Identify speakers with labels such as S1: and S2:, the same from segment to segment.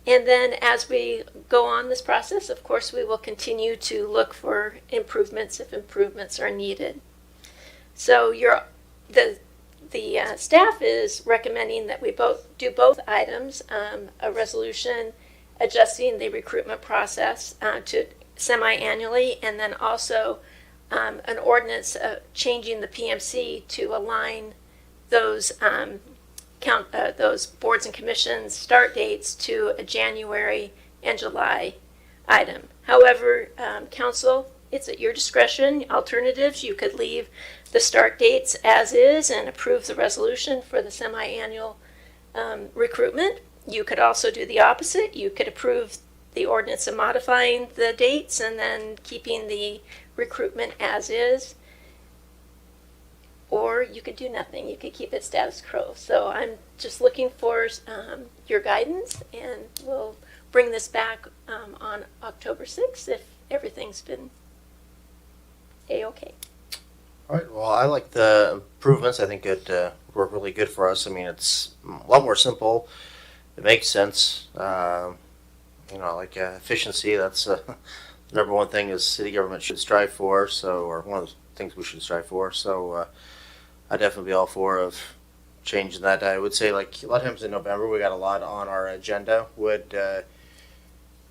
S1: And then as we go on this process, of course, we will continue to look for improvements if improvements are needed. So the staff is recommending that we do both items, a resolution adjusting the recruitment process to semi-annually, and then also an ordinance changing the PMC to align those those boards and commissions start dates to a January and July item. However, council, it's at your discretion. Alternatives, you could leave the start dates as is and approve the resolution for the semi-annual recruitment. You could also do the opposite. You could approve the ordinance and modifying the dates and then keeping the recruitment as is. Or you could do nothing. You could keep it status quo. So I'm just looking for your guidance, and we'll bring this back on October 6th if everything's been A-okay.
S2: All right. Well, I like the improvements. I think it worked really good for us. I mean, it's a lot more simple. It makes sense. Like efficiency. That's the number one thing is city government should strive for. So, or one of the things we should strive for. So, I'd definitely be all for of changing that. I would say, like a lot of times in November, we got a lot on our agenda. Do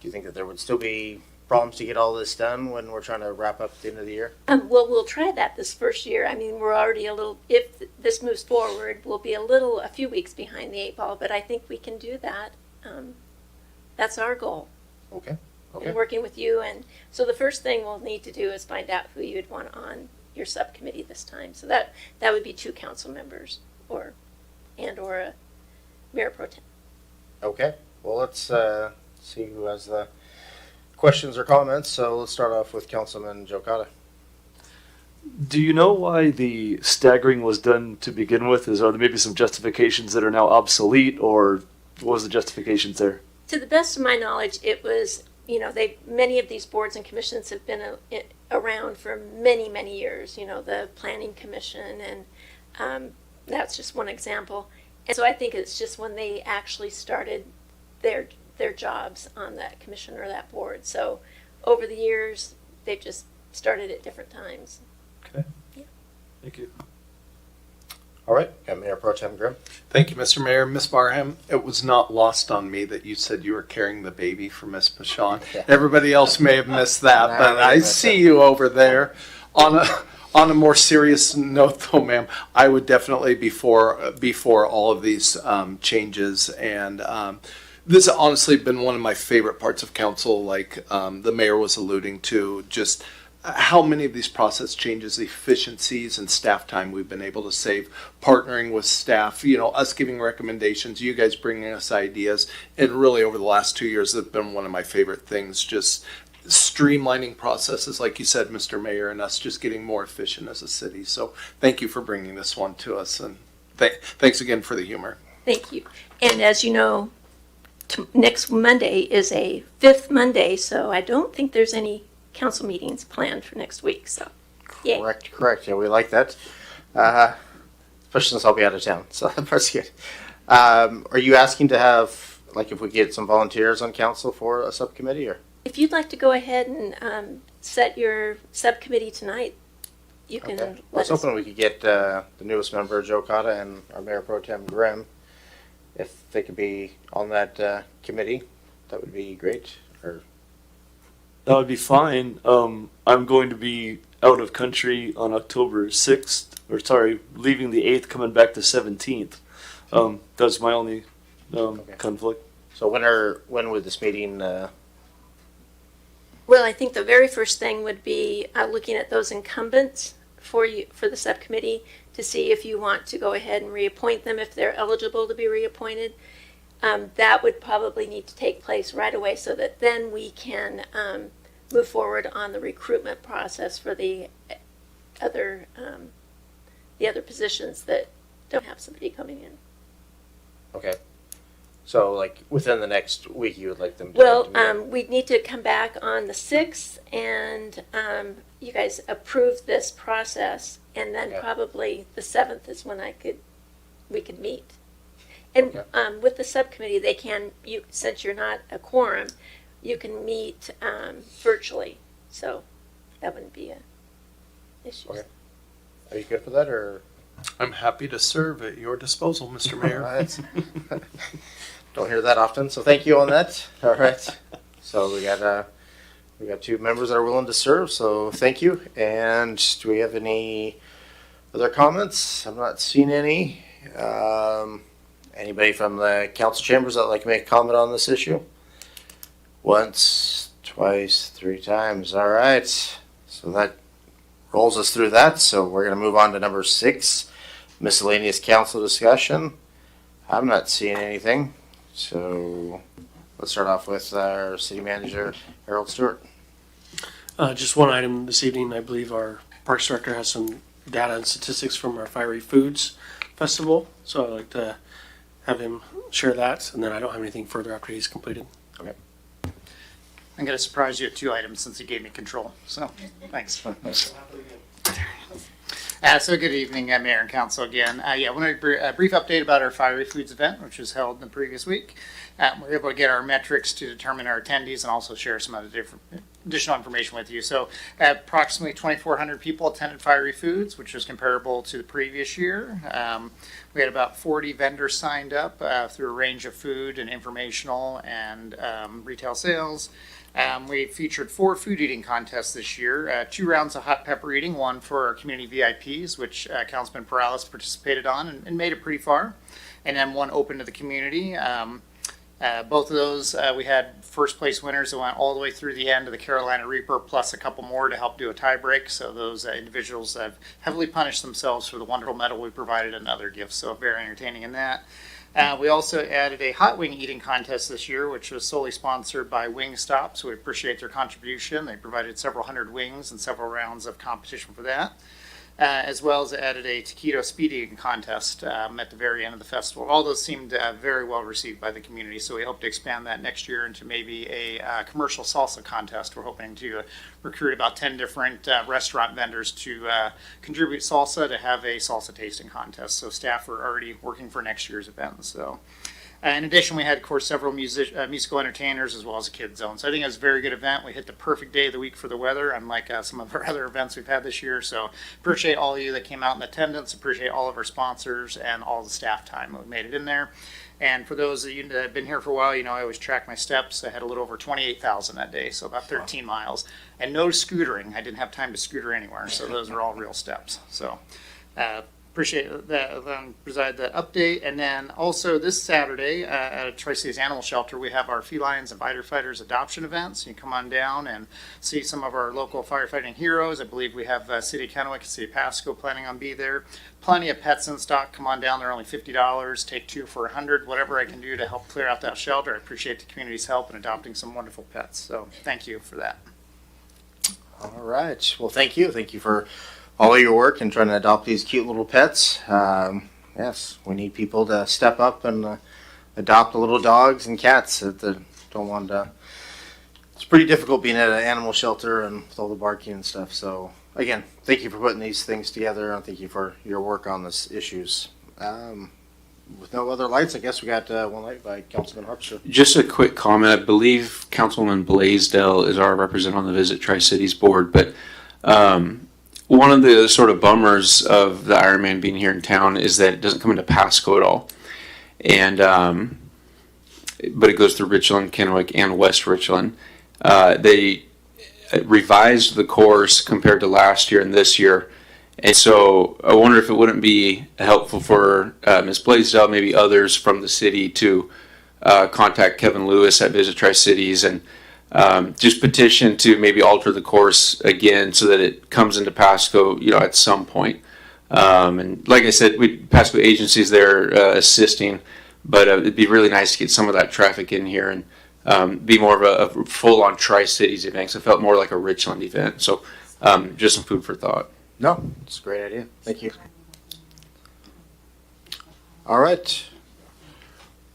S2: you think that there would still be problems to get all this done when we're trying to wrap up at the end of the year?
S1: Well, we'll try that this first year. I mean, we're already if this moves forward, we'll be a few weeks behind the 8 ball, but I think we can do that. That's our goal.
S2: Okay.
S1: And working with you. And so the first thing we'll need to do is find out who you'd want on your subcommittee this time. So that would be 2 council members or a mayor pro tem.
S2: Okay. Well, let's see who has the questions or comments. So let's start off with Councilman Jokata.
S3: Do you know why the staggering was done to begin with? Are there maybe some justifications that are now obsolete, or what was the justifications there?
S1: To the best of my knowledge, it was, many of these boards and commissions have been around for many, many years. The Planning Commission, and that's just one example. And so I think it's just when they actually started their jobs on that commission or that board. So over the years, they've just started at different times.
S3: Okay.
S1: Yeah.
S3: Thank you.
S2: All right. Got Mayor Pro Tem Grimm.
S4: Thank you, Mr. Mayor. Ms. Barham, it was not lost on me that you said you were carrying the baby for Ms. Pashon. Yeah. Everybody else may have missed that, but I see you over there. On a more serious note, though, ma'am, I would definitely before all of these changes, and this has honestly been one of my favorite parts of council, like the mayor was alluding to, just how many of these process changes, efficiencies, and staff time we've been able to save, partnering with staff, us giving recommendations, you guys bringing us ideas, and really over the last 2 years, it's been one of my favorite things, just streamlining processes, like you said, Mr. Mayor, and us just getting more efficient as a city. So thank you for bringing this one to us, and thanks again for the humor.
S1: Thank you. And as you know, next Monday is a 5th Monday, so I don't think there's any council meetings planned for next week. So, yay.
S2: Correct. Yeah, we like that. Especially since I'll be out of town, so that's good. Are you asking to have, like, if we get some volunteers on council for a subcommittee, or?
S1: If you'd like to go ahead and set your subcommittee tonight, you can.
S2: Okay. I was hoping we could get the newest member, Joe Cotta, and our Mayor Pro Tem Grimm, if they could be on that committee. That would be great. Or
S3: That would be fine. I'm going to be out of country on October 6th, leaving the 8th, coming back the 17th. That's my only conflict.
S2: So when would this meeting?
S1: Well, I think the very first thing would be looking at those incumbents for the subcommittee to see if you want to go ahead and reappoint them if they're eligible to be reappointed. That would probably need to take place right away so that then we can move forward on the recruitment process for the other positions that don't have somebody coming in.
S2: Okay. So, like, within the next week, you would like them to
S1: we'd need to come back on the 6th, and you guys approve this process, and then probably the 7th is when we could meet. And
S2: Okay.
S1: with the subcommittee, they can, since you're not a quorum, you can meet virtually. So that wouldn't be an issue.
S2: Okay. Are you good for that, or?
S4: I'm happy to serve at your disposal, Mr. Mayor.
S2: All right. Don't hear that often, so thank you on that. All right. So we got 2 members that are willing to serve, so thank you. And do we have any other comments? I'm not seeing any. Anybody from the council chambers that would like to make a comment on this issue? Once, twice, 3 times. All right. So that rolls us through that. So we're going to move on to number 6, miscellaneous council discussion. I'm not seeing anything. So let's start off with our city manager, Harold Stewart.
S5: Just one item this evening. I believe our Parks Director has some data and statistics from our Fiery Foods Festival. So I'd like to have him share that. And then I don't have anything further after he's completed.
S6: I'm going to surprise you with 2 items since you gave me control. So, thanks. So good evening, Mayor and Council again. I want to a brief update about our Fiery Foods event, which was held in the previous week. We were able to get our metrics to determine our attendees and also share some other additional information with you. So approximately 2,400 people attended Fiery Foods, which was comparable to the previous year. We had about 40 vendors signed up through a range of food and informational and retail sales. We featured 4 food eating contests this year, 2 rounds of hot pepper eating, one for our community VIPs, which Councilman Perales participated on and made it pretty far, and then one open to the community. Both of those, we had first place winners that went all the way through the end of the Carolina Reaper, plus a couple more to help do a tie break. So those individuals have heavily punished themselves for the wonderful medal we provided and other gifts. So very entertaining in that. We also added a hot wing eating contest this year, which was solely sponsored by Wingstop. So we appreciate their contribution. They provided several hundred wings and several rounds of competition for that. As well as added a taquito speed eating contest at the very end of the festival. All those seemed very well received by the community, so we hope to expand that next year into maybe a commercial salsa contest. We're hoping to recruit about 10 different restaurant vendors to contribute salsa to have a salsa tasting contest. So staff are already working for next year's event. So. In addition, we had, of course, several musical entertainers as well as a kids zone. So I think it was a very good event. We hit the perfect day of the week for the weather, unlike some of our other events we've had this year. So appreciate all of you that came out in attendance. Appreciate all of our sponsors and all the staff time that we made it in there. And for those of you that have been here for a while, you know I always track my steps. I had a little over 28,000 that day, so about 13 miles. And no scootering. I didn't have time to scooter anywhere, so those are all real steps. So appreciate that, provide that update. And then also this Saturday at Tri-Cities Animal Shelter, we have our Felines and Firefighters adoption events. You can come on down and see some of our local firefighting heroes. I believe we have City of Kennewick and City of Pasco planning on be there. Plenty of pets in stock. Come on down. They're only $50. Take 2 for $100. Whatever I can do to help clear out that shelter. I appreciate the community's help in adopting some wonderful pets. So thank you for that.
S2: All right. Well, thank you. Thank you for all of your work and trying to adopt these cute little pets. Yes, we need people to step up and adopt little dogs and cats that don't want to. It's pretty difficult being at an animal shelter and with all the barking and stuff. So again, thank you for putting these things together and thank you for your work on this issues. With no other lights, I guess we got one light by Councilman Harpster.
S7: Just a quick comment. I believe Councilman Blaisdell is our representative on the Visit Tri-Cities board, but one of the sort of bummers of the Ironman being here in town is that it doesn't come into Pasco at all. And but it goes through Richland, Kennewick, and West Richland. They revised the course compared to last year and this year. And so I wonder if it wouldn't be helpful for Ms. Blaisdell, maybe others from the city, to contact Kevin Lewis at Visit Tri-Cities and just petition to maybe alter the course again so that it comes into Pasco, at some point. And like I said, Pasco agencies there assisting, but it'd be really nice to get some of that traffic in here and be more of a full-on Tri-Cities event. So it felt more like a Richland event. So just some food for thought.
S2: No, it's a great idea. Thank you. All right.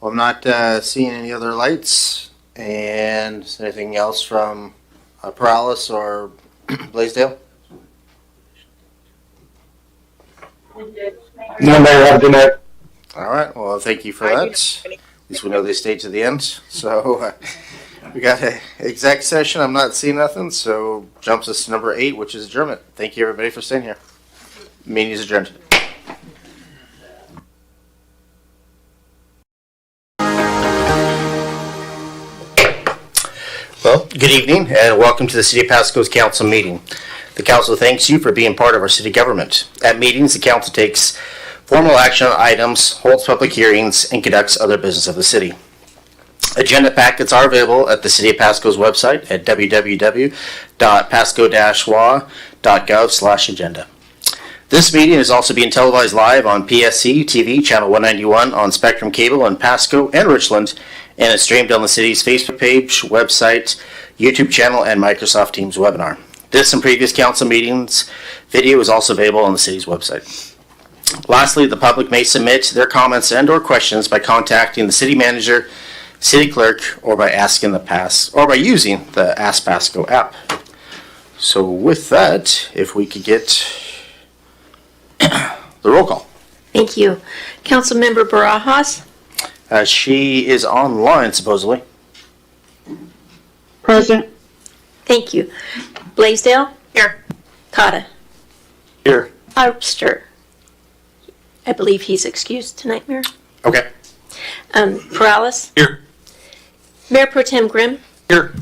S2: Well, I'm not seeing any other lights. And anything else from Perales or Blaisdell?
S8: No, Mayor, have a good night.
S2: All right, well, thank you for that. At least we know they stayed to the end. So we got an exec session. I'm not seeing nothing, so jumps us to number 8, which is adjournment. Thank you, everybody, for staying here. Meeting is adjourned. Well, good evening and welcome to the City of Pasco's council meeting. The council thanks you for being part of our city government. At meetings, the council takes formal action on items, holds public hearings, and conducts other business of the city. Agenda packets are available at the City of Pasco's website at www.pasco-wa.gov/agenda. This meeting is also being televised live on PSC-TV, channel 191 on Spectrum Cable in Pasco and Richland, and is streamed on the city's Facebook page, website, YouTube channel, and Microsoft Teams webinar. This and previous council meetings video is also available on the city's website. Lastly, the public may submit their comments and or questions by contacting the city manager, city clerk, or by using the Ask Pasco app. So with that, if we could get the roll call.
S1: Thank you. Councilmember Barajas,
S2: She is online, supposedly.
S8: Present.
S1: thank you. Blaisdell? Here. Cotta?
S3: Here.
S1: Arpster? I believe he's excused tonight, Mayor.
S2: Okay.
S1: Perales?
S3: Here.
S1: Mayor Pro Tem Grimm?
S3: Here.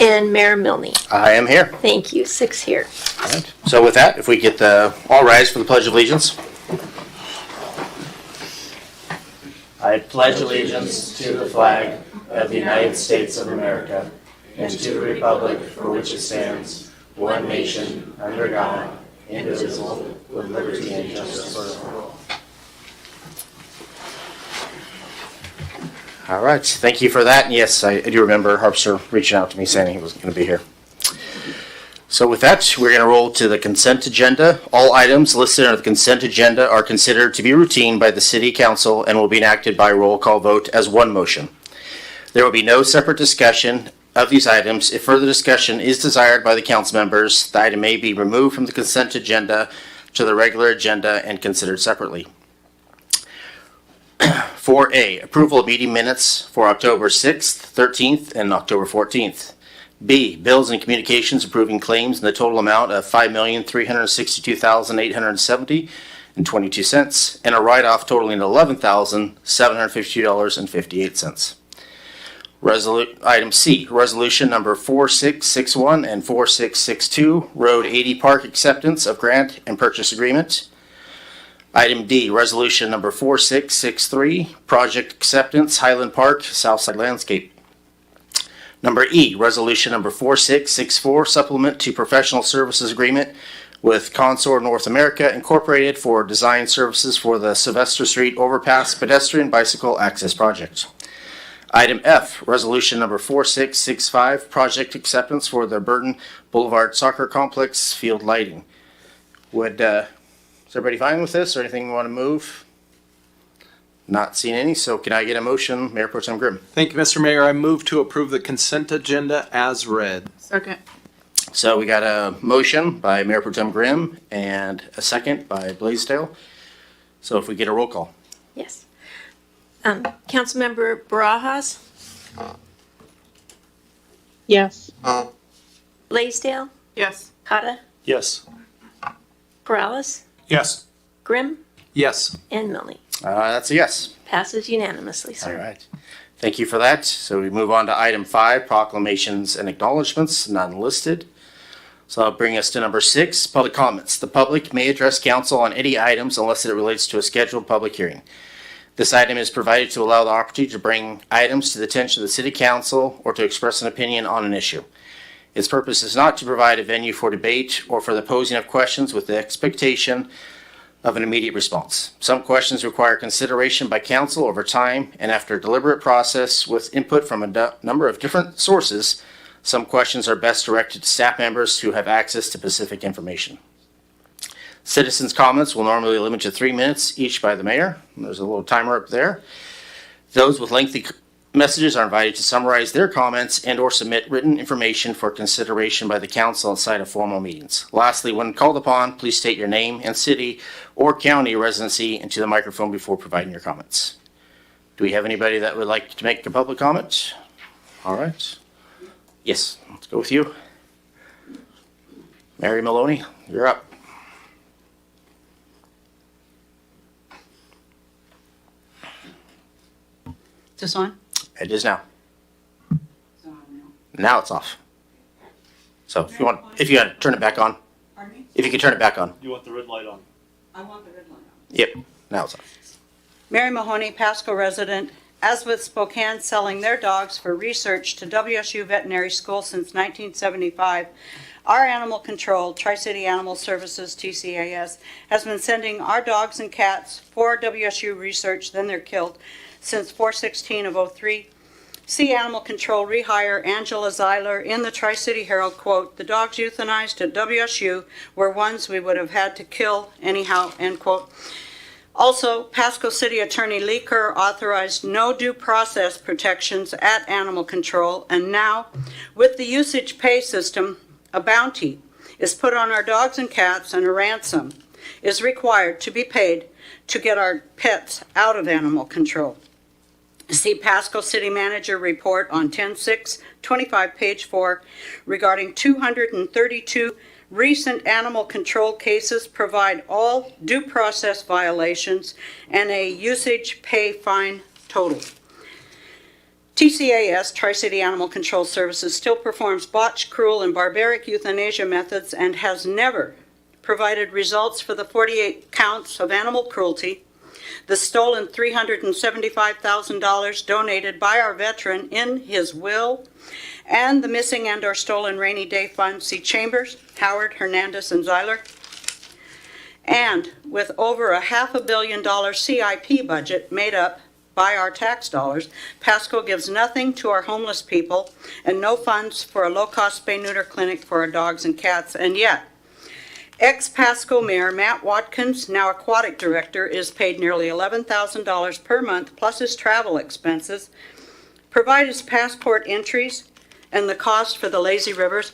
S1: And Mayor Milne.
S2: I am here.
S1: Thank you. 6 here.
S2: All right. So with that, if we get all rise for the Pledge of Allegiance. I pledge allegiance to the flag of the United States of America and to the republic for which it stands, one nation, under God, indivisible, with liberty and justice for all. All right, thank you for that. And yes, I do remember Harpster reaching out to me saying he was going to be here. So with that, we're going to roll to the consent agenda. All items listed on the consent agenda are considered to be routine by the City Council and will be enacted by roll call vote as one motion. There will be no separate discussion of these items. If further discussion is desired by the council members, the item may be removed from the consent agenda to the regular agenda and considered separately. 4A, approval of meeting minutes for October 6th, 13th, and October 14th. B, bills and communications approving claims in the total amount of $5,362,870.22 and a write-off totaling $11,752.58. Item C, resolution number 4661 and 4662, Road 80 Park acceptance of grant and purchase agreement. Item D, resolution number 4663, project acceptance, Highland Park, Southside Landscape. Number E, resolution number 4664, supplement to professional services agreement with Consor North America Incorporated for design services for the Sylvester Street Overpass Pedestrian Bicycle Access Project. Item F, resolution number 4665, project acceptance for the Burton Boulevard Soccer Complex field lighting. Is everybody fine with this or anything you want to move? Not seeing any, so can I get a motion, Mayor Pro Tem Grimm?
S4: Thank you, Mr. Mayor. I move to approve the consent agenda as read.
S8: Second.
S2: So we got a motion by Mayor Pro Tem Grimm and a second by Blaisdell. So if we get a roll call.
S1: Yes. Councilmember Barajas,
S8: Yes.
S1: Blaisdell,
S8: Yes.
S1: Cotta,
S3: Yes.
S1: Perales,
S3: Yes.
S1: Grimm,
S4: Yes.
S1: and Milne.
S2: That's a yes.
S1: Passes unanimously,
S2: All
S1: sir.
S2: right. Thank you for that. So we move on to item 5, proclamations and acknowledgements, none listed. So that'll bring us to number 6, public comments. The public may address council on any items unless it relates to a scheduled public hearing. This item is provided to allow the opportunity to bring items to the attention of the city council or to express an opinion on an issue. Its purpose is not to provide a venue for debate or for the posing of questions with the expectation of an immediate response. Some questions require consideration by council over time and after a deliberate process with input from a number of different sources. Some questions are best directed to staff members who have access to specific information. Citizens' comments will normally limit to 3 minutes each by the mayor. There's a little timer up there. Those with lengthy messages are invited to summarize their comments and or submit written information for consideration by the council outside of formal meetings. Lastly, when called upon, please state your name and city or county residency into the microphone before providing your comments. Do we have anybody that would like to make a public comment? All right. Yes, let's go with you. Mary Maloney, you're up.
S8: Is this on?
S2: It is now.
S8: It's on now.
S2: Now it's off. So if you gotta turn it back on,
S8: Pardon me?
S2: if you could turn it back on.
S3: You want the red light on?
S8: I want the red light on.
S2: Yep, now it's on.
S8: Mary Mahoney, Pasco resident, as with Spokane selling their dogs for research to WSU Veterinary School since 1975, our animal control, Tri-City Animal Services, TCAS, has been sending our dogs and cats for WSU research, then they're killed, since 4/16 of 03. See Animal Control rehire Angela Zeiler in the Tri-City Herald, quote, "The dogs euthanized at WSU were ones we would have had to kill anyhow," end quote. Also, Pasco City Attorney Lee Kerr authorized no due process protections at Animal Control, and now, with the usage pay system, a bounty is put on our dogs and cats, and a ransom is required to be paid to get our pets out of Animal Control. See Pasco City Manager report on 10/6/25, page 4, regarding 232 recent animal control cases, provide all due process violations and a usage pay fine total. TCAS, Tri-City Animal Control Services, still performs botched, cruel, and barbaric euthanasia methods and has never provided results for the 48 counts of animal cruelty, the stolen $375,000 donated by our veteran in his will, and the missing and or stolen rainy day fund. See Chambers, Howard, Hernandez, and Zeiler. And with over a $500 million CIP budget made up by our tax dollars, Pasco gives nothing to our homeless people and no funds for a low-cost spay-neuter clinic for our dogs and cats. And yet, ex-Pasco Mayor Matt Watkins, now Aquatic Director, is paid nearly $11,000 per month plus his travel expenses, provide his passport entries, and the cost for the lazy rivers.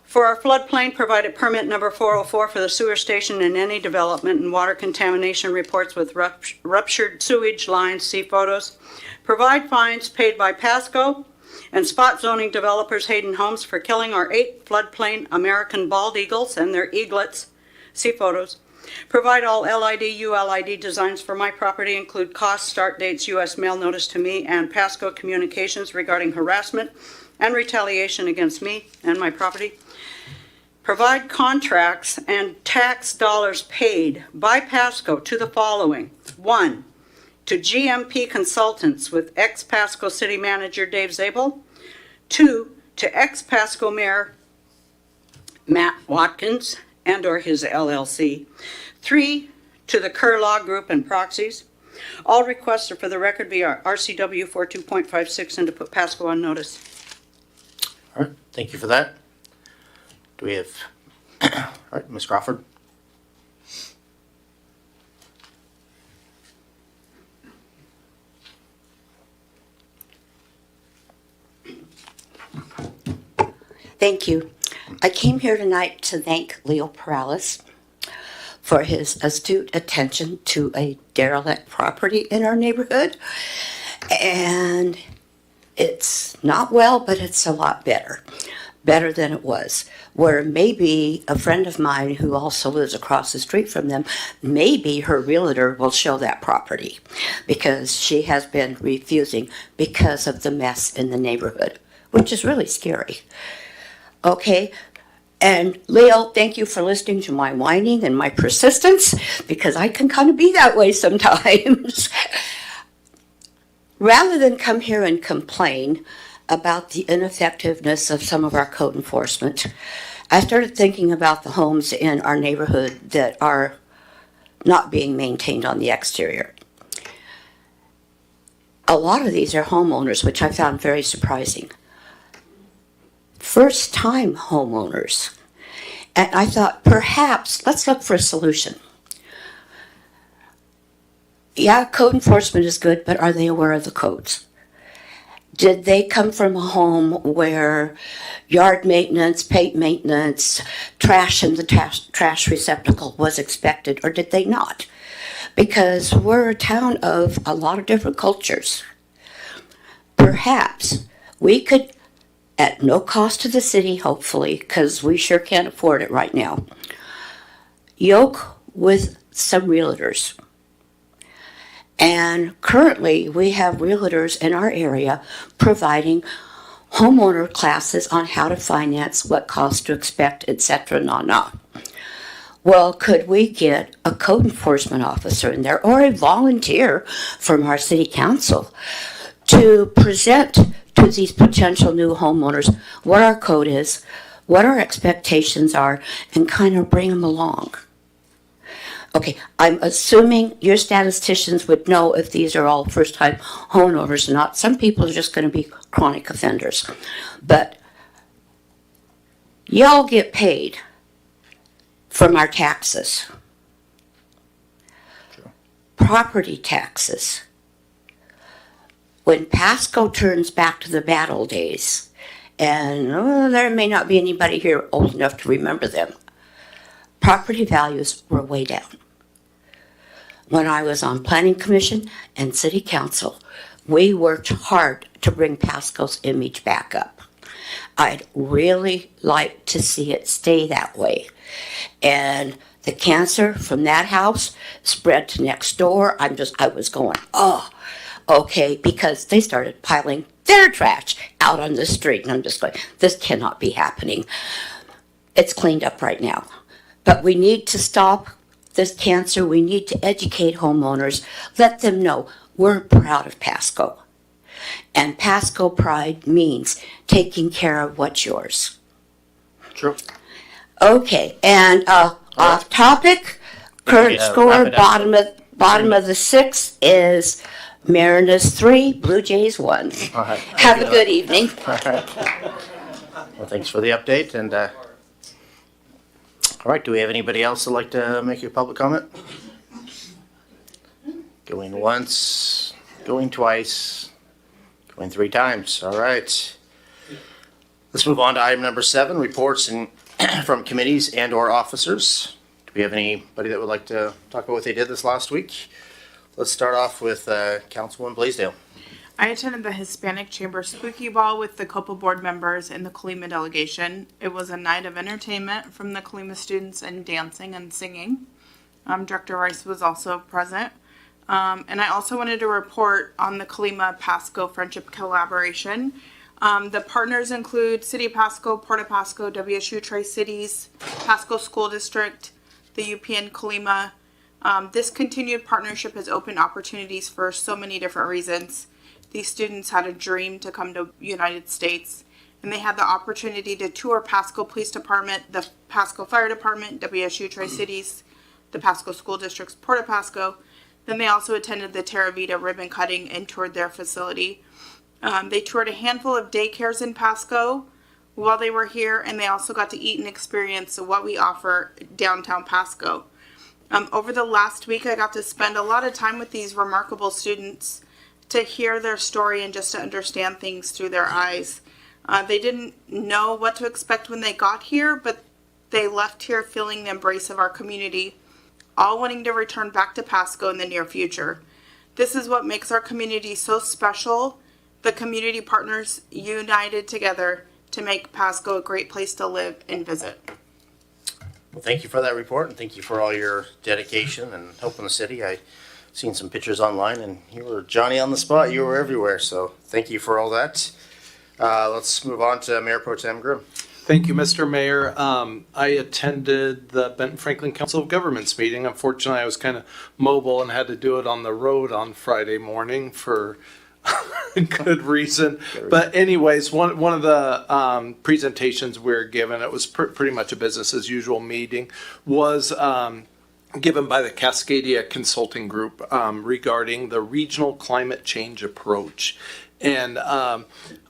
S8: For our floodplain, provided permit number 404 for the sewer station and any development and water contamination reports with ruptured sewage lines, see photos. Provide fines paid by Pasco and spot zoning developers Hayden Homes for killing our 8 floodplain American bald eagles and their eaglets, see photos. Provide all LID, ULID designs for my property, include costs, start dates, U.S. mail notice to me, and Pasco communications regarding harassment and retaliation against me and my property. Provide contracts and tax dollars paid by Pasco to the following. 1, to GMP Consultants with ex-Pasco City Manager Dave Zabel. 2, to ex-Pasco Mayor Matt Watkins and or his LLC. 3, to the Kerr Law Group and proxies. All requests are for the record via RCW 42.56 and to put Pasco on notice.
S2: All right, thank you for that. Do we have, all right, Ms. Crawford?
S9: Thank you. I came here tonight to thank Leo Perales for his astute attention to a derelict property in our neighborhood. And it's not well, but it's a lot better than it was. Where maybe a friend of mine who also lives across the street from them, maybe her realtor will show that property because she has been refusing because of the mess in the neighborhood, which is really scary. Okay, and Leo, thank you for listening to my whining and my persistence, because I can kind of be that way sometimes. Rather than come here and complain about the ineffectiveness of some of our code enforcement, I started thinking about the homes in our neighborhood that are not being maintained on the exterior. A lot of these are homeowners, which I found very surprising. First-time homeowners. And I thought, perhaps, let's look for a solution. Yeah, code enforcement is good, but are they aware of the codes? did they come from a home where yard maintenance, paint maintenance, trash in the trash receptacle was expected, or did they not? Because we're a town of a lot of different cultures. Perhaps we could, at no cost to the city, hopefully, because we sure can't afford it right now, yoke with some realtors. And currently, we have realtors in our area providing homeowner classes on how to finance, what costs to expect, etc. Well, could we get a code enforcement officer in there or a volunteer from our city council to present to these potential new homeowners what our code is, what our expectations are, and kind of bring them along? Okay, I'm assuming your statisticians would know if these are all first-time homeowners or not. Some people are just going to be chronic offenders. But y'all get paid from our taxes.
S2: True.
S9: Property taxes. When Pasco turns back to the bad old days, and there may not be anybody here old enough to remember them, property values were way down. When I was on Planning Commission and City Council, we worked hard to bring Pasco's image back up. I'd really like to see it stay that way. And the cancer from that house spread to next door. I was going, oh, okay, because they started piling their trash out on the street. And I'm just going, this cannot be happening. It's cleaned up right now. But we need to stop this cancer. We need to educate homeowners, let them know we're proud of Pasco. And Pasco pride means taking care of what's yours.
S2: True.
S9: Okay, and off topic, current
S2: Yeah,
S9: score,
S2: wrap it up.
S9: bottom of the sixth is Mariners 3, Blue Jays 1.
S2: All right.
S9: Have a good evening.
S2: All right. Well, thanks for the update. And all right, do we have anybody else that'd like to make a public comment? Going once, going twice, going 3 times. All right. Let's move on to item number 7, reports from committees and or officers. Do we have anybody that would like to talk about what they did this last week? Let's start off with Councilwoman Blaisdell.
S10: I attended the Hispanic Chamber Spooky Ball with the COPA board members and the Colima delegation. It was a night of entertainment from the Colima students and dancing and singing. Director Rice was also present. And I also wanted to report on the Colima Pasco Friendship Collaboration. The partners include City of Pasco, Port of Pasco, WSU Tri-Cities, Pasco School District, the UPN Colima. This continued partnership has opened opportunities for so many different reasons. These students had a dream to come to the United States, and they had the opportunity to tour Pasco Police Department, the Pasco Fire Department, WSU Tri-Cities, the Pasco School District's Port of Pasco. Then they also attended the Terra Vita ribbon cutting and toured their facility. They toured a handful of daycares in Pasco while they were here, and they also got to eat and experience what we offer downtown Pasco. Over the last week, I got to spend a lot of time with these remarkable students to hear their story and just to understand things through their eyes. They didn't know what to expect when they got here, but they left here feeling the embrace of our community, all wanting to return back to Pasco in the near future. This is what makes our community so special. The community partners united together to make Pasco a great place to live and visit.
S2: Well, thank you for that report, and thank you for all your dedication and helping the city. I seen some pictures online, and you were Johnny on the spot. You were everywhere, so thank you for all that. Let's move on to Mayor Pro Tem Grimm.
S4: Thank you, Mr. Mayor. I attended the Benton Franklin Council of Governments meeting. Unfortunately, I was kind of mobile and had to do it on the road on Friday morning for good reason. But anyways, one of the presentations we were given, it was pretty much a business as usual meeting, was given by the Cascadia Consulting Group regarding the regional climate change approach. And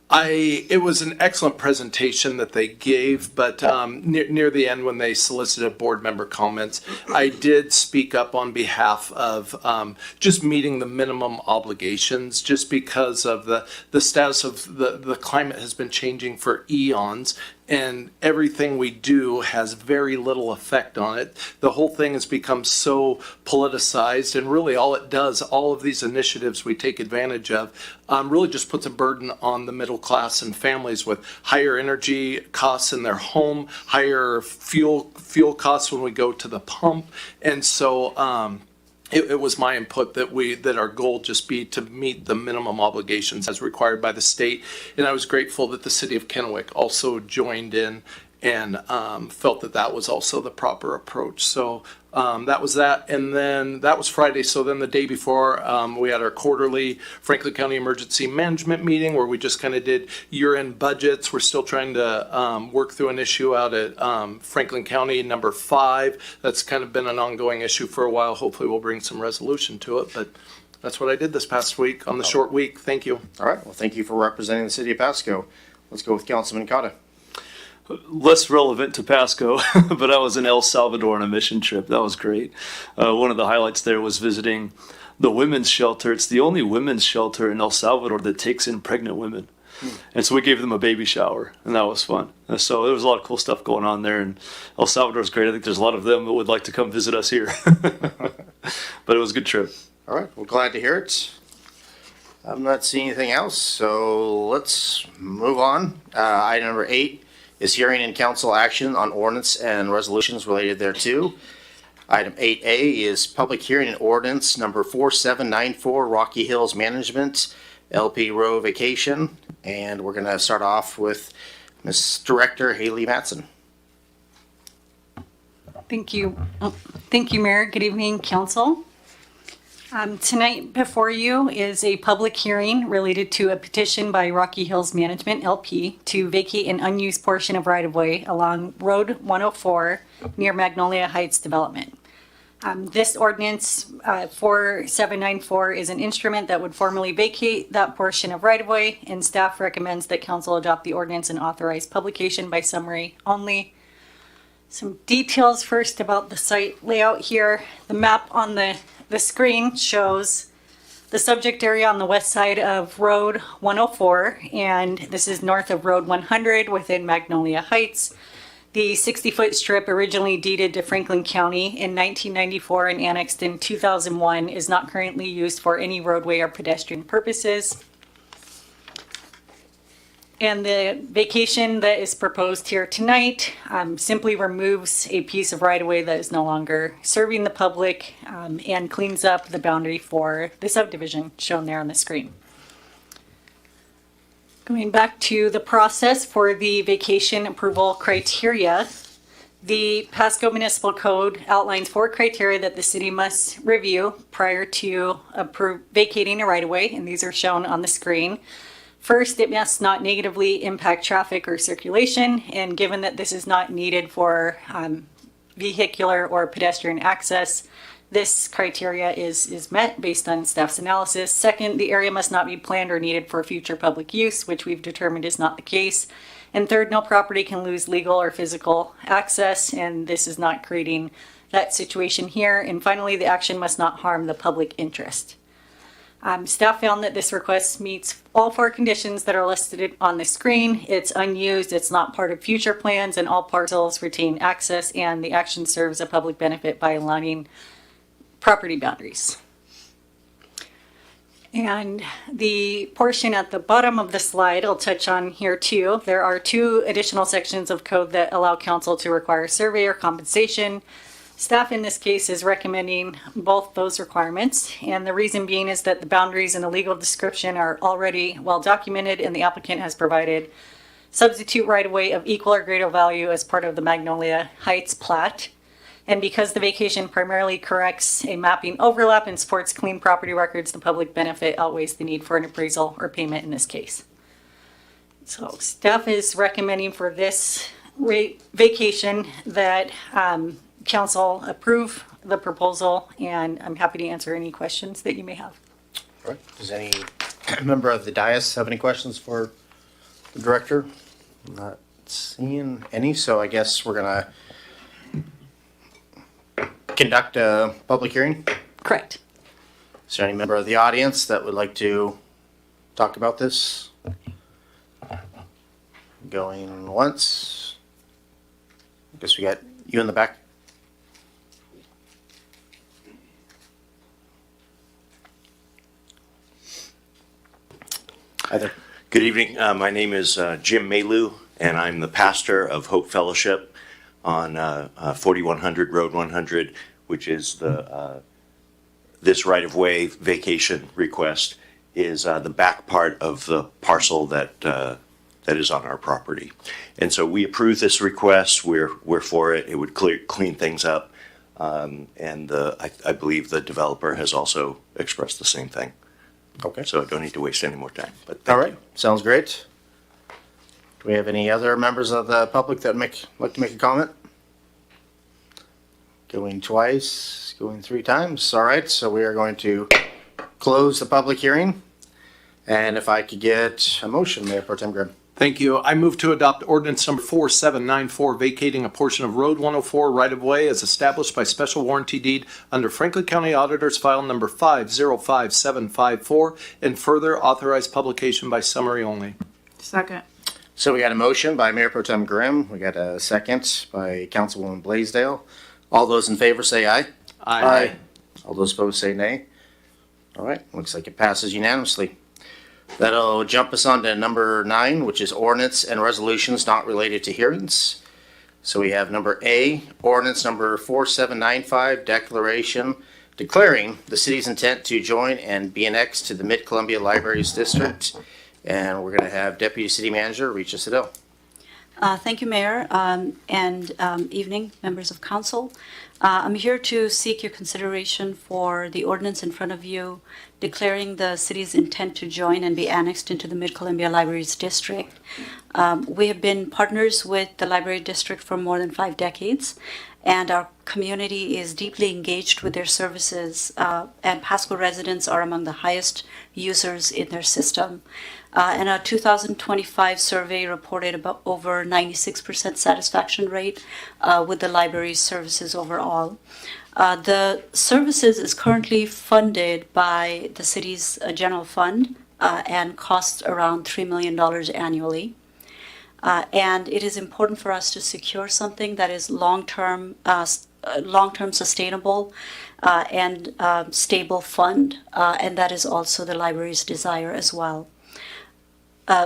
S4: It was an excellent presentation that they gave, but near the end when they solicited board member comments, I did speak up on behalf of just meeting the minimum obligations, just because of the status of the climate has been changing for eons. And everything we do has very little effect on it. The whole thing has become so politicized, and really all it does, all of these initiatives we take advantage of, really just puts a burden on the middle class and families with higher energy costs in their home, higher fuel costs when we go to the pump. And so it was my input that our goal just be to meet the minimum obligations as required by the state. And I was grateful that the city of Kennewick also joined in and felt that was also the proper approach. So that was that. And then that was Friday. So then the day before, we had our quarterly Franklin County Emergency Management meeting where we just kind of did year-end budgets. We're still trying to work through an issue out at Franklin County number 5. That's kind of been an ongoing issue for a while. Hopefully we'll bring some resolution to it. But that's what I did this past week on the short week. Thank you.
S2: All right. Well, thank you for representing the city of Pasco. Let's go with Councilman Cotta.
S3: Less relevant to Pasco, but I was in El Salvador on a mission trip. That was great. One of the highlights there was visiting the women's shelter. It's the only women's shelter in El Salvador that takes in pregnant women. And so we gave them a baby shower, and that was fun. And so there was a lot of cool stuff going on there, and El Salvador is great. I think there's a lot of them that would like to come visit us here. But it was a good trip.
S2: All right. Well, glad to hear it. I'm not seeing anything else, so let's move on. Item number 8 is hearing and council action on ordinance and resolutions related thereto. Item 8A is public hearing and ordinance number 4794, Rocky Hills Management, LP Row Vacation. And we're going to start off with Ms. Director Haley Matson.
S11: Thank you. Thank you, Mayor. Good evening, council. Tonight before you is a public hearing related to a petition by Rocky Hills Management LP to vacate an unused portion of right-of-way along Road 104 near Magnolia Heights development. This ordinance 4794 is an instrument that would formally vacate that portion of right-of-way, and staff recommends that council adopt the ordinance and authorize publication by summary only. Some details first about the site layout here. The map on the screen shows the subject area on the west side of Road 104, and this is north of Road 100 within Magnolia Heights. The 60-foot strip originally deeded to Franklin County in 1994 and annexed in 2001 is not currently used for any roadway or pedestrian purposes. And the vacation that is proposed here tonight simply removes a piece of right-of-way that is no longer serving the public and cleans up the boundary for the subdivision shown there on the screen. Going back to the process for the vacation approval criteria, the Pasco Municipal Code outlines 4 criteria that the city must review prior to vacating a right-of-way, and these are shown on the screen. First, it must not negatively impact traffic or circulation, and given that this is not needed for vehicular or pedestrian access, this criteria is met based on staff's analysis. Second, the area must not be planned or needed for future public use, which we've determined is not the case. And third, no property can lose legal or physical access, and this is not creating that situation here. And finally, the action must not harm the public interest. Staff found that this request meets all 4 conditions that are listed on the screen. It's unused, it's not part of future plans, and all parcels retain access, and the action serves a public benefit by aligning property boundaries. And the portion at the bottom of the slide I'll touch on here too. There are 2 additional sections of code that allow council to require survey or compensation. Staff in this case is recommending both those requirements, and the reason being is that the boundaries and the legal description are already well documented, and the applicant has provided substitute right-of-way of equal or greater value as part of the Magnolia Heights plat. And because the vacation primarily corrects a mapping overlap and supports clean property records, the public benefit outweighs the need for an appraisal or payment in this case. So staff is recommending for this vacation that council approve the proposal, and I'm happy to answer any questions that you may have.
S2: All right. Does any member of the dais have any questions for Director? Not seeing any, so I guess we're gonna conduct a public hearing.
S11: Correct.
S2: Is there any member of the audience that would like to talk about this? Going once. I guess we got you in the back. Hi there.
S12: Good evening. My name is Jim Malu, and I'm the pastor of Hope Fellowship on 4100 Road 100, which is this right-of-way vacation request is the back part of the parcel that is on our property. And so we approve this request. We're for it. It would clean things up. And I believe the developer has also expressed the same thing.
S2: Okay.
S12: So I don't need to waste any more time. But
S2: All
S12: thank
S2: right.
S12: you.
S2: Sounds great. Do we have any other members of the public that would like to make a comment? Going twice, going three times. All right. So we are going to close the public hearing. And if I could get a motion, Mayor Pro Tem Grimm.
S4: Thank you. I move to adopt ordinance number 4794, vacating a portion of Road 104 right-of-way as established by special warranty deed under Franklin County Auditor's File number 505754, and further authorized publication by summary only.
S10: Second.
S2: So we got a motion by Mayor Pro Tem Grimm. We got a second by Councilwoman Blaisdell. All those in favor say aye. All those opposed say nay. All right. Looks like it passes unanimously. That'll jump us on to number 9, which is ordinance and resolutions not related to hearings. So we have number A, ordinance number 4795, declaring the city's intent to join and be annexed to the Mid-Columbia Libraries District. And we're going to have Deputy City Manager Richa Siddell.
S8: Thank you, Mayor, and evening, members of council. I'm here to seek your consideration for the ordinance in front of you declaring the city's intent to join and be annexed into the Mid-Columbia Libraries District. We have been partners with the Library District for more than 5 decades, and our community is deeply engaged with their services, and Pasco residents are among the highest users in their system. And a 2025 survey reported about over 96% satisfaction rate with the library's services overall. The services is currently funded by the city's general fund and costs around $3 million annually. And it is important for us to secure something that is long-term sustainable and stable fund, and that is also the library's desire as well.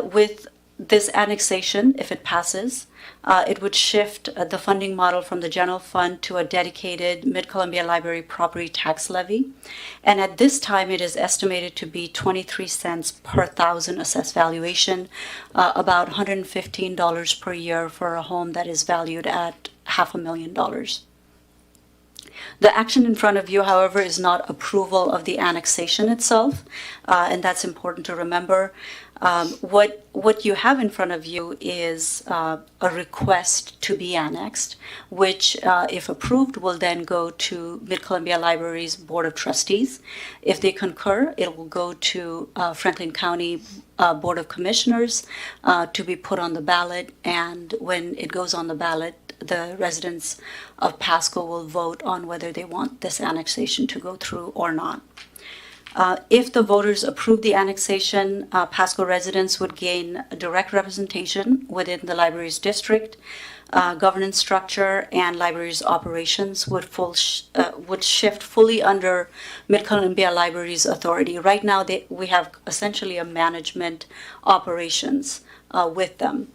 S8: With this annexation, if it passes, it would shift the funding model from the general fund to a dedicated Mid-Columbia Library property tax levy. And at this time, it is estimated to be 23 cents per thousand assessed valuation, about $115 per year for a home that is valued at $500,000. The action in front of you, however, is not approval of the annexation itself, and that's important to remember. What you have in front of you is a request to be annexed, which, if approved, will then go to Mid-Columbia Library's Board of Trustees. If they concur, it will go to Franklin County Board of Commissioners to be put on the ballot, and when it goes on the ballot, the residents of Pasco will vote on whether they want this annexation to go through or not. If the voters approve the annexation, Pasco residents would gain a direct representation within the library's district. Governance structure and library's operations would shift fully under Mid-Columbia Library's authority. Right now, we have essentially a management operations with them.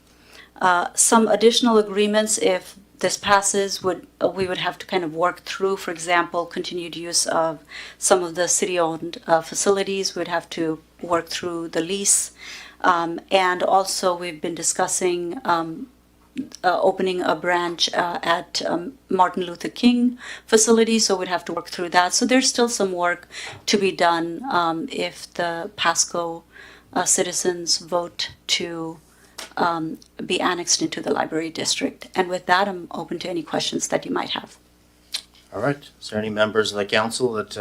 S8: Some additional agreements, if this passes, we would have to kind of work through, for example, continued use of some of the city-owned facilities. We'd have to work through the lease. And also, we've been discussing opening a branch at Martin Luther King facility, so we'd have to work through that. So there's still some work to be done if the Pasco citizens vote to be annexed into the library district. And with that, I'm open to any questions that you might have.
S2: All right. Is there any members of the council that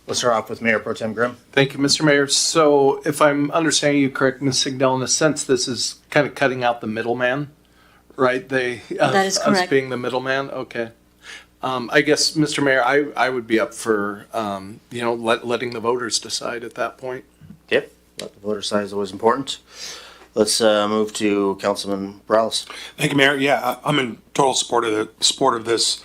S2: would Let's start off with Mayor Pro Tem Grimm.
S4: Thank you, Mr. Mayor. So if I'm understanding you correct, Ms. Signell, in a sense, this is kind of cutting out the middleman, right?
S9: That is
S4: Us
S9: correct.
S4: being the middleman, okay. I guess, Mr. Mayor, I would be up for, letting the voters decide at that point.
S2: Yep. Let the voter side is always important. Let's move to Councilman Morales.
S13: Thank you, Mayor. Yeah, I'm in total support of this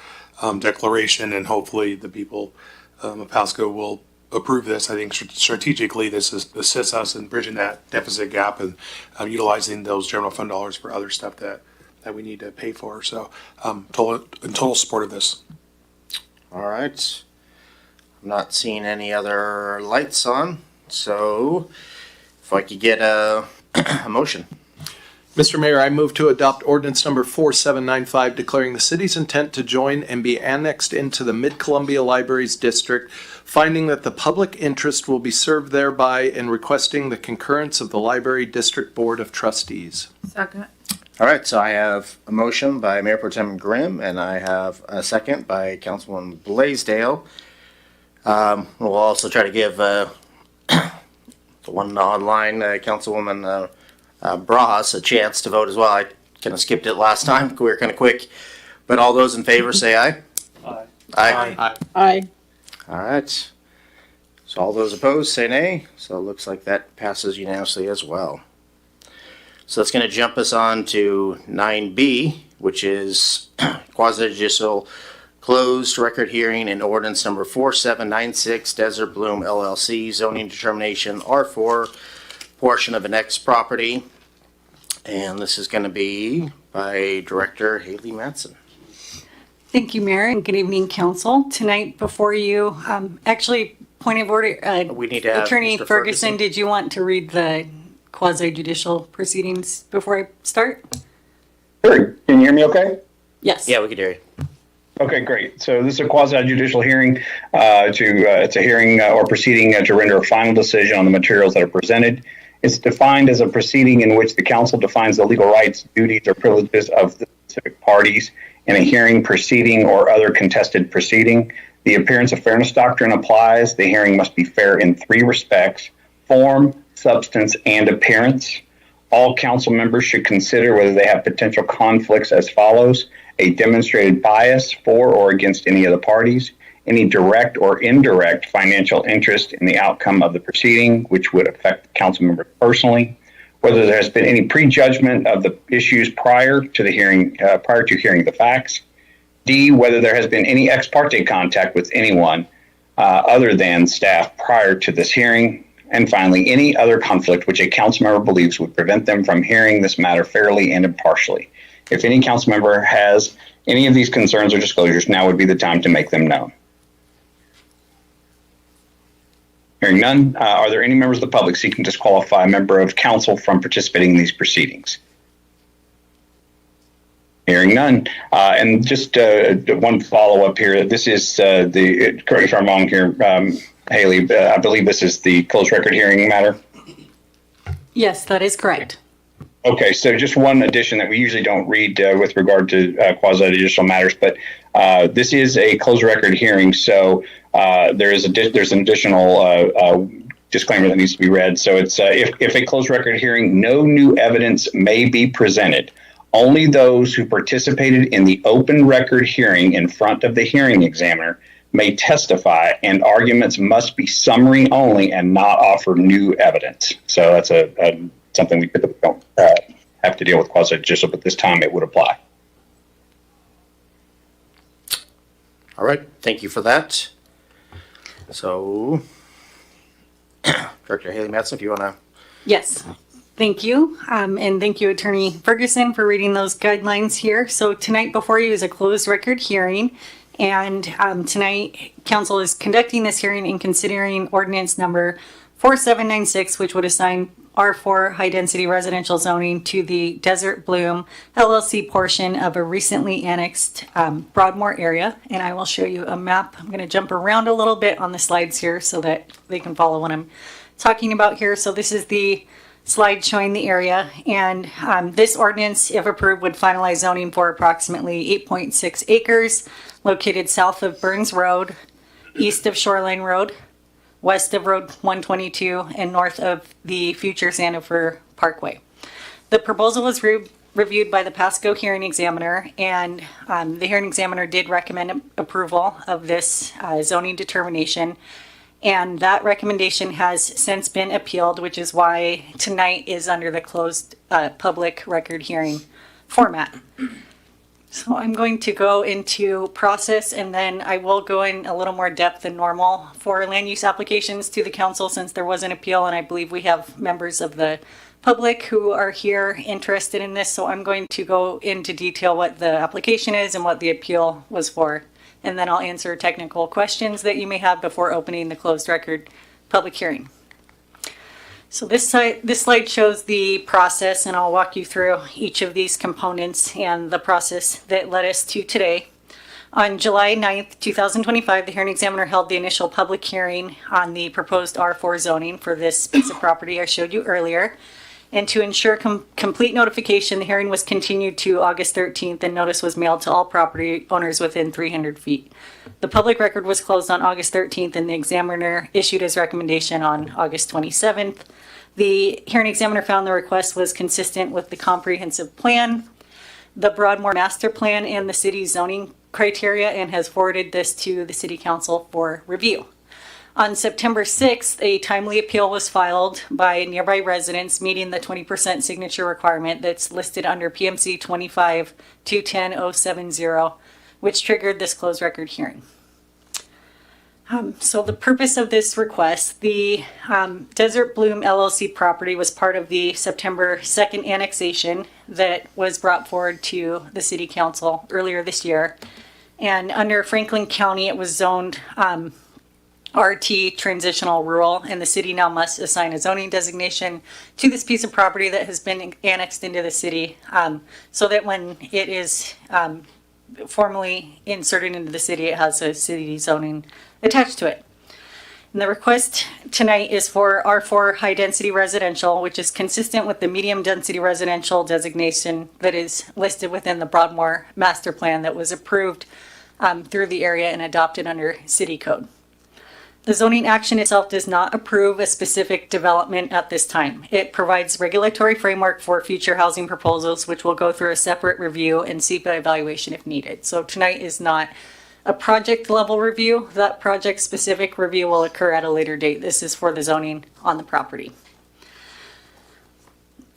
S13: declaration, and hopefully the people of Pasco will approve this. I think strategically this assists us in bridging that deficit gap and utilizing those general fund dollars for other stuff that we need to pay for. So in total support of this.
S2: All right. I'm not seeing any other lights on, so if I could get a motion.
S4: Mr. Mayor, I move to adopt ordinance number 4795, declaring the city's intent to join and be annexed into the Mid-Columbia Libraries District, finding that the public interest will be served thereby, and requesting the concurrence of the Library District Board of Trustees.
S10: Second.
S2: All right, so I have a motion by Mayor Pro Tem Grimm, and I have a second by Councilwoman Blaisdell. We'll also try to give the one online, Councilwoman Bras, a chance to vote as well. I kind of skipped it last time. We were kind of quick. But all those in favor say aye.
S3: Aye.
S2: Aye.
S8: Aye.
S2: All right. So all those opposed say nay. So it looks like that passes unanimously as well. So that's going to jump us on to 9B, which is quasi-judicial closed record hearing in ordinance number 4796, Desert Bloom LLC, zoning determination R4, portion of an X property. And this is going to be by Director Haley Matson.
S11: Thank you, Mayor, and good evening, Council. Tonight before you, actually, point of order,
S2: We need to have
S11: Attorney
S2: Mr.
S11: Ferguson, did you want to read the quasi-judicial proceedings before I start?
S14: Sure. Can you hear me okay?
S11: Yes.
S2: Yeah, we can hear you.
S14: Okay, great. So this is a quasi-judicial hearing. It's a hearing or proceeding to render a final decision on the materials that are presented. It's defined as a proceeding in which the council defines the legal rights, duties, or privileges of the specific parties in a hearing, proceeding, or other contested proceeding. The appearance of fairness doctrine applies. The hearing must be fair in three respects: form, substance, and appearance. All council members should consider whether they have potential conflicts as follows: a demonstrated bias for or against any of the parties, any direct or indirect financial interest in the outcome of the proceeding, which would affect the council member personally, whether there has been any prejudgment of the issues prior to hearing the facts, D, whether there has been any ex parte contact with anyone other than staff prior to this hearing, and finally, any other conflict which a council member believes would prevent them from hearing this matter fairly and impartially. If any council member has any of these concerns or disclosures, now would be the time to make them known. Hearing none, are there any members of the public seeking to disqualify a member of council from participating in these proceedings? Hearing none. And just one follow-up here. This is correct me if I'm wrong here, Haley, I believe this is the closed record hearing matter?
S11: Yes, that is correct.
S14: Okay, so just one addition that we usually don't read with regard to quasi-judicial matters, but this is a closed record hearing, so there's an additional disclaimer that needs to be read. So it's if a closed record hearing, no new evidence may be presented. Only those who participated in the open record hearing in front of the hearing examiner may testify, and arguments must be summary only and not offer new evidence. So that's something we typically don't have to deal with quasi-judicial, but this time it would apply.
S2: All right, thank you for that. So, Director Haley Matson, if you want to.
S11: Yes. Thank you. And thank you, Attorney Ferguson, for reading those guidelines here. So tonight before you is a closed record hearing. And tonight, council is conducting this hearing and considering ordinance number 4796, which would assign R4 high-density residential zoning to the Desert Bloom LLC portion of a recently annexed Broadmoor area. And I will show you a map. I'm going to jump around a little bit on the slides here so that they can follow what I'm talking about here. So this is the slide showing the area. And this ordinance, if approved, would finalize zoning for approximately 8.6 acres located south of Burns Road, east of Shoreline Road, west of Road 122 and north of the future Sandifer Parkway. The proposal was reviewed by the Pasco hearing examiner, and the hearing examiner did recommend approval of this zoning determination. And that recommendation has since been appealed, which is why tonight is under the closed public record hearing format. So I'm going to go into process, and then I will go in a little more depth than normal for land use applications to the council, since there was an appeal, and I believe we have members of the public who are here interested in this. So I'm going to go into detail what the application is and what the appeal was for. And then I'll answer technical questions that you may have before opening the closed record public hearing. So this slide shows the process, and I'll walk you through each of these components and the process that led us to today. On July 9th, 2025, the hearing examiner held the initial public hearing on the proposed R4 zoning for this piece of property I showed you earlier. And to ensure complete notification, the hearing was continued to August 13th, and notice was mailed to all property owners within 300 feet. The public record was closed on August 13th, and the examiner issued his recommendation on August 27th. The hearing examiner found the request was consistent with the comprehensive plan, the Broadmoor master plan, and the city's zoning criteria, and has forwarded this to the city council for review. On September 6th, a timely appeal was filed by nearby residents meeting the 20% signature requirement that's listed under PMC 25-210070, which triggered this closed record hearing. So the purpose of this request, the Desert Bloom LLC property was part of the September 2nd annexation that was brought forward to the city council earlier this year. And under Franklin County, it was zoned RT transitional rural, and the city now must assign a zoning designation to this piece of property that has been annexed into the city, so that when it is formally inserted into the city, it has a city zoning attached to it. And the request tonight is for R4 high density residential, which is consistent with the medium density residential designation that is listed within the Broadmoor master plan that was approved through the area and adopted under city code. The zoning action itself does not approve a specific development at this time. It provides regulatory framework for future housing proposals, which will go through a separate review and SEPA evaluation if needed. So tonight is not a project level review. That project specific review will occur at a later date. This is for the zoning on the property.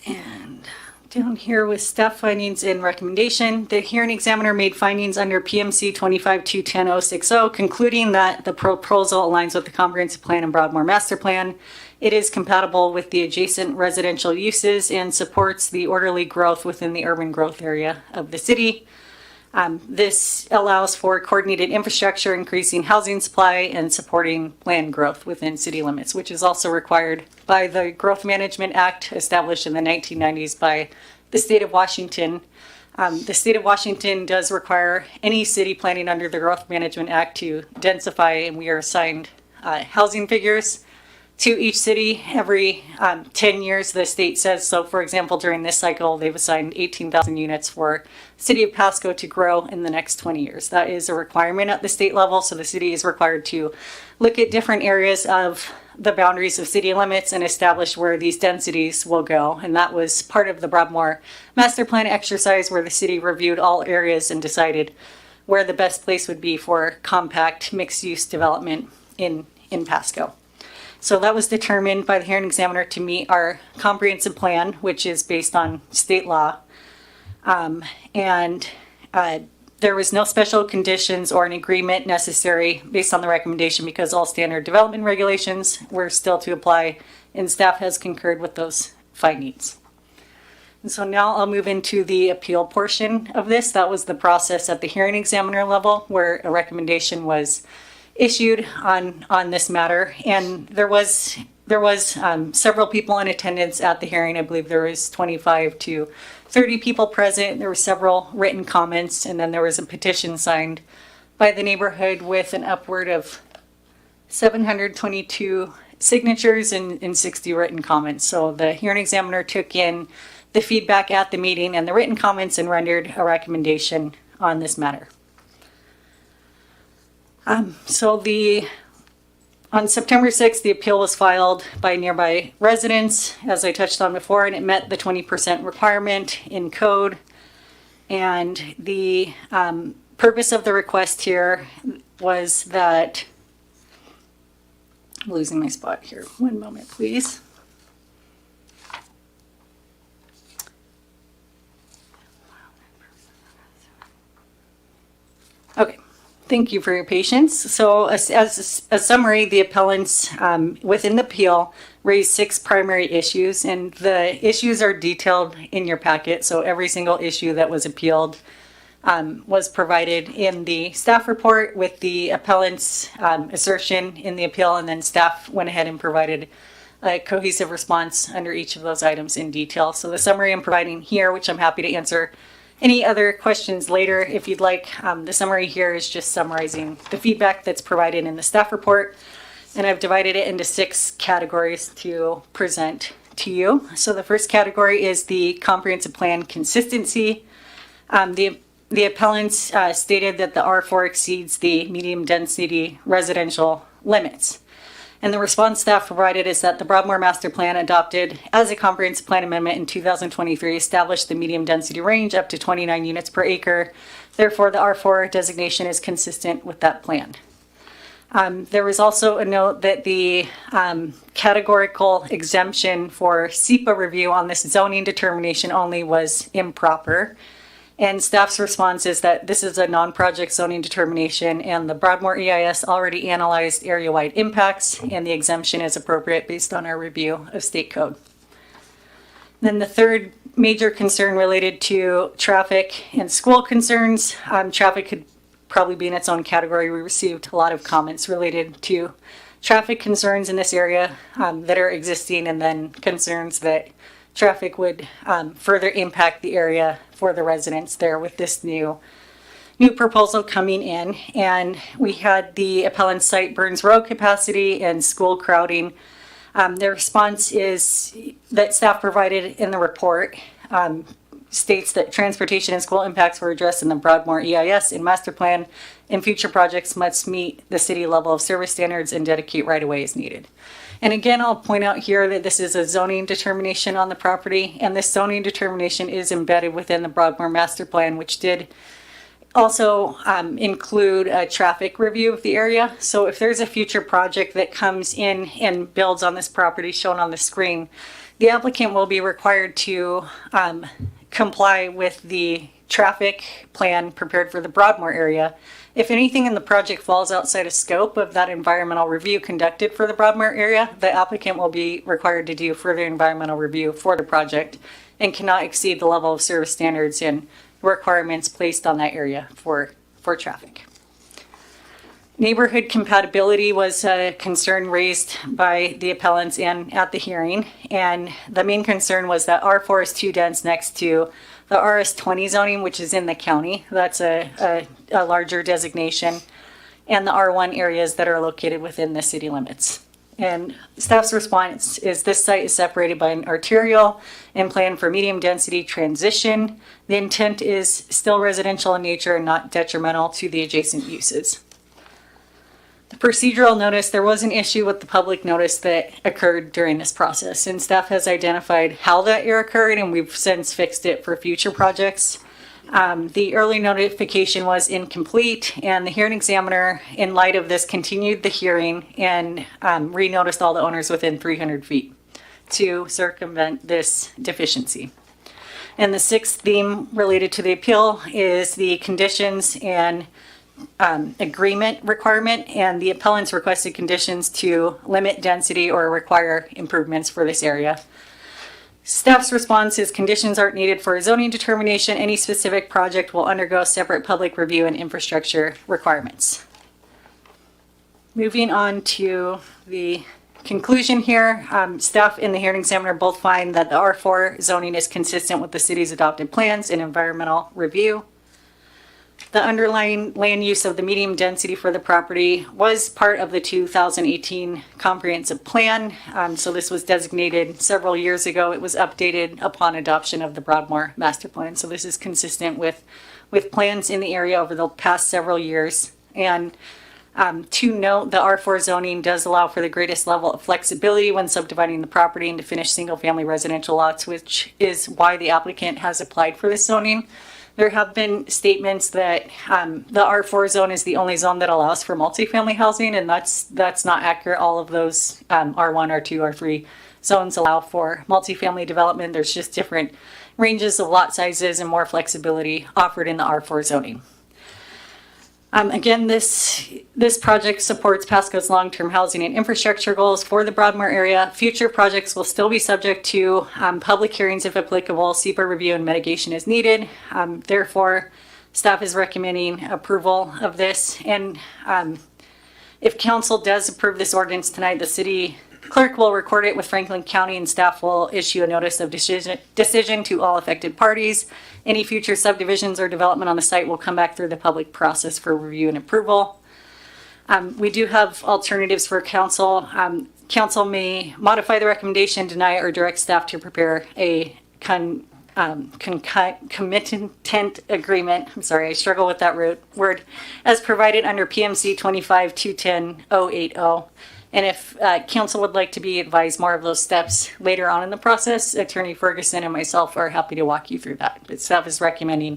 S11: And down here with staff findings and recommendation, the hearing examiner made findings under PMC 25-210060, concluding that the proposal aligns with the comprehensive plan and Broadmoor master plan. It is compatible with the adjacent residential uses and supports the orderly growth within the urban growth area of the city. This allows for coordinated infrastructure, increasing housing supply, and supporting planned growth within city limits, which is also required by the Growth Management Act established in the 1990s by the state of Washington. The state of Washington does require any city planning under the Growth Management Act to densify, and we are assigned housing figures to each city every 10 years, the state says. So for example, during this cycle, they've assigned 18,000 units for the city of Pasco to grow in the next 20 years. That is a requirement at the state level. So the city is required to look at different areas of the boundaries of city limits and establish where these densities will go. And that was part of the Broadmoor master plan exercise, where the city reviewed all areas and decided where the best place would be for compact mixed use development in Pasco. So that was determined by the hearing examiner to meet our comprehensive plan, which is based on state law. There was no special conditions or an agreement necessary based on the recommendation, because all standard development regulations were still to apply, and staff has concurred with those findings. And so now I'll move into the appeal portion of this. That was the process at the hearing examiner level, where a recommendation was issued on this matter, and there was several people in attendance at the hearing. I believe there was 25 to 30 people present. There were several written comments, and then there was a petition signed by the neighborhood with an upward of 722 signatures and 60 written comments. So the hearing examiner took in the feedback at the meeting and the written comments and rendered a recommendation on this matter. So the On September 6th, the appeal was filed by nearby residents, as I touched on before, and it met the 20% requirement in code. And the purpose of the request here was that, I'm losing my spot here. One moment, please. Okay. Thank you for your patience. So as a summary, the appellants within the appeal raised 6 primary issues, and the issues are detailed in your packet. So every single issue that was appealed was provided in the staff report with the appellant's assertion in the appeal, and then staff went ahead and provided a cohesive response under each of those items in detail. So the summary I'm providing here, which I'm happy to answer any other questions later if you'd like. The summary here is just summarizing the feedback that's provided in the staff report, and I've divided it into 6 categories to present to you. So the first category is the comprehensive plan consistency. The appellants stated that the R4 exceeds the medium density residential limits. And the response staff provided is that the Broadmoor Master Plan, adopted as a comprehensive plan amendment in 2023, established the medium density range up to 29 units per acre. Therefore, the R4 designation is consistent with that plan. There was also a note that the categorical exemption for SEPA review on this zoning determination only was improper. And staff's response is that this is a non-project zoning determination, and the Broadmoor EIS already analyzed area-wide impacts, and the exemption is appropriate based on our review of state code. Then the third major concern related to traffic and school concerns. Traffic could probably be in its own category. We received a lot of comments related to traffic concerns in this area that are existing, and then concerns that traffic would further impact the area for the residents there with this new proposal coming in. And we had the appellant cite Burns Road capacity and school crowding. Their response is that staff provided in the report states that transportation and school impacts were addressed in the Broadmoor EIS and master plan, and future projects must meet the city level of service standards and dedicate right-of-way as needed. And again, I'll point out here that this is a zoning determination on the property, and this zoning determination is embedded within the Broadmoor Master Plan, which did also include a traffic review of the area. So if there's a future project that comes in and builds on this property shown on the screen, the applicant will be required to comply with the traffic plan prepared for the Broadmoor area. If anything in the project falls outside of scope of that environmental review conducted for the Broadmoor area, the applicant will be required to do further environmental review for the project and cannot exceed the level of service standards and requirements placed on that area for traffic. Neighborhood compatibility was a concern raised by the appellants and at the hearing, and the main concern was that R4 is too dense next to the RS20 zoning, which is in the county. That's a larger designation, and the R1 areas that are located within the city limits. And staff's response is this site is separated by an arterial and planned for medium density transition. The intent is still residential in nature and not detrimental to the adjacent uses. The procedural notice, there was an issue with the public notice that occurred during this process, and staff has identified how that error occurred, and we've since fixed it for future projects. The early notification was incomplete, and the hearing examiner, in light of this, continued the hearing and re-noticed all the owners within 300 feet to circumvent this deficiency. And the 6th theme related to the appeal is the conditions and agreement requirement, and the appellants requested conditions to limit density or require improvements for this area. Staff's response is conditions aren't needed for a zoning determination. Any specific project will undergo separate public review and infrastructure requirements. Moving on to the conclusion here, staff and the hearing examiner both find that the R4 zoning is consistent with the city's adopted plans and environmental review. The underlying land use of the medium density for the property was part of the 2018 comprehensive plan. So this was designated several years ago. It was updated upon adoption of the Broadmoor Master Plan. So this is consistent with plans in the area over the past several years. And To note, the R4 zoning does allow for the greatest level of flexibility when subdividing the property into finished single-family residential lots, which is why the applicant has applied for this zoning. There have been statements that the R4 zone is the only zone that allows for multifamily housing, and that's not accurate. All of those R1, R2, R3 zones allow for multifamily development. There's just different ranges of lot sizes and more flexibility offered in the R4 zoning. Again, this project supports Pasco's long-term housing and infrastructure goals for the Broadmoor area. Future projects will still be subject to public hearings if applicable, SEPA review and mitigation is needed. Therefore, staff is recommending approval of this. And if council does approve this ordinance tonight, the city clerk will record it with Franklin County and staff will issue a notice of decision to all affected parties. Any future subdivisions or development on the site will come back through the public process for review and approval. We do have alternatives for council. Council may modify the recommendation, deny, or direct staff to prepare a commitment agreement. I'm sorry, I struggle with that word, as provided under PMC 25-210-080. And if council would like to be advised more of those steps later on in the process, Attorney Ferguson and myself are happy to walk you through that. But staff is recommending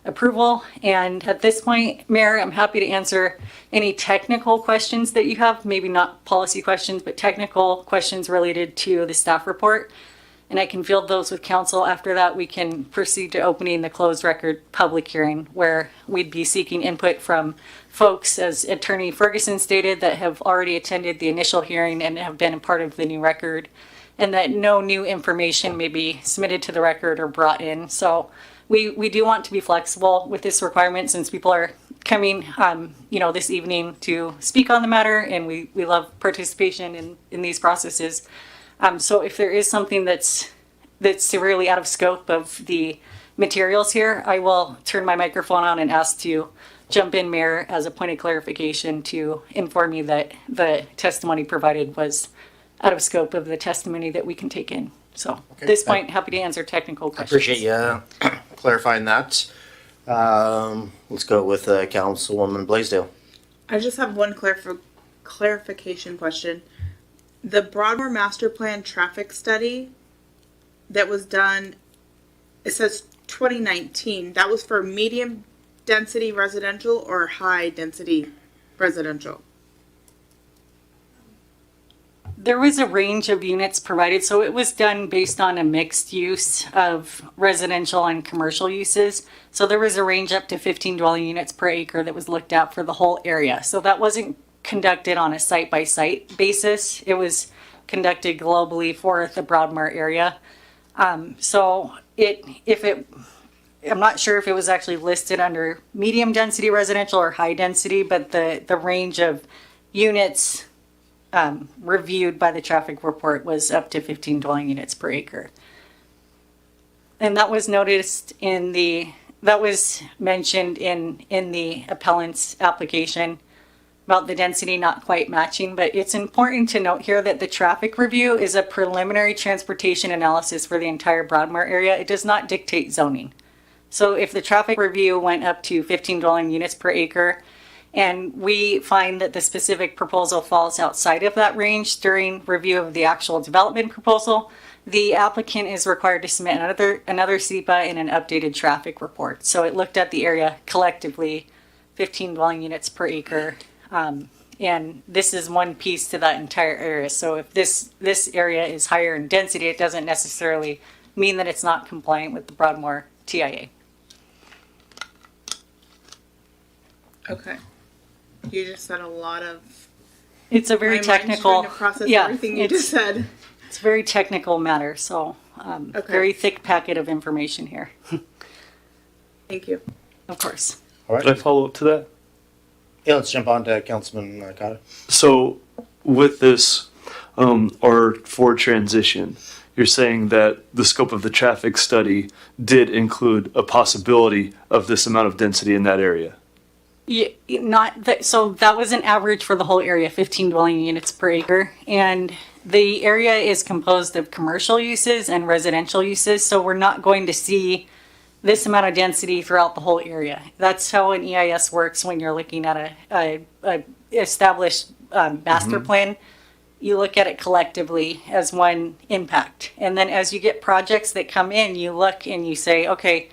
S11: approval. And at this point, Mayor, I'm happy to answer any technical questions that you have, maybe not policy questions, but technical questions related to the staff report. And I can field those with council. After that, we can proceed to opening the closed record public hearing where we'd be seeking input from folks, as Attorney Ferguson stated, that have already attended the initial hearing and have been a part of the new record, and that no new information may be submitted to the record or brought in. So we do want to be flexible with this requirement since people are coming, this evening to speak on the matter, and we love participation in these processes. So if there is something that's severely out of scope of the materials here, I will turn my microphone on and ask to jump in, Mayor, as a point of clarification to inform you that the testimony provided was out of scope of the testimony that we can take in. So at this point, happy to answer technical questions.
S2: I appreciate you clarifying that. Let's go with Councilwoman Blaisdell.
S10: I just have one clarification question. The Broadmoor Master Plan traffic study that was done, it says 2019, that was for medium density residential or high density residential?
S11: There was a range of units provided, so it was done based on a mixed use of residential and commercial uses. So there was a range up to 15 dwelling units per acre that was looked at for the whole area. So that wasn't conducted on a site-by-site basis. It was conducted globally for the Broadmoor area. I'm not sure if it was actually listed under medium density residential or high density, but the range of units reviewed by the traffic report was up to 15 dwelling units per acre. And that was mentioned in the appellant's application about the density not quite matching, but it's important to note here that the traffic review is a preliminary transportation analysis for the entire Broadmoor area. It does not dictate zoning. So if the traffic review went up to 15 dwelling units per acre, and we find that the specific proposal falls outside of that range during review of the actual development proposal, the applicant is required to submit another SEPA and an updated traffic report. So it looked at the area collectively, 15 dwelling units per acre. And this is one piece to that entire area. So if this area is higher in density, it doesn't necessarily mean that it's not compliant with the Broadmoor TIA.
S10: Okay. You just said a lot of.
S11: It's a very technical.
S10: Trying to process
S11: yeah,
S10: everything you just said.
S11: It's a very technical matter. So very thick packet of information here.
S10: Thank you.
S11: Of course.
S2: All right.
S3: Can I follow up to that?
S2: Yeah, let's jump on to Councilman Cotta.
S3: So with this R4 transition, you're saying that the scope of the traffic study did include a possibility of this amount of density in that area?
S11: Yeah, so that was an average for the whole area, 15 dwelling units per acre. And the area is composed of commercial uses and residential uses. So we're not going to see this amount of density throughout the whole area. That's how an EIS works when you're looking at established master plan, you look at it collectively as one impact. And then as you get projects that come in, you look and you say, okay,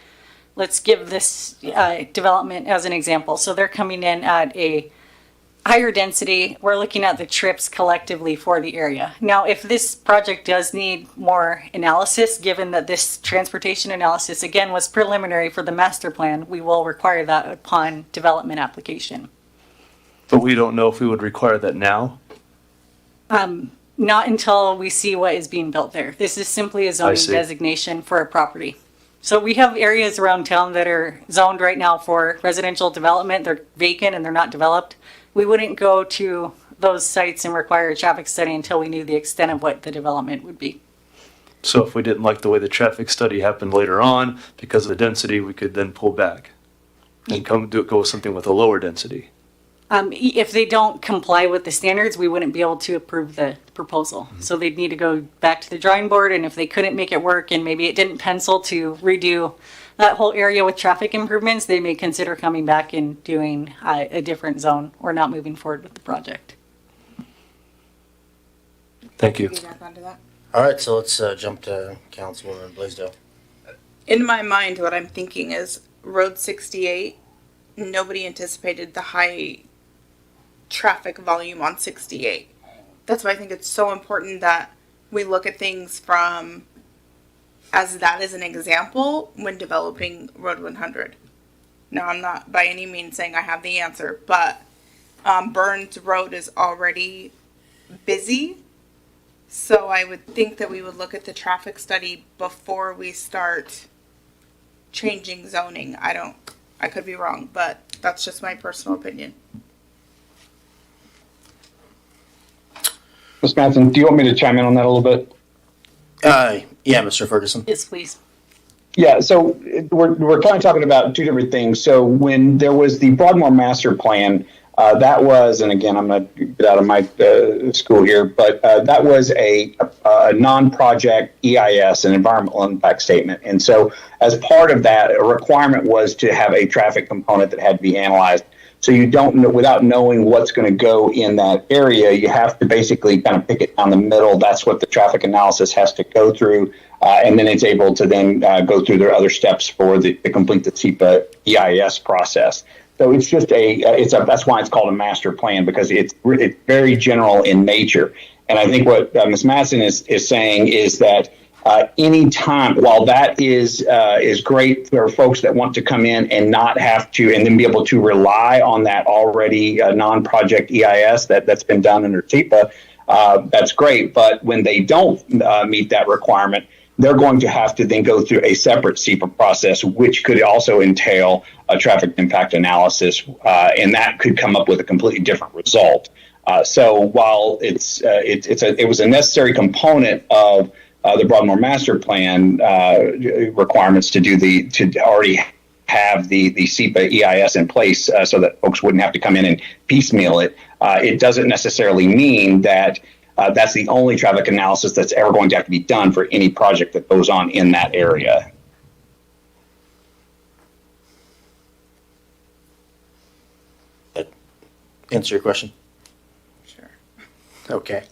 S11: let's give this development as an example. So they're coming in at a higher density. We're looking at the trips collectively for the area. Now, if this project does need more analysis, given that this transportation analysis, again, was preliminary for the master plan, we will require that upon development application.
S3: But we don't know if we would require that now.
S11: Not until we see what is being built there. This is simply a zoning
S3: see.
S11: designation for a property. So we have areas around town that are zoned right now for residential development. They're vacant and they're not developed. We wouldn't go to those sites and require a traffic study until we knew the extent of what the development would be.
S3: So if we didn't like the way the traffic study happened later on, because of the density, we could then pull back and go with something with a lower density.
S11: If they don't comply with the standards, we wouldn't be able to approve the proposal. So they'd need to go back to the drawing board, and if they couldn't make it work and maybe it didn't pencil to redo that whole area with traffic improvements, they may consider coming back and doing a different zone or not moving forward with the project.
S3: Thank you.
S10: Piggyback onto that.
S2: All right, so let's jump to Councilwoman Blaisdell.
S10: In my mind, what I'm thinking is Road 68, nobody anticipated the high traffic volume on 68. That's why I think it's so important that we look at things from as that is an example when developing Road 100. Now, I'm not by any means saying I have the answer, but Burns Road is already busy. So I would think that we would look at the traffic study before we start changing zoning. I could be wrong, but that's just my personal opinion.
S14: Ms. Mattson, do you want me to chime in on that a little bit?
S2: Yeah, Mr. Ferguson.
S11: Yes, please.
S14: Yeah, so we're kind of talking about two different things. So when there was the Broadmoor Master Plan, that was, and again, I'm going to get out of my school here, but that was a non-project EIS, an environmental impact statement. And so as part of that, a requirement was to have a traffic component that had to be analyzed. So you don't know, without knowing what's going to go in that area, you have to basically kind of pick it down the middle. That's what the traffic analysis has to go through. And then it's able to then go through their other steps for the complete the SEPA EIS process. So it's just that's why it's called a master plan, because it's very general in nature. And I think what Ms. Mattson is saying is that any time, while that is great for folks that want to come in and not have to, and then be able to rely on that already non-project EIS that's been done under SEPA, that's great. But when they don't meet that requirement, they're going to have to then go through a separate SEPA process, which could also entail a traffic impact analysis, and that could come up with a completely different result. So while it was a necessary component of the Broadmoor Master Plan requirements to already have the SEPA EIS in place so that folks wouldn't have to come in and piecemeal it, it doesn't necessarily mean that that's the only traffic analysis that's ever going to have to be done for any project that goes on in that area.
S2: Answer your question?
S10: Sure.
S2: Okay.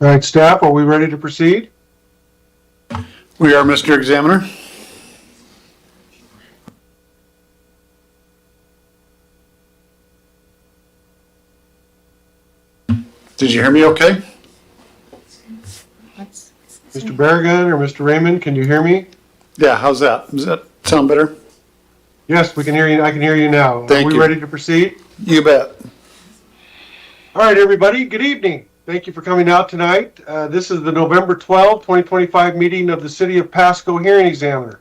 S15: All right, staff, are we ready to proceed?
S13: We are, Mr. Examiner. Did you hear me okay?
S15: Mr. Barragan or Mr. Raymond, can you hear me?
S13: Yeah, how's that? Does that sound better?
S15: Yes, we can hear you. I can hear you now.
S13: Thank
S15: Are we
S13: you.
S15: ready to proceed?
S13: You bet.
S15: All right, everybody, good evening. Thank you for coming out tonight. This is the November 12, 2025 meeting of the City of Pasco Hearing Examiner.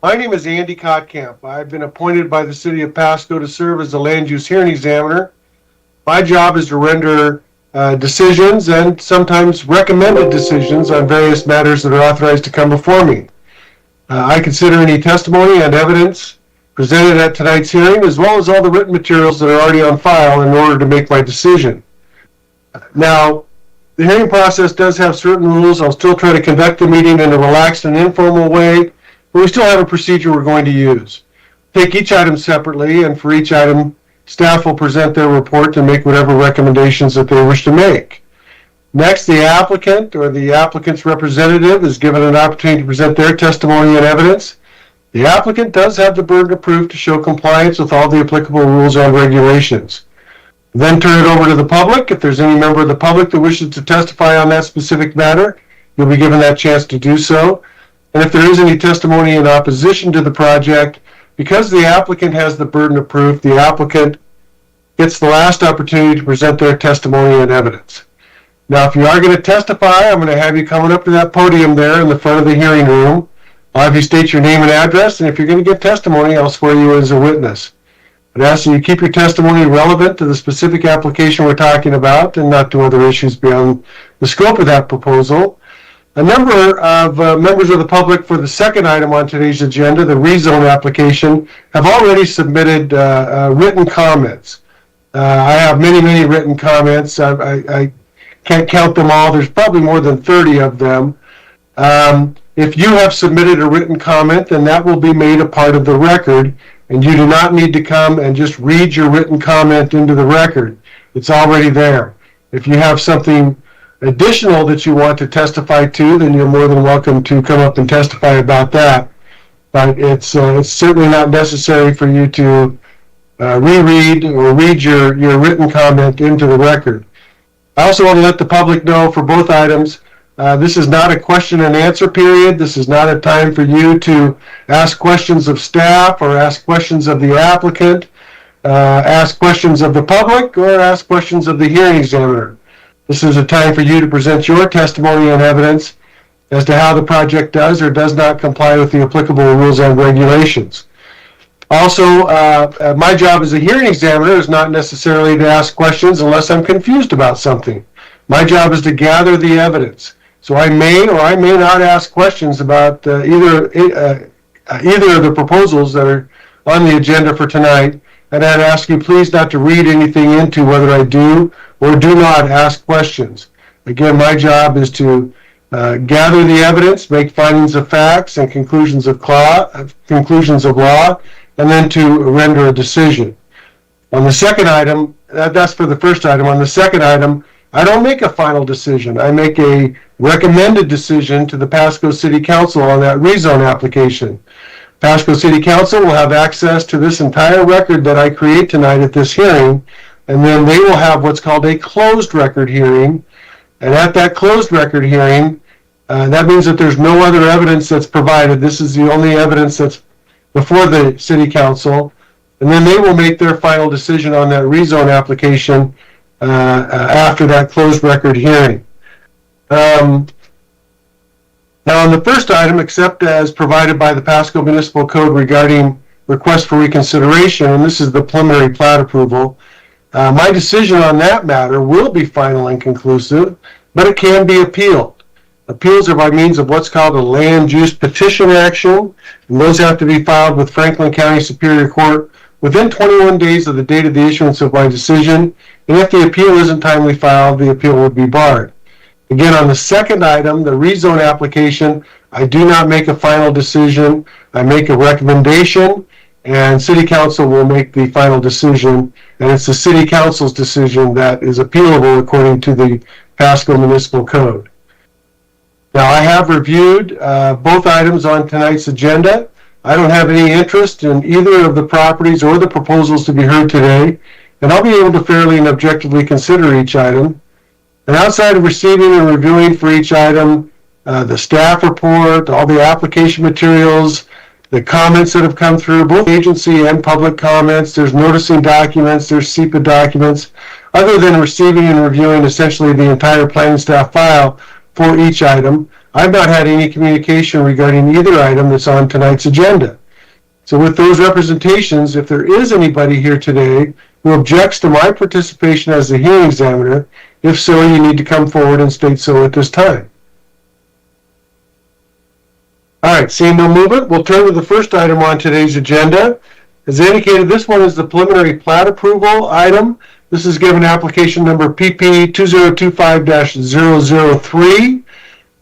S15: My name is Andy Kottkamp. I've been appointed by the City of Pasco to serve as the Land Use Hearing Examiner. My job is to render decisions and sometimes recommended decisions on various matters that are authorized to come before me. I consider any testimony and evidence presented at tonight's hearing, as well as all the written materials that are already on file, in order to make my decision. Now, the hearing process does have certain rules. I'll still try to conduct the meeting in a relaxed and informal way, but we still have a procedure we're going to use. Take each item separately, and for each item, staff will present their report and make whatever recommendations that they wish to make. Next, the applicant or the applicant's representative is given an opportunity to present their testimony and evidence. The applicant does have the burden of proof to show compliance with all the applicable rules and regulations. Then turn it over to the public. If there's any member of the public that wishes to testify on that specific matter, you'll be given that chance to do so. And if there is any testimony in opposition to the project, because the applicant has the burden of proof, the applicant gets the last opportunity to present their testimony and evidence. Now, if you are going to testify, I'm going to have you coming up to that podium there in the front of the hearing room. I'll have you state your name and address, and if you're going to give testimony, I'll swear you as a witness. I'd ask that you keep your testimony relevant to the specific application we're talking about and not to other issues beyond the scope of that proposal. A number of members of the public for the second item on today's agenda, the rezone application, have already submitted written comments. I have many written comments. I can't count them all. There's probably more than 30 of them. If you have submitted a written comment, then that will be made a part of the record, and you do not need to come and just read your written comment into the record. It's already there. If you have something additional that you want to testify to, then you're more than welcome to come up and testify about that. But it's certainly not necessary for you to reread or read your written comment into the record. I also want to let the public know for both items, this is not a question and answer period. This is not a time for you to ask questions of staff or ask questions of the applicant, ask questions of the public, or ask questions of the hearing examiner. This is a time for you to present your testimony and evidence as to how the project does or does not comply with the applicable rules and regulations. Also, my job as a hearing examiner is not necessarily to ask questions unless I'm confused about something. My job is to gather the evidence. So I may or I may not ask questions about either of the proposals that are on the agenda for tonight, and I'd ask you please not to read anything into whether I do or do not ask questions. Again, my job is to gather the evidence, make findings of facts and conclusions of law, and then to render a decision. On the second item, that's for the first item. On the second item, I don't make a final decision. I make a recommended decision to the Pasco City Council on that rezone application. Pasco City Council will have access to this entire record that I create tonight at this hearing, and then they will have what's called a closed record hearing. And at that closed record hearing, that means that there's no other evidence that's provided. This is the only evidence that's before the City Council, and then they will make their final decision on that rezone application after that closed record hearing. Now, on the first item, except as provided by the Pasco Municipal Code regarding request for reconsideration, and this is the preliminary plat approval, my decision on that matter will be final and conclusive, but it can be appealed. Appeals are by means of what's called a land use petition action, and those have to be filed with Franklin County Superior Court within 21 days of the date of the issuance of my decision, and if the appeal isn't timely filed, the appeal will be barred. Again, on the second item, the rezone application, I do not make a final decision. I make a recommendation, and City Council will make the final decision, and it's the City Council's decision that is appealable according to the Pasco Municipal Code. Now, I have reviewed both items on tonight's agenda. I don't have any interest in either of the properties or the proposals to be heard today, and I'll be able to fairly and objectively consider each item. And outside of receiving and reviewing for each item, the staff report, all the application materials, the comments that have come through, both agency and public comments, there's noticing documents, there's SEPA documents, other than receiving and reviewing essentially the entire planning staff file for each item, I've not had any communication regarding either item that's on tonight's agenda. So with those representations, if there is anybody here today who objects to my participation as the hearing examiner, if so, you need to come forward and state so at this time. All right, seeing no movement, we'll turn to the first item on today's agenda. As indicated, this one is the preliminary plat approval item. This is given application number PP 2025-003,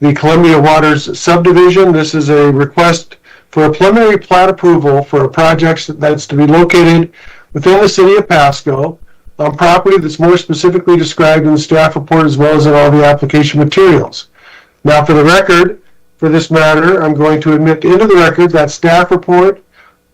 S15: the Columbia Waters subdivision. This is a request for a preliminary plat approval for a project that's to be located within the city of Pasco on property that's more specifically described in the staff report as well as in all the application materials. Now, for the record, for this matter, I'm going to admit into the record that staff report,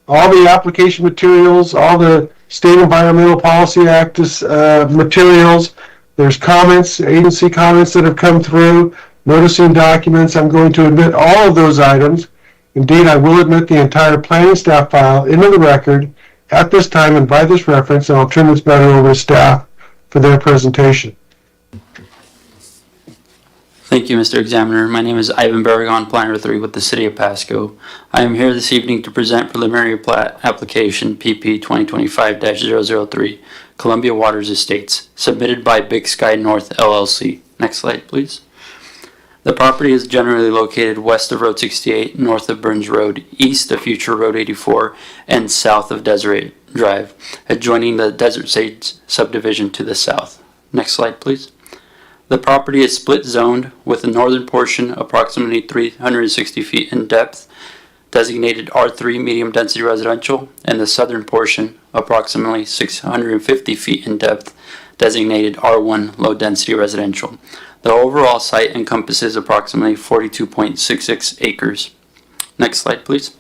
S15: all the application materials, all the State Environmental Policy Act materials, there's comments, agency comments that have come through, noticing documents. I'm going to admit all of those items. Indeed, I will admit the entire planning staff file into the record at this time and by this reference, and I'll turn this matter over to staff for their presentation.
S16: Thank you, Mr. Examiner. My name is Ivan Barragon, Planner 3 with the City of Pasco. I am here this evening to present preliminary plat application PP 2025-003, Columbia Waters Estates, submitted by Big Sky North LLC. Next slide, please. The property is generally located west of Road 68, north of Burns Road, east of future Road 84, and south of Deseret Drive, adjoining the Desert Sage subdivision to the south. Next slide, please. The property is split zoned with the northern portion approximately 360 feet in depth, designated R3 medium density residential, and the southern portion approximately 650 feet in depth, designated R1 low density residential. The overall site encompasses approximately 42.66 acres. Next slide, please.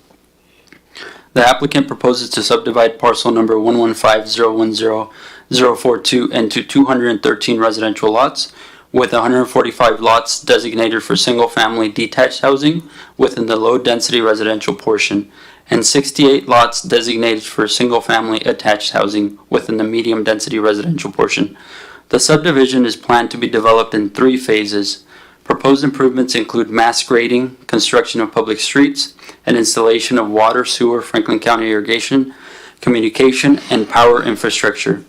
S16: The applicant proposes to subdivide parcel number 115-010-042 into 213 residential lots, with 145 lots designated for single-family detached housing within the low-density residential portion, and 68 lots designated for single-family attached housing within the medium-density residential portion. The subdivision is planned to be developed in 3 phases. Proposed improvements include mass grading, construction of public streets, and installation of water, sewer, Franklin County irrigation, communication, and power infrastructure.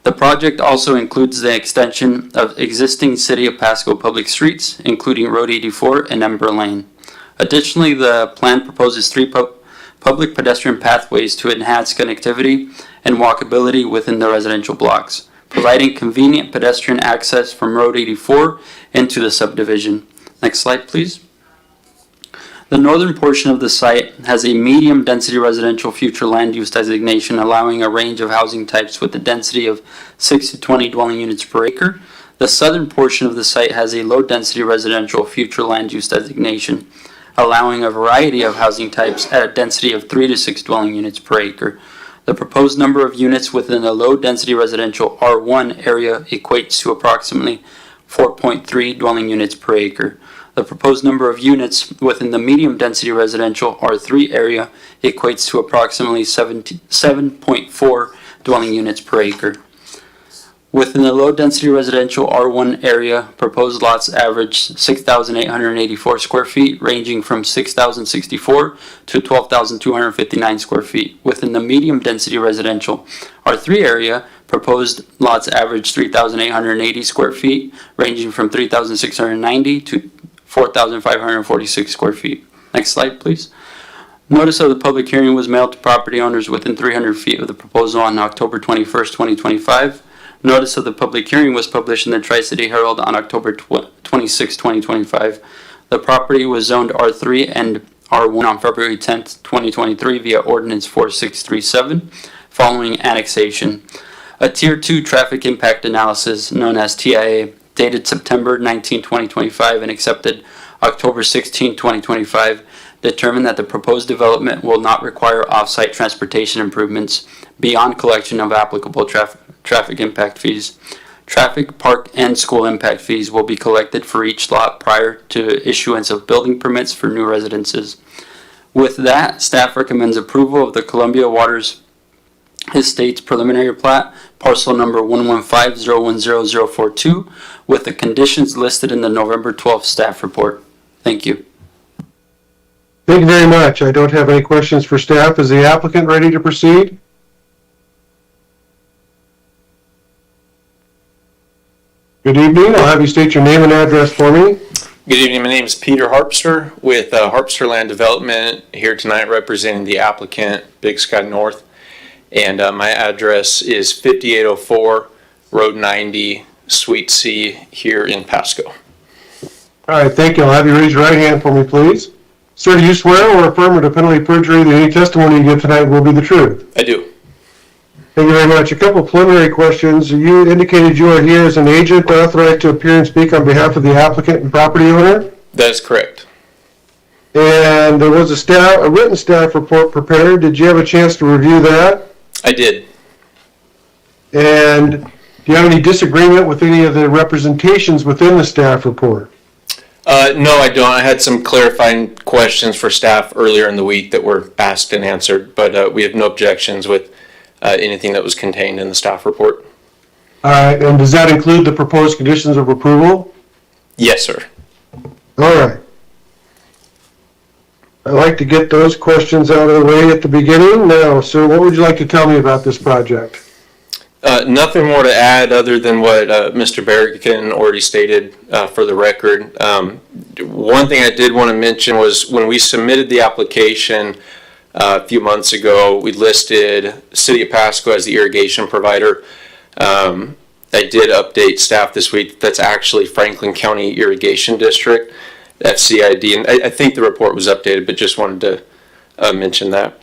S16: The project also includes the extension of existing City of Pasco public streets, including Road 84 and Ember Lane. Additionally, the plan proposes 3 public pedestrian pathways to enhance connectivity and walkability within the residential blocks, providing convenient pedestrian access from Road 84 into the subdivision. Next slide, please. The northern portion of the site has a medium density residential future land use designation, allowing a range of housing types with a density of 6 to 20 dwelling units per acre. The southern portion of the site has a low density residential future land use designation, allowing a variety of housing types at a density of 3 to 6 dwelling units per acre. The proposed number of units within the low density residential R1 area equates to approximately 4.3 dwelling units per acre. The proposed number of units within the medium density residential R3 area equates to approximately 7.4 dwelling units per acre. Within the low density residential R1 area, proposed lots average 6,884 square feet, ranging from 6,064 to 12,259 square feet. Within the medium density residential R3 area, proposed lots average 3,880 square feet, ranging from 3,690 to 4,546 square feet. Next slide, please. Notice of the public hearing was mailed to property owners within 300 feet of the proposal on October 21st, 2025. Notice of the public hearing was published in the Tri-City Herald on October 26, 2025. The property was zoned R3 and R1 on February 10th, 2023 via Ordinance 4637 following annexation. A Tier 2 traffic impact analysis, known as TIA, dated September 19, 2025, and accepted October 16, 2025, determined that the proposed development will not require off-site transportation improvements beyond collection of applicable traffic impact fees. Traffic, park, and school impact fees will be collected for each lot prior to issuance of building permits for new residences. With that, staff recommends approval of the Columbia Waters Estates preliminary plat, parcel number 115010042, with the conditions listed in the November 12th staff report. Thank you.
S15: Thank you very much. I don't have any questions for staff. Is the applicant ready to proceed? Good evening. I'll have you state your name and address for me.
S17: Good evening. My name is Peter Harpster with Harpster Land Development, here tonight representing the applicant, Big Sky North. And my address is 5804 Road 90, Suite C, here in Pasco.
S15: All right, thank you. I'll have you raise your right hand for me, please. Sir, do you swear or affirm under penalty of perjury that any testimony you give tonight will be the truth?
S17: I do.
S15: Thank you very much. A couple of preliminary questions. You indicated you are here as an agent authorized to appear and speak on behalf of the applicant and property owner?
S17: That is correct.
S15: And there was a written staff report prepared. Did you have a chance to review that?
S17: I did.
S15: And do you have any disagreement with any of the representations within the staff report?
S17: No, I don't. I had some clarifying questions for staff earlier in the week that were asked and answered, but we have no objections with anything that was contained in the staff report.
S15: All right, and does that include the proposed conditions of approval?
S17: Yes, sir.
S15: All right. I'd like to get those questions out of the way at the beginning. Now, sir, what would you like to tell me about this project?
S17: Nothing more to add other than what Mr. Berrigan already stated for the record. One thing I did want to mention was when we submitted the application a few months ago, we listed City of Pasco as the irrigation provider. I did update staff this week. That's actually Franklin County Irrigation District, FCID, and I think the report was updated, but just wanted to mention that.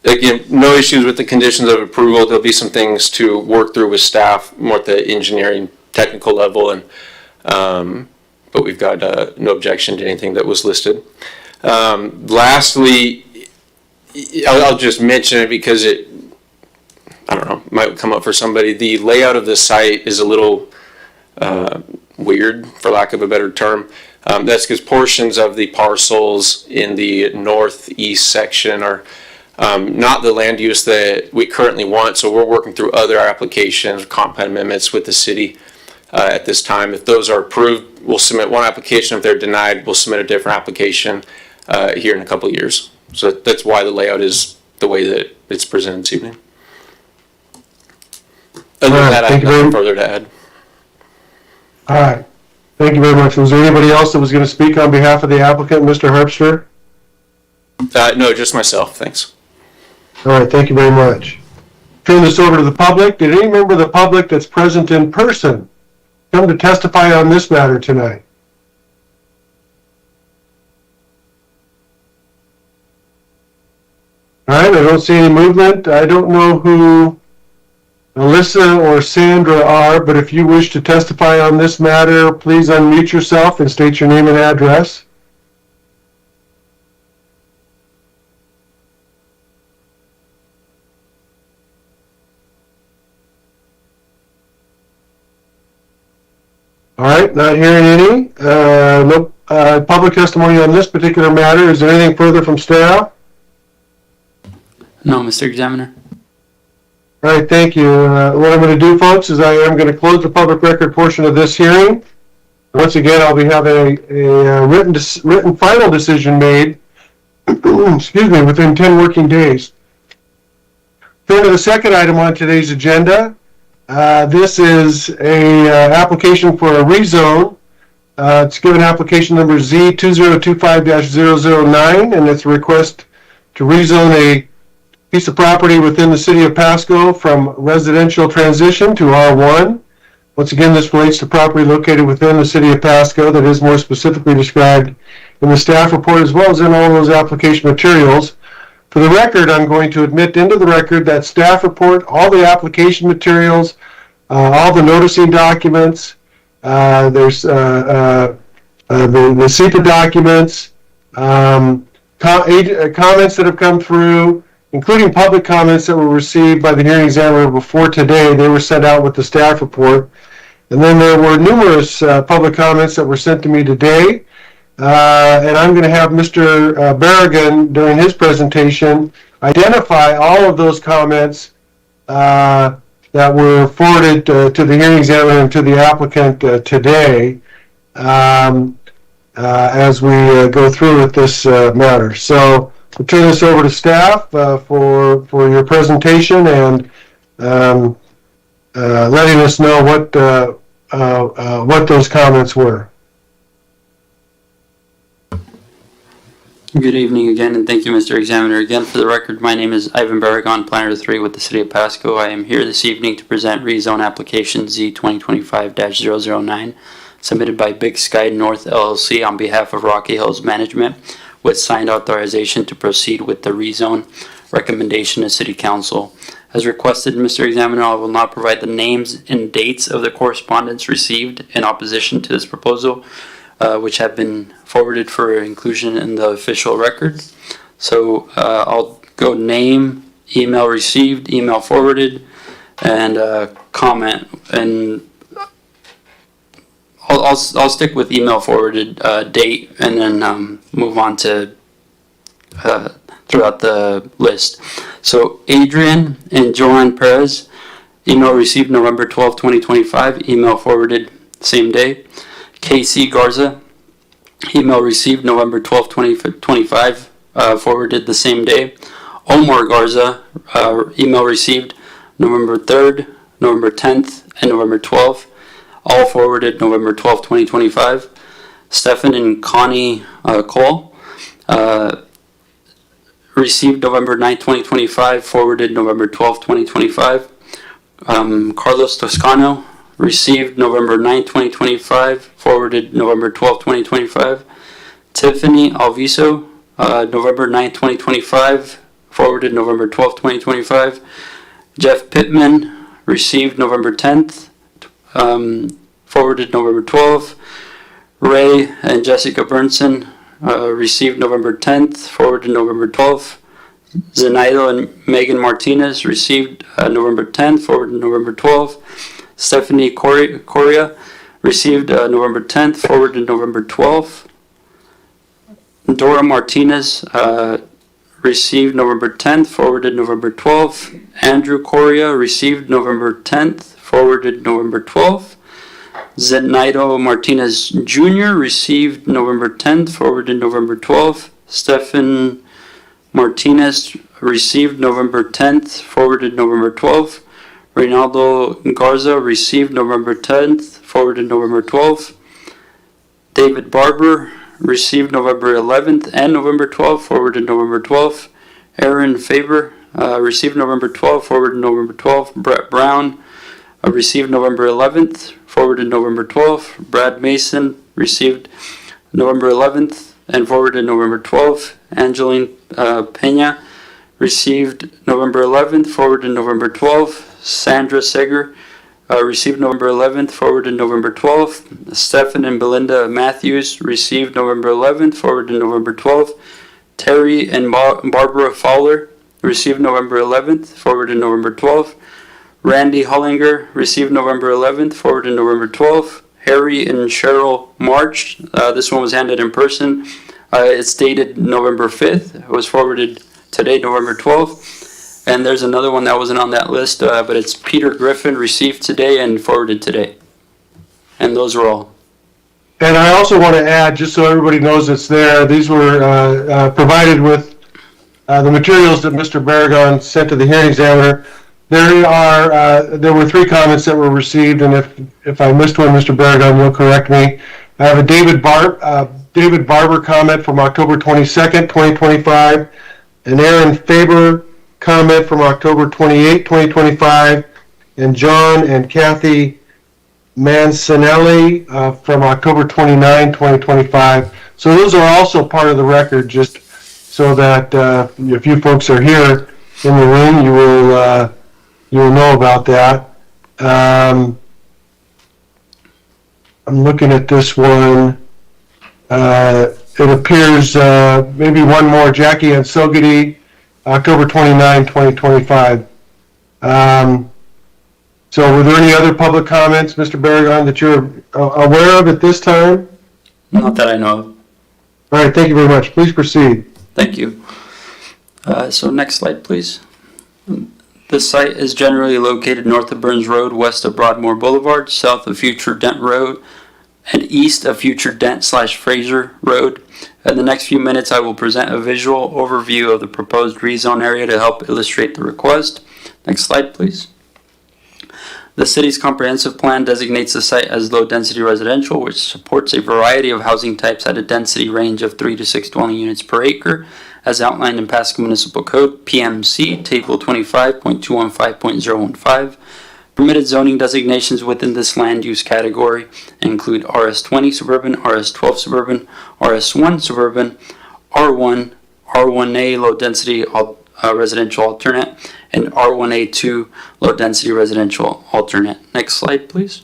S17: Again, no issues with the conditions of approval. There'll be some things to work through with staff, more at the engineering technical level, and but we've got no objection to anything that was listed. Lastly, I'll just mention it because it, I don't know, might come up for somebody. The layout of the site is a little weird, for lack of a better term. That's because portions of the parcels in the northeast section are not the land use that we currently want, so we're working through other applications, comp plan amendments with the city at this time. If those are approved, we'll submit one application. If they're denied, we'll submit a different application here in a couple of years. So that's why the layout is the way that it's presented this evening. Other than that, I have nothing further to add.
S15: All right. Thank you very much. Was there anybody else that was going to speak on behalf of the applicant, Mr. Harpster?
S17: No, just myself. Thanks.
S15: All right. Thank you very much. Turn this over to the public. Did any member of the public that's present in person come to testify on this matter tonight? All right. I don't see any movement. I don't know who Alyssa or Sandra are, but if you wish to testify on this matter, please unmute yourself and state your name and address. All right, not hearing any. No public testimony on this particular matter. Is there anything further from staff?
S16: No, Mr. Examiner.
S15: All right, thank you. What I'm going to do, folks, is I am going to close the public record portion of this hearing. Once again, I'll be having a written final decision made, excuse me, within 10 working days. Turn to the second item on today's agenda. This is a application for a rezone. It's given application number Z2025-009, and it's a request to rezone a piece of property within the city of Pasco from residential transition to R1. Once again, this relates to property located within the city of Pasco that is more specifically described in the staff report as well as in all those application materials. For the record, I'm going to admit into the record that staff report, all the application materials, all the noticing documents. There's the SEPA documents, comments that have come through, including public comments that were received by the hearing examiner before today. They were sent out with the staff report. And then there were numerous public comments that were sent to me today. And I'm going to have Mr. Berrigan, during his presentation, identify all of those comments that were forwarded to the hearing examiner and to the applicant today as we go through with this matter. So we'll turn this over to staff for your presentation and letting us know what those comments were.
S16: Good evening again, and thank you, Mr. Examiner. Again, for the record, my name is Ivan Barragon, Planner 3 with the City of Pasco. I am here this evening to present rezone application Z 2025-009, submitted by Big Sky North LLC on behalf of Rocky Hills Management, with signed authorization to proceed with the rezone recommendation to City Council. As requested, Mr. Examiner, I will not provide the names and dates of the correspondence received in opposition to this proposal, which have been forwarded for inclusion in the official record. So I'll go name, email received, email forwarded, and comment. And I'll stick with email forwarded, date, and then move on to throughout the list. So Adrian and Joanne Perez, email received November 12, 2025, email forwarded same day. KC Garza, email received November 12, 2025, forwarded the same day. Omar Garza, email received November 3rd, November 10th, and November 12th, all forwarded November 12, 2025. Stefan and Connie Cole, received November 9, 2025, forwarded November 12, 2025. Carlos Toscano, received November 9, 2025, forwarded November 12, 2025. Tiffany Alviso, November 9, 2025, forwarded November 12, 2025. Jeff Pittman, received November 10th, forwarded November 12th. Ray and Jessica Burnson, received November 10th, forwarded November 12th. Zenaido and Megan Martinez, received November 10th, forwarded November 12th. Stephanie Correa, received November 10th, forwarded November 12th. Dora Martinez, received November 10th, forwarded November 12th. Andrew Correa, received November 10th, forwarded November 12th. Zenaido Martinez Jr., received November 10th, forwarded November 12th. Stephan Martinez, received November 10th, forwarded November 12th. Reynaldo Garza, received November 10th, forwarded November 12th. David Barber, received November 11th and November 12th, forwarded November 12th. Aaron Faber, received November 12th, forwarded November 12th. Brett Brown, received November 11th, forwarded November 12th. Brad Mason, received November 11th and forwarded November 12th. Angeline Pena, received November 11th, forwarded November 12th. Sandra Seger, received November 11th, forwarded November 12th. Stephan and Belinda Matthews, received November 11th, forwarded November 12th. Terry and Barbara Fowler, received November 11th, forwarded November 12th. Randy Hollinger, received November 11th, forwarded November 12th. Harry and Cheryl March, this one was handed in person. It's dated November 5th. It was forwarded today, November 12th. And there's another one that wasn't on that list, but it's Peter Griffin, received today and forwarded today. And those were all.
S15: And I also want to add, just so everybody knows it's there, these were provided with the materials that Mr. Barragon sent to the hearing examiner. There were 3 comments that were received, and if I missed one, Mr. Barragon will correct me. I have a David Barber comment from October 22nd, 2025, an Aaron Faber comment from October 28, 2025, and John and Kathy Mancinelli from October 29, 2025. So those are also part of the record, just so that if you folks are here in the room, you will know about that. I'm looking at this one. It appears maybe one more, Jackie and Silgety, October 29, 2025. So were there any other public comments, Mr. Barragon, that you're aware of at this time?
S16: Not that I know of.
S15: All right, thank you very much. Please proceed.
S16: Thank you. So next slide, please. The site is generally located north of Burns Road, west of Broadmoor Boulevard, south of future Dent Road, and east of future Dent/Fraser Road. In the next few minutes, I will present a visual overview of the proposed rezone area to help illustrate the request. Next slide, please. The city's comprehensive plan designates the site as low-density residential, which supports a variety of housing types at a density range of 3 to 6 dwelling units per acre, as outlined in Pasco Municipal Code, PMC, Table 25.215.015. Permitted zoning designations within this land use category include RS20 suburban, RS12 suburban, RS1 suburban, R1, R1A low-density residential alternate, and R1A2 low-density residential alternate. Next slide, please.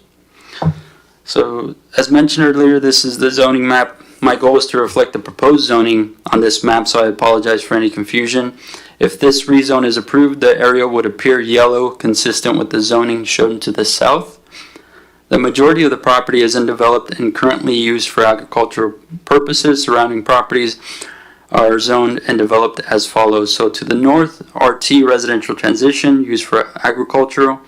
S16: So, as mentioned earlier, this is the zoning map. My goal is to reflect the proposed zoning on this map, so I apologize for any confusion. If this rezone is approved, the area would appear yellow, consistent with the zoning shown to the south. The majority of the property is undeveloped and currently used for agricultural purposes. Surrounding properties are zoned and developed as follows. So to the north, RT residential transition used for agricultural.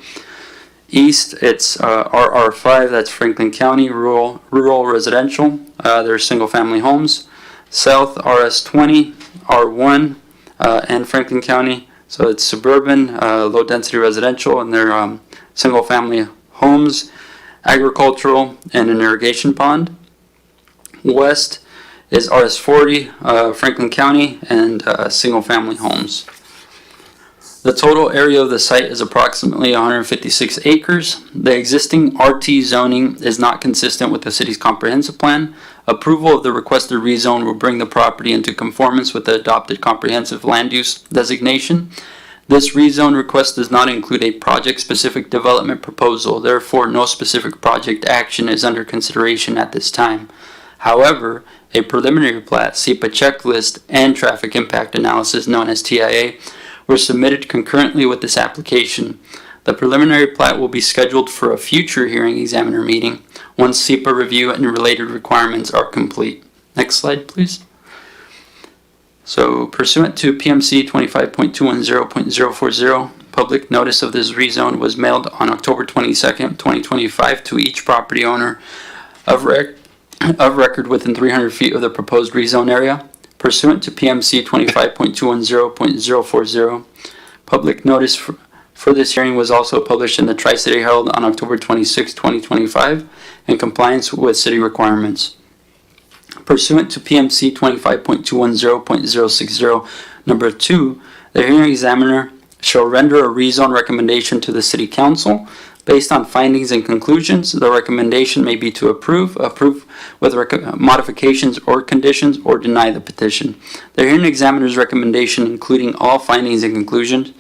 S16: East, it's RR5, that's Franklin County, rural residential. There's single family homes. South, RS20, R1, and Franklin County. So it's suburban, low density residential, and they're single family homes, agricultural, and an irrigation pond. West is RS40, Franklin County, and single family homes. The total area of the site is approximately 156 acres. The existing RT zoning is not consistent with the city's comprehensive plan. Approval of the requested rezone will bring the property into conformance with the adopted comprehensive land use designation. This rezone request does not include a project-specific development proposal. Therefore, no specific project action is under consideration at this time. However, a preliminary plat, SEPA checklist, and traffic impact analysis, known as TIA, were submitted concurrently with this application. The preliminary plat will be scheduled for a future hearing examiner meeting once SEPA review and related requirements are complete. Next slide, please. So, pursuant to PMC 25.210.040, public notice of this rezone was mailed on October 22nd, 2025 to each property owner of record within 300 feet of the proposed rezone area. Pursuant to PMC 25.210.040, public notice for this hearing was also published in the Tri-City Herald on October 26, 2025, in compliance with city requirements. Pursuant to PMC 25.210.060, number 2, the hearing examiner shall render a rezone recommendation to the City Council. Based on findings and conclusions, the recommendation may be to approve with modifications or conditions, or deny the petition. The hearing examiner's recommendation, including all findings and conclusions,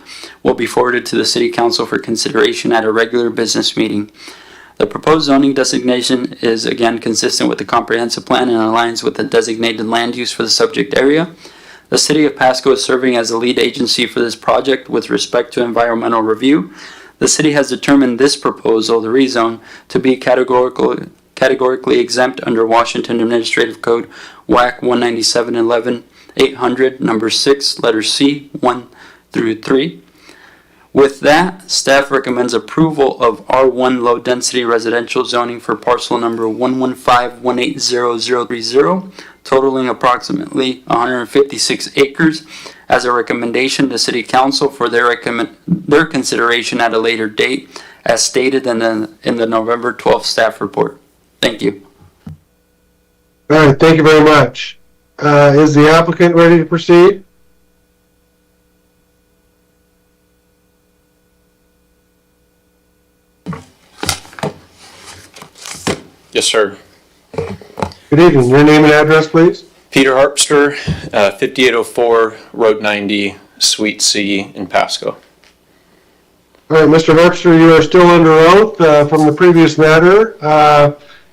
S16: will be forwarded to the City Council for consideration at a regular business meeting. The proposed zoning designation is again consistent with the comprehensive plan and aligns with the designated land use for the subject area. The City of Pasco is serving as the lead agency for this project with respect to environmental review. The city has determined this proposal, the rezone, to be categorically exempt under Washington Administrative Code WAC 197.11.800, number 6, letter C, 1 through 3. With that, staff recommends approval of R1 low-density residential zoning for parcel number 115180030, totaling approximately 156 acres, as a recommendation to City Council for their consideration at a later date, as stated in the November 12th staff report. Thank you.
S15: All right, thank you very much. Is the applicant ready to proceed?
S17: Yes, sir.
S15: Good evening. Your name and address, please.
S17: Peter Harpster, 5804 Road 90, Suite C in Pasco.
S15: All right, Mr. Herbster, you are still under oath from the previous matter.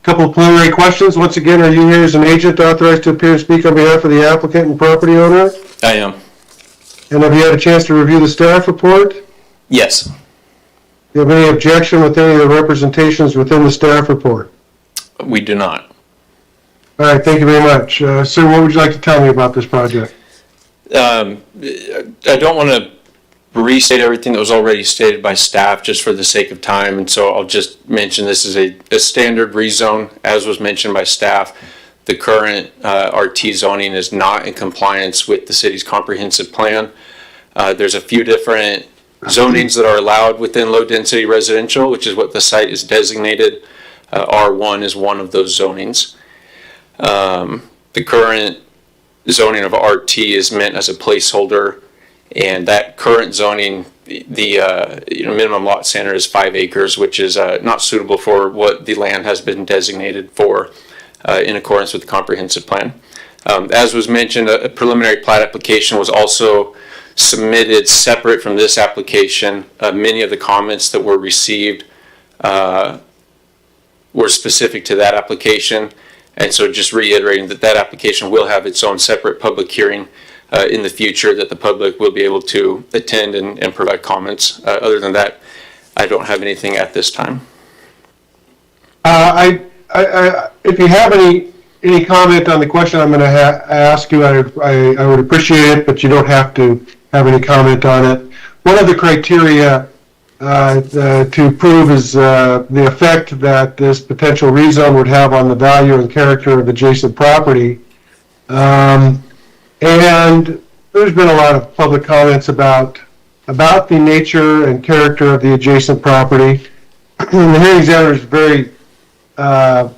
S15: Couple of preliminary questions. Once again, are you here as an agent authorized to appear and speak on behalf of the applicant and property owner?
S17: I am.
S15: And have you had a chance to review the staff report?
S17: Yes.
S15: Do you have any objection with any of the representations within the staff report?
S17: We do not.
S15: All right, thank you very much. Sir, what would you like to tell me about this project?
S17: I don't want to restate everything that was already stated by staff just for the sake of time, and so I'll just mention this is a standard rezone, as was mentioned by staff. The current RT zoning is not in compliance with the city's comprehensive plan. There's a few different zonings that are allowed within low-density residential, which is what the site is designated. R1 is one of those zonings. The current zoning of RT is meant as a placeholder, and that current zoning, the minimum lot standard is 5 acres, which is not suitable for what the land has been designated for in accordance with the comprehensive plan. As was mentioned, a preliminary plat application was also submitted separate from this application. Many of the comments that were received were specific to that application, and so just reiterating that that application will have its own separate public hearing in the future that the public will be able to attend and provide comments. Other than that, I don't have anything at this time.
S15: If you have any comment on the question I'm going to ask you, I would appreciate it, but you don't have to have any comment on it. One of the criteria to prove is the effect that this potential rezone would have on the value and character of adjacent property. And there's been a lot of public comments about the nature and character of the adjacent property. The hearing examiner is very well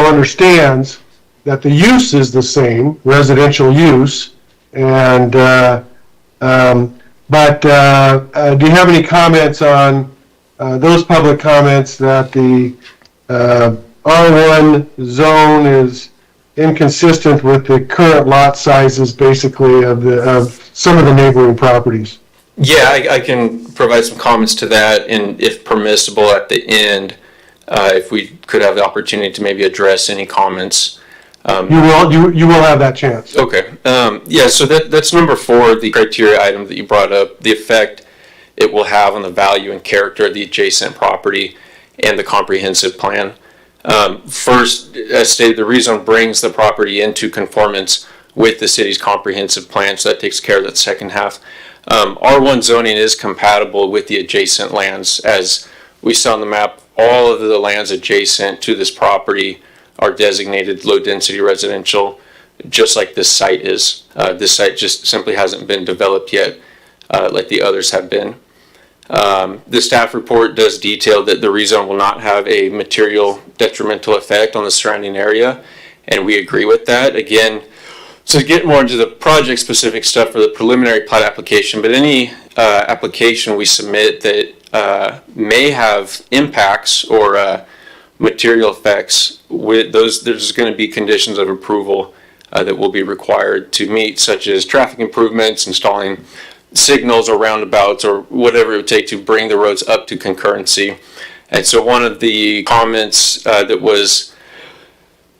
S15: understands that the use is the same, residential use, and but do you have any comments on those public comments that the R1 zone is inconsistent with the current lot sizes, basically, of some of the neighboring properties?
S17: Yeah, I can provide some comments to that, and if permissible at the end, if we could have the opportunity to maybe address any comments.
S15: You will have that chance.
S17: Okay. Yeah, so that's number 4, the criteria item that you brought up, the effect it will have on the value and character of the adjacent property and the comprehensive plan. First, as stated, the rezone brings the property into conformance with the city's comprehensive plan, so that takes care of that second half. R1 zoning is compatible with the adjacent lands. As we saw on the map, all of the lands adjacent to this property are designated low-density residential, just like this site is. This site just simply hasn't been developed yet, like the others have been. The staff report does detail that the rezone will not have a material detrimental effect on the surrounding area, and we agree with that. Again, to get more into the project-specific stuff for the preliminary plat application, but any application we submit that may have impacts or material effects, with those, there's going to be conditions of approval that will be required to meet, such as traffic improvements, installing signals or roundabouts or whatever it would take to bring the roads up to concurrency. And so one of the comments that was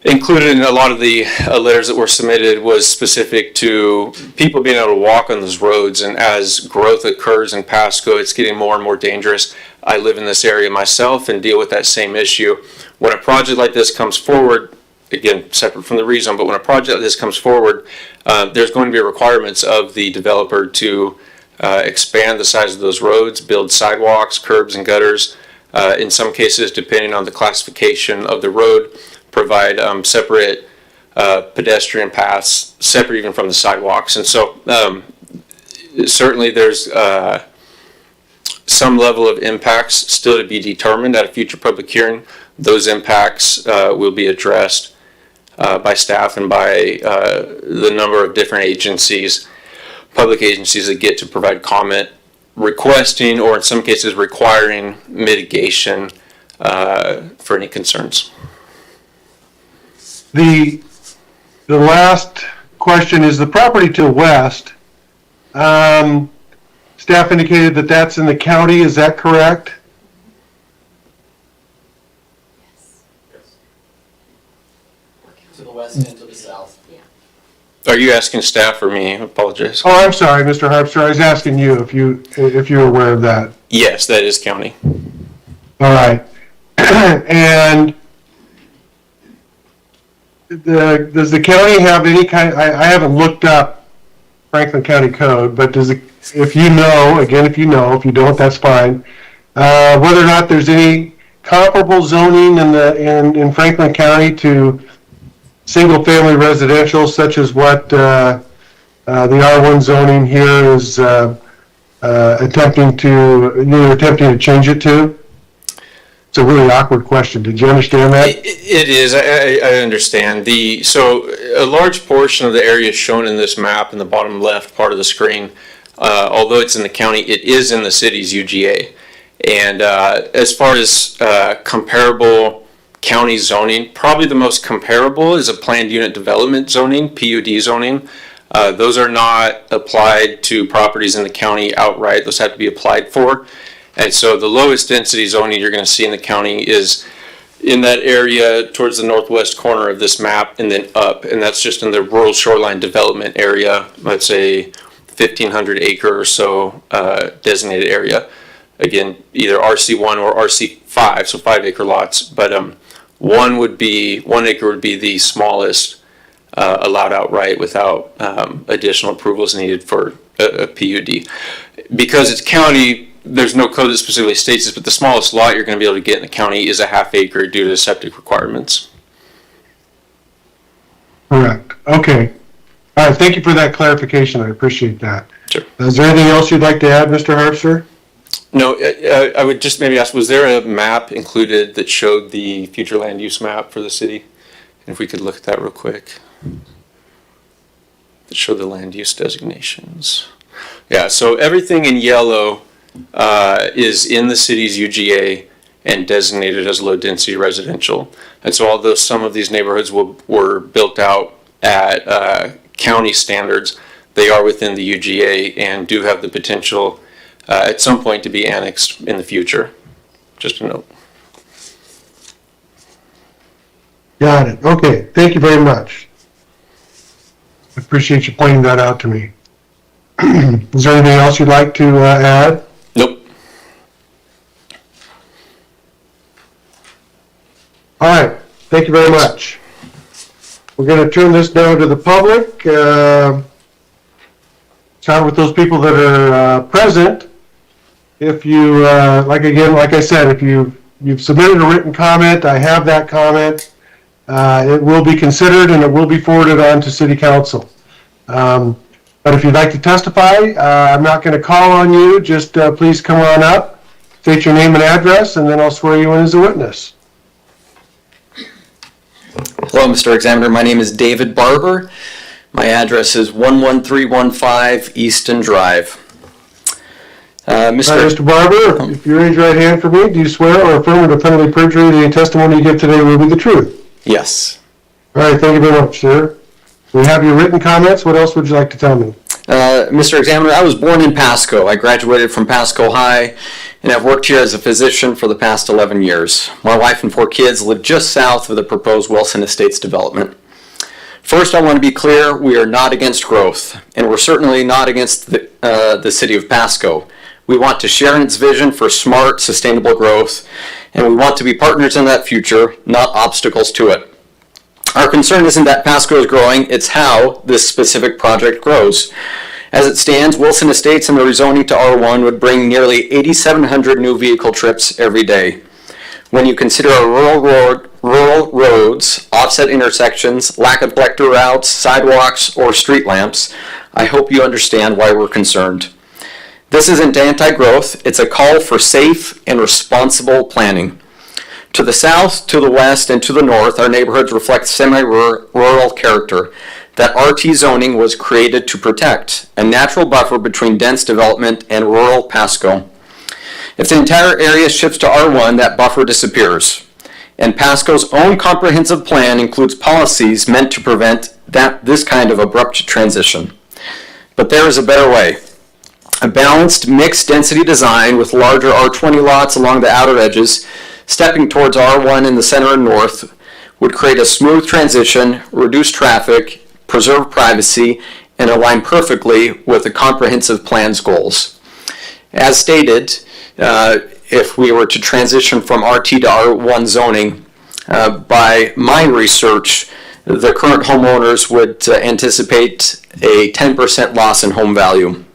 S17: included in a lot of the letters that were submitted was specific to people being able to walk on those roads, and as growth occurs in Pasco, it's getting more and more dangerous. I live in this area myself and deal with that same issue. When a project like this comes forward, again, separate from the rezone, but when a project like this comes forward, there's going to be requirements of the developer to expand the size of those roads, build sidewalks, curbs, and gutters. In some cases, depending on the classification of the road, provide separate pedestrian paths, separate even from the sidewalks. And so certainly there's some level of impacts still to be determined at a future public hearing. Those impacts will be addressed by staff and by the number of different agencies, public agencies that get to provide comment, requesting or in some cases requiring mitigation for any concerns.
S15: The last question is the property to the west staff indicated that that's in the county, is that correct?
S16: To the west and to the south.
S17: Are you asking staff or me? I apologize.
S15: Oh, I'm sorry, Mr. Harpster, I was asking you if you're aware of that.
S17: Yes, that is county.
S15: All right. And does the county have any kind, I haven't looked up Franklin County Code, but if you know, again, if you know, if you don't, that's fine, whether or not there's any comparable zoning in Franklin County to single-family residential, such as what the R1 zoning here is attempting to change it to? It's a really awkward question. Did you understand that?
S17: It is. I understand. So a large portion of the area shown in this map in the bottom left part of the screen, although it's in the county, it is in the city's UGA. And as far as comparable county zoning, probably the most comparable is a planned unit development zoning, PUD zoning. Those are not applied to properties in the county outright. Those have to be applied for. And so the lowest density zoning you're going to see in the county is in that area towards the northwest corner of this map and then up. And that's just in the rural shoreline development area, let's say 1,500 acre or so designated area. Again, either RC1 or RC5, so 5 acre lots. But 1 acre would be the smallest allowed outright without additional approvals needed for a PUD. Because it's county, there's no code that specifically states this, but the smallest lot you're going to be able to get in the county is a half acre due to septic requirements.
S15: Correct. Okay. All right. Thank you for that clarification. I appreciate that.
S17: Sure.
S15: Is there anything else you'd like to add, Mr. Harpster?
S17: No, I would just maybe ask, was there a map included that showed the future land use map for the city? If we could look at that real quick. That showed the land use designations. Yeah, so everything in yellow is in the city's UGA and designated as low density residential. And so although some of these neighborhoods were built out at county standards, they are within the UGA and do have the potential at some point to be annexed in the future. Just a note.
S15: Got it. Okay. Thank you very much. I appreciate you pointing that out to me. Is there anything else you'd like to add?
S17: Nope.
S15: All right. Thank you very much. We're going to turn this now to the public. Start with those people that are present. If you, like I said, if you've submitted a written comment, I have that comment. It will be considered and it will be forwarded on to City Council. But if you'd like to testify, I'm not going to call on you. Just please come on up, state your name and address, and then I'll swear you in as a witness.
S18: Hello, Mr. Examiner. My name is David Barber. My address is 11315 Easton Drive.
S15: Mr. Barber, if you raise your right hand for me, do you swear or affirm under penalty of perjury the testimony you give today will be the truth?
S18: Yes.
S15: All right, thank you very much, sir. We have your written comments. What else would you like to tell me?
S18: Mr. Examiner, I was born in Pasco. I graduated from Pasco High, and I've worked here as a physician for the past 11 years. My wife and 4 kids live just south of the proposed Wilson Estates development. First, I want to be clear, we are not against growth, and we're certainly not against the city of Pasco. We want to share in its vision for smart, sustainable growth, and we want to be partners in that future, not obstacles to it. Our concern isn't that Pasco is growing, it's how this specific project grows. As it stands, Wilson Estates and the rezoning to R1 would bring nearly 8,700 new vehicle trips every day. When you consider our rural roads, offset intersections, lack of collector routes, sidewalks, or street lamps, I hope you understand why we're concerned. This isn't anti-growth, it's a call for safe and responsible planning. To the south, to the west, and to the north, our neighborhoods reflect semi-rural character that RT zoning was created to protect, a natural buffer between dense development and rural Pasco. If the entire area shifts to R1, that buffer disappears. And Pasco's own comprehensive plan includes policies meant to prevent this kind of abrupt transition. But there is a better way. A balanced mixed-density design with larger R20 lots along the outer edges, stepping towards R1 in the center and north, would create a smooth transition, reduce traffic, preserve privacy, and align perfectly with the comprehensive plan's goals. As stated, if we were to transition from RT to R1 zoning, by my research, the current homeowners would anticipate a 10% loss in home value.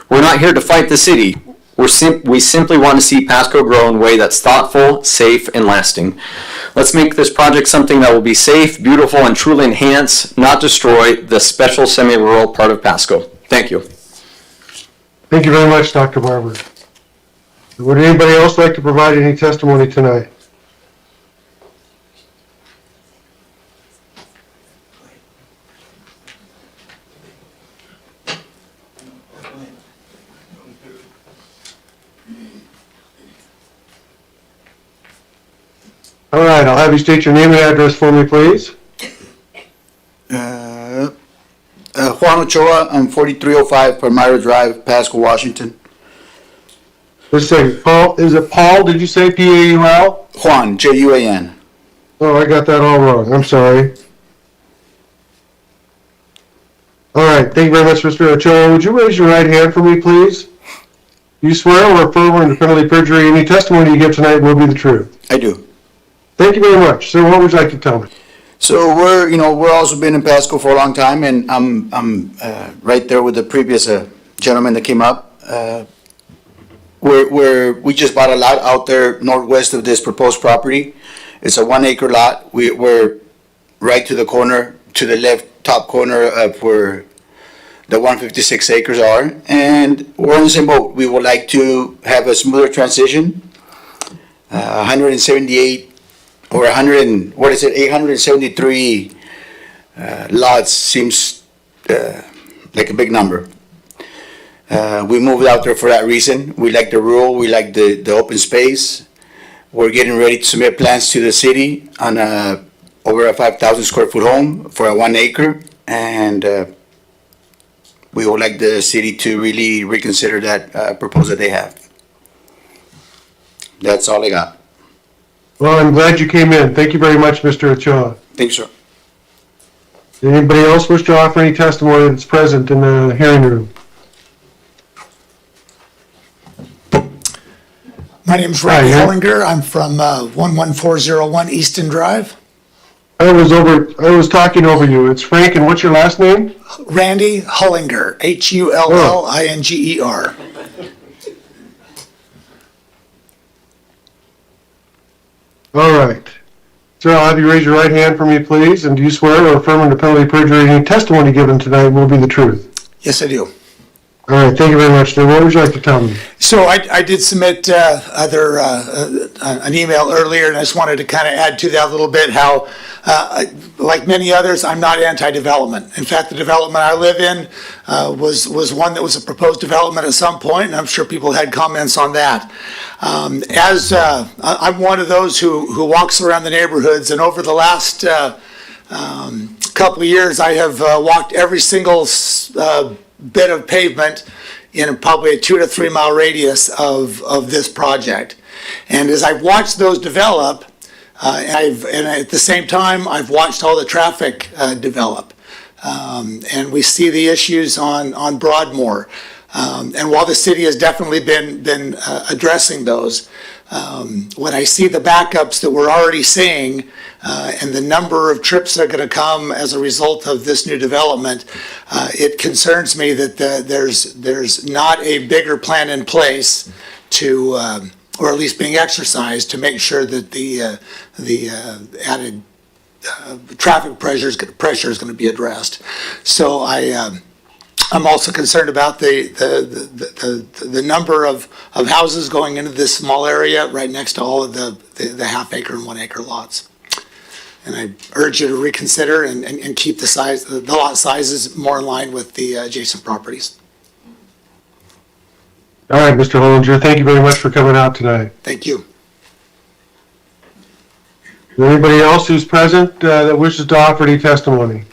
S18: We're not here to fight the city. We simply want to see Pasco grow in a way that's thoughtful, safe, and lasting. Let's make this project something that will be safe, beautiful, and truly enhance, not destroy, the special semi-rural part of Pasco. Thank you.
S15: Thank you very much, Dr. Barber. Would anybody else like to provide any testimony tonight? All right, I'll have you state your name and address for me, please.
S19: Juan Ochoa, I'm 4305 Palmyra Drive, Pasco, Washington.
S15: Just a second. Paul, is it Paul? Did you say P-A-U-L?
S19: Juan, J-U-A-N.
S15: Oh, I got that all wrong. I'm sorry. All right, thank you very much, Mr. Ochoa. Would you raise your right hand for me, please? You swear or affirm under penalty of perjury any testimony you give tonight will be the truth?
S19: I do.
S15: Thank you very much. Sir, what would you like to tell me?
S19: So we're also been in Pasco for a long time, and I'm right there with the previous gentleman that came up. We just bought a lot out there northwest of this proposed property. It's a 1 acre lot. We're right to the corner, to the left top corner of where the 156 acres are, and we're on the same boat. We would like to have a smoother transition. 178 or 873 lots seems like a big number. We moved out there for that reason. We like the rural, we like the open space. We're getting ready to submit plans to the city on over a 5,000 square foot home for a 1 acre, and we would like the city to really reconsider that proposal they have. That's all I got.
S15: Well, I'm glad you came in. Thank you very much, Mr. Ochoa.
S19: Thanks, sir.
S15: Anybody else wish to offer any testimony that's present in the hearing room?
S20: My name's Randy Hellinger. I'm from 11401 Easton Drive.
S15: I was talking over you. It's Frank, and what's your last name?
S20: Randy Hullinger, Hullinger.
S15: All right. Sir, I'll have you raise your right hand for me, please. And do you swear or affirm under penalty of perjury any testimony given tonight will be the truth?
S20: Yes, I do.
S15: All right. Thank you very much, sir. What would you like to tell me?
S20: So I did submit an email earlier, and I just wanted to kind of add to that a little bit how, like many others, I'm not anti-development. In fact, the development I live in was one that was a proposed development at some point, and I'm sure people had comments on that. I'm one of those who walks around the neighborhoods, and over the last couple of years, I have walked every single bit of pavement in probably a 2 to 3 mile radius of this project. And as I've watched those develop, and at the same time, I've watched all the traffic develop. And we see the issues on Broadmoor. And while the city has definitely been addressing those, when I see the backups that we're already seeing and the number of trips that are going to come as a result of this new development, it concerns me that there's not a bigger plan in place to, or at least being exercised to make sure that the added traffic pressure is going to be addressed. So I'm also concerned about the number of houses going into this small area right next to all of the half acre and 1 acre lots. And I urge you to reconsider and keep the lot sizes more in line with the adjacent properties.
S15: All right, Mr. Hollinger, thank you very much for coming out tonight.
S20: Thank you.
S15: Is there anybody else who's present that wishes to offer any testimony?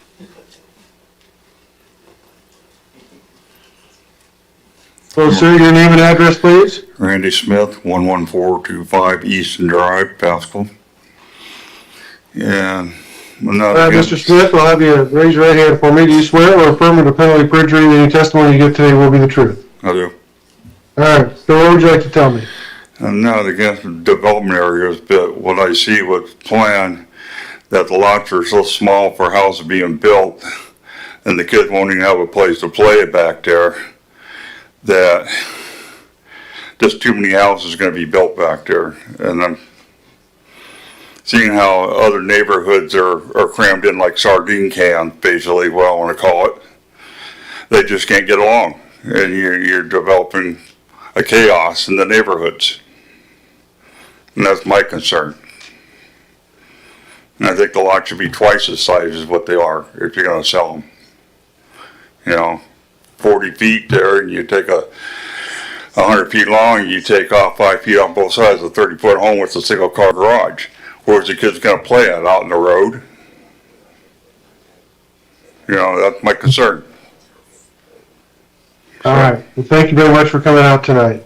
S15: Well, sir, your name and address, please.
S21: Randy Smith, 11425 Easton Drive, Pasco. And
S15: All right, Mr. Smith, I'll have you raise your right hand for me. Do you swear or affirm under penalty of perjury that any testimony you give today will be the truth?
S21: I do.
S15: All right, so what would you like to tell me?
S21: I'm not against development areas, but what I see was planned that the lots are so small for houses being built and the kids won't even have a place to play back there, that just too many houses are going to be built back there. And I'm seeing how other neighborhoods are crammed in like sardine cans, basically, what I want to call it. They just can't get along, and you're developing a chaos in the neighborhoods. And that's my concern. And I think the lot should be twice the size as what they are if you're going to sell them. 40 feet there, and you take 100 feet long, you take off 5 feet on both sides, a 30-foot home with a single car garage. Where's the kids going to play at? Out in the road? That's my concern.
S15: All right, well, thank you very much for coming out tonight.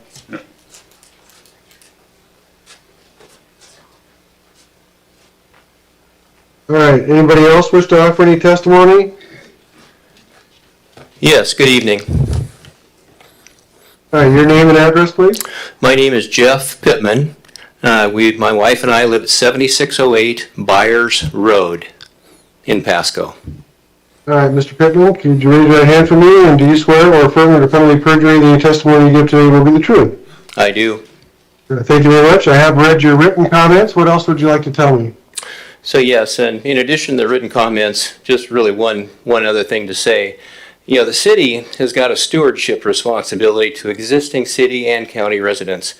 S15: All right, anybody else wish to offer any testimony?
S22: Yes, good evening.
S15: All right, your name and address, please.
S22: My name is Jeff Pittman. My wife and I live at 7608 Byers Road in Pasco.
S15: All right, Mr. Pittman, could you raise your right hand for me, and do you swear or affirm under penalty of perjury that any testimony you give today will be the truth?
S22: I do.
S15: Thank you very much. I have read your written comments. What else would you like to tell me?
S22: So yes, and in addition to the written comments, just really one other thing to say. The city has got a stewardship responsibility to existing city and county residents.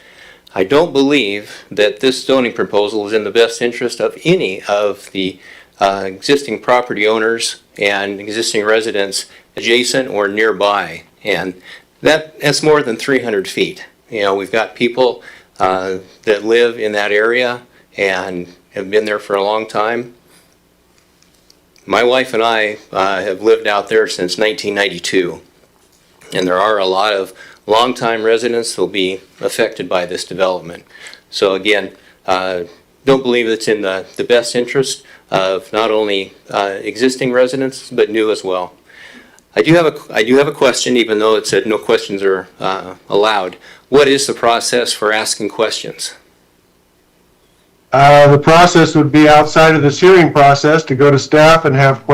S22: I don't believe that this zoning proposal is in the best interest of any of the existing property owners and existing residents adjacent or nearby. And that's more than 300 feet. We've got people that live in that area and have been there for a long time. My wife and I have lived out there since 1992, and there are a lot of longtime residents that will be affected by this development. So again, don't believe it's in the best interest of not only existing residents but new as well. I do have a question, even though it said no questions are allowed. What is the process for asking questions?
S15: The process would be outside of this hearing process to go to staff and have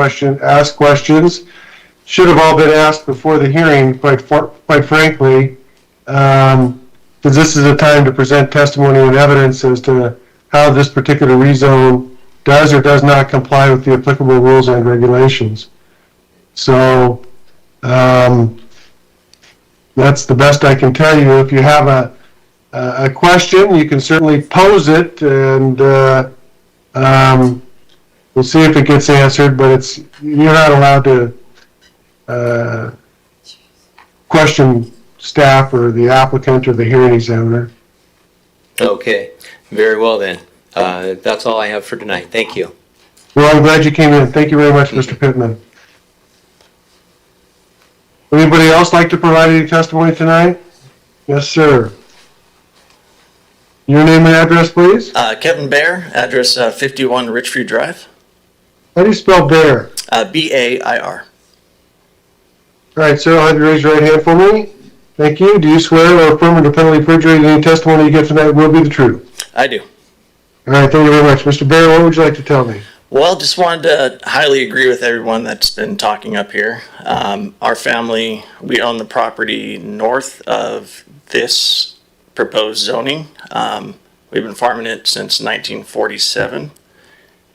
S15: ask questions. Should have all been asked before the hearing, quite frankly, because this is a time to present testimony and evidence as to how this particular rezone does or does not comply with the applicable rules and regulations. So that's the best I can tell you. If you have a question, you can certainly pose it, and we'll see if it gets answered, but you're not allowed to question staff or the applicant or the hearing examiner.
S22: Okay, very well then. That's all I have for tonight. Thank you.
S15: Well, I'm glad you came in. Thank you very much, Mr. Pittman. Anybody else like to provide any testimony tonight? Yes, sir. Your name and address, please?
S23: Kevin Bair, address 51 Richview Drive.
S15: How do you spell Bair?
S23: B-A-I-R.
S15: All right, sir, I'll have you raise your right hand for me. Thank you. Do you swear or affirm under penalty of perjury that any testimony you give tonight will be the truth?
S23: I do.
S15: All right, thank you very much. Mr. Bair, what would you like to tell me?
S23: Well, just wanted to highly agree with everyone that's been talking up here. Our family, we own the property north of this proposed zoning. We've been farming it since 1947.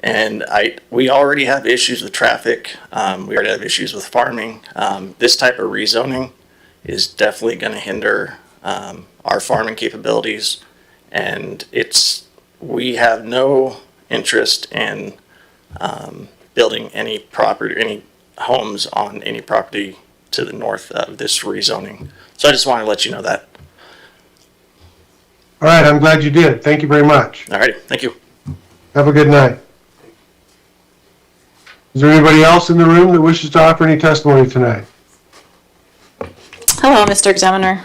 S23: And we already have issues with traffic. We already have issues with farming. This type of rezoning is definitely going to hinder our farming capabilities. And we have no interest in building any homes on any property to the north of this rezoning. So I just want to let you know that.
S15: All right, I'm glad you did. Thank you very much.
S23: All right, thank you.
S15: Have a good night. Is there anybody else in the room that wishes to offer any testimony tonight?
S24: Hello, Mr. Examiner.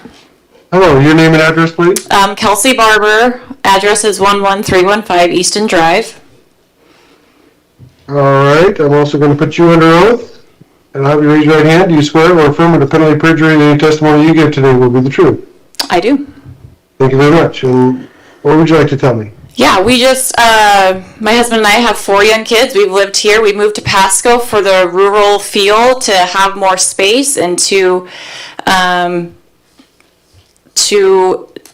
S15: Hello, your name and address, please?
S5: Kelsey Barber, address is 11315 Easton Drive.
S15: All right, I'm also going to put you under oath. And I'll have you raise your right hand. Do you swear or affirm under penalty of perjury that any testimony you give today will be the truth?
S5: I do.
S15: Thank you very much. And what would you like to tell me?
S5: Yeah, we just, my husband and I have 4 young kids. We've lived here. We moved to Pasco for the rural feel to have more space and to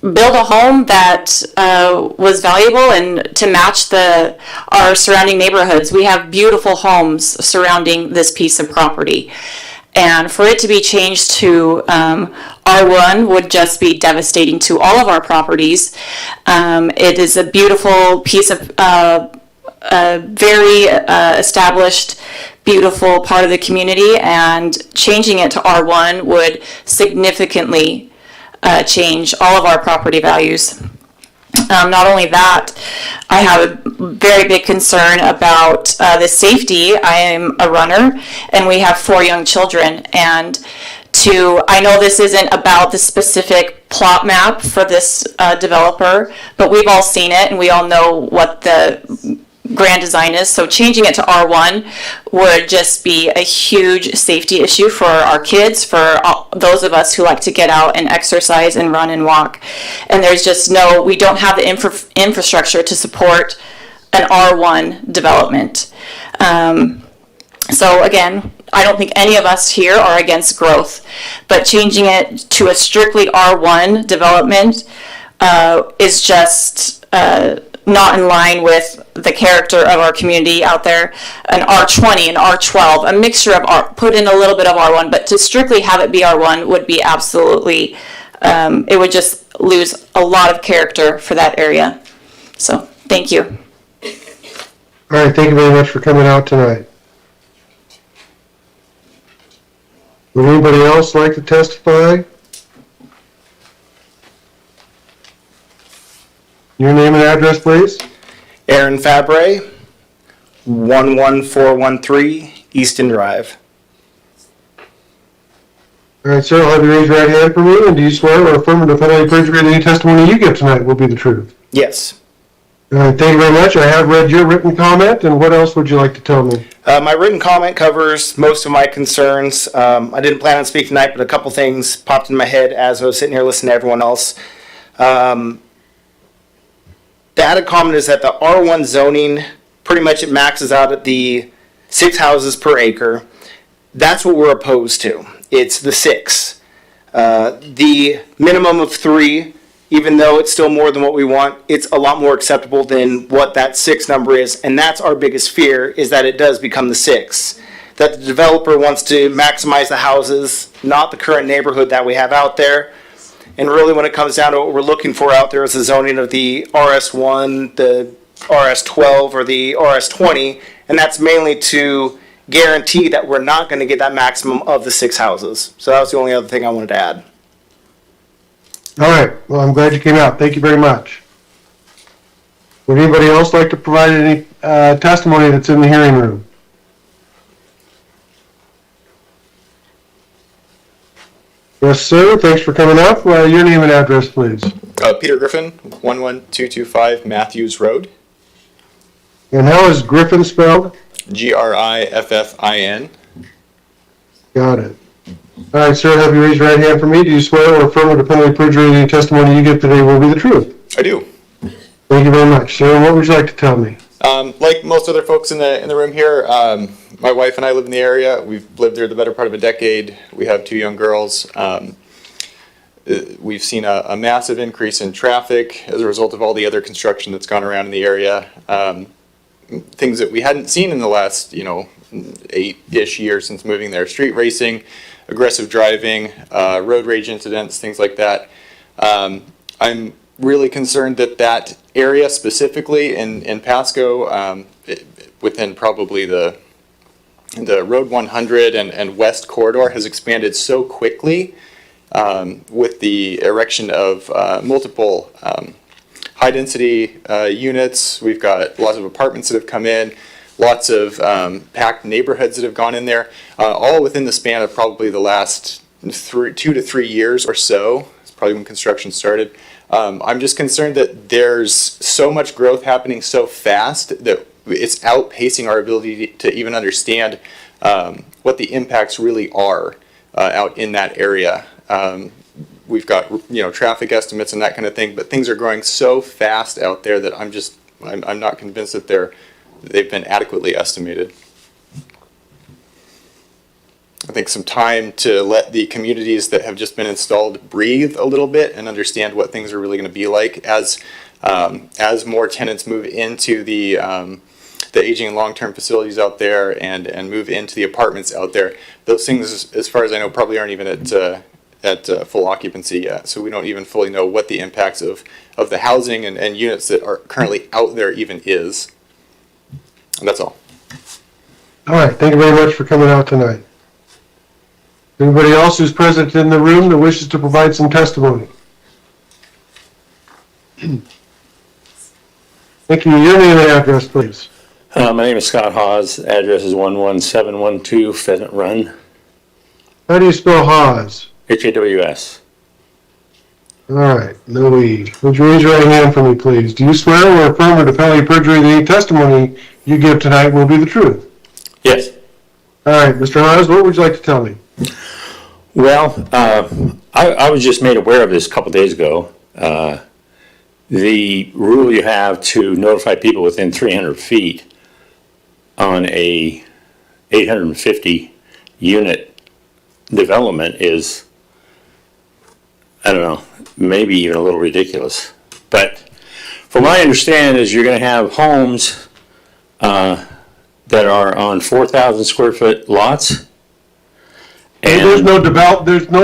S5: build a home that was valuable and to match our surrounding neighborhoods. We have beautiful homes surrounding this piece of property. And for it to be changed to R1 would just be devastating to all of our properties. It is a beautiful piece of very established, beautiful part of the community, and changing it to R1 would significantly change all of our property values. Not only that, I have a very big concern about the safety. I am a runner, and we have 4 young children. And I know this isn't about the specific plot map for this developer, but we've all seen it, and we all know what the grand design is. So changing it to R1 would just be a huge safety issue for our kids, for those of us who like to get out and exercise and run and walk. And there's just we don't have the infrastructure to support an R1 development. So again, I don't think any of us here are against growth, but changing it to a strictly R1 development is just not in line with the character of our community out there. An R20, an R12, a mixture of put in a little bit of R1, but to strictly have it be R1 would be absolutely, it would just lose a lot of character for that area. So, thank you.
S15: All right, thank you very much for coming out tonight. Would anybody else like to testify? Your name and address, please.
S6: Aaron Fabre, 11413 Easton Drive.
S15: All right, sir, I'll have you raise your right hand for me, and do you swear or affirm under penalty of perjury that any testimony you give tonight will be the truth?
S6: Yes.
S15: All right, thank you very much. I have read your written comment, and what else would you like to tell me?
S6: My written comment covers most of my concerns. I didn't plan on speaking tonight, but a couple things popped in my head as I was sitting here listening to everyone else. The added comment is that the R1 zoning, pretty much it maxes out at the 6 houses per acre. That's what we're opposed to. It's the 6. The minimum of 3, even though it's still more than what we want, it's a lot more acceptable than what that 6 number is. And that's our biggest fear, is that it does become the 6. That the developer wants to maximize the houses, not the current neighborhood that we have out there. And really when it comes down to what we're looking for out there is the zoning of the RS1, the RS12, or the RS20, and that's mainly to guarantee that we're not going to get that maximum of the 6 houses. So that was the only other thing I wanted to add.
S15: All right, well, I'm glad you came out. Thank you very much. Would anybody else like to provide any testimony that's in the hearing room? Yes, sir. Thanks for coming up. Your name and address, please.
S7: Peter Griffin, 11225 Matthews Road.
S15: And how is Griffin spelled?
S7: Griffin.
S15: Got it. All right, sir. Have you raised your right hand for me? Do you swear or affirm under penalty of perjury that any testimony you give today will be the truth?
S7: I do.
S15: Thank you very much, sir. What would you like to tell me?
S7: Like most other folks in the room here, my wife and I live in the area. We've lived there the better part of a decade. We have 2 young girls. We've seen a massive increase in traffic as a result of all the other construction that's gone around in the area. Things that we hadn't seen in the last, 8-ish years since moving there. Street racing, aggressive driving, road rage incidents, things like that. I'm really concerned that area specifically in Pasco, within probably the Road 100 and West corridor, has expanded so quickly with the erection of multiple high density units. We've got lots of apartments that have come in, lots of packed neighborhoods that have gone in there, all within the span of probably the last 2 to 3 years or so. It's probably when construction started. I'm just concerned that there's so much growth happening so fast that it's outpacing our ability to even understand what the impacts really are out in that area. We've got, you know, traffic estimates and that kind of thing, but things are growing so fast out there that I'm not convinced that they've been adequately estimated. I think some time to let the communities that have just been installed breathe a little bit and understand what things are really going to be like as more tenants move into the aging and long-term facilities out there and move into the apartments out there. Those things, as far as I know, probably aren't even at full occupancy yet. So we don't even fully know what the impacts of the housing and units that are currently out there even is. And that's all.
S15: All right, thank you very much for coming out tonight. Anybody else who's present in the room that wishes to provide some testimony? Thank you. Your name and address, please.
S1: My name is Scott Hawes. Address is 11712 Pheasant Run.
S15: How do you spell Hawes?
S1: H-A-W-S.
S15: All right, no E. Would you raise your right hand for me, please? Do you swear or affirm under penalty of perjury that any testimony you give tonight will be the truth?
S1: Yes.
S15: All right, Mr. Hawes, what would you like to tell me?
S1: Well, I was just made aware of this a couple days ago. The rule you have to notify people within 300 feet on a 850 unit development is, I don't know, maybe even a little ridiculous. But from what I understand is you're going to have homes that are on 4,000 square foot lots. And
S15: there's no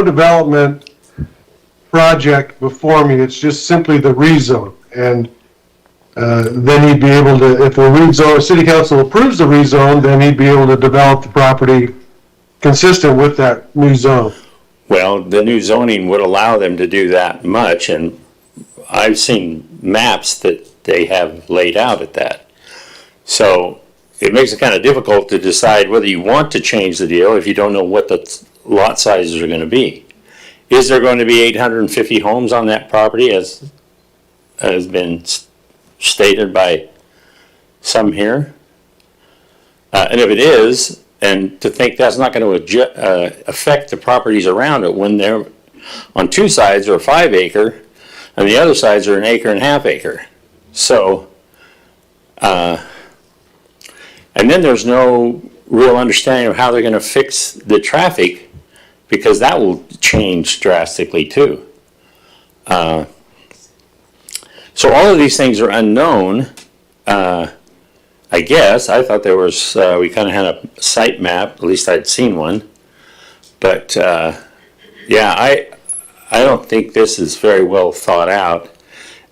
S15: development project before me. It's just simply the rezone. And then he'd be able to, if the rezone, city council approves the rezone, then he'd be able to develop the property consistent with that new zone.
S1: Well, the new zoning would allow them to do that much, and I've seen maps that they have laid out at that. So it makes it kind of difficult to decide whether you want to change the deal if you don't know what the lot sizes are going to be. Is there going to be 850 homes on that property, as has been stated by some here? And if it is, and to think that's not going to affect the properties around it when they're on two sides are 5 acre and the other sides are 1.5 acre. So, and then there's no real understanding of how they're going to fix the traffic, because that will change drastically too. So all of these things are unknown. I guess I thought there was, we kind of had a site map, at least I'd seen one. But yeah, I don't think this is very well thought out,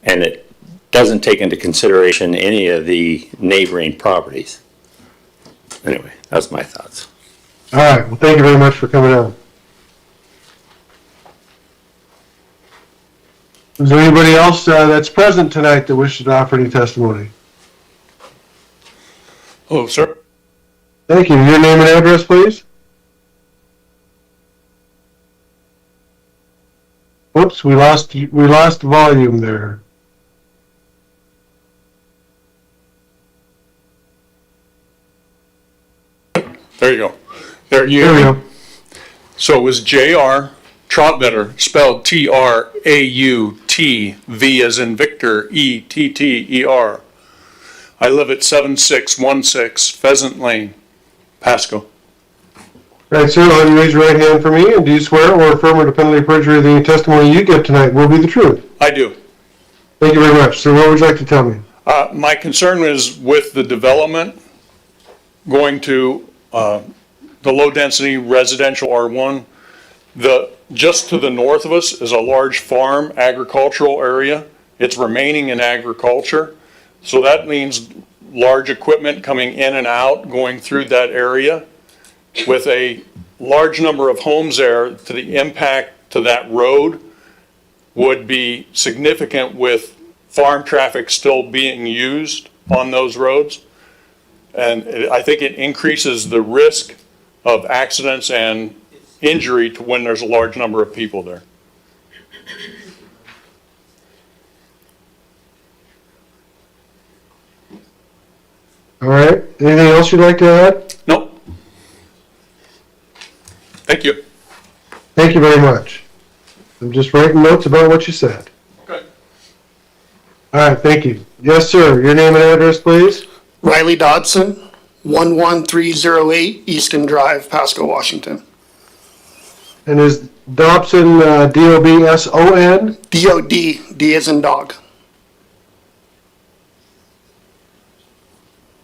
S1: and it doesn't take into consideration any of the neighboring properties. Anyway, that's my thoughts.
S15: All right, well, thank you very much for coming out. Is there anybody else that's present tonight that wishes to offer any testimony?
S13: Hello, sir.
S15: Thank you. Your name and address, please. Whoops, we lost volume there.
S13: There you go. There we go. So it was J.R. Troutvetter, spelled T-R-A-U-T, V as in Victor, E-T-T-E-R. I live at 7616 Pheasant Lane, Pasco.
S15: All right, sir, will you raise your right hand for me, and do you swear or affirm under penalty of perjury that any testimony you give tonight will be the truth?
S13: I do.
S15: Thank you very much. Sir, what would you like to tell me?
S13: My concern is with the development going to the low-density residential R1. Just to the north of us is a large farm agricultural area. It's remaining in agriculture. So that means large equipment coming in and out, going through that area. With a large number of homes there, to the impact to that road would be significant, with farm traffic still being used on those roads. And I think it increases the risk of accidents and injury to when there's a large number of people there.
S15: All right. Anything else you'd like to add?
S13: Nope. Thank you.
S15: Thank you very much. I'm just writing notes about what you said.
S13: Good.
S15: All right, thank you. Yes, sir. Your name and address, please.
S4: Riley Dodson, 11308 Easton Drive, Pasco, Washington.
S15: And is Dobson, D-O-B-S-O-N?
S4: D-O-D, D as in dog.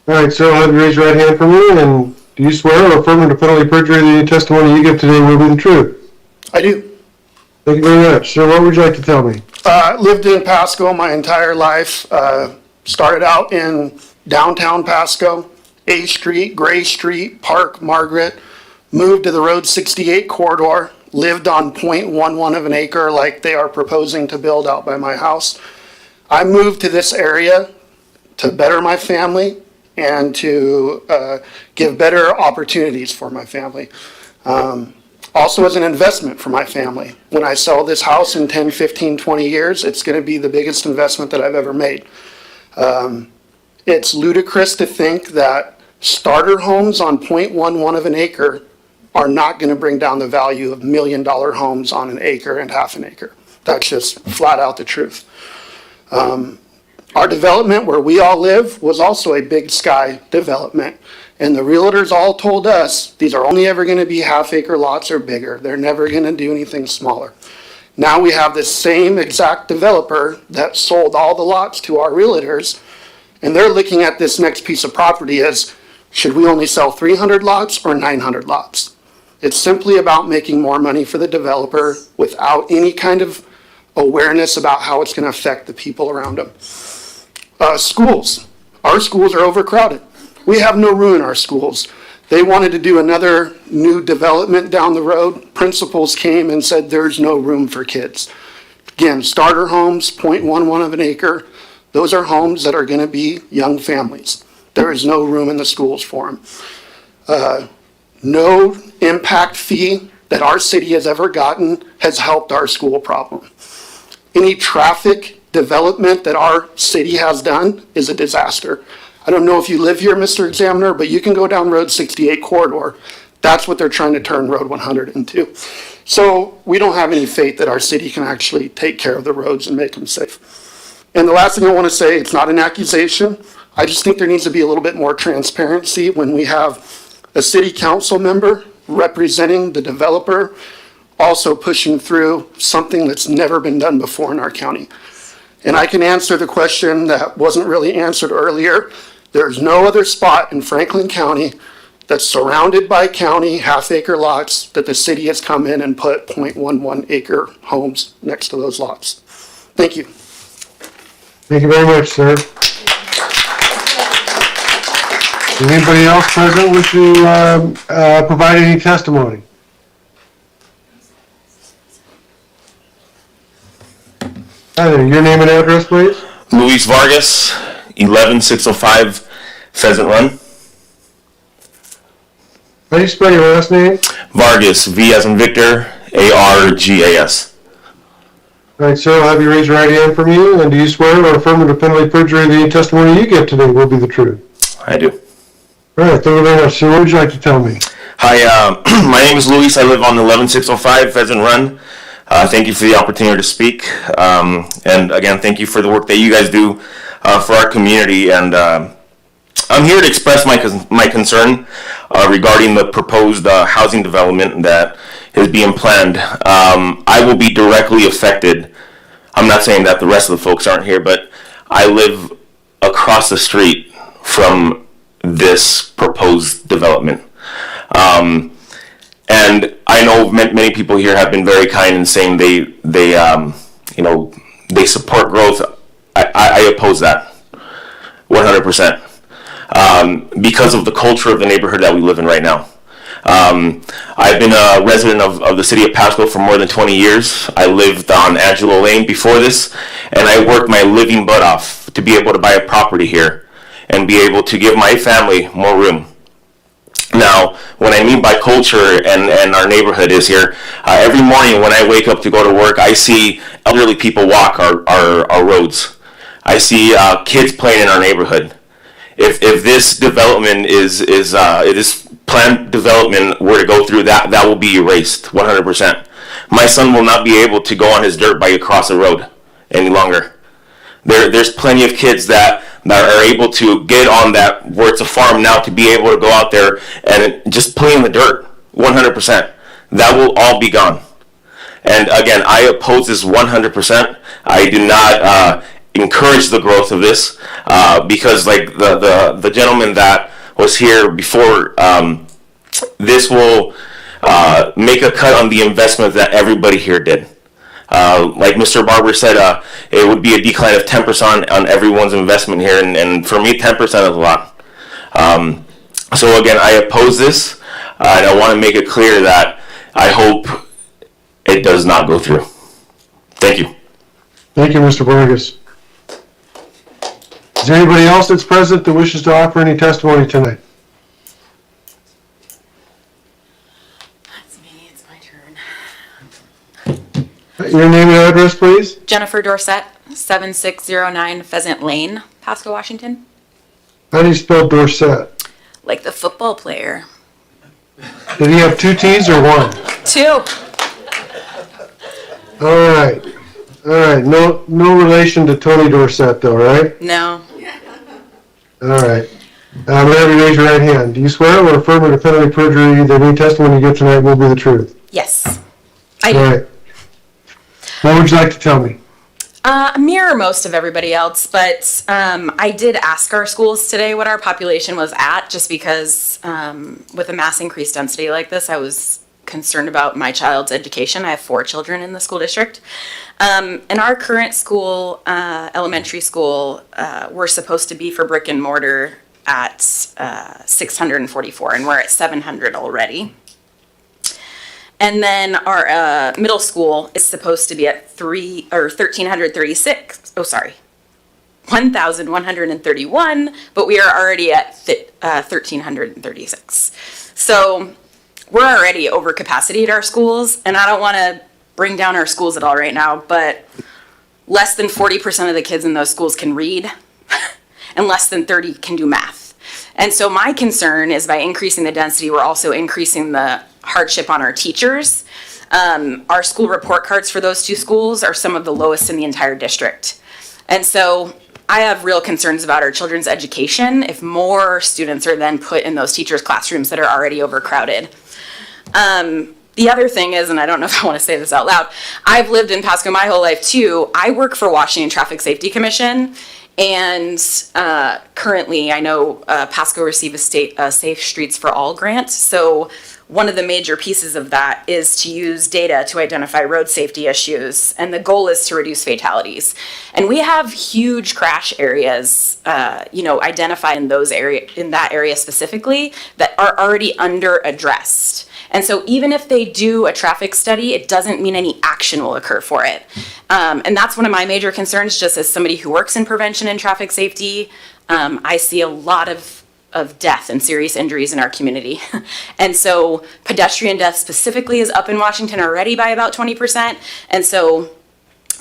S15: All right, sir, I'll have you raise your right hand for me, and do you swear or affirm under penalty of perjury that any testimony you give today will be the truth?
S4: I do.
S15: Thank you very much. Sir, what would you like to tell me?
S4: Lived in Pasco my entire life. Started out in downtown Pasco, A Street, Gray Street, Park, Margaret. Moved to the Road 68 corridor. Lived on 0.11 of an acre like they are proposing to build out by my house. I moved to this area to better my family and to give better opportunities for my family. Also as an investment for my family. When I sell this house in 10, 15, 20 years, it's going to be the biggest investment that I've ever made. It's ludicrous to think that starter homes on 0.11 of an acre are not going to bring down the value of $1 million homes on an acre and half an acre. That's just flat out the truth. Our development where we all live was also a big sky development. And the realtors all told us these are only ever going to be half acre lots or bigger. They're never going to do anything smaller. Now we have the same exact developer that sold all the lots to our realtors, and they're looking at this next piece of property as, should we only sell 300 lots or 900 lots? It's simply about making more money for the developer without any kind of awareness about how it's going to affect the people around them. Schools. Our schools are overcrowded. We have no room in our schools. They wanted to do another new development down the road. Principals came and said there's no room for kids. Again, starter homes, 0.11 of an acre. Those are homes that are going to be young families. There is no room in the schools for them. No impact fee that our city has ever gotten has helped our school problem. Any traffic development that our city has done is a disaster. I don't know if you live here, Mr. Examiner, but you can go down Road 68 corridor. That's what they're trying to turn Road 100 into. So we don't have any faith that our city can actually take care of the roads and make them safe. And the last thing I want to say, it's not an accusation. I just think there needs to be a little bit more transparency when we have a city council member representing the developer also pushing through something that's never been done before in our county. And I can answer the question that wasn't really answered earlier. There's no other spot in Franklin County that's surrounded by county half-acre lots that the city has come in and put 0.11 acre homes next to those lots. Thank you.
S15: Thank you very much, sir. Does anybody else present wish to provide any testimony? Hi there, your name and address, please?
S9: Luis Vargas, 11605 Pheasant Run.
S15: How do you spell your last name?
S9: Vargas, V as in Victor, A-R-G-A-S.
S15: All right, sir, I'll have you raise your right hand for me, and do you swear or affirm under penalty of perjury that any testimony you give today will be the truth?
S9: I do.
S15: All right, thank you very much, sir. What would you like to tell me?
S9: Hi, my name is Luis. I live on 11605 Pheasant Run. Thank you for the opportunity to speak. And again, thank you for the work that you guys do for our community. And I'm here to express my concern regarding the proposed housing development that is being planned. I will be directly affected. I'm not saying that the rest of the folks aren't here, but I live across the street from this proposed development. And I know many people here have been very kind in saying they support growth. I oppose that 100%, because of the culture of the neighborhood that we live in right now. I've been a resident of the city of Pasco for more than 20 years. I lived on Angelo Lane before this, and I worked my living butt off to be able to buy a property here and be able to give my family more room. Now, what I mean by culture and our neighborhood is here, every morning when I wake up to go to work, I see elderly people walk our roads. I see kids playing in our neighborhood. If this development if this planned development were to go through, that will be erased 100%. My son will not be able to go on his dirt bike across the road any longer. There's plenty of kids that are able to get on that, where it's a farm now, to be able to go out there and just play in the dirt 100%. That will all be gone. And again, I oppose this 100%. I do not encourage the growth of this because, like the gentleman that was here before, this will make a cut on the investment that everybody here did. Like Mr. Barber said, it would be a decline of 10% on everyone's investment here, and for me, 10% is a lot. So again, I oppose this, and I want to make it clear that I hope it does not go through. Thank you.
S15: Thank you, Mr. Burgess. Is there anybody else that's present that wishes to offer any testimony tonight?
S5: That's me, it's my turn.
S15: Your name and address, please?
S5: Jennifer Dorsett, 7609 Pheasant Lane, Pasco, Washington.
S15: How do you spell Dorset?
S5: Like the football player.
S15: Did he have two T's or one?
S5: Two.
S15: All right. All right. No relation to Tony Dorsett, though, right?
S5: No.
S15: All right. I'm going to have you raise your right hand. Do you swear or affirm under penalty of perjury that any testimony you give tonight will be the truth?
S5: Yes. I
S15: All right. What would you like to tell me?
S5: Mirror most of everybody else, but I did ask our schools today what our population was at, just because with a mass increased density like this, I was concerned about my child's education. I have 4 children in the school district. In our current school, elementary school, we're supposed to be for brick and mortar at 644, and we're at 700 already. And then our middle school is supposed to be at 1,336. Oh, sorry, 1,131. But we are already at 1,336. So we're already over capacity at our schools, and I don't want to bring down our schools at all right now. But less than 40% of the kids in those schools can read, and less than 30 can do math. And so my concern is by increasing the density, we're also increasing the hardship on our teachers. Our school report cards for those 2 schools are some of the lowest in the entire district. And so I have real concerns about our children's education if more students are then put in those teachers' classrooms that are already overcrowded. The other thing is, and I don't know if I want to say this out loud, I've lived in Pasco my whole life too. I work for Washington Traffic Safety Commission, and currently I know Pasco received a state Safe Streets for All grant. So one of the major pieces of that is to use data to identify road safety issues, and the goal is to reduce fatalities. And we have huge crash areas, identified in that area specifically, that are already under addressed. And so even if they do a traffic study, it doesn't mean any action will occur for it. And that's one of my major concerns, just as somebody who works in prevention and traffic safety. I see a lot of death and serious injuries in our community. And so pedestrian death specifically is up in Washington already by about 20%. And so,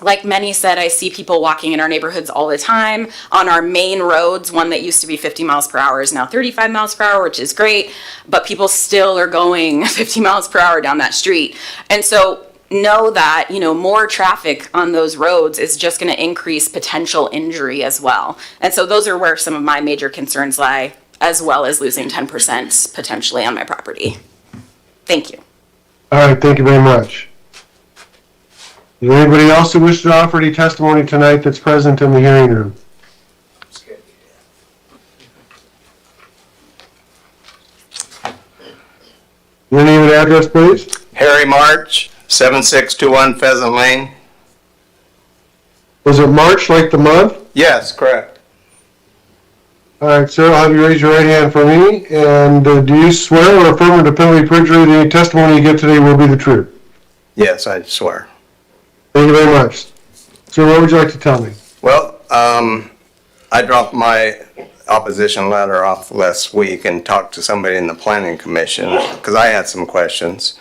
S5: like many said, I see people walking in our neighborhoods all the time. On our main roads, one that used to be 50 miles per hour is now 35 miles per hour, which is great, but people still are going 50 miles per hour down that street. And so know that, more traffic on those roads is just going to increase potential injury as well. And so those are where some of my major concerns lie, as well as losing 10% potentially on my property. Thank you.
S15: All right, thank you very much. Is there anybody else who wishes to offer any testimony tonight that's present in the hearing room? Your name and address, please?
S3: Harry March, 7621 Pheasant Lane.
S15: Was it March like the month?
S3: Yes, correct.
S15: All right, sir, I'll have you raise your right hand for me. And do you swear or affirm under penalty of perjury that any testimony you give today will be the truth?
S3: Yes, I swear.
S15: Thank you very much. Sir, what would you like to tell me?
S3: Well, I dropped my opposition letter off last week and talked to somebody in the planning commission, because I had some questions.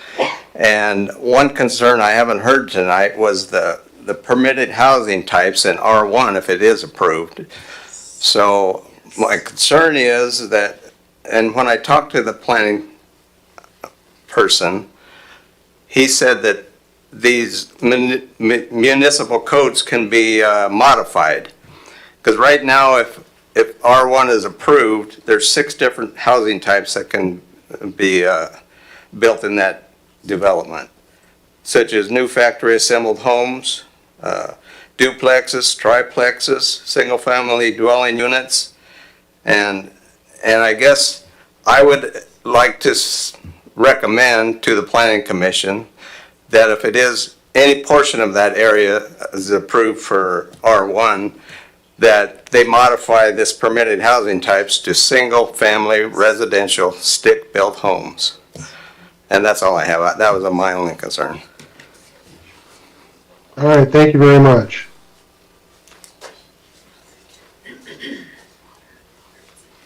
S3: And one concern I haven't heard tonight was the permitted housing types in R1 if it is approved. So my concern is that, and when I talked to the planning person, he said that these municipal codes can be modified. Because right now, if R1 is approved, there's 6 different housing types that can be built in that development, such as new factory assembled homes, duplexes, triplexes, single-family dwelling units, and I guess I would like to recommend to the Planning Commission that if it is any portion of that area is approved for R1, that they modify this permitted housing types to single-family residential stick-built homes. And that's all I have. That was my only concern.
S15: All right, thank you very much.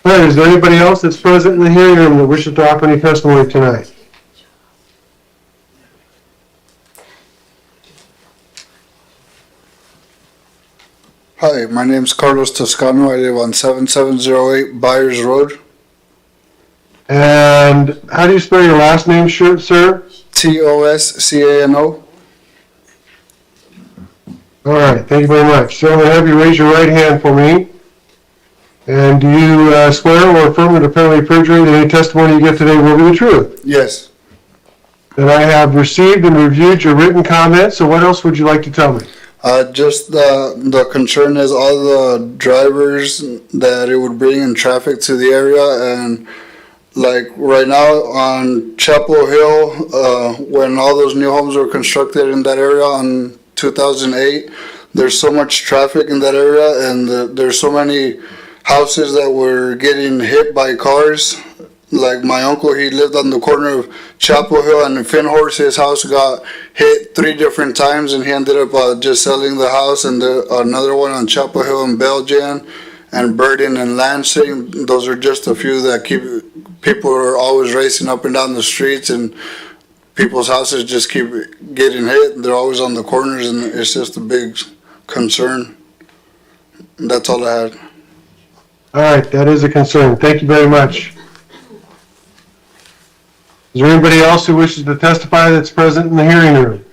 S15: All right, is there anybody else that's present in the hearing room that wishes to offer any testimony tonight?
S8: Hi, my name is Carlos Toscano. I live on 7708 Byers Road.
S15: And how do you spell your last name, sir?
S8: Toscano.
S15: All right, thank you very much. So I'm going to have you raise your right hand for me. And do you swear or affirm under penalty of perjury that any testimony you give today will be the truth?
S8: Yes.
S15: Then I have received and reviewed your written comments, so what else would you like to tell me?
S8: Just the concern is all the drivers that it would bring in traffic to the area, and like right now on Chapel Hill, when all those new homes were constructed in that area in 2008, there's so much traffic in that area, and there's so many houses that were getting hit by cars. Like my uncle, he lived on the corner of Chapel Hill and Finhorse. His house got hit 3 different times, and he ended up just selling the house. And another one on Chapel Hill in Belgian and Burden and Lansing. Those are just a few that people are always racing up and down the streets, and people's houses just keep getting hit. They're always on the corners, and it's just a big concern. That's all I had.
S15: All right, that is a concern. Thank you very much. Is there anybody else who wishes to testify that's present in the hearing room?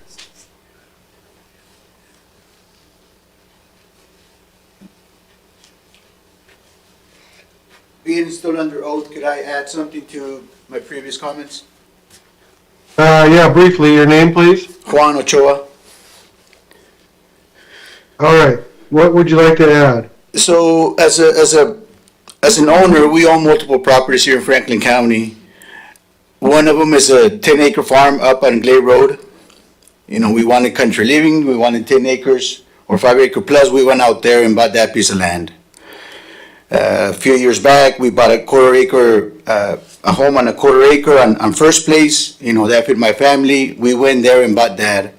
S19: Being still under oath, could I add something to my previous comments?
S15: Yeah, briefly. Your name, please?
S19: Juan Ochoa.
S15: All right. What would you like to add?
S19: So, as an owner, we own multiple properties here in Franklin County. One of them is a 10-acre farm up on Glade Road. You know, we wanted country living. We wanted 10 acres or 5 acre plus. We went out there and bought that piece of land. A few years back, we bought a home on a quarter acre on First Place. You know, that fit my family. We went there and bought that.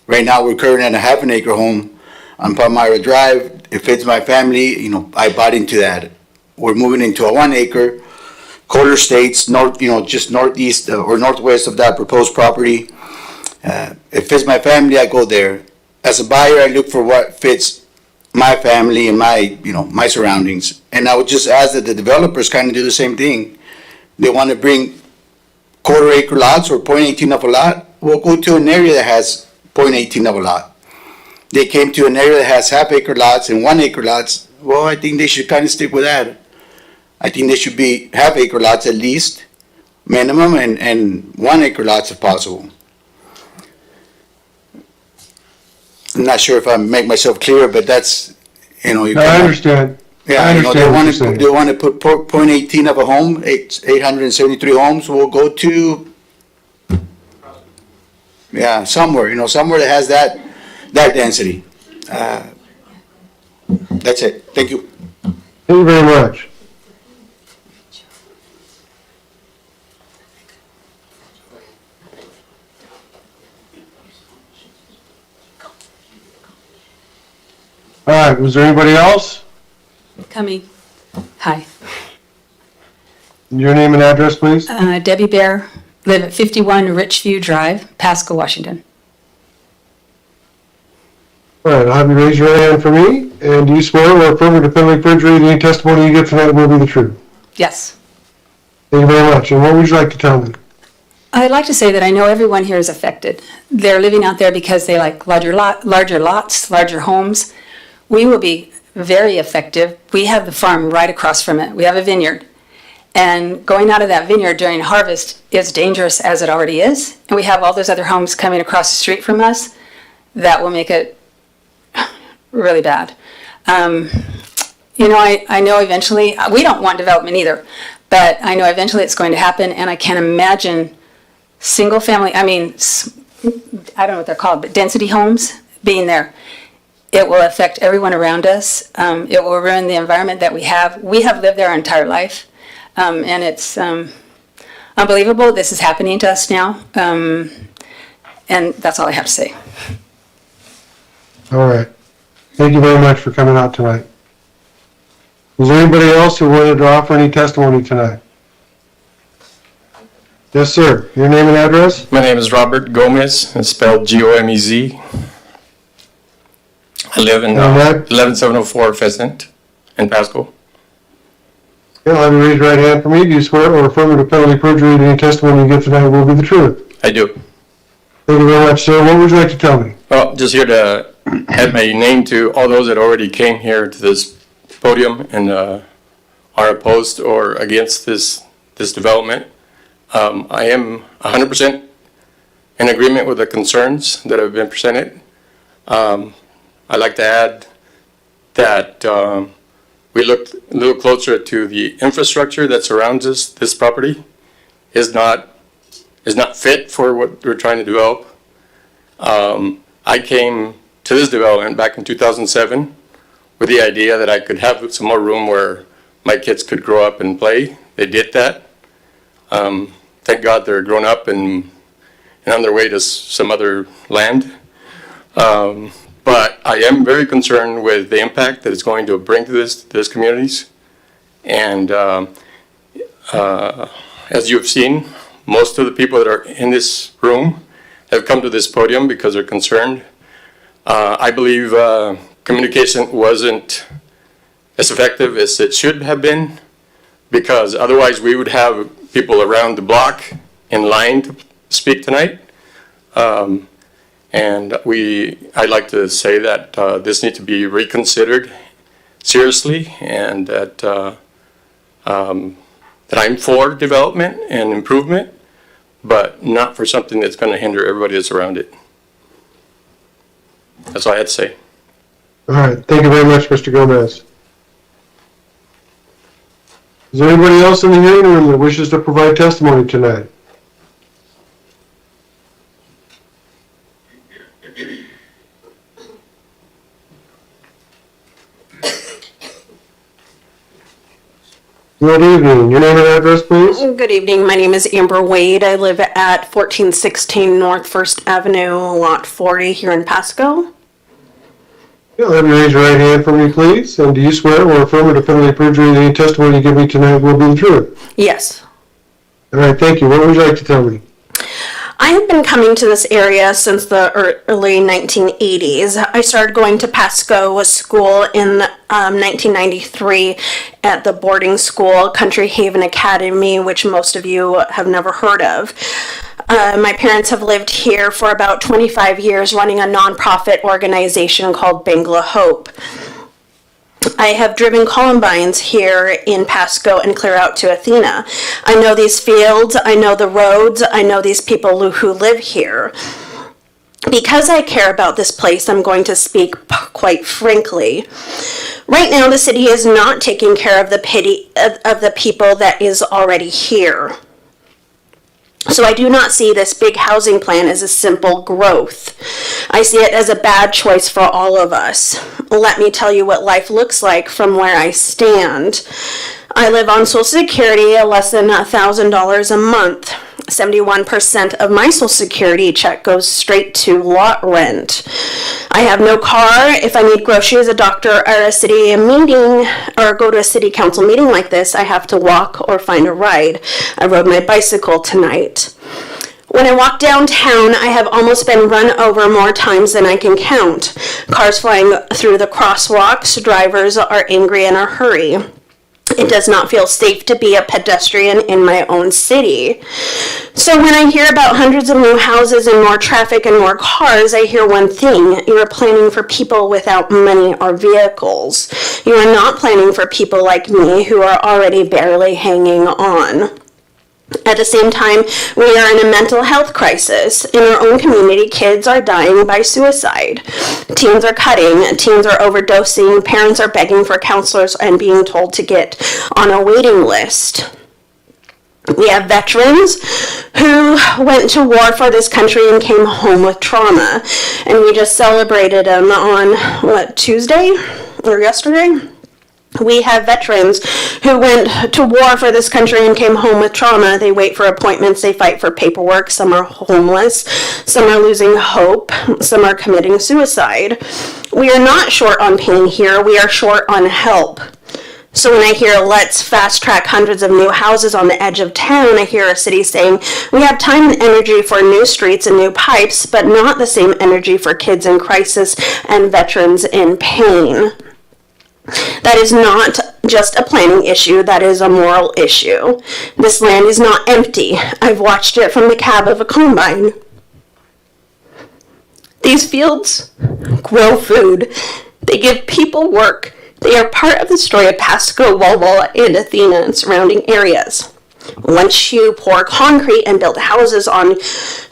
S19: Right now, we're currently at a half an acre home on Palmyra Drive. It fits my family. You know, I bought into that. We're moving into a 1 acre. Colder States, just northeast or northwest of that proposed property. It fits my family, I go there. As a buyer, I look for what fits my family and my surroundings. And I would just ask that the developers kind of do the same thing. They want to bring quarter acre lots or 0.18 of a lot. We'll go to an area that has 0.18 of a lot. They came to an area that has half acre lots and 1 acre lots. Well, I think they should kind of stick with that. I think they should be half acre lots at least, minimum, and 1 acre lots if possible. I'm not sure if I make myself clear, but that's,
S15: I understand.
S19: Yeah,
S15: I understand
S19: they want to put 0.18 of a home, 873 homes, we'll go to, somewhere that has that density. That's it. Thank you.
S15: Thank you very much. All right, was there anybody else?
S11: Coming. Hi.
S15: Your name and address, please?
S11: Debbie Bear, live at 51 Richview Drive, Pasco, Washington.
S15: All right, I'll have you raise your right hand for me. And do you swear or affirm or definitively perjury that any testimony you give tonight will be the truth?
S11: Yes.
S15: Thank you very much. And what would you like to tell me?
S11: I'd like to say that I know everyone here is affected. They're living out there because they like larger lots, larger homes. We will be very effective. We have the farm right across from it. We have a vineyard. And going out of that vineyard during harvest is dangerous as it already is. And we have all those other homes coming across the street from us that will make it really bad. You know, I know eventually, we don't want development either, but I know eventually it's going to happen, and I can't imagine single family, I mean, I don't know what they're called, but density homes being there. It will affect everyone around us. It will ruin the environment that we have. We have lived there our entire life, and it's unbelievable this is happening to us now, and that's all I have to say.
S15: All right. Thank you very much for coming out tonight. Is there anybody else who wanted to offer any testimony tonight? Yes, sir. Your name and address?
S12: My name is Robert Gomez, it's spelled Gomez. I live in 11704 Pheasant in Pasco.
S15: Yeah, I'll have you raise your right hand for me. Do you swear or affirm under penalty of perjury that any testimony you give tonight will be the truth?
S12: I do.
S15: Thank you very much, sir. What would you like to tell me?
S12: Well, just here to add my name to all those that already came here to this podium and are opposed or against this development. I am 100% in agreement with the concerns that have been presented. I'd like to add that we looked a little closer to the infrastructure that surrounds this property is not fit for what we're trying to develop. I came to this development back in 2007 with the idea that I could have some more room where my kids could grow up and play. They did that. Thank God they're grown up and on their way to some other land. But I am very concerned with the impact that it's going to bring to this communities. And as you've seen, most of the people that are in this room have come to this podium because they're concerned. I believe communication wasn't as effective as it should have been, because otherwise we would have people around the block in line to speak tonight. And I'd like to say that this needs to be reconsidered seriously, and that I'm for development and improvement, but not for something that's going to hinder everybody that's around it. That's all I had to say.
S15: All right. Thank you very much, Mr. Gomez. Is there anybody else in the hearing room that wishes to provide testimony tonight? Good evening. Your name and address, please?
S14: Good evening. My name is Amber Wade. I live at 1416 North 1st Avenue, Lot 40 here in Pasco.
S15: Yeah, let me raise your right hand for me, please. And do you swear or affirm or definitively perjury that any testimony you give me tonight will be the truth?
S14: Yes.
S15: All right, thank you. What would you like to tell me?
S14: I have been coming to this area since the early 1980s. I started going to Pasco school in 1993 at the boarding school, Country Haven Academy, which most of you have never heard of. My parents have lived here for about 25 years running a nonprofit organization called Bangla Hope. I have driven Columbines here in Pasco and clear out to Athena. I know these fields, I know the roads, I know these people who live here. Because I care about this place, I'm going to speak quite frankly. Right now, the city is not taking care of the people that is already here. So I do not see this big housing plan as a simple growth. I see it as a bad choice for all of us. Let me tell you what life looks like from where I stand. I live on Social Security at less than $1,000 a month. 71% of my Social Security check goes straight to lot rent. I have no car. If I need groceries, a doctor, or a city meeting, or go to a city council meeting like this, I have to walk or find a ride. I rode my bicycle tonight. When I walk downtown, I have almost been run over more times than I can count. Cars flying through the crosswalks, drivers are angry in a hurry. It does not feel safe to be a pedestrian in my own city. So when I hear about hundreds of new houses and more traffic and more cars, I hear one thing: you are planning for people without money or vehicles. You are not planning for people like me who are already barely hanging on. At the same time, we are in a mental health crisis. In our own community, kids are dying by suicide. Teens are cutting, teens are overdosing, parents are begging for counselors and being told to get on a waiting list. We have veterans who went to war for this country and came home with trauma. And we just celebrated them on, Tuesday or yesterday? We have veterans who went to war for this country and came home with trauma. They wait for appointments, they fight for paperwork, some are homeless, some are losing hope, some are committing suicide. We are not short on pain here, we are short on help. So when I hear let's fast track hundreds of new houses on the edge of town, I hear a city saying we have time and energy for new streets and new pipes, but not the same energy for kids in crisis and veterans in pain. That is not just a planning issue, that is a moral issue. This land is not empty. I've watched it from the cab of a combine. These fields grow food. They give people work. They are part of the story of Pasco, Walwala, and Athena and surrounding areas. Once you pour concrete and build houses on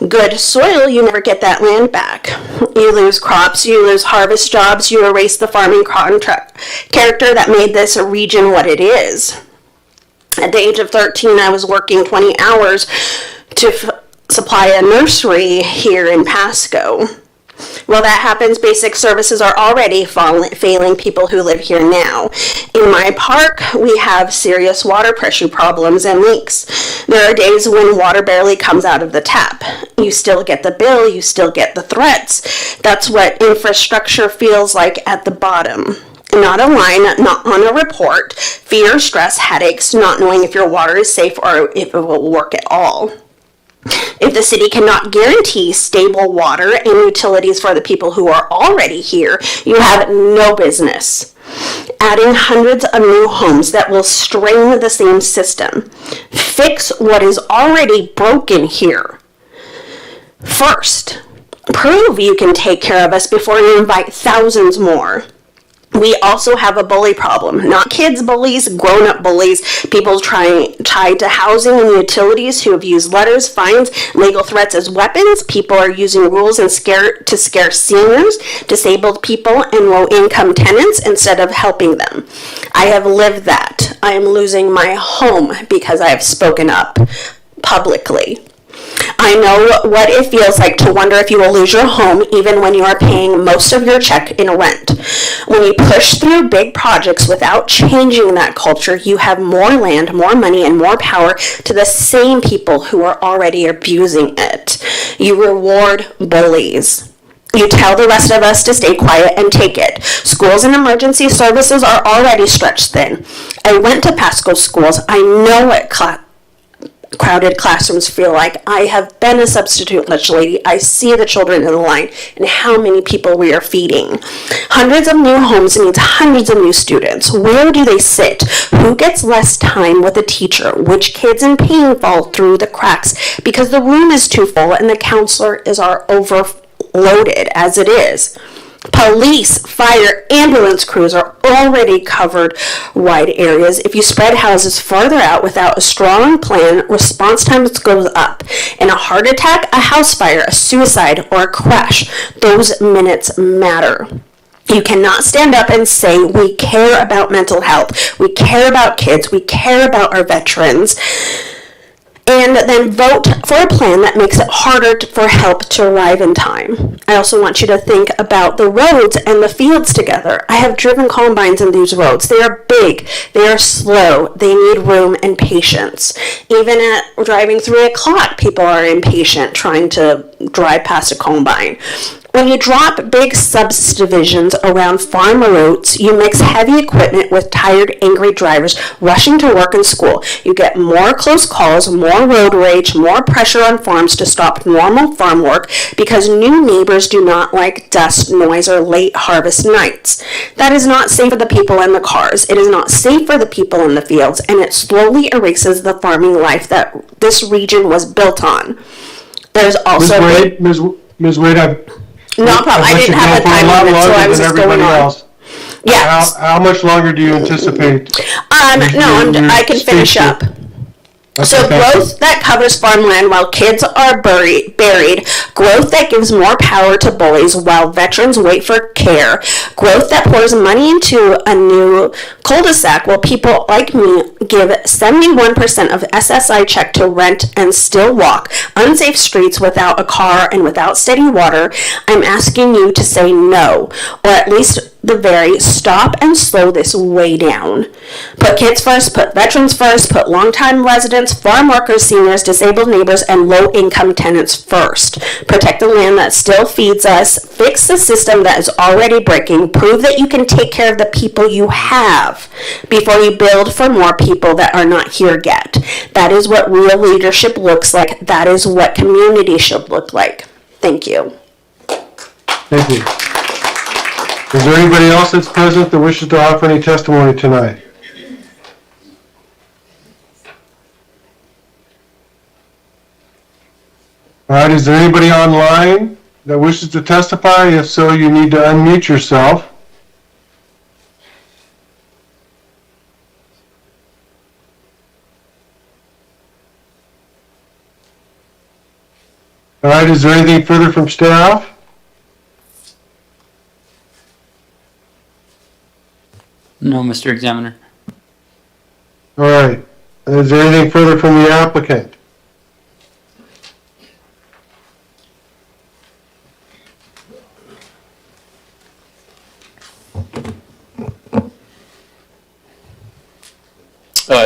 S14: good soil, you never get that land back. You lose crops, you lose harvest jobs, you erase the farming character that made this region what it is. At the age of 13, I was working 20 hours to supply a nursery here in Pasco. While that happens, basic services are already failing people who live here now. In my park, we have serious water pressure problems and leaks. There are days when water barely comes out of the tap. You still get the bill, you still get the threats. That's what infrastructure feels like at the bottom. Not a line, not on a report. Fear, stress, headaches, not knowing if your water is safe or if it will work at all. If the city cannot guarantee stable water and utilities for the people who are already here, you have no business adding hundreds of new homes that will strain the same system. Fix what is already broken here. First, prove you can take care of us before you invite thousands more. We also have a bully problem. Not kids bullies, grown-up bullies, people tied to housing and utilities who have used letters, fines, legal threats as weapons. People are using rules to scare seniors, disabled people, and low-income tenants instead of helping them. I have lived that. I am losing my home because I have spoken up publicly. I know what it feels like to wonder if you will lose your home even when you are paying most of your check in rent. When you push through big projects without changing that culture, you have more land, more money, and more power to the same people who are already abusing it. You reward bullies. You tell the rest of us to stay quiet and take it. Schools and emergency services are already stretched thin. I went to Pasco schools. I know what crowded classrooms feel like. I have been a substitute lunch lady. I see the children in the line and how many people we are feeding. Hundreds of new homes means hundreds of new students. Where do they sit? Who gets less time with a teacher? Which kids in pain fall through the cracks because the room is too full and the counselor are overloaded as it is? Police, fire, ambulance crews are already covered wide areas. If you spread houses farther out without a strong plan, response times goes up. In a heart attack, a house fire, a suicide, or a crash, those minutes matter. You cannot stand up and say, we care about mental health, we care about kids, we care about our veterans, and then vote for a plan that makes it harder for help to arrive in time. I also want you to think about the roads and the fields together. I have driven combines in these roads. They are big, they are slow, they need room and patience. Even at driving 3 o'clock, people are impatient trying to drive past a combine. When you drop big subdivisions around farm routes, you mix heavy equipment with tired, angry drivers rushing to work and school. You get more close calls, more road rage, more pressure on farms to stop normal farm work because new neighbors do not like dust, noise, or late harvest nights. That is not safe for the people in the cars. It is not safe for the people in the fields, and it slowly erases the farming life that this region was built on. There's also
S15: Ms. Wade,
S14: no problem. I didn't have a time limit, so I was just going on. Yeah.
S15: How much longer do you anticipate?
S14: I can finish up. So growth that covers farmland while kids are buried, growth that gives more power to bullies while veterans wait for care, growth that pours money into a new cul-de-sac while people like me give 71% of SSI check to rent and still walk unsafe streets without a car and without steady water. I'm asking you to say no, or at least the very stop and slow this way down. Put kids first, put veterans first, put longtime residents, farm workers, seniors, disabled neighbors, and low-income tenants first. Protect the land that still feeds us, fix the system that is already breaking, prove that you can take care of the people you have before you build for more people that are not here yet. That is what real leadership looks like. That is what community should look like. Thank you.
S15: Thank you. Is there anybody else that's present that wishes to offer any testimony tonight? All right, is there anybody online that wishes to testify? If so, you need to unmute yourself. All right, is there anything further from staff?
S2: No, Mr. Examiner.
S15: All right. Is there anything further from the applicant?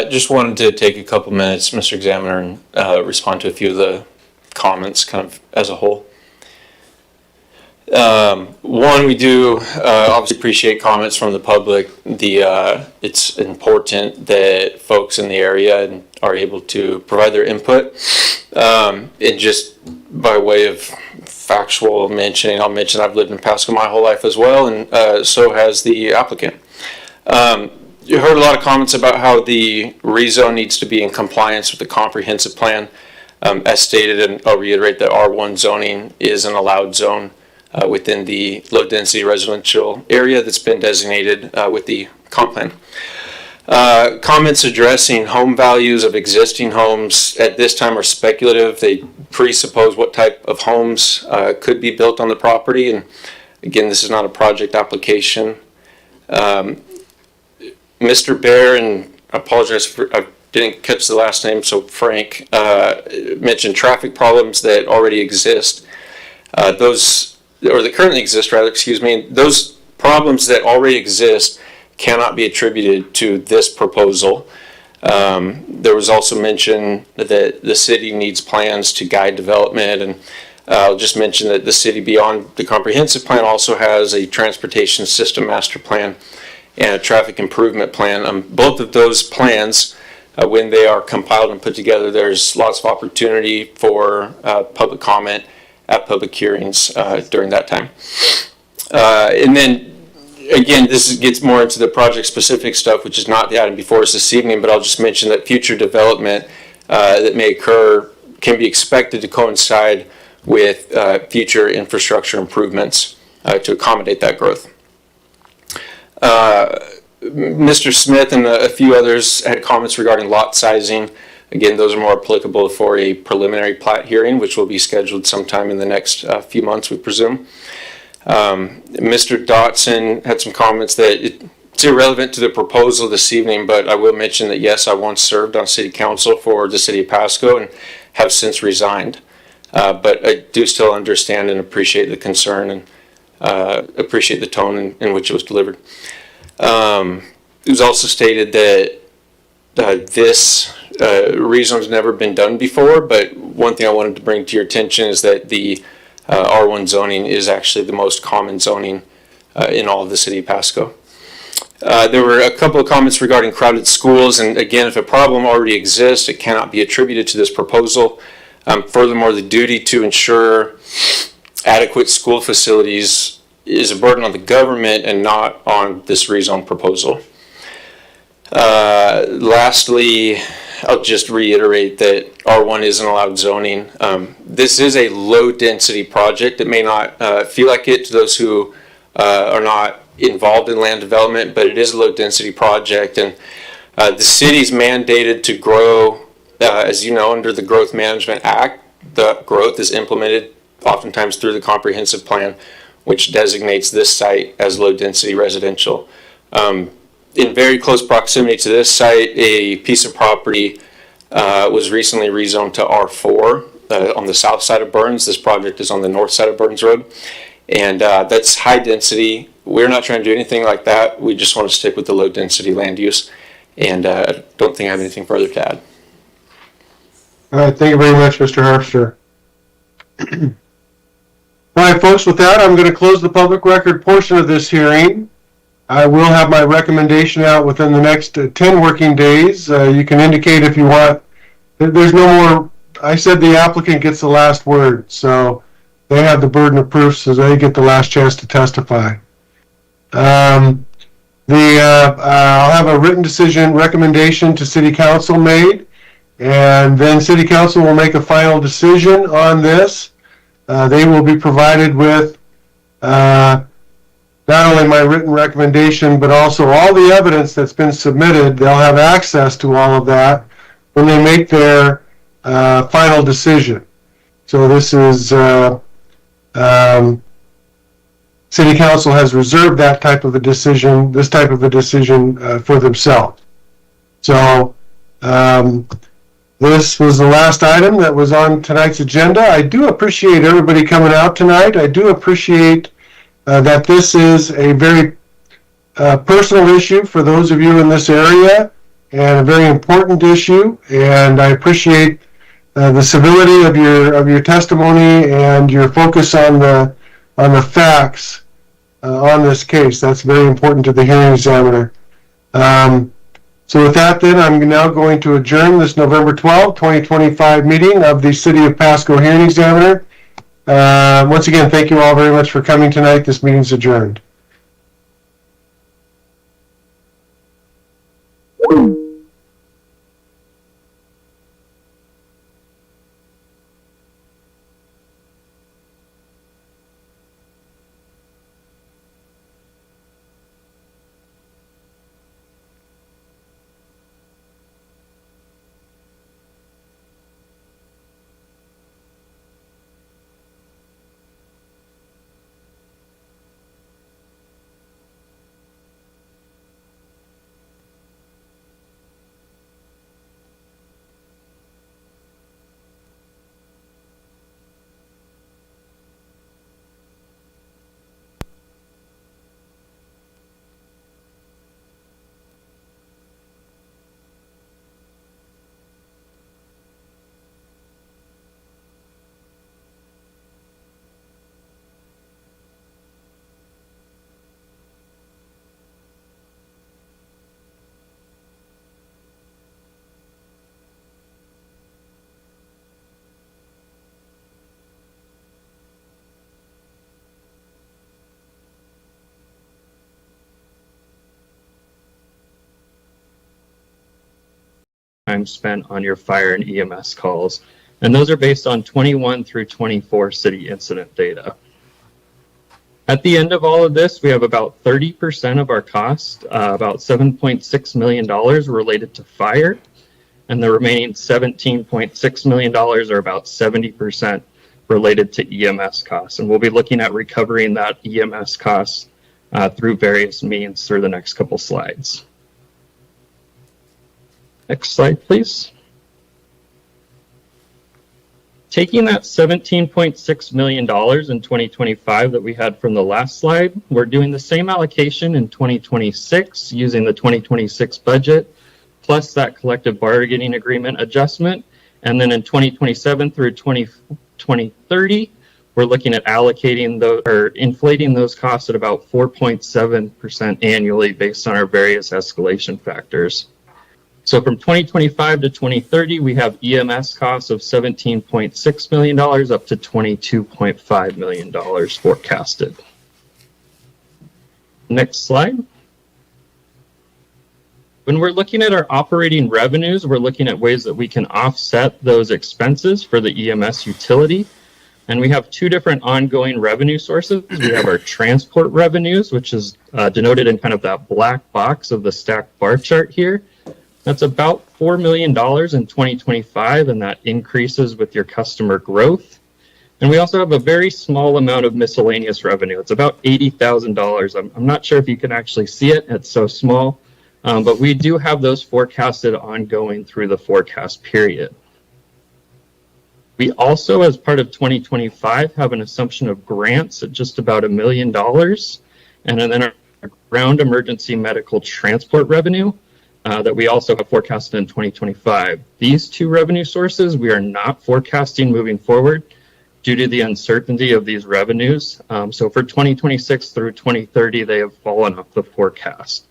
S10: Just wanted to take a couple minutes, Mr. Examiner, and respond to a few of the comments kind of as a whole. One, we do obviously appreciate comments from the public. It's important that folks in the area are able to provide their input. And just by way of factual mentioning, I'll mention I've lived in Pasco my whole life as well, and so has the applicant. You heard a lot of comments about how the rezone needs to be in compliance with the comprehensive plan. As stated, and I'll reiterate that R1 zoning is an allowed zone within the low-density residential area that's been designated with the comp plan. Comments addressing home values of existing homes at this time are speculative. They presuppose what type of homes could be built on the property. And again, this is not a project application. Mr. Bear, and I apologize for I didn't catch the last name, so Frank mentioned traffic problems that already exist. That currently exist, rather, excuse me. Those problems that already exist cannot be attributed to this proposal. There was also mention that the city needs plans to guide development, and I'll just mention that the city, beyond the comprehensive plan, also has a transportation system master plan and a traffic improvement plan. Both of those plans, when they are compiled and put together, there's lots of opportunity for public comment at public hearings during that time. And then, again, this gets more into the project-specific stuff, which is not the item before us this evening, but I'll just mention that future development that may occur can be expected to coincide with future infrastructure improvements to accommodate that growth. Mr. Smith and a few others had comments regarding lot sizing. Again, those are more applicable for a preliminary plat hearing, which will be scheduled sometime in the next few months, we presume. Mr. Dotson had some comments that It's irrelevant to the proposal this evening, but I will mention that yes, I once served on city council for the city of Pasco and have since resigned. But I do still understand and appreciate the concern and appreciate the tone in which it was delivered. It was also stated that this rezone has never been done before, but one thing I wanted to bring to your attention is that the R1 zoning is actually the most common zoning in all of the city of Pasco. There were a couple of comments regarding crowded schools, and again, if a problem already exists, it cannot be attributed to this proposal. Furthermore, the duty to ensure adequate school facilities is a burden on the government and not on this rezone proposal. Lastly, I'll just reiterate that R1 isn't allowed zoning. This is a low density project. It may not feel like it to those who are not involved in land development, but it is a low density project, and the city's mandated to grow, as you know, under the Growth Management Act. The growth is implemented oftentimes through the comprehensive plan, which designates this site as low density residential. In very close proximity to this site, a piece of property was recently rezoned to R4 on the south side of Burns. This project is on the north side of Burns Road, and that's high density. We're not trying to do anything like that. We just want to stick with the low density land use, and I don't think I have anything further to add.
S15: All right, thank you very much, Mr. Harpster. All right, folks, with that, I'm going to close the public record portion of this hearing. I will have my recommendation out within the next 10 working days. You can indicate if you want. There's no more. I said the applicant gets the last word, so they have the burden of proof, so they get the last chance to testify. I'll have a written decision recommendation to City Council made, and then City Council will make a final decision on this. They will be provided with not only my written recommendation, but also all the evidence that's been submitted. They'll have access to all of that when they make their final decision. So this is, City Council has reserved that type of a decision, this type of a decision for themselves. So this was the last item that was on tonight's agenda. I do appreciate everybody coming out tonight. I do appreciate that this is a very personal issue for those of you in this area, and a very important issue. And I appreciate the civility of your testimony and your focus on the facts on this case. That's very important to the hearing examiner. So with that, then, I'm now going to adjourn this November 12, 2025 meeting of the City of Pasco Hearing Examiner. Once again, thank you all very much for coming tonight. This meeting's adjourned.
S16: Time spent on your fire and EMS calls, and those are based on 21 through 24 city incident data. At the end of all of this, we have about 30% of our cost, about $7.6 million related to fire, and the remaining $17.6 million are about 70% related to EMS costs. And we'll be looking at recovering that EMS costs through various means through the next couple slides. Next slide, please. Taking that $17.6 million in 2025 that we had from the last slide, we're doing the same allocation in 2026 using the 2026 budget, plus that collective bargaining agreement adjustment. And then in 2027 through 2030, we're looking at allocating those or inflating those costs at about 4.7% annually based on our various escalation factors. So from 2025 to 2030, we have EMS costs of $17.6 million up to $22.5 million forecasted. Next slide. When we're looking at our operating revenues, we're looking at ways that we can offset those expenses for the EMS utility. And we have two different ongoing revenue sources. We have our transport revenues, which is denoted in kind of that black box of the stacked bar chart here. That's about $4 million in 2025, and that increases with your customer growth. And we also have a very small amount of miscellaneous revenue. It's about $80,000. I'm not sure if you can actually see it. It's so small. But we do have those forecasted ongoing through the forecast period. We also, as part of 2025, have an assumption of grants at just about $1 million. And then our ground emergency medical transport revenue that we also have forecasted in 2025. These two revenue sources we are not forecasting moving forward due to the uncertainty of these revenues. So for 2026 through 2030, they have fallen off the forecast.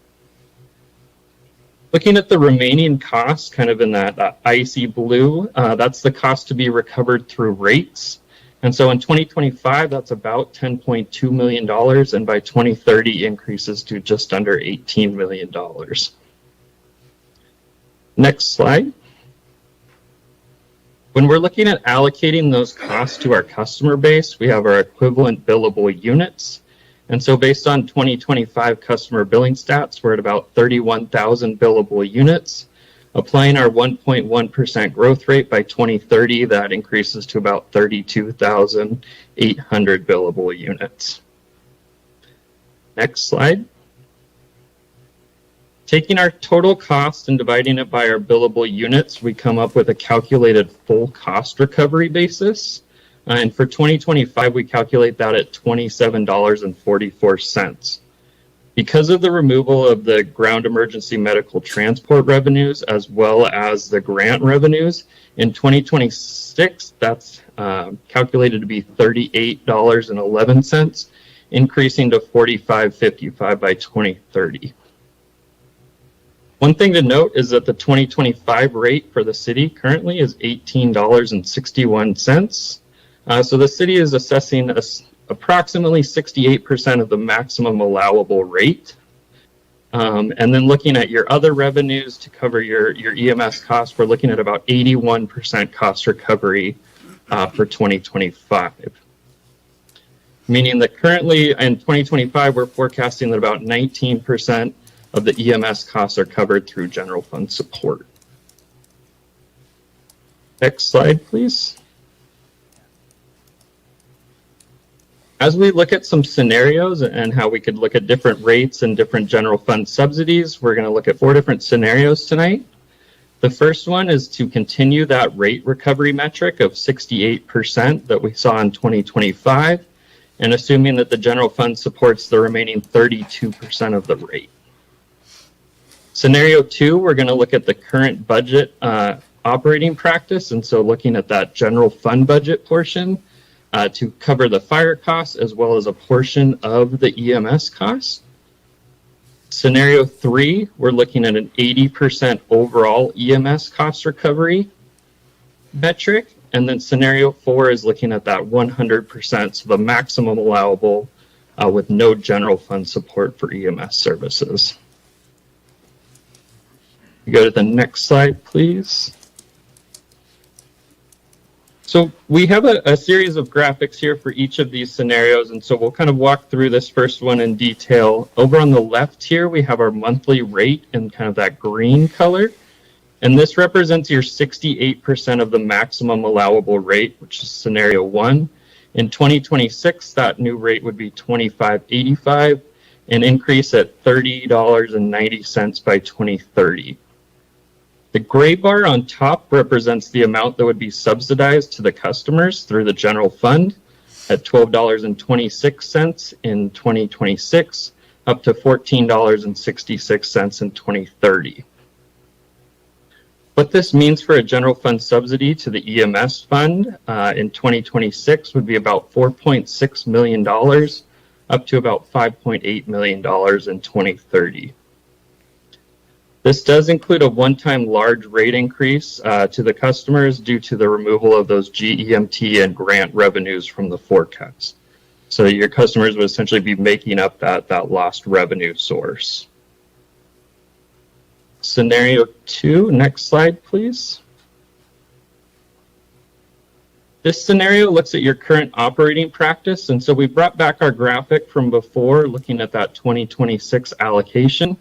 S16: Looking at the remaining costs, kind of in that icy blue, that's the cost to be recovered through rates. And so in 2025, that's about $10.2 million, and by 2030 increases to just under $18 million. Next slide. When we're looking at allocating those costs to our customer base, we have our equivalent billable units. And so based on 2025 customer billing stats, we're at about 31,000 billable units. Applying our 1.1% growth rate by 2030, that increases to about 32,800 billable units. Next slide. Taking our total cost and dividing it by our billable units, we come up with a calculated full cost recovery basis. And for 2025, we calculate that at $27.44. Because of the removal of the ground emergency medical transport revenues, as well as the grant revenues, in 2026, that's calculated to be $38.11, increasing to $45.55 by 2030. One thing to note is that the 2025 rate for the city currently is $18.61. So the city is assessing approximately 68% of the maximum allowable rate. And then looking at your other revenues to cover your EMS costs, we're looking at about 81% cost recovery for 2025. Meaning that currently in 2025, we're forecasting that about 19% of the EMS costs are covered through general fund support. Next slide, please. As we look at some scenarios and how we could look at different rates and different general fund subsidies, we're going to look at 4 different scenarios tonight. The first one is to continue that rate recovery metric of 68% that we saw in 2025, and assuming that the general fund supports the remaining 32% of the rate. Scenario 2, we're going to look at the current budget operating practice, and so looking at that general fund budget portion to cover the fire costs as well as a portion of the EMS costs. Scenario 3, we're looking at an 80% overall EMS cost recovery metric, and then scenario 4 is looking at that 100%, so the maximum allowable with no general fund support for EMS services. Go to the next slide, please. So we have a series of graphics here for each of these scenarios, and so we'll kind of walk through this first one in detail. Over on the left here, we have our monthly rate in kind of that green color, and this represents your 68% of the maximum allowable rate, which is scenario 1. In 2026, that new rate would be $25.85, an increase at $30.90 by 2030. The gray bar on top represents the amount that would be subsidized to the customers through the general fund at $12.26 in 2026, up to $14.66 in 2030. What this means for a general fund subsidy to the EMS fund in 2026 would be about $4.6 million, up to about $5.8 million in 2030. This does include a one-time large rate increase to the customers due to the removal of those GEMT and grant revenues from the forecast. So your customers would essentially be making up that lost revenue source. Scenario 2, next slide, please. This scenario looks at your current operating practice, and so we brought back our graphic from before, looking at that 2026 allocation.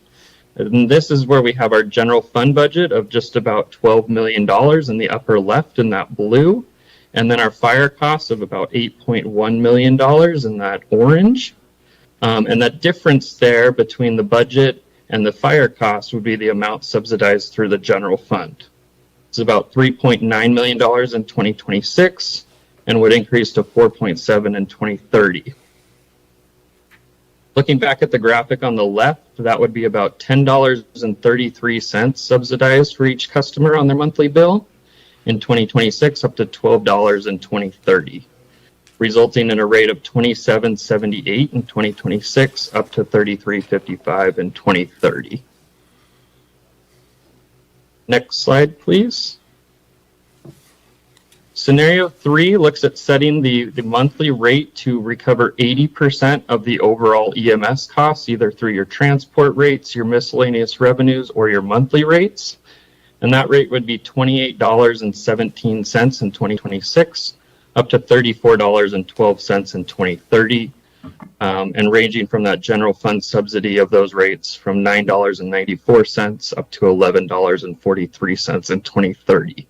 S16: And this is where we have our general fund budget of just about $12 million in the upper left in that blue, and then our fire costs of about $8.1 million in that orange. And that difference there between the budget and the fire costs would be the amount subsidized through the general fund. It's about $3.9 million in 2026 and would increase to $4.7 in 2030. Looking back at the graphic on the left, that would be about $10.33 subsidized for each customer on their monthly bill in 2026, up to $12 in 2030, resulting in a rate of $27.78 in 2026, up to $33.55 in 2030. Next slide, please. Scenario 3 looks at setting the monthly rate to recover 80% of the overall EMS costs, either through your transport rates, your miscellaneous revenues, or your monthly rates. And that rate would be $28.17 in 2026, up to $34.12 in 2030, and ranging from that general fund subsidy of those rates from $9.94 up to $11.43 in 2030.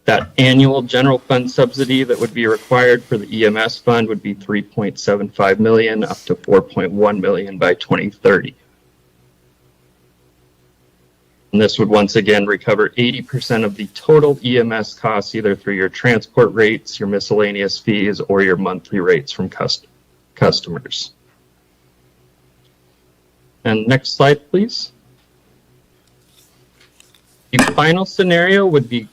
S16: That annual general fund subsidy that would be required for the EMS fund would be $3.75 million up to $4.1 million by 2030. And this would once again recover 80% of the total EMS costs, either through your transport rates, your miscellaneous fees, or your monthly rates from customers. And next slide, please. The final scenario would be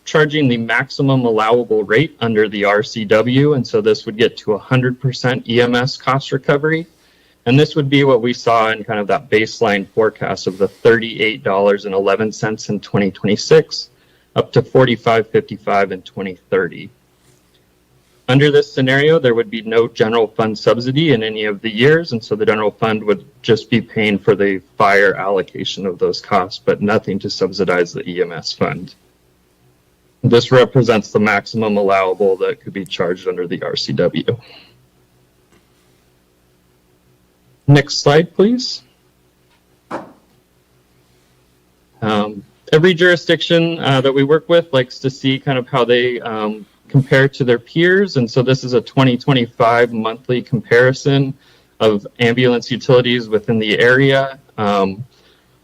S16: charging the maximum allowable rate under the RCW, and so this would get to 100% EMS cost recovery. And this would be what we saw in kind of that baseline forecast of the $38.11 in 2026, up to $45.55 in 2030. Under this scenario, there would be no general fund subsidy in any of the years, and so the general fund would just be paying for the fire allocation of those costs, but nothing to subsidize the EMS fund. This represents the maximum allowable that could be charged under the RCW. Next slide, please. Every jurisdiction that we work with likes to see kind of how they compare to their peers, and so this is a 2025 monthly comparison of ambulance utilities within the area. A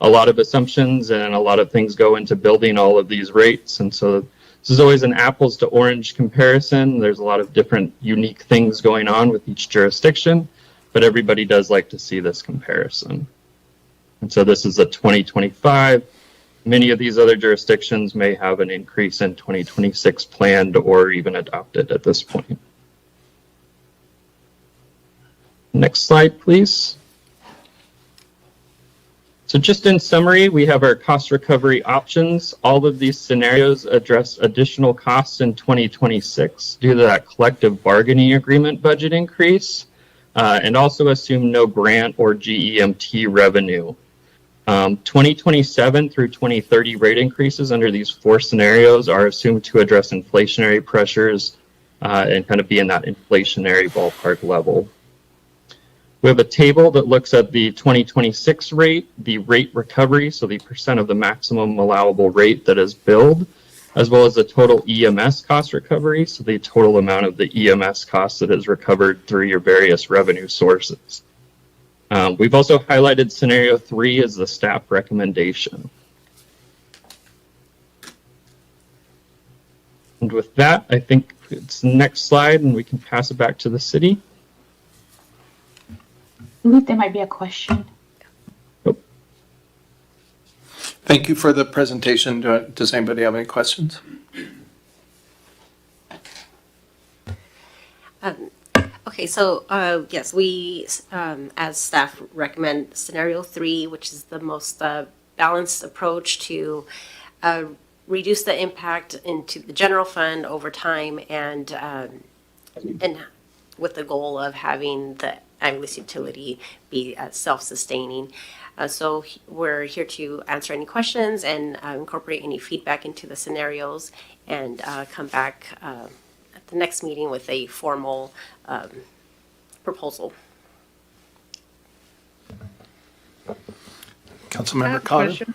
S16: lot of assumptions and a lot of things go into building all of these rates, and so this is always an apples to orange comparison. There's a lot of different unique things going on with each jurisdiction, but everybody does like to see this comparison. And so this is a 2025. Many of these other jurisdictions may have an increase in 2026 planned or even adopted at this point. Next slide, please. So just in summary, we have our cost recovery options. All of these scenarios address additional costs in 2026 due to that collective bargaining agreement budget increase, and also assume no grant or GEMT revenue. 2027 through 2030 rate increases under these 4 scenarios are assumed to address inflationary pressures and kind of be in that inflationary ballpark level. We have a table that looks at the 2026 rate, the rate recovery, so the percent of the maximum allowable rate that is billed, as well as the total EMS cost recovery, so the total amount of the EMS cost that is recovered through your various revenue sources. We've also highlighted scenario 3 as the staff recommendation. And with that, I think it's the next slide and we can pass it back to the city.
S17: I believe there might be a question.
S18: Thank you for the presentation. Does anybody have any questions?
S20: Okay, so yes, we as staff recommend scenario 3, which is the most balanced approach to reduce the impact into the general fund over time, and with the goal of having the ambulance utility be self-sustaining. So we're here to answer any questions and incorporate any feedback into the scenarios, and come back at the next meeting with a formal proposal.
S18: Councilmember Cotter?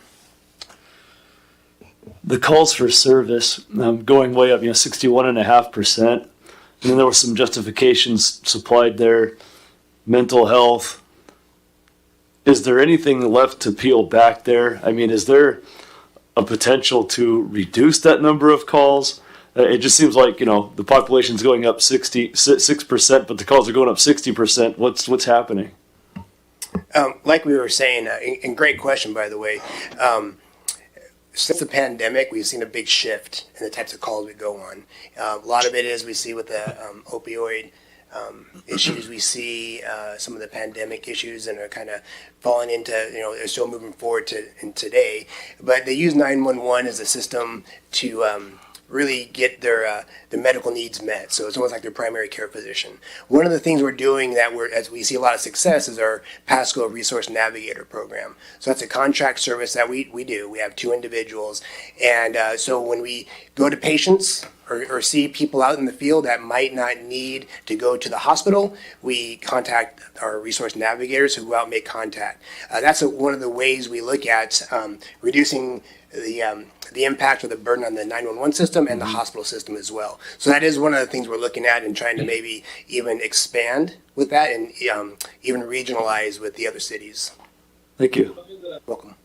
S24: The calls for service going way up, 61.5%. And then there were some justifications supplied there, mental health. Is there anything left to peel back there? I mean, is there a potential to reduce that number of calls? It just seems like, the population's going up 6%, but the calls are going up 60%. What's happening?
S25: Like we were saying, and great question, by the way. Since the pandemic, we've seen a big shift in the types of calls we go on. A lot of it is we see with the opioid issues, we see some of the pandemic issues, and are kind of falling into, they're still moving forward in today. But they use 911 as a system to really get their medical needs met. So it's almost like their primary care physician. One of the things we're doing as we see a lot of success, is our Pasco Resource Navigator program. So that's a contract service that we do. We have 2 individuals. And so when we go to patients or see people out in the field that might not need to go to the hospital, we contact our resource navigators who go out and make contact. That's one of the ways we look at reducing the impact or the burden on the 911 system and the hospital system as well. So that is one of the things we're looking at, and trying to maybe even expand with that, and even regionalize with the other cities.
S24: Thank you.
S25: Welcome.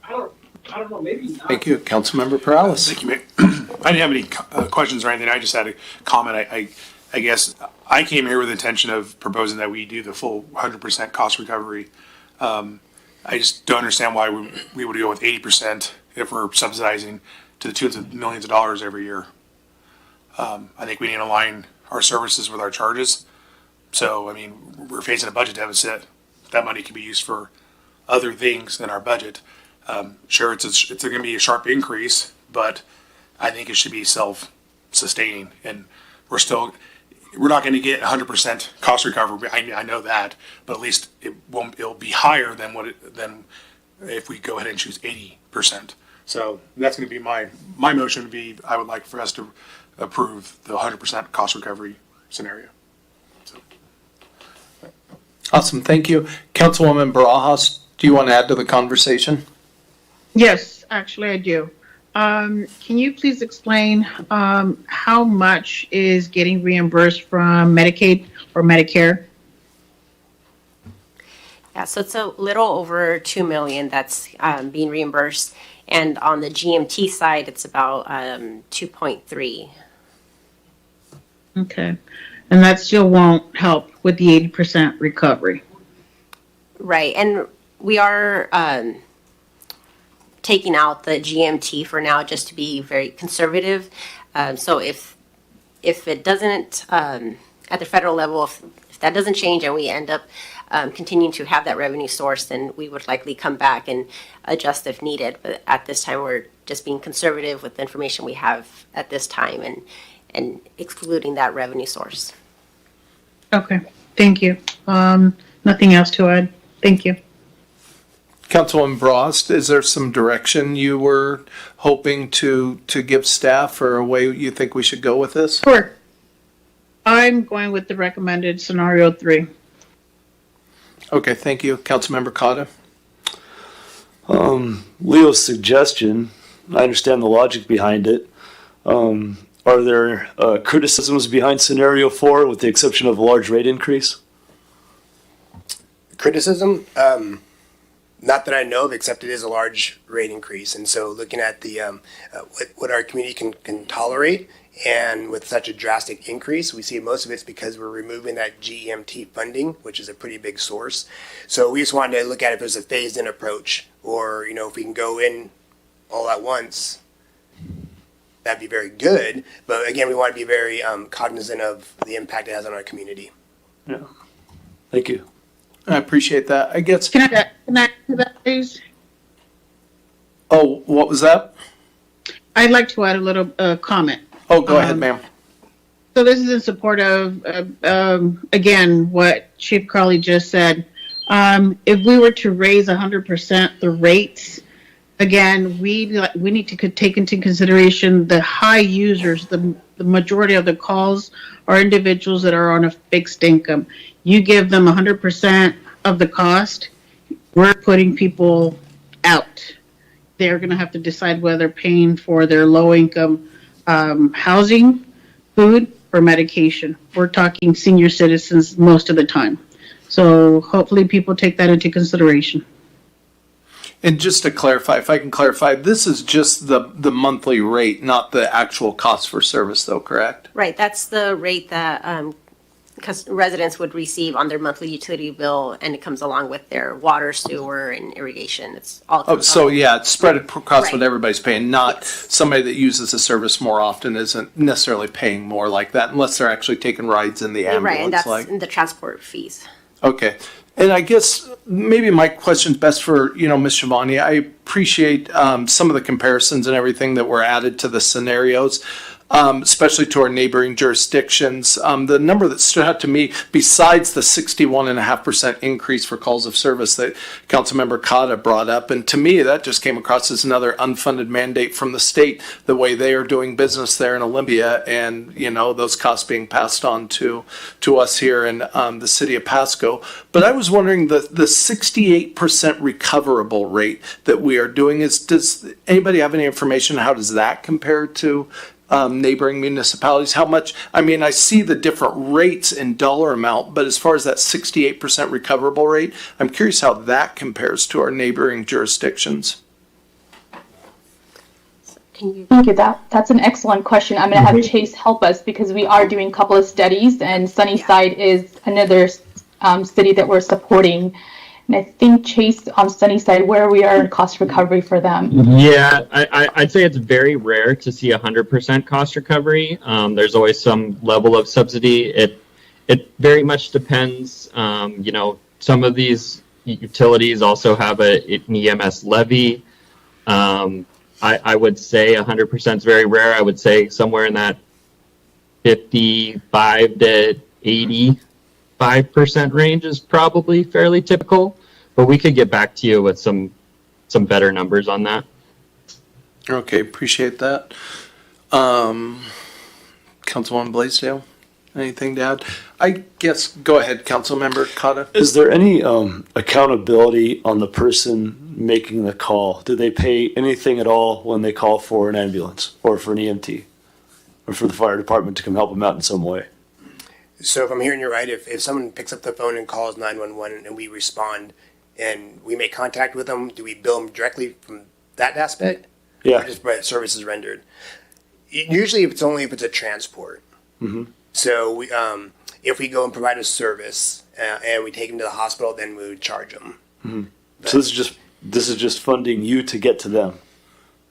S18: I don't know, maybe not. Thank you. Councilmember Perales.
S13: Thank you, Mayor. I didn't have any questions or anything. I just had a comment. I guess I came here with the intention of proposing that we do the full 100% cost recovery. I just don't understand why we would go with 80% if we're subsidizing to the tunes of millions of dollars every year. I think we need to align our services with our charges. So, I mean, we're facing a budget deficit. That money can be used for other things than our budget. Sure, it's going to be a sharp increase, but I think it should be self-sustaining. And we're not going to get 100% cost recovery. I know that, but at least it'll be higher than than if we go ahead and choose 80%. So that's going to be my motion. Would be, I would like for us to approve the 100% cost recovery scenario.
S18: Awesome, thank you. Councilwoman Barajas, do you want to add to the conversation?
S26: Yes, actually I do. Can you please explain how much is getting reimbursed from Medicaid or Medicare?
S20: Yeah, so it's a little over 2 million that's being reimbursed, and on the GMT side, it's about 2.3.
S26: Okay, and that still won't help with the 80% recovery.
S20: Right, and we are taking out the GMT for now, just to be very conservative. So if it doesn't, at the federal level, if that doesn't change and we end up continuing to have that revenue source, then we would likely come back and adjust if needed. But at this time, we're just being conservative with the information we have at this time, and excluding that revenue source.
S26: Okay, thank you. Nothing else to add. Thank you.
S18: Councilwoman Barajas, is there some direction you were hoping to give staff, or a way you think we should go with this?
S26: Sure. I'm going with the recommended scenario 3.
S18: Okay, thank you. Councilmember Cotta?
S24: Leo's suggestion, I understand the logic behind it. Are there criticisms behind scenario 4, with the exception of a large rate increase?
S25: criticism. Not that I know of, except it is a large rate increase. And so looking at the what our community can tolerate, and with such a drastic increase, we see most of it's because we're removing that GEMT funding, which is a pretty big source. So we just wanted to look at if there's a phased-in approach, or if we can go in all at once, that'd be very good. But again, we want to be very cognizant of the impact it has on our community.
S24: Yeah. Thank you.
S18: I appreciate that. I guess.
S26: Can I add to that, please?
S18: Oh, what was that?
S26: I'd like to add a little comment.
S18: Oh, go ahead, ma'am.
S26: So this is in support of, again, what Chief Crowley just said. If we were to raise 100% the rates, again, we need to take into consideration the high users. The majority of the calls are individuals that are on a fixed income. You give them 100% of the cost, we're putting people out. They're going to have to decide whether they're paying for their low income housing, food, or medication. We're talking senior citizens most of the time. So hopefully people take that into consideration.
S18: And just to clarify, if I can clarify, this is just the monthly rate, not the actual cost for service, though, correct?
S20: Right, that's the rate that residents would receive on their monthly utility bill, and it comes along with their water, sewer, and irrigation. It's all.
S18: Oh, so yeah, it's spread across
S20: Right.
S18: what everybody's paying, not somebody that uses the service more often isn't necessarily paying more like that, unless they're actually taking rides in the ambulance.
S20: Right, and that's
S18: like.
S20: in the transport fees.
S18: Okay. And I guess maybe my question's best for, Ms. Shivani. I appreciate some of the comparisons and everything that were added to the scenarios, especially to our neighboring jurisdictions. The number that stood out to me, besides the 61.5% increase for calls of service that Councilmember Cotta brought up, and to me, that just came across as another unfunded mandate from the state, the way they are doing business there in Olympia, and, those costs being passed on to us here in the city of Pasco. But I was wondering, the 68% recoverable rate that we are doing, does anybody have any information? How does that compare to neighboring municipalities? How much, I see the different rates in dollar amount, but as far as that 68% recoverable rate, I'm curious how that compares to our neighboring jurisdictions.
S17: Thank you. That's an excellent question. I'm going to have Chase help us because we are doing a couple of studies, and Sunnyside is another city that we're supporting. And I think, Chase, on Sunnyside, where we are in cost recovery for them.
S16: Yeah, I'd say it's very rare to see 100% cost recovery. There's always some level of subsidy. It very much depends. Some of these utilities also have an EMS levy. I would say 100% is very rare. I would say somewhere in that 55 to 85% range is probably fairly typical, but we could get back to you with some better numbers on that.
S18: Okay, appreciate that. Councilwoman Blaisdell, anything to add? I guess, go ahead, Councilmember Cotta.
S24: Is there any accountability on the person making the call? Do they pay anything at all when they call for an ambulance or for an EMT or for the fire department to come help them out in some way?
S25: So if I'm hearing you right, if someone picks up the phone and calls 911 and we respond and we make contact with them, do we bill them directly from that aspect?
S24: Yeah.
S25: Or just by services rendered? Usually if it's a transport.
S24: Mm-hmm.
S25: So if we go and provide a service and we take them to the hospital, then we would charge them.
S24: Mm-hmm. So this is just funding you to get to them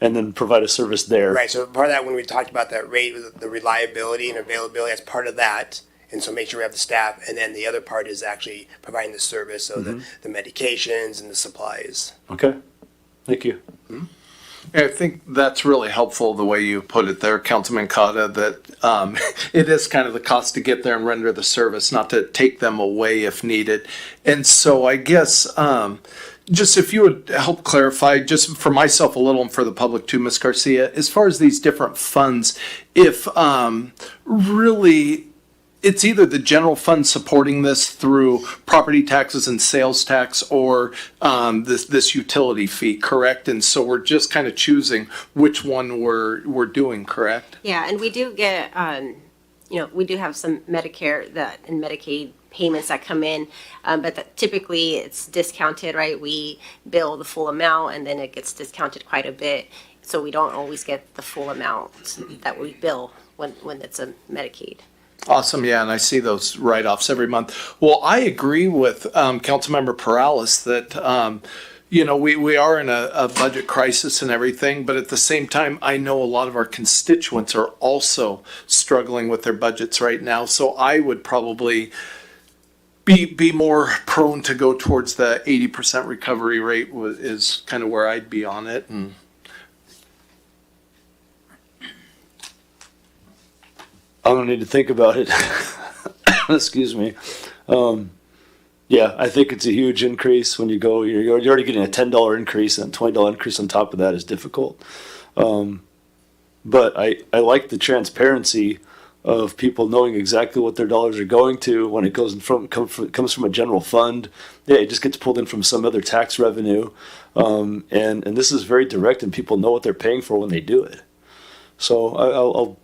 S24: and then provide a service there.
S25: Right. So part of that, when we talked about that rate, the reliability and availability, that's part of that. And so make sure we have the staff. And then the other part is actually providing the service. So the medications and the supplies.
S24: Okay. Thank you.
S18: Mm-hmm. I think that's really helpful, the way you put it there, Councilman Cotta, that it is kind of the cost to get there and render the service, not to take them away if needed. And so I guess just if you would help clarify, just for myself a little and for the public too, Ms. Garcia, as far as these different funds, if really it's either the general fund supporting this through property taxes and sales tax or this utility fee, correct? And so we're just kind of choosing which one we're doing, correct?
S20: Yeah, and we do get, we do have some Medicare and Medicaid payments that come in, but typically it's discounted, right? We bill the full amount and then it gets discounted quite a bit, so we don't always get the full amount that we bill when it's a Medicaid.
S18: Awesome, yeah, and I see those write-offs every month. Well, I agree with Councilmember Perales that, we are in a budget crisis and everything, but at the same time, I know a lot of our constituents are also struggling with their budgets right now, so I would probably be more prone to go towards the 80% recovery rate is kind of where I'd be on it. And
S24: I don't need to think about it. Excuse me. Yeah, I think it's a huge increase when you're already getting a $10 increase, and a $20 increase on top of that is difficult. But I like the transparency of people knowing exactly what their dollars are going to when it comes from a general fund. Yeah, it just gets pulled in from some other tax revenue. And this is very direct, and people know what they're paying for when they do it. So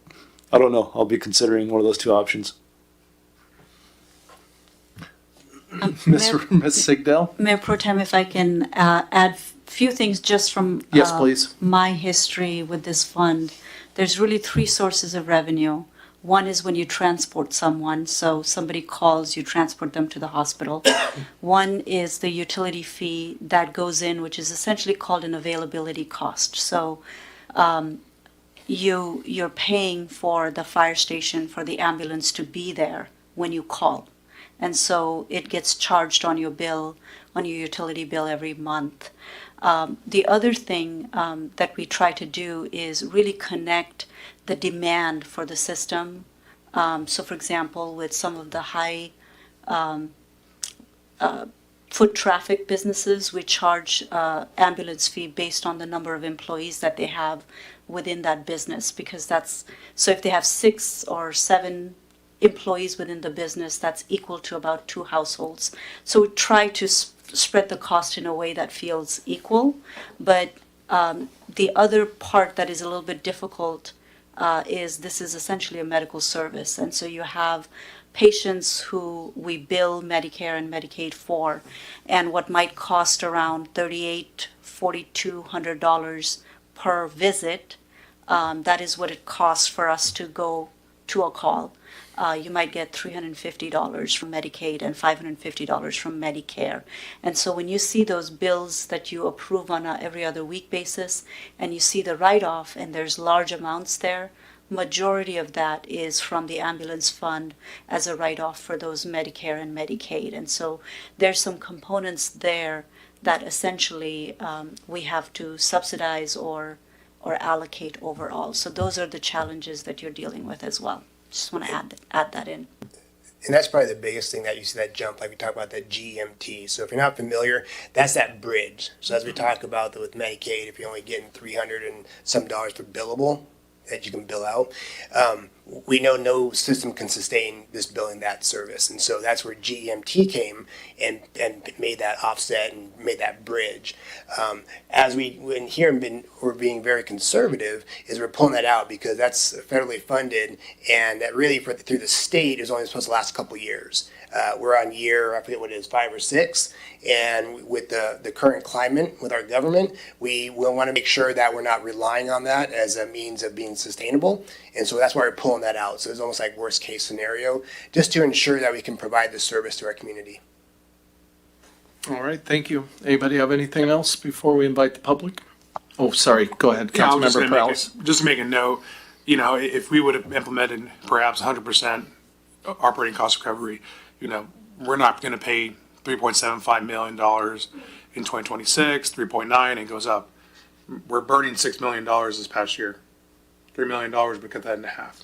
S24: I don't know. I'll be considering one of those two options.
S18: Ms. Sigdell?
S1: Mayor Pro Tem, if I can add few things just from
S18: Yes, please.
S1: my history with this fund. There's really three sources of revenue. One is when you transport someone, so somebody calls, you transport them to the hospital. One is the utility fee that goes in, which is essentially called an availability cost. So you're paying for the fire station, for the ambulance to be there when you call. And so it gets charged on your bill, on your utility bill every month. The other thing that we try to do is really connect the demand for the system. So for example, with some of the high foot traffic businesses, we charge ambulance fee based on the number of employees that they have within that business, because so if they have 6 or 7 employees within the business, that's equal to about 2 households. So we try to spread the cost in a way that feels equal. But the other part that is a little bit difficult is this is essentially a medical service. And so you have patients who we bill Medicare and Medicaid for, and what might cost around $3,800, $4,200 per visit, that is what it costs for us to go to a call. You might get $350 from Medicaid and $550 from Medicare. And so when you see those bills that you approve on a every other week basis, and you see the write-off and there's large amounts there, majority of that is from the ambulance fund as a write-off for those Medicare and Medicaid. And so there's some components there that essentially we have to subsidize or allocate overall. So those are the challenges that you're dealing with as well. Just want to add that in.
S25: And that's probably the biggest thing that you see that jump, like we talk about that GMT. So if you're not familiar, that's that bridge. So as we talk about with Medicaid, if you're only getting $300 and some dollars per billable that you can bill out, we know no system can sustain this billing that service. And so that's where GMT came and made that offset and made that bridge. As we're being very conservative, is we're pulling that out because that's federally funded, and that really through the state is only supposed to last a couple of years. We're on year, I forget what it is, 5 or 6. And with the current climate with our government, we will want to make sure that we're not relying on that as a means of being sustainable. And so that's why we're pulling that out. So it's almost like worst case scenario, just to ensure that we can provide the service to our community.
S18: All right, thank you. Anybody have anything else before we invite the public? Oh, sorry, go ahead, Councilmember Prowse.
S13: Just to make a note, if we would have implemented perhaps 100% operating cost recovery, we're not going to pay $3.75 million in 2026, 3.9, it goes up. We're burning $6 million this past year. $3 million, we cut that in half.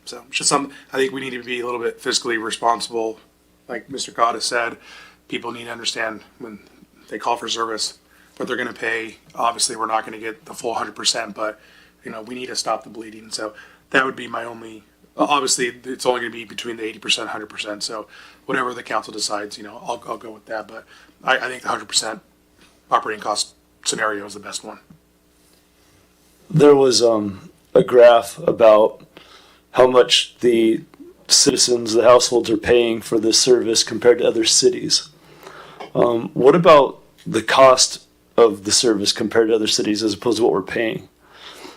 S13: So it's just I think we need to be a little bit fiscally responsible. Like Mr. Cotta said, people need to understand when they call for service, what they're going to pay. Obviously, we're not going to get the full 100%, but we need to stop the bleeding. So that would be my only. Obviously, it's only going to be between the 80%, 100%. So whatever the council decides, I'll go with that. But I think the 100% operating cost scenario is the best one.
S24: There was a graph about how much the citizens, the households are paying for this service compared to other cities. What about the cost of the service compared to other cities as opposed to what we're paying?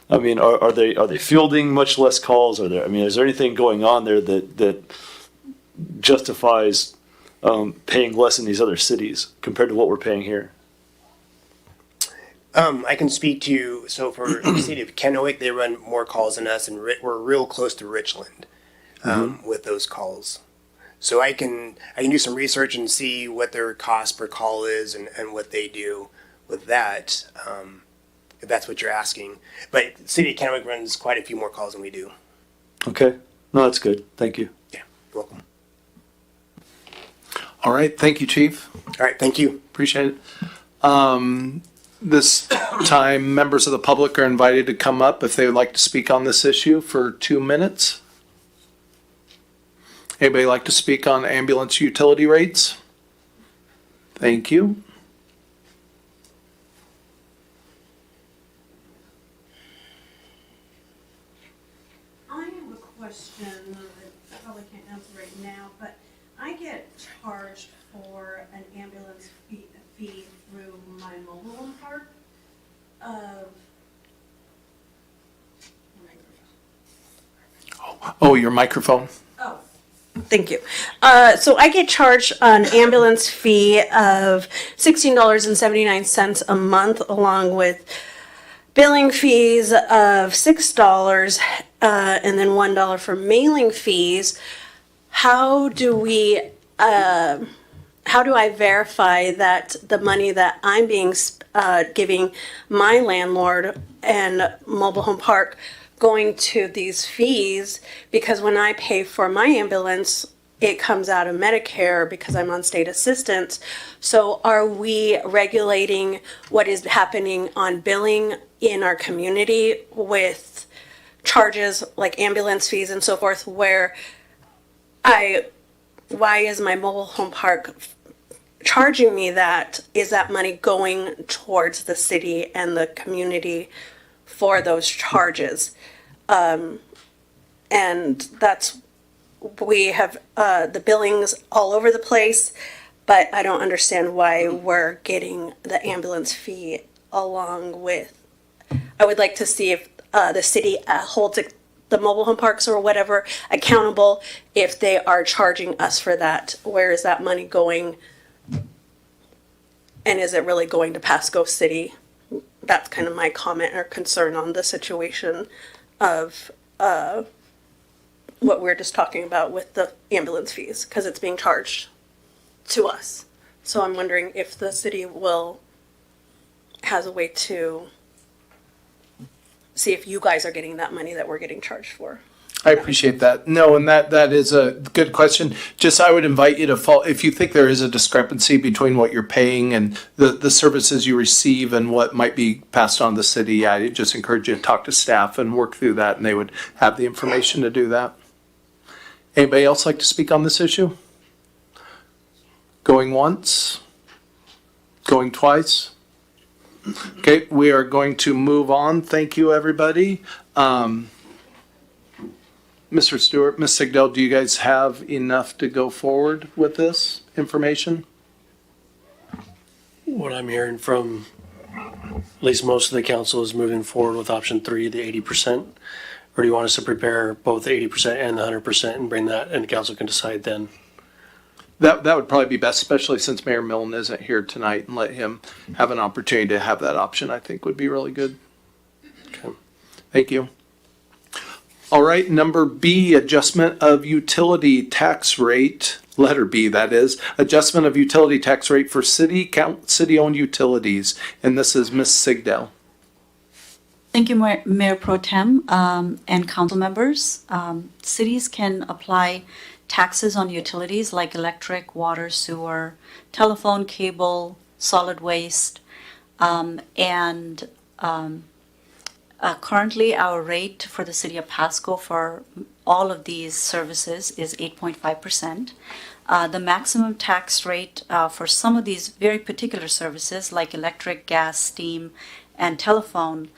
S24: I mean, are they fielding much less calls? Is there anything going on there that justifies paying less in these other cities compared to what we're paying here?
S25: I can speak to, so for the city of Kennewick, they run more calls than us, and we're real close to Richland with those calls. So I can do some research and see what their cost per call is and what they do with that, if that's what you're asking. But the city of Kennewick runs quite a few more calls than we do.
S24: Okay. No, that's good. Thank you.
S25: Yeah, you're welcome.
S18: All right, thank you, Chief.
S25: All right, thank you.
S18: Appreciate it. This time, members of the public are invited to come up if they would like to speak on this issue for 2 minutes. Anybody like to speak on ambulance utility rates? Thank you.
S14: I have a question that I probably can't answer right now, but I get charged for an ambulance fee through my mobile home park of.
S18: Oh, your microphone.
S14: Oh, thank you. So I get charged an ambulance fee of $16.79 a month, along with billing fees of $6 and then $1 for mailing fees. How do I verify that the money that I'm being giving my landlord and mobile home park going to these fees? Because when I pay for my ambulance, it comes out of Medicare because I'm on state assistance. So are we regulating what is happening on billing in our community with charges like ambulance fees and so forth, why is my mobile home park charging me that? Is that money going towards the city and the community for those charges? And we have the billings all over the place, but I don't understand why we're getting the ambulance fee along with. I would like to see if the city holds the mobile home parks or whatever accountable if they are charging us for that. Where is that money going? And is it really going to Pasco City? That's kind of my comment or concern on the situation of what we're just talking about with the ambulance fees, because it's being charged to us. So I'm wondering if the city has a way to see if you guys are getting that money that we're getting charged for.
S18: I appreciate that. No, and that is a good question. Just I would invite you to if you think there is a discrepancy between what you're paying and the services you receive and what might be passed on to the city, I just encourage you to talk to staff and work through that, and they would have the information to do that. Anybody else like to speak on this issue? Going once? Going twice? Okay, we are going to move on. Thank you, everybody. Mr. Stewart, Ms. Sigdell, do you guys have enough to go forward with this information?
S4: What I'm hearing from at least most of the council is moving forward with option 3, the 80%. Or do you want us to prepare both the 80% and the 100% and bring that, and the council can decide then?
S18: That would probably be best, especially since Mayor Milne isn't here tonight, and let him have an opportunity to have that option, I think would be really good.
S4: Okay.
S18: Thank you. All right, number B, adjustment of utility tax rate, letter B that is, adjustment of utility tax rate for city-owned utilities, and this is Ms. Sigdell.
S1: Thank you, Mayor Pro Tem and council members. Cities can apply taxes on utilities like electric, water, sewer, telephone, cable, solid waste, currently, our rate for the city of Pasco for all of these services is 8.5%. The maximum tax rate for some of these very particular services, like electric, gas, steam, and telephone,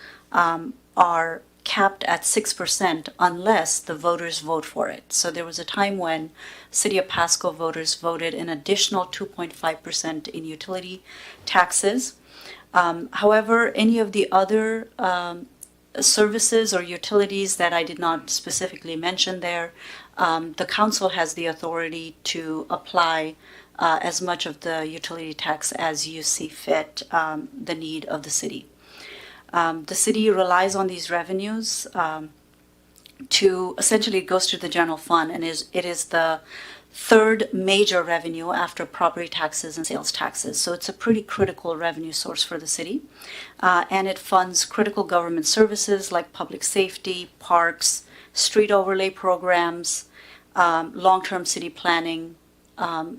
S1: capped at 6% unless the voters vote for it. So there was a time when City of Pasco voters voted an additional 2.5% in utility taxes. However, any of the other services or utilities that I did not specifically mention there, the council has the authority to apply as much of the utility tax as you see fit, the need of the city. The city relies on these revenues to essentially, it goes to the general fund, and it is the third major revenue after property taxes and sales taxes. So it's a pretty critical revenue source for the city. And it funds critical government services like public safety, parks, street overlay programs, long-term city planning,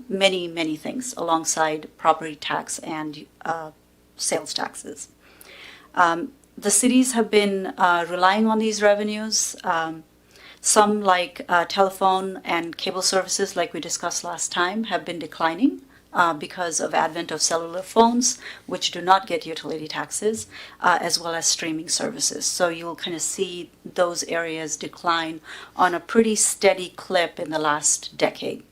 S1: many, many things alongside property tax and sales taxes. The cities have been relying on these revenues. Some, like telephone and cable services, like we discussed last time, have been declining because of advent of cellular phones, which do not get utility taxes, as well as streaming services. So you'll kind of see those areas decline on a pretty steady clip in the last decade.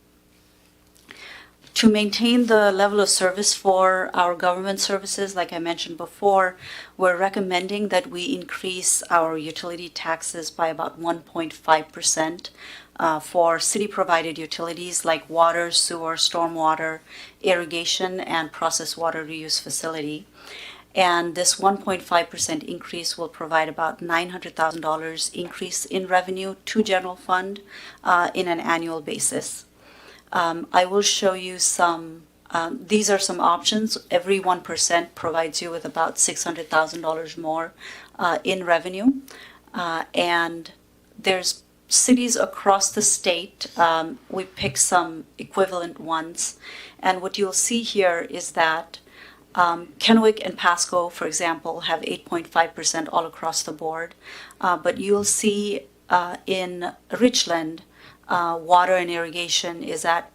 S1: To maintain the level of service for our government services, like I mentioned before, we're recommending that we increase our utility taxes by about 1.5% for city-provided utilities like water, sewer, stormwater, irrigation, and processed water reuse facility. And this 1.5% increase will provide about $900,000 increase in revenue to general fund in an annual basis. I will show you some, these are some options. Every 1% provides you with about $600,000 more in revenue. And there's cities across the state. We picked some equivalent ones. And what you'll see here is that Kennewick and Pasco, for example, have 8.5% all across the board. But you'll see in Richland, water and irrigation is at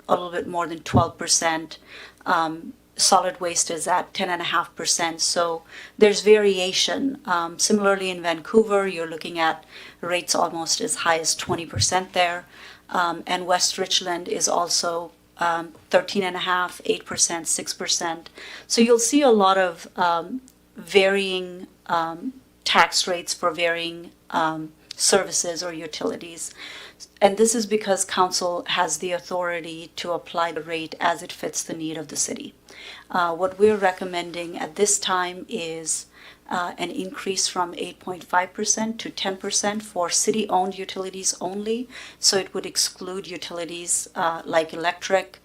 S1: a little bit more than 12%. Solid waste is at 10.5%. So there's variation. Similarly, in Vancouver, you're looking at rates almost as high as 20% there. And West Richland is also 13.5%, 8%, 6%. So you'll see a lot of varying tax rates for varying services or utilities. And this is because council has the authority to apply the rate as it fits the need of the city. What we're recommending at this time is an increase from 8.5% to 10% for city-owned utilities only. So it would exclude utilities like electric,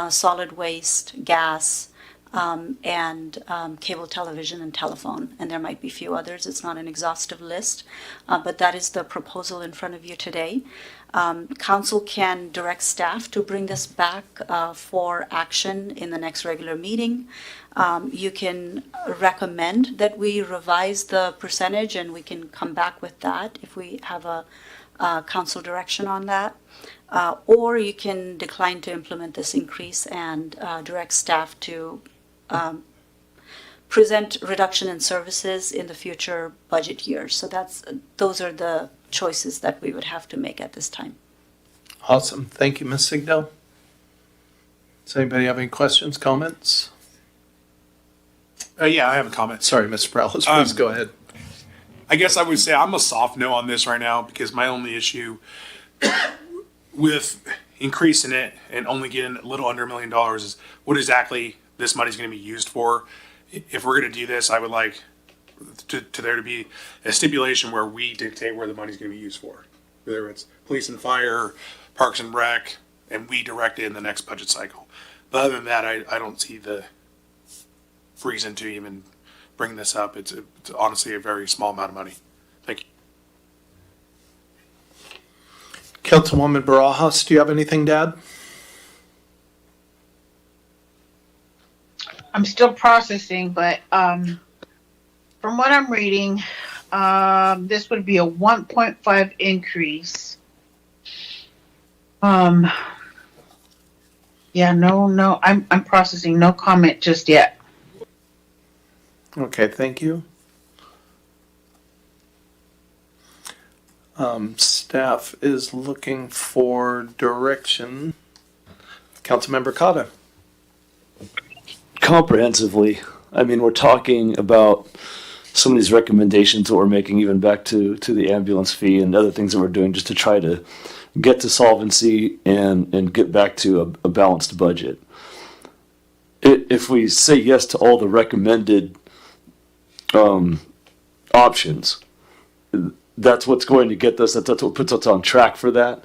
S1: solid waste, gas, and cable television and telephone. And there might be a few others. It's not an exhaustive list, but that is the proposal in front of you today. Council can direct staff to bring this back for action in the next regular meeting. You can recommend that we revise the percentage, and we can come back with that if we have a council direction on that. Or you can decline to implement this increase and direct staff to present reduction in services in the future budget years. So those are the choices that we would have to make at this time.
S18: Awesome. Thank you, Ms. Sigdell. Does anybody have any questions, comments?
S13: Yeah, I have a comment.
S18: Sorry, Mr. Prowlis, please go ahead.
S13: I guess I would say I'm a soft no on this right now because my only issue with increasing it and only getting a little under $1 million is what exactly this money is going to be used for. If we're going to do this, I would like to there to be a stipulation where we dictate where the money is going to be used for, whether it's police and fire, parks and rec, and we direct it in the next budget cycle. But other than that, I don't see the reason to even bring this up. It's honestly a very small amount of money. Thank you.
S18: Councilwoman Barajas, do you have anything to add?
S26: I'm still processing, but from what I'm reading, this would be a 1.5 increase. Yeah, no, I'm processing. No comment just yet.
S18: Okay, thank you. Staff is looking for direction. Councilmember Cotta.
S24: Comprehensively, I mean, we're talking about some of these recommendations that we're making, even back to the ambulance fee and other things that we're doing just to try to get to solvency and get back to a balanced budget. If we say yes to all the recommended options, that's what's going to get us, that's what puts us on track for that?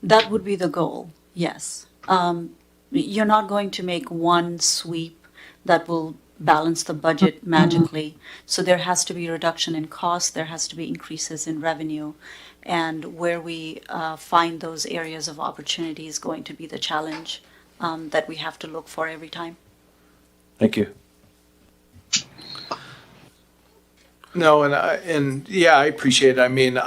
S1: That would be the goal, yes. You're not going to make one sweep that will balance the budget magically. So there has to be a reduction in cost, there has to be increases in revenue. And where we find those areas of opportunity is going to be the challenge that we have to look for every time.
S24: Thank you.
S18: No, and yeah, I appreciate it. I mean,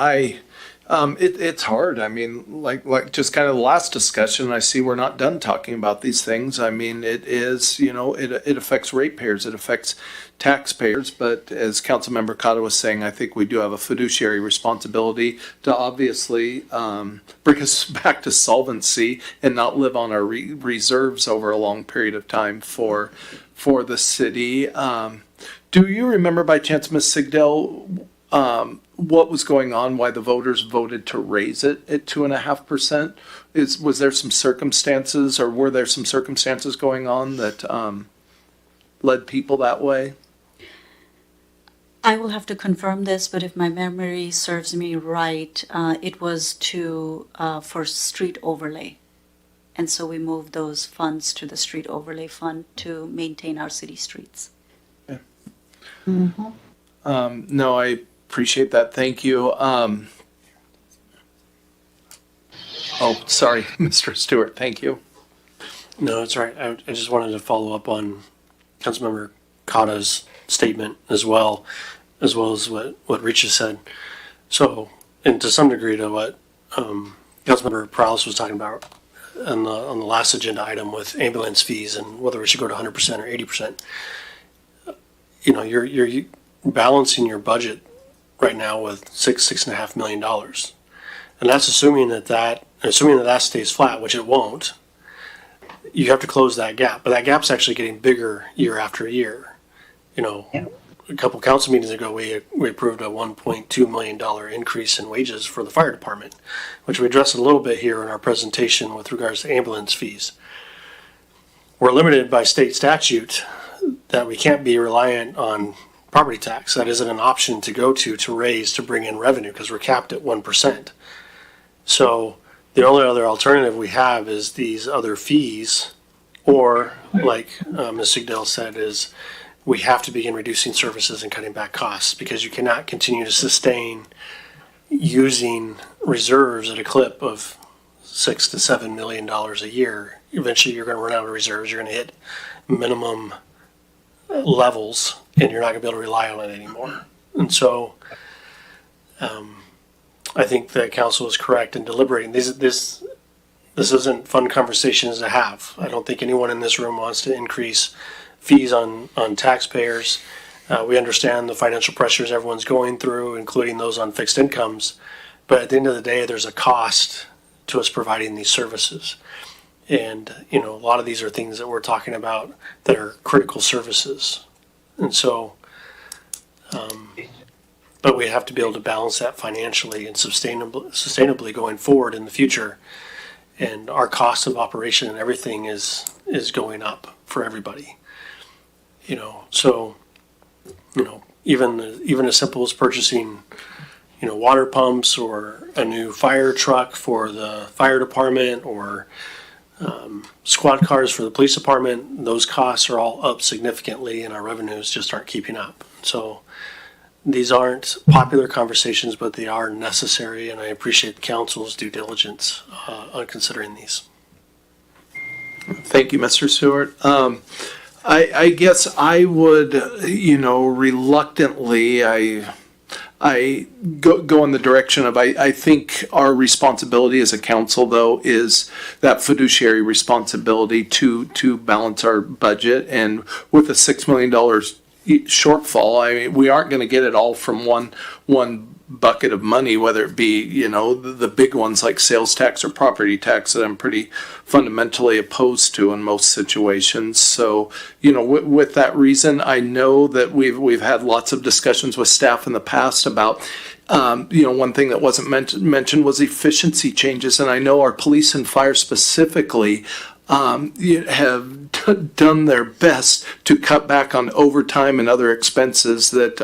S18: it's hard. I mean, like just kind of the last discussion, I see we're not done talking about these things. I mean, it is, it affects ratepayers, it affects taxpayers, but as Councilmember Cotta was saying, I think we do have a fiduciary responsibility to obviously bring us back to solvency and not live on our reserves over a long period of time for the city. Do you remember by chance, Ms. Sigdell, what was going on, why the voters voted to raise it at 2.5%? Was there some circumstances, or were there some circumstances going on that led people that way?
S1: I will have to confirm this, but if my memory serves me right, it was for street overlay. And so we moved those funds to the street overlay fund to maintain our city streets.
S18: No, I appreciate that. Thank you. Oh, sorry, Mr. Stewart. Thank you.
S4: No, it's all right. I just wanted to follow up on Councilmember Cotta's statement as well as what Rich has said. So, and to some degree to what Councilmember Prowse was talking about on the last agenda item with ambulance fees and whether we should go to 100% or 80%. You're balancing your budget right now with $6.5 million, and that's assuming that stays flat, which it won't. You have to close that gap, but that gap's actually getting bigger year after year. A couple council meetings ago, we approved a $1.2 million increase in wages for the fire department, which we addressed a little bit here in our presentation with regards to ambulance fees. We're limited by state statute that we can't be reliant on property tax. That isn't an option to go to raise to bring in revenue because we're capped at 1%. So the only other alternative we have is these other fees, or like Ms. Sigdell said, is we have to begin reducing services and cutting back costs because you cannot continue to sustain using reserves at a clip of $6 to $7 million a year. Eventually you're going to run out of reserves. You're going to hit minimum levels and you're not going to be able to rely on it anymore. And so I think the council is correct in deliberating. This isn't fun conversations to have. I don't think anyone in this room wants to increase fees on taxpayers. We understand the financial pressures everyone's going through, including those on fixed incomes. But at the end of the day, there's a cost to us providing these services. And, a lot of these are things that we're talking about that are critical services. And so, but we have to be able to balance that financially and sustainably going forward in the future. And our cost of operation and everything is going up for everybody. So, even as simple as purchasing, water pumps or a new fire truck for the fire department or squad cars for the police department, those costs are all up significantly and our revenues just aren't keeping up. So these aren't popular conversations, but they are necessary, and I appreciate the council's due diligence on considering these.
S18: Thank you, Mr. Stewart. I guess I would, reluctantly, I go in the direction of, I think our responsibility as a council, though, is that fiduciary responsibility to balance our budget. And with a $6 million shortfall, we aren't going to get it all from one bucket of money, whether it be, the big ones like sales tax or property tax that I'm pretty fundamentally opposed to in most situations. So, with that reason, I know that we've had lots of discussions with staff in the past about, one thing that wasn't mentioned was efficiency changes. And I know our police and fire specifically have done their best to cut back on overtime and other expenses that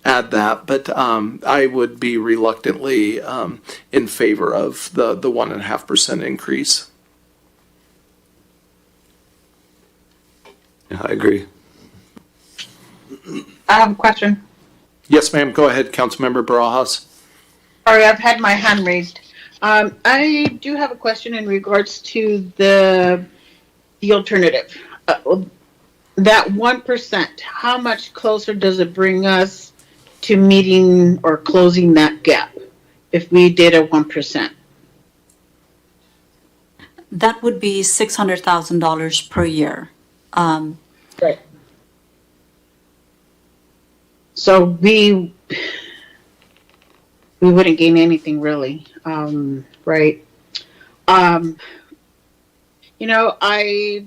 S18: add that. But I would be reluctantly in favor of the 1.5% increase.
S24: Yeah, I agree.
S26: I have a question.
S18: Yes, ma'am. Go ahead, Councilmember Barajas.
S26: Sorry, I've had my hand raised. I do have a question in regards to the alternative. That 1%, how much closer does it bring us to meeting or closing that gap if we did a 1%?
S1: That would be $600,000 per year.
S26: Right. So we wouldn't gain anything really, right? I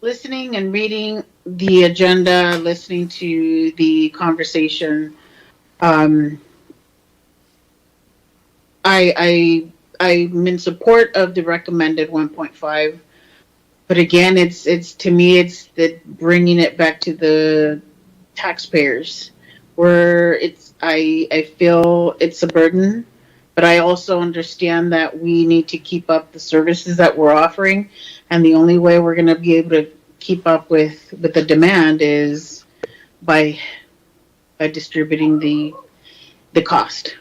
S26: listening and reading the agenda, listening to the conversation. I'm in support of the recommended 1.5, but again, it's to me, it's the bringing it back to the taxpayers, where I feel it's a burden, but I also understand that we need to keep up the services that we're offering, and the only way we're going to be able to keep up with the demand is by distributing the cost.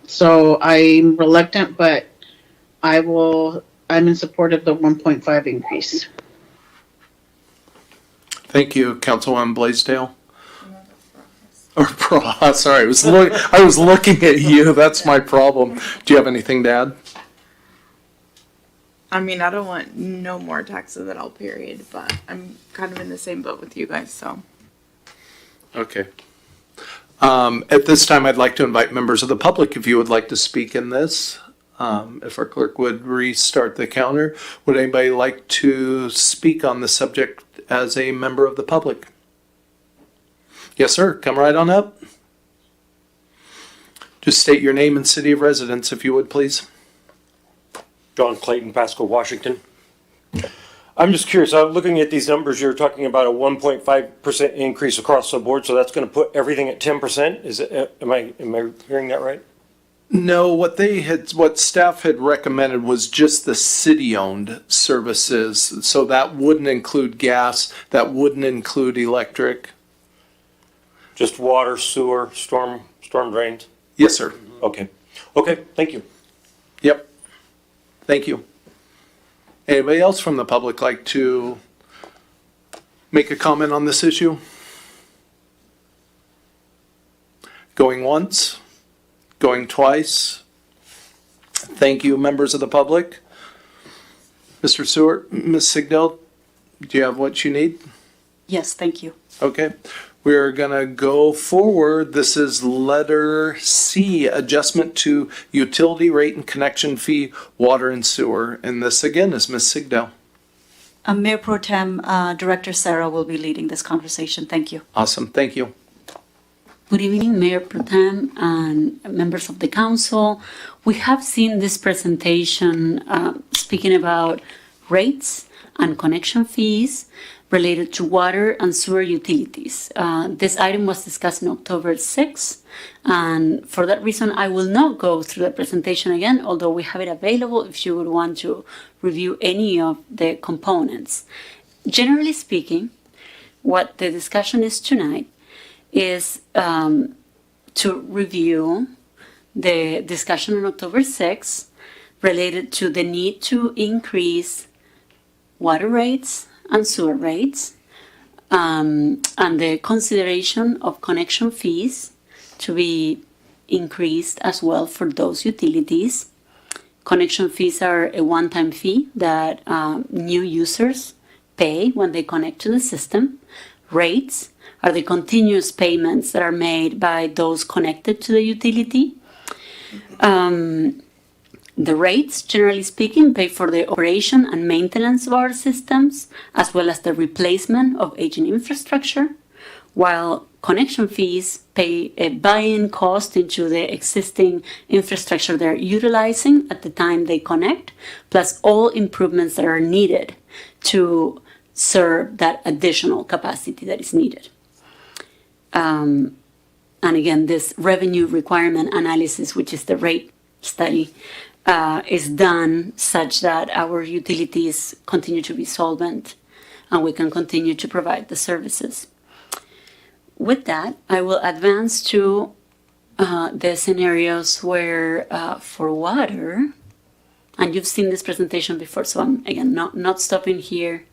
S26: So I'm reluctant, but I'm in support of the 1.5 increase.
S18: Thank you, Councilwoman Blaisdell. Or sorry, I was looking at you. That's my problem. Do you have anything to add?
S6: I mean, I don't want no more taxes at all, period, but I'm kind of in the same boat with you guys, so.
S18: Okay. At this time, I'd like to invite members of the public, if you would like to speak in this. If our clerk would restart the counter, would anybody like to speak on the subject as a member of the public? Yes, sir. Come right on up. Just state your name and city of residence, if you would, please.
S7: John Clayton, Pasco, Washington. I'm just curious, I'm looking at these numbers, you're talking about a 1.5% increase across the board, so that's going to put everything at 10%? Am I hearing that right?
S18: No, what staff had recommended was just the city-owned services. So that wouldn't include gas, that wouldn't include electric.
S7: Just water, sewer, storm drains?
S18: Yes, sir.
S7: Okay, thank you.
S18: Yep. Thank you. Anybody else from the public like to make a comment on this issue? Going once? Going twice? Thank you, members of the public. Mr. Seward, Ms. Sigdell, do you have what you need?
S1: Yes, thank you.
S18: Okay. We're going to go forward. This is letter C, adjustment to utility rate and connection fee, water and sewer. And this again is Ms. Sigdell.
S1: Mayor Pro Tem, Director Sarah will be leading this conversation. Thank you.
S18: Awesome. Thank you.
S9: Good evening, Mayor Pro Tem and members of the council. We have seen this presentation speaking about rates and connection fees related to water and sewer utilities. This item was discussed on October 6th, and for that reason, I will not go through the presentation again, although we have it available if you would want to review any of the components. Generally speaking, what the discussion is tonight is to review the discussion on October 6th related to the need to increase water rates and sewer rates, and the consideration of connection fees to be increased as well for those utilities. Connection fees are a one-time fee that new users pay when they connect to the system. Rates are the continuous payments that are made by those connected to the utility. The rates, generally speaking, pay for the operation and maintenance of our systems, as well as the replacement of aging infrastructure, while connection fees pay a buy-in cost into the existing infrastructure they're utilizing at the time they connect, plus all improvements that are needed to serve that additional capacity that is needed. And again, this revenue requirement analysis, which is the rate study, is done such that our utilities continue to be solvent and we can continue to provide the services. With that, I will advance to the scenarios where for water, and you've seen this presentation before, so I'm again not stopping here.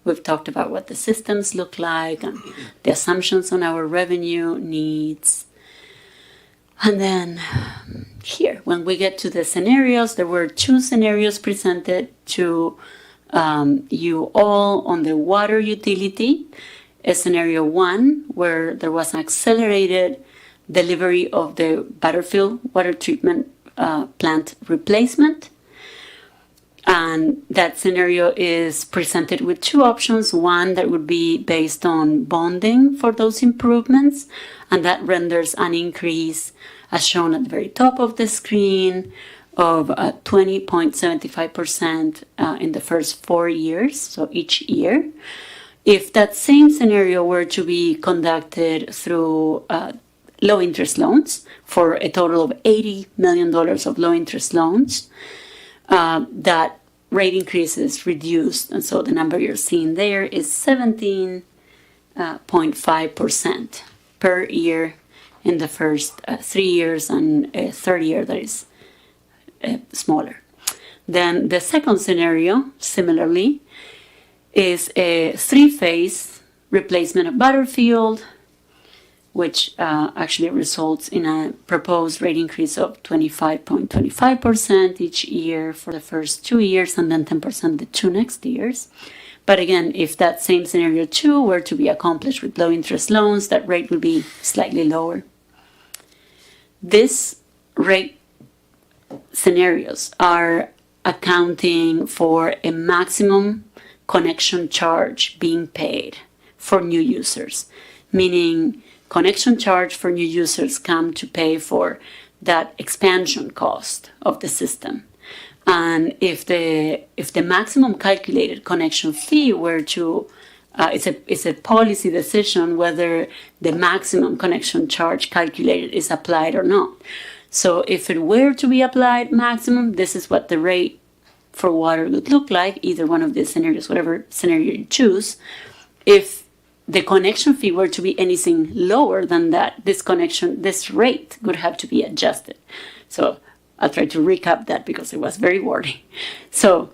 S9: We've talked about what the systems look like and the assumptions on our revenue needs. And then here, when we get to the scenarios, there were 2 scenarios presented to you all on the water utility. A scenario 1, where there was an accelerated delivery of the Butterfield water treatment plant replacement. And that scenario is presented with 2 options. One that would be based on bonding for those improvements, and that renders an increase, as shown at the very top of the screen, of 20.75% in the first 4 years, so each year. If that same scenario were to be conducted through low interest loans for a total of $80 million of low interest loans, that rate increase is reduced. And so the number you're seeing there is 17.5% per year in the first 3 years, and a third year that is smaller. Then the second scenario, similarly, is a 3-phase replacement of Butterfield, which actually results in a proposed rate increase of 25.25% each year for the first 2 years, and then 10% the 2 next years. But again, if that same scenario 2 were to be accomplished with low interest loans, that rate would be slightly lower. This rate scenarios are accounting for a maximum connection charge being paid for new users, meaning connection charge for new users come to pay for that expansion cost of the system. And if the maximum calculated connection fee were to, it's a policy decision whether the maximum connection charge calculated is applied or not. So if it were to be applied maximum, this is what the rate for water would look like, either one of these scenarios, whatever scenario you choose. If the connection fee were to be anything lower than that, this rate would have to be adjusted. So I'll try to recap that because it was very wordy. So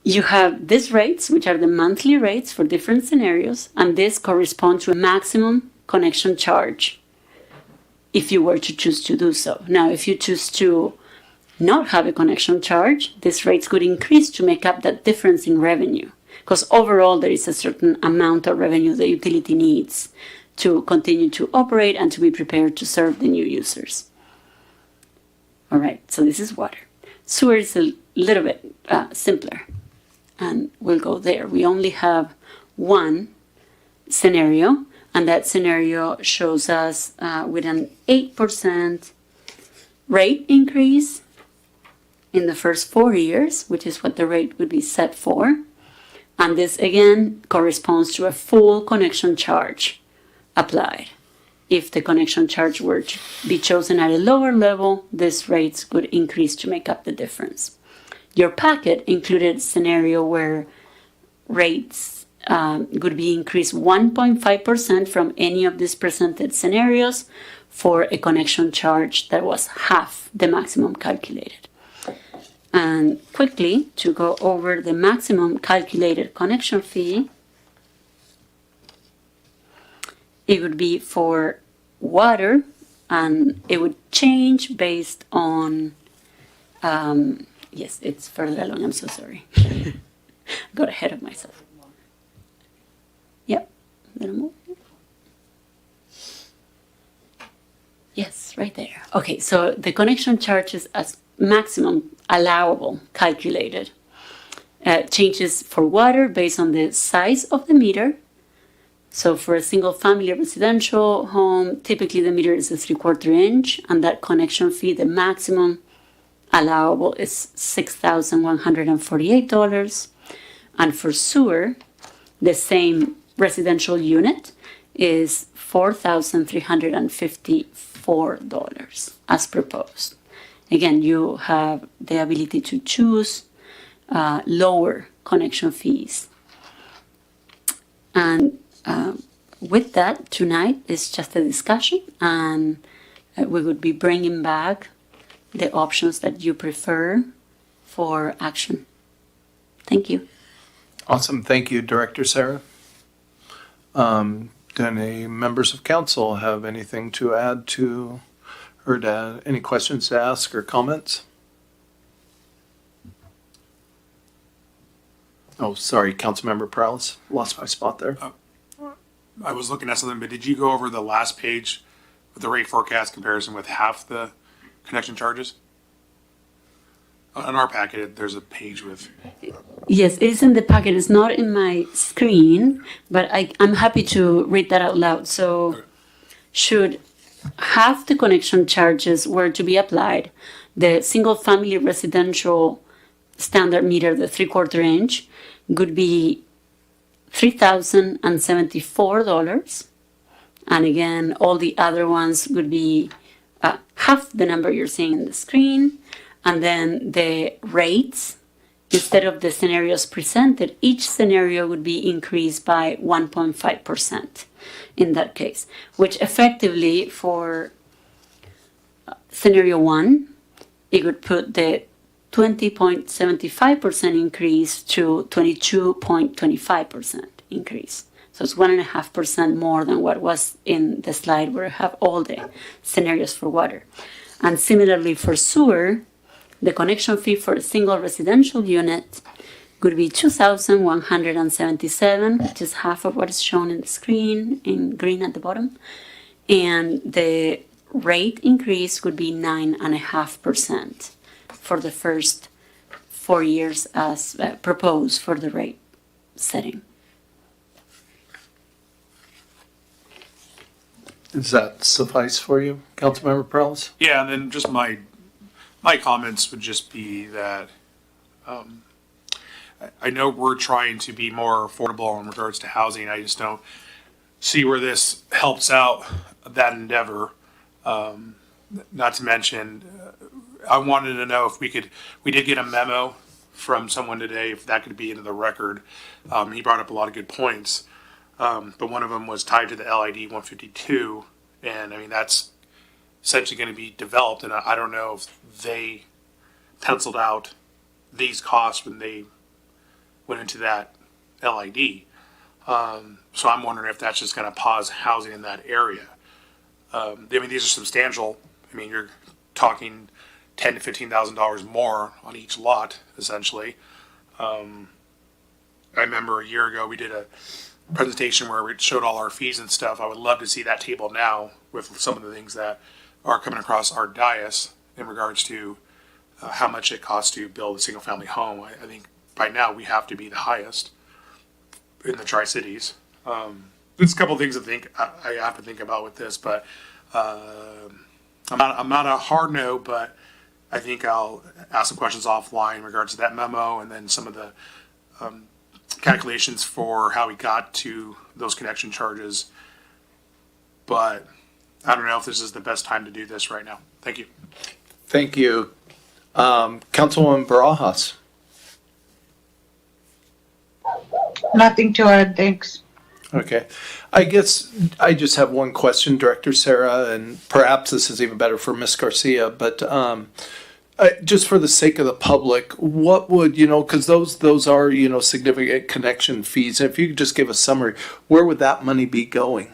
S9: you have these rates, which are the monthly rates for different scenarios, and this corresponds to a maximum connection charge if you were to choose to do so. Now, if you choose to not have a connection charge, these rates could increase to make up that difference in revenue, because overall there is a certain amount of revenue the utility needs to continue to operate and to be prepared to serve the new users. All right, so this is water. Sewer is a little bit simpler, and we'll go there. We only have one scenario, and that scenario shows us with an 8% rate increase in the first 4 years, which is what the rate would be set for. And this again corresponds to a full connection charge applied. If the connection charge were to be chosen at a lower level, these rates would increase to make up the difference. Your packet included a scenario where rates would be increased 1.5% from any of these presented scenarios for a connection charge that was half the maximum calculated. And quickly, to go over the maximum calculated connection fee, it would be for water, and it would change based on, yes, it's further along, I'm so sorry. Got ahead of myself. Yep, a little more. right there. Okay, so the connection charges as maximum allowable calculated. Changes for water based on the size of the meter. So for a single family residential home, typically the meter is a 3/4 inch, and that connection fee, the maximum allowable is $6,148. And for sewer, the same residential unit is $4,354 as proposed. Again, you have the ability to choose lower connection fees. And with that, tonight is just a discussion, and we would be bringing back the options that you prefer for action. Thank you.
S18: Awesome. Thank you, Director Sarah. Do any members of council have anything to add to, or any questions to ask or comments? Oh, sorry, Councilmember Prowlis. Lost my spot there.
S13: I was looking at something, but did you go over the last page with the rate forecast comparison with half the connection charges? On our packet, there's a page with.
S9: Yes, it is in the packet. It's not in my screen, but I'm happy to read that out loud. So, should half the connection charges were to be applied, the single family residential standard meter, the 3/4 inch, would be $3,074. And again, all the other ones would be half the number you're seeing in the screen. And then the rates, instead of the scenarios presented, each scenario would be increased by 1.5% in that case, which effectively for scenario 1, it would put the 20.75% increase to 22.25% increase. So it's 1.5% more than what was in the slide where I have all the scenarios for water. And similarly for sewer, the connection fee for a single residential unit would be $2,177, which is half of what is shown in the screen in green at the bottom. And the rate increase would be 9.5% for the first 4 years as proposed for the rate setting.
S18: Does that suffice for you, Councilmember Prowlis?
S13: Yeah, and then just my comments would just be that I know we're trying to be more affordable in regards to housing. I just don't see where this helps out that endeavor. Not to mention, I wanted to know if we did get a memo from someone today, if that could be into the record. He brought up a lot of good points, but one of them was tied to the LID 152, and I mean, that's essentially going to be developed, and I don't know if they penciled out these costs when they went into that LID. So I'm wondering if that's just going to pause housing in that area. I mean, these are substantial. I mean, you're talking $10,000 to $15,000 more on each lot, essentially. I remember a year ago we did a presentation where we showed all our fees and stuff. I would love to see that table now with some of the things that are coming across our dais in regards to how much it costs to build a single family home. I think by now we have to be the highest in the Tri-Cities. There's a couple of things I think I have to think about with this, but I'm not a hard no, but I think I'll ask some questions offline in regards to that memo and then some of the calculations for how we got to those connection charges. But I don't know if this is the best time to do this right now. Thank you.
S18: Thank you. Councilwoman Barajas.
S26: Nothing to add, thanks.
S18: Okay. I guess I just have one question, Director Sarah, and perhaps this is even better for Ms. Garcia, but just for the sake of the public, what would, because those are, significant connection fees. And if you could just give a summary, where would that money be going?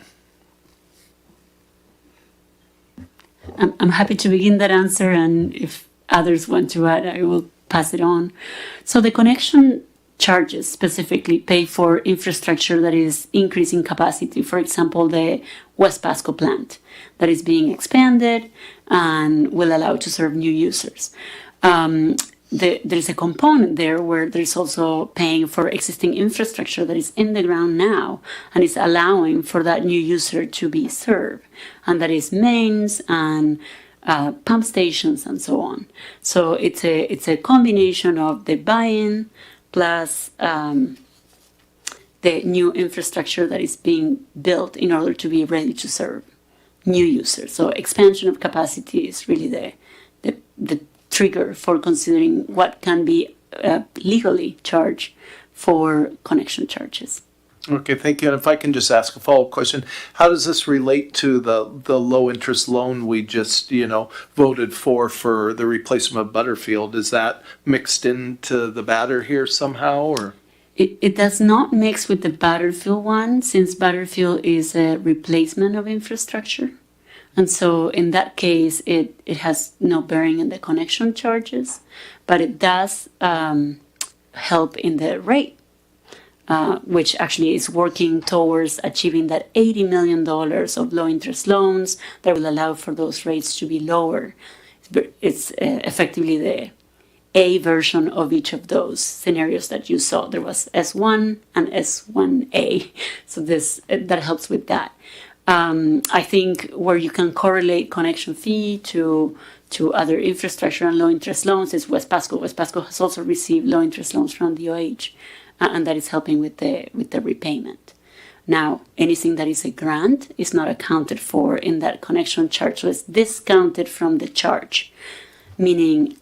S9: I'm happy to begin that answer, and if others want to add, I will pass it on. So the connection charges specifically pay for infrastructure that is increasing capacity. For example, the West Pasco plant that is being expanded, and will allow to serve new users. There's a component there where there's also paying for existing infrastructure that is in the ground now and is allowing for that new user to be served. And that is mains and pump stations and so on. So it's a combination of the buy-in plus the new infrastructure that is being built in order to be ready to serve new users. So expansion of capacity is really the trigger for considering what can be legally charged for connection charges.
S18: Okay, thank you. And if I can just ask a follow-up question, how does this relate to the low-interest loan we just, voted for the replacement of Butterfield? Is that mixed into the batter here somehow, or?
S9: It does not mix with the Butterfield one, since Butterfield is a replacement of infrastructure. And so in that case, it has no bearing in the connection charges, but it does help in the rate, which actually is working towards achieving that $80 million of low interest loans that will allow for those rates to be lower. It's effectively the A version of each of those scenarios that you saw. There was S1 and S1A. So that helps with that. I think where you can correlate connection fee to other infrastructure and low interest loans is West Pasco. West Pasco has also received low interest loans from DOH, and that is helping with the repayment. Now, anything that is a grant is not accounted for in that connection charge, so it's discounted from the charge, meaning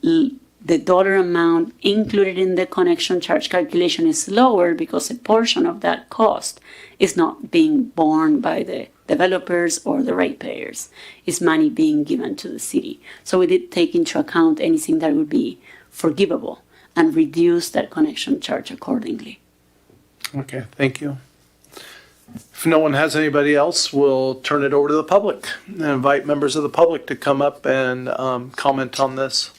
S9: the dollar amount included in the connection charge calculation is lower because a portion of that cost is not being borne by the developers or the ratepayers. It's money being given to the city. So we did take into account anything that would be forgivable and reduce that connection charge accordingly.
S18: Okay, thank you. If no one has anybody else, we'll turn it over to the public and invite members of the public to come up and comment on this.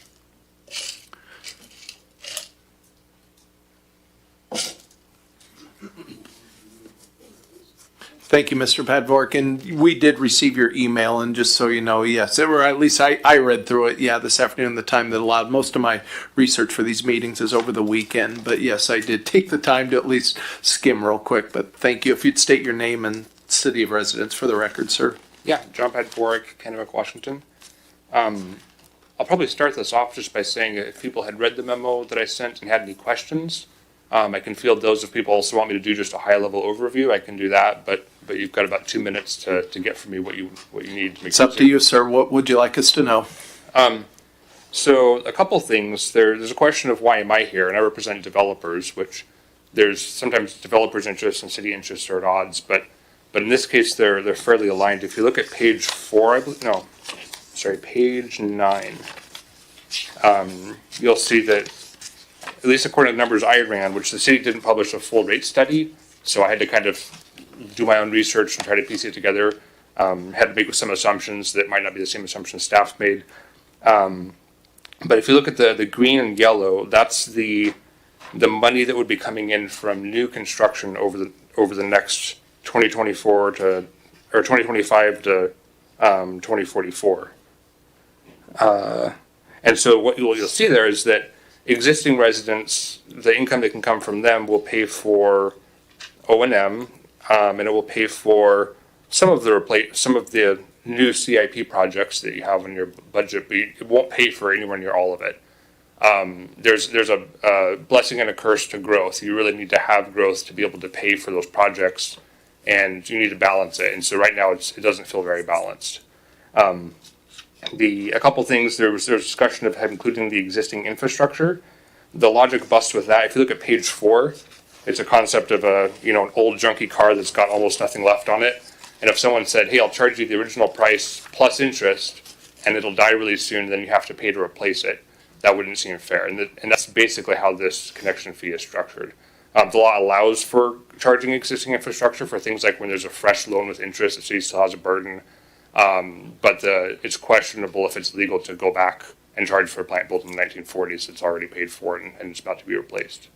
S18: Thank you, Mr. Padvork. And we did receive your email, and just so you know, yes, or at least I read through it, this afternoon, the time that allowed. Most of my research for these meetings is over the weekend, but yes, I did take the time to at least skim real quick, but thank you. If you'd state your name and city of residence for the record, sir.
S3: Yeah, John Padvork, Kennewick, Washington. I'll probably start this off just by saying if people had read the memo that I sent and had any questions, I can field those. If people also want me to do just a high-level overview, I can do that, but you've got about 2 minutes to get from me what you need.
S18: It's up to you, sir. What would you like us to know?
S3: So a couple things. There's a question of why am I here, and I represent developers, which there's sometimes developers' interests and city interests are at odds, but in this case they're fairly aligned. If you look at page 4, page 9, you'll see that, at least according to the numbers I ran, which the city didn't publish a full rate study, so I had to kind of do my own research and try to piece it together. Had to make some assumptions that might not be the same assumptions staff made. But if you look at the green and yellow, that's the money that would be coming in from new construction over the next 2024 to or 2025 to 2044. And so what you'll see there is that existing residents, the income that can come from them will pay for O&M, and it will pay for some of the new CIP projects that you have in your budget, but it won't pay for anywhere near all of it. There's a blessing and a curse to growth. You really need to have growth to be able to pay for those projects, and you need to balance it. And so right now it doesn't feel very balanced. A couple things, there's discussion of including the existing infrastructure. The logic busts with that. If you look at page 4, it's a concept of an old junky car that's got almost nothing left on it. And if someone said, hey, I'll charge you the original price plus interest, and it'll die really soon, then you have to pay to replace it. That wouldn't seem fair. And that's basically how this connection fee is structured. The law allows for charging existing infrastructure for things like when there's a fresh loan with interest, the city still has a burden. But it's questionable if it's legal to go back and charge for a plant built in the 1940s that's already paid for and it's about to be replaced.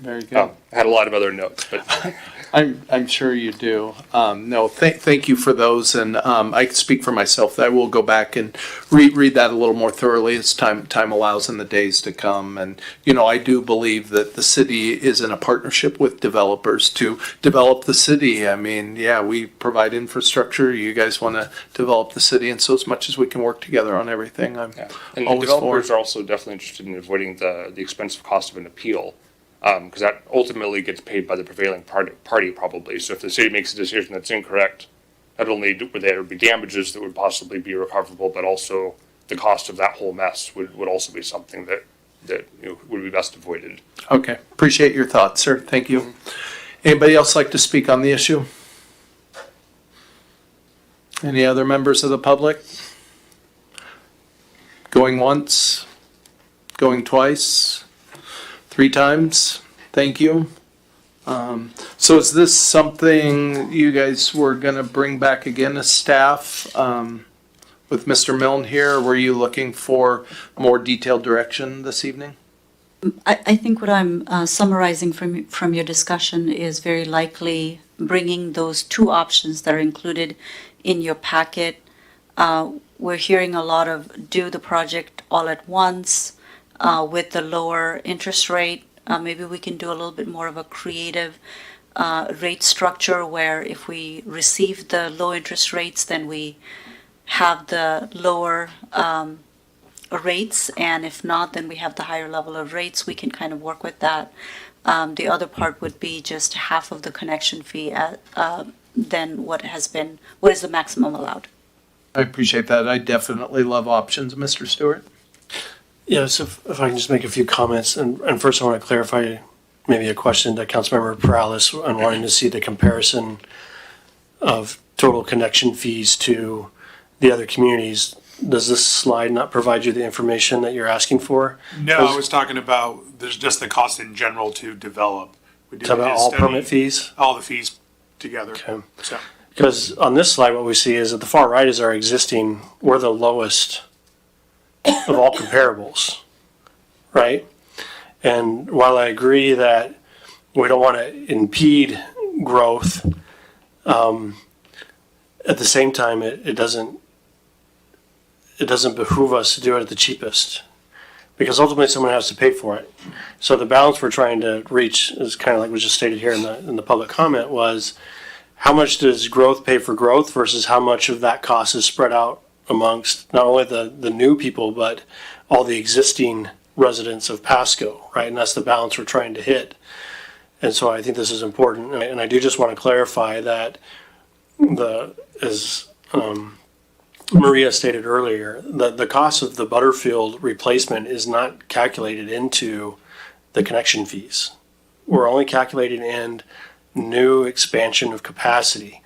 S18: Very good.
S3: I had a lot of other notes, but
S18: I'm sure you do. No, thank you for those, and I can speak for myself. I will go back and read that a little more thoroughly as time allows in the days to come. And I do believe that the city is in a partnership with developers to develop the city. I mean, yeah, we provide infrastructure. You guys want to develop the city, and so as much as we can work together on everything, I'm
S3: and
S18: always
S3: developers
S18: for.
S3: are also definitely interested in avoiding the expensive cost of an appeal. Because that ultimately gets paid by the prevailing party probably. So if the city makes a decision that's incorrect, not only would there be damages that would possibly be recoverable, but also the cost of that whole mess would also be something that would be best avoided.
S18: Okay, appreciate your thoughts, sir. Thank you. Anybody else like to speak on the issue? Any other members of the public? Going once? Going twice? 3 times? Thank you. So is this something you guys were gonna bring back again as staff, with Mr. Milne here? Or were you looking for more detailed direction this evening?
S1: I think what I'm summarizing from your discussion is very likely bringing those 2 options that are included in your packet. We're hearing a lot of do the project all at once with the lower interest rate. Maybe we can do a little bit more of a creative rate structure where if we receive the low interest rates, then we have the lower rates, and if not, then we have the higher level of rates. We can kind of work with that. The other part would be just half of the connection fee than what is the maximum allowed.
S18: I appreciate that. I definitely love options. Mr. Stewart?
S4: Yes, if I can just make a few comments, and first I want to clarify maybe a question to Councilmember Perales on wanting to see the comparison of total connection fees to the other communities. Does this slide not provide you the information that you're asking for?
S13: No, I was talking about, there's just the cost in general to develop. We do
S4: Talk about all permit fees?
S13: All the fees together.
S4: Okay.
S13: So,
S4: Because on this slide, what we see is at the far right is our existing, we're the lowest of all comparables, right? And while I agree that we don't want to impede growth, at the same time, it doesn't behoove us to do it at the cheapest, because ultimately someone has to pay for it. So the balance we're trying to reach is kind of like was just stated here in the public comment was, how much does growth pay for growth versus how much of that cost is spread out amongst not only the new people, but all the existing residents of Pasco, right? And that's the balance we're trying to hit. And so I think this is important. And I do just want to clarify that as Maria stated earlier, the cost of the Butterfield replacement is not calculated into the connection fees. We're only calculating in new expansion of capacity.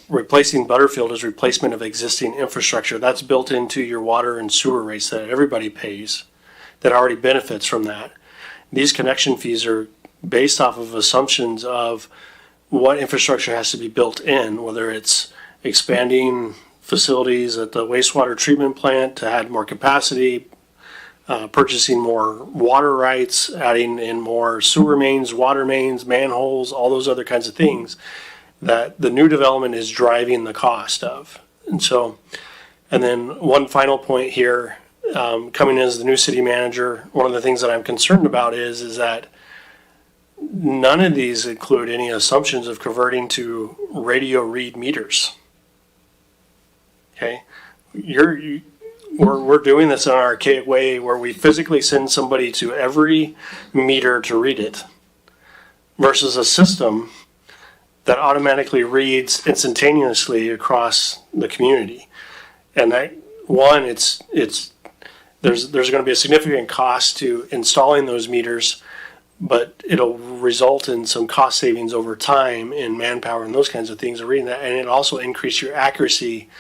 S4: Replacing Butterfield is replacement of existing infrastructure. That's built into your water and sewer rates that everybody pays, that already benefits from that. These connection fees are based off of assumptions of what infrastructure has to be built in, whether it's expanding facilities at the wastewater treatment plant to add more capacity, purchasing more water rights, adding in more sewer mains, water mains, manholes, all those other kinds of things that the new development is driving the cost of. And then one final point here, coming in as the new city manager, one of the things that I'm concerned about is that none of these include any assumptions of converting to radio read meters. Okay, we're doing this in an archaic way where we physically send somebody to every meter to read it, versus a system that automatically reads instantaneously across the community. And that one, there's going to be a significant cost to installing those meters, but it'll result in some cost savings over time in manpower and those kinds of things of reading that, and it also increase your accuracy.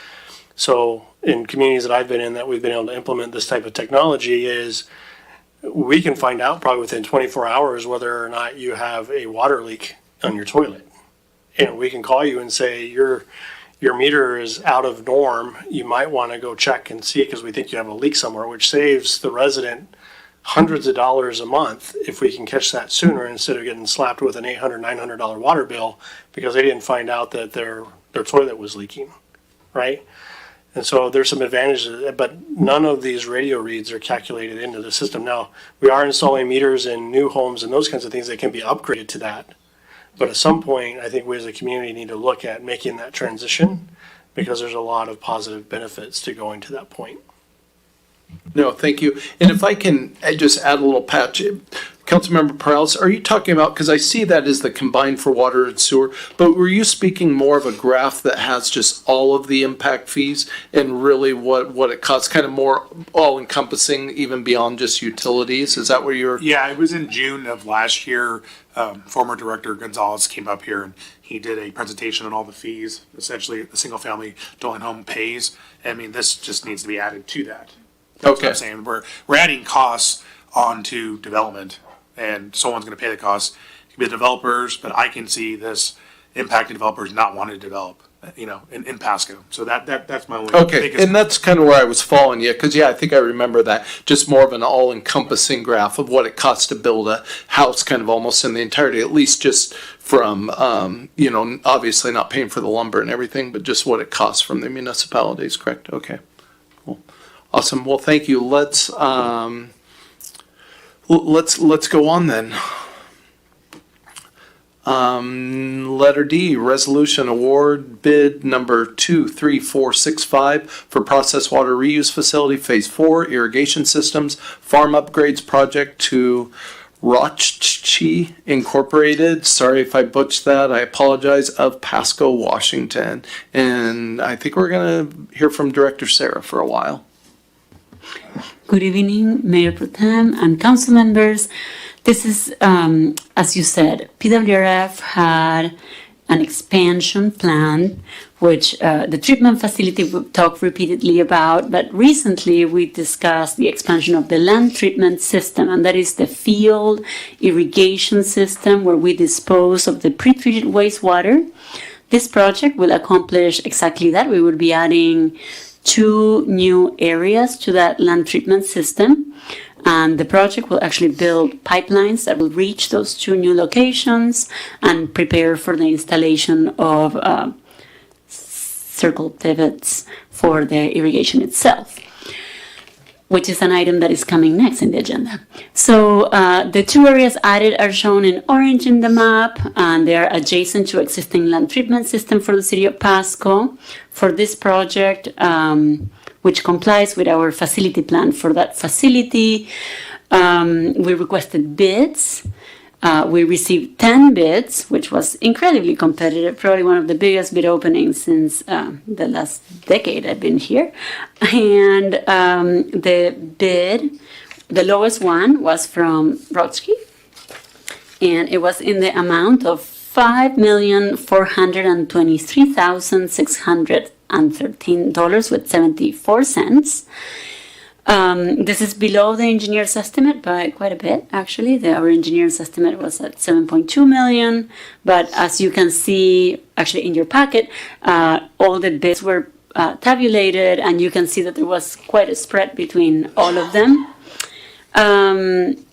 S4: So in communities that I've been in that we've been able to implement this type of technology is we can find out probably within 24 hours whether or not you have a water leak on your toilet. And we can call you and say your meter is out of norm. You might want to go check and see because we think you have a leak somewhere, which saves the resident hundreds of dollars a month if we can catch that sooner instead of getting slapped with an $800, $900 water bill because they didn't find out that their toilet was leaking, right? And so there's some advantages, but none of these radio reads are calculated into the system. Now, we are installing meters in new homes and those kinds of things that can be upgraded to that. But at some point, I think we as a community need to look at making that transition because there's a lot of positive benefits to going to that point.
S18: No, thank you. And if I can just add a little patch, Councilmember Perales, are you talking about, because I see that as the combined for water and sewer, but were you speaking more of a graph that has just all of the impact fees and really what it costs, kind of more all encompassing even beyond just utilities? Is that where you're?
S13: Yeah, it was in June of last year. Former Director Gonzalez came up here and he did a presentation on all the fees, essentially a single family dwelling home pays. I mean, this just needs to be added to that. That's what I'm saying. We're adding costs onto development, and someone's going to pay the costs. It could be the developers, but I can see this impacting developers not wanting to develop, in Pasco. So that's my only biggest.
S18: And that's kind of where I was following you, because I think I remember that, just more of an all-encompassing graph of what it costs to build a house, kind of almost in the entirety, at least just from, obviously not paying for the lumber and everything, but just what it costs from the municipalities, correct? Okay, cool. Awesome. Well, thank you. Let's go on then. Letter D, resolution award bid number 23465 for process water reuse facility phase 4 irrigation systems farm upgrades project to Rochchi Incorporated. Sorry if I butchered that. I apologize. Of Pasco, Washington. And I think we're going to hear from Director Sarah for a while.
S9: Good evening, Mayor Pro Tem and council members. This is, as you said, PWRF had an expansion plan, which the treatment facility we talked repeatedly about, but recently we discussed the expansion of the land treatment system, and that is the field irrigation system where we dispose of the pre-treated wastewater. This project will accomplish exactly that. We will be adding 2 new areas to that land treatment system. And the project will actually build pipelines that will reach those 2 new locations and prepare for the installation of circle pivots for the irrigation itself, which is an item that is coming next in the agenda. So the 2 areas added are shown in orange in the map, and they are adjacent to existing land treatment system for the city of Pasco. For this project, which complies with our facility plan for that facility, we requested bids. We received 10 bids, which was incredibly competitive, probably one of the biggest bid openings since the last decade I've been here. And the lowest one was from Rochchi, and it was in the amount of $5,423,613.74. This is below the engineer's estimate by quite a bit, actually. Our engineer's estimate was at $7.2 million, but as you can see, actually in your packet, all the bids were tabulated, and you can see that there was quite a spread between all of them.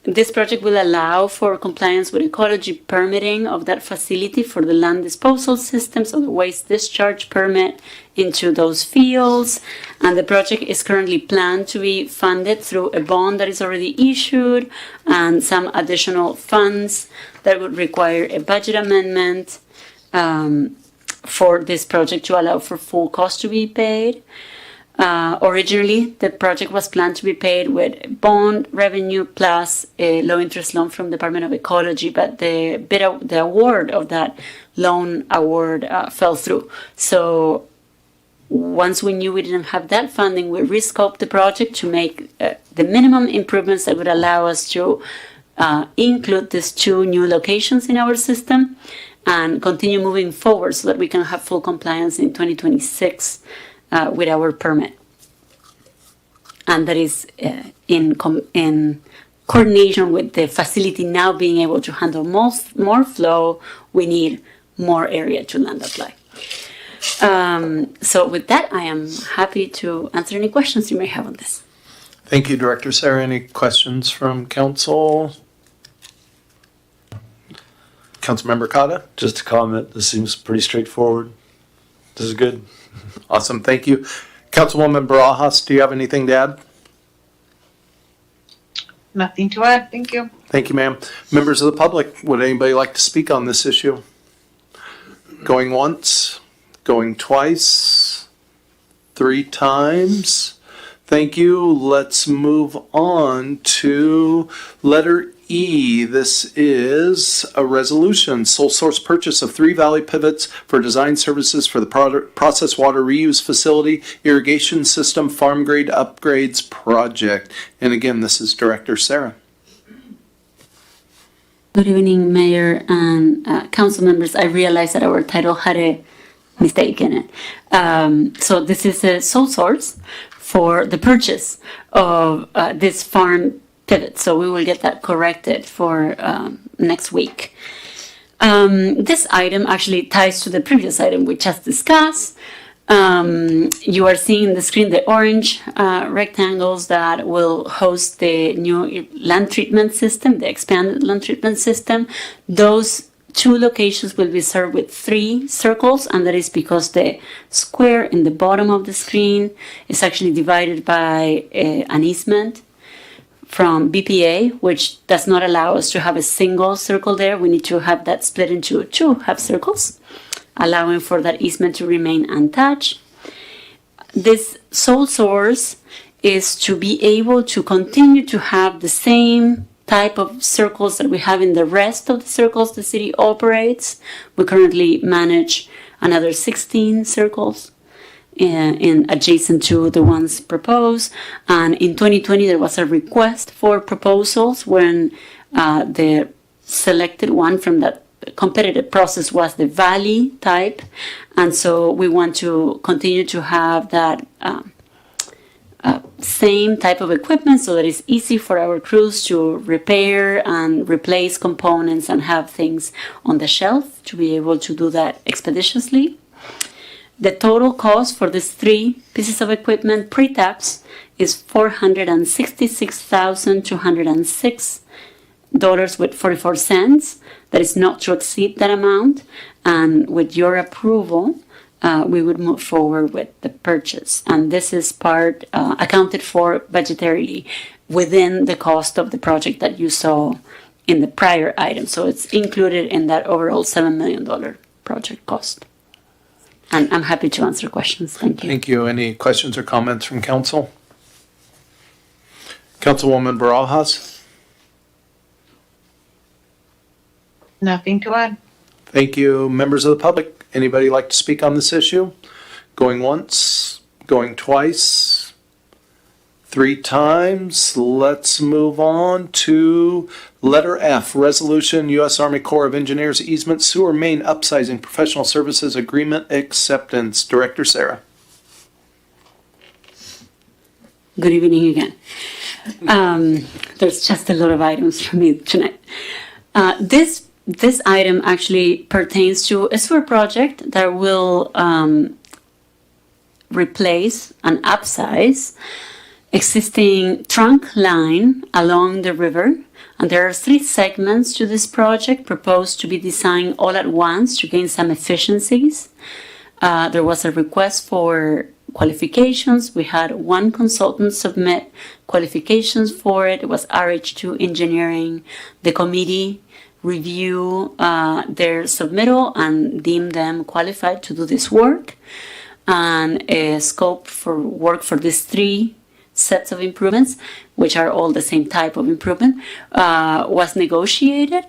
S9: This project will allow for compliance with ecology permitting of that facility for the land disposal system, so the waste discharge permit into those fields. And the project is currently planned to be funded through a bond that is already issued and some additional funds that would require a budget amendment for this project to allow for full cost to be paid. Originally, the project was planned to be paid with bond revenue plus a low-interest loan from the Department of Ecology, but the award of that loan award fell through. So once we knew we didn't have that funding, we rescoped the project to make the minimum improvements that would allow us to include these 2 new locations in our system and continue moving forward so that we can have full compliance in 2026 with our permit. And that is in coordination with the facility now being able to handle more flow. We need more area to land apply. So with that, I am happy to answer any questions you may have on this.
S18: Thank you, Director Sarah. Any questions from council? Councilmember Cotta?
S24: Just a comment. This seems pretty straightforward. This is good.
S18: Awesome, thank you. Councilwoman Barajas, do you have anything to add?
S26: Nothing to add. Thank you.
S18: Thank you, ma'am. Members of the public, would anybody like to speak on this issue? Going once, going twice, 3 times. Thank you. Let's move on to letter E. This is a resolution, sole source purchase of 3 valley pivots for design services for the process water reuse facility, irrigation system, farm grade upgrades project. And again, this is Director Sarah.
S9: Good evening, Mayor and council members. I realized that our title had a mistake in it. So this is a sole source for the purchase of this farm pivot. So we will get that corrected for next week. This item actually ties to the previous item we just discussed. You are seeing on the screen the orange rectangles that will host the new land treatment system, the expanded land treatment system. Those 2 locations will be served with 3 circles, and that is because the square in the bottom of the screen is actually divided by an easement from BPA, which does not allow us to have a single circle there. We need to have that split into 2 half circles, allowing for that easement to remain untouched. This sole source is to be able to continue to have the same type of circles that we have in the rest of the circles the city operates. We currently manage another 16 circles in adjacent to the ones proposed. And in 2020, there was a request for proposals when the selected one from that competitive process was the valley type. And so we want to continue to have that same type of equipment so that it's easy for our crews to repair and replace components and have things on the shelf to be able to do that expeditiously. The total cost for these 3 pieces of equipment pre-tax is $466,206.44. That is not to exceed that amount. And with your approval, we would move forward with the purchase. And this is part accounted for budgetarily within the cost of the project that you saw in the prior item. So it's included in that overall $7 million project cost. And I'm happy to answer questions. Thank you.
S18: Thank you. Any questions or comments from council? Councilwoman Barajas?
S26: Nothing to add.
S18: Thank you. Members of the public, anybody like to speak on this issue? Going once, going twice, 3 times. Let's move on to letter F, resolution, U.S. Army Corps of Engineers easement sewer main upsizing professional services agreement acceptance. Director Sarah.
S9: Good evening again. There's just a lot of items for me tonight. This item actually pertains to a sewer project that will replace and upsize existing trunk line along the river. And there are 3 segments to this project proposed to be designed all at once to gain some efficiencies. There was a request for qualifications. We had 1 consultant submit qualifications for it. It was RH2 Engineering. The committee review their submittal and deem them qualified to do this work. And a scope for work for these 3 sets of improvements, which are all the same type of improvement, was negotiated.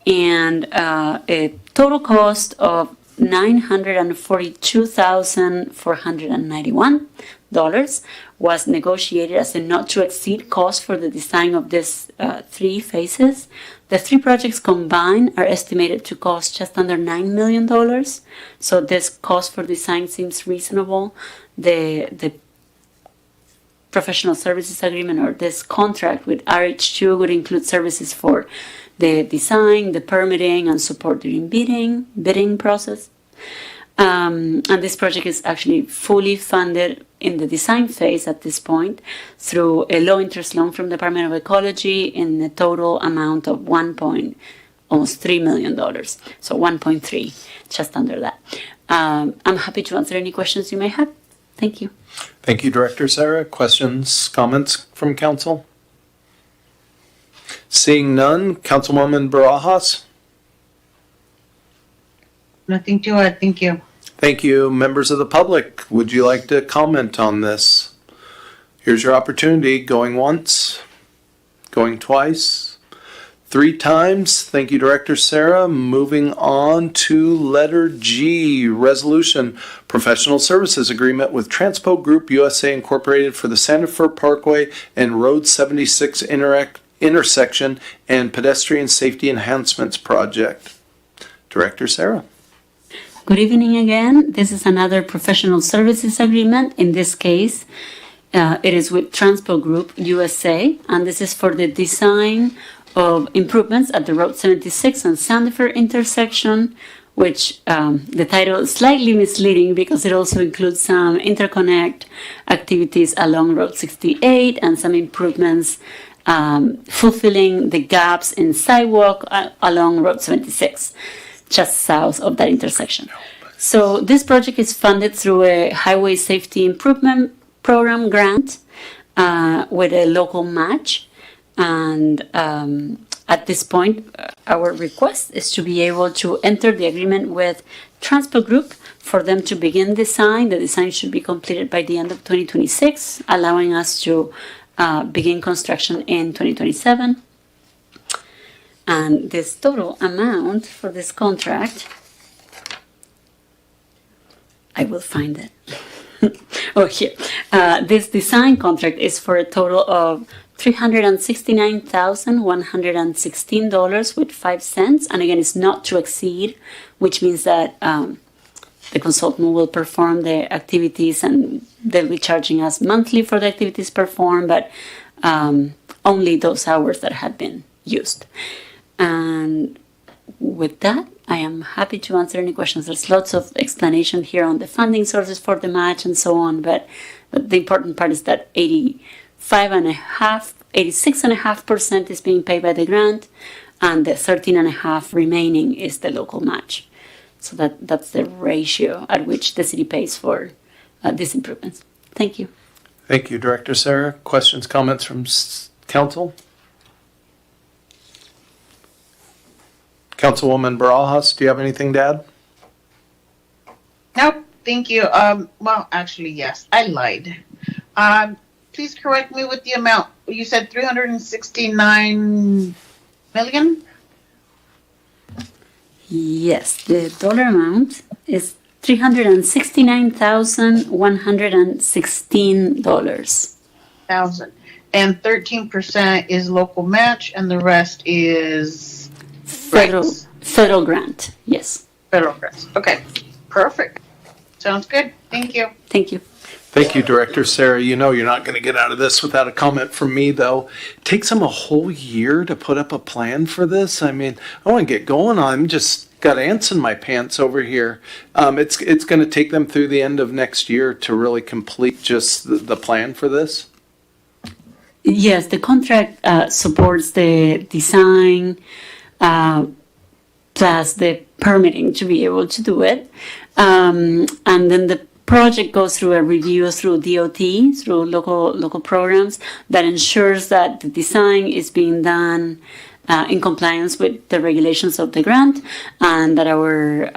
S9: And a total cost of $942,491 was negotiated as a not to exceed cost for the design of these 3 phases. The 3 projects combined are estimated to cost just under $9 million. So this cost for design seems reasonable. The professional services agreement or this contract with RH2 would include services for the design, the permitting, and support during bidding process. And this project is actually fully funded in the design phase at this point through a low interest loan from the Department of Ecology in a total amount of almost $3 million. So 1.3, just under that. I'm happy to answer any questions you may have. Thank you.
S18: Thank you, Director Sarah. Questions, comments from council? Seeing none, Councilwoman Barajas?
S26: Nothing to add. Thank you.
S18: Thank you. Members of the public, would you like to comment on this? Here's your opportunity. Going once, going twice, 3 times. Thank you, Director Sarah. Moving on to letter G, resolution, professional services agreement with Transpo Group USA Incorporated for the Santa Fe Parkway and Road 76 intersection and pedestrian safety enhancements project. Director Sarah.
S9: Good evening again. This is another professional services agreement. In this case, it is with Transpo Group USA, and this is for the design of improvements at the Road 76 and Santa Fe intersection, which the title is slightly misleading because it also includes some interconnect activities along Road 68 and some improvements fulfilling the gaps in sidewalk along Road 76. Just south of that intersection. So this project is funded through a Highway Safety Improvement Program grant with a local match. And at this point, our request is to be able to enter the agreement with Transpo Group for them to begin design. The design should be completed by the end of 2026, allowing us to begin construction in 2027. And this total amount for this contract, I will find it. Oh, here. This design contract is for a total of $369,116.05. And again, it's not to exceed, which means that the consultant will perform the activities and they'll be charging us monthly for the activities performed, but only those hours that have been used. And with that, I am happy to answer any questions. There's lots of explanation here on the funding sources for the match and so on, but the important part is that 86.5% is being paid by the grant, and the 13.5% remaining is the local match. So that's the ratio at which the city pays for these improvements. Thank you.
S18: Thank you, Director Sarah. Questions, comments from council? Councilwoman Barajas, do you have anything to add?
S26: Nope. Thank you. Well, actually, yes, I lied. Please correct me with the amount. You said 369 million?
S9: Yes, the dollar amount is $369,116.
S26: And 13% is local match, and the rest is
S9: federal grant. Yes.
S26: Federal grants. Okay. Perfect. Sounds good. Thank you.
S9: Thank you.
S18: Thank you, Director Sarah. You know you're not going to get out of this without a comment from me, though. It takes them a whole year to put up a plan for this. I mean, I want to get going. I'm just got ants in my pants over here. It's going to take them through the end of next year to really complete just the plan for this.
S9: Yes, the contract supports the design plus the permitting to be able to do it. And then the project goes through a review through DOT, through local programs that ensures that the design is being done in compliance with the regulations of the grant, and that our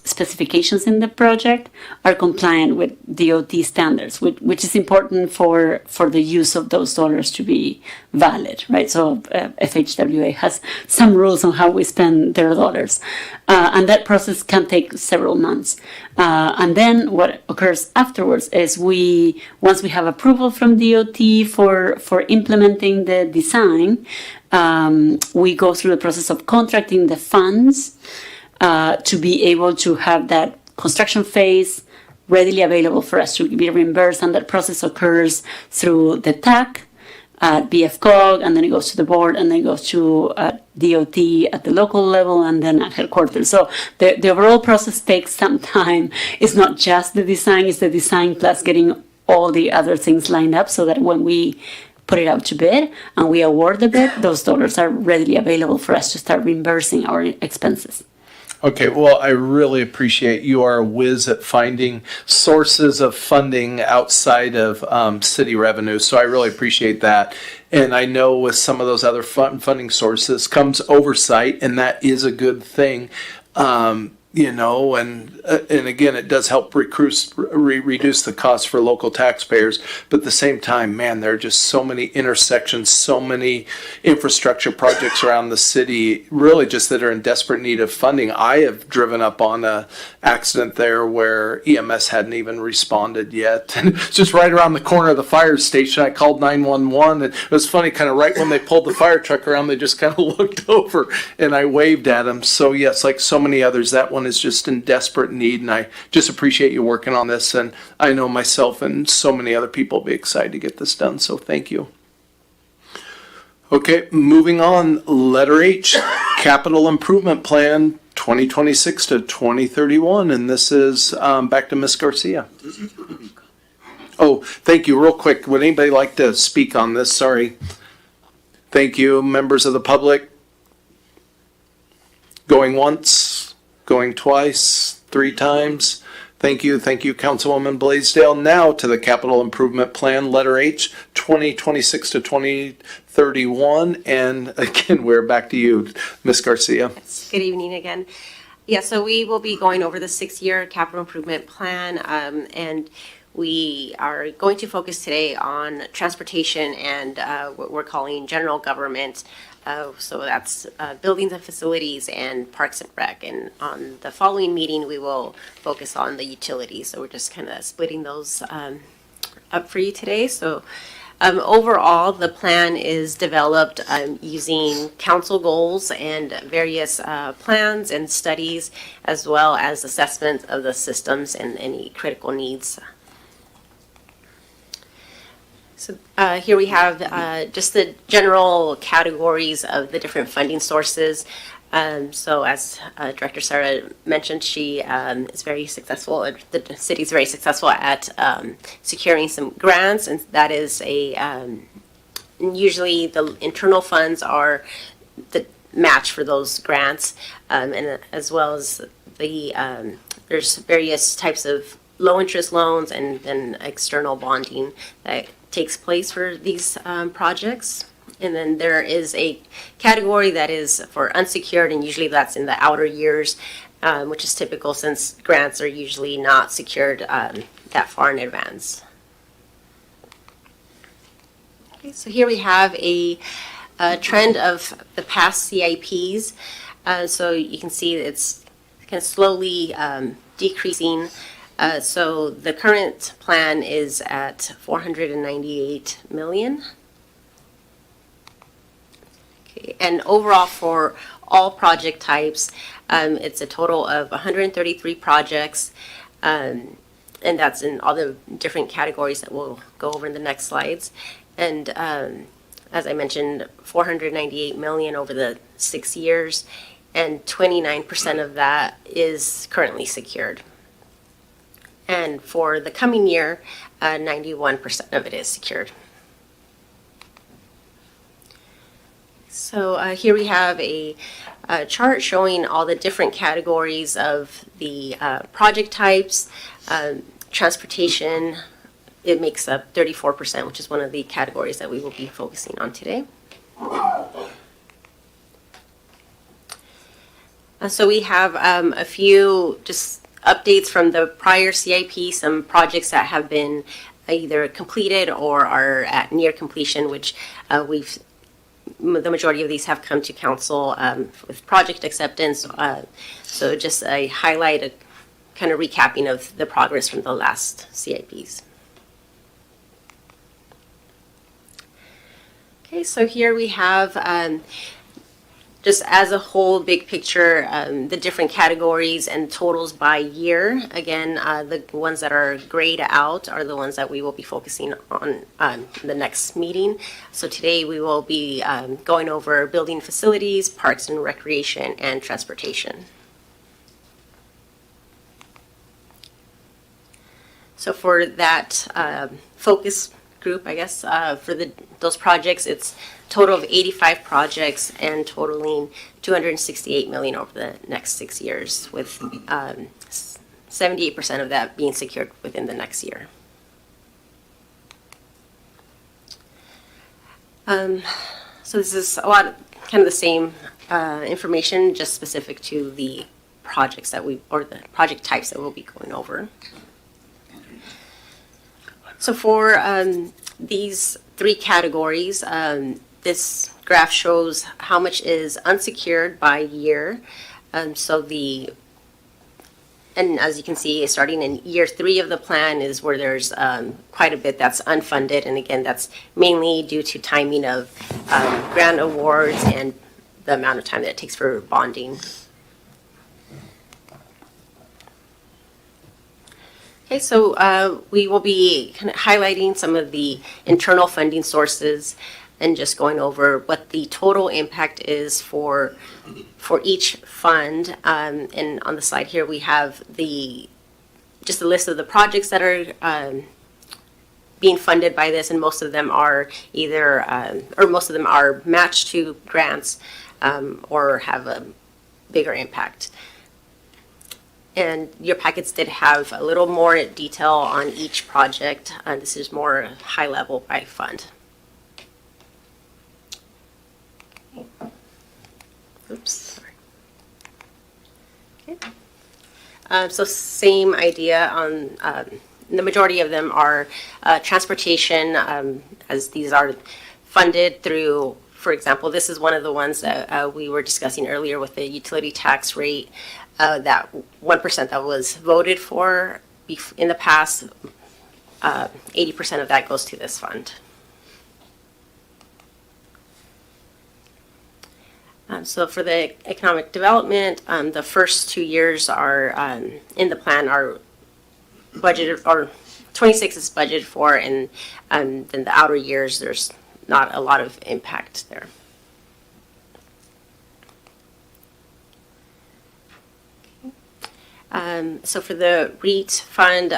S9: specifications in the project are compliant with DOT standards, which is important for the use of those dollars to be valid, right? So FHWA has some rules on how we spend their dollars, and that process can take several months. And then what occurs afterwards is once we have approval from DOT for implementing the design, we go through the process of contracting the funds to be able to have that construction phase readily available for us to be reimbursed, and that process occurs through the TAC at BFCOG, and then it goes to the board, and then it goes to DOT at the local level, and then at headquarters. So the overall process takes some time. It's not just the design, it's the design plus getting all the other things lined up so that when we put it out to bid and we award the bid, those dollars are readily available for us to start reimbursing our expenses.
S18: Okay, well, I really appreciate you are a whiz at finding sources of funding outside of city revenue, so I really appreciate that. And I know with some of those other funding sources comes oversight, and that is a good thing. You know, and again, it does help reduce the cost for local taxpayers. But at the same time, man, there are just so many intersections, so many infrastructure projects around the city, really just that are in desperate need of funding. I have driven up on a accident there where EMS hadn't even responded yet. And it's just right around the corner of the fire station. I called 911. And it was funny, kind of right when they pulled the fire truck around, they just kind of looked over and I waved at them. So yes, like so many others, that one is just in desperate need, and I just appreciate you working on this, and I know myself and so many other people will be excited to get this done, so thank you. Okay, moving on, letter H, Capital Improvement Plan 2026 to 2031, and this is back to Ms. Garcia. Oh, thank you, real quick, would anybody like to speak on this? Sorry. Thank you, members of the public. Going once? Going twice, 3 times. Thank you, Councilwoman Blaisdell. Now to the Capital Improvement Plan, letter H, 2026 to 2031. And again, we're back to you, Ms. Garcia.
S20: Good evening again. Yeah, so we will be going over the 6-year capital improvement plan, and we are going to focus today on transportation and what we're calling general government. So that's buildings and facilities and parks and rec. And on the following meeting, we will focus on the utilities. So we're just kind of splitting those up for you today. So overall, the plan is developed using council goals and various plans and studies, as well as assessment of the systems and any critical needs. So here we have just the general categories of the different funding sources. So as Director Sarah mentioned, she is very successful, the city is very successful at securing some grants, and that is usually the internal funds are the match for those grants, and as well as there's various types of low interest loans and then external bonding that takes place for these projects. And then there is a category that is for unsecured, and usually that's in the outer years, which is typical since grants are usually not secured that far in advance. Okay, so here we have a trend of the past CIPs. So you can see it's kind of slowly decreasing. So the current plan is at 498 million. Okay, and overall for all project types, it's a total of 133 projects, and that's in all the different categories that we'll go over in the next slides. And as I mentioned, 498 million over the 6 years, and 29% of that is currently secured. And for the coming year, 91% of it is secured. So here we have a chart showing all the different categories of the project types. Transportation, it makes up 34%, which is one of the categories that we will be focusing on today. So we have a few just updates from the prior CIP, some projects that have been either completed or are at near completion, which the majority of these have come to council with project acceptance. So just a highlight, a kind of recapping of the progress from the last CIPs. Okay, so here we have just as a whole, big picture, the different categories and totals by year. Again, the ones that are grayed out are the ones that we will be focusing on the next meeting. So today we will be going over building facilities, parks and recreation, and transportation. So for that focus group, I guess, for those projects, it's total of 85 projects and totaling $268 million over the next 6 years, with 78% of that being secured within the next year. So this is a lot of kind of the same information, just specific to the projects that or the project types that we'll be going over. So for these three categories, this graph shows how much is unsecured by year. And as you can see, starting in year 3 of the plan is where there's quite a bit that's unfunded. And again, that's mainly due to timing of grant awards and the amount of time that it takes for bonding. Okay, so we will be kind of highlighting some of the internal funding sources and just going over what the total impact is for each fund. And on the slide here, we have just a list of the projects that are being funded by this, and most of them are most of them are matched to grants or have a bigger impact. And your packets did have a little more detail on each project. This is more high level by fund. Oops, sorry. Okay. So same idea on the majority of them are transportation, as these are funded through, for example, this is one of the ones that we were discussing earlier with the utility tax rate. That 1% that was voted for in the past, 80% of that goes to this fund. So for the economic development, the first 2 years are in the plan are budgeted, or 26 is budgeted for, and then the outer years there's not a lot of impact there. So for the REIT fund,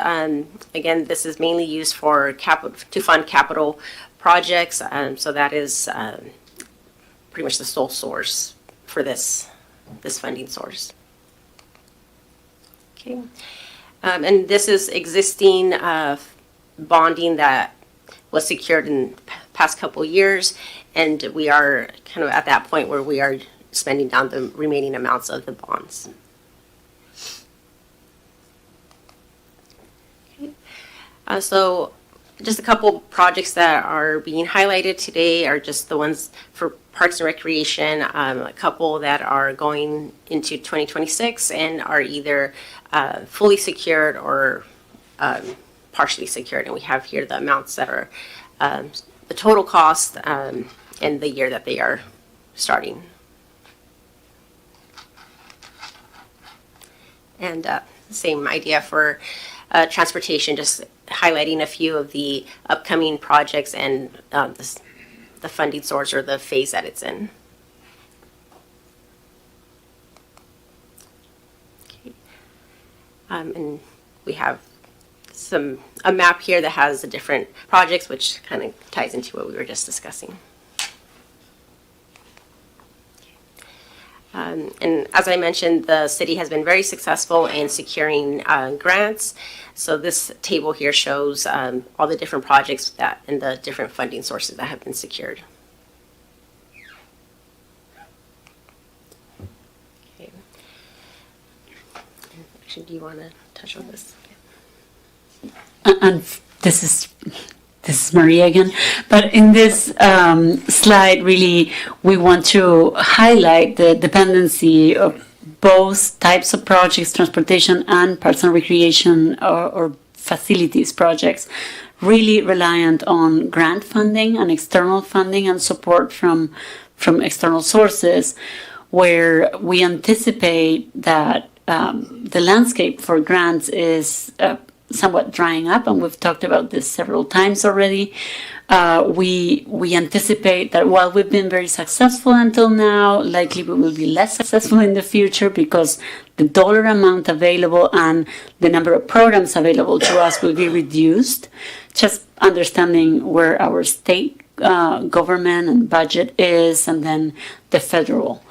S20: again, this is mainly used for to fund capital projects. So that is pretty much the sole source for this funding source. Okay, and this is existing bonding that was secured in the past couple years, and we are kind of at that point where we are spending down the remaining amounts of the bonds. So just a couple projects that are being highlighted today are just the ones for Parks and Recreation, a couple that are going into 2026 and are either fully secured or partially secured. And we have here the amounts that are the total cost and the year that they are starting. And same idea for transportation, just highlighting a few of the upcoming projects and the funding source or the phase that it's in. Okay. And we have a map here that has the different projects, which kind of ties into what we were just discussing. And as I mentioned, the city has been very successful in securing grants. So this table here shows all the different projects and the different funding sources that have been secured. Okay. Actually, do you want to touch on this?
S9: And this is Maria again. But in this slide, really, we want to highlight the dependency of both types of projects, transportation and parks and recreation or facilities projects, really reliant on grant funding and external funding and support from external sources, where we anticipate that the landscape for grants is somewhat drying up, and we've talked about this several times already. We anticipate that while we've been very successful until now, likely we will be less successful in the future because the dollar amount available and the number of programs available to us will be reduced. Just understanding where our state government and budget is, and then the federal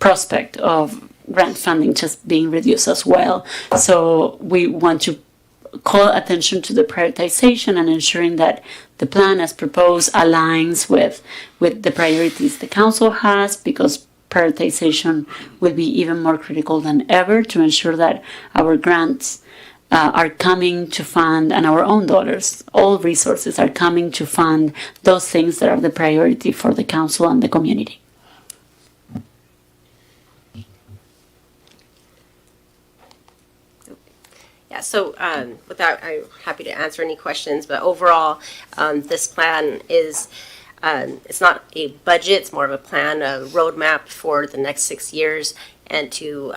S9: prospect of grant funding just being reduced as well. So we want to call attention to the prioritization and ensuring that the plan as proposed aligns with the priorities the council has, because prioritization will be even more critical than ever to ensure that our grants are coming to fund, and our own dollars, all resources are coming to fund those things that are the priority for the council and the community.
S20: Yeah, so with that, I'm happy to answer any questions, but overall, this plan is, it's not a budget, it's more of a plan, a roadmap for the next 6 years, and to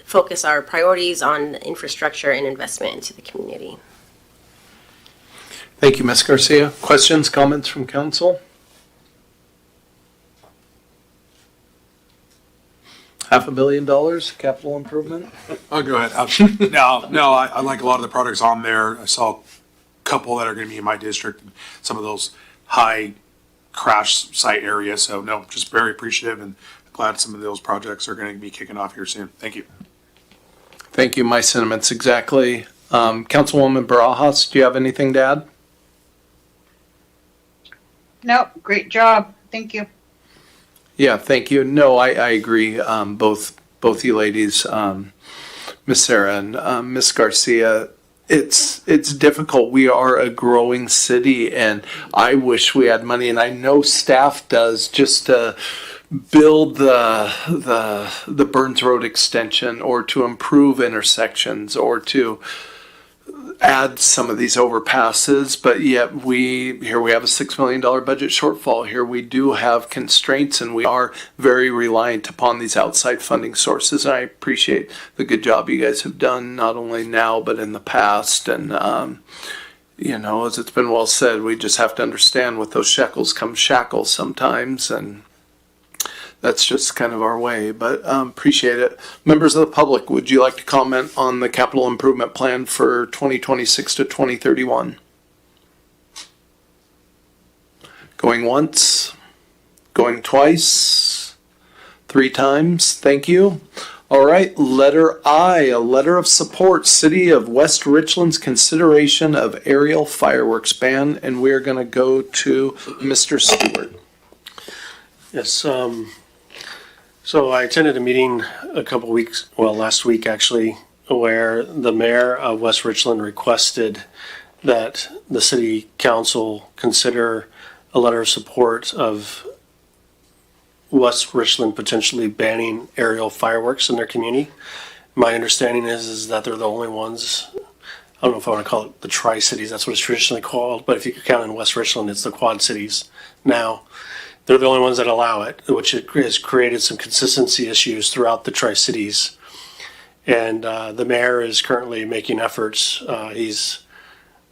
S20: focus our priorities on infrastructure and investment into the community.
S18: Thank you, Ms. Garcia. Questions, comments from council? $500 million capital improvement?
S13: I'll go ahead. I like a lot of the projects on there. I saw a couple that are going to be in my district, and some of those high crash site areas. So no, just very appreciative and glad some of those projects are going to be kicking off here soon. Thank you.
S18: Thank you. My sentiments exactly. Councilwoman Barajas, do you have anything to add?
S26: Nope, great job. Thank you.
S18: Yeah, thank you. No, I agree. Both you ladies, Miss Sarah and Miss Garcia. It's difficult. We are a growing city, and I wish we had money, and I know staff does, just to build the Burns Road extension, or to improve intersections, or to add some of these overpasses, but yet we have a $6 million budget shortfall. Here we do have constraints, and we are very reliant upon these outside funding sources. And I appreciate the good job you guys have done, not only now but in the past. And as it's been well said, we just have to understand with those shekels come shackles sometimes, and that's just kind of our way, but appreciate it. Members of the public, would you like to comment on the capital improvement plan for 2026 to 2031? Going once, going twice, 3 times, thank you. All right, letter I, a letter of support, City of West Richland's consideration of aerial fireworks ban, and we're gonna go to Mr. Stewart.
S4: Yes, so I attended a meeting last week actually, where the mayor of West Richland requested that the city council consider a letter of support of West Richland potentially banning aerial fireworks in their community. My understanding is that they're the only ones, I don't know if I want to call it the Tri-Cities, that's what it's traditionally called, but if you could count in West Richland, it's the Quad Cities now. They're the only ones that allow it, which has created some consistency issues throughout the Tri-Cities. And the mayor is currently making efforts. He's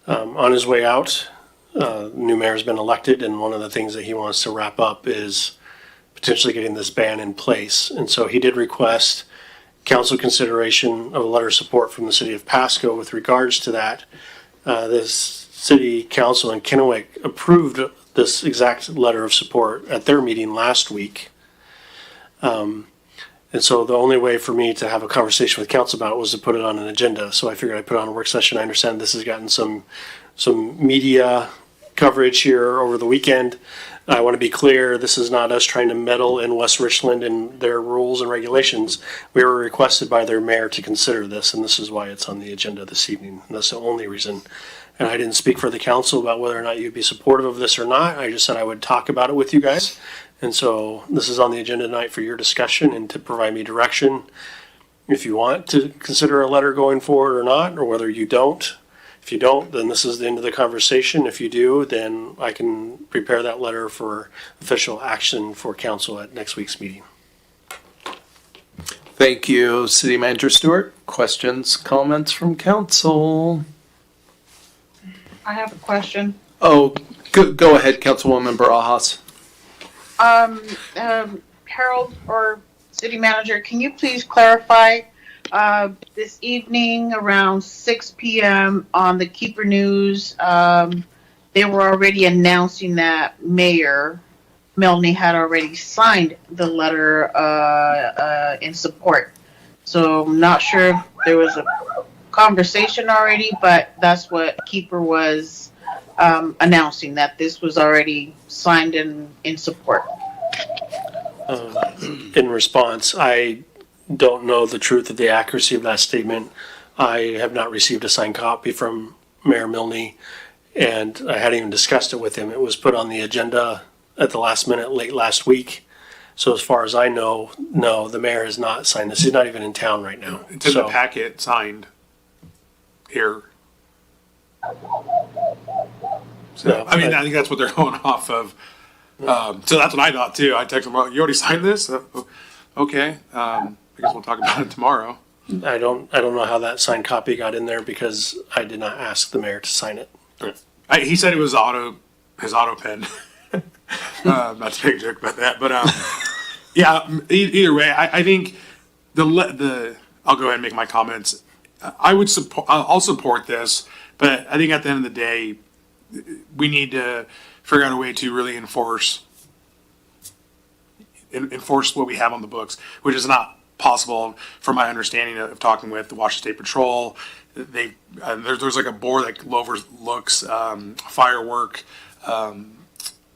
S4: on his way out. New mayor's been elected, and one of the things that he wants to wrap up is potentially getting this ban in place. And so he did request council consideration of a letter of support from the city of Pasco with regards to that. This city council in Kennewick approved this exact letter of support at their meeting last week. And so the only way for me to have a conversation with council about it was to put it on an agenda. So I figured I'd put it on a work session. I understand this has gotten some media coverage here over the weekend. I want to be clear, this is not us trying to meddle in West Richland and their rules and regulations. We were requested by their mayor to consider this, and this is why it's on the agenda this evening. And that's the only reason. And I didn't speak for the council about whether or not you'd be supportive of this or not. I just said I would talk about it with you guys. And so this is on the agenda tonight for your discussion and to provide me direction if you want to consider a letter going forward or not, or whether you don't. If you don't, then this is the end of the conversation. If you do, then I can prepare that letter for official action for council at next week's meeting.
S18: Thank you, City Manager Stewart. Questions, comments from council?
S26: I have a question.
S18: Oh, go ahead, Councilwoman Barajas.
S26: Harold or City Manager, can you please clarify, this evening around 6 p.m. on the Keeper News, they were already announcing that Mayor Milne had already signed the letter in support. So I'm not sure if there was a conversation already, but that's what Keeper was announcing, that this was already signed in support.
S4: In response, I don't know the truth of the accuracy of that statement. I have not received a signed copy from Mayor Milne, and I hadn't even discussed it with him. It was put on the agenda at the last minute late last week. So as far as I know, no, the mayor has not signed this. He's not even in town right now.
S13: It's in the packet signed here. So,
S4: No,
S13: I mean, I think that's what they're going off of. So that's what I thought too. I texted them, well, you already signed this? Okay. I guess we'll talk about it tomorrow.
S4: I don't know how that signed copy got in there because I did not ask the mayor to sign it.
S13: He said it was his auto pen. Not to make a joke about that, but yeah. Either way, I think I'll go ahead and make my comments. I'll support this, but I think at the end of the day, we need to figure out a way to really enforce what we have on the books, which is not possible from my understanding of talking with the Washington State Patrol. There's like a board that overlooks firework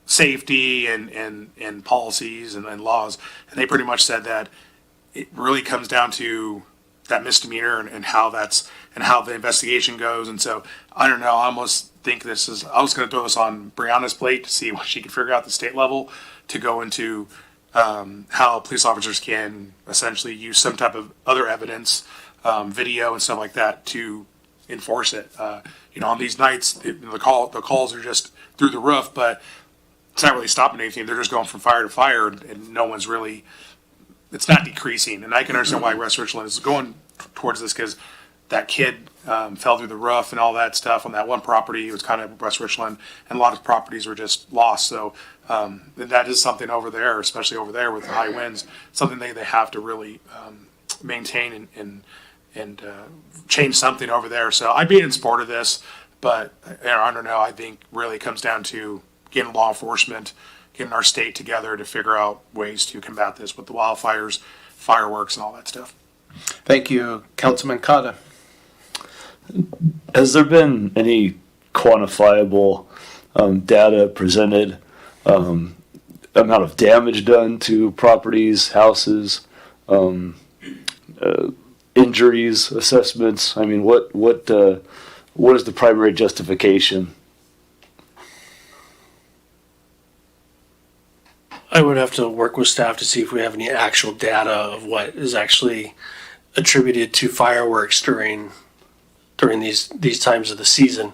S13: safety and policies and laws, and they pretty much said that it really comes down to that misdemeanor and how the investigation goes. And so I don't know. I almost think I was going to throw this on Brianna's plate to see what she can figure out at the state level to go into how police officers can essentially use some type of other evidence, video and stuff like that to enforce it. On these nights, the calls are just through the roof, but it's not really stopping anything. They're just going from fire to fire, and no one's really. It's not decreasing, and I can understand why West Richland is going towards this because that kid fell through the roof and all that stuff on that one property. It was kind of West Richland, and a lot of properties were just lost. So that is something over there, especially over there with the high winds, something they have to really maintain and change something over there. So I'd be in support of this, but I don't know. I think really it comes down to getting law enforcement, getting our state together to figure out ways to combat this with the wildfires, fireworks, and all that stuff.
S18: Thank you, Councilman Cotta.
S24: Has there been any quantifiable data presented, amount of damage done to properties, houses, injuries, assessments? I mean, what is the primary justification?
S4: I would have to work with staff to see if we have any actual data of what is actually attributed to fireworks during these times of the season.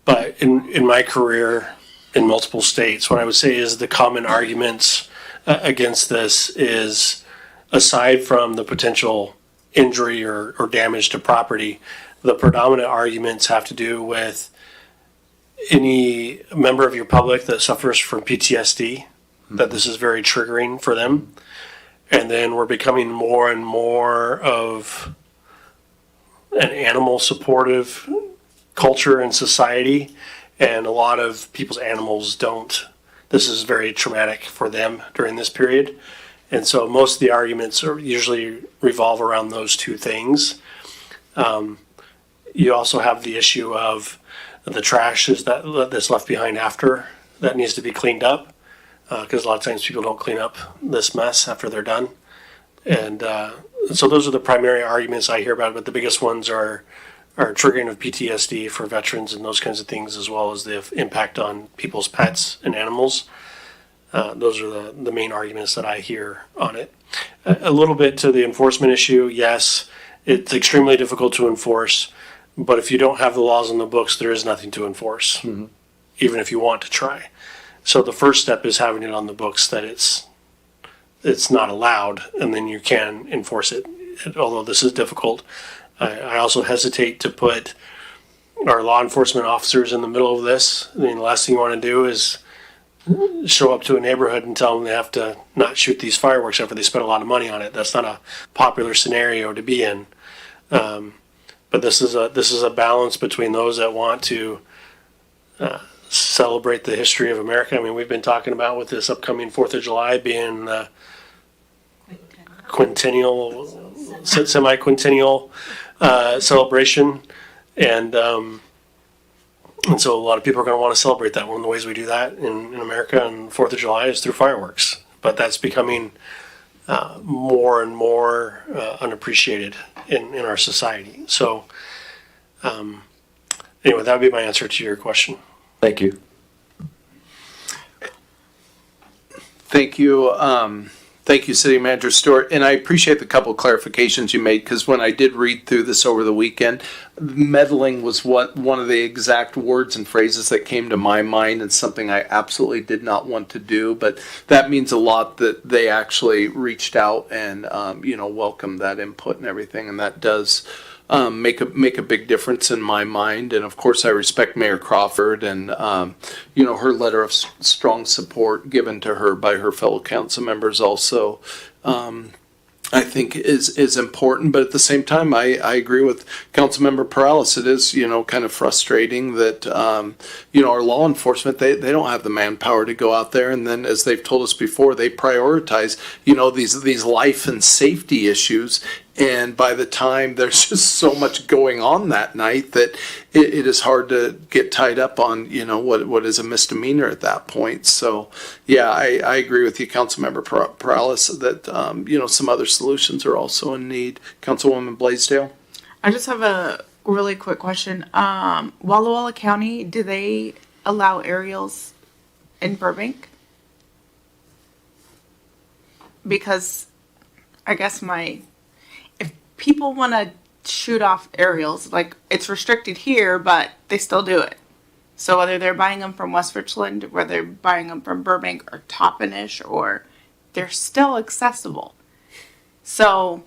S4: But in my career in multiple states, what I would say is the common arguments against this is, aside from the potential injury or damage to property, the predominant arguments have to do with any member of your public that suffers from PTSD, that this is very triggering for them. And then we're becoming more and more of an animal supportive culture and society. And a lot of people's animals this is very traumatic for them during this period. And so most of the arguments usually revolve around those two things. You also have the issue of the trash that's left behind after that needs to be cleaned up. Because a lot of times people don't clean up this mess after they're done. And so those are the primary arguments I hear about, but the biggest ones are triggering of PTSD for veterans and those kinds of things, as well as the impact on people's pets and animals. Those are the main arguments that I hear on it. A little bit to the enforcement issue, yes, it's extremely difficult to enforce, but if you don't have the laws on the books, there is nothing to enforce, even if you want to try. So the first step is having it on the books that it's not allowed, and then you can enforce it although this is difficult, I also hesitate to put our law enforcement officers in the middle of this. I mean, the last thing you want to do is show up to a neighborhood and tell them they have to not shoot these fireworks after they spent a lot of money on it. That's not a popular scenario to be in. But this is a balance between those that want to celebrate the history of America. I mean, we've been talking about with this upcoming 4th of July being semi-quintennial celebration, and so a lot of people are going to want to celebrate that. One of the ways we do that in America on 4th of July is through fireworks, but that's becoming more and more unappreciated in our society. So anyway, that would be my answer to your question.
S24: Thank you.
S18: Thank you. Thank you, City Manager Stewart. And I appreciate the couple of clarifications you made, because when I did read through this over the weekend, meddling was one of the exact words and phrases that came to my mind, and something I absolutely did not want to do. But that means a lot that they actually reached out and, welcomed that input and everything. And that does make a big difference in my mind. And of course, I respect Mayor Crawford and her letter of strong support given to her by her fellow council members also. I think is important, but at the same time, I agree with Councilmember Perales. It is, kind of frustrating that, our law enforcement, they don't have the manpower to go out there. And then, as they've told us before, they prioritize, these life and safety issues. And by the time there's just so much going on that night that it is hard to get tied up on, what is a misdemeanor at that point. So, yeah, I agree with you, Councilmember Perales, that, some other solutions are also in need. Councilwoman Blaisdell?
S6: I just have a really quick question. Walla Walla County, do they allow aerials in Burbank? Because I guess if people want to shoot off aerials, like, it's restricted here, but they still do it. So whether they're buying them from West Richland, whether they're buying them from Burbank or Toppenish, or they're still accessible. So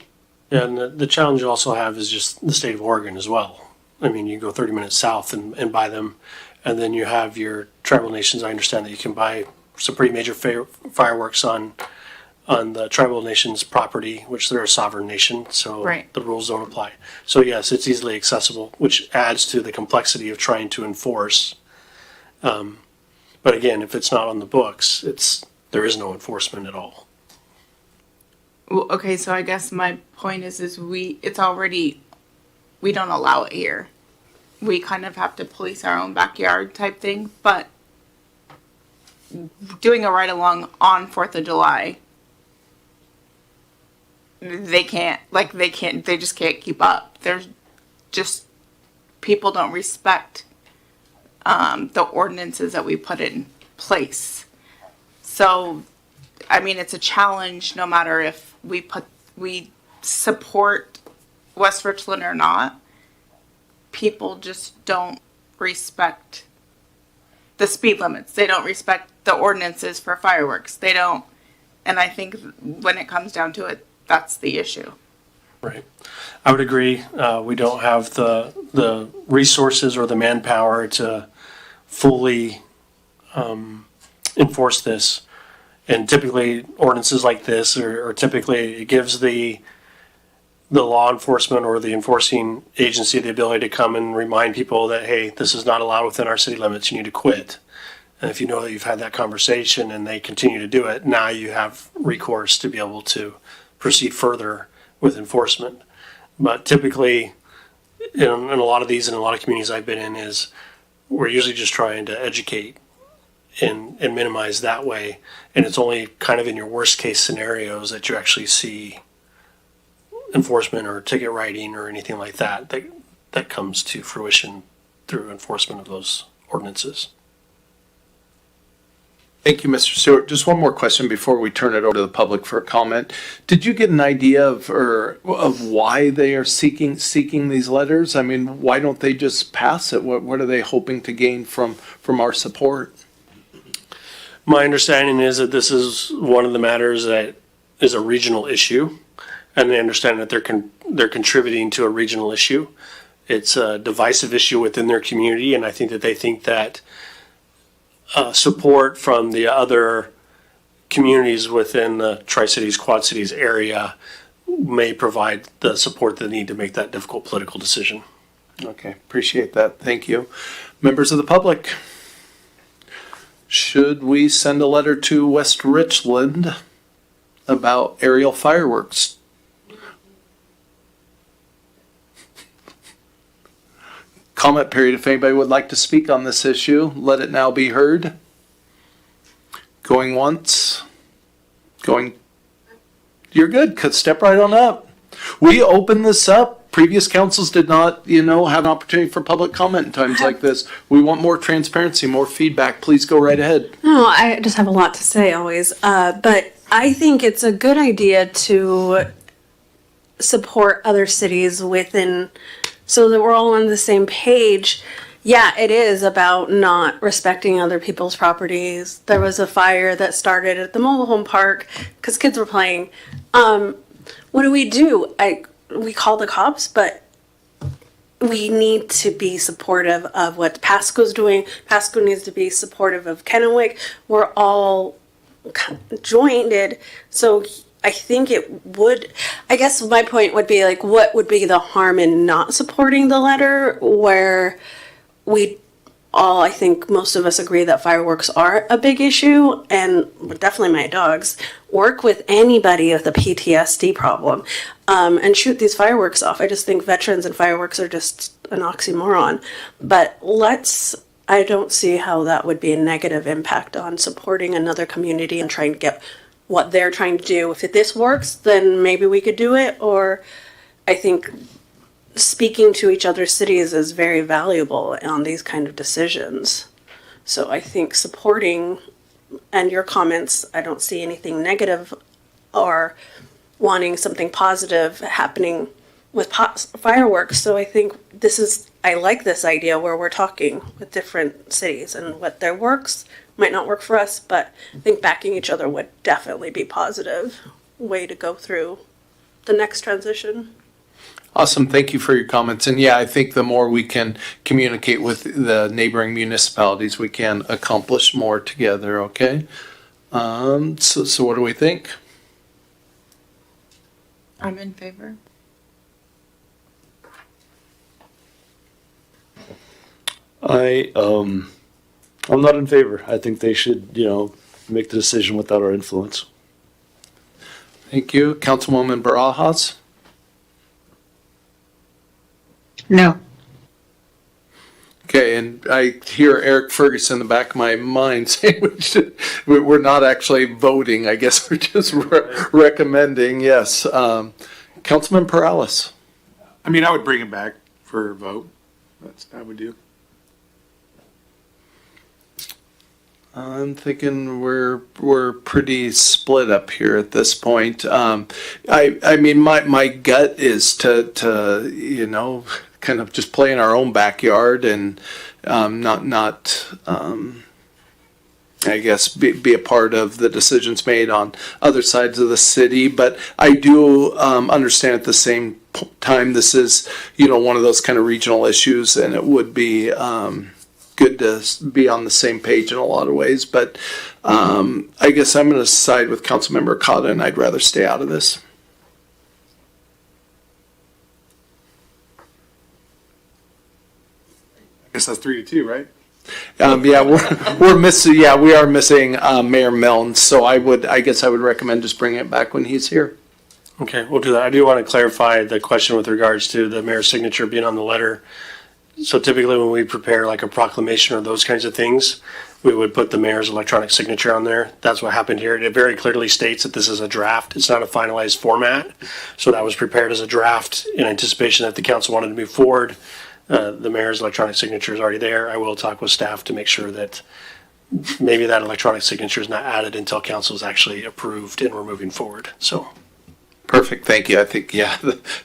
S4: yeah, and the challenge you also have is just the state of Oregon as well. I mean, you go 30 minutes south and buy them, and then you have your tribal nations. I understand that you can buy some pretty major fireworks on the tribal nation's property, which they're a sovereign nation, so
S6: right.
S4: The rules don't apply. So yes, it's easily accessible, which adds to the complexity of trying to enforce. But again, if it's not on the books, there is no enforcement at all.
S6: Well, okay, so I guess my point is we don't allow it here. We kind of have to police our own backyard type thing, but doing a ride along on 4th of July, they just can't keep up. There's just, people don't respect the ordinances that we put in place. So, I mean, it's a challenge no matter if we support West Richland or not. People just don't respect the speed limits. They don't respect the ordinances for fireworks. They don't, and I think when it comes down to it, that's the issue.
S4: Right. I would agree. We don't have the resources or the manpower to fully enforce this. And typically ordinances like this or typically it gives the law enforcement or the enforcing agency the ability to come and remind people that, hey, this is not allowed within our city limits. You need to quit. And if you know that you've had that conversation and they continue to do it, now you have recourse to be able to proceed further with enforcement. But typically, in a lot of these and a lot of communities I've been in, is we're usually just trying to educate and minimize that way. And it's only kind of in your worst case scenarios that you actually see enforcement or ticket writing or anything like that comes to fruition through enforcement of those ordinances.
S18: Thank you, Mr. Stewart. Just one more question before we turn it over to the public for a comment. Did you get an idea of why they are seeking these letters? I mean, why don't they just pass it? What are they hoping to gain from our support?
S4: My understanding is that this is one of the matters that is a regional issue. and they understand that they're contributing to a regional issue. It's a divisive issue within their community, and I think that they think that support from the other communities within the Tri-Cities, Quad Cities area may provide the support they need to make that difficult political decision.
S18: Okay, appreciate that. Thank you. Members of the public, should we send a letter to West Richland about aerial fireworks? Comment period. If anybody would like to speak on this issue, let it now be heard. Going once, going, you're good, step right on up. We opened this up. Previous councils did not, have an opportunity for public comment in times like this. We want more transparency, more feedback. Please go right ahead.
S14: No, I just have a lot to say always. But I think it's a good idea to support other cities within, so that we're all on the same page. Yeah, it is about not respecting other people's properties. There was a fire that started at the mobile home park because kids were playing. What do? We call the cops, but we need to be supportive of what Pasco's doing. Pasco needs to be supportive of Kennewick. We're all joined. So I think I guess my point would be like, what would be the harm in not supporting the letter where we all, I think most of us agree that fireworks are a big issue, and definitely my dogs work with anybody with a PTSD problem and shoot these fireworks off. I just think veterans and fireworks are just an oxymoron. But I don't see how that would be a negative impact on supporting another community and trying to get what they're trying to do. If this works, then maybe we could do it. Or I think speaking to each other's cities is very valuable on these kind of decisions. So I think supporting, and your comments, I don't see anything negative or wanting something positive happening with fireworks. So I think I like this idea where we're talking with different cities and what their works might not work for us, but I think backing each other would definitely be positive way to go through the next transition.
S18: Awesome. Thank you for your comments. And yeah, I think the more we can communicate with the neighboring municipalities, we can accomplish more together. Okay. So what do we think?
S6: I'm in favor.
S24: I'm not in favor. I think they should, make the decision without our influence.
S18: Thank you. Councilwoman Barajas?
S26: No.
S18: Okay, and I hear Eric Ferguson in the back of my mind saying we're not actually voting. I guess we're just recommending, yes. Councilman Perales?
S13: I mean, I would bring it back for a vote. That's what I would do.
S18: I'm thinking we're pretty split up here at this point. I mean, my gut is to kind of just play in our own backyard and not I guess be a part of the decisions made on other sides of the city. But I do understand at the same time this is one of those kind of regional issues, and it would be good to be on the same page in a lot of ways. But I guess I'm going to side with Councilmember Cotta, and I'd rather stay out of this.
S13: I guess that's 3-2, right?
S18: Yeah, we're missing. Yeah, we are missing Mayor Milne. So I guess I would recommend just bringing it back when he's here.
S4: Okay, we'll do that. I do want to clarify the question with regards to the mayor's signature being on the letter. So typically when we prepare like a proclamation or those kinds of things, we would put the mayor's electronic signature on there. That's what happened here. It very clearly states that this is a draft. It's not a finalized format. So that was prepared as a draft in anticipation that the council wanted to move forward. The mayor's electronic signature is already there. I will talk with staff to make sure that maybe that electronic signature is not added until council is actually approved and we're moving forward. So.
S18: Perfect. Thank you. I think, yeah,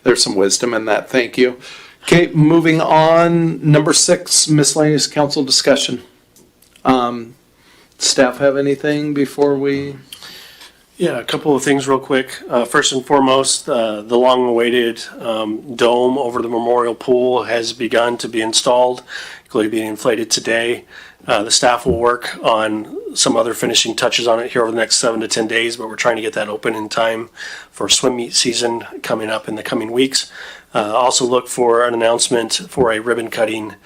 S18: there's some wisdom in that. Thank you. Okay, moving on. Number 6, miscellaneous council discussion. Staff have anything before we?
S4: Yeah, a couple of things real quick. First and foremost, the long-awaited dome over the memorial pool has begun to be installed, going to be inflated today. The staff will work on some other finishing touches on it here over the next 7 to 10 days, but we're trying to get that open in time for swim meet season coming up in the coming weeks. Also look for an announcement for a ribbon cutting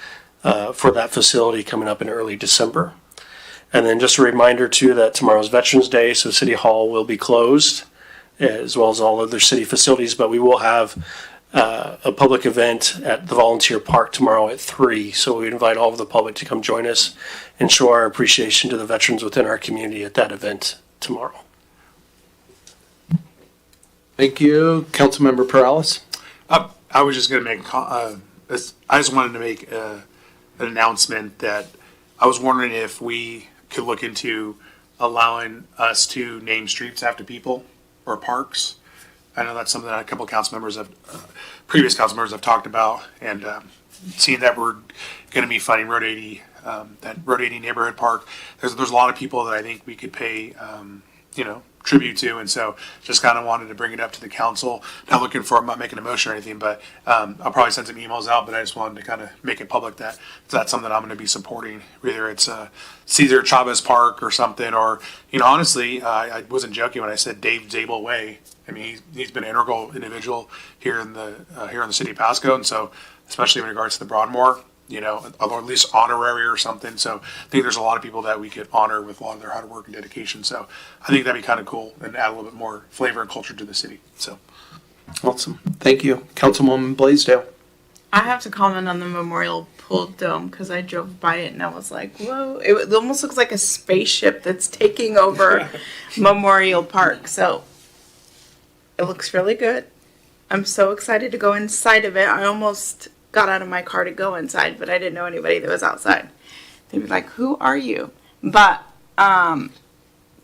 S4: for that facility coming up in early December. And then just a reminder too that tomorrow's Veterans Day, so City Hall will be closed as well as all other city facilities, but we will have a public event at the Volunteer Park tomorrow at 3. So we invite all of the public to come join us and show our appreciation to the veterans within our community at that event tomorrow.
S18: Thank you. Councilmember Perales.
S13: I was just going to make, I just wanted to make an announcement that I was wondering if we could look into allowing us to name streets after people or parks. I know that's something that a couple of council members have, previous council members have talked about, and seeing that we're going to be funding Road 80, that Road 80 neighborhood park. There's a lot of people that I think we could pay, tribute to, and so just kind of wanted to bring it up to the council. Not looking for, I'm not making a motion or anything, but I'll probably send some emails out, but I just wanted to kind of make it public that that's something I'm going to be supporting, whether it's Cesar Chavez Park or something, or, honestly, I wasn't joking when I said Dave Zabel Way. I mean, he's been an integral individual here in the city of Pasco, and so especially in regards to the Broadmoor, or at least honorary or something. So I think there's a lot of people that we could honor with a lot of their hard work and dedication. So I think that'd be kind of cool and add a little bit more flavor and culture to the city. So
S18: Awesome. Thank you. Councilwoman Blaisdell.
S6: I have to comment on the Memorial Pool Dome because I drove by it and I was like, whoa, it almost looks like a spaceship that's taking over Memorial Park. So it looks really good. I'm so excited to go inside of it. I almost got out of my car to go inside, but I didn't know anybody that was outside. They'd be like, who are you? But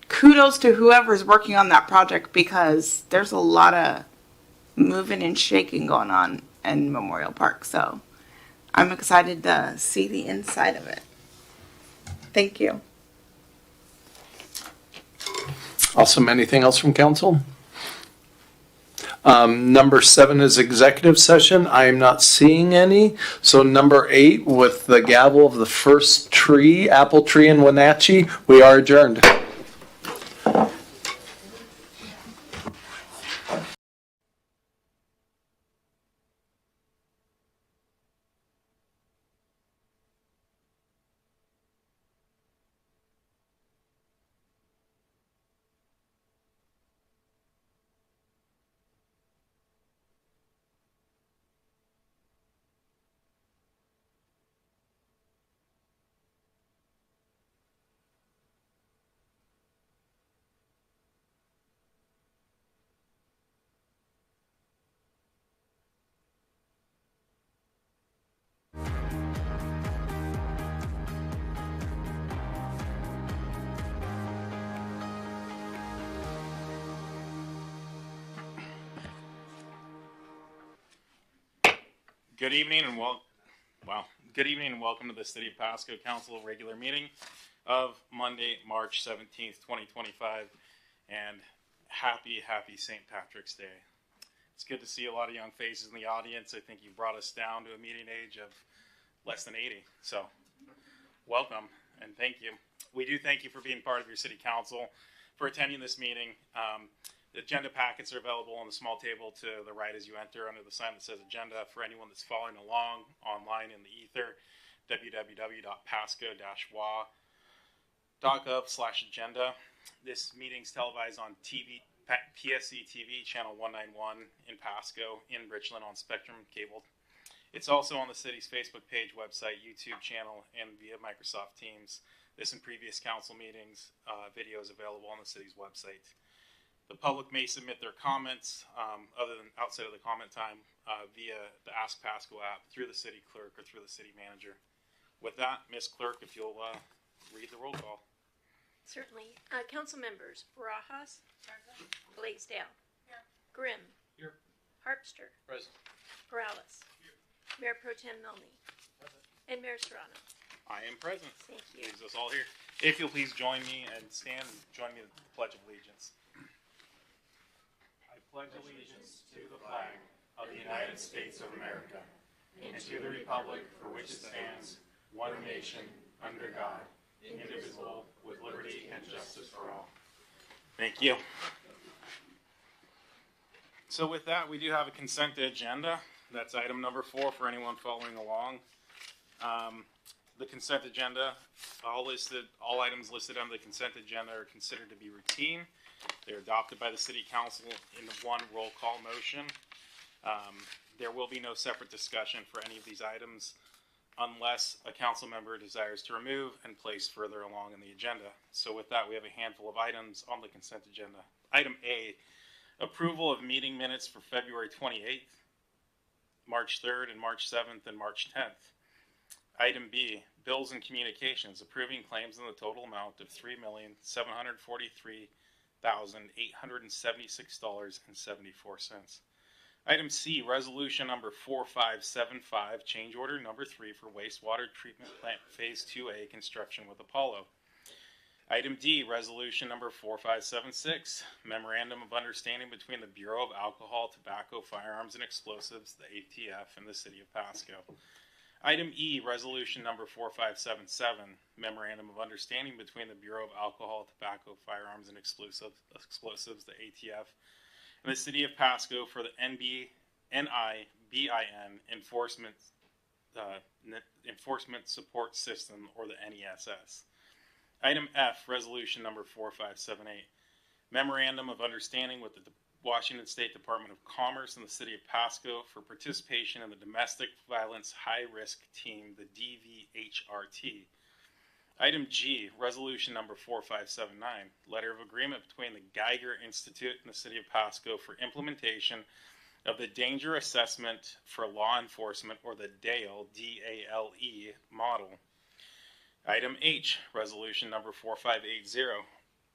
S6: kudos to whoever's working on that project because there's a lot of moving and shaking going on in Memorial Park. So I'm excited to see the inside of it. Thank you.
S18: Awesome. Anything else from council? Number 7 is executive session. I am not seeing any. So number 8 with the gavel of the first tree, apple tree in Wenatchee, we are adjourned.
S5: Good evening and good evening and welcome to the City of Pasco Council regular meeting of Monday, March 17th, 2025, and happy St. Patrick's Day. It's good to see a lot of young faces in the audience. I think you brought us down to a meeting age of less than 80, so welcome and thank you. We do thank you for being part of your City Council, for attending this meeting. The agenda packets are available on the small table to the right as you enter under the sign that says agenda. For anyone that's following along online in the ether, www.pasco-wa.gov/agenda. This meeting's televised on TV, PSC-TV, channel 191 in Pasco, in Richland on Spectrum Cable. It's also on the city's Facebook page, website, YouTube channel, and via Microsoft Teams. This and previous council meetings, videos available on the city's website. The public may submit their comments, other than outside of the comment time, via the Ask Pasco app, through the city clerk, or through the city manager. With that, Ms. Clerk, if you'll read the roll call.
S8: Certainly. Council members: Barajas, Blaisdell, Grimm, Harpster,
S3: Present.
S8: Perales, Mayor Pro Tem Milne, and Mayor Serrano.
S5: I am present.
S8: Thank you.
S5: Leaves us all here. If you'll please join me and stand and join me in the Pledge of Allegiance. pledge allegiance to the flag of the United States of America and to the republic for which it stands, one nation, under God, indivisible, with liberty and justice for all. Thank you. So with that, we do have a consent agenda. That's item number 4 for anyone following along. The consent agenda, all items listed on the consent agenda are considered to be routine. They're adopted by the City Council in one roll call motion. There will be no separate discussion for any of these items unless a council member desires to remove and place further along in the agenda. So with that, we have a handful of items on the consent agenda. Item A, approval of meeting minutes for February 28th, March 3rd, and March 7th, and March 10th. Item B, bills and communications, approving claims in the total amount of $3,743,876.74. Item C, resolution number 4575, change order number 3 for wastewater treatment plant phase 2A construction with Apollo. Item D, resolution number 4576, memorandum of understanding between the Bureau of Alcohol, Tobacco, Firearms, and Explosives, the ATF, and the City of Pasco. Item E, resolution number 4577, memorandum of understanding between the Bureau of Alcohol, Tobacco, Firearms, and Explosives, the ATF, and the City of Pasco for the NIBIN Enforcement Support System, or the NESS. Item F, resolution number 4578, memorandum of understanding with the Washington State Department of Commerce and the City of Pasco for participation in the Domestic Violence High Risk Team, the DVHRT. Item G, resolution number 4579, letter of agreement between the Geiger Institute and the City of Pasco for implementation of the Danger Assessment for Law Enforcement, or the DALE, D-A-L-E, model. Item H, resolution number 4580,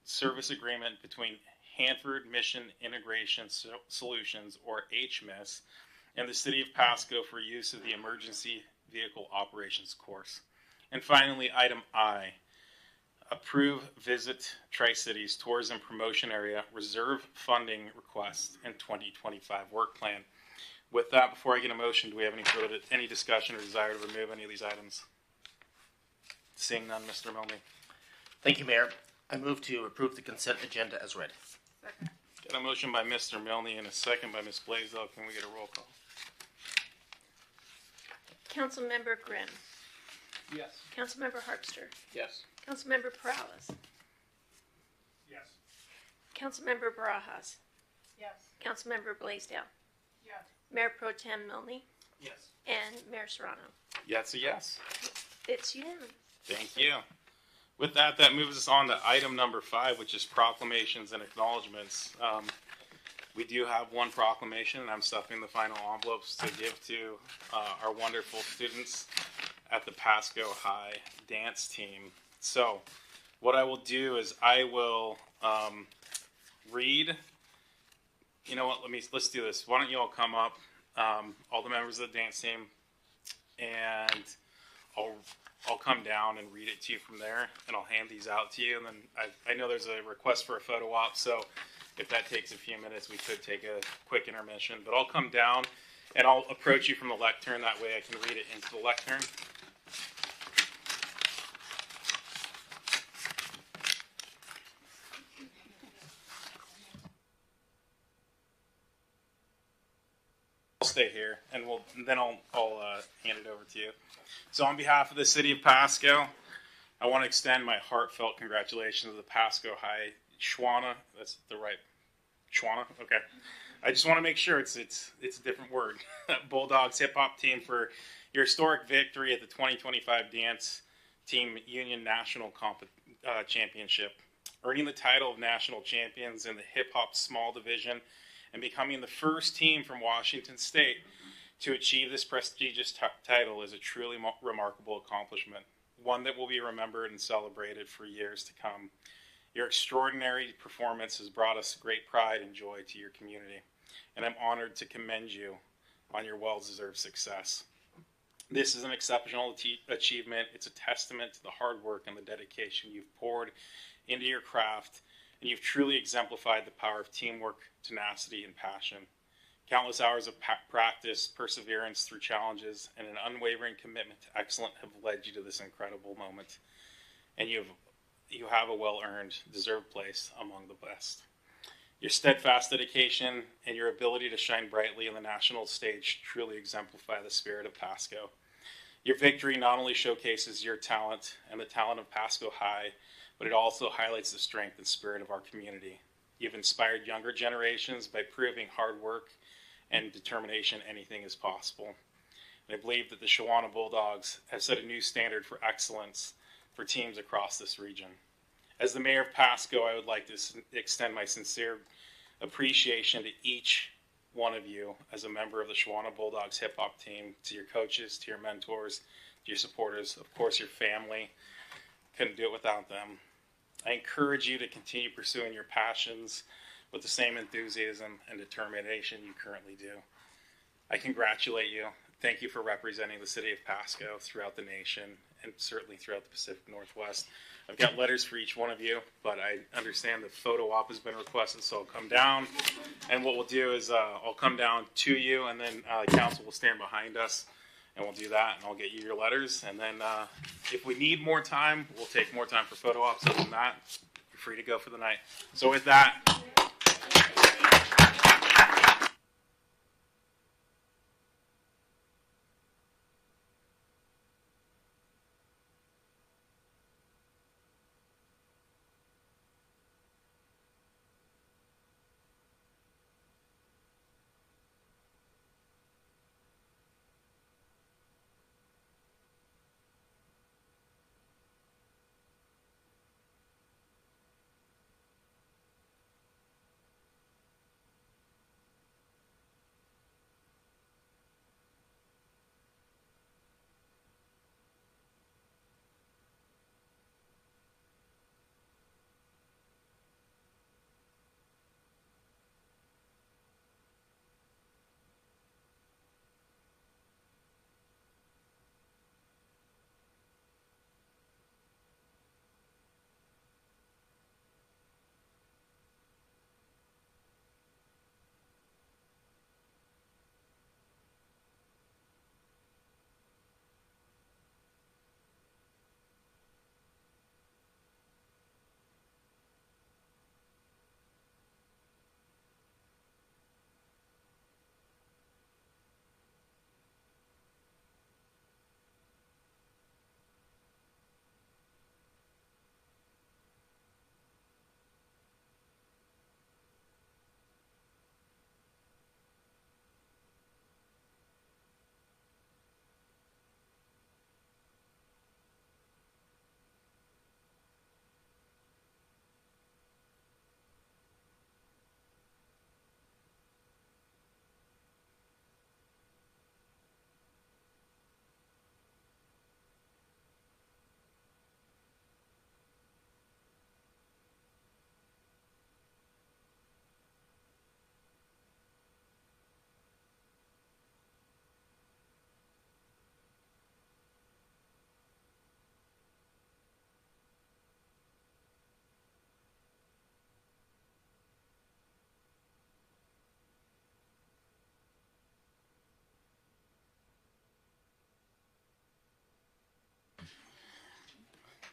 S5: service agreement between Hanford Mission Integration Solutions, or HMIS, and the City of Pasco for use of the Emergency Vehicle Operations Course. And finally, item I, approve Visit Tri-Cities Tourism Promotion Area Reserve Funding Request and 2025 Work Plan. With that, before I get a motion, do we have any discussion or desire to remove any of these items? Seeing none, Mr. Milne.
S11: Thank you, Mayor. I move to approve the consent agenda as read.
S5: Got a motion by Mr. Milne and a second by Ms. Blaisdell. Can we get a roll call?
S8: Councilmember Grimm.
S13: Yes.
S8: Councilmember Harpster.
S11: Yes.
S8: Councilmember Perales.
S13: Yes.
S8: Councilmember Barajas.
S26: Yes.
S8: Councilmember Blaisdell.
S26: Yes.
S8: Mayor Pro Tem Milne.
S11: Yes.
S8: And Mayor Serrano.
S5: Yes, a yes.
S8: It's unanimous.
S5: Thank you. With that, that moves us on to item number 5, which is proclamations and acknowledgements. We do have one proclamation, and I'm stuffing the final envelopes to give to our wonderful students at the Pasco High dance team. So what I will do is I will read. You know what? Let's do this. Why don't you all come up, all the members of the dance team, and I'll come down and read it to you from there, and I'll hand these out to you. And then I know there's a request for a photo op, so if that takes a few minutes, we could take a quick intermission. But I'll come down, and I'll approach you from the lectern. That way I can read it into the lectern. I'll stay here, and then I'll hand it over to you. So on behalf of the City of Pasco, I want to extend my heartfelt congratulations to the Pasco High Schwana. That's the right Schwana? Okay. I just want to make sure it's a different word. Bulldogs hip hop team for your historic victory at the 2025 Dance Team Union National Championship, earning the title of national champions in the hip hop small division and becoming the first team from Washington State to achieve this prestigious title is a truly remarkable accomplishment, one that will be remembered and celebrated for years to come. Your extraordinary performance has brought us great pride and joy to your community, and I'm honored to commend you on your well-deserved success. This is an exceptional achievement. It's a testament to the hard work and the dedication you've poured into your craft and you've truly exemplified the power of teamwork, tenacity, and passion. Countless hours of practice, perseverance through challenges, and an unwavering commitment to excellence have led you to this incredible moment. And you have a well-earned, deserved place among the best. Your steadfast dedication and your ability to shine brightly on the national stage truly exemplify the spirit of Pasco. Your victory not only showcases your talent and the talent of Pasco High, but it also highlights the strength and spirit of our community. You've inspired younger generations by proving hard work and determination anything is possible. And I believe that the Shawana Bulldogs have set a new standard for excellence for teams across this region. As the mayor of Pasco, I would like to extend my sincere appreciation to each one of you as a member of the Shawana Bulldogs hip hop team, to your coaches, to your mentors, to your supporters, of course your family. Couldn't do it without them. I encourage you to continue pursuing your passions with the same enthusiasm and determination you currently do. I congratulate you. Thank you for representing the city of Pasco throughout the nation and certainly throughout the Pacific Northwest. I've got letters for each one of you, but I understand the photo op has been requested, so I'll come down. And what we'll do is I'll come down to you, and then council will stand behind us, and we'll do that, and I'll get you your letters. And then if we need more time, we'll take more time for photo ops. Other than that, you're free to go for the night. So with that,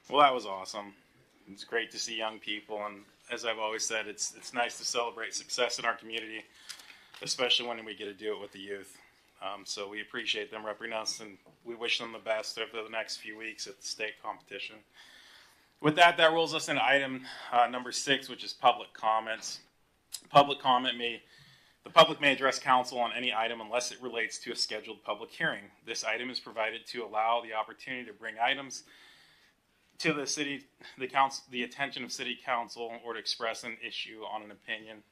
S5: well, that was awesome. It's great to see young people, and as I've always said, it's nice to celebrate success in our community, especially when we get to do it with the youth. So we appreciate them representing us, and we wish them the best over the next few weeks at the state competition. With that, that rolls us into item number 6, which is public comments. The public may address council on any item unless it relates to a scheduled public hearing. This item is provided to allow the opportunity to bring items to the attention of city council, or to express an issue on an opinion.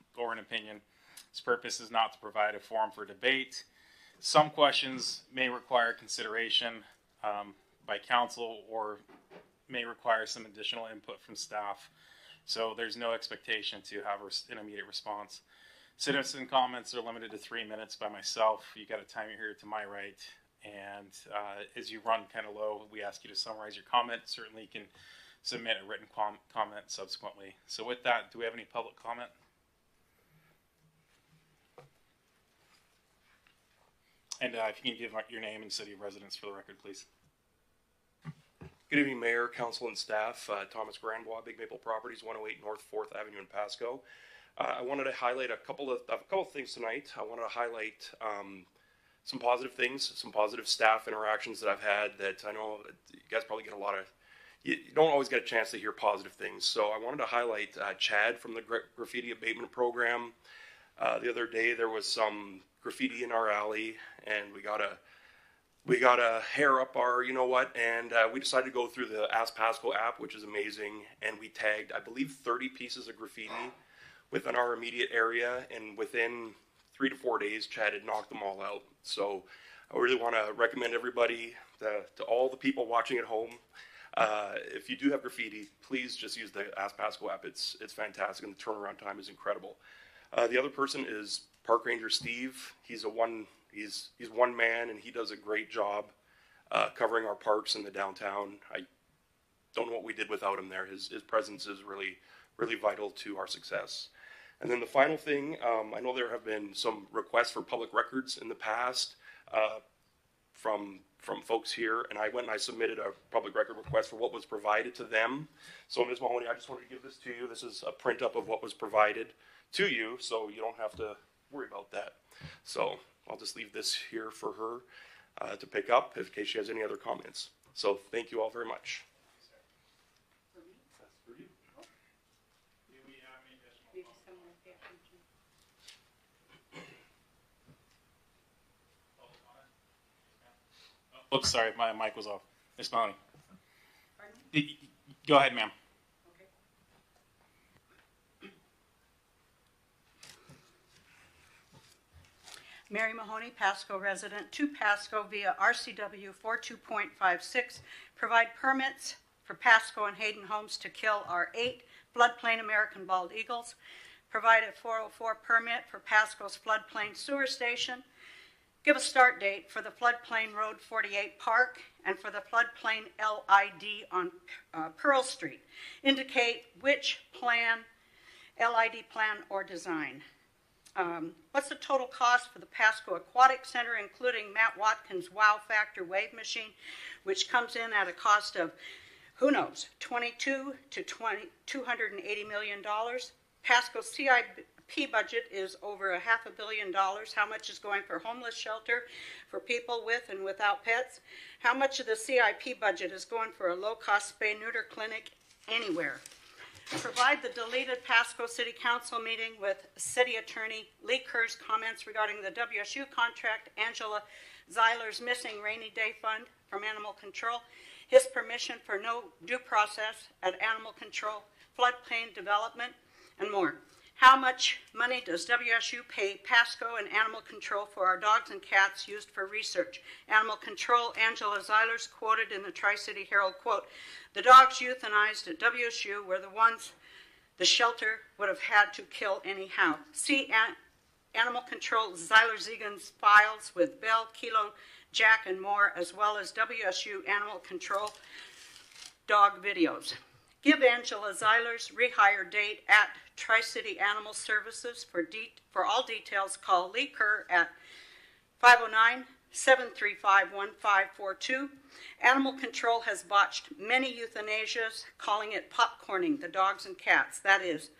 S5: Its purpose is not to provide a forum for debate. Some questions may require consideration by council, or may require some additional input from staff. So there's no expectation to have an immediate response. Citizen comments are limited to 3 minutes by myself. You got a timer here to my right. And as you run kind of low, we ask you to summarize your comment. Certainly you can submit a written comment subsequently. So with that, do we have any public comment? And if you can give your name and city of residence for the record, please.
S2: Good evening, Mayor, Council, and staff. Thomas Grandbois, Big Maple Properties, 108 North 4th Avenue in Pasco. I wanted to highlight a couple of things tonight. I wanted to highlight some positive things, some positive staff interactions that I've had that I know you guys probably get a lot of, you don't always get a chance to hear positive things. So I wanted to highlight Chad from the graffiti abatement program. The other day there was some graffiti in our alley, and we got a hair up our, you know what, and we decided to go through the Ask Pasco app, which is amazing, and we tagged, I believe, 30 pieces of graffiti within our immediate area, and within 3 to 4 days, Chad had knocked them all out. So I really want to recommend everybody, to all the people watching at home, if you do have graffiti, please just use the Ask Pasco app. It's fantastic, and the turnaround time is incredible. The other person is Park Ranger Steve. He's one man, and he does a great job covering our parks in the downtown. I don't know what we did without him there. His presence is really, really vital to our success. And then the final thing, I know there have been some requests for public records in the past from folks here, and I went and I submitted a public record request for what was provided to them. So Ms. Mahoney, I just wanted to give this to you. This is a print up of what was provided to you, so you don't have to worry about that. So I'll just leave this here for her to pick up in case she has any other comments. So thank you all very much.
S5: Oops, sorry, my mic was off. Ms. Mahoney. Go ahead, ma'am.
S12: Mary Mahoney, Pasco resident, to Pasco via RCW 42.56, provide permits for Pasco and Hayden Homes to kill our 8 floodplain American bald eagles, provide a 404 permit for Pasco's floodplain sewer station, give a start date for the floodplain Road 48 Park and for the floodplain LID on Pearl Street, indicate which plan, LID plan or design. What's the total cost for the Pasco Aquatic Center, including Matt Watkins' Wow Factor wave machine, which comes in at a cost of, who knows, $22 to $280 million. Pasco's CIP budget is over $500 million. How much is going for homeless shelter for people with and without pets? How much of the CIP budget is going for a low-cost spay-neuter clinic anywhere? Provide the deleted Pasco City Council meeting with City Attorney Lee Kerr's comments regarding the WSU contract, Angela Zeiler's missing rainy day fund from Animal Control, his permission for no due process at Animal Control, floodplain development, and more. How much money does WSU pay Pasco and Animal Control for our dogs and cats used for research? Animal Control, Angela Zeiler's quoted in the Tri-City Herald, quote, "The dogs euthanized at WSU were the ones the shelter would have had to kill anyhow." See Animal Control Zeiler-Ziegen's files with Bell, Kilo, Jack, and more, as well as WSU Animal Control dog videos. Give Angela Zeiler's rehire date at Tri-City Animal Services. For all details, call Lee Kerr at 509-735-1542. Animal Control has botched many euthanasias, calling it popcorning the dogs and cats. That is,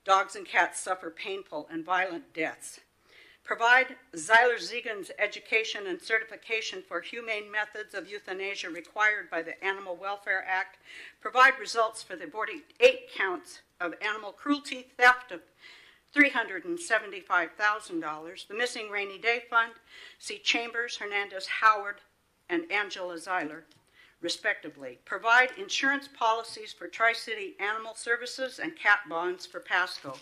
S12: dogs and cats suffer painful and violent deaths. Provide Zeiler-Ziegen's education and certification for humane methods of euthanasia required by the Animal Welfare Act. Provide results for the 48 counts of animal cruelty, theft of $375,000. The missing rainy day fund. See Chambers, Hernandez, Howard, and Angela Zeiler, respectively. Provide insurance policies for Tri-City Animal Services and cat bonds for Pasco.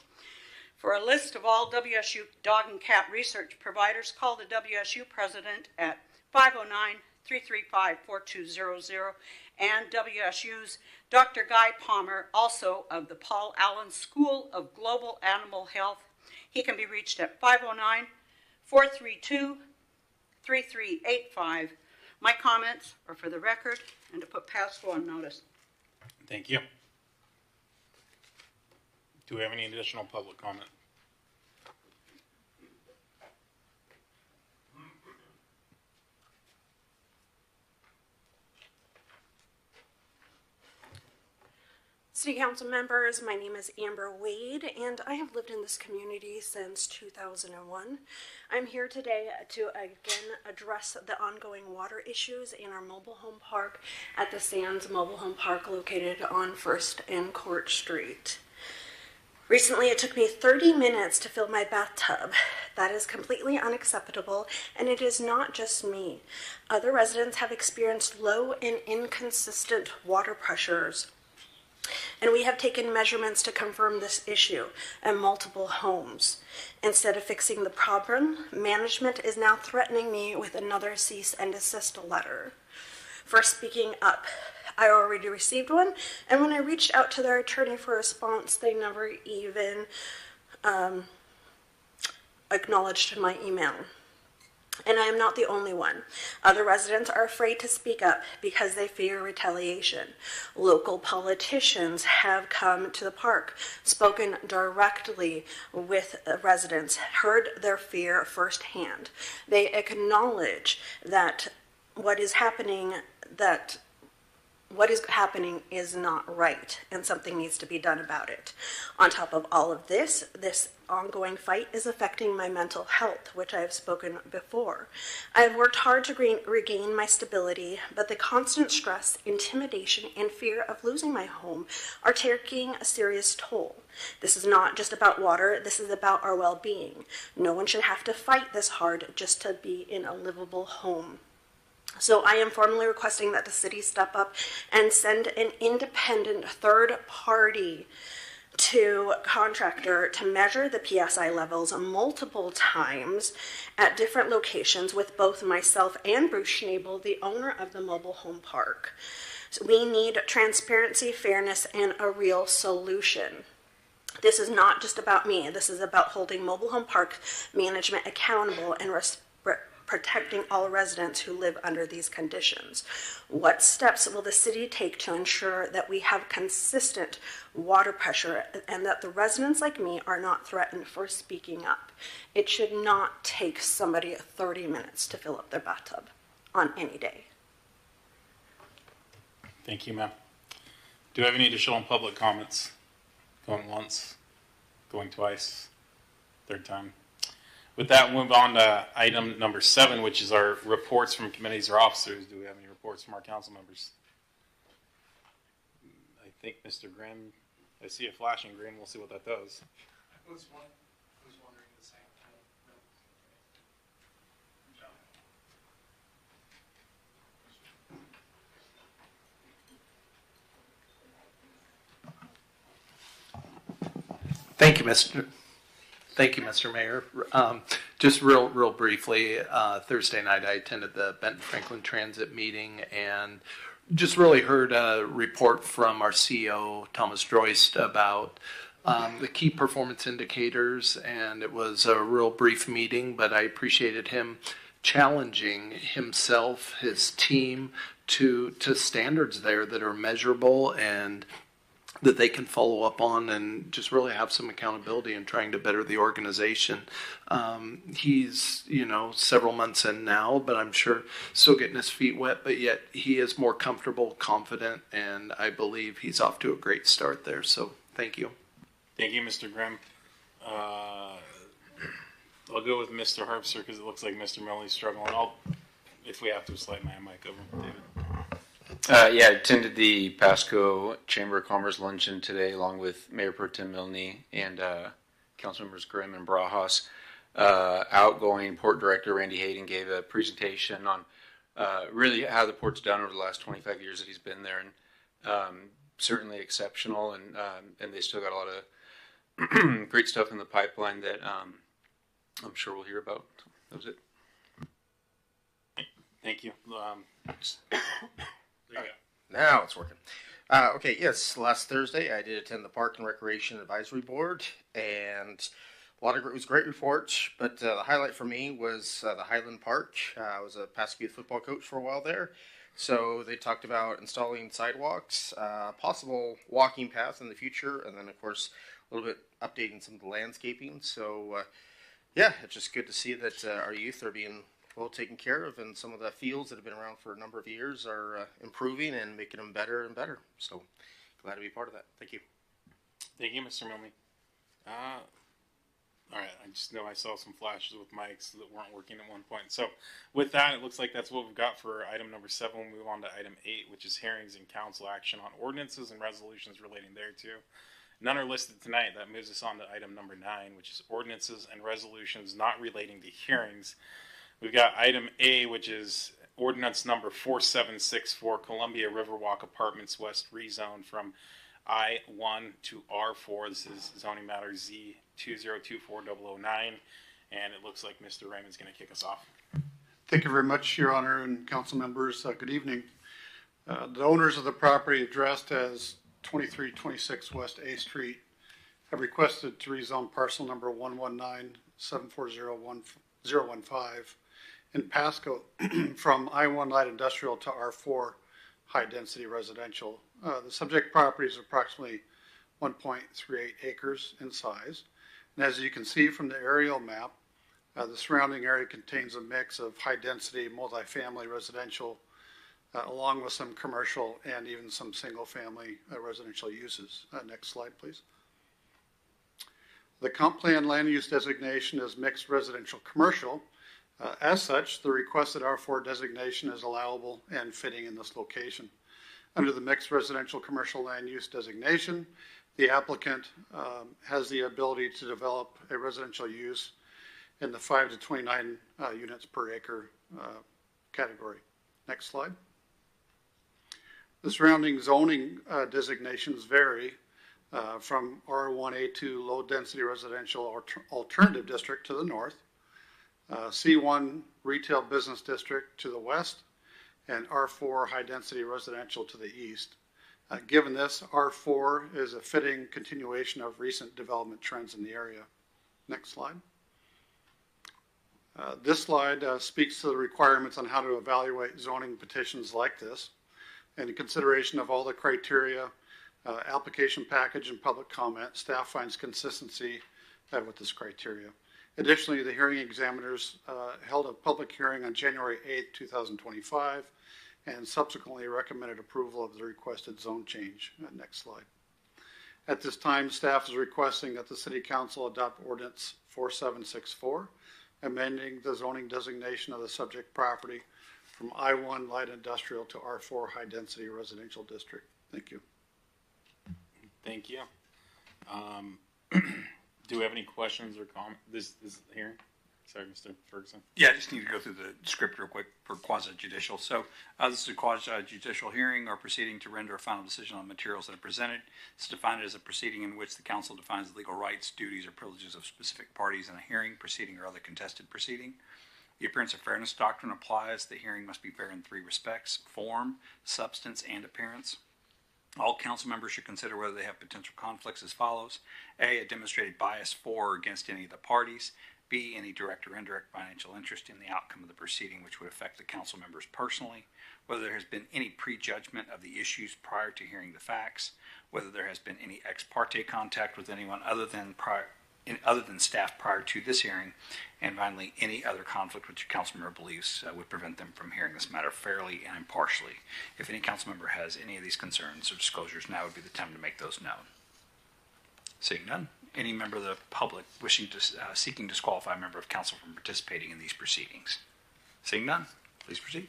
S12: For a list of all WSU dog and cat research providers, call the WSU president at 509-335-4200 and WSU's Dr. Guy Palmer, also of the Paul Allen School of Global Animal Health. He can be reached at 509-432-3385. My comments are for the record and to put Pasco on notice.
S5: Thank you. Do we have any additional public comment?
S14: City Council members, my name is Amber Wade, and I have lived in this community since 2001. I'm here today to again address the ongoing water issues in our mobile home park at the Sands Mobile Home Park located on 1st and Court Street. Recently, it took me 30 minutes to fill my bathtub. That is completely unacceptable, and it is not just me. Other residents have experienced low and inconsistent water pressures, and we have taken measurements to confirm this issue in multiple homes. Instead of fixing the problem, management is now threatening me with another cease and desist letter for speaking up. I already received one, and when I reached out to their attorney for a response, they never even acknowledged my email. And I am not the only one. Other residents are afraid to speak up because they fear retaliation. Local politicians have come to the park, spoken directly with residents, heard their fear firsthand. They acknowledge that what is happening is not right, and something needs to be done about it. On top of all of this, this ongoing fight is affecting my mental health, which I have spoken before. I have worked hard to regain my stability, but the constant stress, intimidation, and fear of losing my home are taking a serious toll. This is not just about water, this is about our well-being. No one should have to fight this hard just to be in a livable home. So I am formally requesting that the city step up and send an independent third party to contractor to measure the PSI levels multiple times at different locations with both myself and Bruce Schnabel, the owner of the mobile home park. So we need transparency, fairness, and a real solution. This is not just about me. This is about holding mobile home park management accountable and protecting all residents who live under these conditions. What steps will the city take to ensure that we have consistent water pressure and that the residents like me are not threatened for speaking up? It should not take somebody 30 minutes to fill up their bathtub on any day.
S5: Thank you, ma'am. Do we have any additional public comments? Going once, going twice, third time. With that, we'll move on to item number 7, which is our reports from committees or officers. Do we have any reports from our council members? I think Mr. Grimm, I see a flashing green. We'll see what that does.
S18: I was wondering the same thing. Thank you, Mr. Mayor. Just real briefly, Thursday night I attended the Benton Franklin Transit meeting and just really heard a report from our CEO, Thomas Droist, about the key performance indicators, and it was a real brief meeting, but I appreciated him challenging himself, his team, to standards there that are measurable and that they can follow up on and just really have some accountability in trying to better the organization. He's, several months in now, but I'm sure still getting his feet wet, but yet he is more comfortable, confident, and I believe he's off to a great start there. So thank you.
S5: Thank you, Mr. Grimm. I'll go with Mr. Harpster because it looks like Mr. Milley's struggling. If we have to, slide my mic over, David.
S10: Yeah, I attended the Pasco Chamber of Commerce luncheon today, along with Mayor Pro Tem Milne and Councilmembers Grimm and Brajas. Outgoing Port Director Randy Hayden gave a presentation on really how the port's done over the last 25 years that he's been there, and certainly exceptional. And they still got a lot of great stuff in the pipeline that I'm sure we'll hear about. That was it.
S5: Thank you. There you go.
S11: Now it's working. Okay, yes, last Thursday I did attend the Park and Recreation Advisory Board, and it was a great report, but the highlight for me was the Highland Park. I was a Pasco youth football coach for a while there. So they talked about installing sidewalks, possible walking paths in the future, and then of course a little bit updating some of the landscaping. So yeah, it's just good to see that our youth are being well taken care of, and some of the fields that have been around for a number of years are improving and making them better and better. So glad to be part of that. Thank you.
S5: Thank you, Mr. Milne. All right, I just know I saw some flashes with mics that weren't working at one point. So with that, it looks like that's what we've got for item number 7. We'll move on to item 8, which is hearings and council action on ordinances and resolutions relating thereto. None are listed tonight. That moves us on to item number 9, which is ordinances and resolutions not relating to hearings. We've got item A, which is ordinance number 4764, Columbia Riverwalk Apartments West rezone from I-1 to R4. This is zoning matter Z2024009, and it looks like Mr. Raymond's going to kick us off.
S15: Thank you very much, Your Honor and council members. Good evening. The owners of the property addressed as 2326 West A Street have requested to rezone parcel number 119740115 in Pasco from I-1 light industrial to R4 high density residential. The subject property is approximately 1.38 acres in size. And as you can see from the aerial map, the surrounding area contains a mix of high density multifamily residential along with some commercial and even some single family residential uses. Next slide, please. The comp plan land use designation is mixed residential commercial. As such, the requested R4 designation is allowable and fitting in this location. Under the mixed residential commercial land use designation, the applicant has the ability to develop a residential use in the 5 to 29 units per acre category. Next slide. The surrounding zoning designations vary from R1A2 low density residential alternative district to the north, C1 retail business district to the west, and R4 high density residential to the east. Given this, R4 is a fitting continuation of recent development trends in the area. Next slide. This slide speaks to the requirements on how to evaluate zoning petitions like this. And in consideration of all the criteria, application package, and public comment, staff finds consistency with this criteria. Additionally, the hearing examiners held a public hearing on January 8, 2025, and subsequently recommended approval of the requested zone change. Next slide. At this time, staff is requesting that the City Council adopt Ordinance 4764, amending the zoning designation of the subject property from I-1 light industrial to R4 high density residential district. Thank you.
S5: Thank you. Do we have any questions or comments? This hearing? Sorry, Mr. Ferguson.
S17: Yeah, I just need to go through the script real quick for quasi-judicial. So this is a quasi-judicial hearing or proceeding to render a final decision on materials that are presented. It's defined as a proceeding in which the council defines the legal rights, duties, or privileges of specific parties in a hearing, proceeding, or other contested proceeding. The appearance of fairness doctrine applies. The hearing must be fair in 3 respects: form, substance, and appearance. All council members should consider whether they have potential conflicts as follows: A, a demonstrated bias for or against any of the parties; B, any direct or indirect financial interest in the outcome of the proceeding which would affect the council members personally; whether there has been any prejudgment of the issues prior to hearing the facts; whether there has been any ex parte contact with anyone other than staff prior to this hearing; and finally, any other conflict which a council member believes would prevent them from hearing this matter fairly and impartially. If any council member has any of these concerns or disclosures, now would be the time to make those known. Seeing none, any member of the public wishing to seeking to disqualify a member of council from participating in these proceedings? Seeing none, please proceed.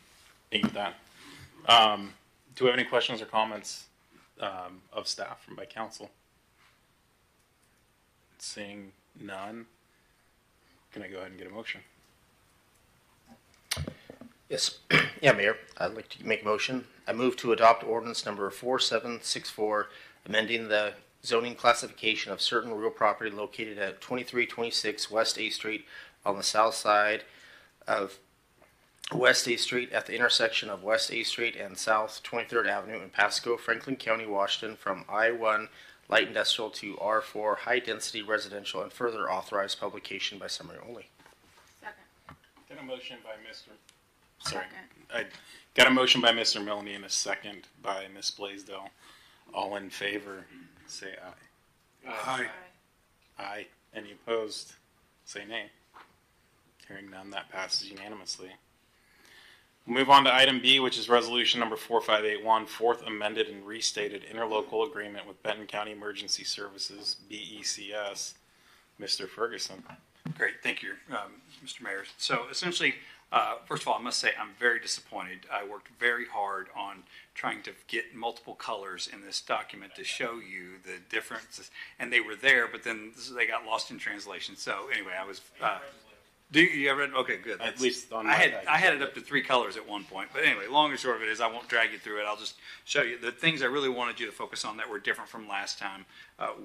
S5: Thank you for that. Do we have any questions or comments of staff from by council? Seeing none, can I go ahead and get a motion?
S11: Yes. Yeah, Mayor, I'd like to make a motion. I move to adopt ordinance number 4764, amending the zoning classification of certain real property located at 2326 West A Street on the south side of West A Street at the intersection of West A Street and South 23rd Avenue in Pasco, Franklin County, Washington, from I-1 light industrial to R4 high density residential, and further authorized publication by summary only.
S5: Get a motion by Mr. Sorry. I got a motion by Mr. Milne and a second by Ms. Blaisdell. All in favor, say aye.
S13: Aye.
S5: Aye. Any opposed, say nay. Hearing none, that passes unanimously. We'll move on to item B, which is resolution number 4581, fourth amended and restated interlocal agreement with Benton County Emergency Services, BECS. Mr. Ferguson.
S17: Great, thank you, Mr. Mayor. So essentially, first of all, I must say I'm very disappointed. I worked very hard on trying to get multiple colors in this document to show you the differences, and they were there, but then they got lost in translation. So anyway, I was. Do you ever? Okay, good.
S5: At least on
S17: I had it up to 3 colors at one point, but anyway, long and short of it is I won't drag you through it. I'll just show you the things I really wanted you to focus on that were different from last time.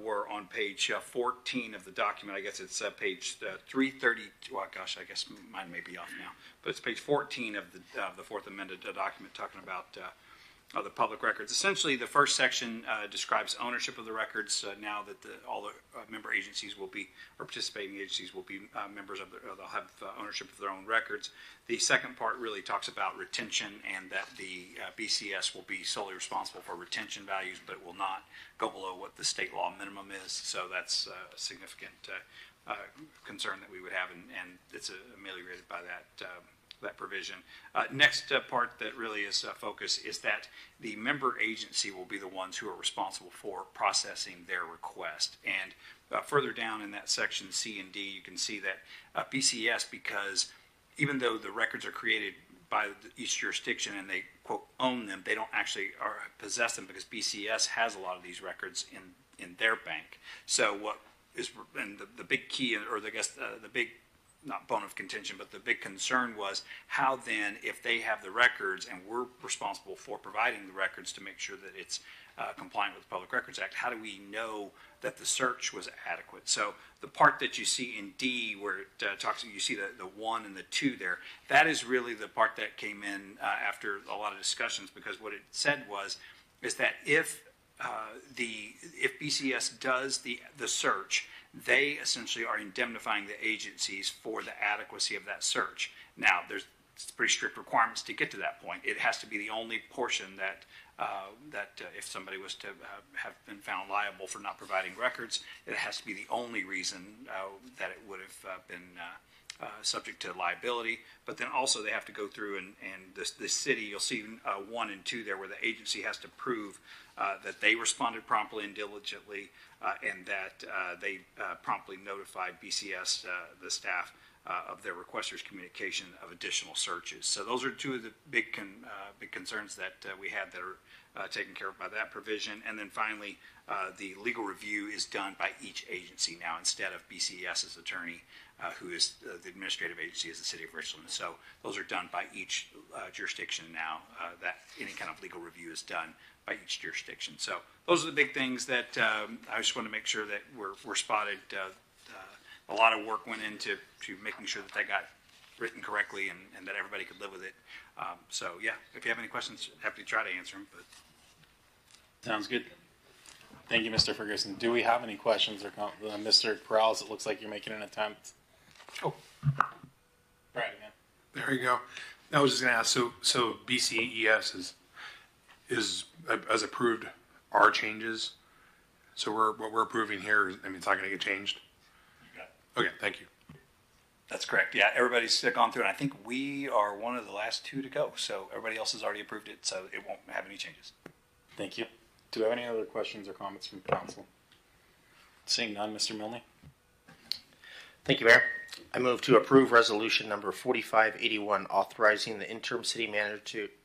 S17: Were on page 14 of the document. I guess it's page 330. Well, gosh, I guess mine may be off now, but it's page 14 of the fourth amended document talking about. The public records. Essentially, the first section describes ownership of the records. Now that all the member agencies will be, or participating agencies will be members of they'll have ownership of their own records. The second part really talks about retention and that the BCS will be solely responsible for retention values, but it will not go below what the state law minimum is. So that's a significant concern that we would have, and it's ameliorated by that. That provision. Next part that really is focus is that the member agency will be the ones who are responsible for processing their request. And further down in that section C and D, you can see that BCS, because even though the records are created by each jurisdiction and they quote own them, they don't actually possess them because BCS has a lot of these records in their bank. So what is, and the big key, or I guess the big not bone of contention, but the big concern was how then, if they have the records and we're responsible for providing the records to make sure that it's compliant with the Public Records Act, how do we know that the search was adequate? So the part that you see in D where it talks, you see the 1 and the 2 there, that is really the part that came in after a lot of discussions, because what it said is that if BCS does the search, they essentially are indemnifying the agencies for the adequacy of that search. Now, there's pretty strict requirements to get to that point. It has to be the only portion that if somebody was to have been found liable for not providing records, it has to be the only reason that it would have been subject to liability. But then also they have to go through and the city, you'll see 1 and 2 there, where the agency has to prove that they responded promptly and diligently, and that they promptly notified BCS, the staff, of their requesters' communication of additional searches. So those are two of the big concerns that we had that are taken care of by that provision. And then finally, the legal review is done by each agency now instead of BCS's attorney, who is the administrative agency is the city of Richland. So those are done by each jurisdiction now, that any kind of legal review is done by each jurisdiction. So those are the big things that I just want to make sure that we're spotted. A lot of work went into making sure that got written correctly and that everybody could live with it. So yeah, if you have any questions, happy to try to answer them. But
S5: sounds good. Thank you, Mr. Ferguson. Do we have any questions or Mr. Perales? It looks like you're making an attempt. Oh, right again.
S13: There you go. I was just going to ask. So BCES is as approved our changes. So what we're approving here, I mean, it's not going to get changed. Okay, thank you.
S17: that's correct. Yeah, everybody's gone through, and I think we are one of the last 2 to go. So everybody else has already approved it, so it won't have any changes.
S5: Thank you. Do we have any other questions or comments from council? Seeing none, Mr. Milne.
S11: Thank you, Mayor. I move to approve resolution number 4581, authorizing the interim city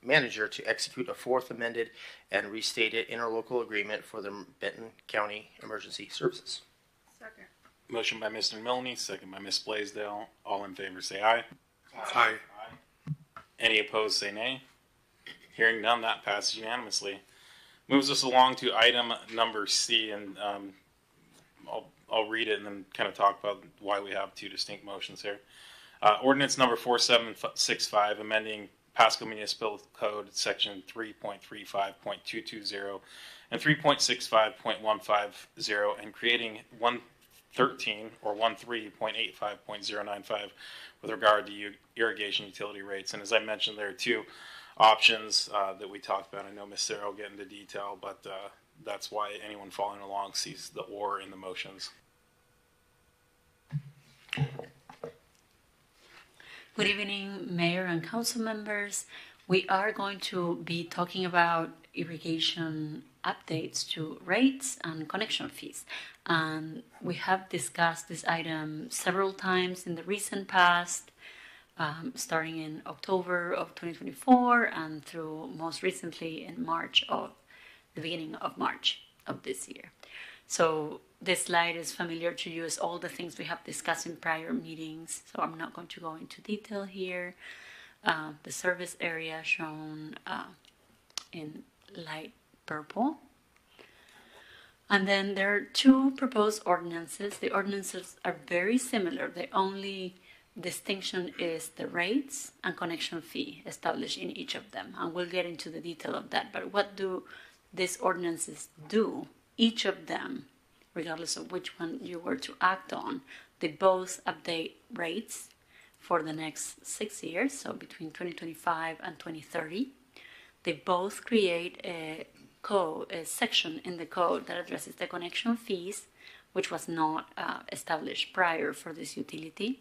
S11: manager to execute a fourth amended and restated interlocal agreement for the Benton County Emergency Services.
S12: Second.
S5: Motion by Mr. Milne, second by Ms. Blaisdell. All in favor say aye.
S13: Aye.
S5: Any opposed say nay. Hearing none, that passes unanimously. Moves us along to item number C, and I'll read it and then kind of talk about why we have 2 distinct motions here. Ordinance number 4765, amending Pasco Municipal Code section 3.35.220 and 3.65.150, and creating one 13 or 13.85.095 with regard to irrigation utility rates. And as I mentioned, there are two options that we talked about. I know Ms. Sarah will get into detail, but that's why anyone following along sees the or in the motions.
S9: Good evening, Mayor and Council members. We are going to be talking about irrigation updates to rates and connection fees. And we have discussed this item several times in the recent past, starting in October of 2024 and through most recently in the beginning of March of this year. So this slide is familiar to you as all the things we have discussed in prior meetings, so I'm not going to go into detail here. The service area shown in light purple. And then there are two proposed ordinances. The ordinances are very similar. The only distinction is the rates and connection fee established in each of them. And we'll get into the detail of that. But what do these ordinances do? Each of them, regardless of which one you were to act on, they both update rates for the next 6 years, so between 2025 and 2030. They both create a section in the code that addresses the connection fees, which was not established prior for this utility.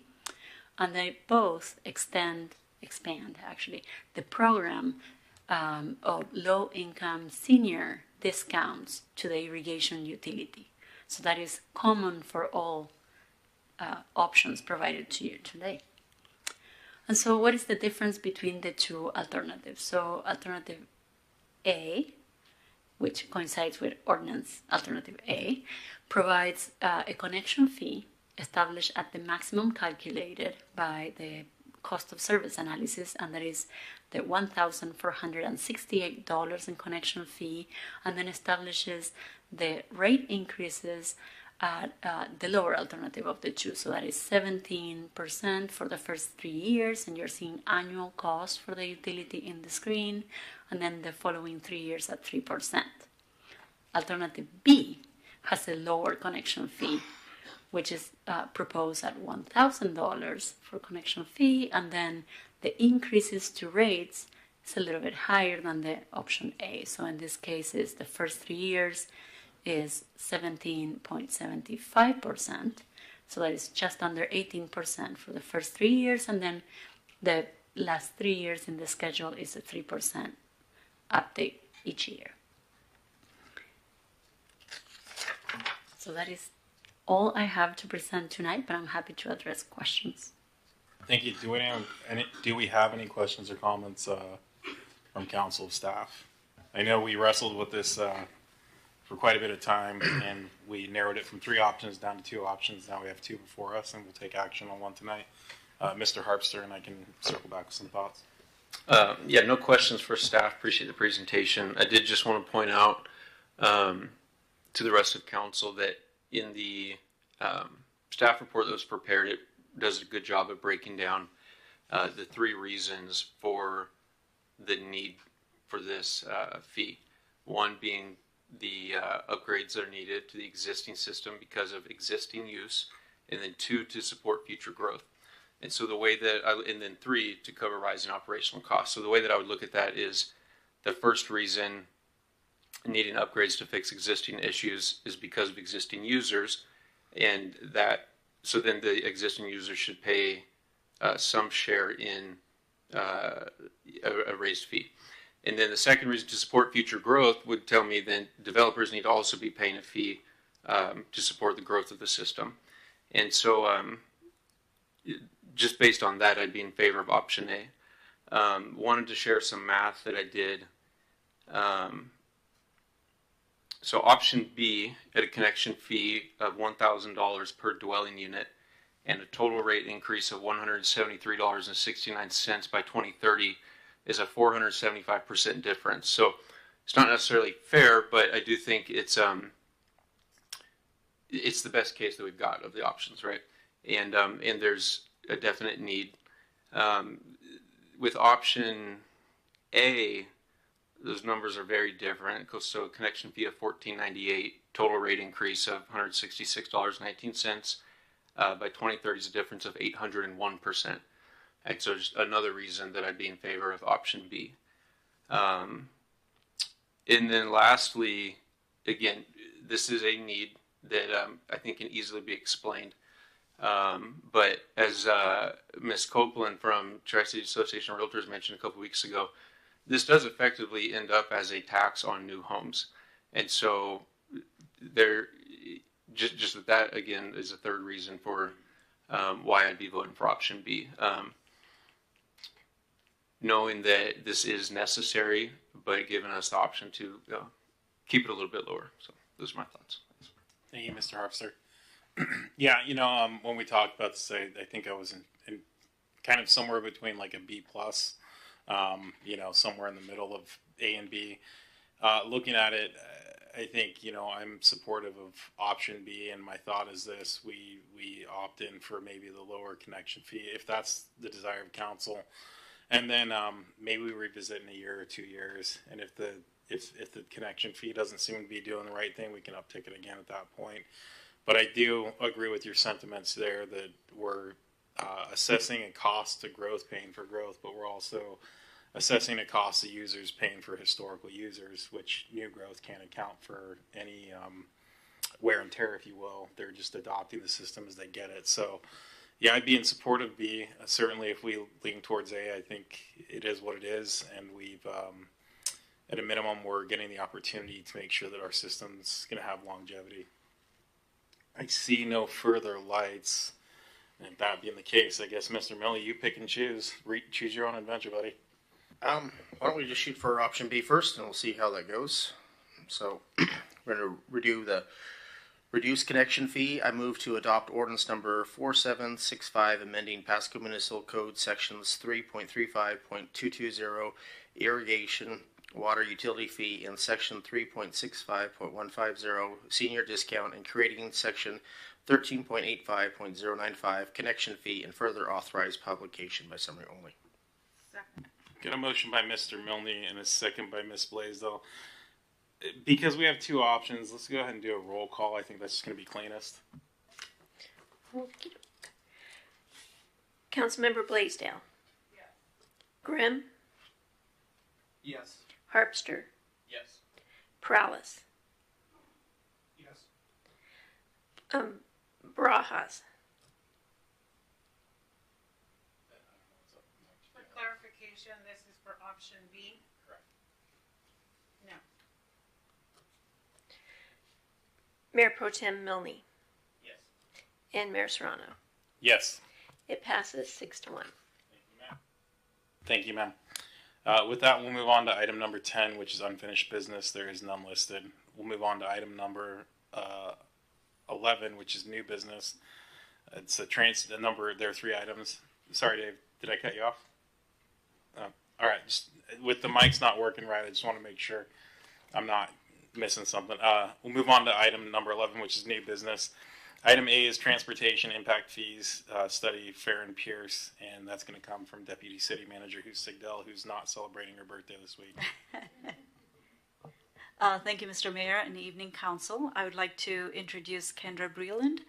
S9: And they both expand the program of low-income senior discounts to the irrigation utility. So that is common for all options provided to you today. And so what is the difference between the two alternatives? So alternative A, which coincides with ordinance alternative A, provides a connection fee established at the maximum calculated by the cost of service analysis, and that is the $1,468 in connection fee, and then establishes the rate increases at the lower alternative of the two. So that is 17% for the first 3 years, and you're seeing annual cost for the utility in the screen, and then the following 3 years at 3%. Alternative B has a lower connection fee, which is proposed at $1,000 for connection fee, and then the increases to rates is a little bit higher than the option A. So in this case, is the first 3 years is 17.75%. So that is just under 18% for the first 3 years, and then the last 3 years in the schedule is a 3% update each year. So that is all I have to present tonight, but I'm happy to address questions.
S5: Thank you. Do we have any questions or comments from council staff? I know we wrestled with this for quite a bit of time, and we narrowed it from 3 options down to 2 options. Now we have 2 before us, and we'll take action on one tonight. Mr. Harpster, and I can circle back with some thoughts.
S10: Yeah, no questions for staff. Appreciate the presentation. I did just want to point out to the rest of council that in the staff report that was prepared, it does a good job of breaking down the 3 reasons for the need for this fee. One being the upgrades that are needed to the existing system because of existing use, and then 2, to support future growth. And so the way that and then 3, to cover rising operational costs. So the way that I would look at that is the first reason needing upgrades to fix existing issues is because of existing users, and that, so then the existing users should pay some share in a raised fee. And then the second reason, to support future growth, would tell me then developers need to also be paying a fee to support the growth of the system. And so just based on that, I'd be in favor of option A. Wanted to share some math that I did. So option B, at a connection fee of $1,000 per dwelling unit and a total rate increase of $173.69 by 2030, is a 475% difference. So it's not necessarily fair, but I do think it's the best case that we've got of the options, right? And there's a definite need. With option A, those numbers are very different. So a connection fee of $14.98, total rate increase of $166.19. By 2030 is a difference of 801%. And so just another reason that I'd be in favor of option B. And then lastly, again, this is a need that I think can easily be explained. But as Ms. Copeland from Tri-City Association of Realtors mentioned a couple weeks ago, this does effectively end up as a tax on new homes. And so there, just that again is a third reason for why I'd be voting for option B. Knowing that this is necessary, but giving us the option to keep it a little bit lower. So those are my thoughts.
S5: Thank you, Mr. Harpster. Yeah, when we talked about this, I think I was in kind of somewhere between like a B plus, somewhere in the middle of A and B. Looking at it, I think, I'm supportive of option B, and my thought is this: we opt in for maybe the lower connection fee if that's the desire of council, and then maybe we revisit in a year or 2 years, and if the connection fee doesn't seem to be doing the right thing, we can uptick it again at that point. But I do agree with your sentiments there that we're assessing a cost to growth, paying for growth, but we're also assessing a cost to users paying for historical users, which new growth can't account for any wear and tear, if you will. They're just adopting the system as they get it. So, yeah, I'd be in support of B. Certainly, if we lean towards A, I think it is what it is, and we've, at a minimum, we're getting the opportunity to make sure that our system's going to have longevity. I see no further lights. And that being the case, I guess, Mr. Millie, you pick and choose. Choose your own adventure, buddy.
S11: Why don't we just shoot for option B first, and we'll see how that goes. So we're going to redo the reduced connection fee. I move to adopt ordinance number 4765, amending Pasco Municipal Code sections 3.35.220 irrigation water utility fee and section 3.65.150 senior discount, and creating section 13.85.095 connection fee, and further authorize publication by summary only.
S5: Got a motion by Mr. Milne and a second by Ms. Blaisdell. Because we have two options, let's go ahead and do a roll call. I think that's just going to be cleanest.
S8: Councilmember Blaisdell.
S17: Yes.
S8: Grimm.
S17: Yes.
S8: Harpster.
S17: Yes.
S8: Prowlis.
S17: Yes.
S8: Barajas.
S26: For clarification, this is for option B?
S17: Correct.
S26: No.
S8: Mayor Pro Tem Milne.
S17: Yes.
S8: And Mayor Serrano.
S5: Yes.
S8: It passes 6-1.
S5: Thank you, ma'am. With that, we'll move on to item number 10, which is unfinished business. There is none listed. We'll move on to item number 11, which is new business. It's the number. There are 3 items. Sorry, Dave. Did I cut you off? All right. Just, with the mics not working right, I just want to make sure I'm not missing something. We'll move on to item number 11, which is new business. Item A is transportation impact fees study, Fair and Pierce, and that's going to come from Deputy City Manager Hugh Sigdell, who's not celebrating her birthday this week.
S1: Thank you, Mr. Mayor and Evening Council. I would like to introduce Kendra Breland.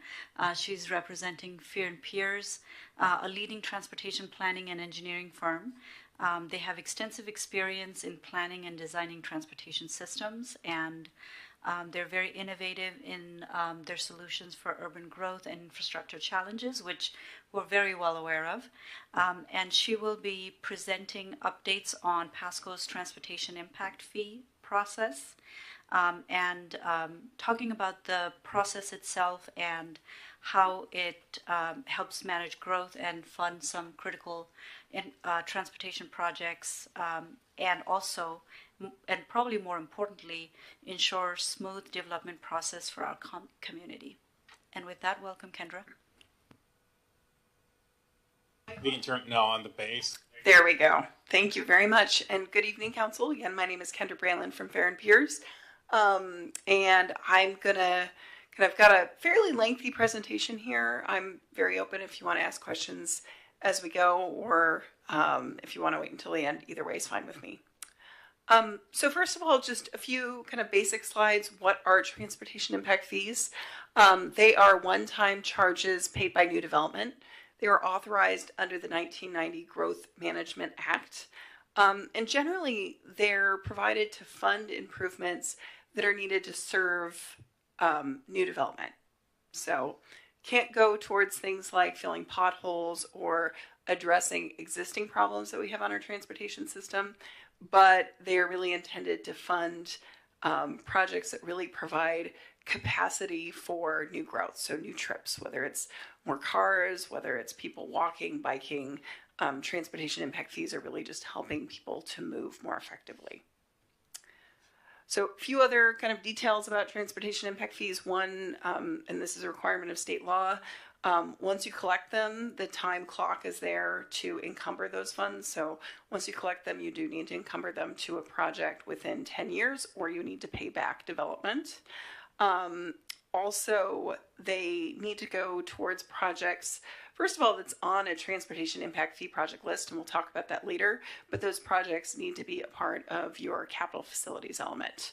S1: She's representing Fear and Peers, a leading transportation planning and engineering firm. They have extensive experience in planning and designing transportation systems, and they're very innovative in their solutions for urban growth and infrastructure challenges, which we're very well aware of. And she will be presenting updates on Pasco's transportation impact fee process, and talking about the process itself and how it helps manage growth and fund some critical transportation projects, and also, and probably more importantly, ensure smooth development process for our community. And with that, welcome, Kendra.
S5: We can turn now on the base.
S16: There we go. Thank you very much. And good evening, Council. Again, my name is Kendra Brandlin from Fair and Peers. And I'm gonna I've got a fairly lengthy presentation here. I'm very open if you want to ask questions as we go, or if you want to wait until the end. Either way is fine with me. So first of all, just a few kind of basic slides. What are transportation impact fees? They are one-time charges paid by new development. They were authorized under the 1990 Growth Management Act. And generally, they're provided to fund improvements that are needed to serve new development. So can't go towards things like filling potholes or addressing existing problems that we have on our transportation system, but they are really intended to fund projects that really provide capacity for new growth, so new trips, whether it's more cars, whether it's people walking, biking. Transportation impact fees are really just helping people to move more effectively. So a few other kind of details about transportation impact fees. One, and this is a requirement of state law, once you collect them, the time clock is there to encumber those funds. So once you collect them, you do need to encumber them to a project within 10 years, or you need to pay back development. Also, they need to go towards projects, first of all, that's on a transportation impact fee project list, and we'll talk about that later, but those projects need to be a part of your capital facilities element.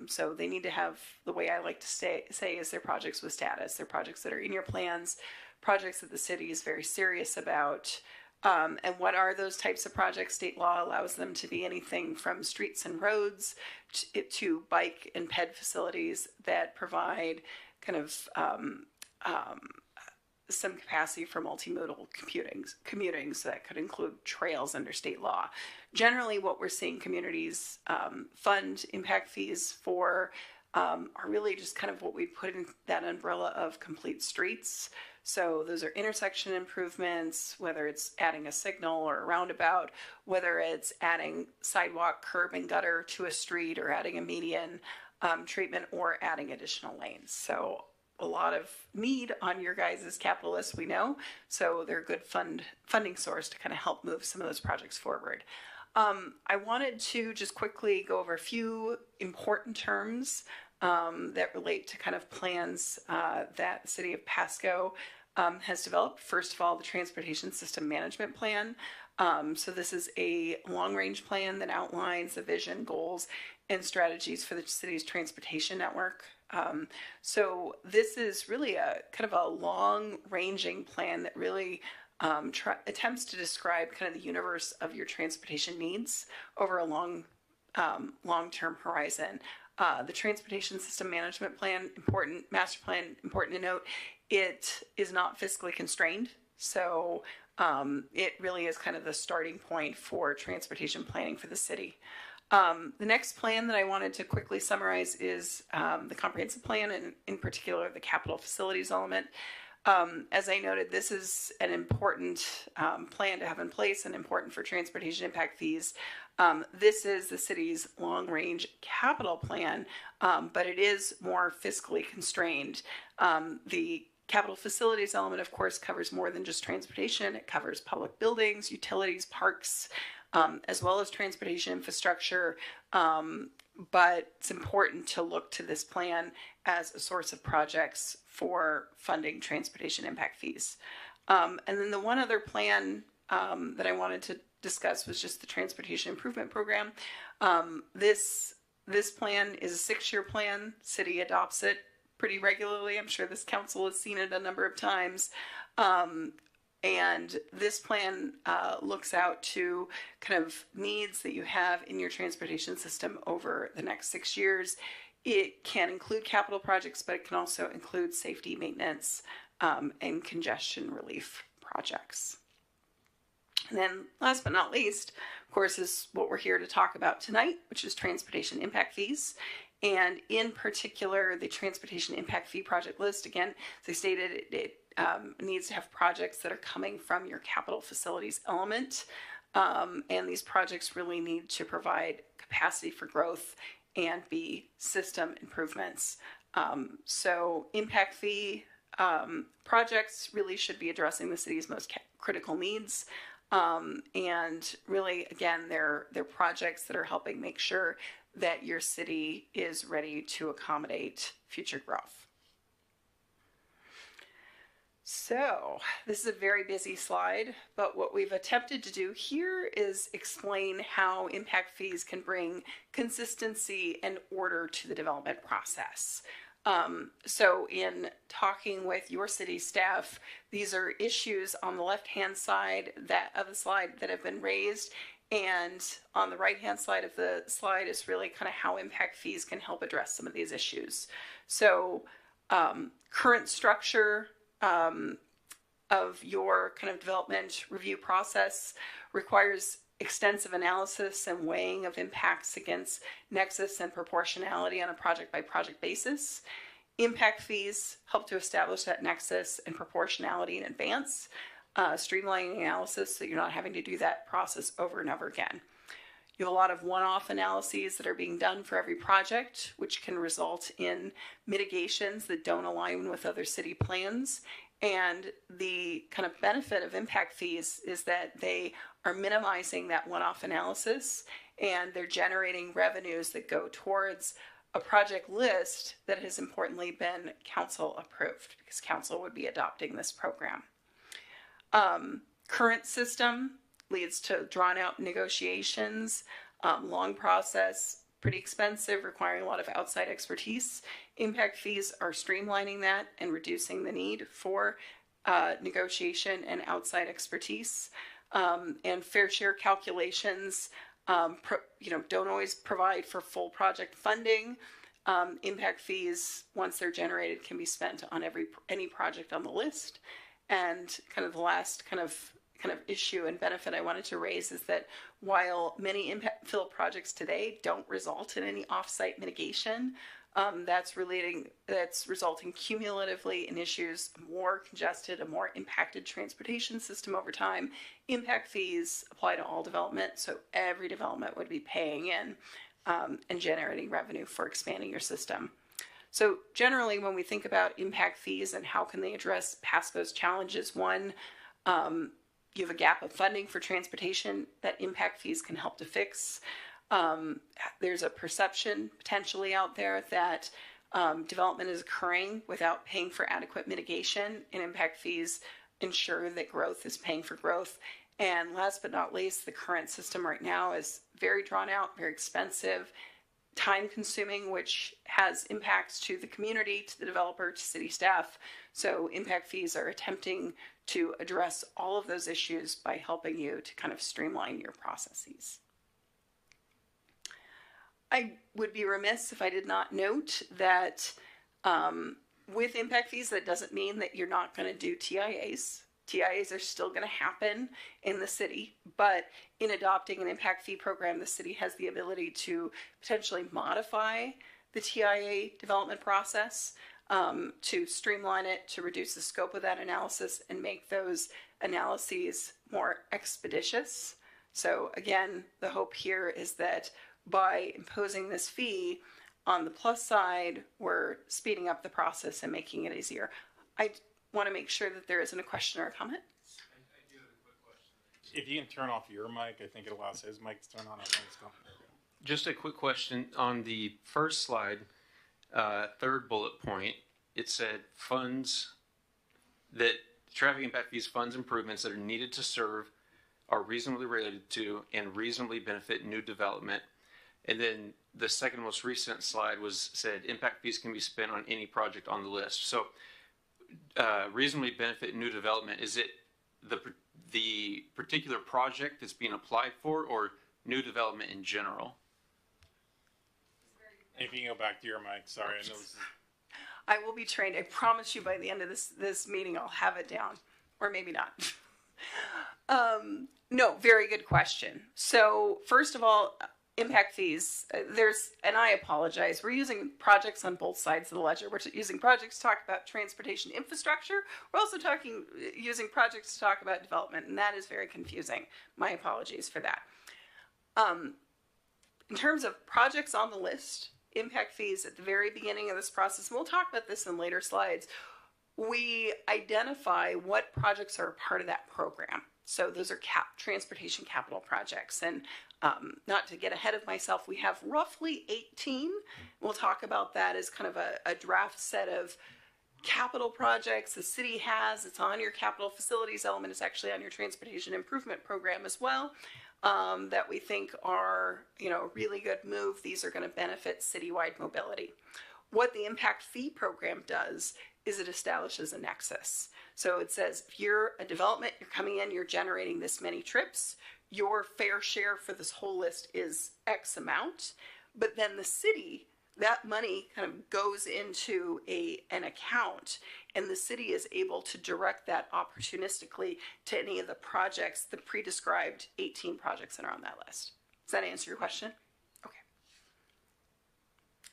S16: So they need to have, the way I like to say is they're projects with status. They're projects that are in your plans, projects that the city is very serious about. And what are those types of projects? State law allows them to be anything from streets and roads to bike and ped facilities that provide kind of some capacity for multimodal commuting, so that could include trails under state law. Generally, what we're seeing communities fund impact fees for are really just kind of what we put in that umbrella of complete streets. So those are intersection improvements, whether it's adding a signal or a roundabout, whether it's adding sidewalk, curb, and gutter to a street, or adding a median treatment, or adding additional lanes. So a lot of need on your guys' capital list, we know. So they're a good funding source to kind of help move some of those projects forward. I wanted to just quickly go over a few important terms that relate to kind of plans that the city of Pasco has developed. First of all, the Transportation System Management Plan. So this is a long-range plan that outlines the vision, goals, and strategies for the city's transportation network. So this is really a kind of a long-ranging plan that really attempts to describe kind of the universe of your transportation needs over a long-term horizon. The Transportation System Management Plan, master plan, important to note, it is not fiscally constrained. So it really is kind of the starting point for transportation planning for the city. The next plan that I wanted to quickly summarize is the comprehensive plan, and in particular the capital facilities element. As I noted, this is an important plan to have in place and important for transportation impact fees. This is the city's long-range capital plan, but it is more fiscally constrained. The capital facilities element, of course, covers more than just transportation. It covers public buildings, utilities, parks, as well as transportation infrastructure. But it's important to look to this plan as a source of projects for funding transportation impact fees. And then the one other plan that I wanted to discuss was just the Transportation Improvement Program. This plan is a 6-year plan. City adopts it pretty regularly. I'm sure this council has seen it a number of times. And this plan looks out to kind of needs that you have in your transportation system over the next 6 years. It can include capital projects, but it can also include safety, maintenance, and congestion relief projects. And then last but not least, of course, is what we're here to talk about tonight, which is transportation impact fees. And in particular, the transportation impact fee project list, again, as I stated, it needs to have projects that are coming from your capital facilities element. And these projects really need to provide capacity for growth and be system improvements. So impact fee projects really should be addressing the city's most critical needs. And really, again, they're projects that are helping make sure that your city is ready to accommodate future growth. So this is a very busy slide, but what we've attempted to do here is explain how impact fees can bring consistency and order to the development process. So in talking with your city staff, these are issues on the left-hand side of the slide that have been raised, and on the right-hand side of the slide is really kind of how impact fees can help address some of these issues. So current structure of your kind of development review process requires extensive analysis and weighing of impacts against nexus and proportionality on a project by project basis. Impact fees help to establish that nexus and proportionality in advance, streamlining analysis so you're not having to do that process over and over again. You have a lot of one-off analyses that are being done for every project, which can result in mitigations that don't align with other city plans. And the kind of benefit of impact fees is that they are minimizing that one-off analysis, and they're generating revenues that go towards a project list that has importantly been council approved, because council would be adopting this program. Current system leads to drawn out negotiations, long process, pretty expensive, requiring a lot of outside expertise. Impact fees are streamlining that and reducing the need for negotiation and outside expertise. And fair share calculations, don't always provide for full project funding. Impact fees, once they're generated, can be spent on any project on the list. And kind of the last kind of issue and benefit I wanted to raise is that while many impact fill projects today don't result in any off-site mitigation, that's resulting cumulatively in issues, a more congested, a more impacted transportation system over time. Impact fees apply to all development, so every development would be paying in and generating revenue for expanding your system. So generally, when we think about impact fees and how can they address Pasco's challenges, one, you have a gap of funding for transportation that impact fees can help to fix. There's a perception potentially out there that development is occurring without paying for adequate mitigation, and impact fees ensure that growth is paying for growth. And last but not least, the current system right now is very drawn out, very expensive, time consuming, which has impacts to the community, to the developer, to city staff. So impact fees are attempting to address all of those issues by helping you to kind of streamline your processes. I would be remiss if I did not note that with impact fees, that doesn't mean that you're not going to do TIAs. TIAs are still going to happen in the city, but in adopting an impact fee program, the city has the ability to potentially modify the TIA development process to streamline it, to reduce the scope of that analysis and make those analyses more expeditious. So again, the hope here is that by imposing this fee, on the plus side, we're speeding up the process and making it easier. I want to make sure that there isn't a question or a comment.
S5: I do have a quick question. If you can turn off your mic, I think it allows his mic to turn on. I think it's going.
S10: Just a quick question on the first slide, third bullet point. It said funds that traffic impact fees funds improvements that are needed to serve are reasonably related to and reasonably benefit new development. And then the second most recent slide said impact fees can be spent on any project on the list. So reasonably benefit new development, is it the particular project that's being applied for, or new development in general?
S5: If you can go back to your mic, sorry. I know this is...
S16: I will be trained. I promise you by the end of this meeting, I'll have it down, or maybe not. No, very good question. So first of all, impact fees, and I apologize, we're using projects on both sides of the ledger. We're using projects to talk about transportation infrastructure. We're also using projects to talk about development, and that is very confusing. My apologies for that. In terms of projects on the list, impact fees at the very beginning of this process, and we'll talk about this in later slides, we identify what projects are a part of that program. So those are transportation capital projects. And not to get ahead of myself, we have roughly 18. We'll talk about that as kind of a draft set of capital projects the city has. It's on your capital facilities element. It's actually on your transportation improvement program as well. That we think are, a really good move. These are going to benefit citywide mobility. What the impact fee program does is it establishes a nexus. So it says if you're a development, you're coming in, you're generating this many trips, your fair share for this whole list is X amount, but then the city, that money kind of goes into an account, and the city is able to direct that opportunistically to any of the projects, the pre-described 18 projects that are on that list. Does that answer your question?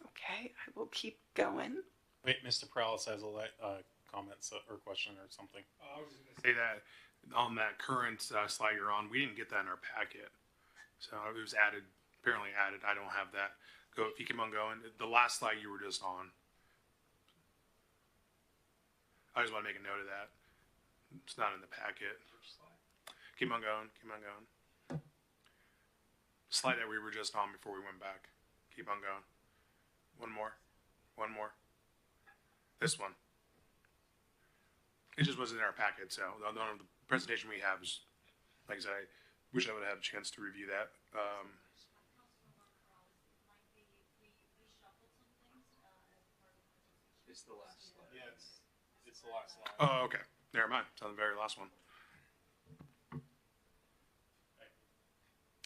S16: Okay, I will keep going.
S5: Wait, Mr. Prowlis has a comment or question or something.
S13: I was going to say that on that current slide you're on, we didn't get that in our packet. So it was apparently added. I don't have that. Go, if you keep on going. The last slide you were just on. I just want to make a note of that. It's not in the packet. Keep on going. Keep on going. Slide that we were just on before we went back. Keep on going. One more. One more. This one. It just wasn't in our packet, so the presentation we have is, like I said, I wish I would have had a chance to review that.
S10: It's the last slide.
S5: Yeah, it's the last slide.
S13: Oh, okay. Never mind. It's on the very last one.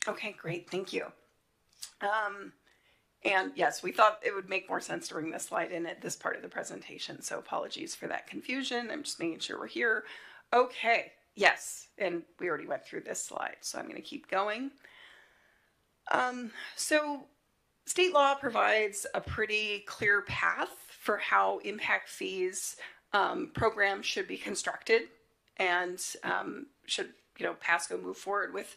S16: Okay, great. Thank you. And yes, we thought it would make more sense to bring this slide in at this part of the presentation. So apologies for that confusion. I'm just making sure we're here. Okay, yes. And we already went through this slide, so I'm going to keep going. So state law provides a pretty clear path for how impact fees programs should be constructed, and should Pasco move forward with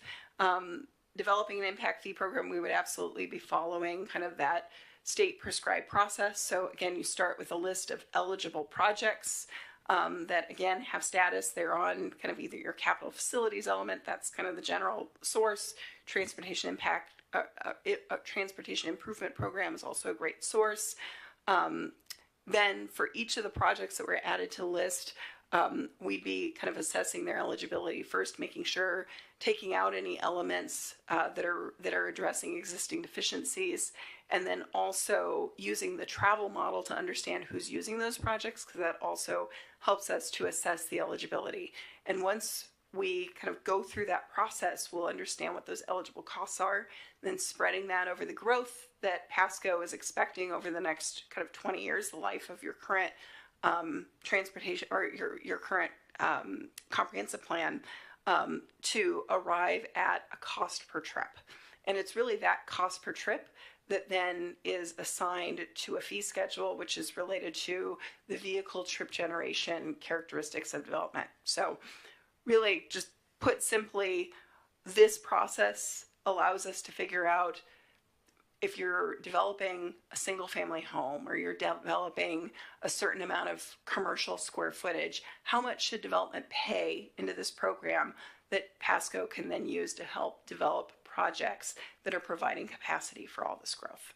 S16: developing an impact fee program, we would absolutely be following kind of that state prescribed process. So again, you start with a list of eligible projects that again have status. They're on kind of either your capital facilities element, that's kind of the general source. Transportation impact, transportation improvement program is also a great source. Then for each of the projects that were added to the list, we'd be kind of assessing their eligibility first, making sure, taking out any elements that are addressing existing deficiencies, and then also using the travel model to understand who's using those projects, because that also helps us to assess the eligibility. And once we kind of go through that process, we'll understand what those eligible costs are, then spreading that over the growth that Pasco is expecting over the next kind of 20 years, the life of your current transportation or your current comprehensive plan, to arrive at a cost per trip. And it's really that cost per trip that then is assigned to a fee schedule, which is related to the vehicle trip generation characteristics of development. So really, just put simply, this process allows us to figure out if you're developing a single family home or you're developing a certain amount of commercial square footage, how much should development pay into this program that Pasco can then use to help develop projects that are providing capacity for all this growth.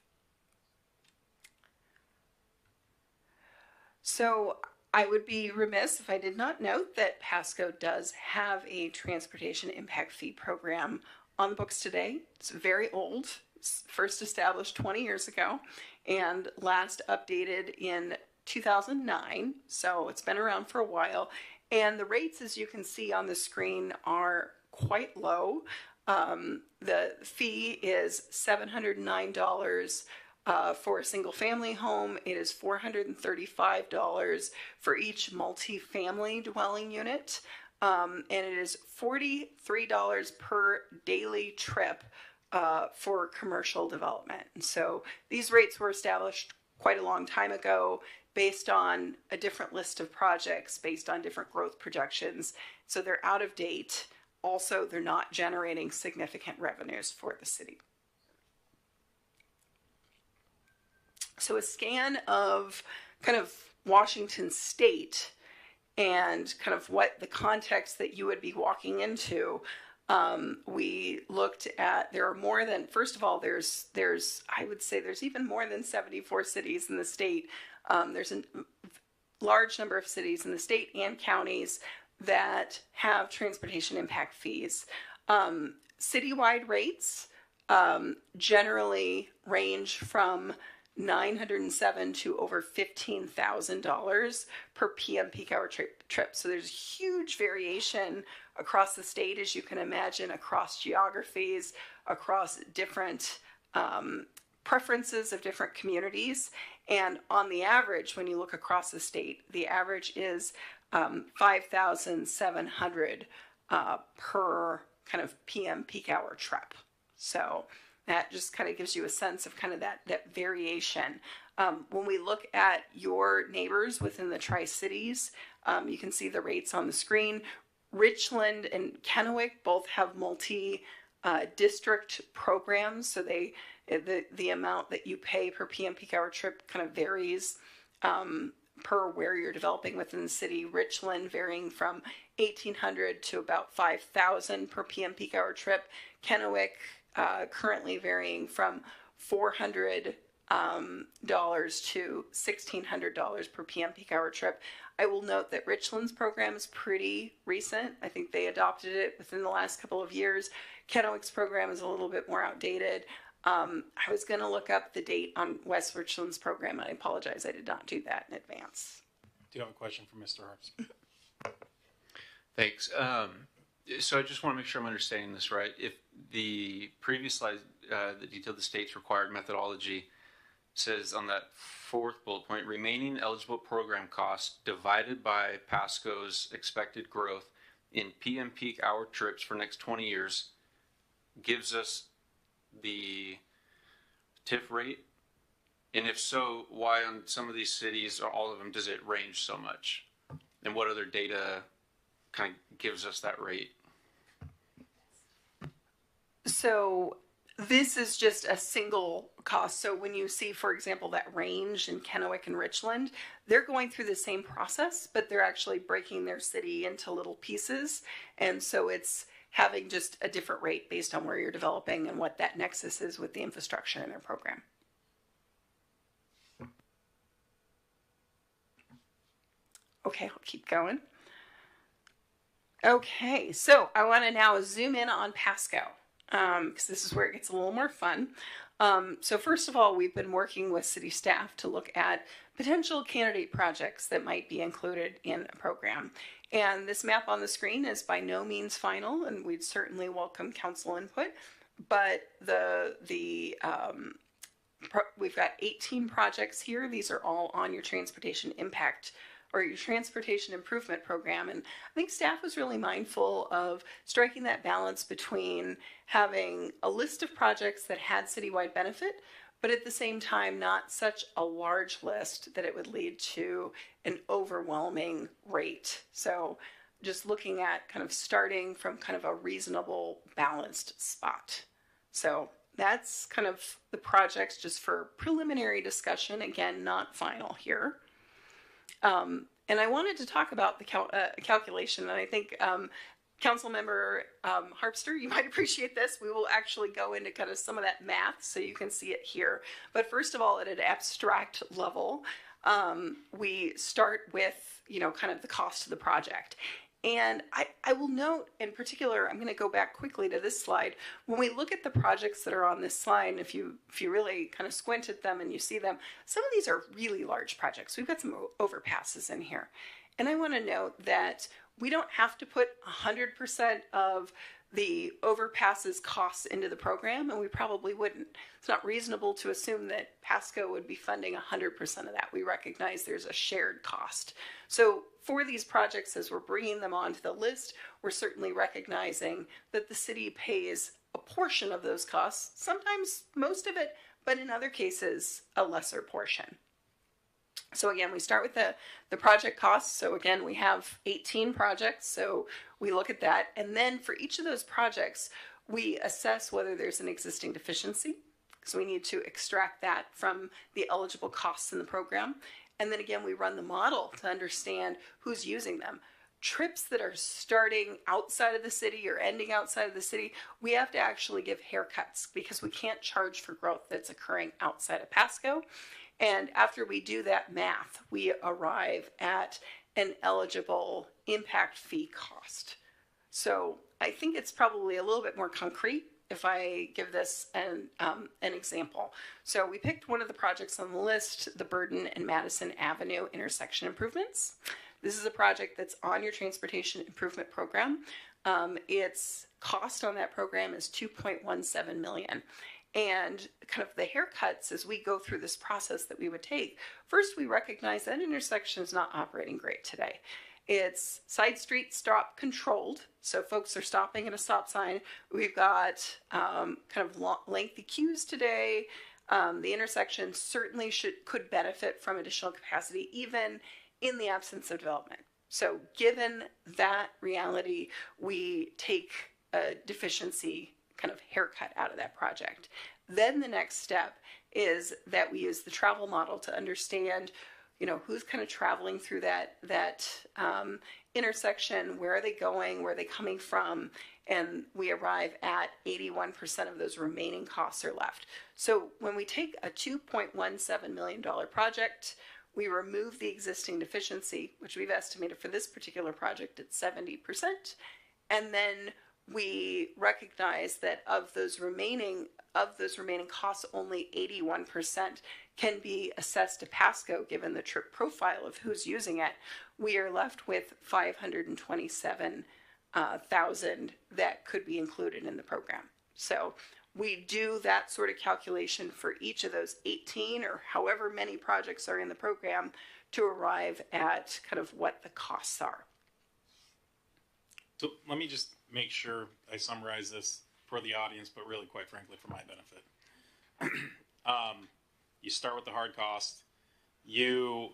S16: So I would be remiss if I did not note that Pasco does have a transportation impact fee program on the books today. It's very old. It's first established 20 years ago and last updated in 2009. So it's been around for a while. And the rates, as you can see on the screen, are quite low. The fee is $709 for a single family home. It is $435 for each multi-family dwelling unit. And it is $43 per daily trip for commercial development. And so these rates were established quite a long time ago based on a different list of projects, based on different growth projections. So they're out of date. Also, they're not generating significant revenues for the city. So a scan of kind of Washington State and kind of what the context that you would be walking into, we looked at, there are more than, first of all, there's I would say there's even more than 74 cities in the state. There's large number of cities in the state and counties that have transportation impact fees. Citywide rates generally range from $907 to over $15,000 per PM peak hour trip. So there's huge variation across the state, as you can imagine, across geographies, across different preferences of different communities. And on the average, when you look across the state, the average is $5,700 per kind of PM peak hour trip. So that just kind of gives you a sense of kind of that variation. When we look at your neighbors within the Tri-Cities, you can see the rates on the screen. Richland and Kennewick both have multi-district programs, so the amount that you pay per PM peak hour trip kind of varies per where you're developing within the city. Richland varying from $1,800 to about $5,000 per PM peak hour trip. Kennewick currently varying from $400 to $1,600 per PM peak hour trip. I will note that Richland's program is pretty recent. I think they adopted it within the last couple of years. Kennewick's program is a little bit more outdated. I was going to look up the date on West Richland's program, and I apologize, I did not do that in advance.
S5: Do you have a question for Mr. Harps?
S10: Thanks. So I just want to make sure I'm understanding this right. If the previous slide that detailed the state's required methodology says on that fourth bullet point, remaining eligible program costs divided by Pasco's expected growth in PM peak hour trips for next 20 years gives us the TIF rate? And if so, why on some of these cities or all of them does it range so much? And what other data kind of gives us that rate?
S16: So this is just a single cost. So when you see, for example, that range in Kennewick and Richland, they're going through the same process, but they're actually breaking their city into little pieces. And so it's having just a different rate based on where you're developing and what that nexus is with the infrastructure in their program. Okay, I'll keep going. Okay, so I want to now zoom in on Pasco, because this is where it gets a little more fun. So first of all, we've been working with city staff to look at potential candidate projects that might be included in a program. And this map on the screen is by no means final, and we'd certainly welcome council input. But we've got 18 projects here. These are all on your transportation impact or your transportation improvement program. And I think staff was really mindful of striking that balance between having a list of projects that had citywide benefit, but at the same time, not such a large list that it would lead to an overwhelming rate. So just looking at kind of starting from kind of a reasonable balanced spot. So that's kind of the projects just for preliminary discussion. Again, not final here. And I wanted to talk about the calculation, and I think Councilmember Harpster, you might appreciate this. We will actually go into kind of some of that math so you can see it here. But first of all, at an abstract level, we start with, kind of the cost of the project. And I will note in particular, I'm going to go back quickly to this slide. When we look at the projects that are on this slide, if you really kind of squint at them and you see them, some of these are really large projects. We've got some overpasses in here. And I want to note that we don't have to put 100% of the overpasses costs into the program, and we probably wouldn't. It's not reasonable to assume that Pasco would be funding 100% of that. We recognize there's a shared cost. So for these projects, as we're bringing them onto the list, we're certainly recognizing that the city pays a portion of those costs, sometimes most of it, but in other cases, a lesser portion. So again, we start with the project costs. So again, we have 18 projects. So we look at that. And then for each of those projects, we assess whether there's an existing deficiency. So we need to extract that from the eligible costs in the program. And then again, we run the model to understand who's using them. Trips that are starting outside of the city or ending outside of the city, we have to actually give haircuts because we can't charge for growth that's occurring outside of Pasco. And after we do that math, we arrive at an eligible impact fee cost. So I think it's probably a little bit more concrete if I give this an example. So we picked one of the projects on the list, the Burden and Madison Avenue intersection improvements. This is a project that's on your transportation improvement program. Its cost on that program is $2.17 million. And kind of the haircuts as we go through this process that we would take. First, we recognize that intersection is not operating great today. It's side street stop controlled, so folks are stopping at a stop sign. We've got kind of lengthy queues today. The intersection certainly could benefit from additional capacity, even in the absence of development. So given that reality, we take a deficiency kind of haircut out of that project. Then the next step is that we use the travel model to understand, you know, who's kind of traveling through that intersection, where are they going, where are they coming from, and we arrive at 81% of those remaining costs are left. So when we take a $2.17 million project, we remove the existing deficiency, which we've estimated for this particular project at 70%, and then we recognize that of those remaining costs, only 81% can be assessed to Pasco given the trip profile of who's using it. We are left with $527,000 that could be included in the program. So we do that sort of calculation for each of those 18 or however many projects are in the program to arrive at kind of what the costs are.
S5: So let me just make sure I summarize this for the audience, but really, quite frankly, for my benefit. You start with the hard cost. You've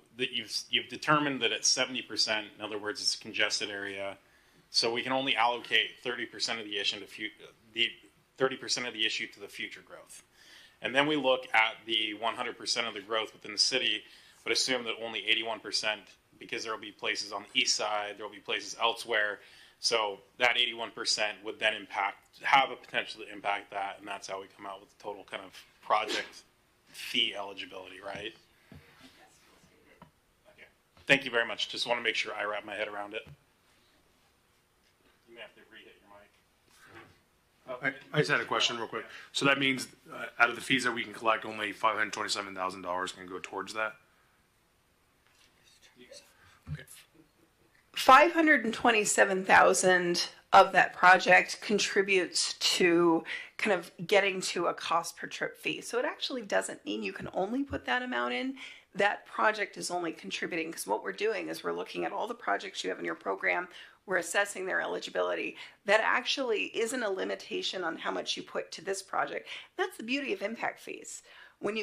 S5: determined that it's 70%. In other words, it's a congested area, so we can only allocate 30% of the issue to 30% of the issue to the future growth. And then we look at the 100% of the growth within the city, but assume that only 81%, because there will be places on the east side, there will be places elsewhere. So that 81% would then have a potential to impact that, and that's how we come out with the total kind of project fee eligibility, right? Okay. Thank you very much. Just want to make sure I wrap my head around it. You may have to re-hit your mic.
S13: I just had a question real quick. So that means out of the fees that we can collect, only $527,000 can go towards that? Okay.
S16: $527,000 of that project contributes to kind of getting to a cost per trip fee. So it actually doesn't mean you can only put that amount in. That project is only contributing because what we're doing is we're looking at all the projects you have in your program. We're assessing their eligibility. That actually isn't a limitation on how much you put to this project. That's the beauty of impact fees. When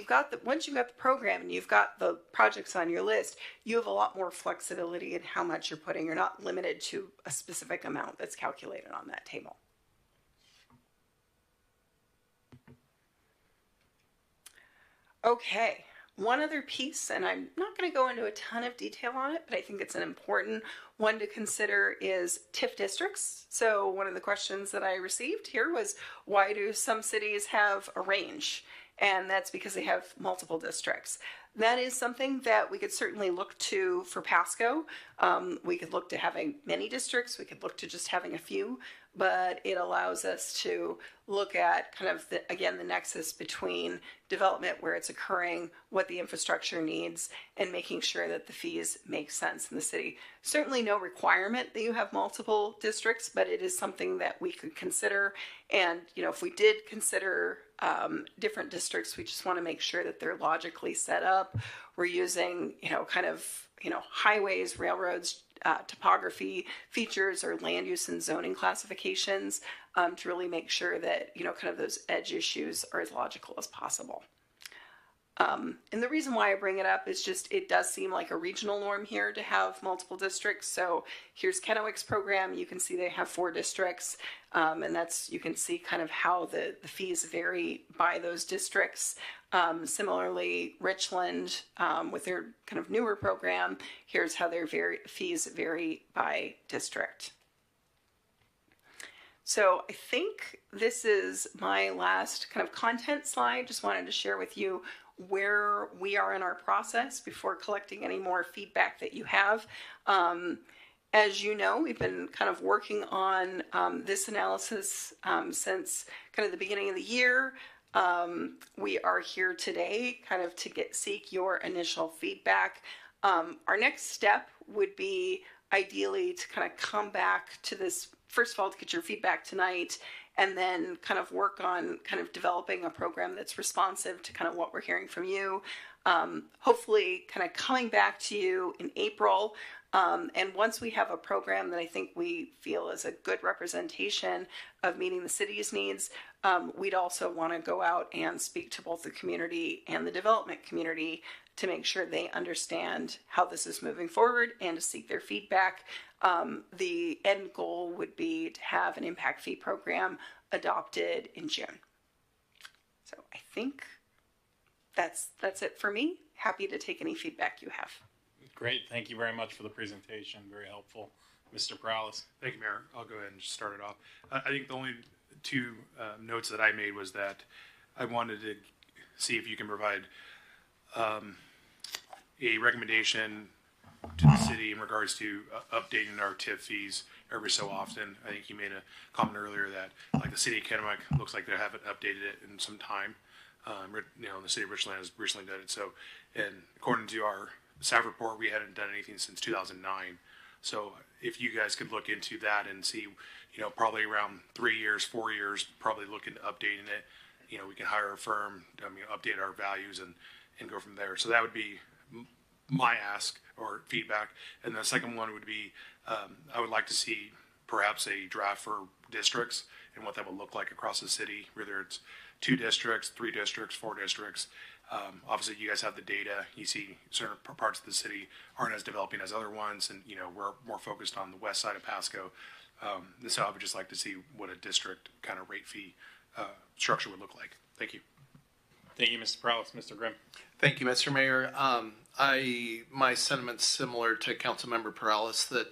S16: once you've got the program and you've got the projects on your list, you have a lot more flexibility in how much you're putting. You're not limited to a specific amount that's calculated on that table. Okay, one other piece, and I'm not going to go into a ton of detail on it, but I think it's an important one to consider is TIF districts. So one of the questions that I received here was, why do some cities have a range? And that's because they have multiple districts. That is something that we could certainly look to for Pasco. We could look to having many districts. We could look to just having a few, but it allows us to look at kind of, the nexus between development where it's occurring, what the infrastructure needs, and making sure that the fees make sense in the city. Certainly no requirement that you have multiple districts, but it is something that we could consider. And, you know, if we did consider different districts, we just want to make sure that they're logically set up. We're using, highways, railroads, topography features or land use and zoning classifications to really make sure that, kind of those edge issues are as logical as possible. And the reason why I bring it up is just it does seem like a regional norm here to have multiple districts. So here's Kennewick's program. You can see they have 4 districts, and you can see kind of how the fees vary by those districts. Similarly, Richland, with their kind of newer program, here's how their fees vary by district. So I think this is my last kind of content slide. Just wanted to share with you where we are in our process before collecting any more feedback that you have. As you know, we've been kind of working on this analysis since kind of the beginning of the year. We are here today kind of to seek your initial feedback. Our next step would be ideally to kind of come back to this, first of all, to get your feedback tonight, and then kind of work on kind of developing a program that's responsive to kind of what we're hearing from you. Hopefully kind of coming back to you in April. And once we have a program that I think we feel is a good representation of meeting the city's needs, we'd also want to go out and speak to both the community and the development community to make sure they understand how this is moving forward and to seek their feedback. The end goal would be to have an impact fee program adopted in June. So I think that's it for me. Happy to take any feedback you have.
S5: Great. Thank you very much for the presentation. Very helpful. Mr. Perales.
S13: Thank you, Mayor. I'll go ahead and just start it off. I think the only two notes that I made was that I wanted to see if you can provide a recommendation to the city in regards to updating our TIF fees every so often. I think you made a comment earlier that like the city of Kennewick looks like they haven't updated it in some time. The city of Richland has recently done it. So, and according to our staff report, we hadn't done anything since 2009. So if you guys could look into that and see, probably around 3 years, 4 years, probably look into updating it. We can hire a firm, update our values and go from there. So that would be my ask or feedback. And the second one would be, I would like to see perhaps a draft for districts and what that would look like across the city, whether it's 2 districts, 3 districts, 4 districts. Obviously, you guys have the data. You see certain parts of the city aren't as developing as other ones, and we're more focused on the west side of Pasco. So I would just like to see what a district kind of rate fee structure would look like. Thank you.
S5: Thank you, Mr. Perales. Mr. Grimm.
S18: Thank you, Mr. Mayor. My sentiment's similar to Councilmember Perales that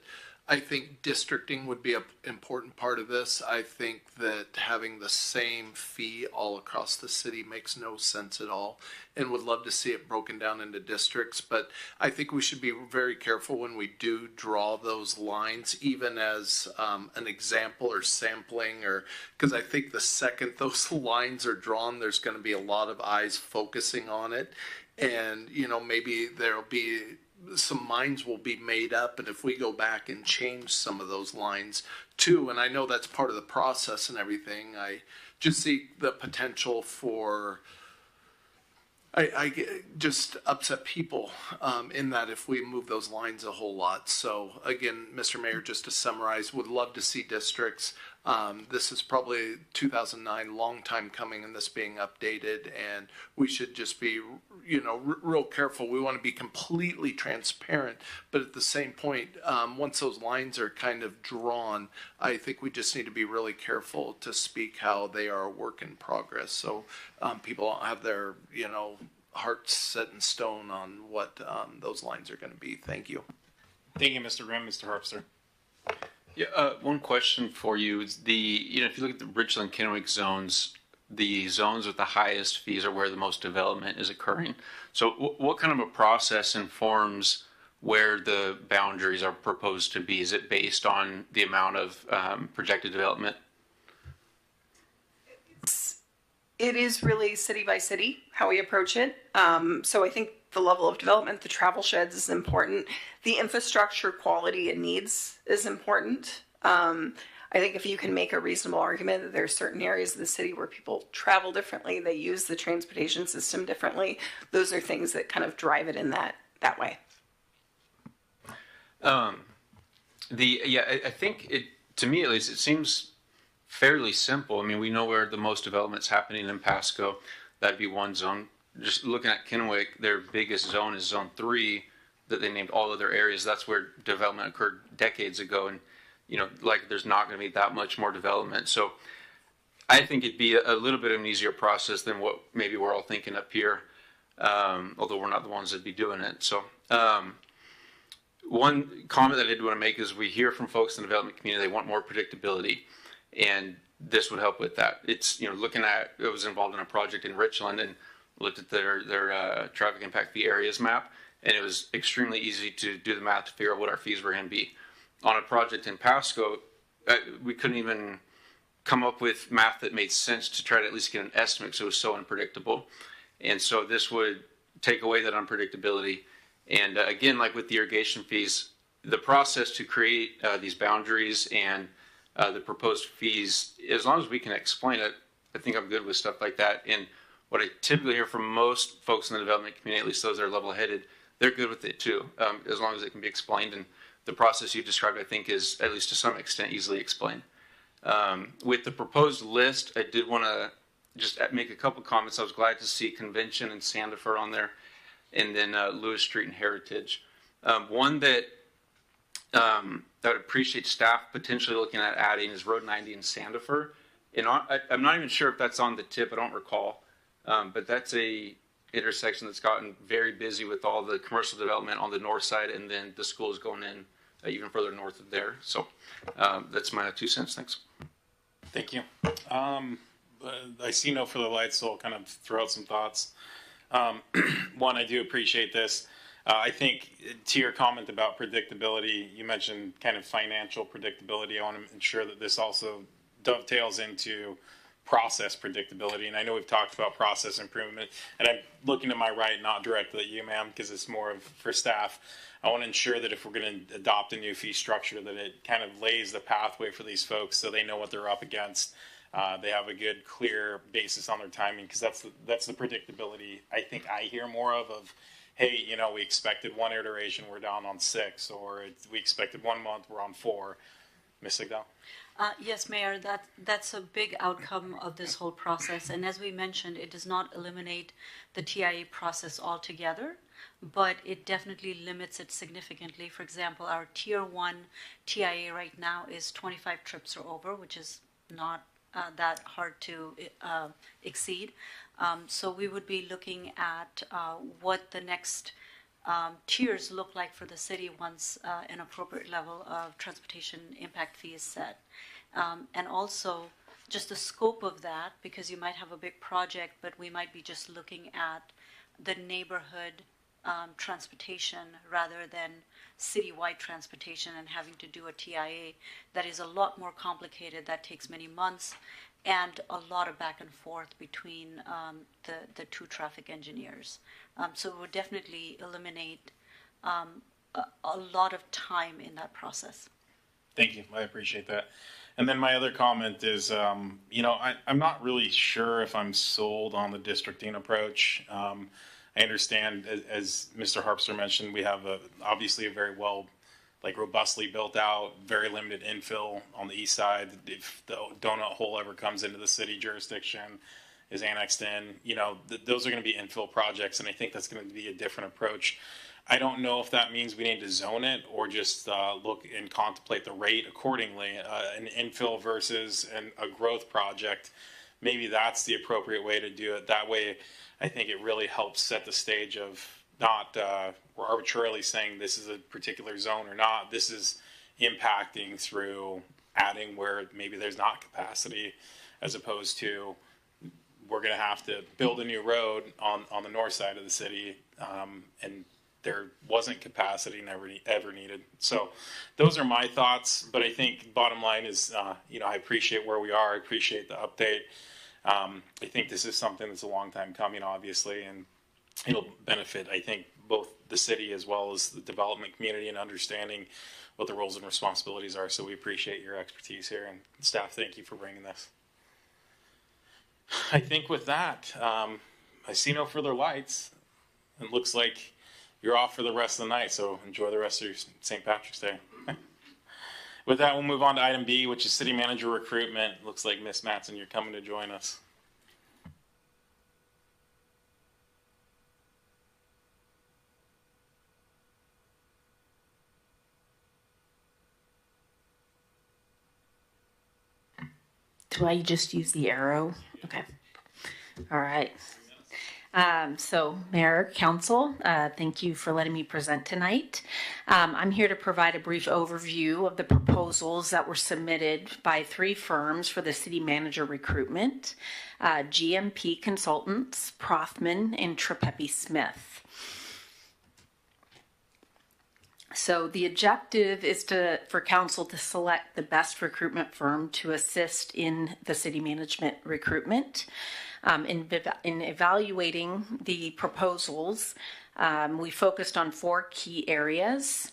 S18: I think districting would be an important part of this. I think that having the same fee all across the city makes no sense at all, and would love to see it broken down into districts. But I think we should be very careful when we do draw those lines, even as an example or sampling, or because I think the second those lines are drawn, there's going to be a lot of eyes focusing on it. And, maybe there'll be some minds will be made up, and if we go back and change some of those lines too, and I know that's part of the process and everything, I just see the potential for I just upset people in that if we move those lines a whole lot. So again, Mr. Mayor, just to summarize, would love to see districts. This is probably 2009, long time coming, and this being updated, and we should just be, real careful. We want to be completely transparent, but at the same point, once those lines are kind of drawn, I think we just need to be really careful to speak how they are a work in progress. So people don't have their, hearts set in stone on what those lines are going to be. Thank you.
S5: Thank you, Mr. Grimm. Mr. Harpster.
S10: Yeah, one question for you is if you look at the Richland Kennewick zones, the zones with the highest fees are where the most development is occurring. So what kind of a process informs where the boundaries are proposed to be? Is it based on the amount of projected development?
S16: It is really city by city how we approach it. So I think the level of development, the travel sheds is important. The infrastructure quality and needs is important. I think if you can make a reasonable argument that there are certain areas of the city where people travel differently, they use the transportation system differently, those are things that kind of drive it in that way.
S10: I think to me at least, it seems fairly simple. I mean, we know where the most development's happening in Pasco. That'd be one zone. Just looking at Kennewick, their biggest zone is zone 3 that they named all other areas. That's where development occurred decades ago. And, there's not going to be that much more development. So I think it'd be a little bit of an easier process than what maybe we're all thinking up here. Although we're not the ones that'd be doing it. So, one comment that I did want to make is we hear from folks in the development community, they want more predictability. And this would help with that. It's, looking at, I was involved in a project in Richland, and looked at their traffic impact fee areas map, and it was extremely easy to do the math to figure out what our fees were going to be. On a project in Pasco, we couldn't even come up with math that made sense to try to at least get an estimate because it was so unpredictable. And so this would take away that unpredictability. And again, like with the irrigation fees, the process to create these boundaries and the proposed fees, as long as we can explain it, I think I'm good with stuff like that. And what I typically hear from most folks in the development community, at least those that are level-headed, they're good with it too, as long as it can be explained. And the process you described, I think, is at least to some extent easily explained. With the proposed list, I did want to just make a couple comments. I was glad to see Convention and Sandifer on there, and then Lewis Street and Heritage. One that I would appreciate staff potentially looking at adding is Road 90 in Sandifer. And I'm not even sure if that's on the tip, I don't recall, but that's a intersection that's gotten very busy with all the commercial development on the north side, and then the schools going in even further north of there. So that's my 2 cents. Thanks.
S5: Thank you. I see no further lights, so I'll kind of throw out some thoughts. One, I do appreciate this. I think to your comment about predictability, you mentioned kind of financial predictability. I want to ensure that this also dovetails into process predictability. And I know we've talked about process improvement, and I'm looking to my right, not directly at you, ma'am, because it's more of for staff. I want to ensure that if we're going to adopt a new fee structure, that it kind of lays the pathway for these folks so they know what they're up against. They have a good, clear basis on their timing, because that's the predictability I think I hear more of, hey, you know, we expected one iteration, we're down on 6, or we expected 1 month, we're on 4. Ms. Sigdal?
S1: Yes, Mayor, that's a big outcome of this whole process. And as we mentioned, it does not eliminate the TIA process altogether, but it definitely limits it significantly. For example, our Tier 1 TIA right now is 25 trips or over, which is not that hard to exceed. So we would be looking at what the next tiers look like for the city once an appropriate level of transportation impact fee is set. And also just the scope of that, because you might have a big project, but we might be just looking at the neighborhood transportation rather than citywide transportation and having to do a TIA that is a lot more complicated, that takes many months, and a lot of back and forth between the two traffic engineers. So it would definitely eliminate a lot of time in that process.
S5: Thank you. I appreciate that. And then my other comment is, you know, I'm not really sure if I'm sold on the districting approach. I understand, as Mr. Harpster mentioned, we have obviously a very well, robustly built out, very limited infill on the east side. If the donut hole ever comes into the city jurisdiction, is annexed in, you know, those are going to be infill projects, and I think that's going to be a different approach. I don't know if that means we need to zone it or just look and contemplate the rate accordingly. An infill versus a growth project, maybe that's the appropriate way to do it. That way, I think it really helps set the stage of not arbitrarily saying this is a particular zone or not. This is impacting through adding where maybe there's not capacity, as opposed to we're going to have to build a new road on the north side of the city, and there wasn't capacity ever needed. So those are my thoughts, but I think bottom line is, you know, I appreciate where we are. I appreciate the update. I think this is something that's a long time coming, obviously, and it'll benefit, I think, both the city as well as the development community in understanding what the roles and responsibilities are. So we appreciate your expertise here, and staff, thank you for bringing this. I think with that, I see no further lights. It looks like you're off for the rest of the night, so enjoy the rest of your St. Patrick's Day. With that, we'll move on to item B, which is city manager recruitment. Looks like Miss Matson, you're coming to join us.
S7: Do I just use the arrow? Okay. All right. So, Mayor, Council, thank you for letting me present tonight. I'm here to provide a brief overview of the proposals that were submitted by 3 firms for the city manager recruitment, GMP Consultants, Prothman, and Trepepe Smith. So the objective is for council to select the best recruitment firm to assist in the city management recruitment. In evaluating the proposals, we focused on 4 key areas.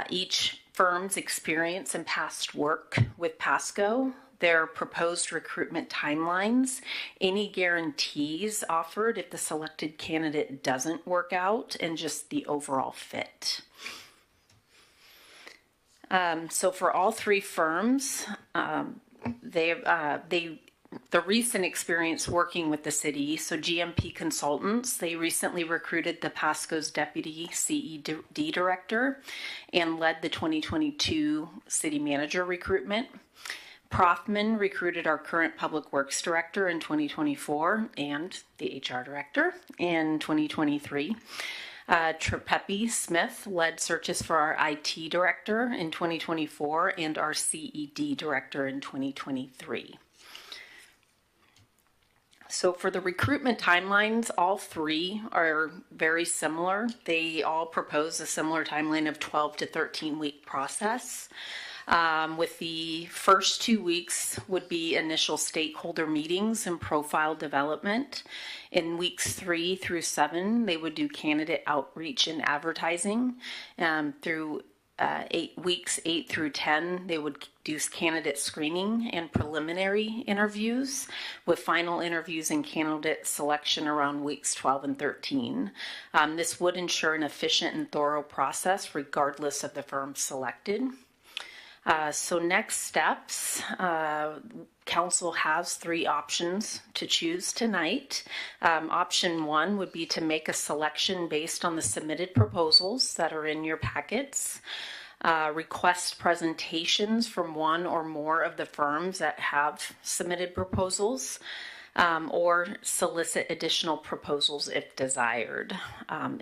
S7: Each firm's experience and past work with Pasco, their proposed recruitment timelines, any guarantees offered if the selected candidate doesn't work out, and just the overall fit. So for all 3 firms, the recent experience working with the city, so GMP Consultants, they recently recruited the Pasco's Deputy CED Director and led the 2022 City Manager recruitment. Prothman recruited our current Public Works Director in 2024 and the HR Director in 2023. Trepepe Smith led searches for our IT Director in 2024 and our CED Director in 2023. So for the recruitment timelines, all 3 are very similar. They all propose a similar timeline of 12 to 13 week process. With the first 2 weeks would be initial stakeholder meetings and profile development. In weeks 3 through 7, they would do candidate outreach and advertising. Through 8 through 10, they would do candidate screening and preliminary interviews, with final interviews and candidate selection around weeks 12 and 13. This would ensure an efficient and thorough process regardless of the firm selected. So next steps, council has 3 options to choose tonight. Option 1 would be to make a selection based on the submitted proposals that are in your packets. Request presentations from 1 or more of the firms that have submitted proposals. Or solicit additional proposals if desired.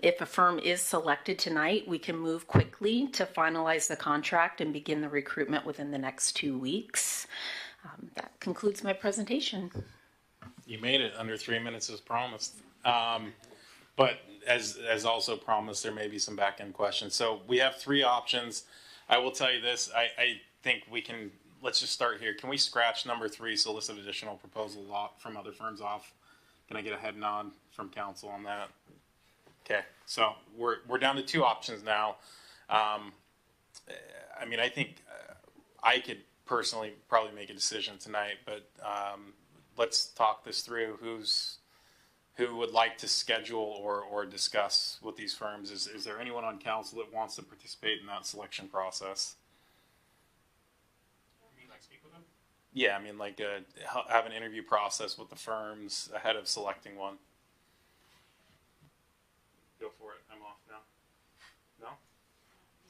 S7: If a firm is selected tonight, we can move quickly to finalize the contract and begin the recruitment within the next 2 weeks. That concludes my presentation.
S5: You made it under 3 minutes as promised. But as also promised, there may be some back-end questions. So we have 3 options. I will tell you this, I think we can, let's just start here. Can we scratch number 3, solicit additional proposal from other firms off? Can I get a head nod from council on that? Okay, so we're down to 2 options now. I mean, I think I could personally probably make a decision tonight, but let's talk this through. Who would like to schedule or discuss with these firms? Is there anyone on council that wants to participate in that selection process? Yeah, I mean, like have an interview process with the firms ahead of selecting one. Go for it. I'm off now. No?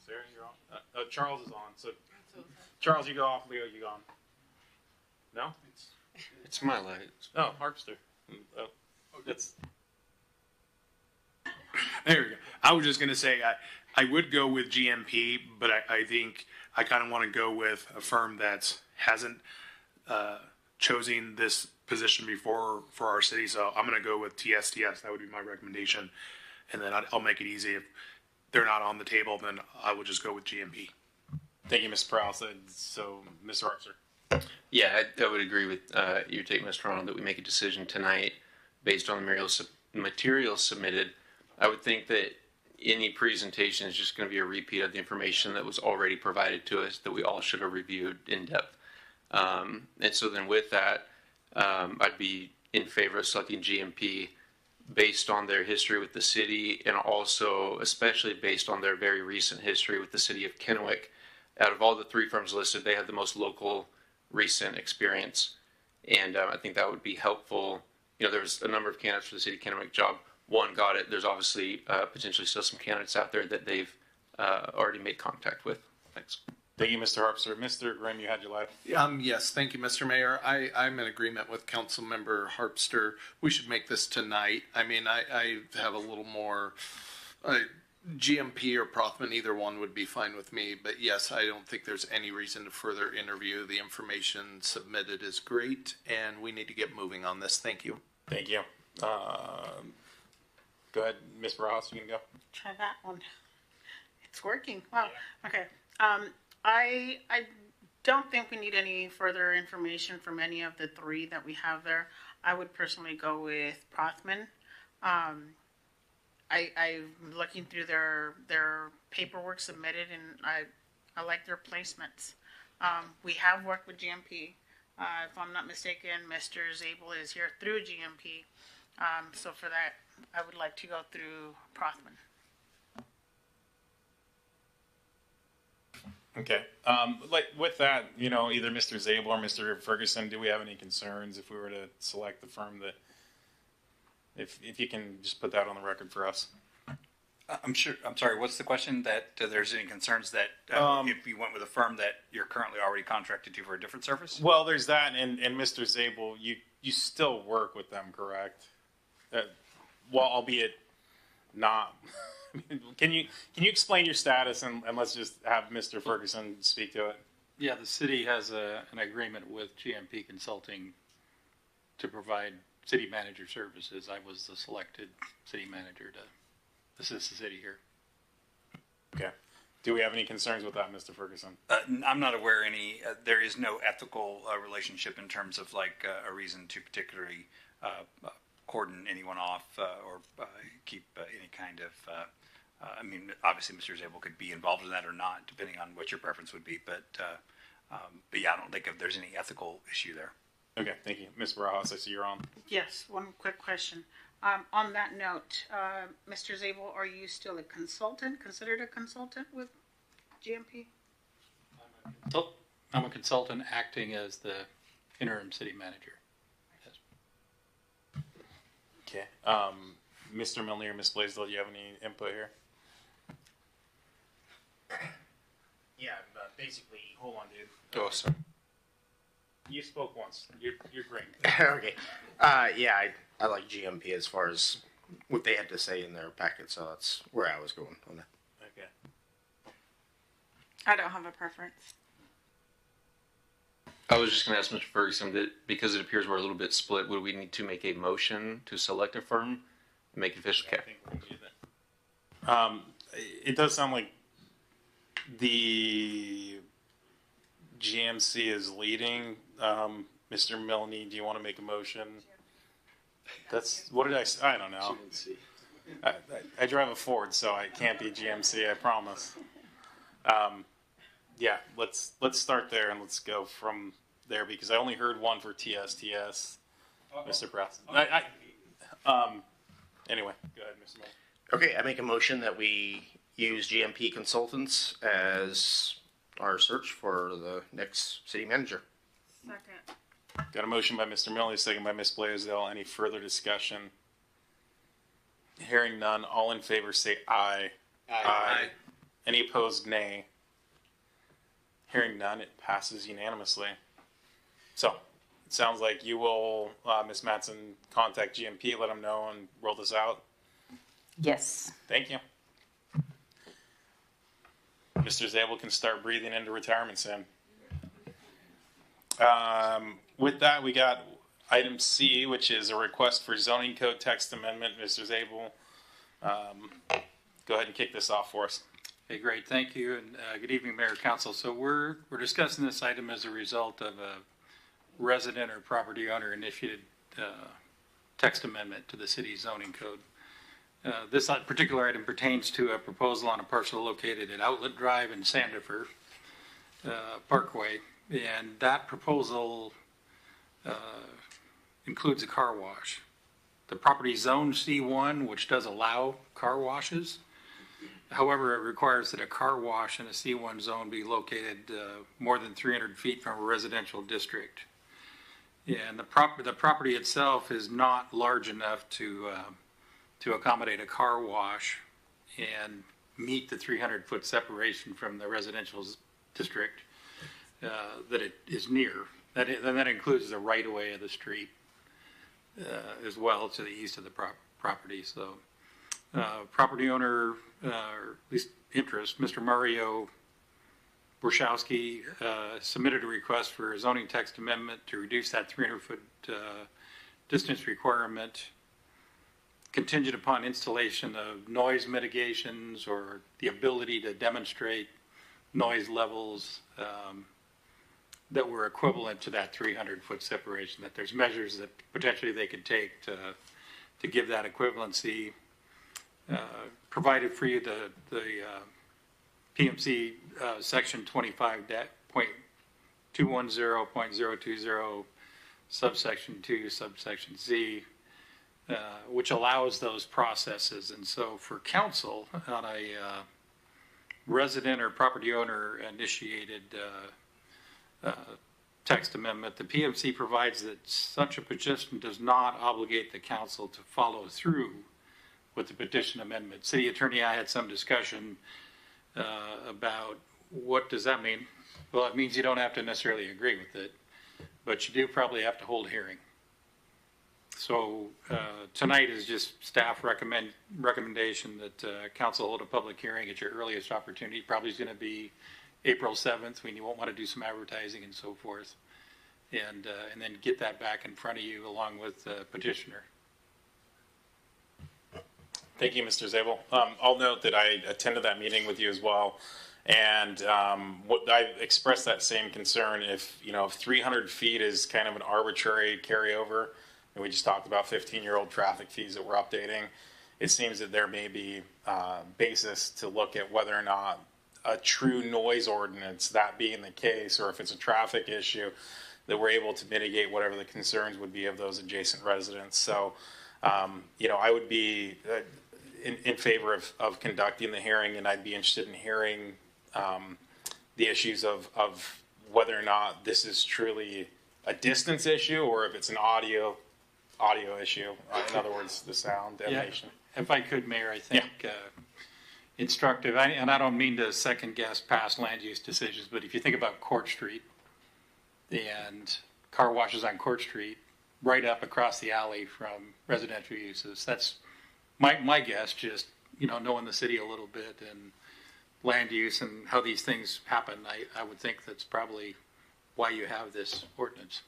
S5: Sarah, you're on? Charles is on. So, Charles, you go off. Leo, you go on. No?
S10: It's my light.
S5: Oh, Harpster. Oh, it's...
S13: There we go. I was just going to say I would go with GMP, but I think I kind of want to go with a firm that hasn't chosen this position before for our city. So I'm going to go with TSTS. That would be my recommendation. And then I'll make it easy. If they're not on the table, then I will just go with GMP.
S5: Thank you, Mr. Prowse. So, Mr. Harpster.
S10: Yeah, I would agree with your take, Mr. Ronald, that we make a decision tonight based on the materials submitted. I would think that any presentation is just going to be a repeat of the information that was already provided to us that we all should have reviewed in depth. And so then with that, I'd be in favor of selecting GMP based on their history with the city and also especially based on their very recent history with the city of Kennewick. Out of all the 3 firms listed, they have the most local recent experience. And I think that would be helpful. You know, there's a number of candidates for the city of Kennewick job. One got it. There's obviously potentially still some candidates out there that they've already made contact with. Thanks.
S5: Thank you, Mr. Harpster. Mr. Grimm, you had your life.
S18: Yes, thank you, Mr. Mayor. I'm in agreement with Councilmember Harpster. We should make this tonight. I mean, I have a little more, GMP or Prothman, either one would be fine with me. But yes, I don't think there's any reason to further interview. The information submitted is great, and we need to get moving on this. Thank you.
S5: Thank you. Go ahead, Ms. Ross, you can go.
S26: Try that one. It's working. Wow. Okay. I don't think we need any further information from any of the three that we have there. I would personally go with Prothman. I'm looking through their paperwork submitted, and I like their placements. We have worked with GMP. If I'm not mistaken, Mr. Zabel is here through GMP. So for that, I would like to go through Prothman.
S5: Okay. Like with that, you know, either Mr. Zabel or Mr. Ferguson, do we have any concerns if we were to select the firm that, if you can just put that on the record for us?
S17: I'm sure. I'm sorry. What's the question? That there's any concerns that if you went with a firm that you're currently already contracted to for a different service?
S5: Well, there's that, and Mr. Zabel, you still work with them, correct? Well, albeit not. Can you explain your status, and let's just have Mr. Ferguson speak to it?
S19: Yeah, the city has an agreement with GMP Consulting to provide city manager services. I was the selected city manager to assist the city here.
S5: Okay. Do we have any concerns with that, Mr. Ferguson?
S17: I'm not aware any. There is no ethical relationship in terms of like a reason to particularly cordon anyone off or keep any kind of. I mean, obviously, Mr. Zabel could be involved in that or not, depending on what your preference would be. But yeah, I don't think there's any ethical issue there.
S5: Okay, thank you, Ms. Barajas. I see you're on.
S26: Yes, one quick question. On that note, Mr. Zabel, are you still a consultant, considered a consultant with GMP?
S19: I'm a consultant acting as the interim city manager.
S5: Yes. Okay. Mr. Milne or Ms. Blaisdell, do you have any input here?
S11: Yeah, basically.
S5: Hold on, dude.
S11: Oh, sorry.
S5: You spoke once. You're great.
S11: Okay. Yeah, I like GMP as far as what they had to say in their packet, so that's where I was going on that.
S5: Okay.
S6: I don't have a preference.
S10: I was just going to ask Mr. Ferguson that because it appears we're a little bit split, would we need to make a motion to select a firm and make it official?
S5: Yeah, I think we'll do that. It does sound like the GMC is leading. Mr. Milne, do you want to make a motion? That's what did I say? I don't know. I drive a Ford, so I can't be GMC. I promise. Yeah, let's start there and let's go from there because I only heard one for TSTS, Mr. Press. Anyway, go ahead, Mr. Milne.
S11: Okay, I make a motion that we use GMP Consultants as our search for the next city manager.
S26: Second.
S5: Got a motion by Mr. Milne, second by Ms. Blaisdell. Any further discussion? Hearing none, all in favor say aye. Aye. Any opposed, nay. Hearing none, it passes unanimously. So, it sounds like you will, Ms. Mattson, contact GMP, let them know, and roll this out.
S7: Yes.
S5: Thank you. Mr. Zabel can start breathing into retirement soon. With that, we got item C, which is a request for zoning code text amendment. Mr. Zabel, go ahead and kick this off for us.
S19: Hey, great, thank you, and good evening, Mayor, Council. So we're discussing this item as a result of a resident or property owner initiated text amendment to the city zoning code. This particular item pertains to a proposal on a parcel located at Outlet Drive in Sandifer Parkway, and that proposal includes a car wash. The property is zoned C1, which does allow car washes. However, it requires that a car wash in a C1 zone be located more than 300 feet from a residential district. And the property itself is not large enough to accommodate a car wash and meet the 300-foot separation from the residential district that it is near. And that includes the right of way of the street as well to the east of the property. So property owner, or at least interest, Mr. Mario Borshowski submitted a request for a zoning text amendment to reduce that 300-foot distance requirement contingent upon installation of noise mitigations or the ability to demonstrate noise levels that were equivalent to that 300-foot separation, that there's measures that potentially they could take to give that equivalency. Provided for you the PMC section 25.210.020 subsection 2 subsection Z, which allows those processes. And so for council on a resident or property owner initiated text amendment, the PMC provides that such a petition does not obligate the council to follow through with the petition amendment. City attorney and I had some discussion about what does that mean. Well, it means you don't have to necessarily agree with it, but you do probably have to hold a hearing. So tonight is just staff recommendation that council hold a public hearing at your earliest opportunity. Probably is going to be April 7th when you won't want to do some advertising and so forth, and then get that back in front of you along with the petitioner.
S5: Thank you, Mr. Zabel. I'll note that I attended that meeting with you as well, and what I expressed that same concern. If 300 feet is kind of an arbitrary carryover, and we just talked about 15-year-old traffic fees that we're updating, it seems that there may be basis to look at whether or not a true noise ordinance, that being the case, or if it's a traffic issue, that we're able to mitigate whatever the concerns would be of those adjacent residents. So, I would be in favor of conducting the hearing, and I'd be interested in hearing the issues of whether or not this is truly a distance issue or if it's an audio issue. In other words, the sound emanation.
S19: Yeah, if I could, Mayor, I think instructive, and I don't mean to second guess past land use decisions, but if you think about Court Street and car washes on Court Street, right up across the alley from residential uses, that's my guess, just, knowing the city a little bit and land use and how these things happen, I would think that's probably why you have this ordinance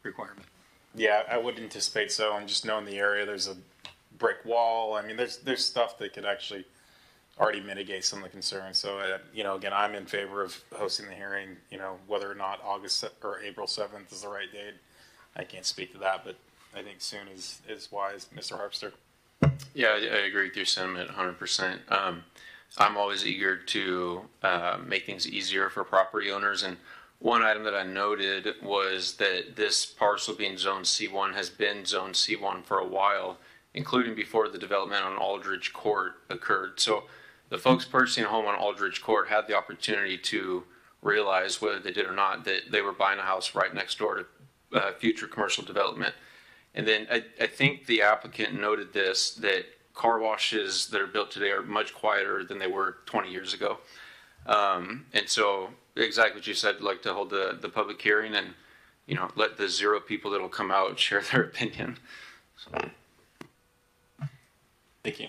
S19: requirement.
S5: Yeah, I would anticipate so. And just knowing the area, there's a brick wall. I mean, there's stuff that could actually already mitigate some of the concerns. So, again, I'm in favor of hosting the hearing. Whether or not August or April 7th is the right date, I can't speak to that, but I think soon is wise. Mr. Harpster.
S10: Yeah, I agree with your sentiment 100%. I'm always eager to make things easier for property owners. And one item that I noted was that this parcel being Zone C1 has been Zone C1 for a while, including before the development on Aldridge Court occurred. So the folks purchasing a home on Aldridge Court had the opportunity to realize, whether they did or not, that they were buying a house right next door to future commercial development. And then I think the applicant noted this, that car washes that are built today are much quieter than they were 20 years ago. And so exactly what you said, I'd like to hold the public hearing and, let the 0 people that'll come out share their opinion. So.
S5: Thank you.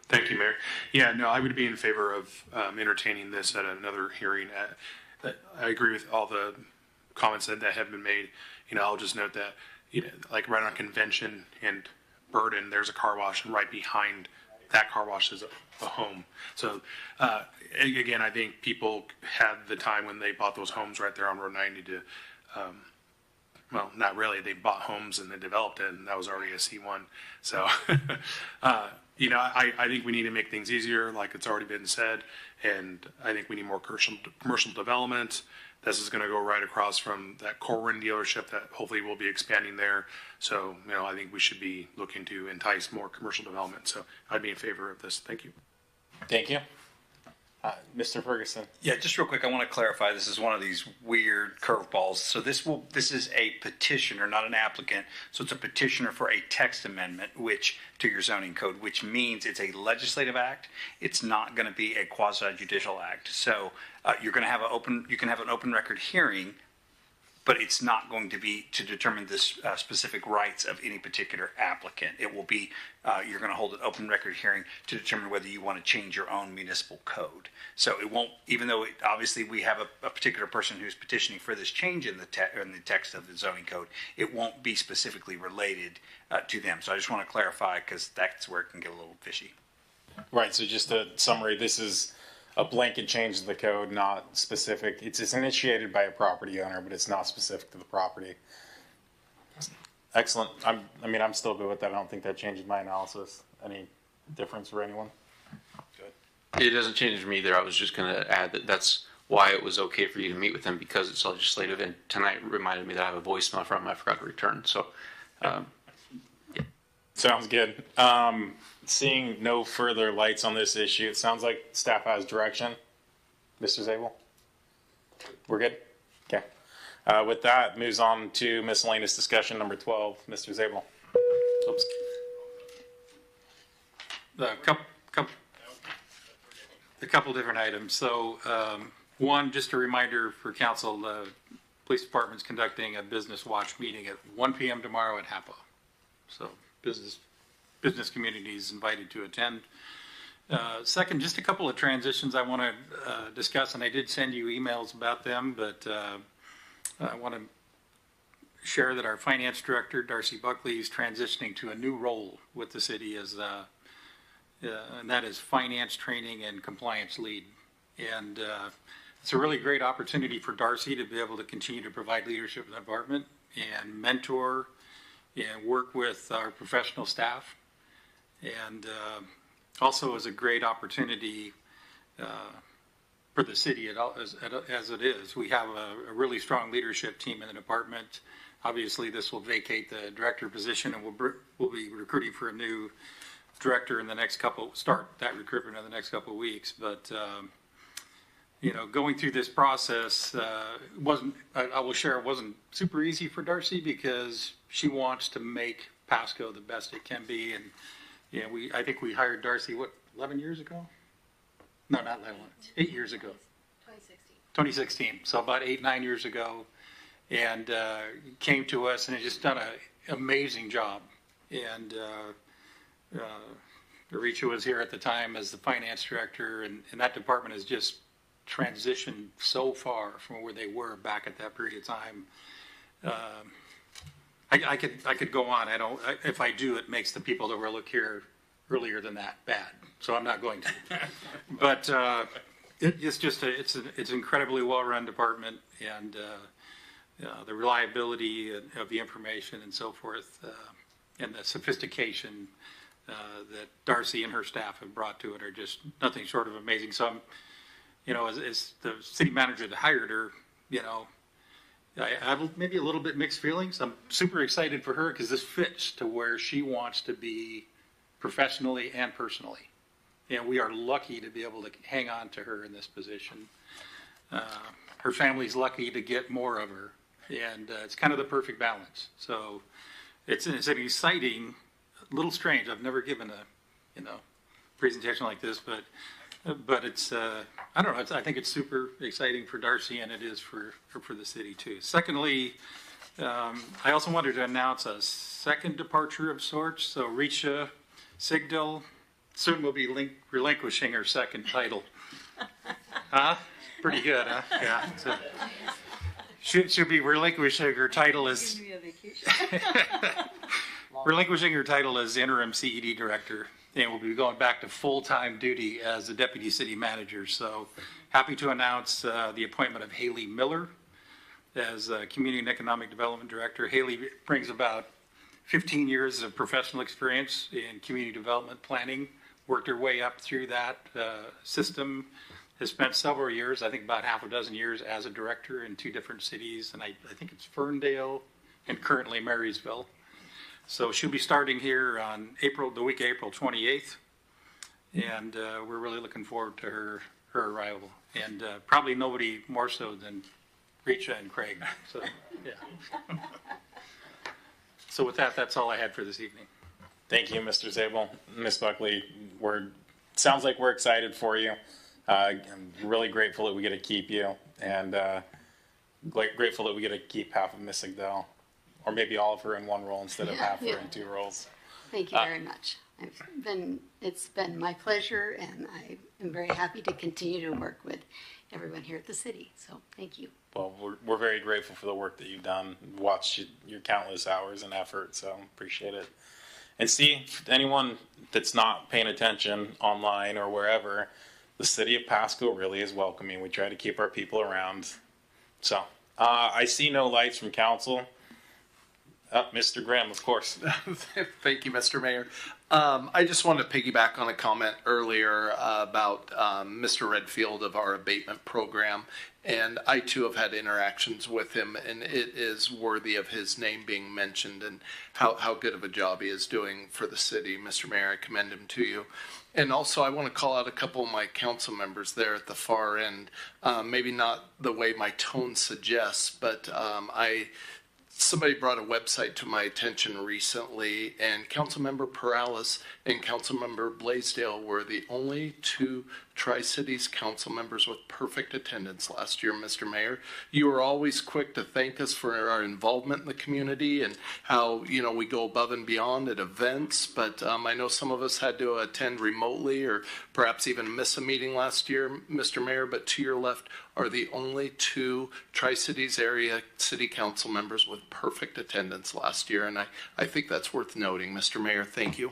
S13: Thank you, Mayor. Yeah, no, I would be in favor of entertaining this at another hearing. I agree with all the comments that have been made. I'll just note that, like right on Convention and Burden, there's a car wash, and right behind that car wash is a home. So, again, I think people had the time when they bought those homes right there on Road 90 to, well, not really. They bought homes and they developed it, and that was already a C1. So, I think we need to make things easier, like it's already been said, and I think we need more commercial development. This is going to go right across from that Corwin dealership that hopefully will be expanding there. So, I think we should be looking to entice more commercial development. So I'd be in favor of this. Thank you.
S5: Thank you. Mr. Ferguson.
S17: Yeah, just real quick, I want to clarify, this is one of these weird curveballs. So this is a petitioner, not an applicant. So it's a petitioner for a text amendment, which, to your zoning code, which means it's a legislative act. It's not going to be a quasi-judicial act. So you can have an open record hearing, but it's not going to be to determine the specific rights of any particular applicant. It will be, you're going to hold an open record hearing to determine whether you want to change your own municipal code. So it won't, even though obviously we have a particular person who's petitioning for this change in the text of the zoning code, it won't be specifically related to them. So I just want to clarify, because that's where it can get a little fishy.
S5: Right, so just a summary, this is a blanket change to the code, not specific. It's initiated by a property owner, but it's not specific to the property. Excellent. I'm still good with that. I don't think that changes my analysis. Any difference for anyone? Good.
S10: It doesn't change for me either. I was just going to add that that's why it was okay for you to meet with them, because it's legislative. And tonight reminded me that I have a voicemail from him I forgot to return. So, yeah.
S5: Sounds good. Seeing no further lights on this issue, it sounds like staff has direction. Mr. Zabel? We're good? Okay. With that, moves on to miscellaneous discussion number 12. Mr. Zabel. Oops.
S19: A couple different items. So, one, just a reminder for council, the police department's conducting a business watch meeting at 1 p.m. tomorrow at HAPA. So, business community is invited to attend. Second, just a couple of transitions I want to discuss, and I did send you emails about them, but I want to share that our finance director, Darcy Buckley, is transitioning to a new role with the city as, and that is finance training and compliance lead. And it's a really great opportunity for Darcy to be able to continue to provide leadership in the department and mentor and work with our professional staff. And also is a great opportunity for the city as it is. We have a really strong leadership team in the department. Obviously, this will vacate the director position, and we'll be recruiting for a new director in the next start that recruitment in the next couple of weeks. But going through this process I will share, it wasn't super easy for Darcy, because she wants to make Pasco the best it can be. And I think we hired Darcy, 11 years ago? No, not 11, 8 years ago. 2016. So about 8-9 years ago, and came to us and has just done an amazing job. And Richa was here at the time as the finance director, and that department has just transitioned so far from where they were back at that period of time. I could go on. If I do, it makes the people that were here earlier than that bad. So I'm not going to. But it's an incredibly well-run department, and the reliability of the information and so forth, and the sophistication that Darcy and her staff have brought to it are just nothing short of amazing. So as the city manager that hired her, I have maybe a little bit mixed feelings. I'm super excited for her because this fits to where she wants to be professionally and personally. And we are lucky to be able to hang on to her in this position. Her family's lucky to get more of her, and it's kind of the perfect balance. So it's an exciting, a little strange. I've never given a presentation like this, but it's I don't know. I think it's super exciting for Darcy, and it is for the city too. Secondly, I also wanted to announce a second departure of sorts. So Richa Sigdal soon will be relinquishing her second title. Huh? Pretty good, huh? Yeah. So she'll be relinquishing her title as interim CED director, and will be going back to full-time duty as the deputy city manager. So happy to announce the appointment of Haley Miller as community and economic development director. Haley brings about 15 years of professional experience in community development planning, worked her way up through that system, has spent several years, I think about half a dozen years, as a director in 2 different cities, and I think it's Ferndale and currently Marysville. So she'll be starting here on the week of April 28th, and we're really looking forward to her her arrival, and probably nobody more so than Richa and Craig. So, yeah. So with that, that's all I had for this evening.
S5: Thank you, Mr. Zabel. Ms. Buckley, sounds like we're excited for you. I'm really grateful that we get to keep you, and grateful that we get to keep half of Miss Sigdell, or maybe all of her in one role instead of half her in two roles.
S20: Thank you very much. It's been my pleasure, and I am very happy to continue to work with everyone here at the city. So thank you.
S5: Well, we're very grateful for the work that you've done. Watched your countless hours and effort, so appreciate it. And see, anyone that's not paying attention online or wherever, the city of Pasco really is welcoming. We try to keep our people around. So, I see no lights from council. Mr. Graham, of course.
S18: Thank you, Mr. Mayor. I just wanted to piggyback on a comment earlier about Mr. Redfield of our abatement program. And I too have had interactions with him, and it is worthy of his name being mentioned and how good of a job he is doing for the city. Mr. Mayor, I commend him to you. And also, I want to call out a couple of my council members there at the far end. Maybe not the way my tone suggests, but somebody brought a website to my attention recently, and Councilmember Perales and Councilmember Blaisdell were the only two Tri-Cities council members with perfect attendance last year, Mr. Mayor. You were always quick to thank us for our involvement in the community and how, we go above and beyond at events, but I know some of us had to attend remotely or perhaps even miss a meeting last year, Mr. Mayor, but to your left are the only two Tri-Cities area city council members with perfect attendance last year, and I think that's worth noting, Mr. Mayor. Thank you.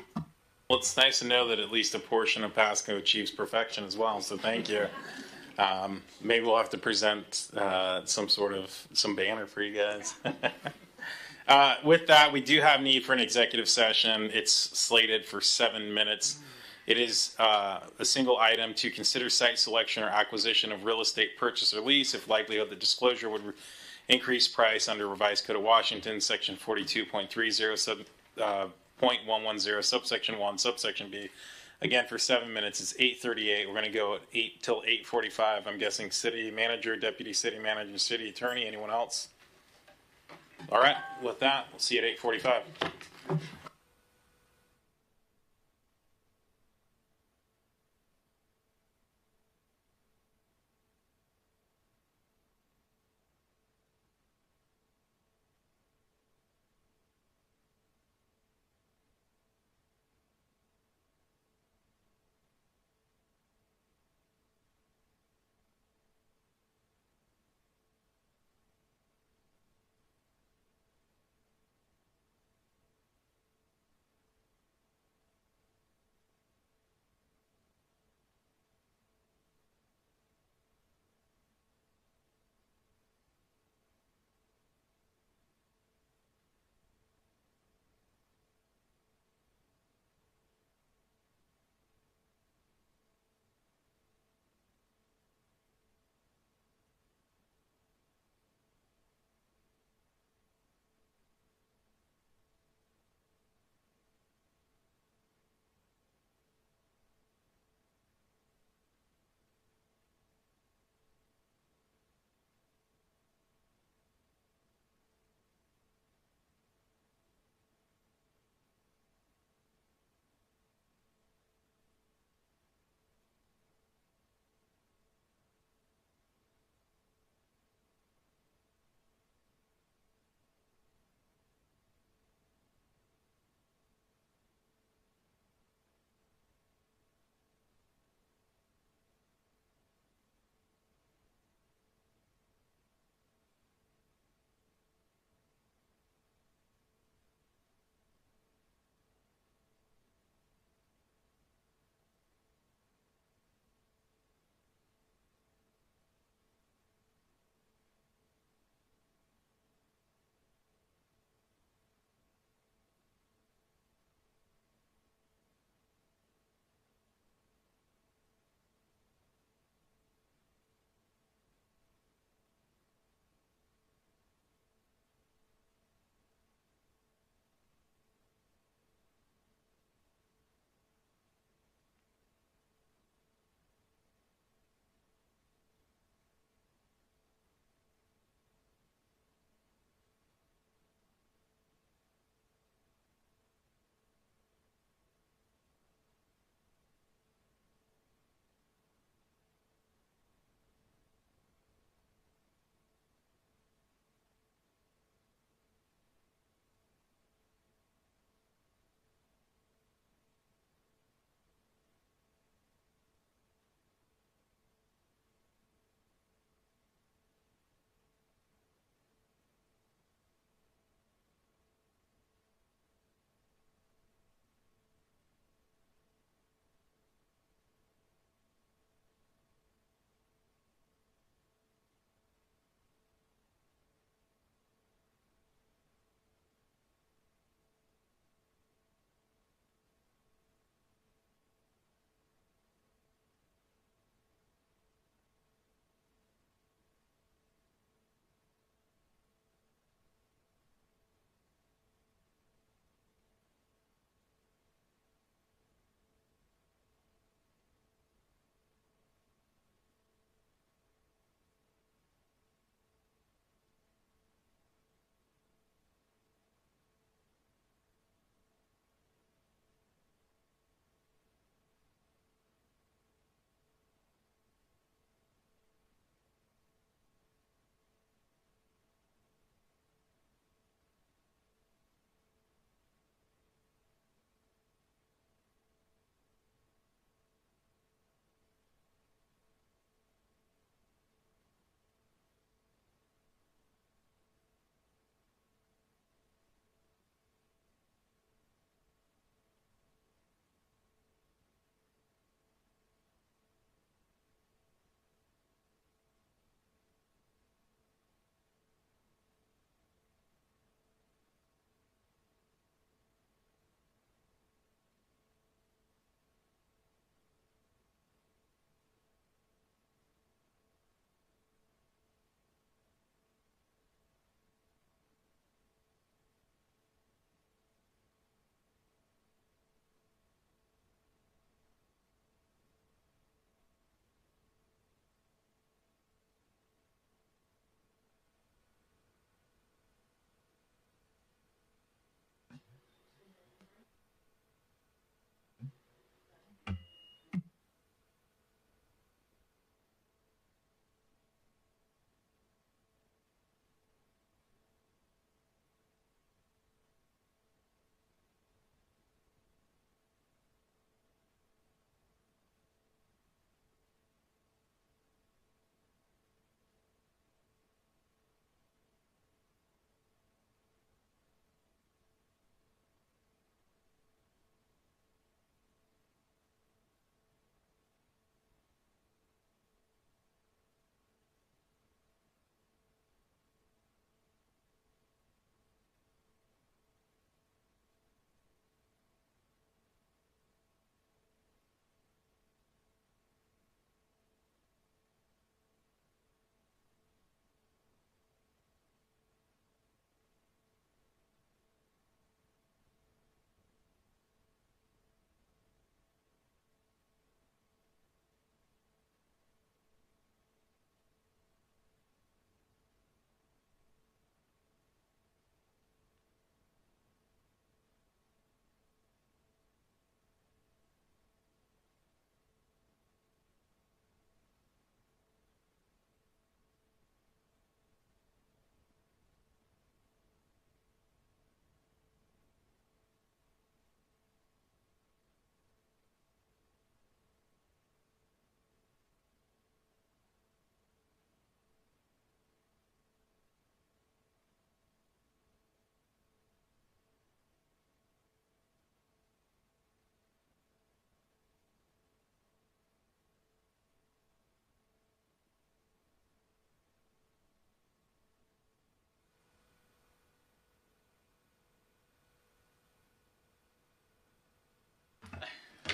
S5: Well, it's nice to know that at least a portion of Pasco achieves perfection as well, so thank you. Maybe we'll have to present some banner for you guys. With that, we do have need for an executive session. It's slated for 7 minutes. It is a single item to consider site selection or acquisition of real estate purchase or lease if likelihood the disclosure would increase price under Revised Code of Washington, Section 42.30, 0.110, subsection 1, subsection B. Again, for 7 minutes, it's 8:38. We're going to go at 8 till 8:45. I'm guessing city manager, deputy city manager, city attorney, anyone else? All right, with that, we'll see you at 8:45.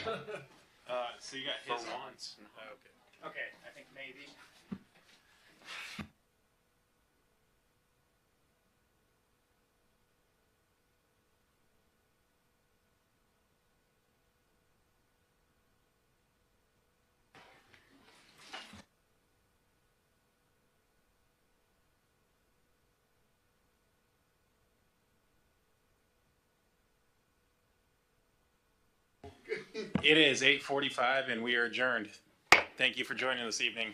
S5: So you got his once. Okay. Okay, I think maybe. It is 8:45 and we are adjourned. Thank you for joining this evening.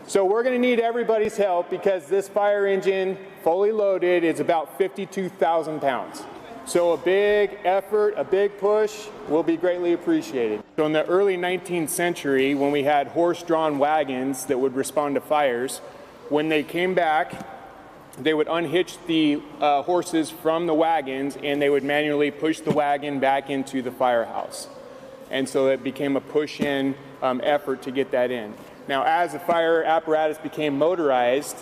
S4: So we're going to need everybody's help because this fire engine, fully loaded, is about 52,000 pounds. So a big effort, a big push will be greatly appreciated. So in the early 19th century, when we had horse-drawn wagons that would respond to fires, when they came back, they would unhitch the horses from the wagons and they would manually push the wagon back into the firehouse. And so it became a push-in effort to get that in. Now, as the fire apparatus became motorized,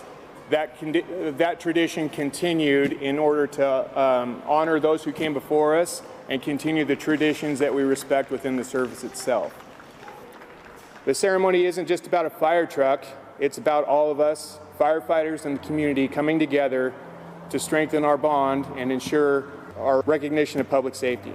S4: that tradition continued in order to honor those who came before us and continue the traditions that we respect within the service itself. The ceremony isn't just about a fire truck, it's about all of us, firefighters and the community, coming together to strengthen our bond and ensure our recognition of public safety.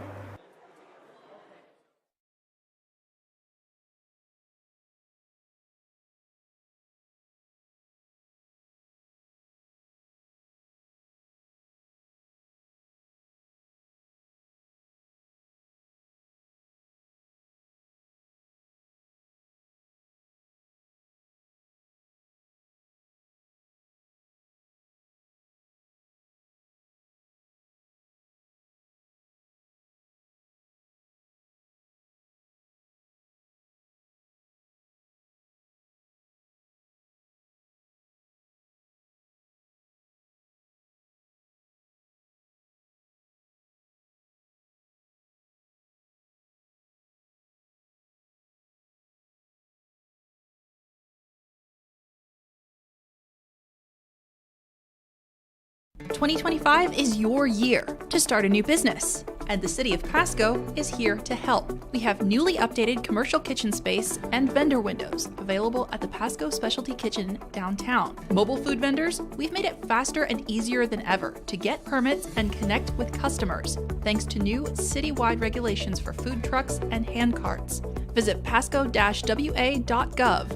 S21: '25 is your year to start a new business.
S3: and the City of Pasco is here to help. We have newly updated commercial kitchen space and vendor windows available at the Pasco Specialty Kitchen downtown. Mobile food vendors, we've made it faster and easier than ever to get permits and connect with customers, thanks to new citywide regulations for food trucks and hand carts. Visit pasco-wa.gov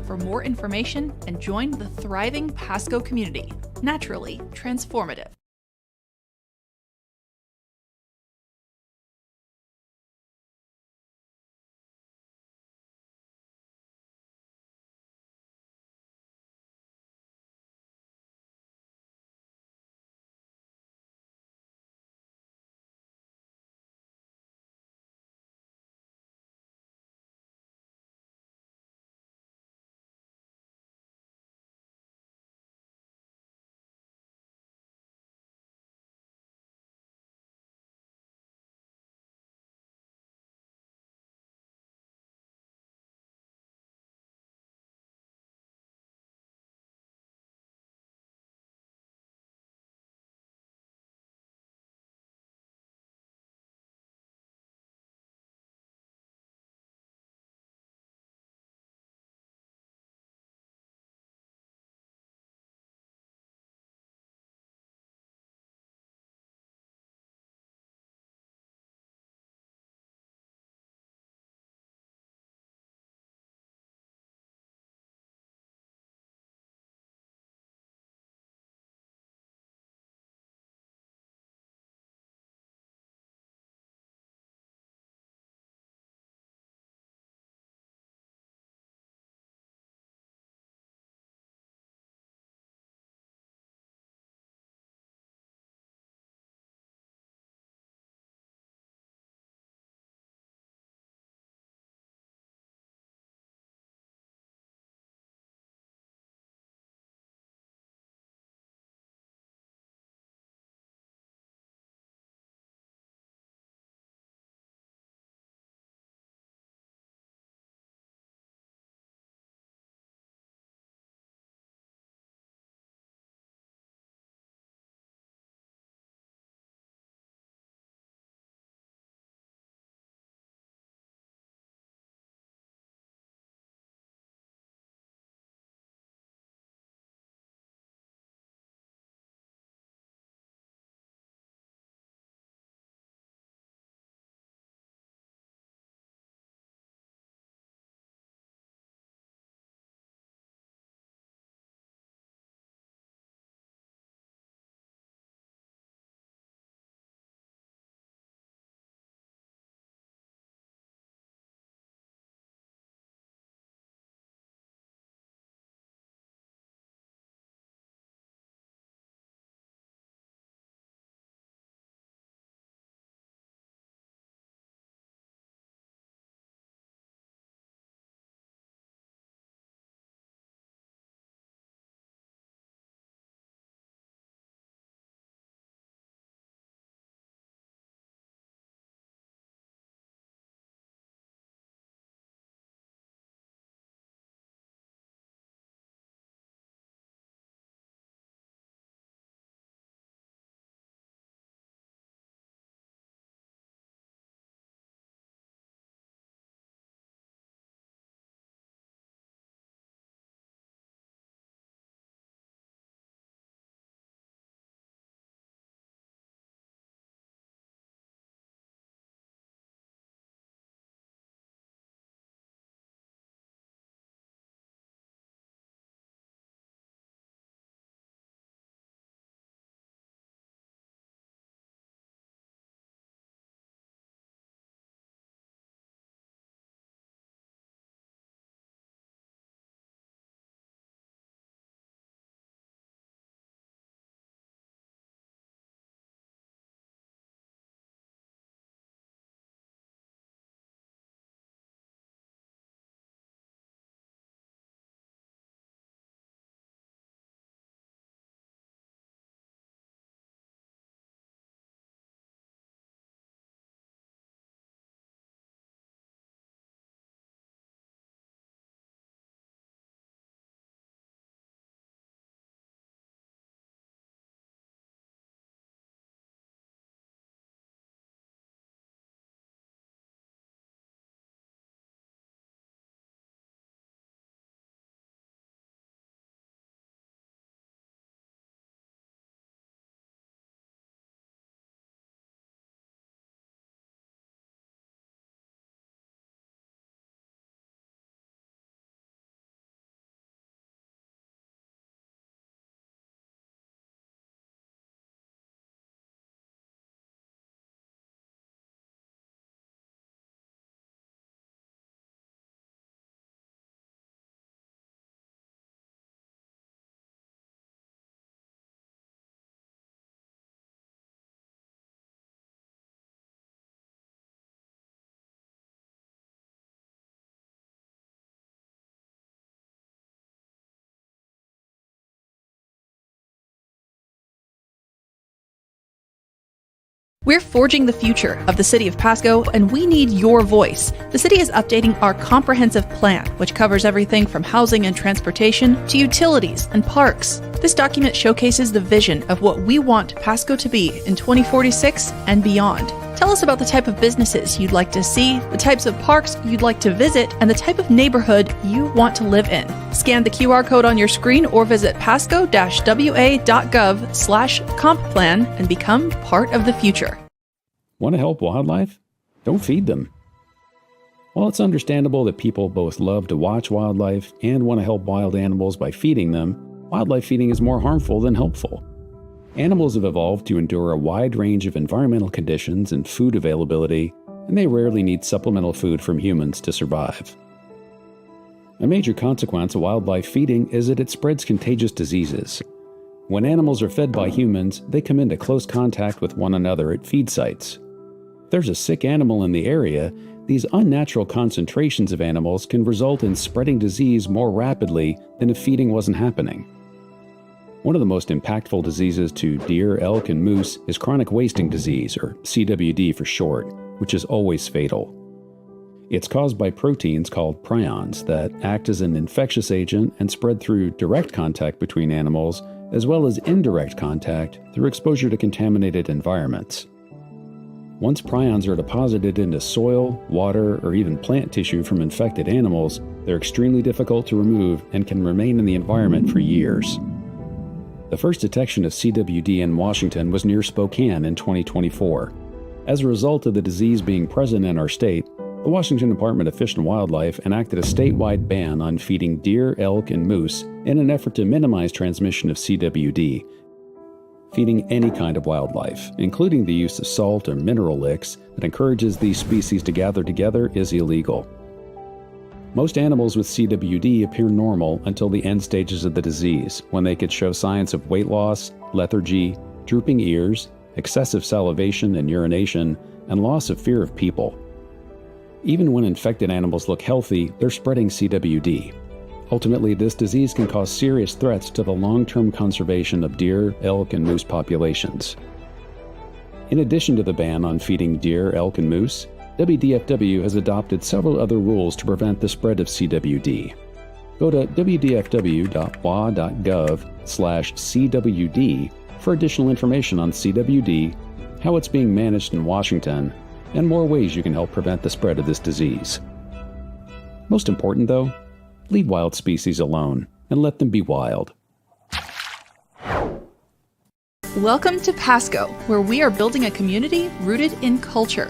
S3: for more information and join the thriving Pasco community. Naturally transformative. We're forging the future of the city of Pasco, and we need your voice. The city is updating our comprehensive plan, which covers everything from housing and transportation to utilities and parks. This document showcases the vision of what we want Pasco to be in 2046 and beyond. Tell us about the type of businesses you'd like to see, the types of parks you'd like to visit, and the type of neighborhood you want to live in. Scan the QR code on your screen or visit pasco-wa.gov/comp-plan and become part of the future.
S2: Want to help wildlife? Don't feed them. While it's understandable that people both love to watch wildlife and want to help wild animals by feeding them, wildlife feeding is more harmful than helpful. Animals have evolved to endure a wide range of environmental conditions and food availability, and they rarely need supplemental food from humans to survive. A major consequence of wildlife feeding is that it spreads contagious diseases. When animals are fed by humans, they come into close contact with one another at feed sites. If there's a sick animal in the area, these unnatural concentrations of animals can result in spreading disease more rapidly than if feeding wasn't happening. One of the most impactful diseases to deer, elk, and moose is chronic wasting disease, or CWD for short, which is always fatal. It's caused by proteins called prions that act as an infectious agent and spread through direct contact between animals, as well as indirect contact through exposure to contaminated environments. Once prions are deposited into soil, water, or even plant tissue from infected animals, they're extremely difficult to remove and can remain in the environment for years. The first detection of CWD in Washington was near Spokane in 2024. As a result of the disease being present in our state, the Washington Department of Fish and Wildlife enacted a statewide ban on feeding deer, elk, and moose in an effort to minimize transmission of CWD. Feeding any kind of wildlife, including the use of salt or mineral licks that encourages these species to gather together, is illegal. Most animals with CWD appear normal until the end stages of the disease, when they could show signs of weight loss, lethargy, drooping ears, excessive salivation and urination, and loss of fear of people. Even when infected animals look healthy, they're spreading CWD. Ultimately, this disease can cause serious threats to the long-term conservation of deer, elk, and moose populations. In addition to the ban on feeding deer, elk, and moose, WDFW has adopted several other rules to prevent the spread of CWD. Go to wdfw.wa.gov/CWD for additional information on CWD, how it's being managed in Washington, and more ways you can help prevent the spread of this disease. Most important, though, leave wild species alone and let them be wild.
S3: Welcome to Pasco, where we are building a community rooted in culture.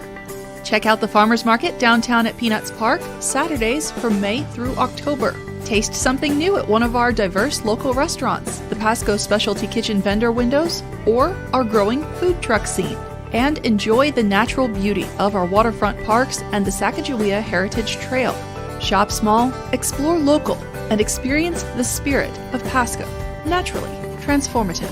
S3: Check out the Farmers Market downtown at Peanuts Park, Saturdays from May through October. Taste something new at one of our diverse local restaurants, the Pasco Specialty Kitchen vendor windows, or our growing food truck scene. And enjoy the natural beauty of our waterfront parks and the Sacagawea Heritage Trail. Shop small, explore local, and experience the spirit of Pasco. Naturally transformative.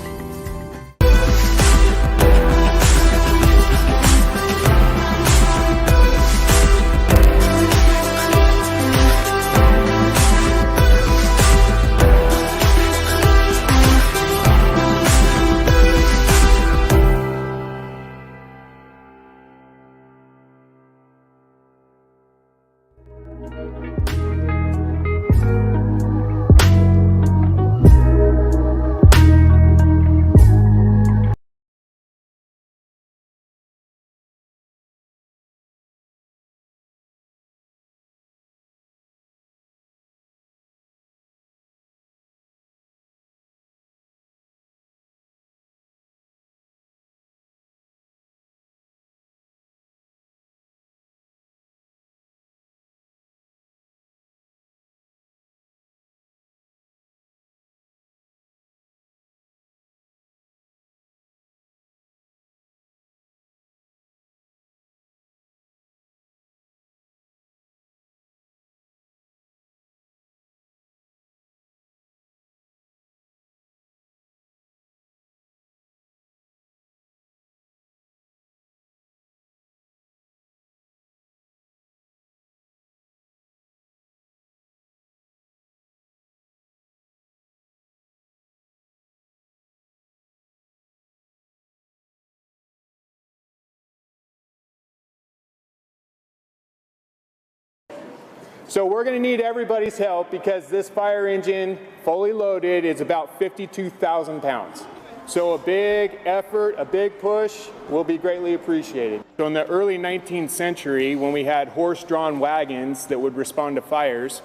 S4: So we're going to need everybody's help because this fire engine, fully loaded, is about 52,000 pounds. So a big effort, a big push will be greatly appreciated. So in the early 19th century, when we had horse-drawn wagons that would respond to fires,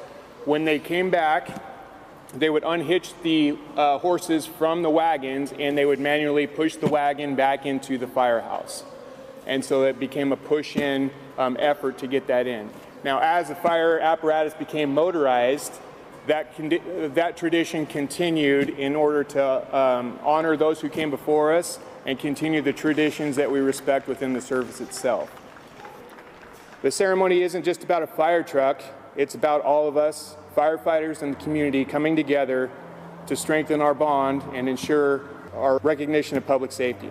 S4: when they came back, they would unhitch the horses from the wagons and they would manually push the wagon back into the firehouse. And so it became a push-in effort to get that in. Now, as the fire apparatus became motorized, that tradition continued in order to honor those who came before us and continue the traditions that we respect within the service itself. The ceremony isn't just about a fire truck, it's about all of us, firefighters and the community, coming together to strengthen our bond and ensure our recognition of public safety.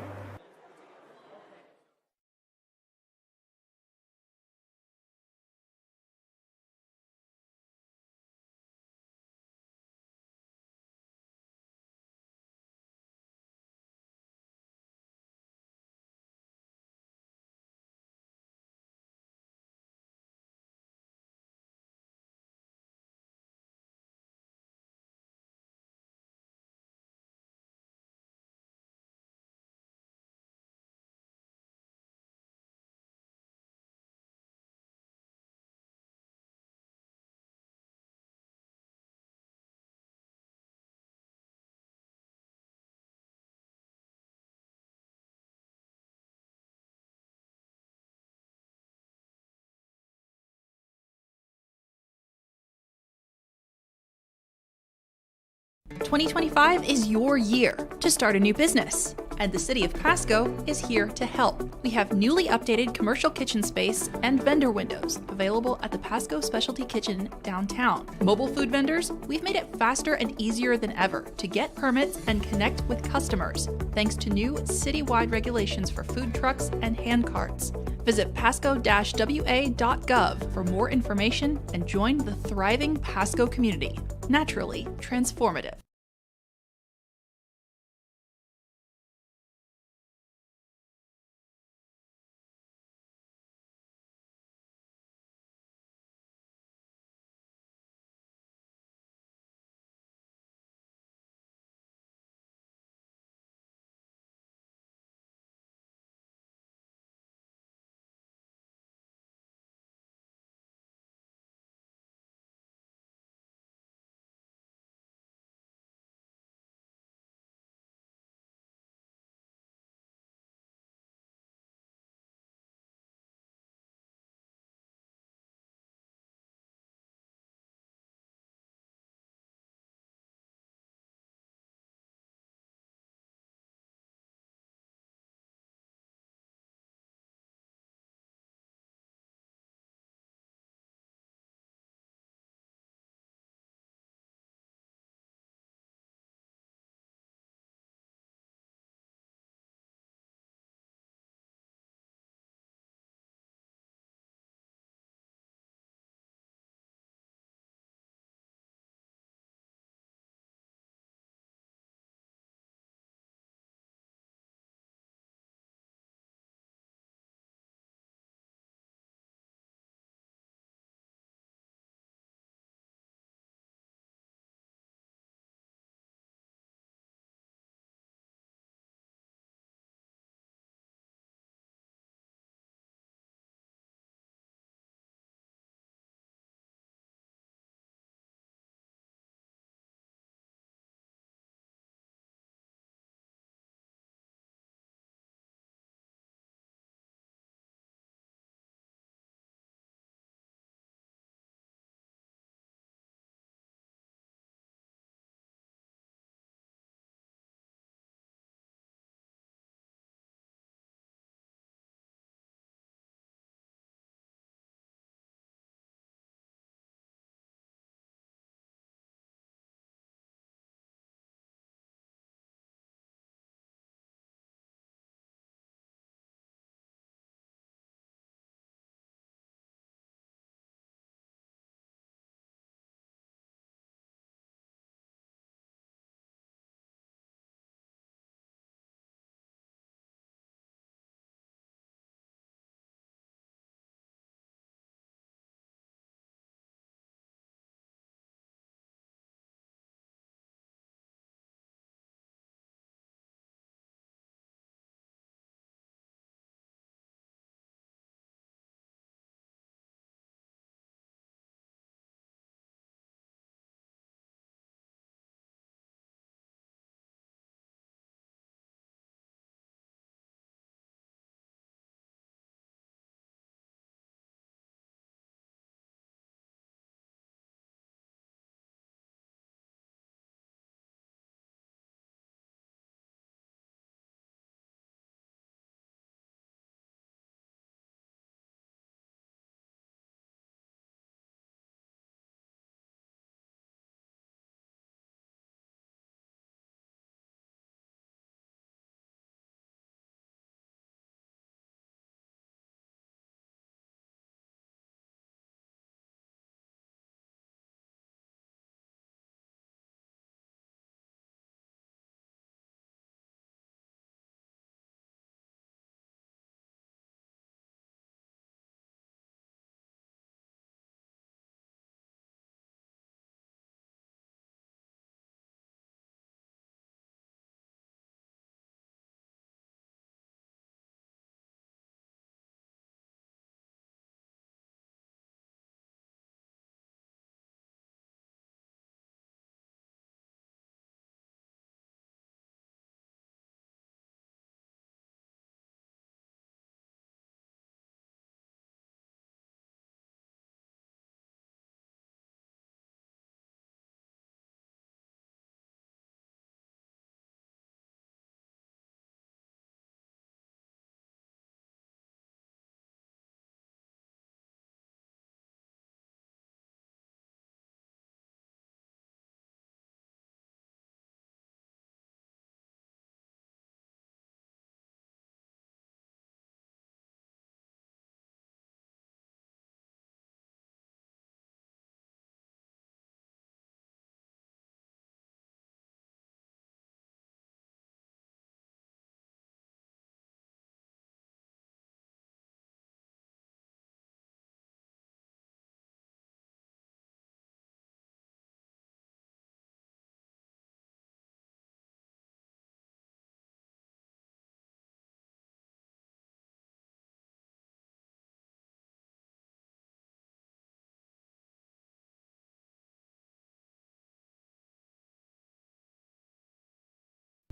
S3: "2025 is your year to start a new business, and the City of Pasco is here to help. We have newly updated commercial kitchen space and vendor windows available at the Pasco Specialty Kitchen downtown. Mobile food vendors, we've made it faster and easier than ever to get permits and connect with customers, thanks to new citywide regulations for food trucks and hand carts. Visit pasco-wa.gov for more information and join the thriving Pasco community. Naturally transformative.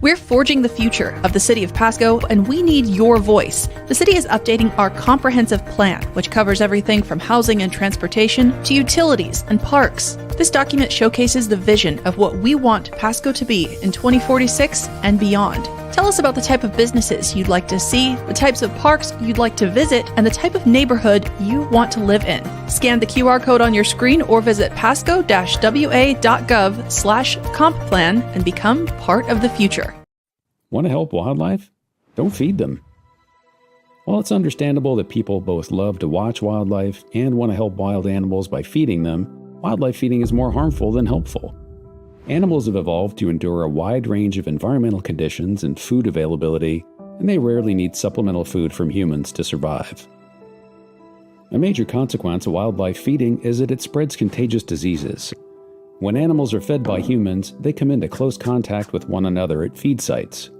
S3: We're forging the future of the city of Pasco, and we need your voice. The city is updating our comprehensive plan, which covers everything from housing and transportation to utilities and parks. This document showcases the vision of what we want Pasco to be in 2046 and beyond. Tell us about the type of businesses you'd like to see, the types of parks you'd like to visit, and the type of neighborhood you want to live in. Scan the QR code on your screen or visit pasco-wa.gov/comp-plan and become part of the future.
S2: Want to help wildlife? Don't feed them. While it's understandable that people both love to watch wildlife and want to help wild animals by feeding them, wildlife feeding is more harmful than helpful. Animals have evolved to endure a wide range of environmental conditions and food availability, and they rarely need supplemental food from humans to survive. A major consequence of wildlife feeding is that it spreads contagious diseases. When animals are fed by humans, they come into close contact with one another at feed sites.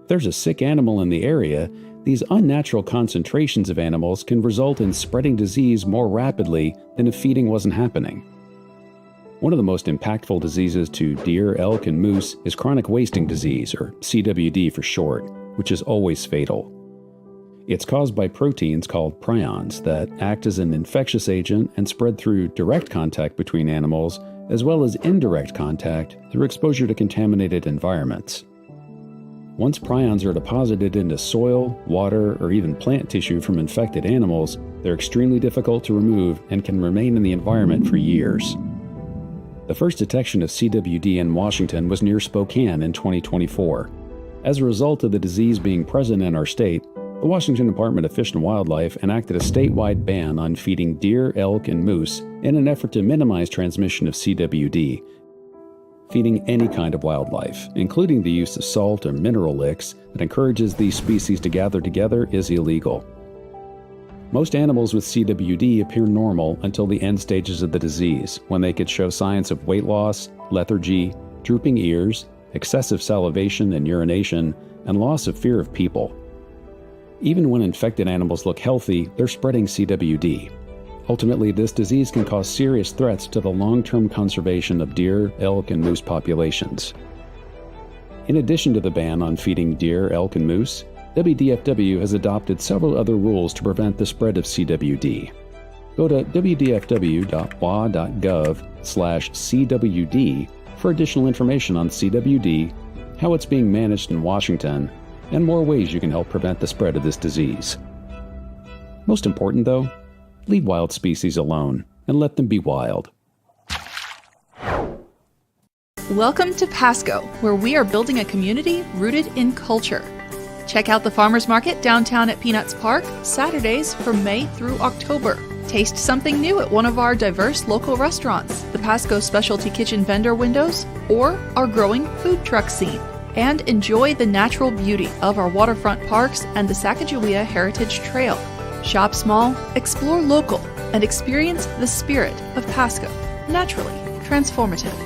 S2: If there's a sick animal in the area, these unnatural concentrations of animals can result in spreading disease more rapidly than if feeding wasn't happening. One of the most impactful diseases to deer, elk, and moose is chronic wasting disease, or CWD for short, which is always fatal. It's caused by proteins called prions that act as an infectious agent and spread through direct contact between animals, as well as indirect contact through exposure to contaminated environments. Once prions are deposited into soil, water, or even plant tissue from infected animals, they're extremely difficult to remove and can remain in the environment for years. The first detection of CWD in Washington was near Spokane in 2024. As a result of the disease being present in our state, the Washington Department of Fish and Wildlife enacted a statewide ban on feeding deer, elk, and moose in an effort to minimize transmission of CWD. Feeding any kind of wildlife, including the use of salt or mineral licks that encourages these species to gather together, is illegal. Most animals with CWD appear normal until the end stages of the disease, when they could show signs of weight loss, lethargy, drooping ears, excessive salivation and urination, and loss of fear of people. Even when infected animals look healthy, they're spreading CWD. Ultimately, this disease can cause serious threats to the long-term conservation of deer, elk, and moose populations. In addition to the ban on feeding deer, elk, and moose, WDFW has adopted several other rules to prevent the spread of CWD. Go to wdfw.wa.gov/CWD for additional information on CWD, how it's being managed in Washington, and more ways you can help prevent the spread of this disease. Most important, though, leave wild species alone and let them be wild.
S3: Welcome to Pasco, where we are building a community rooted in culture. Check out the Farmers Market downtown at Peanuts Park, Saturdays from May through October. Taste something new at one of our diverse local restaurants, the Pasco Specialty Kitchen vendor windows, or our growing food truck scene. And enjoy the natural beauty of our waterfront parks and the Sacagawea Heritage Trail. Shop small, explore local, and experience the spirit of Pasco. Naturally transformative.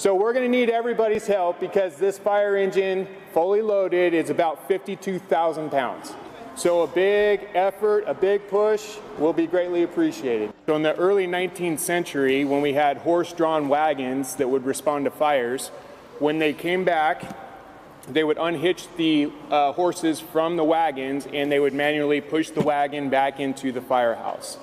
S4: So we're going to need everybody's help because this fire engine, fully loaded, is about 52,000 pounds. So a big effort, a big push will be greatly appreciated. So in the early 19th century, when we had horse-drawn wagons that would respond to fires, when they came back, they would unhitch the horses from the wagons and they would manually push the wagon back into the firehouse.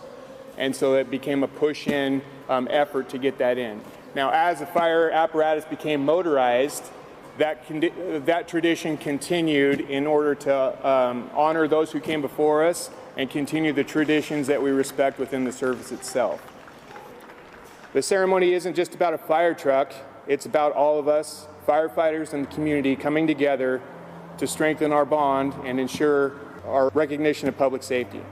S4: And so it became a push-in effort to get that in. Now, as the fire apparatus became motorized, that tradition continued in order to honor those who came before us and continue the traditions that we respect within the service itself. The ceremony isn't just about a fire truck, it's about all of us, firefighters and the community, coming together to strengthen our bond and ensure our recognition of public safety.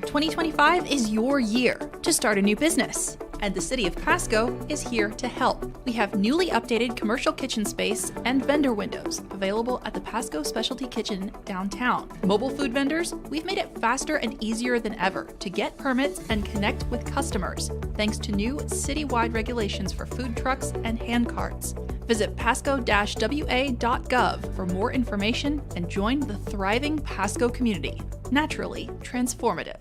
S3: "2025 is your year to start a new business, and the City of Pasco is here to help. We have newly updated commercial kitchen space and vendor windows available at the Pasco Specialty Kitchen downtown. Mobile food vendors, we've made it faster and easier than ever to get permits and connect with customers, thanks to new citywide regulations for food trucks and hand carts. Visit pasco-wa.gov for more information and join the thriving Pasco community. Naturally transformative.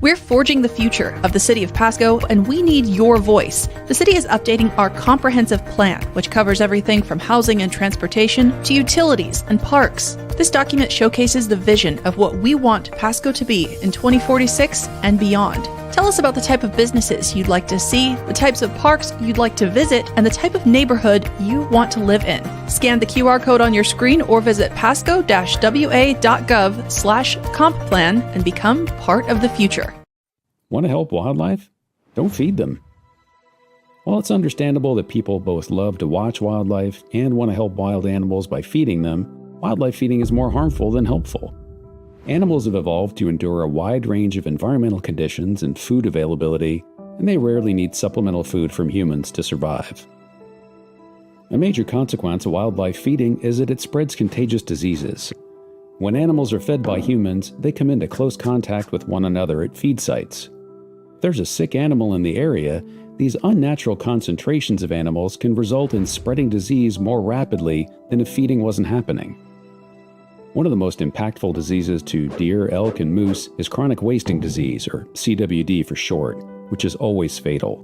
S3: We're forging the future of the city of Pasco, and we need your voice. The city is updating our comprehensive plan, which covers everything from housing and transportation to utilities and parks. This document showcases the vision of what we want Pasco to be in 2046 and beyond. Tell us about the type of businesses you'd like to see, the types of parks you'd like to visit, and the type of neighborhood you want to live in. Scan the QR code on your screen or visit pasco-wa.gov/comp-plan and become part of the future.
S2: Want to help wildlife? Don't feed them. While it's understandable that people both love to watch wildlife and want to help wild animals by feeding them, wildlife feeding is more harmful than helpful. Animals have evolved to endure a wide range of environmental conditions and food availability, and they rarely need supplemental food from humans to survive. A major consequence of wildlife feeding is that it spreads contagious diseases. When animals are fed by humans, they come into close contact with one another at feed sites. If there's a sick animal in the area, these unnatural concentrations of animals can result in spreading disease more rapidly than if feeding wasn't happening. One of the most impactful diseases to deer, elk, and moose is chronic wasting disease, or CWD for short, which is always fatal.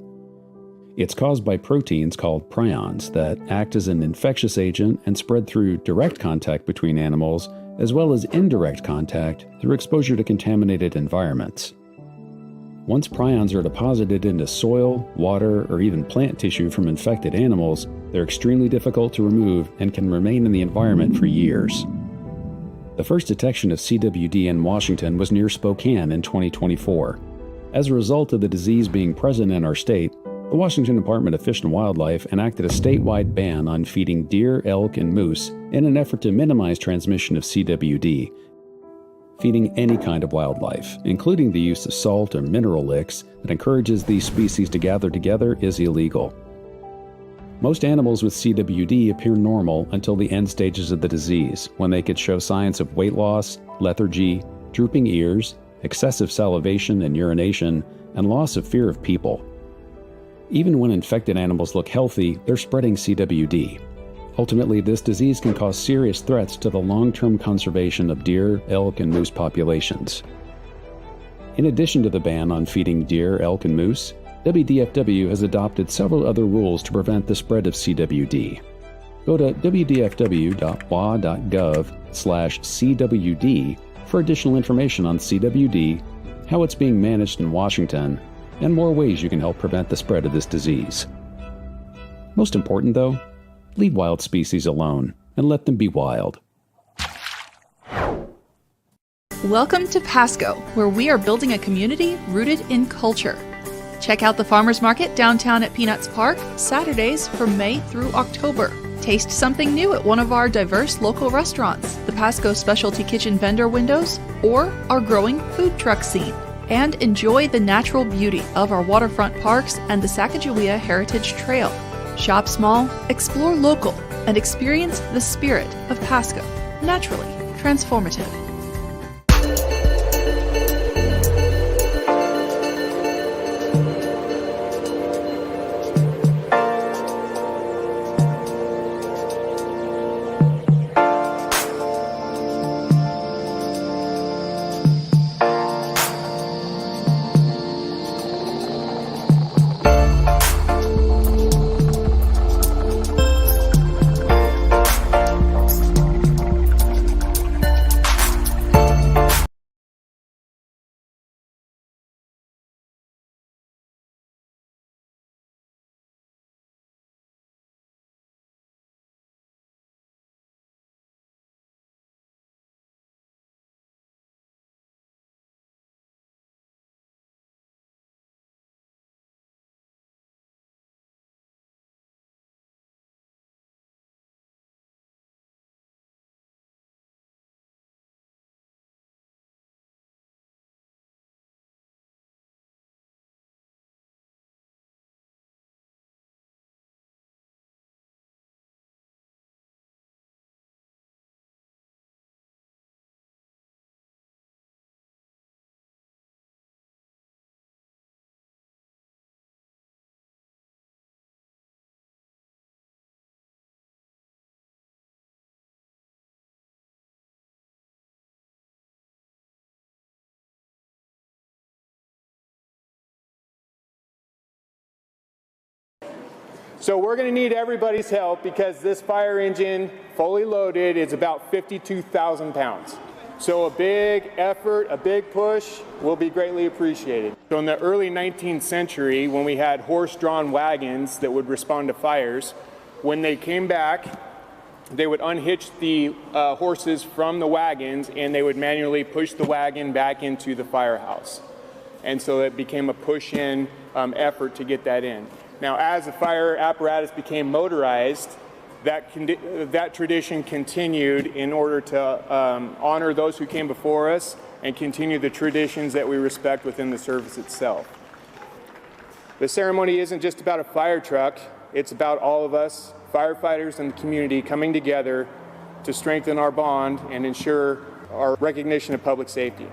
S2: It's caused by proteins called prions that act as an infectious agent and spread through direct contact between animals, as well as indirect contact through exposure to contaminated environments. Once prions are deposited into soil, water, or even plant tissue from infected animals, they're extremely difficult to remove and can remain in the environment for years. The first detection of CWD in Washington was near Spokane in 2024. As a result of the disease being present in our state, the Washington Department of Fish and Wildlife enacted a statewide ban on feeding deer, elk, and moose in an effort to minimize transmission of CWD. Feeding any kind of wildlife, including the use of salt or mineral licks that encourages these species to gather together, is illegal. Most animals with CWD appear normal until the end stages of the disease, when they could show signs of weight loss, lethargy, drooping ears, excessive salivation and urination, and loss of fear of people. Even when infected animals look healthy, they're spreading CWD. Ultimately, this disease can cause serious threats to the long-term conservation of deer, elk, and moose populations. In addition to the ban on feeding deer, elk, and moose, WDFW has adopted several other rules to prevent the spread of CWD. Go to wdfw.wa.gov/CWD for additional information on CWD, how it's being managed in Washington, and more ways you can help prevent the spread of this disease. Most important, though, leave wild species alone and let them be wild.
S3: Welcome to Pasco, where we are building a community rooted in culture. Check out the Farmers Market downtown at Peanuts Park, Saturdays from May through October. Taste something new at one of our diverse local restaurants, the Pasco Specialty Kitchen vendor windows, or our growing food truck scene. And enjoy the natural beauty of our waterfront parks and the Sacagawea Heritage Trail. Shop small, explore local, and experience the spirit of Pasco. Naturally transformative.
S4: So we're going to need everybody's help because this fire engine, fully loaded, is about 52,000 pounds. So a big effort, a big push will be greatly appreciated. So in the early 19th century, when we had horse-drawn wagons that would respond to fires, when they came back, they would unhitch the horses from the wagons and they would manually push the wagon back into the firehouse. And so it became a push-in effort to get that in. Now, as the fire apparatus became motorized, that tradition continued in order to honor those who came before us and continue the traditions that we respect within the service itself. The ceremony isn't just about a fire truck, it's about all of us, firefighters and the community, coming together to strengthen our bond and ensure our recognition of public safety.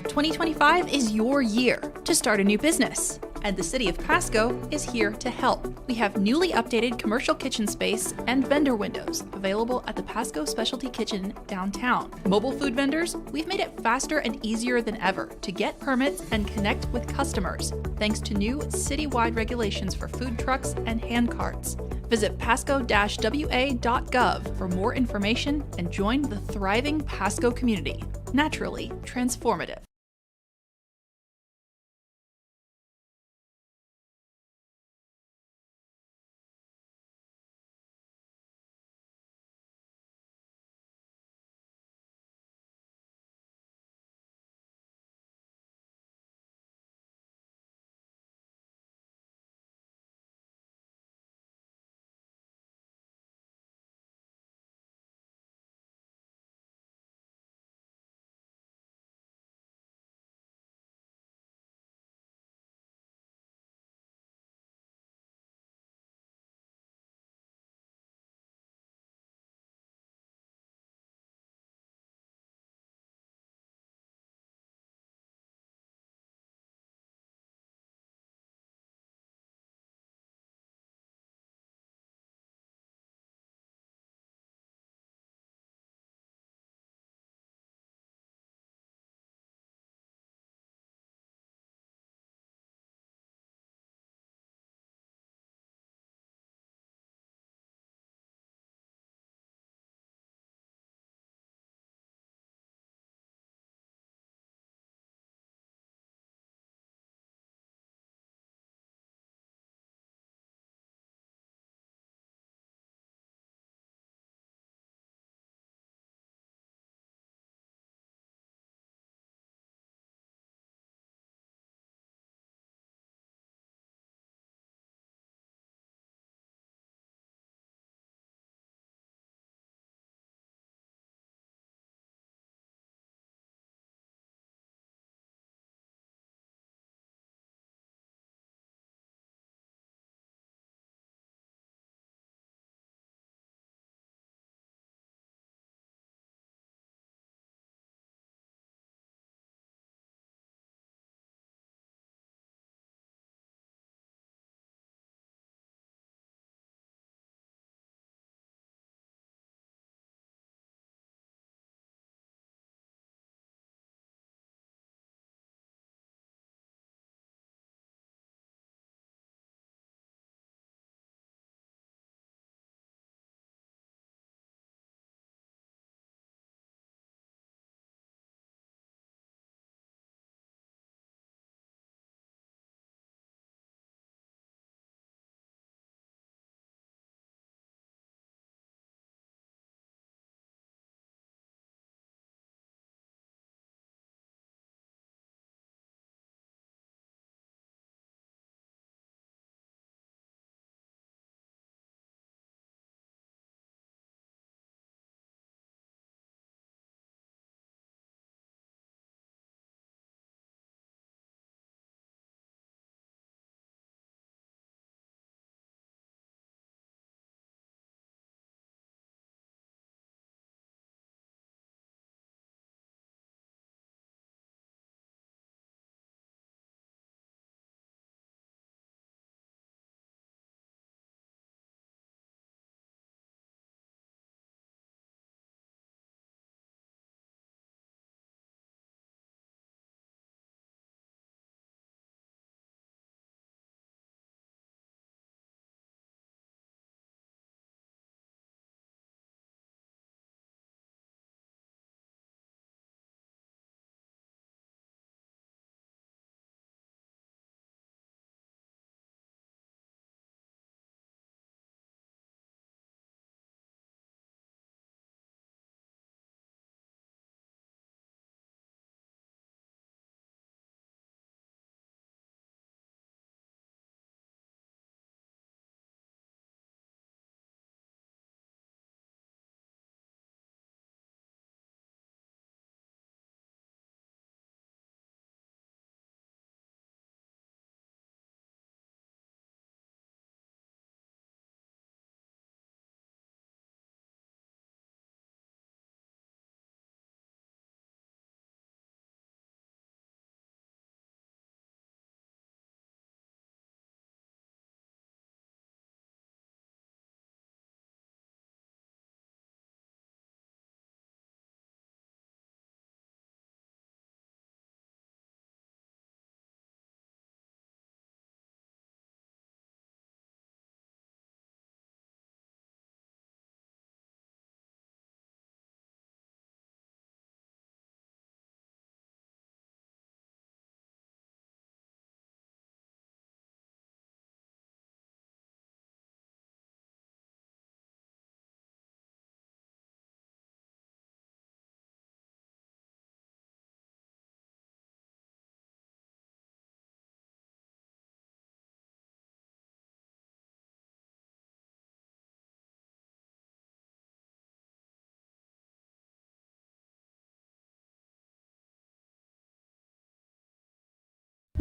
S3: "2025 is your year to start a new business, and the City of Pasco is here to help. We have newly updated commercial kitchen space and vendor windows available at the Pasco Specialty Kitchen downtown. Mobile food vendors, we've made it faster and easier than ever to get permits and connect with customers, thanks to new citywide regulations for food trucks and hand carts. Visit pasco-wa.gov for more information and join the thriving Pasco community. Naturally transformative.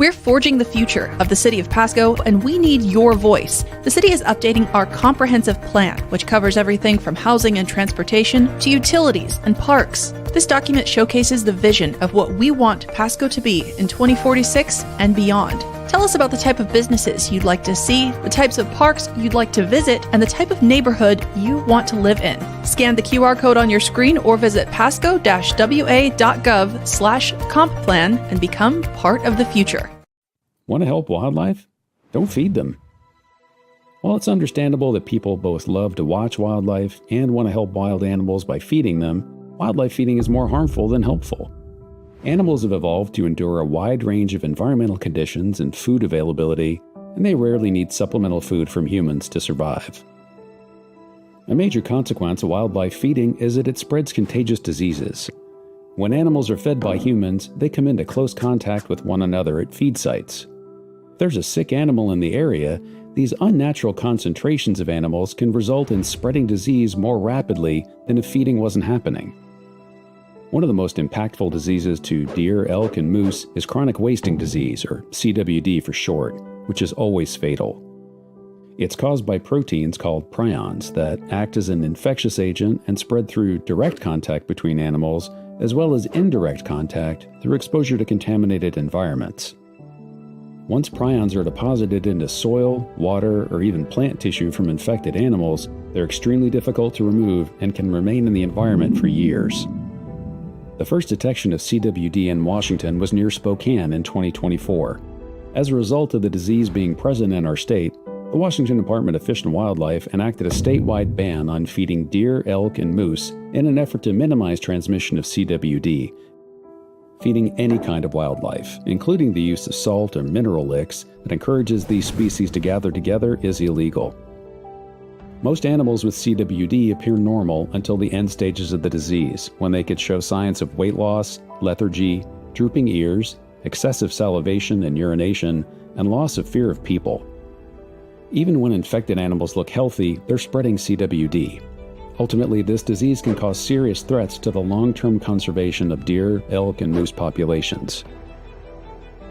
S3: We're forging the future of the city of Pasco, and we need your voice. The city is updating our comprehensive plan, which covers everything from housing and transportation to utilities and parks. This document showcases the vision of what we want Pasco to be in 2046 and beyond. Tell us about the type of businesses you'd like to see, the types of parks you'd like to visit, and the type of neighborhood you want to live in. Scan the QR code on your screen or visit pasco-wa.gov/comp-plan and become part of the future.
S2: Want to help wildlife? Don't feed them. While it's understandable that people both love to watch wildlife and want to help wild animals by feeding them, wildlife feeding is more harmful than helpful. Animals have evolved to endure a wide range of environmental conditions and food availability, and they rarely need supplemental food from humans to survive. A major consequence of wildlife feeding is that it spreads contagious diseases. When animals are fed by humans, they come into close contact with one another at feed sites. If there's a sick animal in the area, these unnatural concentrations of animals can result in spreading disease more rapidly than if feeding wasn't happening. One of the most impactful diseases to deer, elk, and moose is chronic wasting disease, or CWD for short, which is always fatal. It's caused by proteins called prions that act as an infectious agent and spread through direct contact between animals, as well as indirect contact through exposure to contaminated environments. Once prions are deposited into soil, water, or even plant tissue from infected animals, they're extremely difficult to remove and can remain in the environment for years. The first detection of CWD in Washington was near Spokane in 2024. As a result of the disease being present in our state, the Washington Department of Fish and Wildlife enacted a statewide ban on feeding deer, elk, and moose in an effort to minimize transmission of CWD. Feeding any kind of wildlife, including the use of salt or mineral licks that encourages these species to gather together, is illegal. Most animals with CWD appear normal until the end stages of the disease, when they could show signs of weight loss, lethargy, drooping ears, excessive salivation and urination, and loss of fear of people. Even when infected animals look healthy, they're spreading CWD. Ultimately, this disease can cause serious threats to the long-term conservation of deer, elk, and moose populations.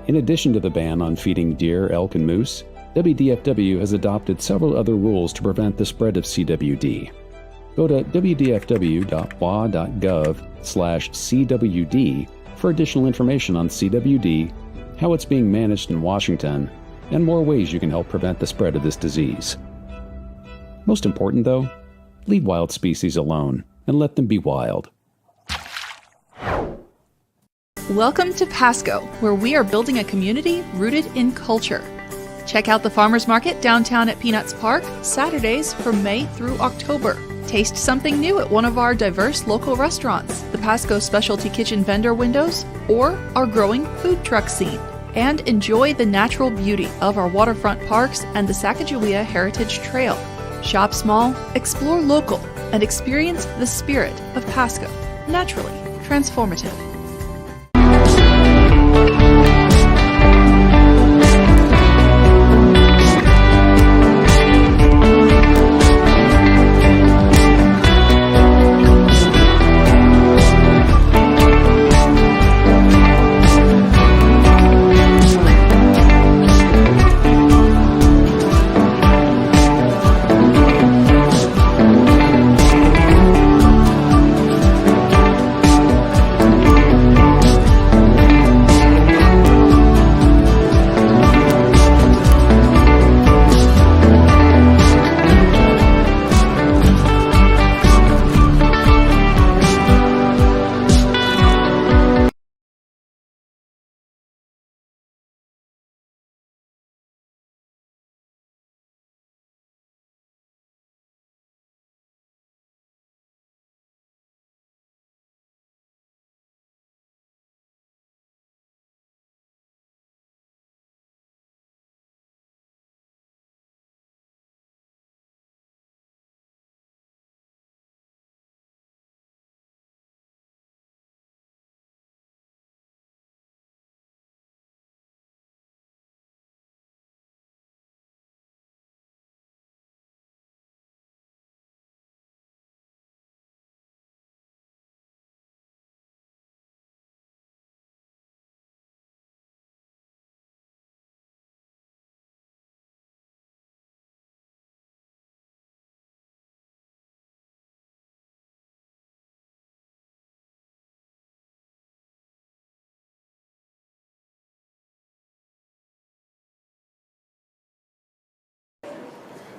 S2: In addition to the ban on feeding deer, elk, and moose, WDFW has adopted several other rules to prevent the spread of CWD. Go to wdfw.wa.gov/CWD for additional information on CWD, how it's being managed in Washington, and more ways you can help prevent the spread of this disease. Most important, though, leave wild species alone and let them be wild.
S3: Welcome to Pasco, where we are building a community rooted in culture. Check out the Farmers Market downtown at Peanuts Park, Saturdays from May through October. Taste something new at one of our diverse local restaurants, the Pasco Specialty Kitchen vendor windows, or our growing food truck scene. And enjoy the natural beauty of our waterfront parks and the Sacagawea Heritage Trail. Shop small, explore local, and experience the spirit of Pasco. Naturally transformative.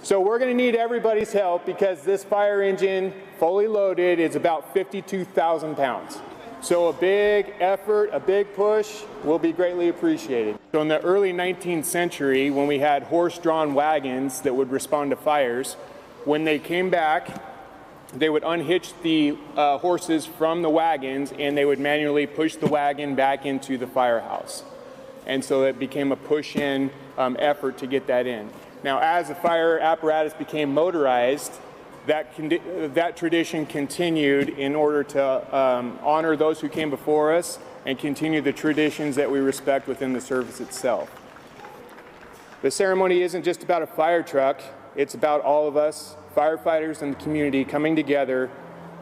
S4: So we're going to need everybody's help because this fire engine, fully loaded, is about 52,000 pounds. So a big effort, a big push will be greatly appreciated. So in the early 19th century, when we had horse-drawn wagons that would respond to fires, when they came back, they would unhitch the horses from the wagons and they would manually push the wagon back into the firehouse. And so it became a push-in effort to get that in. Now, as the fire apparatus became motorized, that tradition continued in order to honor those who came before us and continue the traditions that we respect within the service itself. The ceremony isn't just about a fire truck, it's about all of us, firefighters and the community, coming together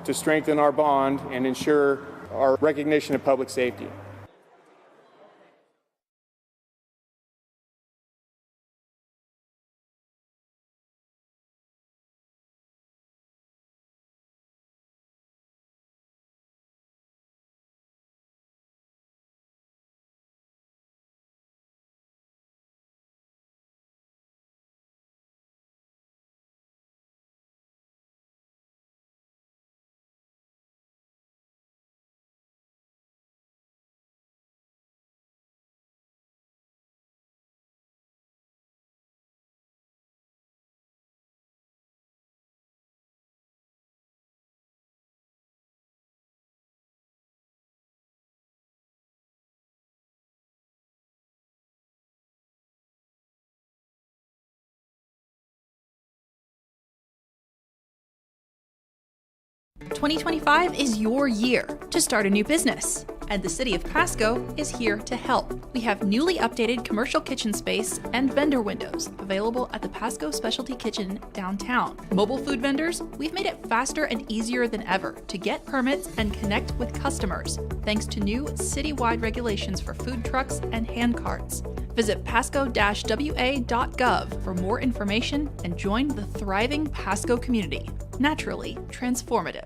S4: to strengthen our bond and ensure our recognition of public safety.
S3: "2025 is your year to start a new business, and the City of Pasco is here to help. We have newly updated commercial kitchen space and vendor windows available at the Pasco Specialty Kitchen downtown. Mobile food vendors, we've made it faster and easier than ever to get permits and connect with customers, thanks to new citywide regulations for food trucks and hand carts. Visit pasco-wa.gov for more information and join the thriving Pasco community. Naturally transformative.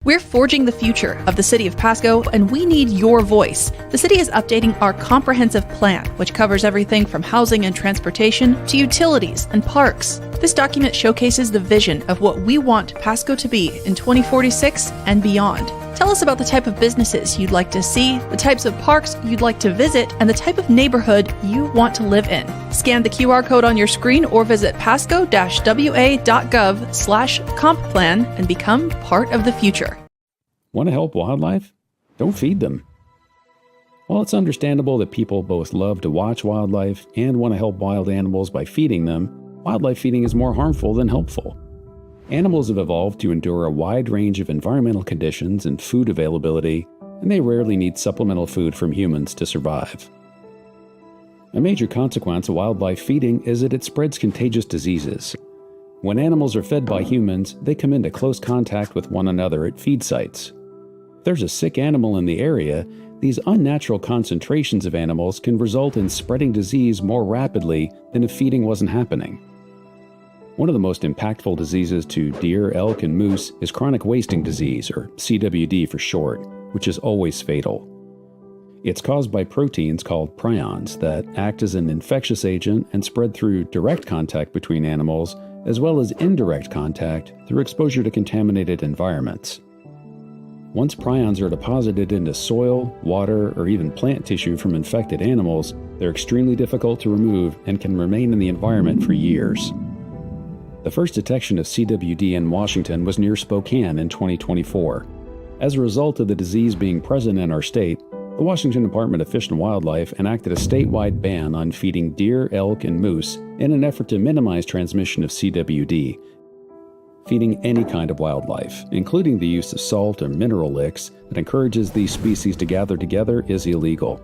S3: We're forging the future of the city of Pasco, and we need your voice. The city is updating our comprehensive plan, which covers everything from housing and transportation to utilities and parks. This document showcases the vision of what we want Pasco to be in 2046 and beyond. Tell us about the type of businesses you'd like to see, the types of parks you'd like to visit, and the type of neighborhood you want to live in. Scan the QR code on your screen or visit pasco-wa.gov/comp-plan and become part of the future.
S2: Want to help wildlife? Don't feed them. While it's understandable that people both love to watch wildlife and want to help wild animals by feeding them, wildlife feeding is more harmful than helpful. Animals have evolved to endure a wide range of environmental conditions and food availability, and they rarely need supplemental food from humans to survive. A major consequence of wildlife feeding is that it spreads contagious diseases. When animals are fed by humans, they come into close contact with one another at feed sites. If there's a sick animal in the area, these unnatural concentrations of animals can result in spreading disease more rapidly than if feeding wasn't happening. One of the most impactful diseases to deer, elk, and moose is chronic wasting disease, or CWD for short, which is always fatal. It's caused by proteins called prions that act as an infectious agent and spread through direct contact between animals, as well as indirect contact through exposure to contaminated environments. Once prions are deposited into soil, water, or even plant tissue from infected animals, they're extremely difficult to remove and can remain in the environment for years. The first detection of CWD in Washington was near Spokane in 2024. As a result of the disease being present in our state, the Washington Department of Fish and Wildlife enacted a statewide ban on feeding deer, elk, and moose in an effort to minimize transmission of CWD. Feeding any kind of wildlife, including the use of salt or mineral licks that encourages these species to gather together, is illegal.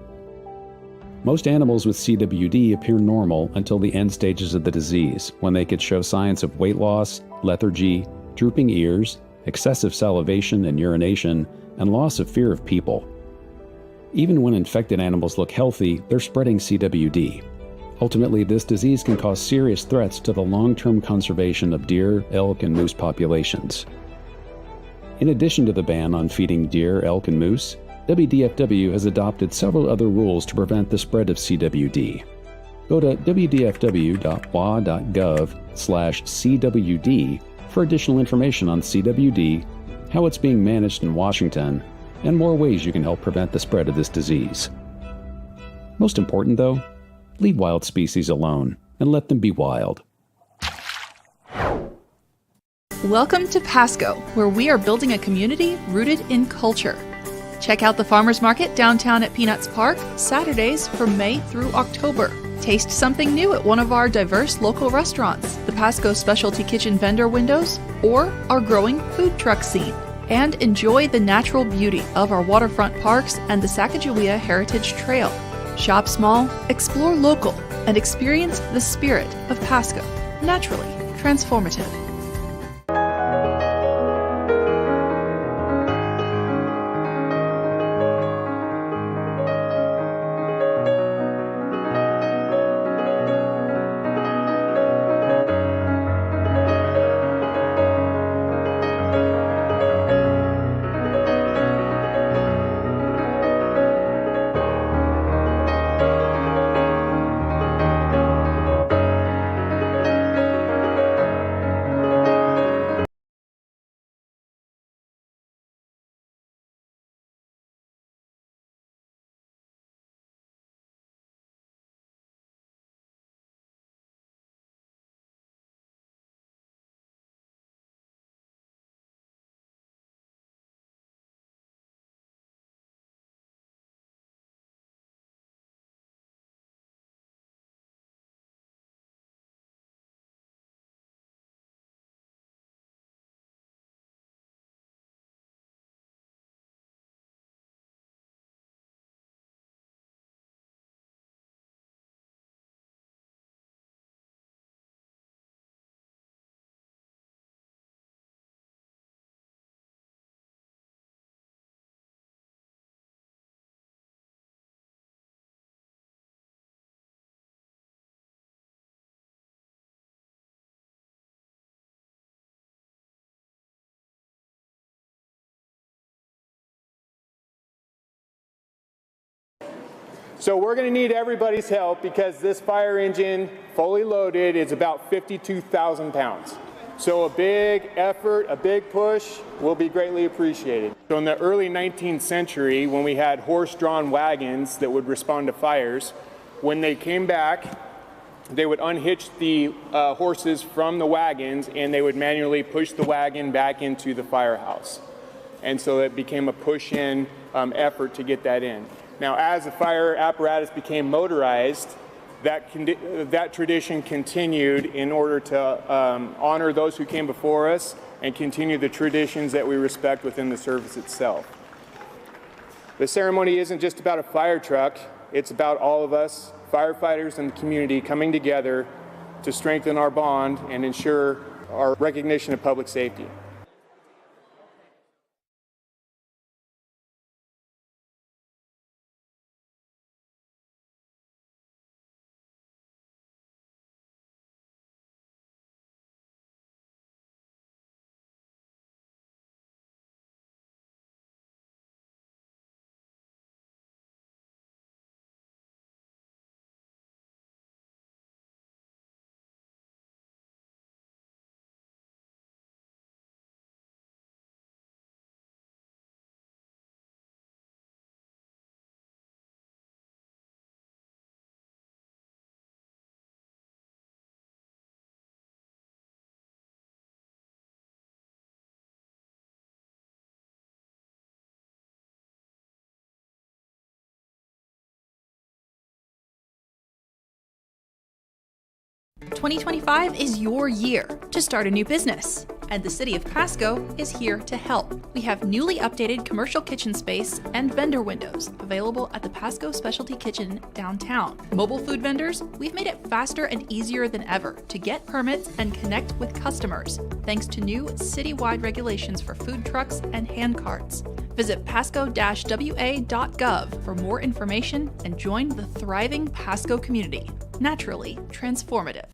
S2: Most animals with CWD appear normal until the end stages of the disease, when they could show signs of weight loss, lethargy, drooping ears, excessive salivation and urination, and loss of fear of people. Even when infected animals look healthy, they're spreading CWD. Ultimately, this disease can cause serious threats to the long-term conservation of deer, elk, and moose populations. In addition to the ban on feeding deer, elk, and moose, WDFW has adopted several other rules to prevent the spread of CWD. Go to wdfw.wa.gov/CWD for additional information on CWD, how it's being managed in Washington, and more ways you can help prevent the spread of this disease. Most important, though, leave wild species alone and let them be wild.
S3: Welcome to Pasco, where we are building a community rooted in culture. Check out the Farmers Market downtown at Peanuts Park, Saturdays from May through October. Taste something new at one of our diverse local restaurants, the Pasco Specialty Kitchen vendor windows, or our growing food truck scene. And enjoy the natural beauty of our waterfront parks and the Sacagawea Heritage Trail. Shop small, explore local, and experience the spirit of Pasco. Naturally transformative.
S4: So we're going to need everybody's help because this fire engine, fully loaded, is about 52,000 pounds. So a big effort, a big push will be greatly appreciated. So in the early 19th century, when we had horse-drawn wagons that would respond to fires, when they came back, they would unhitch the horses from the wagons and they would manually push the wagon back into the firehouse. And so it became a push-in effort to get that in. Now, as the fire apparatus became motorized, that tradition continued in order to honor those who came before us and continue the traditions that we respect within the service itself. The ceremony isn't just about a fire truck, it's about all of us, firefighters and the community, coming together to strengthen our bond and ensure our recognition of public safety.
S3: "2025 is your year to start a new business, and the City of Pasco is here to help. We have newly updated commercial kitchen space and vendor windows available at the Pasco Specialty Kitchen downtown. Mobile food vendors, we've made it faster and easier than ever to get permits and connect with customers, thanks to new citywide regulations for food trucks and hand carts. Visit pasco-wa.gov for more information and join the thriving Pasco community. Naturally transformative.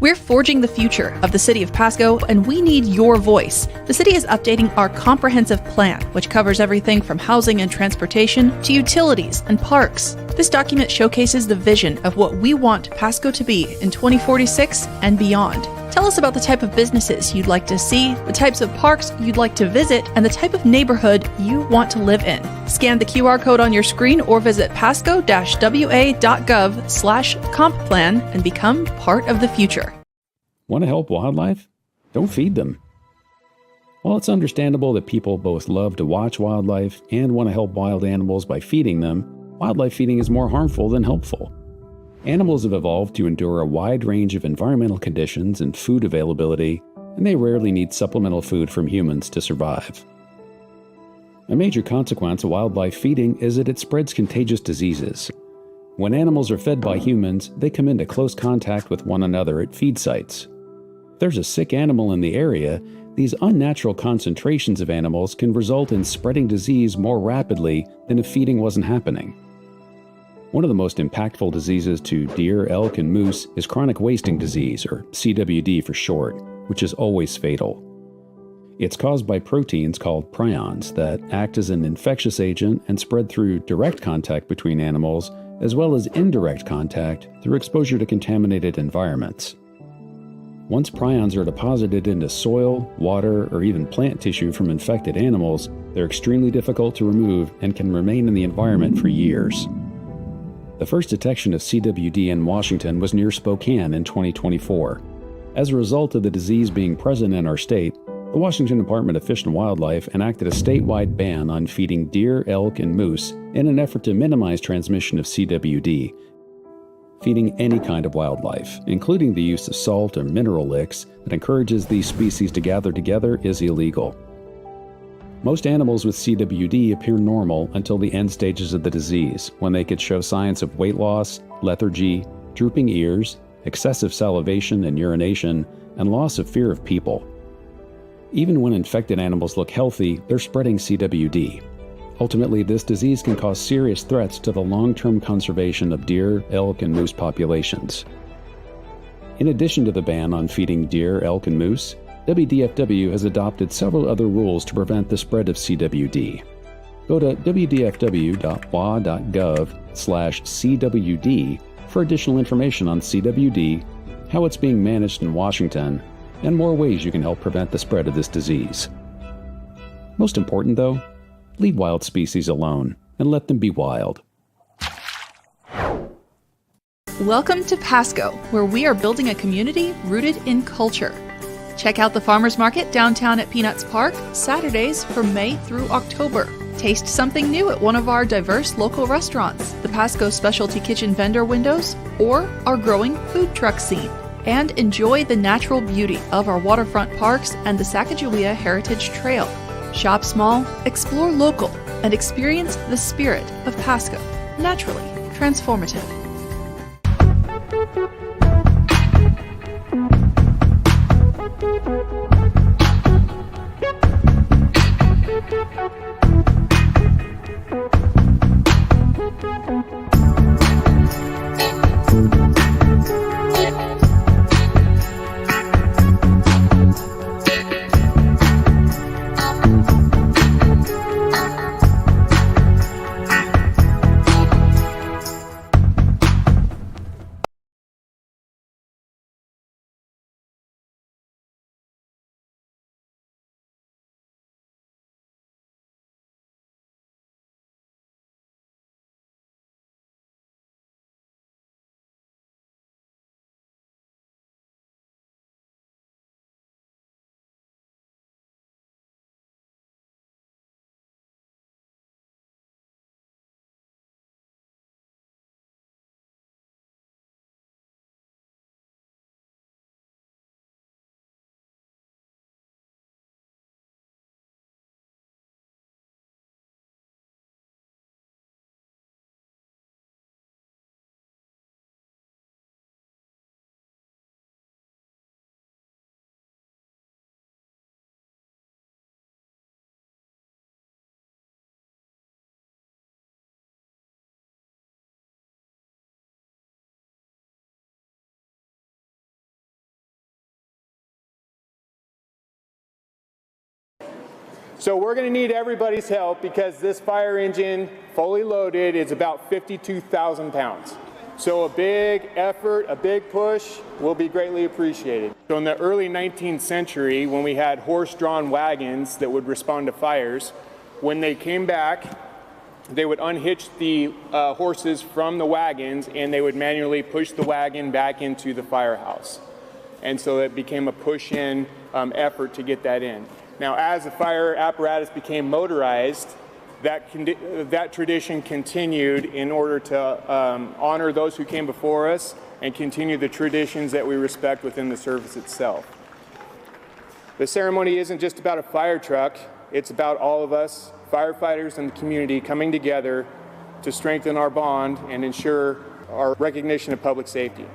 S3: We're forging the future of the city of Pasco, and we need your voice. The city is updating our comprehensive plan, which covers everything from housing and transportation to utilities and parks. This document showcases the vision of what we want Pasco to be in 2046 and beyond. Tell us about the type of businesses you'd like to see, the types of parks you'd like to visit, and the type of neighborhood you want to live in. Scan the QR code on your screen or visit pasco-wa.gov/comp-plan and become part of the future.
S2: Want to help wildlife? Don't feed them. While it's understandable that people both love to watch wildlife and want to help wild animals by feeding them, wildlife feeding is more harmful than helpful. Animals have evolved to endure a wide range of environmental conditions and food availability, and they rarely need supplemental food from humans to survive. A major consequence of wildlife feeding is that it spreads contagious diseases. When animals are fed by humans, they come into close contact with one another at feed sites. If there's a sick animal in the area, these unnatural concentrations of animals can result in spreading disease more rapidly than if feeding wasn't happening. One of the most impactful diseases to deer, elk, and moose is chronic wasting disease, or CWD for short, which is always fatal. It's caused by proteins called prions that act as an infectious agent and spread through direct contact between animals, as well as indirect contact through exposure to contaminated environments. Once prions are deposited into soil, water, or even plant tissue from infected animals, they're extremely difficult to remove and can remain in the environment for years. The first detection of CWD in Washington was near Spokane in 2024. As a result of the disease being present in our state, the Washington Department of Fish and Wildlife enacted a statewide ban on feeding deer, elk, and moose in an effort to minimize transmission of CWD. Feeding any kind of wildlife, including the use of salt or mineral licks that encourages these species to gather together, is illegal. Most animals with CWD appear normal until the end stages of the disease, when they could show signs of weight loss, lethargy, drooping ears, excessive salivation and urination, and loss of fear of people. Even when infected animals look healthy, they're spreading CWD. Ultimately, this disease can cause serious threats to the long-term conservation of deer, elk, and moose populations. In addition to the ban on feeding deer, elk, and moose, WDFW has adopted several other rules to prevent the spread of CWD. Go to wdfw.wa.gov/CWD for additional information on CWD, how it's being managed in Washington, and more ways you can help prevent the spread of this disease. Most important, though, leave wild species alone and let them be wild.
S3: Welcome to Pasco, where we are building a community rooted in culture. Check out the Farmers Market downtown at Peanuts Park, Saturdays from May through October. Taste something new at one of our diverse local restaurants, the Pasco Specialty Kitchen vendor windows, or our growing food truck scene. And enjoy the natural beauty of our waterfront parks and the Sacagawea Heritage Trail. Shop small, explore local, and experience the spirit of Pasco. Naturally transformative.
S4: So we're going to need everybody's help because this fire engine, fully loaded, is about 52,000 pounds. So a big effort, a big push will be greatly appreciated. So in the early 19th century, when we had horse-drawn wagons that would respond to fires, when they came back, they would unhitch the horses from the wagons and they would manually push the wagon back into the firehouse. And so it became a push-in effort to get that in. Now, as the fire apparatus became motorized, that tradition continued in order to honor those who came before us and continue the traditions that we respect within the service itself. The ceremony isn't just about a fire truck, it's about all of us, firefighters and the community, coming together to strengthen our bond and ensure our recognition of public safety.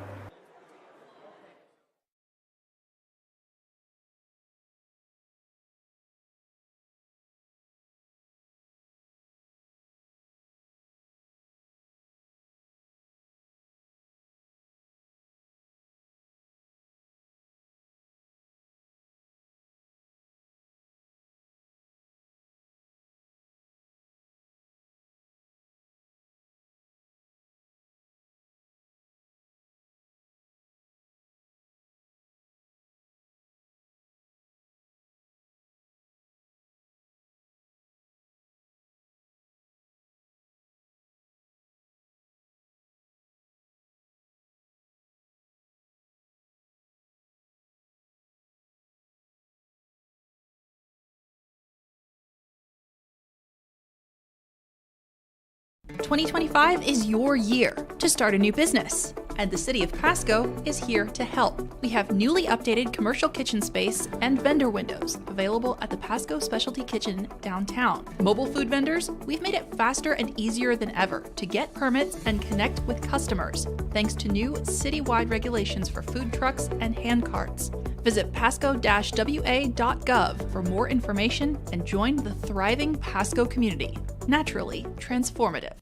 S3: "2025 is your year to start a new business, and the City of Pasco is here to help. We have newly updated commercial kitchen space and vendor windows available at the Pasco Specialty Kitchen downtown. Mobile food vendors, we've made it faster and easier than ever to get permits and connect with customers, thanks to new citywide regulations for food trucks and hand carts. Visit pasco-wa.gov for more information and join the thriving Pasco community. Naturally transformative.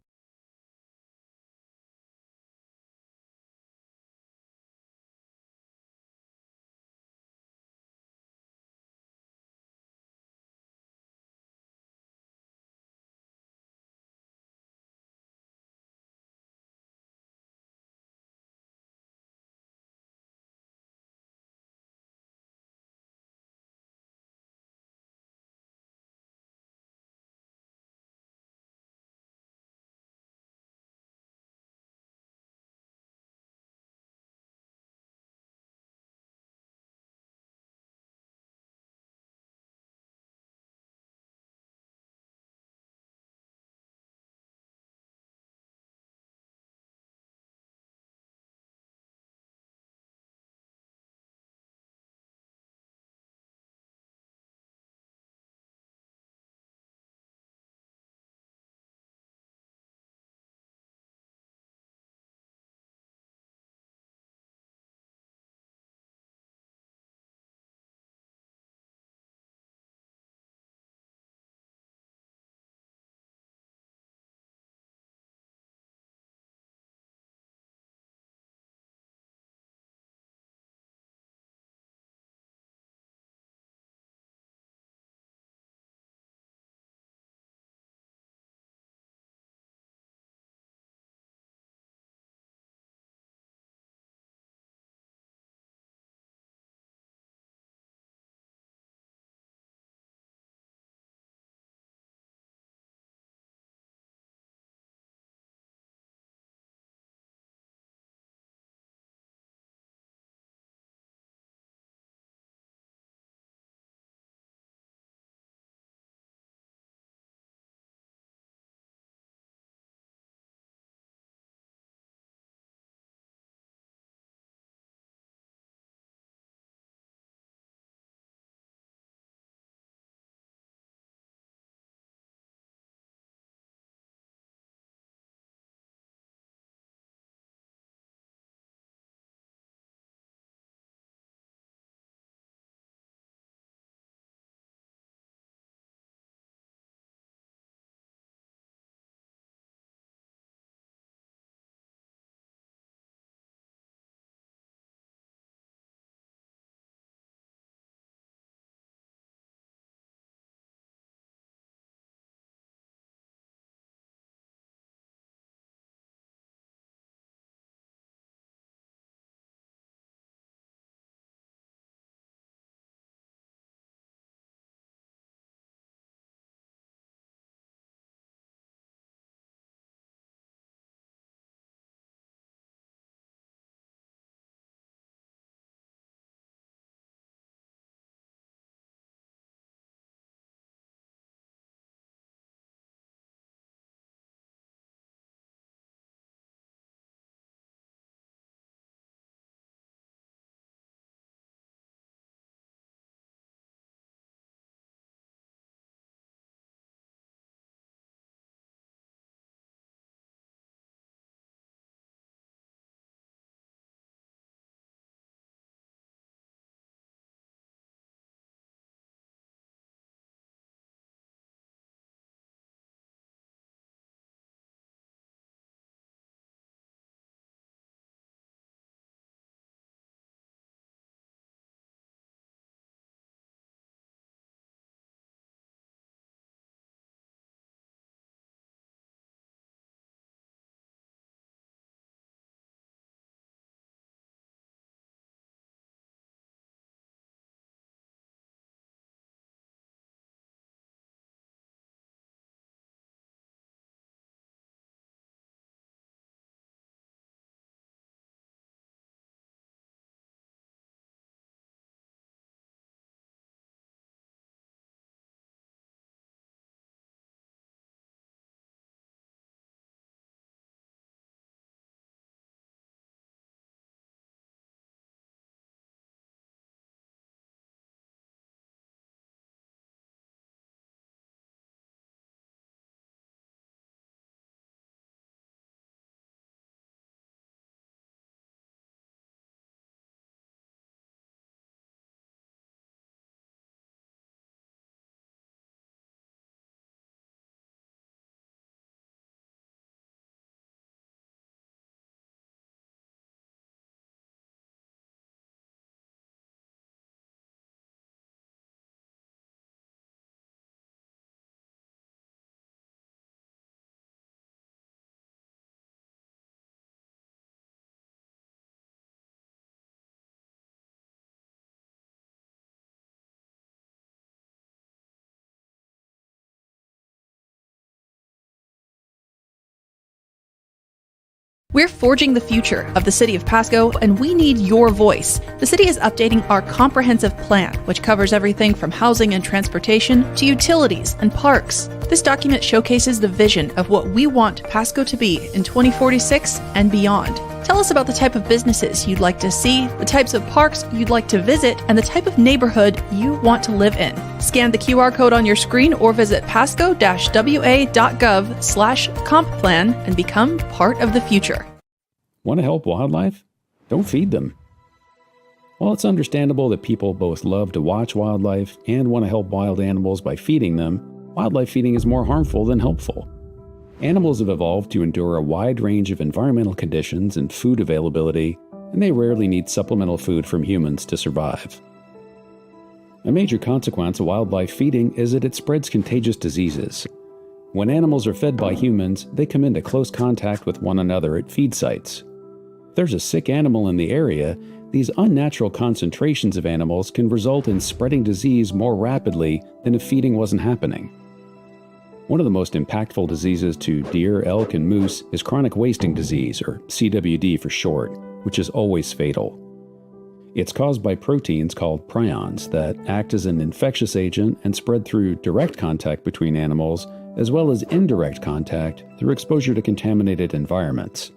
S3: We're forging the future of the city of Pasco, and we need your voice. The city is updating our comprehensive plan, which covers everything from housing and transportation to utilities and parks. This document showcases the vision of what we want Pasco to be in 2046 and beyond. Tell us about the type of businesses you'd like to see, the types of parks you'd like to visit, and the type of neighborhood you want to live in. Scan the QR code on your screen or visit pasco-wa.gov/comp-plan and become part of the future.
S2: Want to help wildlife? Don't feed them. While it's understandable that people both love to watch wildlife and want to help wild animals by feeding them, wildlife feeding is more harmful than helpful. Animals have evolved to endure a wide range of environmental conditions and food availability, and they rarely need supplemental food from humans to survive. A major consequence of wildlife feeding is that it spreads contagious diseases. When animals are fed by humans, they come into close contact with one another at feed sites. If there's a sick animal in the area, these unnatural concentrations of animals can result in spreading disease more rapidly than if feeding wasn't happening. One of the most impactful diseases to deer, elk, and moose is chronic wasting disease, or CWD for short, which is always fatal. It's caused by proteins called prions that act as an infectious agent and spread through direct contact between animals, as well as indirect contact through exposure to contaminated environments.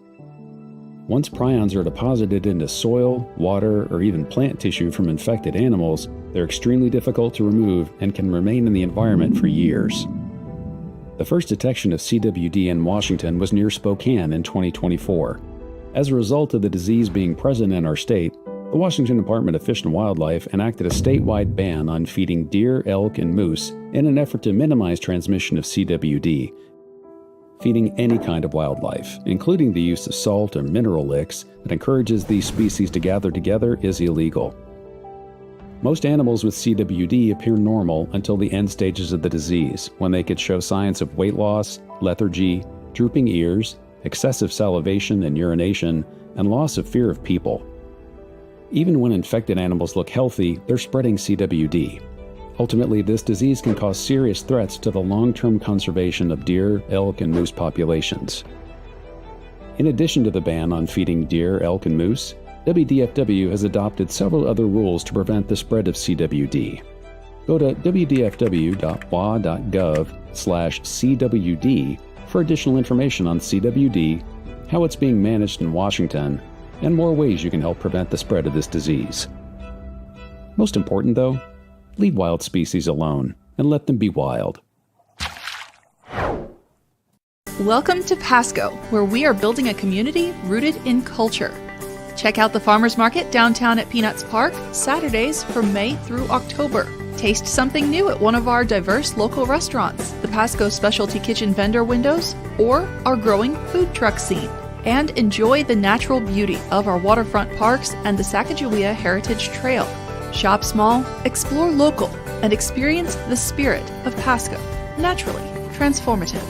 S2: Once prions are deposited into soil, water, or even plant tissue from infected animals, they're extremely difficult to remove and can remain in the environment for years. The first detection of CWD in Washington was near Spokane in 2024. As a result of the disease being present in our state, the Washington Department of Fish and Wildlife enacted a statewide ban on feeding deer, elk, and moose in an effort to minimize transmission of CWD. Feeding any kind of wildlife, including the use of salt or mineral licks that encourages these species to gather together, is illegal. Most animals with CWD appear normal until the end stages of the disease, when they could show signs of weight loss, lethargy, drooping ears, excessive salivation and urination, and loss of fear of people. Even when infected animals look healthy, they're spreading CWD. Ultimately, this disease can cause serious threats to the long-term conservation of deer, elk, and moose populations. In addition to the ban on feeding deer, elk, and moose, WDFW has adopted several other rules to prevent the spread of CWD. Go to wdfw.wa.gov/CWD for additional information on CWD, how it's being managed in Washington, and more ways you can help prevent the spread of this disease. Most important, though, leave wild species alone and let them be wild.
S3: Welcome to Pasco, where we are building a community rooted in culture. Check out the Farmers Market downtown at Peanuts Park, Saturdays from May through October. Taste something new at one of our diverse local restaurants, the Pasco Specialty Kitchen vendor windows, or our growing food truck scene. And enjoy the natural beauty of our waterfront parks and the Sacagawea Heritage Trail. Shop small, explore local, and experience the spirit of Pasco. Naturally transformative.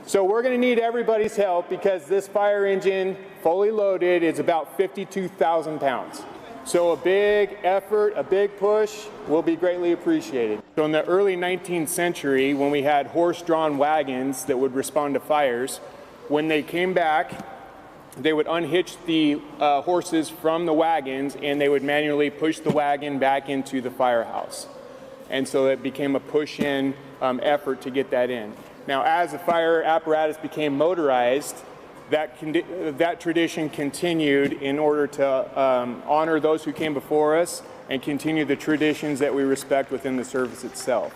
S4: So we're going to need everybody's help because this fire engine, fully loaded, is about 52,000 pounds. So a big effort, a big push will be greatly appreciated. So in the early 19th century, when we had horse-drawn wagons that would respond to fires, when they came back, they would unhitch the horses from the wagons and they would manually push the wagon back into the firehouse. And so it became a push-in effort to get that in. Now, as the fire apparatus became motorized, that tradition continued in order to honor those who came before us and continue the traditions that we respect within the service itself.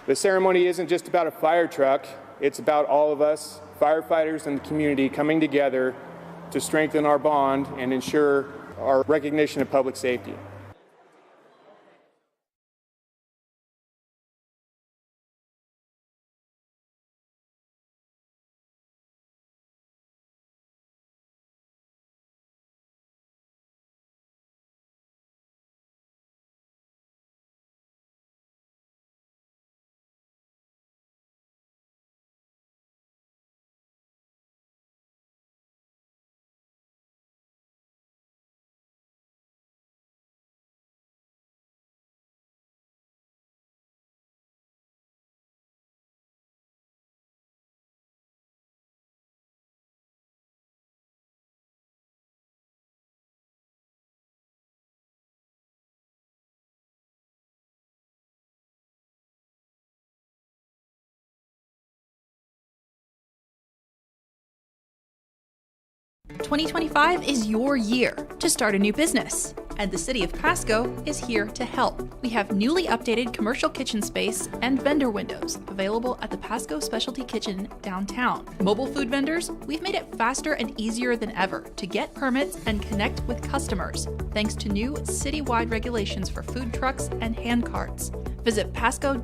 S4: The ceremony isn't just about a fire truck, it's about all of us, firefighters and the community, coming together to strengthen our bond and ensure our recognition of public safety.
S3: "2025 is your year to start a new business, and the City of Pasco is here to help. We have newly updated commercial kitchen space and vendor windows available at the Pasco Specialty Kitchen downtown. Mobile food vendors, we've made it faster and easier than ever to get permits and connect with customers, thanks to new citywide regulations for food trucks and hand carts. Visit pasco-wa.gov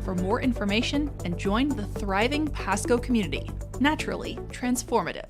S3: for more information and join the thriving Pasco community. Naturally transformative.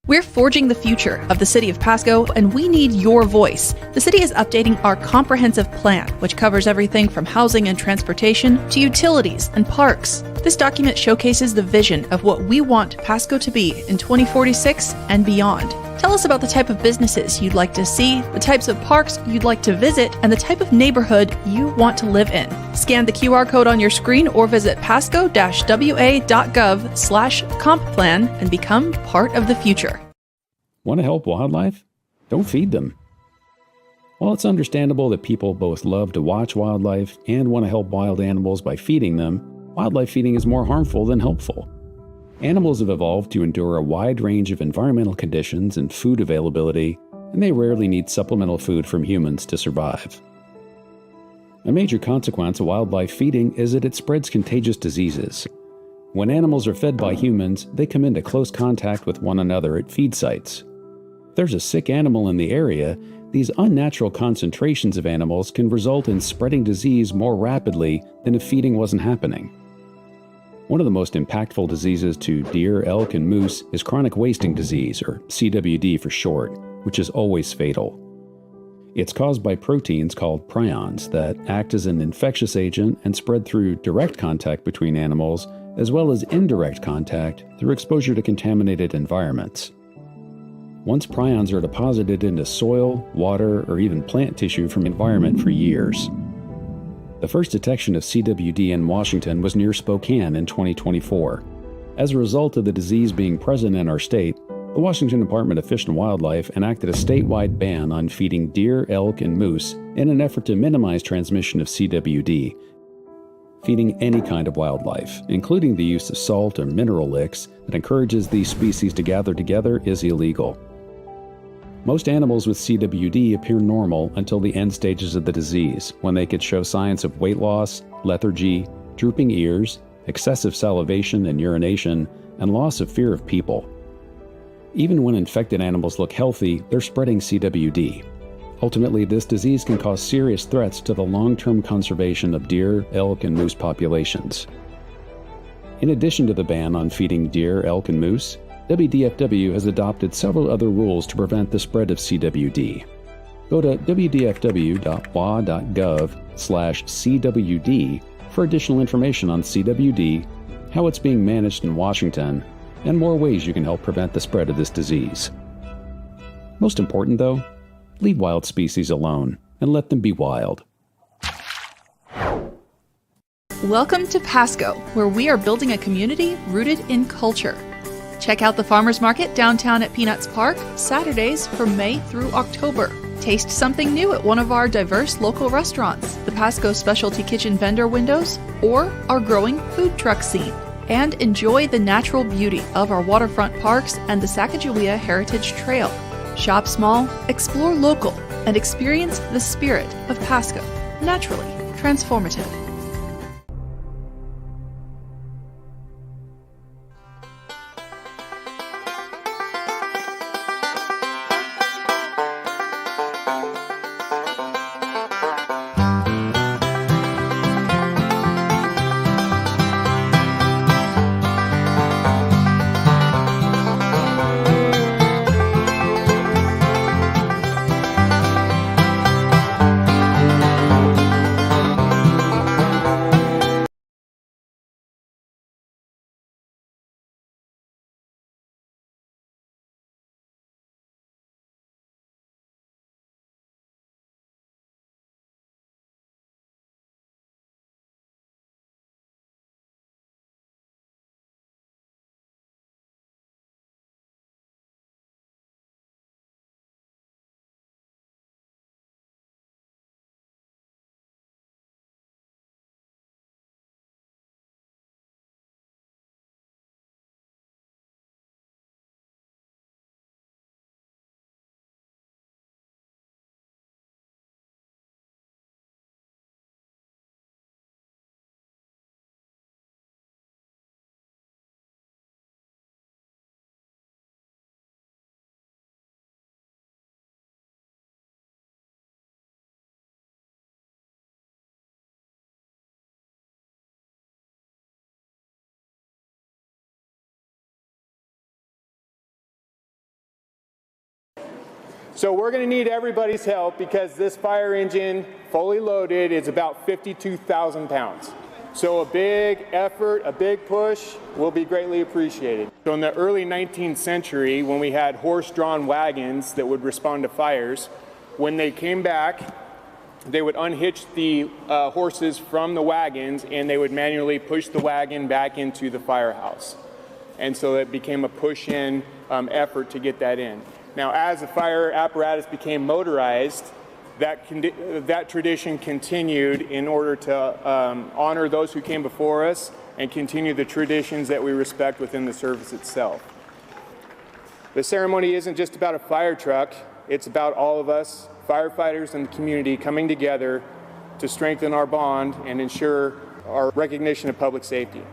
S3: We're forging the future of the city of Pasco, and we need your voice. The city is updating our comprehensive plan, which covers everything from housing and transportation to utilities and parks. This document showcases the vision of what we want Pasco to be in 2046 and beyond. Tell us about the type of businesses you'd like to see, the types of parks you'd like to visit, and the type of neighborhood you want to live in. Scan the QR code on your screen or visit pasco-wa.gov/comp-plan and become part of the future.
S2: Want to help wildlife? Don't feed them. While it's understandable that people both love to watch wildlife and want to help wild animals by feeding them, wildlife feeding is more harmful than helpful. Animals have evolved to endure a wide range of environmental conditions and food availability, and they rarely need supplemental food from humans to survive. A major consequence of wildlife feeding is that it spreads contagious diseases. When animals are fed by humans, they come into close contact with one another at feed sites. If there's a sick animal in the area, these unnatural concentrations of animals can result in spreading disease more rapidly than if feeding wasn't happening. One of the most impactful diseases to deer, elk, and moose is chronic wasting disease, or CWD for short, which is always fatal. It's caused by proteins called prions that act as an infectious agent and spread through direct contact between animals, as well as indirect contact through exposure to contaminated environments. Once prions are deposited into soil, water, or even plant tissue from environment for years. The first detection of CWD in Washington was near Spokane in 2024. As a result of the disease being present in our state, the Washington Department of Fish and Wildlife enacted a statewide ban on feeding deer, elk, and moose in an effort to minimize transmission of CWD. Feeding any kind of wildlife, including the use of salt or mineral licks that encourages these species to gather together, is illegal. Most animals with CWD appear normal until the end stages of the disease, when they could show signs of weight loss, lethargy, drooping ears, excessive salivation and urination, and loss of fear of people. Even when infected animals look healthy, they're spreading CWD. Ultimately, this disease can cause serious threats to the long-term conservation of deer, elk, and moose populations. In addition to the ban on feeding deer, elk, and moose, WDFW has adopted several other rules to prevent the spread of CWD. Go to wdfw.wa.gov/CWD for additional information on CWD, how it's being managed in Washington, and more ways you can help prevent the spread of this disease. Most important, though, leave wild species alone and let them be wild.
S3: Welcome to Pasco, where we are building a community rooted in culture. Check out the Farmers Market downtown at Peanuts Park, Saturdays from May through October. Taste something new at one of our diverse local restaurants, the Pasco Specialty Kitchen vendor windows, or our growing food truck scene. And enjoy the natural beauty of our waterfront parks and the Sacagawea Heritage Trail. Shop small, explore local, and experience the spirit of Pasco. Naturally transformative.
S4: So we're going to need everybody's help because this fire engine, fully loaded, is about 52,000 pounds. So a big effort, a big push will be greatly appreciated. So in the early 19th century, when we had horse-drawn wagons that would respond to fires, when they came back, they would unhitch the horses from the wagons and they would manually push the wagon back into the firehouse. And so it became a push-in effort to get that in. Now, as the fire apparatus became motorized, that tradition continued in order to honor those who came before us and continue the traditions that we respect within the service itself. The ceremony isn't just about a fire truck, it's about all of us, firefighters and the community, coming together to strengthen our bond and ensure our recognition of public safety.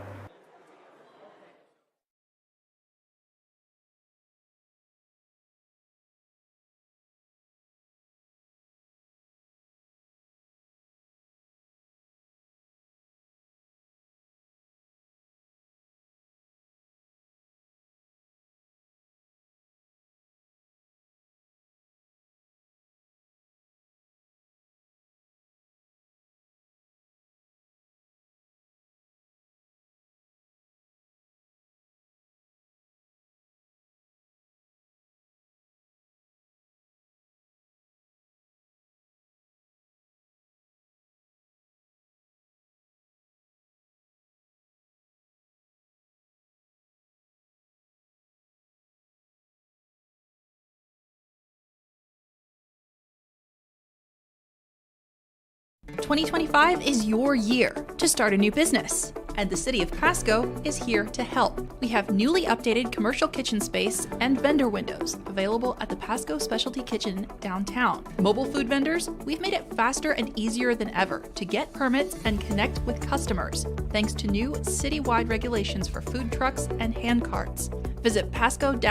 S3: "2025 is your year to start a new business, and the City of Pasco is here to help. We have newly updated commercial kitchen space and vendor windows available at the Pasco Specialty Kitchen downtown. Mobile food vendors, we've made it faster and easier than ever to get permits and connect with customers, thanks to new citywide regulations for food trucks and hand carts. Visit pasco-wa.gov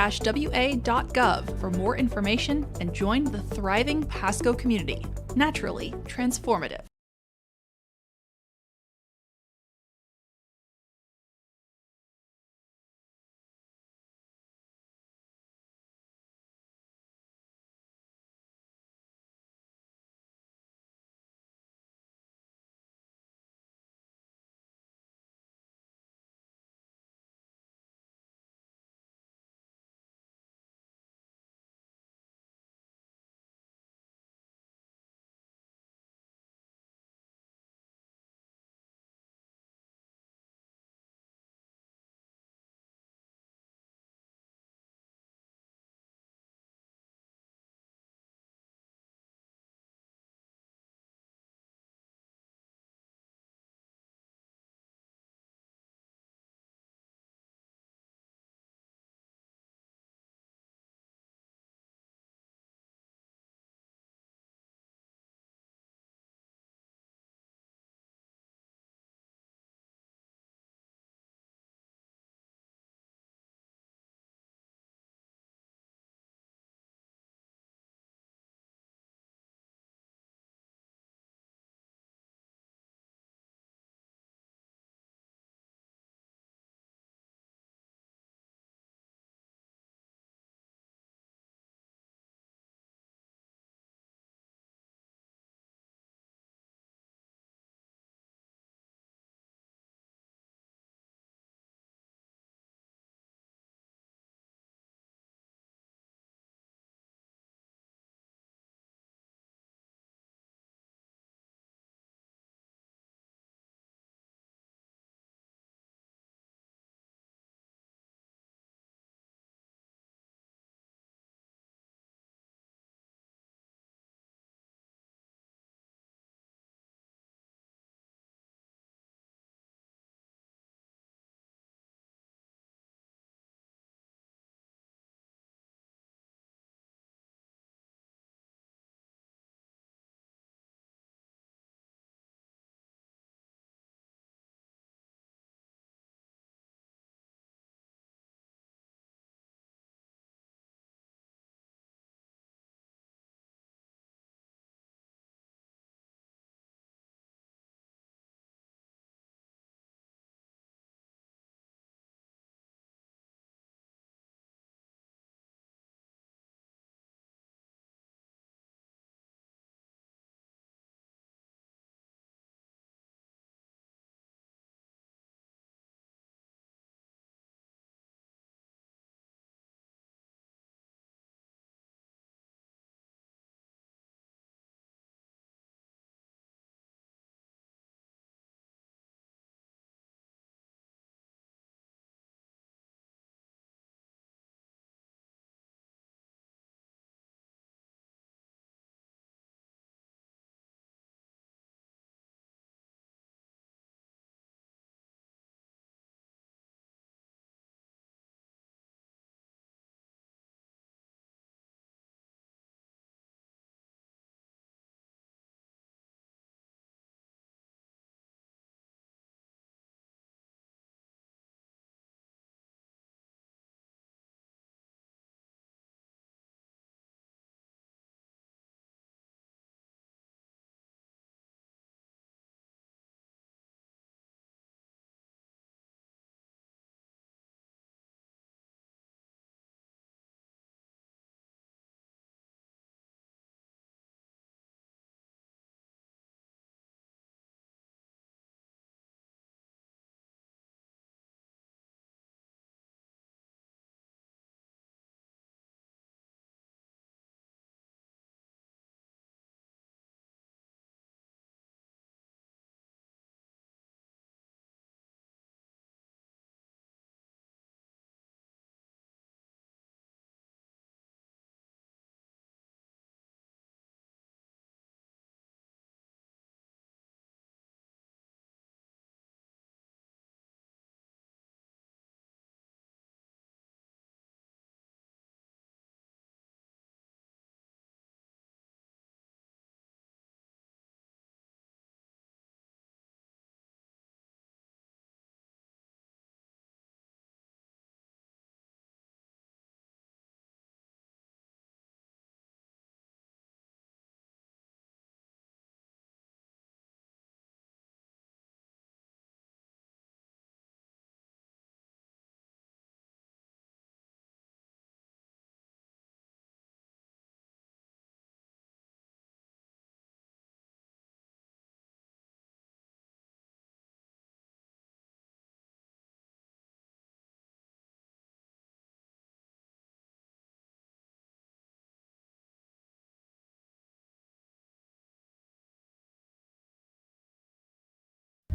S3: for more information and join the thriving Pasco community. Naturally transformative.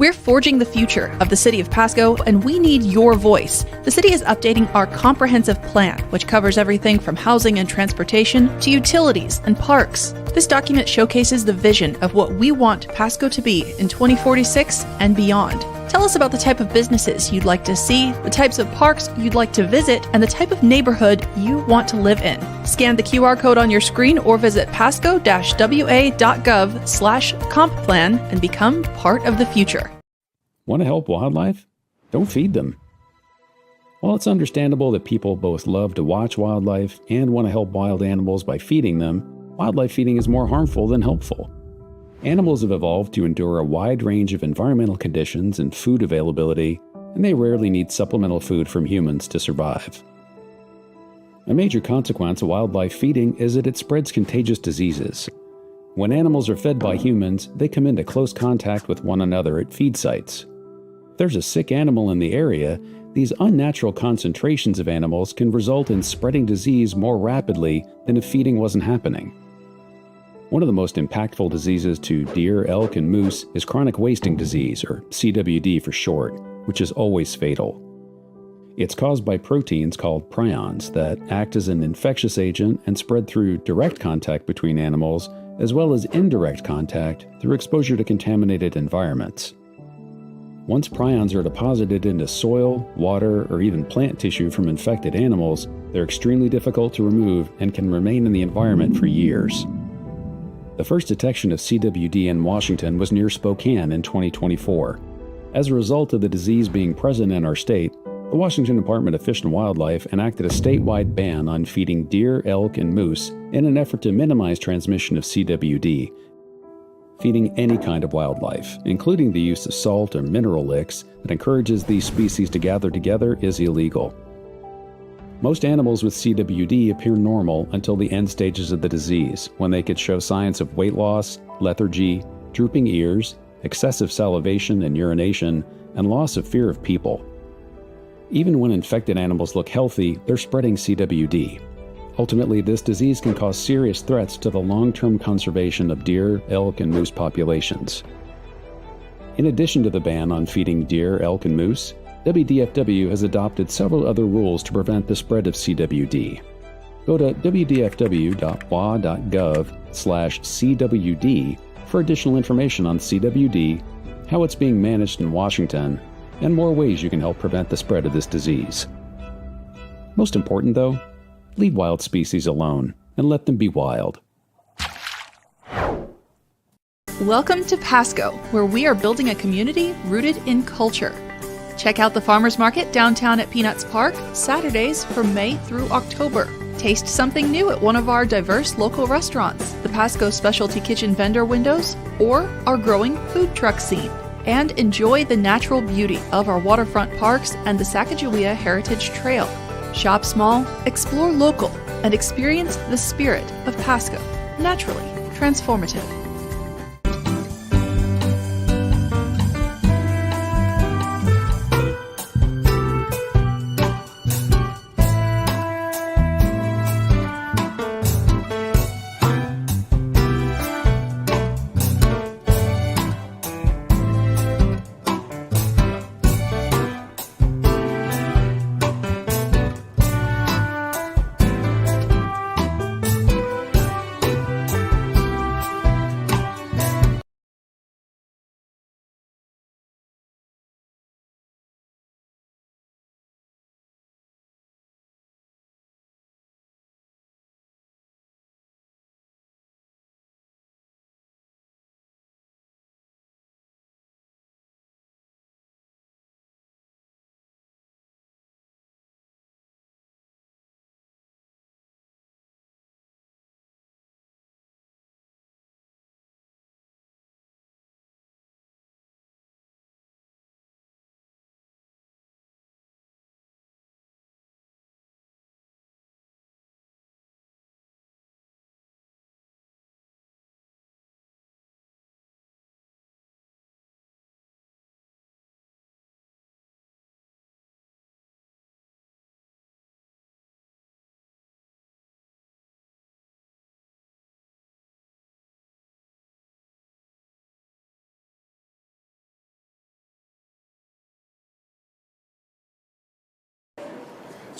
S3: We're forging the future of the city of Pasco, and we need your voice. The city is updating our comprehensive plan, which covers everything from housing and transportation to utilities and parks. This document showcases the vision of what we want Pasco to be in 2046 and beyond. Tell us about the type of businesses you'd like to see, the types of parks you'd like to visit, and the type of neighborhood you want to live in. Scan the QR code on your screen or visit pasco-wa.gov/comp-plan and become part of the future.
S2: Want to help wildlife? Don't feed them. While it's understandable that people both love to watch wildlife and want to help wild animals by feeding them, wildlife feeding is more harmful than helpful. Animals have evolved to endure a wide range of environmental conditions and food availability, and they rarely need supplemental food from humans to survive. A major consequence of wildlife feeding is that it spreads contagious diseases. When animals are fed by humans, they come into close contact with one another at feed sites. If there's a sick animal in the area, these unnatural concentrations of animals can result in spreading disease more rapidly than if feeding wasn't happening. One of the most impactful diseases to deer, elk, and moose is chronic wasting disease, or CWD for short, which is always fatal. It's caused by proteins called prions that act as an infectious agent and spread through direct contact between animals, as well as indirect contact through exposure to contaminated environments. Once prions are deposited into soil, water, or even plant tissue from infected animals, they're extremely difficult to remove and can remain in the environment for years. The first detection of CWD in Washington was near Spokane in 2024. As a result of the disease being present in our state, the Washington Department of Fish and Wildlife enacted a statewide ban on feeding deer, elk, and moose in an effort to minimize transmission of CWD. Feeding any kind of wildlife, including the use of salt or mineral licks that encourages these species to gather together, is illegal. Most animals with CWD appear normal until the end stages of the disease, when they could show signs of weight loss, lethargy, drooping ears, excessive salivation and urination, and loss of fear of people. Even when infected animals look healthy, they're spreading CWD. Ultimately, this disease can cause serious threats to the long-term conservation of deer, elk, and moose populations. In addition to the ban on feeding deer, elk, and moose, WDFW has adopted several other rules to prevent the spread of CWD. Go to wdfw.wa.gov/CWD for additional information on CWD, how it's being managed in Washington, and more ways you can help prevent the spread of this disease. Most important, though, leave wild species alone and let them be wild.
S3: Welcome to Pasco, where we are building a community rooted in culture. Check out the Farmers Market downtown at Peanuts Park, Saturdays from May through October. Taste something new at one of our diverse local restaurants, the Pasco Specialty Kitchen vendor windows, or our growing food truck scene. And enjoy the natural beauty of our waterfront parks and the Sacagawea Heritage Trail. Shop small, explore local, and experience the spirit of Pasco. Naturally transformative.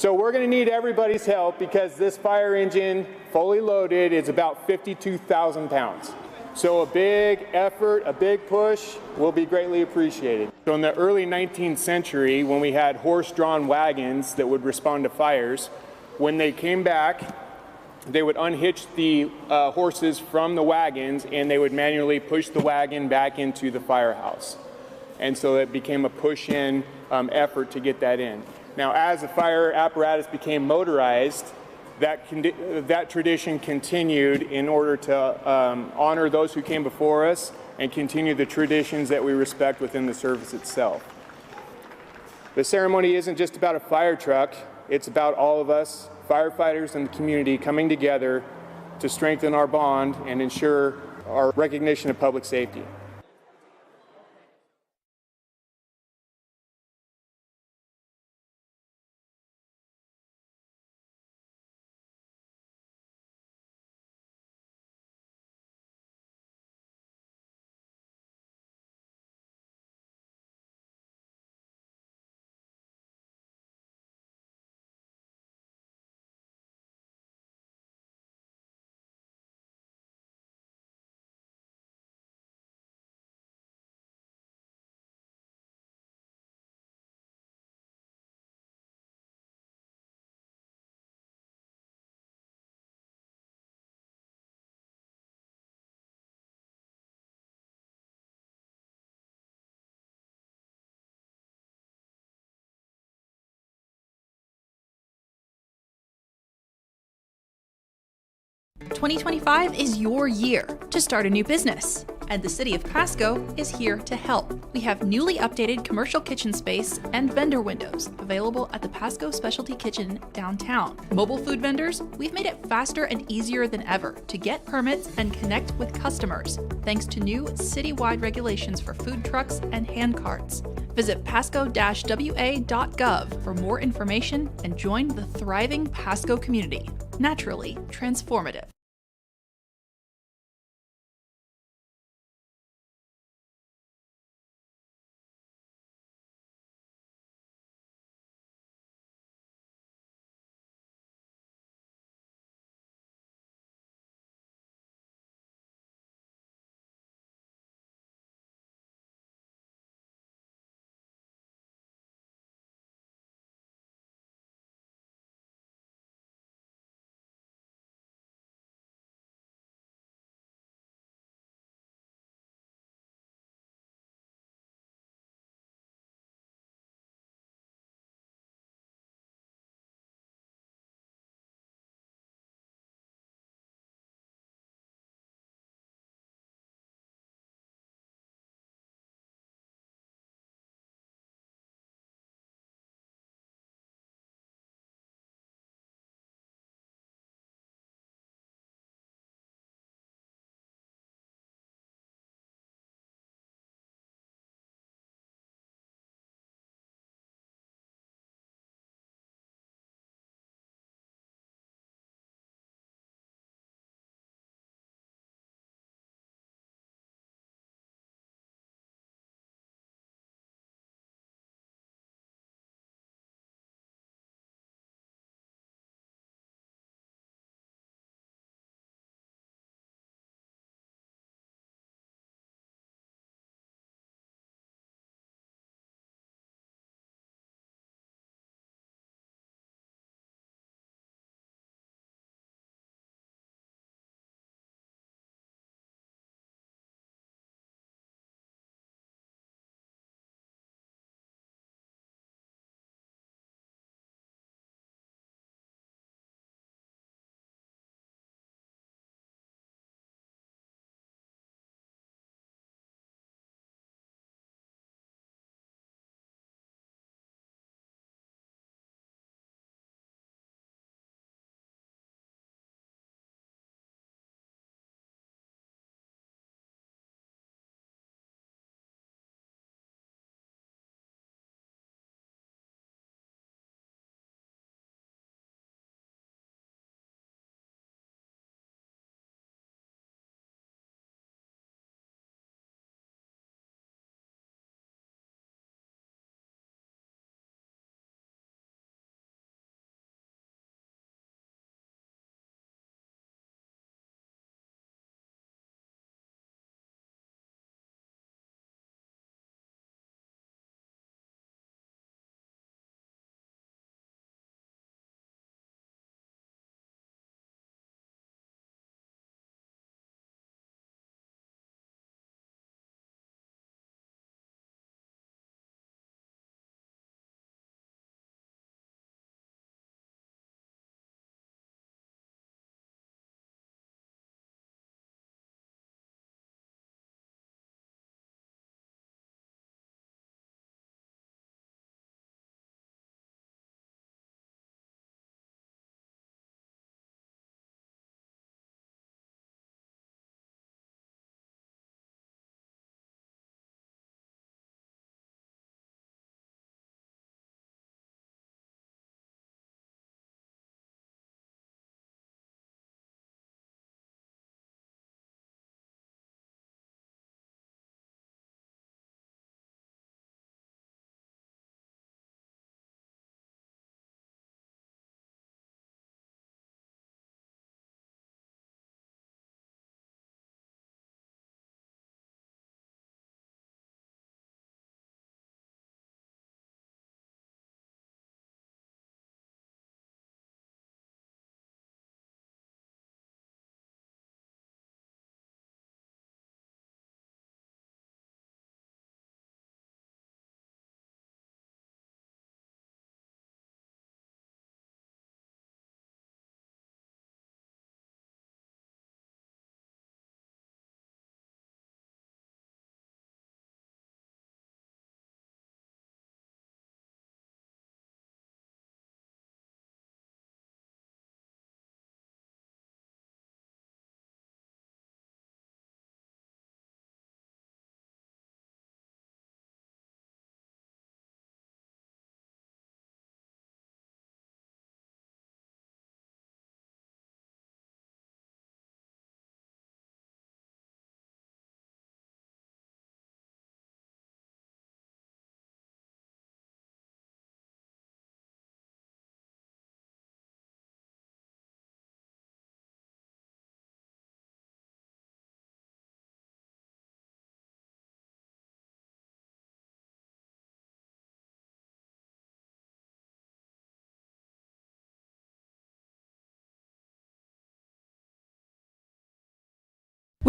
S4: So we're going to need everybody's help because this fire engine, fully loaded, is about 52,000 pounds. So a big effort, a big push will be greatly appreciated. So in the early 19th century, when we had horse-drawn wagons that would respond to fires, when they came back, they would unhitch the horses from the wagons and they would manually push the wagon back into the firehouse. And so it became a push-in effort to get that in. Now, as the fire apparatus became motorized, that tradition continued in order to honor those who came before us and continue the traditions that we respect within the service itself. The ceremony isn't just about a fire truck, it's about all of us, firefighters and the community, coming together to strengthen our bond and ensure our recognition of public safety.
S3: "2025 is your year to start a new business, and the City of Pasco is here to help. We have newly updated commercial kitchen space and vendor windows available at the Pasco Specialty Kitchen downtown. Mobile food vendors, we've made it faster and easier than ever to get permits and connect with customers, thanks to new citywide regulations for food trucks and hand carts. Visit pasco-wa.gov for more information and join the thriving Pasco community. Naturally transformative.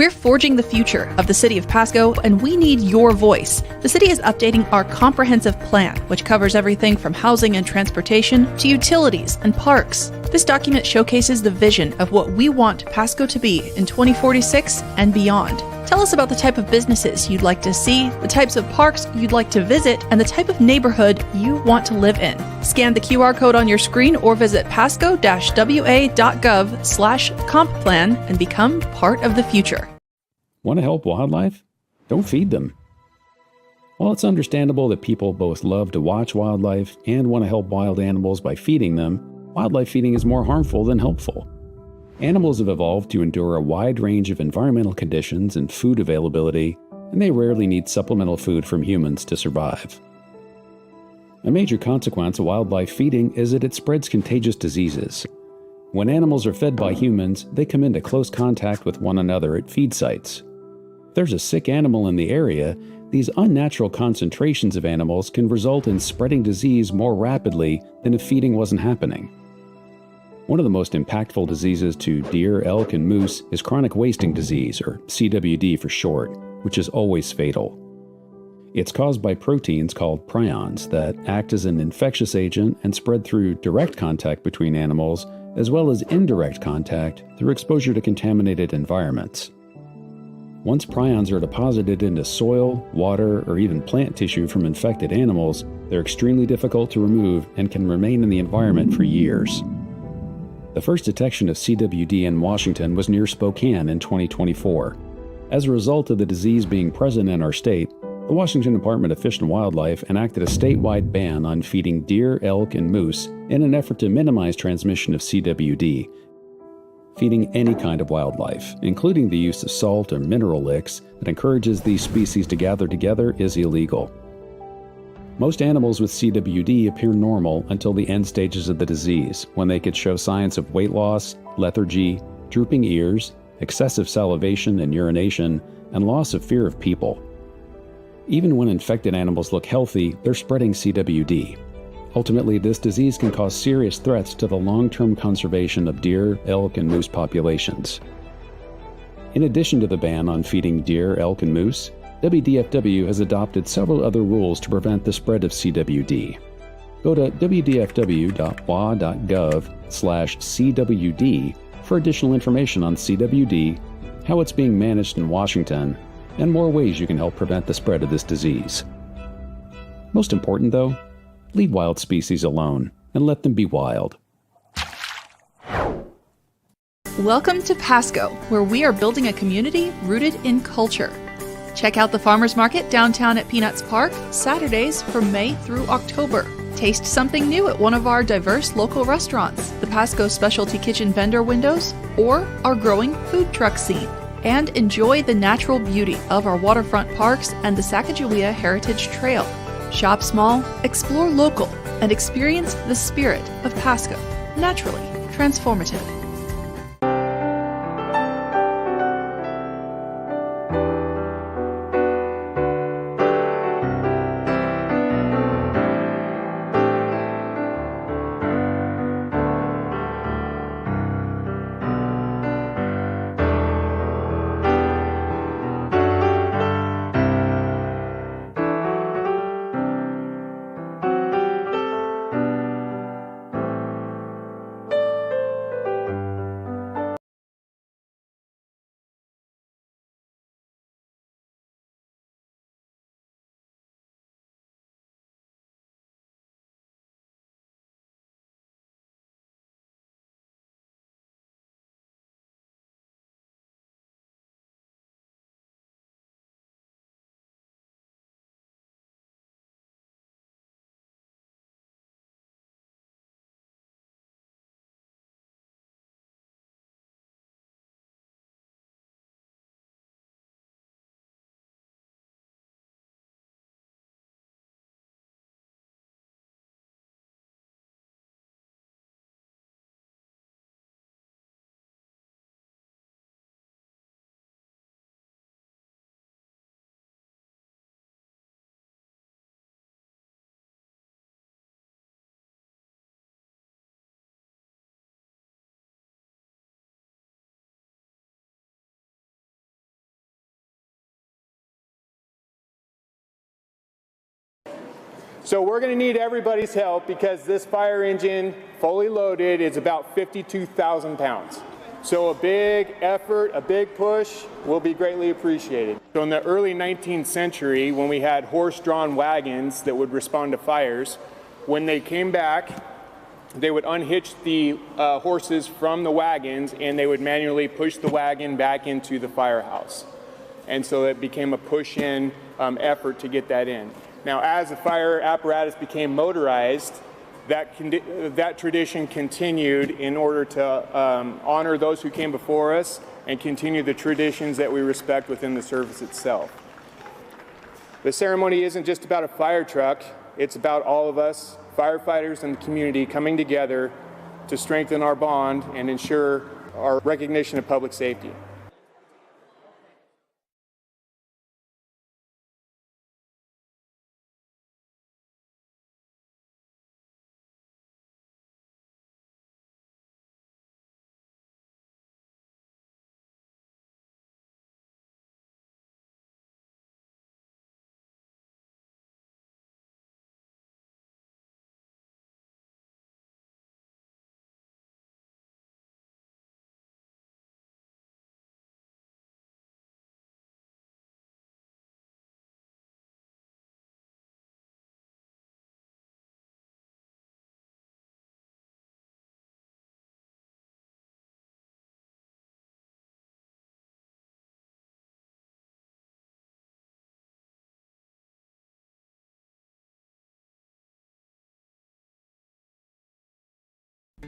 S3: We're forging the future of the city of Pasco, and we need your voice. The city is updating our comprehensive plan, which covers everything from housing and transportation to utilities and parks. This document showcases the vision of what we want Pasco to be in 2046 and beyond. Tell us about the type of businesses you'd like to see, the types of parks you'd like to visit, and the type of neighborhood you want to live in. Scan the QR code on your screen or visit pasco-wa.gov/comp-plan and become part of the future.
S2: Want to help wildlife? Don't feed them. While it's understandable that people both love to watch wildlife and want to help wild animals by feeding them, wildlife feeding is more harmful than helpful. Animals have evolved to endure a wide range of environmental conditions and food availability, and they rarely need supplemental food from humans to survive. A major consequence of wildlife feeding is that it spreads contagious diseases. When animals are fed by humans, they come into close contact with one another at feed sites. If there's a sick animal in the area, these unnatural concentrations of animals can result in spreading disease more rapidly than if feeding wasn't happening. One of the most impactful diseases to deer, elk, and moose is chronic wasting disease, or CWD for short, which is always fatal. It's caused by proteins called prions that act as an infectious agent and spread through direct contact between animals, as well as indirect contact through exposure to contaminated environments. Once prions are deposited into soil, water, or even plant tissue from infected animals, they're extremely difficult to remove and can remain in the environment for years. The first detection of CWD in Washington was near Spokane in 2024. As a result of the disease being present in our state, the Washington Department of Fish and Wildlife enacted a statewide ban on feeding deer, elk, and moose in an effort to minimize transmission of CWD. Feeding any kind of wildlife, including the use of salt or mineral licks that encourages these species to gather together, is illegal. Most animals with CWD appear normal until the end stages of the disease, when they could show signs of weight loss, lethargy, drooping ears, excessive salivation and urination, and loss of fear of people. Even when infected animals look healthy, they're spreading CWD. Ultimately, this disease can cause serious threats to the long-term conservation of deer, elk, and moose populations. In addition to the ban on feeding deer, elk, and moose, WDFW has adopted several other rules to prevent the spread of CWD. Go to wdfw.wa.gov/CWD for additional information on CWD, how it's being managed in Washington, and more ways you can help prevent the spread of this disease. Most important, though, leave wild species alone and let them be wild.
S3: Welcome to Pasco, where we are building a community rooted in culture. Check out the Farmers Market downtown at Peanuts Park, Saturdays from May through October. Taste something new at one of our diverse local restaurants, the Pasco Specialty Kitchen vendor windows, or our growing food truck scene. And enjoy the natural beauty of our waterfront parks and the Sacagawea Heritage Trail. Shop small, explore local, and experience the spirit of Pasco. Naturally transformative.
S4: So we're going to need everybody's help because this fire engine, fully loaded, is about 52,000 pounds. So a big effort, a big push will be greatly appreciated. So in the early 19th century, when we had horse-drawn wagons that would respond to fires, when they came back, they would unhitch the horses from the wagons and they would manually push the wagon back into the firehouse. And so it became a push-in effort to get that in. Now, as the fire apparatus became motorized, that tradition continued in order to honor those who came before us and continue the traditions that we respect within the service itself. The ceremony isn't just about a fire truck, it's about all of us, firefighters and the community, coming together to strengthen our bond and ensure our recognition of public safety.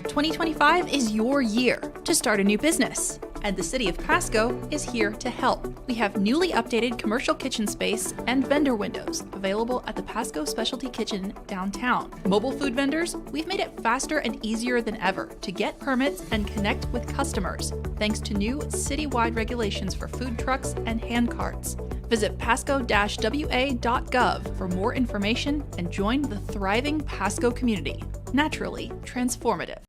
S3: "2025 is your year to start a new business, and the City of Pasco is here to help. We have newly updated commercial kitchen space and vendor windows available at the Pasco Specialty Kitchen downtown. Mobile food vendors, we've made it faster and easier than ever to get permits and connect with customers, thanks to new citywide regulations for food trucks and hand carts. Visit pasco-wa.gov for more information and join the thriving Pasco community. Naturally transformative.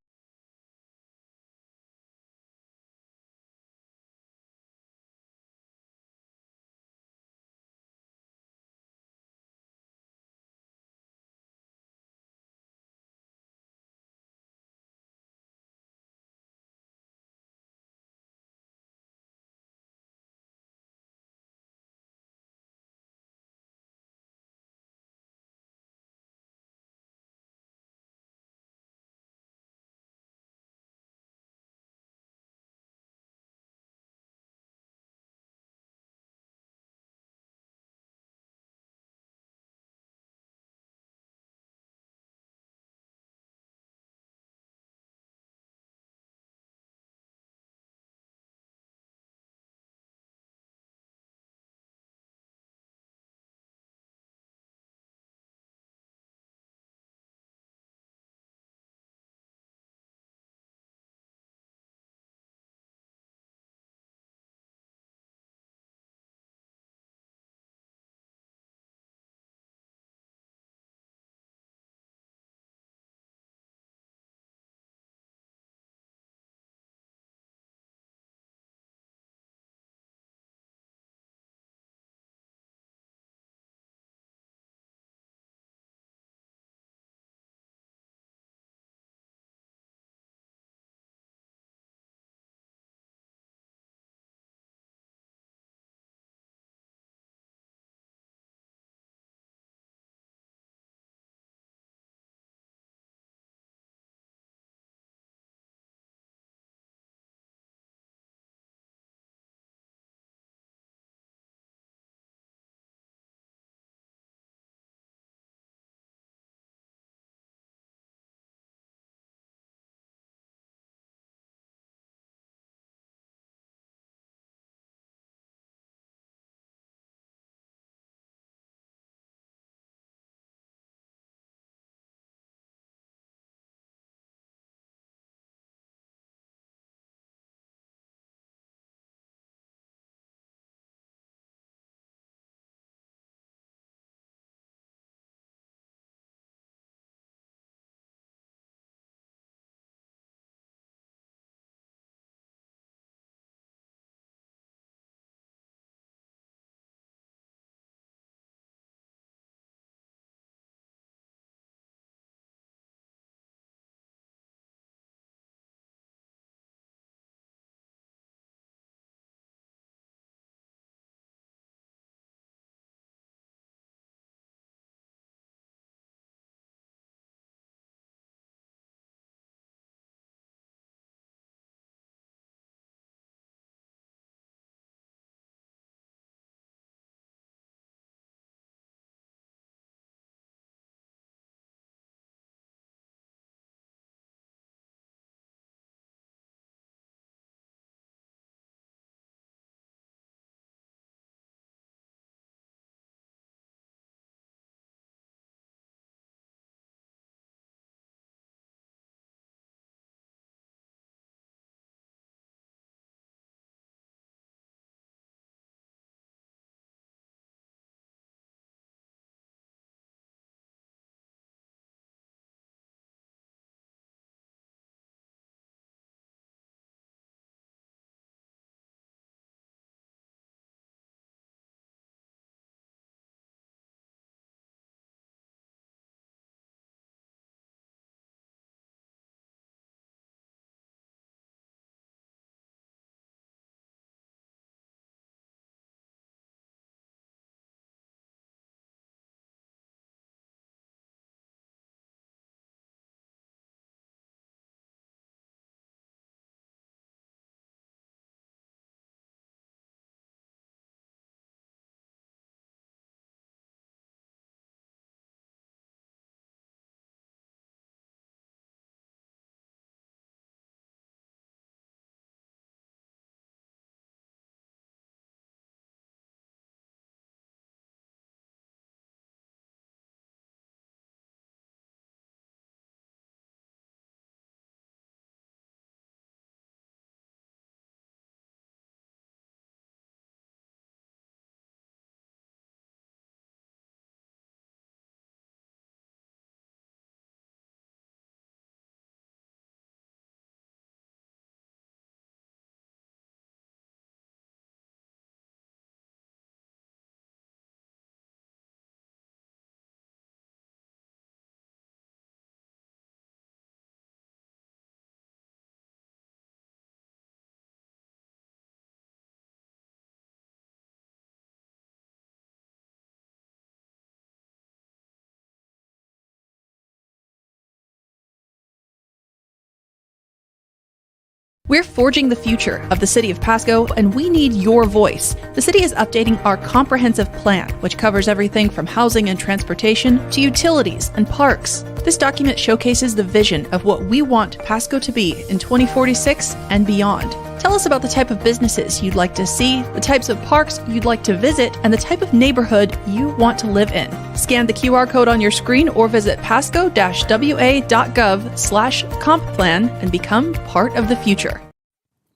S3: We're forging the future of the city of Pasco, and we need your voice. The city is updating our comprehensive plan, which covers everything from housing and transportation to utilities and parks. This document showcases the vision of what we want Pasco to be in 2046 and beyond. Tell us about the type of businesses you'd like to see, the types of parks you'd like to visit, and the type of neighborhood you want to live in. Scan the QR code on your screen or visit pasco-wa.gov/comp-plan and become part of the future.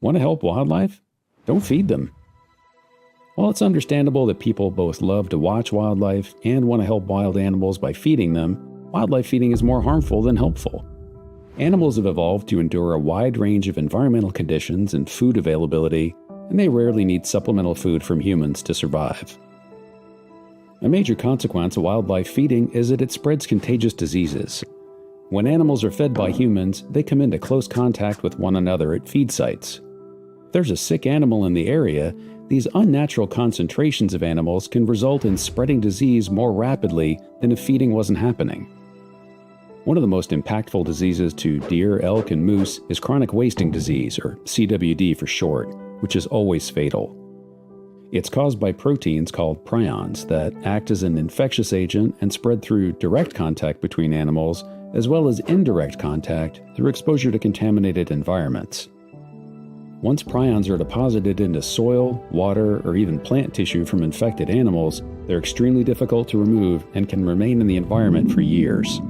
S2: Want to help wildlife? Don't feed them. While it's understandable that people both love to watch wildlife and want to help wild animals by feeding them, wildlife feeding is more harmful than helpful. Animals have evolved to endure a wide range of environmental conditions and food availability, and they rarely need supplemental food from humans to survive. A major consequence of wildlife feeding is that it spreads contagious diseases. When animals are fed by humans, they come into close contact with one another at feed sites. If there's a sick animal in the area, these unnatural concentrations of animals can result in spreading disease more rapidly than if feeding wasn't happening. One of the most impactful diseases to deer, elk, and moose is chronic wasting disease, or CWD for short, which is always fatal. It's caused by proteins called prions that act as an infectious agent and spread through direct contact between animals, as well as indirect contact through exposure to contaminated environments. Once prions are deposited into soil, water, or even plant tissue from infected animals, they're extremely difficult to remove and can remain in the environment for years.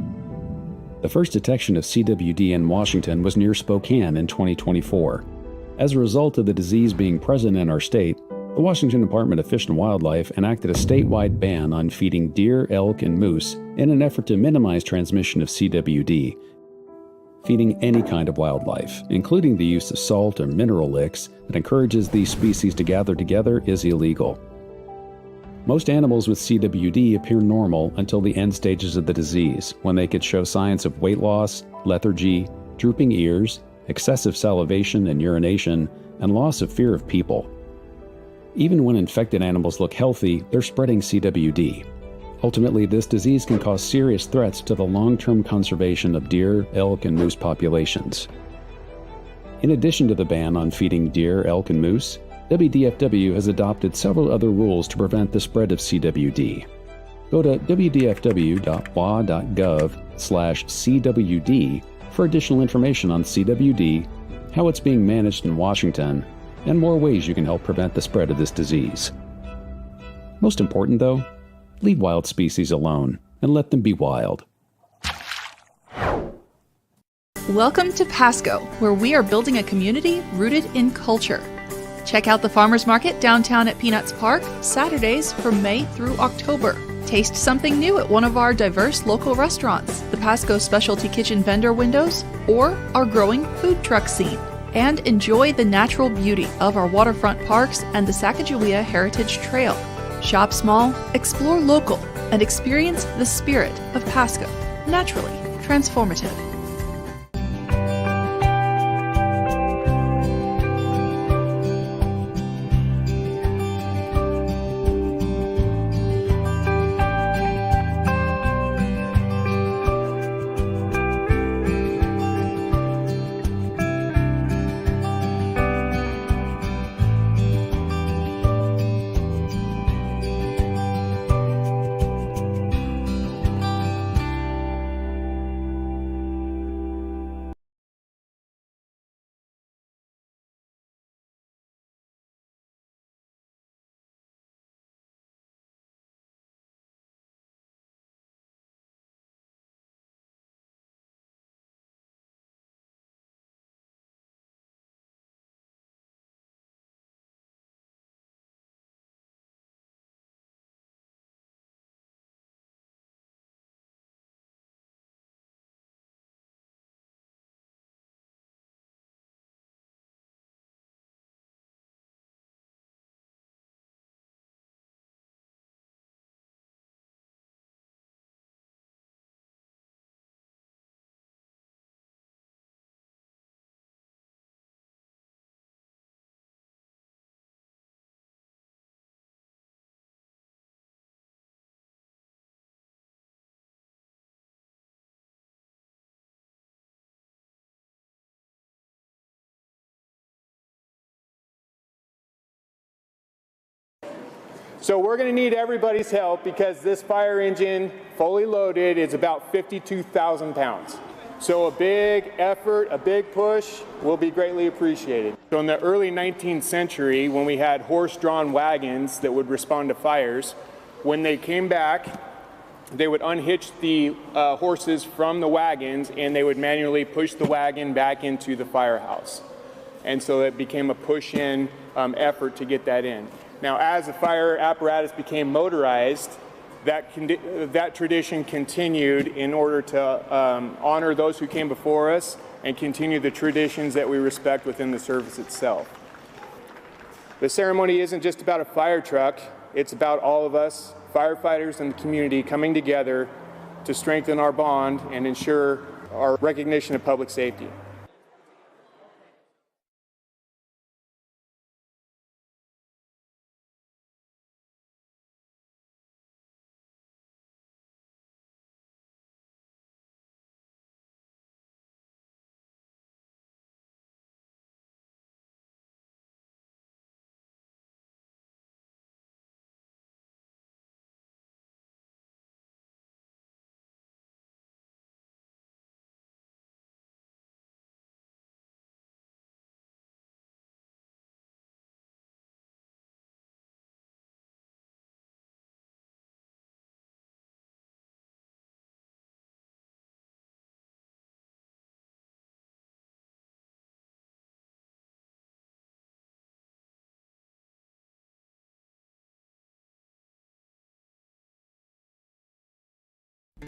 S2: The first detection of CWD in Washington was near Spokane in 2024. As a result of the disease being present in our state, the Washington Department of Fish and Wildlife enacted a statewide ban on feeding deer, elk, and moose in an effort to minimize transmission of CWD. Feeding any kind of wildlife, including the use of salt or mineral licks that encourages these species to gather together, is illegal. Most animals with CWD appear normal until the end stages of the disease, when they could show signs of weight loss, lethargy, drooping ears, excessive salivation and urination, and loss of fear of people. Even when infected animals look healthy, they're spreading CWD. Ultimately, this disease can cause serious threats to the long-term conservation of deer, elk, and moose populations. In addition to the ban on feeding deer, elk, and moose, WDFW has adopted several other rules to prevent the spread of CWD. Go to wdfw.wa.gov/CWD for additional information on CWD, how it's being managed in Washington, and more ways you can help prevent the spread of this disease. Most important, though, leave wild species alone and let them be wild.
S3: Welcome to Pasco, where we are building a community rooted in culture. Check out the Farmers Market downtown at Peanuts Park, Saturdays from May through October. Taste something new at one of our diverse local restaurants, the Pasco Specialty Kitchen vendor windows, or our growing food truck scene. And enjoy the natural beauty of our waterfront parks and the Sacagawea Heritage Trail. Shop small, explore local, and experience the spirit of Pasco. Naturally transformative.
S4: So we're going to need everybody's help because this fire engine, fully loaded, is about 52,000 pounds. So a big effort, a big push will be greatly appreciated. So in the early 19th century, when we had horse-drawn wagons that would respond to fires, when they came back, they would unhitch the horses from the wagons and they would manually push the wagon back into the firehouse. And so it became a push-in effort to get that in. Now, as the fire apparatus became motorized, that tradition continued in order to honor those who came before us and continue the traditions that we respect within the service itself. The ceremony isn't just about a fire truck, it's about all of us, firefighters and the community, coming together to strengthen our bond and ensure our recognition of public safety.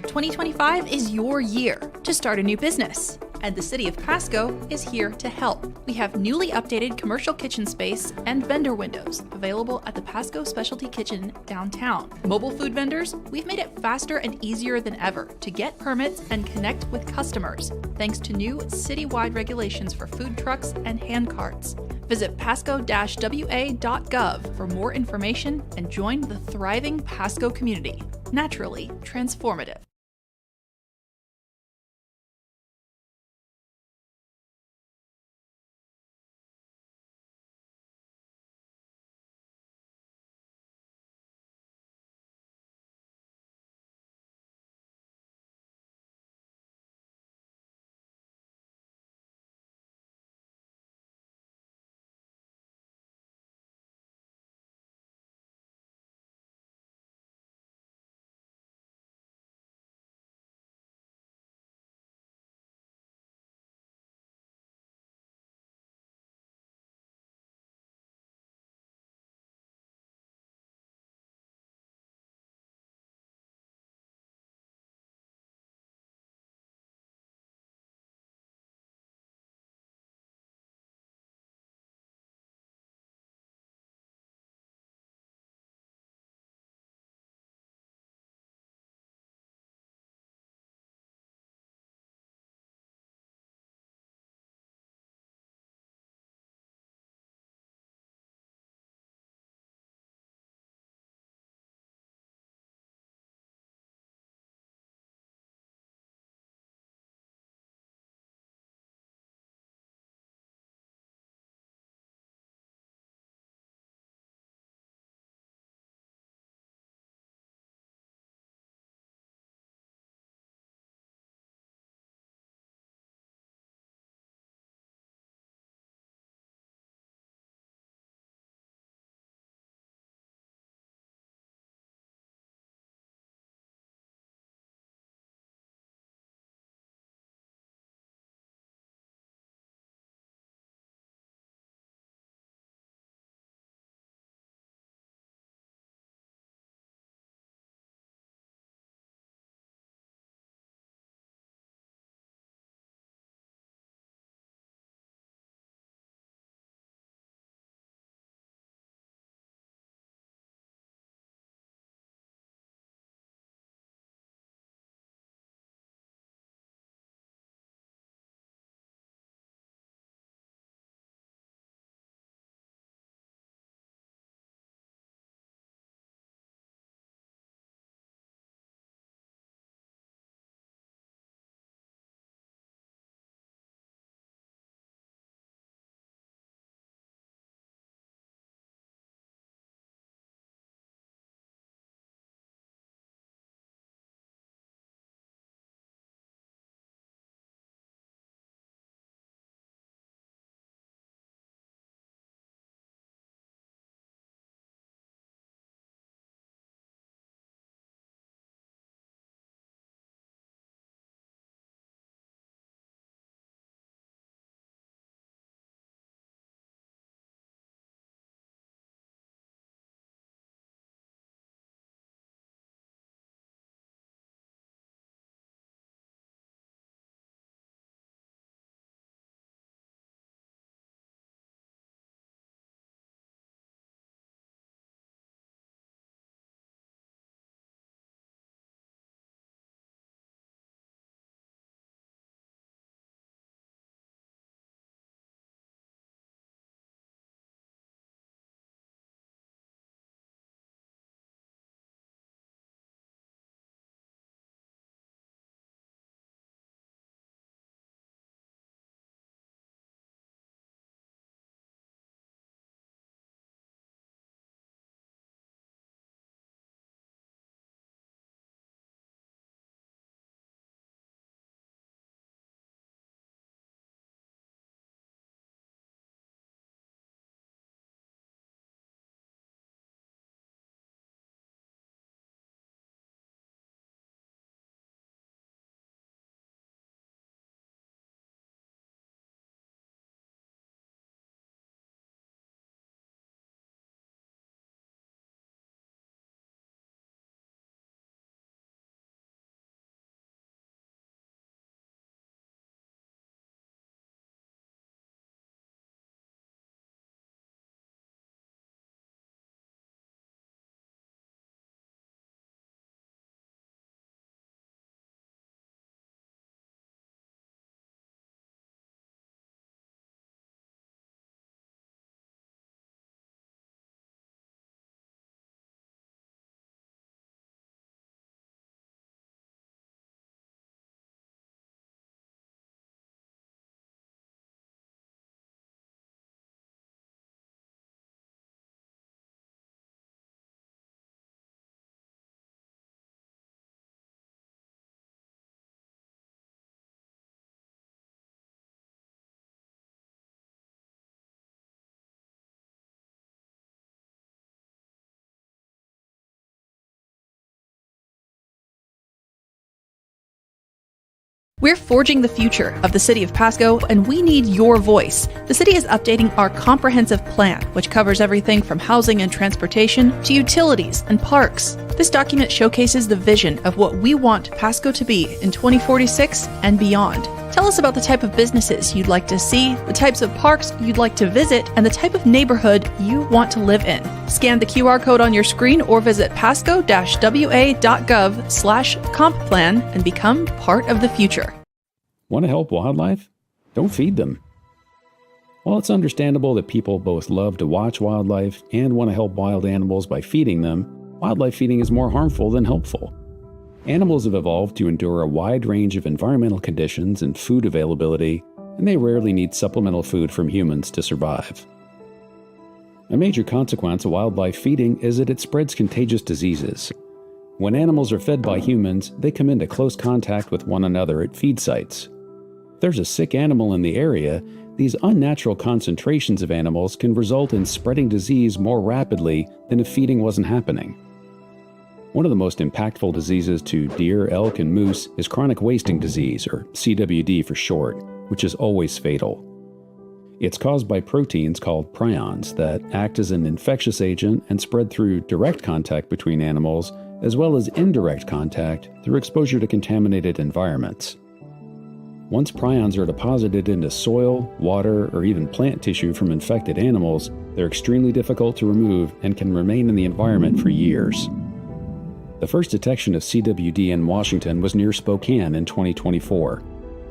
S3: "2025 is your year to start a new business, and the City of Pasco is here to help. We have newly updated commercial kitchen space and vendor windows available at the Pasco Specialty Kitchen downtown. Mobile food vendors, we've made it faster and easier than ever to get permits and connect with customers, thanks to new citywide regulations for food trucks and hand carts. Visit pasco-wa.gov for more information and join the thriving Pasco community. Naturally transformative. We're forging the future of the city of Pasco, and we need your voice. The city is updating our comprehensive plan, which covers everything from housing and transportation to utilities and parks. This document showcases the vision of what we want Pasco to be in 2046 and beyond. Tell us about the type of businesses you'd like to see, the types of parks you'd like to visit, and the type of neighborhood you want to live in. Scan the QR code on your screen or visit pasco-wa.gov/comp-plan and become part of the future.
S2: Want to help wildlife? Don't feed them. While it's understandable that people both love to watch wildlife and want to help wild animals by feeding them, wildlife feeding is more harmful than helpful. Animals have evolved to endure a wide range of environmental conditions and food availability, and they rarely need supplemental food from humans to survive. A major consequence of wildlife feeding is that it spreads contagious diseases. When animals are fed by humans, they come into close contact with one another at feed sites. If there's a sick animal in the area, these unnatural concentrations of animals can result in spreading disease more rapidly than if feeding wasn't happening. One of the most impactful diseases to deer, elk, and moose is chronic wasting disease, or CWD for short, which is always fatal. It's caused by proteins called prions that act as an infectious agent and spread through direct contact between animals, as well as indirect contact through exposure to contaminated environments. Once prions are deposited into soil, water, or even plant tissue from infected animals, they're extremely difficult to remove and can remain in the environment for years. The first detection of CWD in Washington was near Spokane in 2024.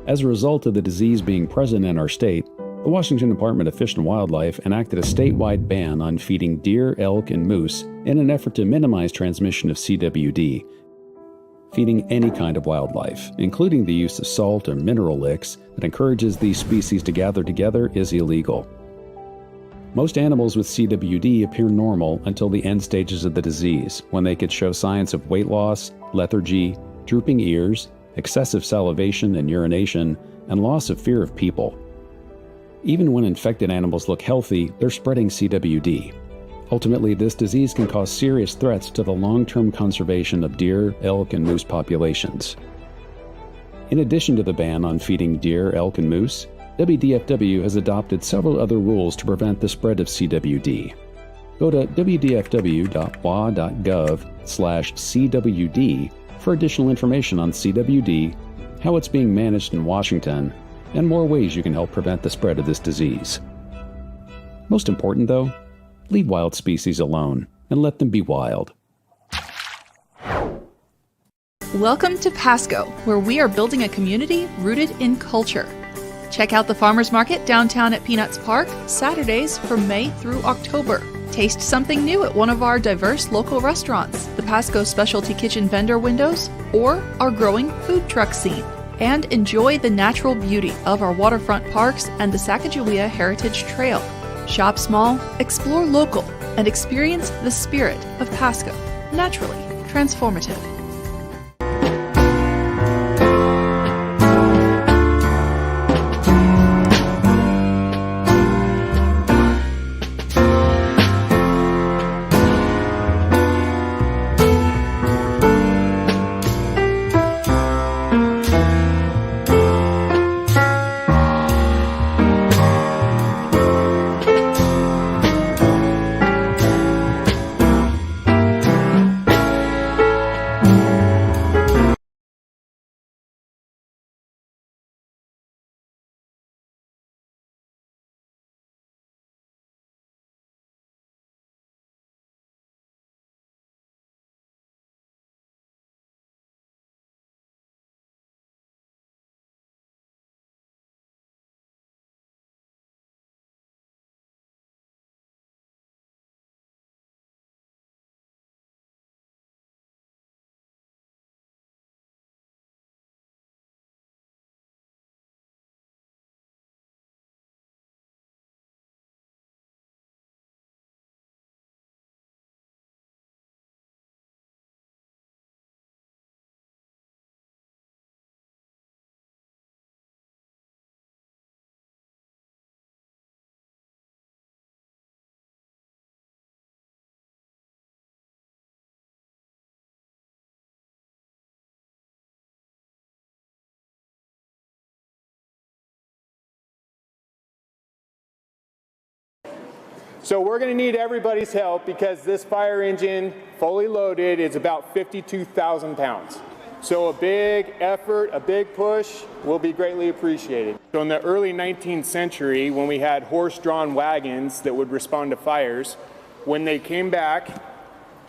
S2: As a result of the disease being present in our state, the Washington Department of Fish and Wildlife enacted a statewide ban on feeding deer, elk, and moose in an effort to minimize transmission of CWD. Feeding any kind of wildlife, including the use of salt or mineral licks that encourages these species to gather together, is illegal. Most animals with CWD appear normal until the end stages of the disease, when they could show signs of weight loss, lethargy, drooping ears, excessive salivation and urination, and loss of fear of people. Even when infected animals look healthy, they're spreading CWD. Ultimately, this disease can cause serious threats to the long-term conservation of deer, elk, and moose populations. In addition to the ban on feeding deer, elk, and moose, WDFW has adopted several other rules to prevent the spread of CWD. Go to wdfw.wa.gov/CWD for additional information on CWD, how it's being managed in Washington, and more ways you can help prevent the spread of this disease. Most important, though, leave wild species alone and let them be wild.
S3: Welcome to Pasco, where we are building a community rooted in culture. Check out the Farmers Market downtown at Peanuts Park, Saturdays from May through October. Taste something new at one of our diverse local restaurants, the Pasco Specialty Kitchen vendor windows, or our growing food truck scene. And enjoy the natural beauty of our waterfront parks and the Sacagawea Heritage Trail. Shop small, explore local, and experience the spirit of Pasco. Naturally transformative.
S4: So we're going to need everybody's help because this fire engine, fully loaded, is about 52,000 pounds. So a big effort, a big push will be greatly appreciated. So in the early 19th century, when we had horse-drawn wagons that would respond to fires, when they came back,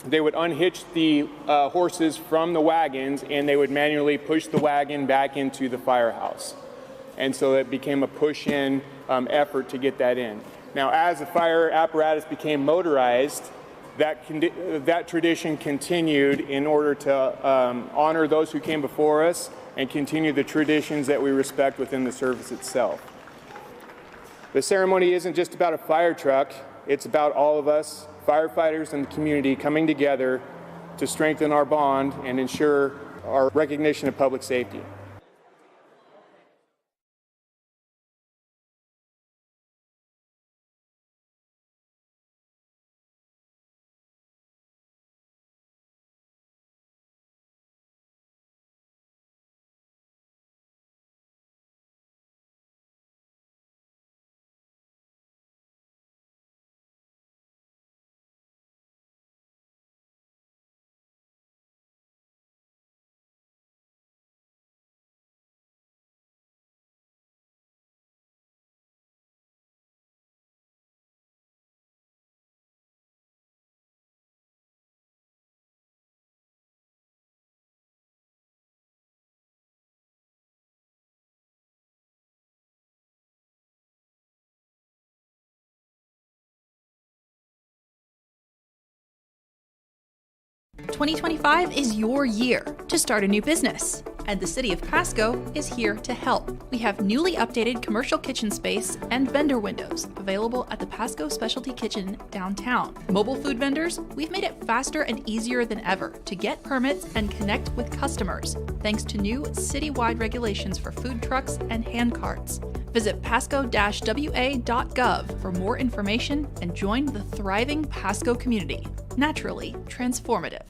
S4: they would unhitch the horses from the wagons and they would manually push the wagon back into the firehouse. And so it became a push-in effort to get that in. Now, as the fire apparatus became motorized, that tradition continued in order to honor those who came before us and continue the traditions that we respect within the service itself. The ceremony isn't just about a fire truck, it's about all of us, firefighters and the community, coming together to strengthen our bond and ensure our recognition of public safety.
S3: "2025 is your year to start a new business, and the City of Pasco is here to help. We have newly updated commercial kitchen space and vendor windows available at the Pasco Specialty Kitchen downtown. Mobile food vendors, we've made it faster and easier than ever to get permits and connect with customers, thanks to new citywide regulations for food trucks and hand carts. Visit pasco-wa.gov for more information and join the thriving Pasco community. Naturally transformative.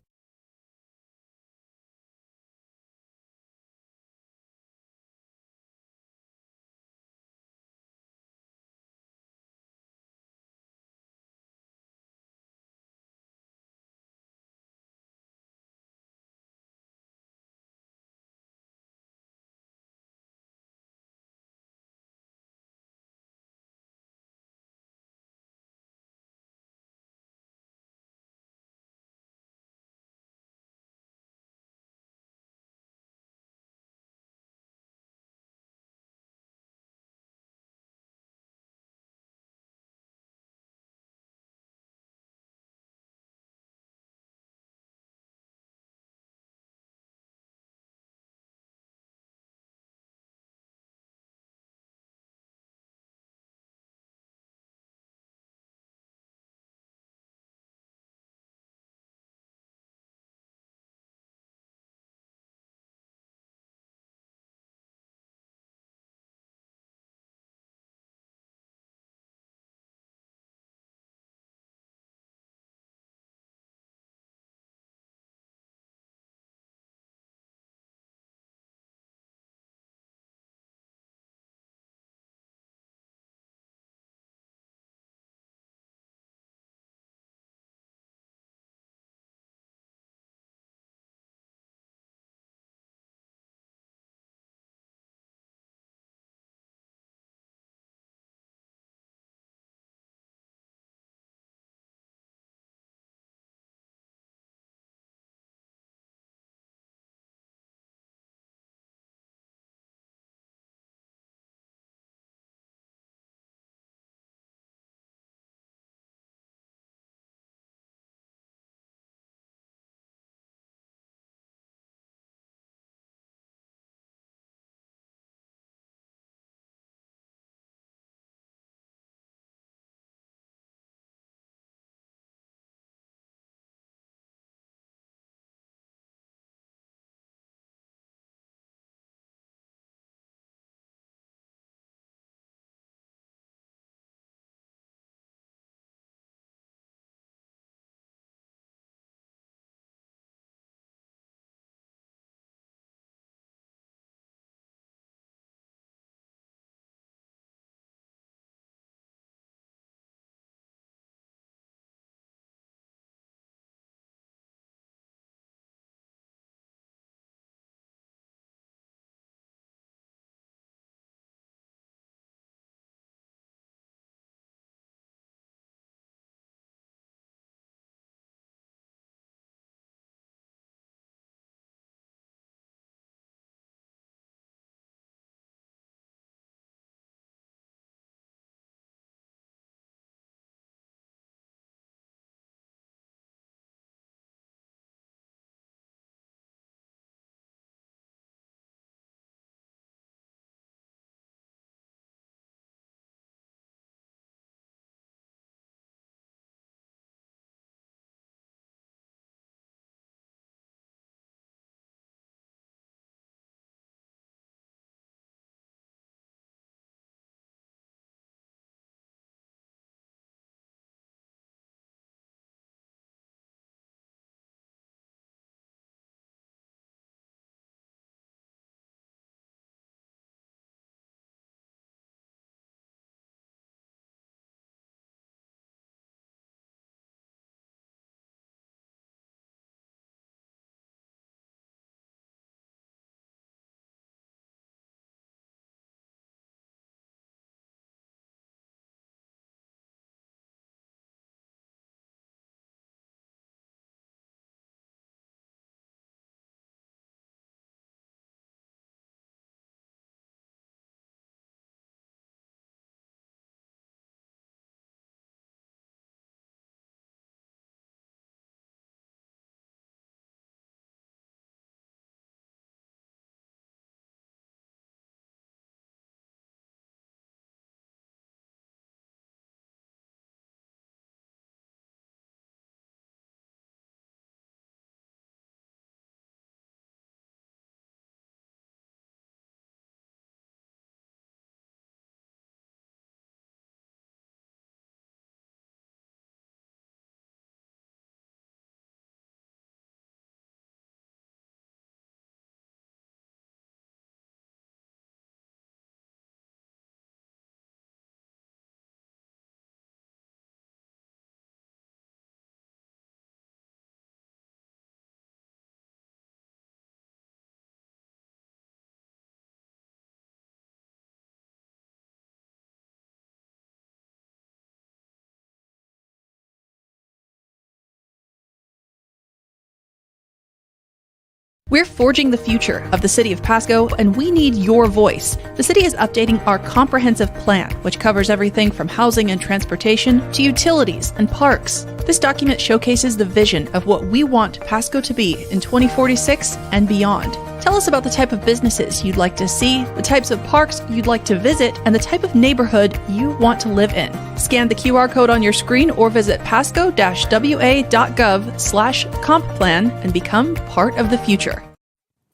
S3: We're forging the future of the city of Pasco, and we need your voice. The city is updating our comprehensive plan, which covers everything from housing and transportation to utilities and parks. This document showcases the vision of what we want Pasco to be in 2046 and beyond. Tell us about the type of businesses you'd like to see, the types of parks you'd like to visit, and the type of neighborhood you want to live in. Scan the QR code on your screen or visit pasco-wa.gov/comp-plan and become part of the future.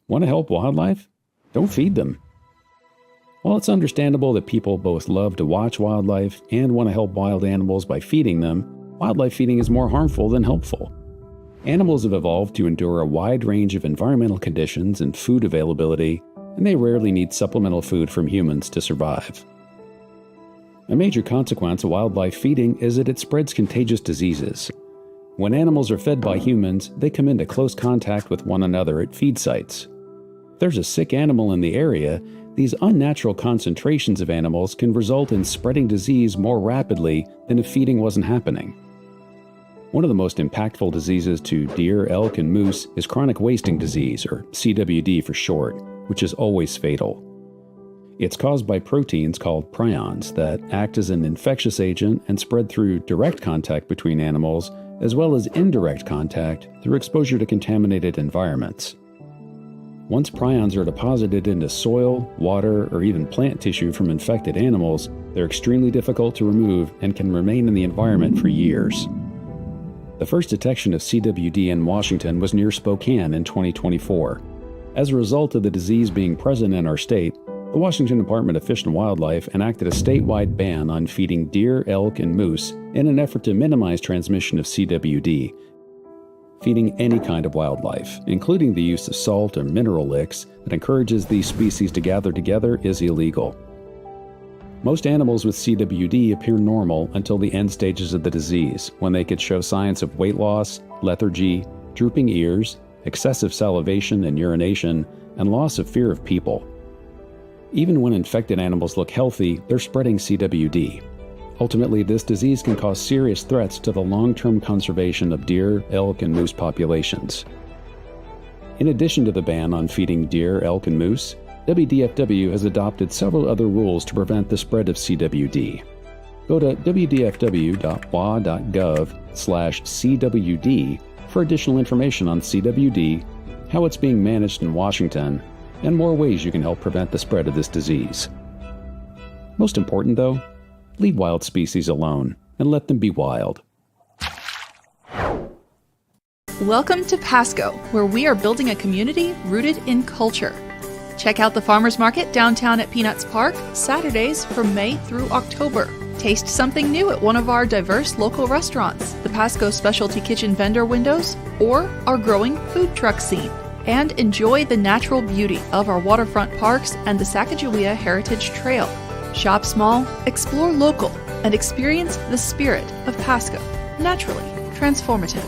S2: Want to help wildlife? Don't feed them. While it's understandable that people both love to watch wildlife and want to help wild animals by feeding them, wildlife feeding is more harmful than helpful. Animals have evolved to endure a wide range of environmental conditions and food availability, and they rarely need supplemental food from humans to survive. A major consequence of wildlife feeding is that it spreads contagious diseases. When animals are fed by humans, they come into close contact with one another at feed sites. If there's a sick animal in the area, these unnatural concentrations of animals can result in spreading disease more rapidly than if feeding wasn't happening. One of the most impactful diseases to deer, elk, and moose is chronic wasting disease, or CWD for short, which is always fatal. It's caused by proteins called prions that act as an infectious agent and spread through direct contact between animals, as well as indirect contact through exposure to contaminated environments. Once prions are deposited into soil, water, or even plant tissue from infected animals, they're extremely difficult to remove and can remain in the environment for years. The first detection of CWD in Washington was near Spokane in 2024. As a result of the disease being present in our state, the Washington Department of Fish and Wildlife enacted a statewide ban on feeding deer, elk, and moose in an effort to minimize transmission of CWD. Feeding any kind of wildlife, including the use of salt or mineral licks that encourages these species to gather together, is illegal. Most animals with CWD appear normal until the end stages of the disease, when they could show signs of weight loss, lethargy, drooping ears, excessive salivation and urination, and loss of fear of people. Even when infected animals look healthy, they're spreading CWD. Ultimately, this disease can cause serious threats to the long-term conservation of deer, elk, and moose populations. In addition to the ban on feeding deer, elk, and moose, WDFW has adopted several other rules to prevent the spread of CWD. Go to wdfw.wa.gov/CWD for additional information on CWD, how it's being managed in Washington, and more ways you can help prevent the spread of this disease. Most important, though, leave wild species alone and let them be wild.
S3: Welcome to Pasco, where we are building a community rooted in culture. Check out the Farmers Market downtown at Peanuts Park, Saturdays from May through October. Taste something new at one of our diverse local restaurants, the Pasco Specialty Kitchen vendor windows, or our growing food truck scene. And enjoy the natural beauty of our waterfront parks and the Sacagawea Heritage Trail. Shop small, explore local, and experience the spirit of Pasco. Naturally transformative.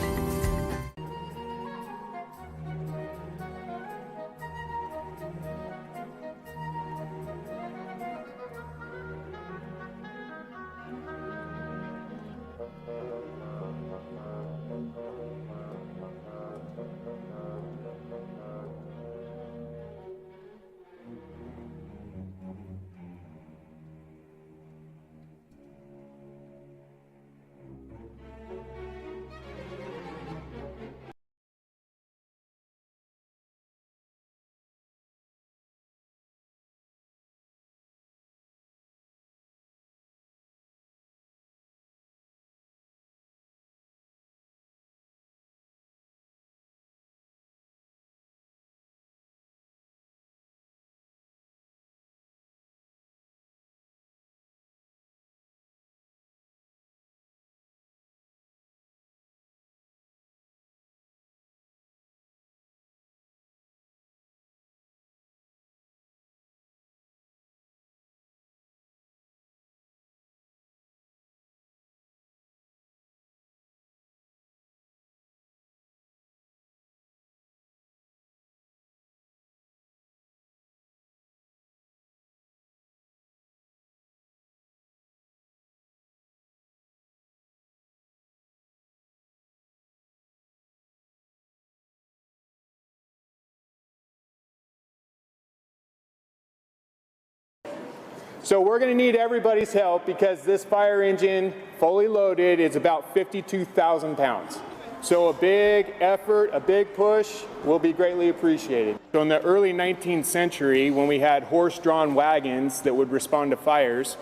S4: So we're going to need everybody's help because this fire engine, fully loaded, is about 52,000 pounds. So a big effort, a big push will be greatly appreciated. So in the early 19th century, when we had horse-drawn wagons that would respond to fires,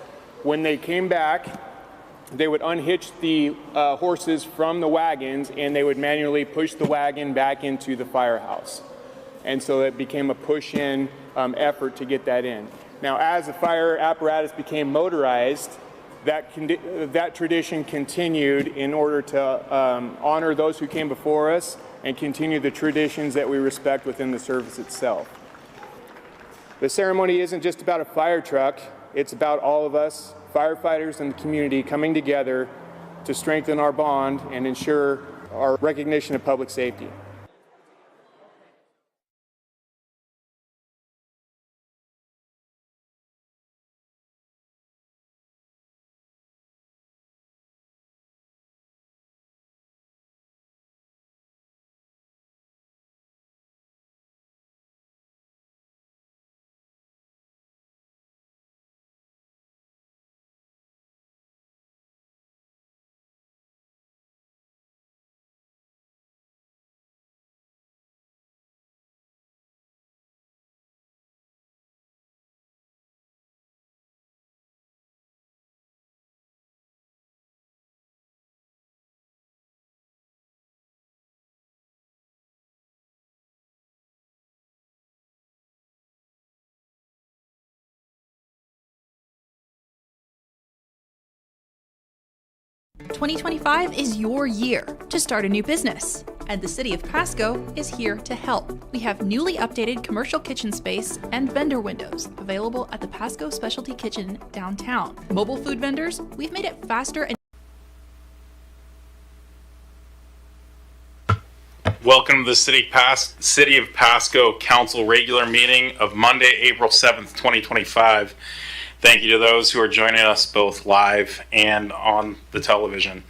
S4: when they came back, they would unhitch the horses from the wagons and they would manually push the wagon back into the firehouse. And so it became a push-in effort to get that in. Now, as the fire apparatus became motorized, that tradition continued in order to honor those who came before us and continue the traditions that we respect within the service itself. The ceremony isn't just about a fire truck, it's about all of us, firefighters and the community, coming together to strengthen our bond and ensure our recognition of public safety.
S3: "2025 is your year to start a new business, and the City of Pasco is here to help. We have newly updated commercial kitchen space and vendor windows available at the Pasco Specialty Kitchen downtown. Mobile food vendors, we've made it faster and
S5: Welcome to the City of Pasco Council regular meeting of Monday, April 7th, 2025. Thank you to those who are joining us both live and on the television.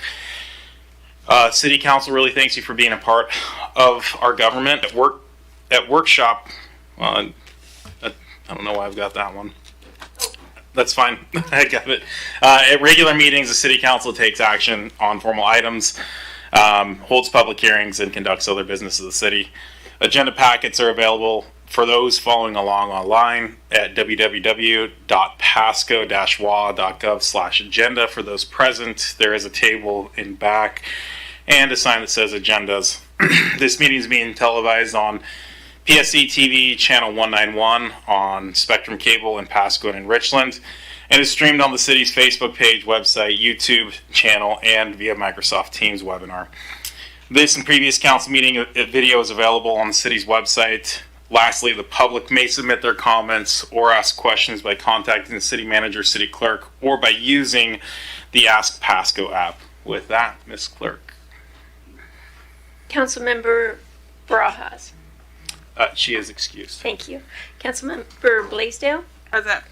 S5: City Council really thanks you for being a part of our government. At workshop, I don't know why I've got that one. That's fine. I got it. At regular meetings, the City Council takes action on formal items, holds public hearings, and conducts other business of the city. Agenda packets are available for those following along online at www.pasco-wa.gov/agenda. For those present, there is a table in back and a sign that says agendas. This meeting is being televised on PSC-TV channel 191 on Spectrum Cable in Pasco and Richland, and is streamed on the city's Facebook page, website, YouTube channel, and via Microsoft Teams webinar. This and previous council meeting video is available on the city's website. Lastly, the public may submit their comments or ask questions by contacting the city manager, city clerk, or by using the Ask Pasco app. With that, Ms. Clerk.
S8: Councilmember Barajas.
S5: She is excused.
S8: Thank you. Councilmember Blaisdell.
S6: Present.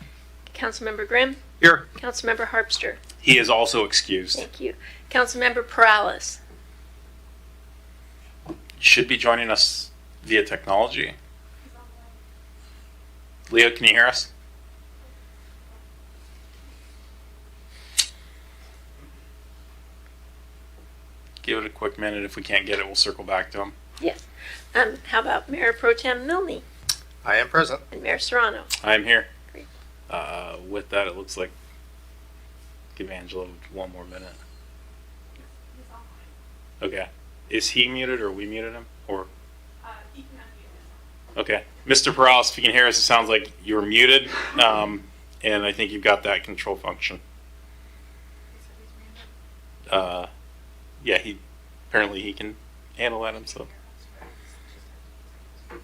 S8: Councilmember Grimm.
S5: Here.
S8: Councilmember Harpster.
S5: He is also excused.
S8: Thank you. Councilmember Perales.
S5: Should be joining us via technology. Leo, can you hear us? Give it a quick minute. If we can't get it, we'll circle back to him.
S8: Yes. How about Mayor Pro Tem Milne
S11: I am present.
S8: and Mayor Serrano?
S5: I'm here.
S8: Great.
S5: With that, it looks like give Angela one more minute. Okay. Is he muted or we muted him? Or okay. Mr. Perales, if you can hear us, it sounds like you're muted. And I think you've got that control function. Yeah, apparently he can handle that himself.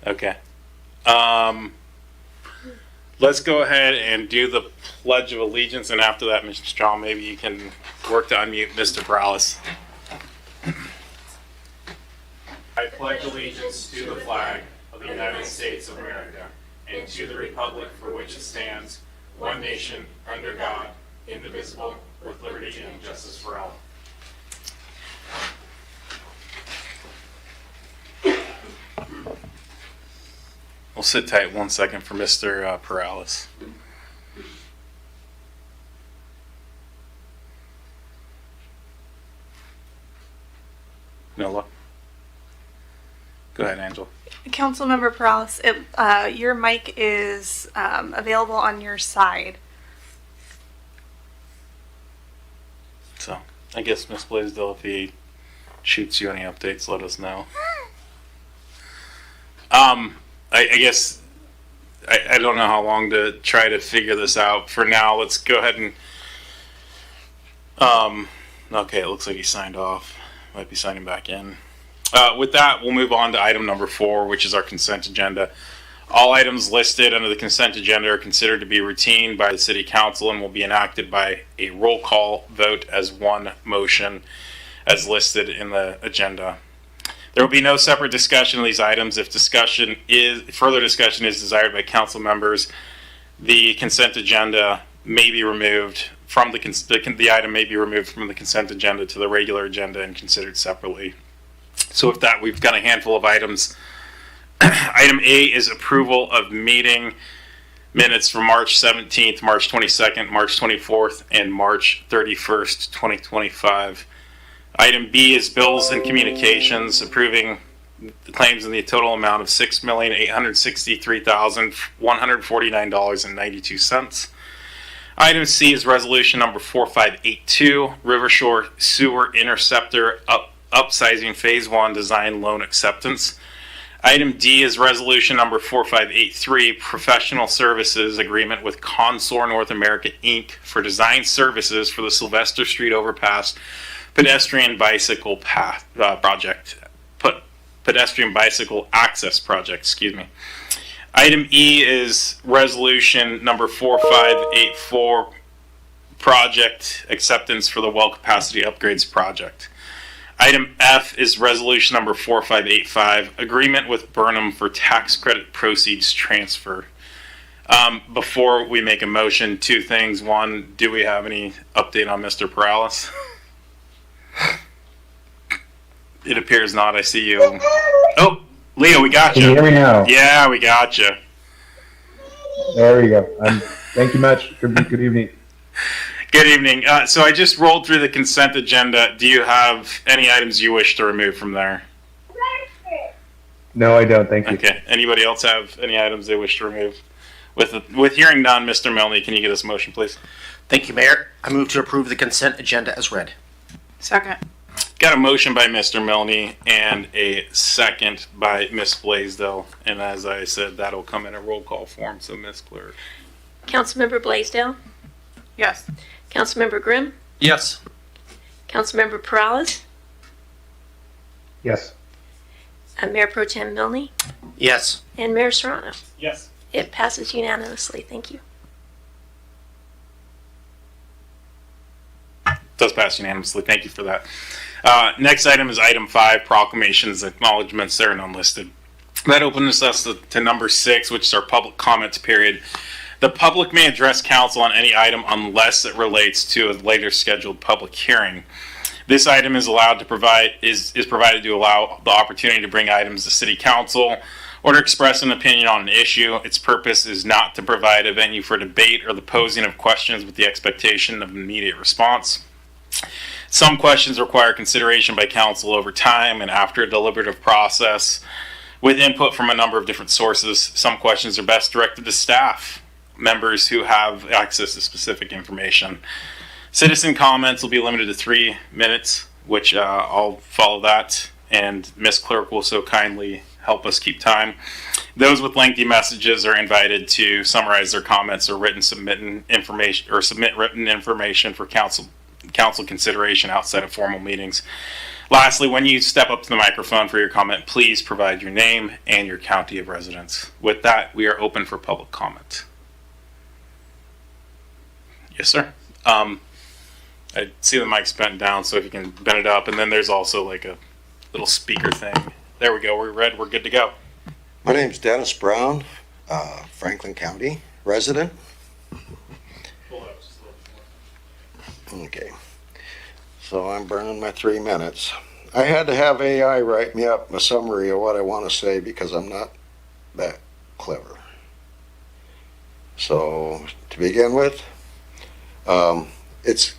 S5: Okay. Let's go ahead and do the Pledge of Allegiance, and after that, Mr. Strong, maybe you can work to unmute Mr. Perales. I pledge allegiance to the flag of the United States of America and to the republic for which it stands, one nation, under God, indivisible, with liberty and justice for all. We'll sit tight 1 second for Mr. Perales. Go ahead, Angela.
S14: Councilmember Perales, your mic is available on your side.
S5: So I guess Ms. Blaisdell, if he shoots you any updates, let us know. I guess I don't know how long to try to figure this out. For now, let's go ahead and okay, it looks like he signed off. Might be signing back in. With that, we'll move on to item number 4, which is our consent agenda. All items listed under the consent agenda are considered to be routine by the City Council and will be enacted by a roll call vote as one motion as listed in the agenda. There will be no separate discussion of these items. If further discussion is desired by council members, the consent agenda may be removed from the item may be removed from the consent agenda to the regular agenda and considered separately. So with that, we've got a handful of items. Item A is approval of meeting minutes for March 17th, March 22nd, March 24th, and March 31st, 2025. Item B is bills and communications, approving the claims in the total amount of $6,863,149.92. Item C is resolution number 4582, River Shore Sewer Interceptor upsizing Phase 1 design loan acceptance. Item D is resolution number 4583, professional services agreement with Consor North America Inc. for design services for the Sylvester Street Overpass pedestrian bicycle path pedestrian bicycle access project, excuse me. Item E is resolution number 4584, project acceptance for the well capacity upgrades project. Item F is resolution number 4585, agreement with Burnham for tax credit proceeds transfer. Before we make a motion, two things. One, do we have any update on Mr. Perales? It appears not. I see you. Oh, Leo, we got you.
S21: Can you hear me now?
S5: Yeah, we got you.
S21: There we go. Thank you much. Good evening.
S5: Good evening. So I just rolled through the consent agenda. Do you have any items you wish to remove from there?
S21: No, I don't. Thank you.
S5: Okay. Anybody else have any items they wish to remove? With hearing none, Mr. Milne, can you get us a motion, please?
S11: Thank you, Mayor. I move to approve the consent agenda as read.
S14: Second.
S5: Got a motion by Mr. Milne and a second by Ms. Blaisdell. And as I said, that'll come in a roll call form. So, Ms. Clerk.
S8: Councilmember Blaisdell?
S14: Yes.
S8: Councilmember Grimm?
S18: Yes.
S8: Councilmember Perales?
S21: Yes.
S8: Mayor Pro Tem Milne?
S11: Yes.
S8: And Mayor Serrano?
S5: Yes.
S8: It passes unanimously. Thank you.
S5: Does pass unanimously. Thank you for that. Next item is item 5, proclamations, acknowledgements. They're unlisted. That opens us to number 6, which is our public comments period. The public may address council on any item unless it relates to a later scheduled public hearing. This item is allowed to is provided to allow the opportunity to bring items to city council or to express an opinion on an issue. Its purpose is not to provide a venue for debate or the posing of questions with the expectation of an immediate response. Some questions require consideration by council over time and after a deliberative process with input from a number of different sources. Some questions are best directed to staff members who have access to specific information. Citizen comments will be limited to 3 minutes, which I'll follow that, and Ms. Clerk will so kindly help us keep time. Those with lengthy messages are invited to summarize their comments or submit written information for council consideration outside of formal meetings. Lastly, when you step up to the microphone for your comment, please provide your name and your county of residence. With that, we are open for public comment. Yes, sir. I see the mic's bent down, so if you can bend it up, and then there's also like a little speaker thing. There we go. We're red. We're good to go.
S22: My name's Dennis Brown, Franklin County resident. Okay, so I'm burning my 3 minutes. I had to have AI write me up a summary of what I want to say because I'm not that clever. So to begin with, it's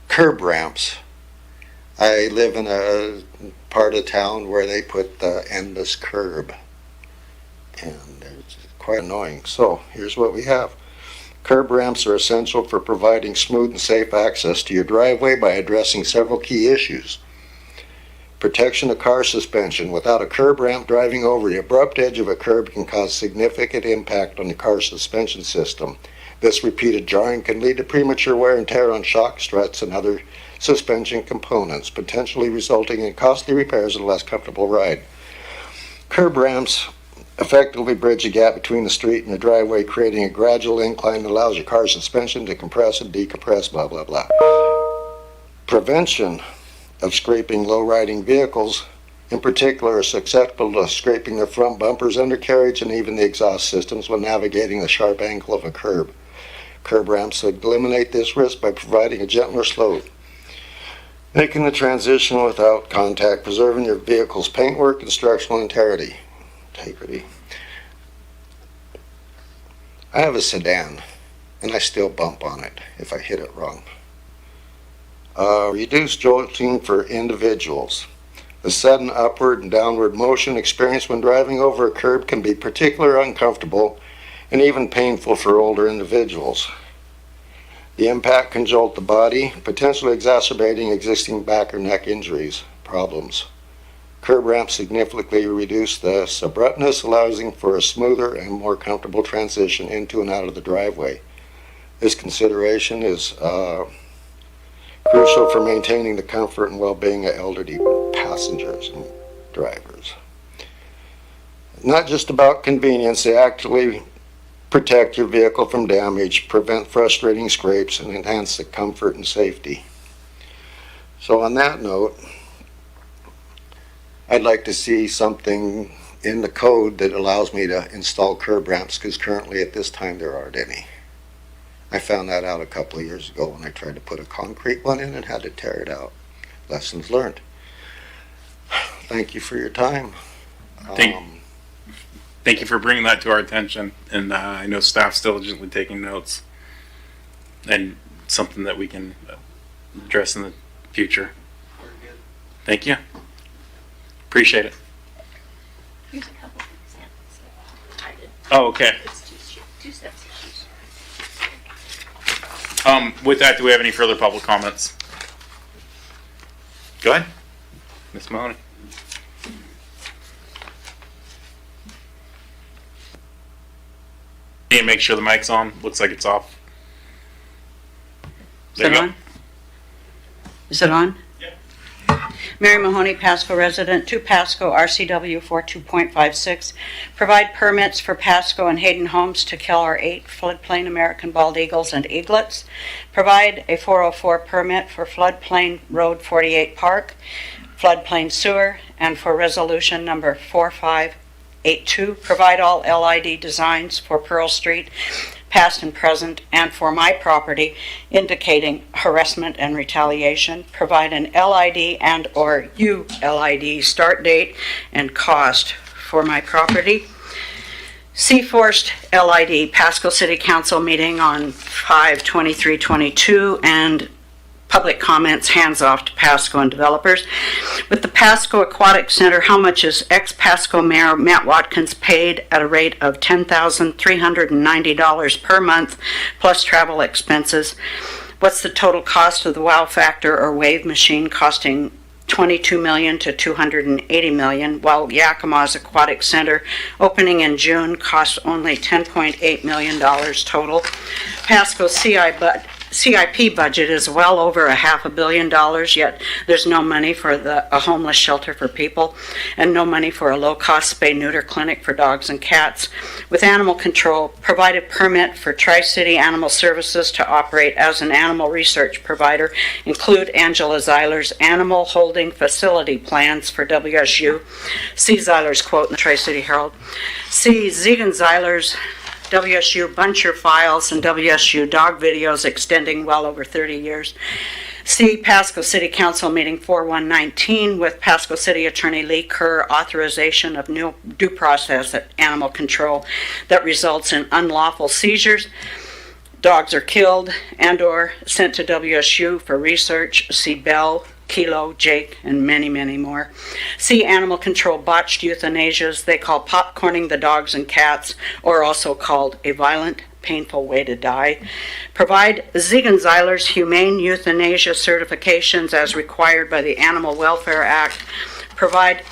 S22: curb ramps I live in a part of town where they put the endless curb, and it's quite annoying. So here's what we have. Curb ramps are essential for providing smooth and safe access to your driveway by addressing several key issues. Protection of car suspension. Without a curb ramp, driving over the abrupt edge of a curb can cause significant impact on the car suspension system. This repeated jarring can lead to premature wear and tear on shock struts and other suspension components, potentially resulting in costly repairs and a less comfortable ride. Curb ramps effectively bridge the gap between the street and the driveway, creating a gradual incline that allows your car suspension to compress and decompress, blah, blah, blah. Prevention of scraping low-riding vehicles, in particular, are susceptible to scraping their front bumpers, undercarriage, and even the exhaust systems when navigating the sharp angle of a curb. Curb ramps eliminate this risk by providing a gentler slope, making the transition without contact, preserving your vehicle's paintwork and structural integrity. I have a sedan, and I still bump on it if I hit it wrong. Reduced jolting for individuals. The sudden upward and downward motion experienced when driving over a curb can be particularly uncomfortable and even painful for older individuals. The impact can jolt the body, potentially exacerbating existing back or neck injuries problems. Curb ramps significantly reduce the abruptness, allowing for a smoother and more comfortable transition into and out of the driveway. This consideration is crucial for maintaining the comfort and well-being of elderly passengers and drivers. Not just about convenience, they actively protect your vehicle from damage, prevent frustrating scrapes, and enhance the comfort and safety. So on that note, I'd like to see something in the code that allows me to install curb ramps, because currently at this time there aren't any. I found that out a couple of years ago when I tried to put a concrete one in and had to tear it out. Lessons learned. Thank you for your time.
S5: Thank you for bringing that to our attention, and I know staff's diligently taking notes, and something that we can address in the future. Thank you. Appreciate it.
S1: Here's a couple of examples. I did.
S5: Oh, okay.
S1: It's two sets of shoes.
S5: With that, do we have any further public comments? Go ahead, Ms. Mahoney. Can you make sure the mic's on? Looks like it's off. There you go.
S9: Is it on? Mary Mahoney, Pasco resident, 2 Pasco, RCW 42.56. Provide permits for Pasco and Hayden Homes to kill our 8 floodplain American bald eagles and eaglets. Provide a 404 permit for floodplain Road 48 Park, floodplain sewer, and for resolution number 4582. Provide all LID designs for Pearl Street, past and present, and for my property, indicating harassment and retaliation. Provide an LID and or ULID start date and cost for my property. Forced LID Pasco City Council meeting on 5/23/22 and public comments hands off to Pasco and developers. With the Pasco Aquatic Center, how much is ex-Pasco Mayor Matt Watkins paid at a rate of $10,390 per month plus travel expenses? What's the total cost of the wow factor or wave machine, costing $22 million to $280 million, while Yakima's Aquatic Center, opening in June, costs only $10.8 million total. Pasco's CIP budget is well over $500 million, yet there's no money for a homeless shelter for people and no money for a low-cost spay-neuter clinic for dogs and cats. With animal control, provide a permit for Tri-City Animal Services to operate as an animal research provider. Include Angela Zeiler's animal holding facility plans for WSU. See Zeiler's quote in the Tri-City Herald. See Zegan Zeiler's WSU Buncher files and WSU dog videos extending well over 30 years. See Pasco City Council meeting 4119 with Pasco City Attorney Lee Kerr, authorization of new due process at animal control that results in unlawful seizures. Dogs are killed and or sent to WSU for research. See Bell Kilo, Jake, and many, many more. See animal control botched euthanasias they call popcorning the dogs and cats, or also called a violent, painful way to die. Provide Ziegler-Zeiler's humane euthanasia certifications as required by the Animal Welfare Act. Provide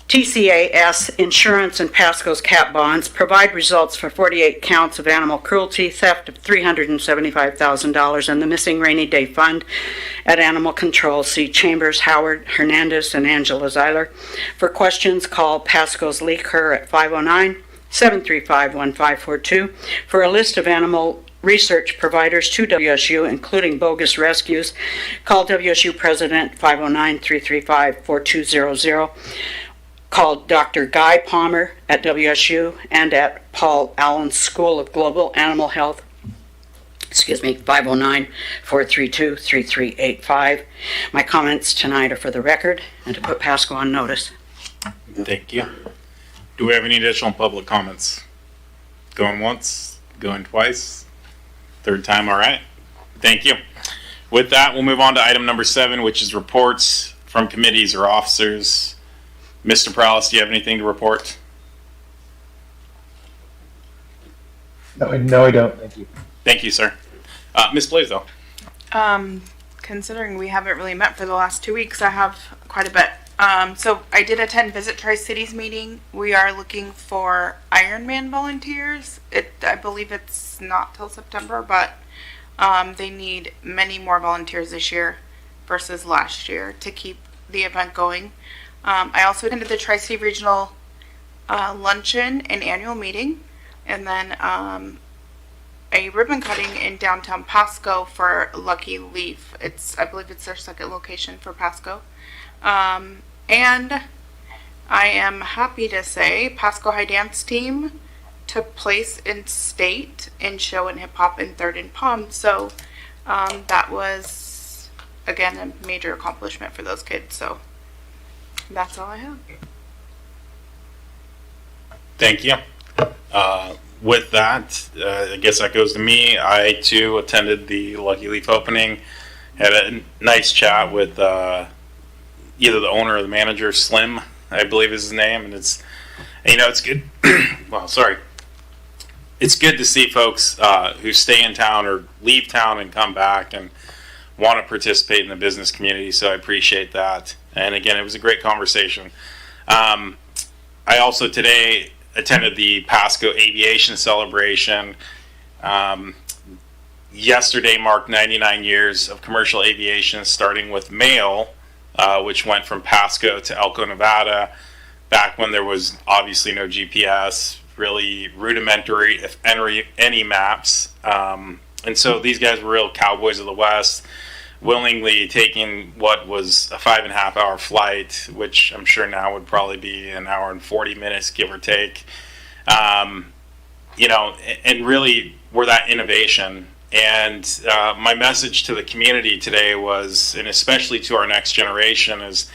S9: TCAS insurance and Pasco's cat bonds. Provide results for 48 counts of animal cruelty, theft of $375,000, and the missing rainy day fund at Animal Control. See Chambers, Howard, Hernandez, and Angela Zeiler. For questions, call Pasco's Lee Kerr at 509-735-1542. For a list of animal research providers to WSU, including bogus rescues, call WSU President 509-335-4200. Call Dr. Guy Palmer at WSU and at Paul Allen School of Global Animal Health, 509-432-3385. My comments tonight are for the record and to put Pasco on notice.
S5: Thank you. Do we have any additional public comments? Going once, going twice, third time, all right. Thank you. With that, we'll move on to item number 7, which is reports from committees or officers. Mr. Prowlis, do you have anything to report?
S21: No, I don't. Thank you.
S5: Thank you, sir. Ms. Blaisdell.
S6: Considering we haven't really met for the last 2 weeks, I have quite a bit. So I did attend Visit Tri-Cities meeting. We are looking for Ironman volunteers. I believe it's not till September, but they need many more volunteers this year versus last year to keep the event going. I also attended the Tri-City Regional luncheon and annual meeting, and then a ribbon cutting in downtown Pasco for Lucky Leaf. I believe it's their second location for Pasco. And I am happy to say Pasco High Dance Team took place in state in show and hip hop and third in Palm. So that was, again, a major accomplishment for those kids. So that's all I have.
S5: Thank you. With that, I guess that goes to me. I too attended the Lucky Leaf opening. Had a nice chat with either the owner or the manager, Slim, I believe is his name, and it's good. Well, sorry. It's good to see folks who stay in town or leave town and come back and want to participate in the business community. So I appreciate that. And again, it was a great conversation. I also today attended the Pasco Aviation Celebration. Yesterday marked 99 years of commercial aviation, starting with mail, which went from Pasco to Elko, Nevada, back when there was obviously no GPS, really rudimentary, if any maps. And so these guys were real cowboys of the West, willingly taking what was a 5.5 hour flight, which I'm sure now would probably be an hour and 40 minutes, give or take. And really were that innovation. And my message to the community today was, and especially to our next generation, is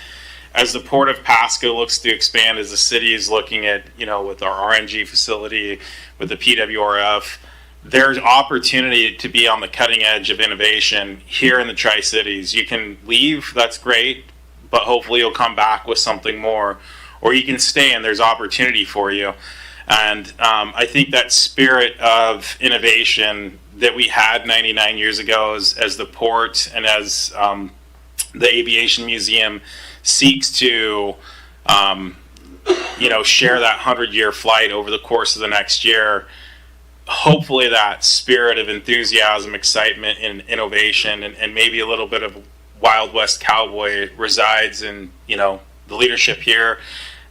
S5: as the Port of Pasco looks to expand, as the city is looking at, with our RNG facility, with the PWRF, there's opportunity to be on the cutting edge of innovation here in the Tri-Cities. You can leave, that's great, but hopefully you'll come back with something more, or you can stay and there's opportunity for you. And I think that spirit of innovation that we had 99 years ago as the port and as the Aviation Museum seeks to share that 100-year flight over the course of the next year, hopefully that spirit of enthusiasm, excitement, and innovation, and maybe a little bit of Wild West cowboy resides in, the leadership here,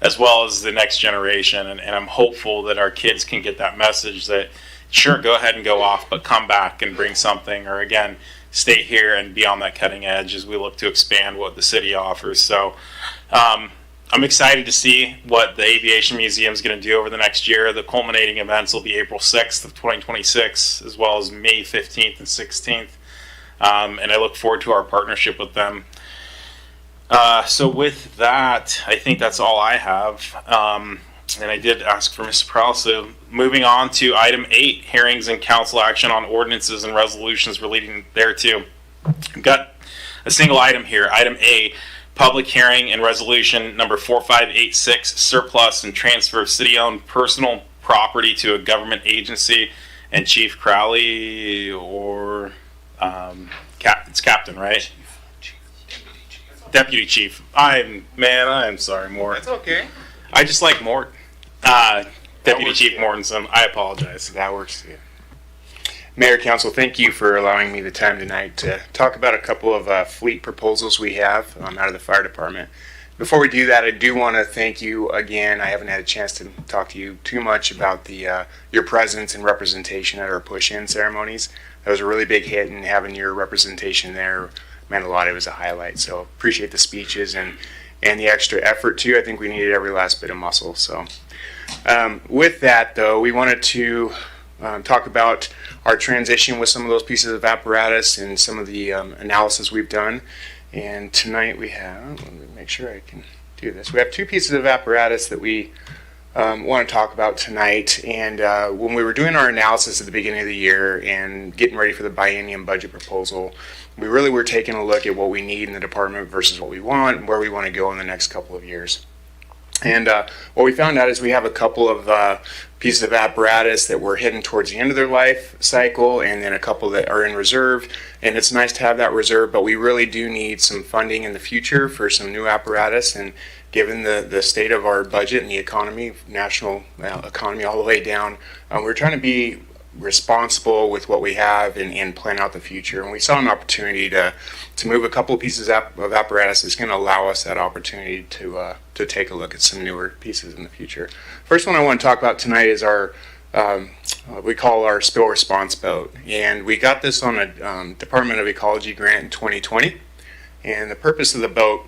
S5: as well as the next generation. And I'm hopeful that our kids can get that message that, sure, go ahead and go off, but come back and bring something, or again, stay here and be on that cutting edge as we look to expand what the city offers. So I'm excited to see what the Aviation Museum is going to do over the next year. The culminating events will be April 6th of 2026, as well as May 15th and 16th. And I look forward to our partnership with them. So with that, I think that's all I have. And I did ask for Mr. Prowse. So moving on to item 8, hearings and council action on ordinances and resolutions relating thereto. I've got a single item here. Item A, public hearing and resolution number 4586, surplus and transfer of city-owned personal property to a government agency. And Chief Crowley, or it's Captain, right? Deputy Chief. I'm sorry, Mort.
S12: That's okay.
S5: I just like Mort. Deputy Chief Mortensen. I apologize.
S12: That works too. Mayor, Council, thank you for allowing me the time tonight to talk about a couple of fleet proposals we have out of the fire department. Before we do that, I do want to thank you again. I haven't had a chance to talk to you too much about your presence and representation at our push-in ceremonies. That was a really big hit, and having your representation there meant a lot. It was a highlight. So appreciate the speeches and the extra effort too. I think we needed every last bit of muscle. So with that, though, we wanted to talk about our transition with some of those pieces of apparatus and some of the analysis we've done. And tonight we have, let me make sure I can do this. We have two pieces of apparatus that we want to talk about tonight. And when we were doing our analysis at the beginning of the year and getting ready for the biennium budget proposal, we really were taking a look at what we need in the department versus what we want and where we want to go in the next couple of years. And what we found out is we have a couple of pieces of apparatus that were heading towards the end of their life cycle, and then a couple that are in reserve. And it's nice to have that reserve, but we really do need some funding in the future for some new apparatus. And given the state of our budget and the economy, national economy all the way down, we're trying to be responsible with what we have and plan out the future. And we saw an opportunity to move a couple of pieces of apparatus that's going to allow us that opportunity to take a look at some newer pieces in the future. First one I want to talk about tonight is our we call our spill response boat, and we got this on a Department of Ecology grant in 2020. And the purpose of the boat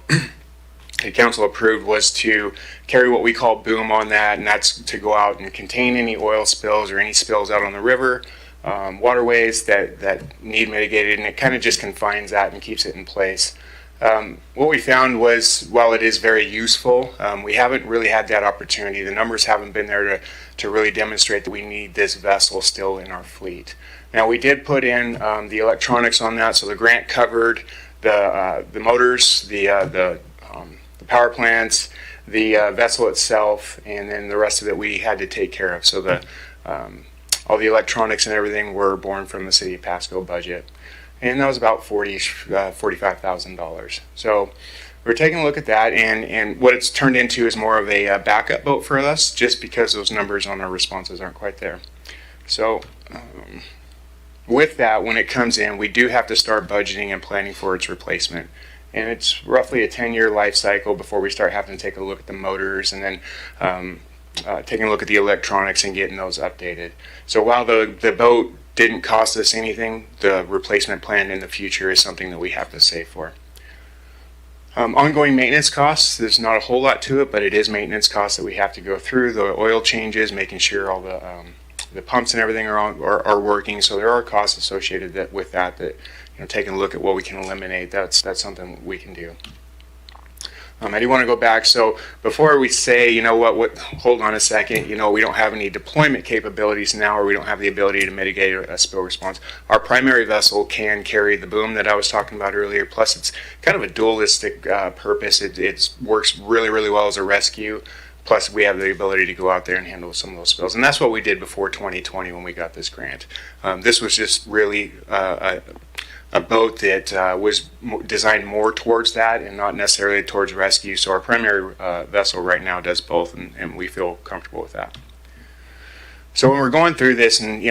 S12: the council approved was to carry what we call boom on that, and that's to go out and contain any oil spills or any spills out on the river, waterways that need mitigated, and it kind of just confines that and keeps it in place. What we found was, while it is very useful, we haven't really had that opportunity. The numbers haven't been there to really demonstrate that we need this vessel still in our fleet. Now, we did put in the electronics on that, so the grant covered the motors, the power plants, the vessel itself, and then the rest of it we had to take care of. So all the electronics and everything were borne from the City of Pasco budget. And that was about $45,000. So we're taking a look at that, and what it's turned into is more of a backup boat for us, just because those numbers on our responses aren't quite there. So with that, when it comes in, we do have to start budgeting and planning for its replacement. And it's roughly a 10-year life cycle before we start having to take a look at the motors, and then taking a look at the electronics and getting those updated. So while the boat didn't cost us anything, the replacement plan in the future is something that we have to save for. Ongoing maintenance costs, there's not a whole lot to it, but it is maintenance costs that we have to go through. The oil changes, making sure all the pumps and everything are working. So there are costs associated with that taking a look at what we can eliminate, that's something we can do. I do want to go back. So before we say, hold on a second, we don't have any deployment capabilities now, or we don't have the ability to mitigate a spill response. Our primary vessel can carry the boom that I was talking about earlier. Plus, it's kind of a dualistic purpose. It works really, really well as a rescue. Plus, we have the ability to go out there and handle some of those spills. And that's what we did before 2020 when we got this grant. This was just really a boat that was designed more towards that and not necessarily towards rescue. So our primary vessel right now does both, and we feel comfortable with that. So when we're going through this and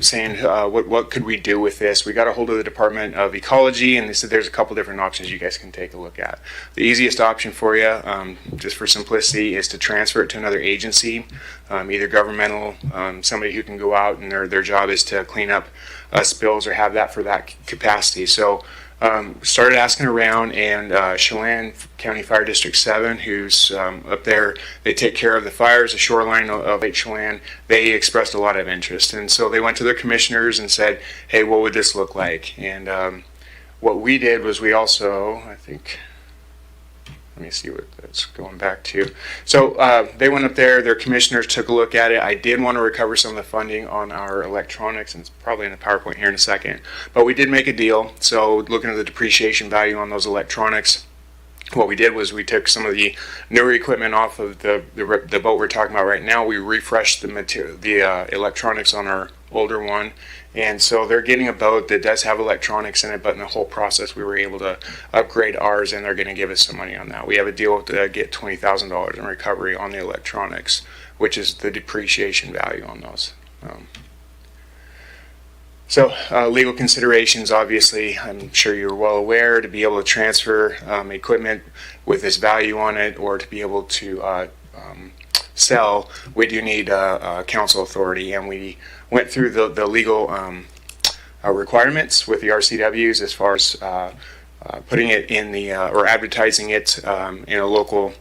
S12: saying what could we do with this, we got a hold of the Department of Ecology, and they said there's a couple different options you guys can take a look at. The easiest option for you, just for simplicity, is to transfer it to another agency, either governmental, somebody who can go out and their job is to clean up spills or have that for that capacity. So started asking around, and Chelan County Fire District 7, who's up there, they take care of the fires, the shoreline of Lake Chelan, they expressed a lot of interest. And so they went to their commissioners and said, hey, what would this look like? And what we did was we also, let me see what that's going back to. So they went up there, their commissioners took a look at it. I did want to recover some of the funding on our electronics, and it's probably in the PowerPoint here in a second. But we did make a deal. So looking at the depreciation value on those electronics, what we did was we took some of the newer equipment off of the boat we're talking about right now. We refreshed the electronics on our older one. And so they're getting a boat that does have electronics in it, but in the whole process we were able to upgrade ours, and they're going to give us some money on that. We have a deal to get $20,000 in recovery on the electronics, which is the depreciation value on those. So legal considerations, obviously, I'm sure you're well aware, to be able to transfer equipment with this value on it, or to be able to sell, we do need council authority, and we went through the legal requirements with the RCWs as far as putting it in the, or advertising it in a local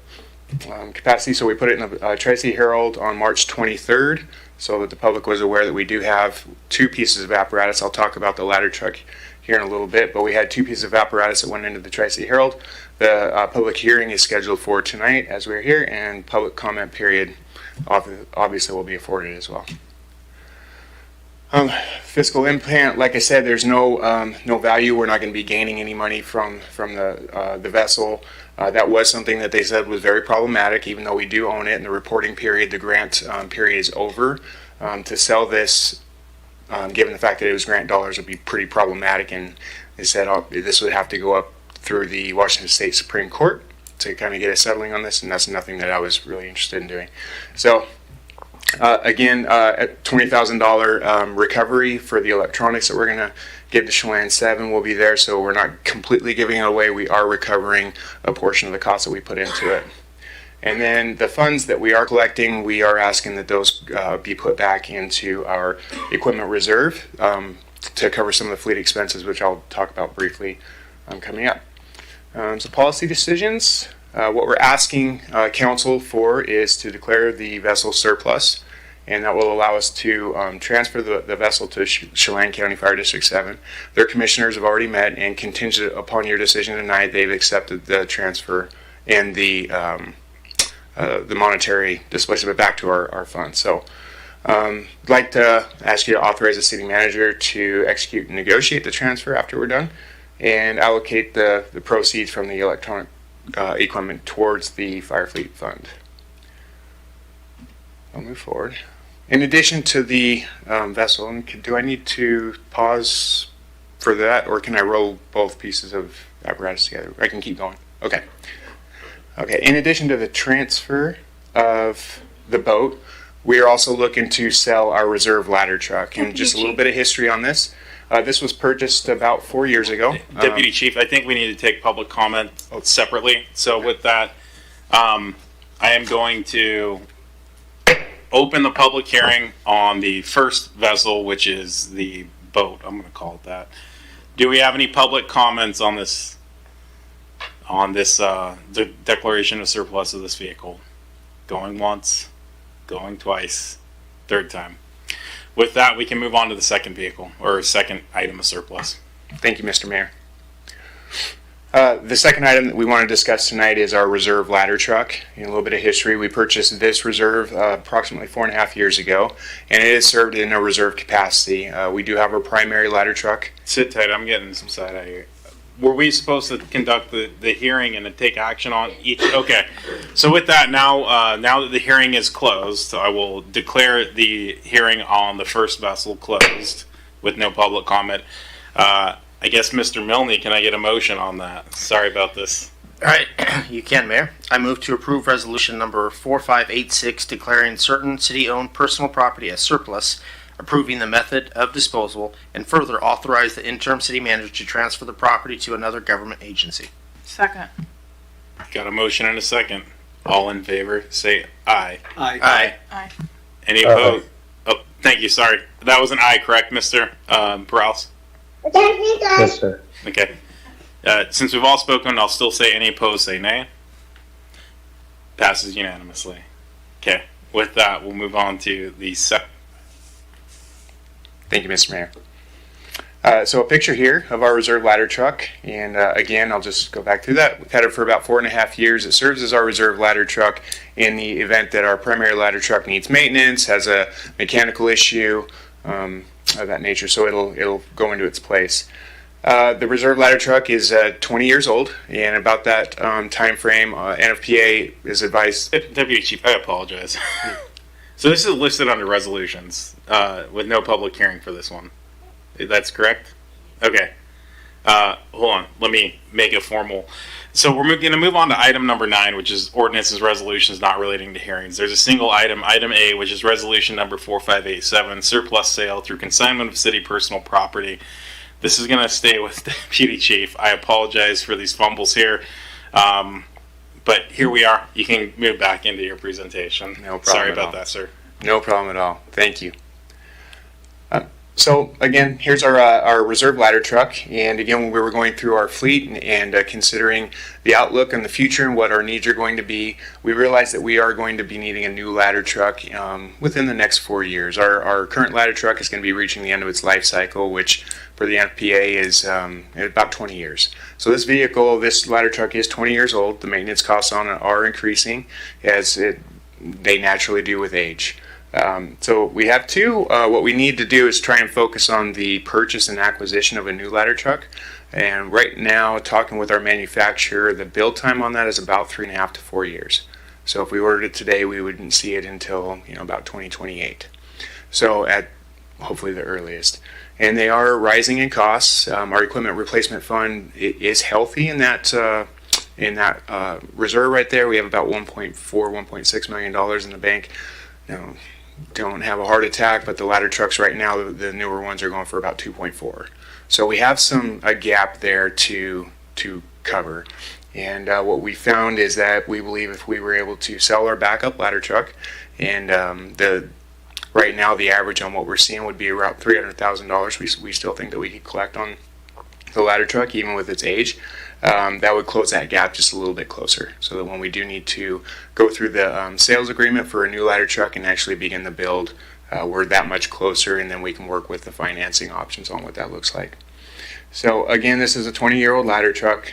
S12: capacity. So we put it in the Tri-City Herald on March 23rd, so that the public was aware that we do have two pieces of apparatus. I'll talk about the ladder truck here in a little bit, but we had two pieces of apparatus that went into the Tri-City Herald. The public hearing is scheduled for tonight as we're here, and public comment period obviously will be afforded as well. Fiscal impact, like I said, there's no value. We're not going to be gaining any money from the vessel. That was something that they said was very problematic, even though we do own it and the reporting period, the grant period is over. To sell this, given the fact that it was grant dollars, would be pretty problematic, and they said this would have to go up through the Washington State Supreme Court to kind of get a settling on this, and that's nothing that I was really interested in doing. So again, at $20,000 recovery for the electronics that we're going to give to Chelan 7 will be there, so we're not completely giving it away. We are recovering a portion of the cost that we put into it. And then the funds that we are collecting, we are asking that those be put back into our equipment reserve to cover some of the fleet expenses, which I'll talk about briefly coming up. So policy decisions. What we're asking council for is to declare the vessel surplus, and that will allow us to transfer the vessel to Chelan County Fire District 7. Their commissioners have already met, and contingent upon your decision tonight, they've accepted the transfer and the monetary displacement back to our fund. So I'd like to ask you to authorize the city manager to execute and negotiate the transfer after we're done, and allocate the proceeds from the electronic equipment towards the Fire Fleet Fund. I'll move forward. In addition to the vessel, do I need to pause for that, or can I roll both pieces of apparatus together? I can keep going. Okay. Okay. In addition to the transfer of the boat, we are also looking to sell our reserve ladder truck. And just a little bit of history on this. This was purchased about 4 years ago.
S5: Deputy Chief, I think we need to take public comment separately. So with that, I am going to open the public hearing on the first vessel, which is the boat. I'm going to call it that. Do we have any public comments on this? The declaration of surplus of this vehicle? Going once, going twice, third time. With that, we can move on to the second vehicle, or second item of surplus.
S12: Thank you, Mr. Mayor. The second item that we want to discuss tonight is our reserve ladder truck. In a little bit of history, we purchased this reserve approximately 4.5 years ago, and it is served in a reserve capacity. We do have our primary ladder truck.
S5: Sit tight, I'm getting some side eye here. Were we supposed to conduct the hearing and then take action on each? Okay. So with that, now that the hearing is closed, I will declare the hearing on the first vessel closed with no public comment. I guess, Mr. Milne, can I get a motion on that? Sorry about this.
S11: All right, you can, Mayor. I move to approve resolution number 4586 declaring certain city-owned personal property as surplus, approving the method of disposal, and further authorize the interim city manager to transfer the property to another government agency.
S6: Second.
S5: Got a motion and a second. All in favor, say aye.
S18: Aye.
S11: Aye.
S6: Aye.
S5: Any opposed? Oh, thank you. Sorry. That was an aye, correct, Mr. Prowse?
S21: Yes, sir.
S5: Okay. Since we've all spoken, I'll still say any opposed, say nay. Passes unanimously. Okay. With that, we'll move on to the second.
S12: Thank you, Mr. Mayor. So a picture here of our reserve ladder truck, and again, I'll just go back through that. We've had it for about 4.5 years. It serves as our reserve ladder truck in the event that our primary ladder truck needs maintenance, has a mechanical issue of that nature, so it'll go into its place. The reserve ladder truck is 20 years old, and about that time frame, NFPA is advised.
S5: Deputy Chief, I apologize. So this is listed under resolutions with no public hearing for this one. That's correct? Okay. Hold on. Let me make it formal. So we're going to move on to item number 9, which is ordinances, resolutions not relating to hearings. There's a single item, item A, which is resolution number 4587, surplus sale through consignment of city personal property. This is going to stay with the Deputy Chief. I apologize for these fumbles here. But here we are. You can move back into your presentation.
S12: No problem.
S5: Sorry about that, sir.
S12: No problem at all. Thank you. So again, here's our reserve ladder truck, and again, when we were going through our fleet and considering the outlook and the future and what our needs are going to be, we realized that we are going to be needing a new ladder truck within the next 4 years. Our current ladder truck is going to be reaching the end of its life cycle, which for the NFPA is about 20 years. So this vehicle, this ladder truck is 20 years old. The maintenance costs on it are increasing as they naturally do with age. So we have two. What we need to do is try and focus on the purchase and acquisition of a new ladder truck. And right now, talking with our manufacturer, the build time on that is about 3.5 to 4 years. So if we ordered it today, we wouldn't see it until about 2028. So at hopefully the earliest. And they are rising in costs. Our equipment replacement fund is healthy in that reserve right there. We have about $1.6 million in the bank. Now, don't have a heart attack, but the ladder trucks right now, the newer ones are going for about 2.4. So we have a gap there to cover. And what we found is that we believe if we were able to sell our backup ladder truck, and right now the average on what we're seeing would be around $300,000. We still think that we could collect on the ladder truck even with its age. That would close that gap just a little bit closer, so that when we do need to go through the sales agreement for a new ladder truck and actually begin the build, we're that much closer, and then we can work with the financing options on what that looks like. So again, this is a 20-year-old ladder truck.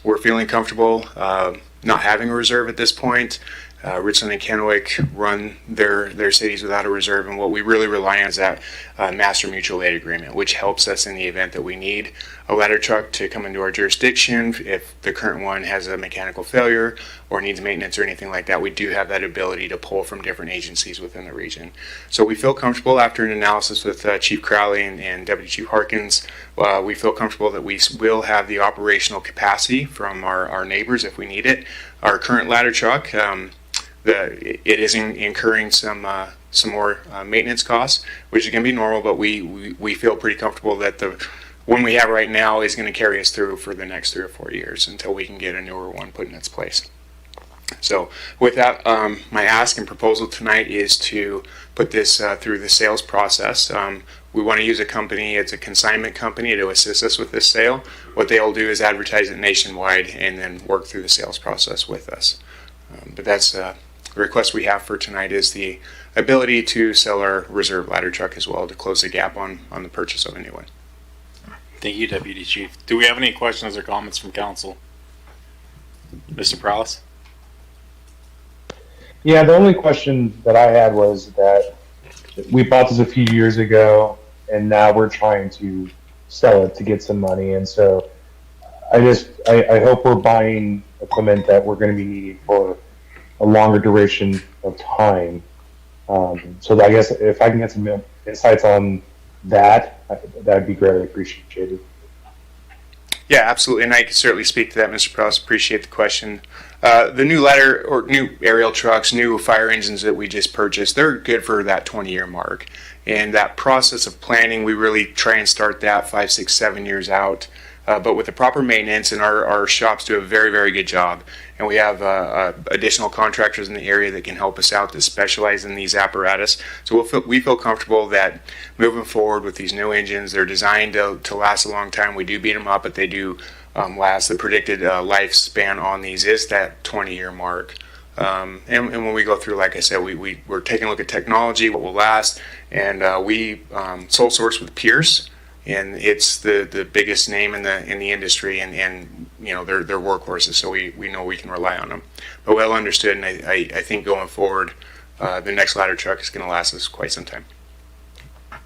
S12: We're feeling comfortable not having a reserve at this point. Richland and Kennewick run their cities without a reserve, and what we really rely on is that master mutual aid agreement, which helps us in the event that we need a ladder truck to come into our jurisdiction. If the current one has a mechanical failure or needs maintenance or anything like that, we do have that ability to pull from different agencies within the region. So we feel comfortable after an analysis with Chief Crowley and Deputy Chief Harkins. We feel comfortable that we will have the operational capacity from our neighbors if we need it. Our current ladder truck, it is incurring some more maintenance costs, which is going to be normal, but we feel pretty comfortable that the one we have right now is going to carry us through for the next 3 or 4 years until we can get a newer one put in its place. So with that, my ask and proposal tonight is to put this through the sales process. We want to use a company, it's a consignment company, to assist us with this sale. What they'll do is advertise it nationwide and then work through the sales process with us. But that's the request we have for tonight, is the ability to sell our reserve ladder truck as well to close the gap on the purchase of a new one.
S5: Thank you, Deputy Chief. Do we have any questions or comments from council? Mr. Prowlis?
S21: Yeah, the only question that I had was that we bought this a few years ago, and now we're trying to sell it to get some money. And so I hope we're buying equipment that we're going to be needing for a longer duration of time. So I guess if I can get some insights on that would be greatly appreciated.
S12: Yeah, absolutely, and I can certainly speak to that, Mr. Prowse. Appreciate the question. The new ladder or new aerial trucks, new fire engines that we just purchased, they're good for that 20-year mark. And that process of planning, we really try and start that 5, 6, 7 years out. But with the proper maintenance, and our shops do a very, very good job. And we have additional contractors in the area that can help us out that specialize in these apparatus. So we feel comfortable that moving forward with these new engines, they're designed to last a long time. We do beat them up, but they do last. The predicted lifespan on these is that 20-year mark. And when we go through, like I said, we're taking a look at technology, what will last, and we sole source with Pierce. and it's the biggest name in the industry, and you know they're workhorses, so we know we can rely on them. But well understood, and I think going forward, the next ladder truck is going to last us quite some time.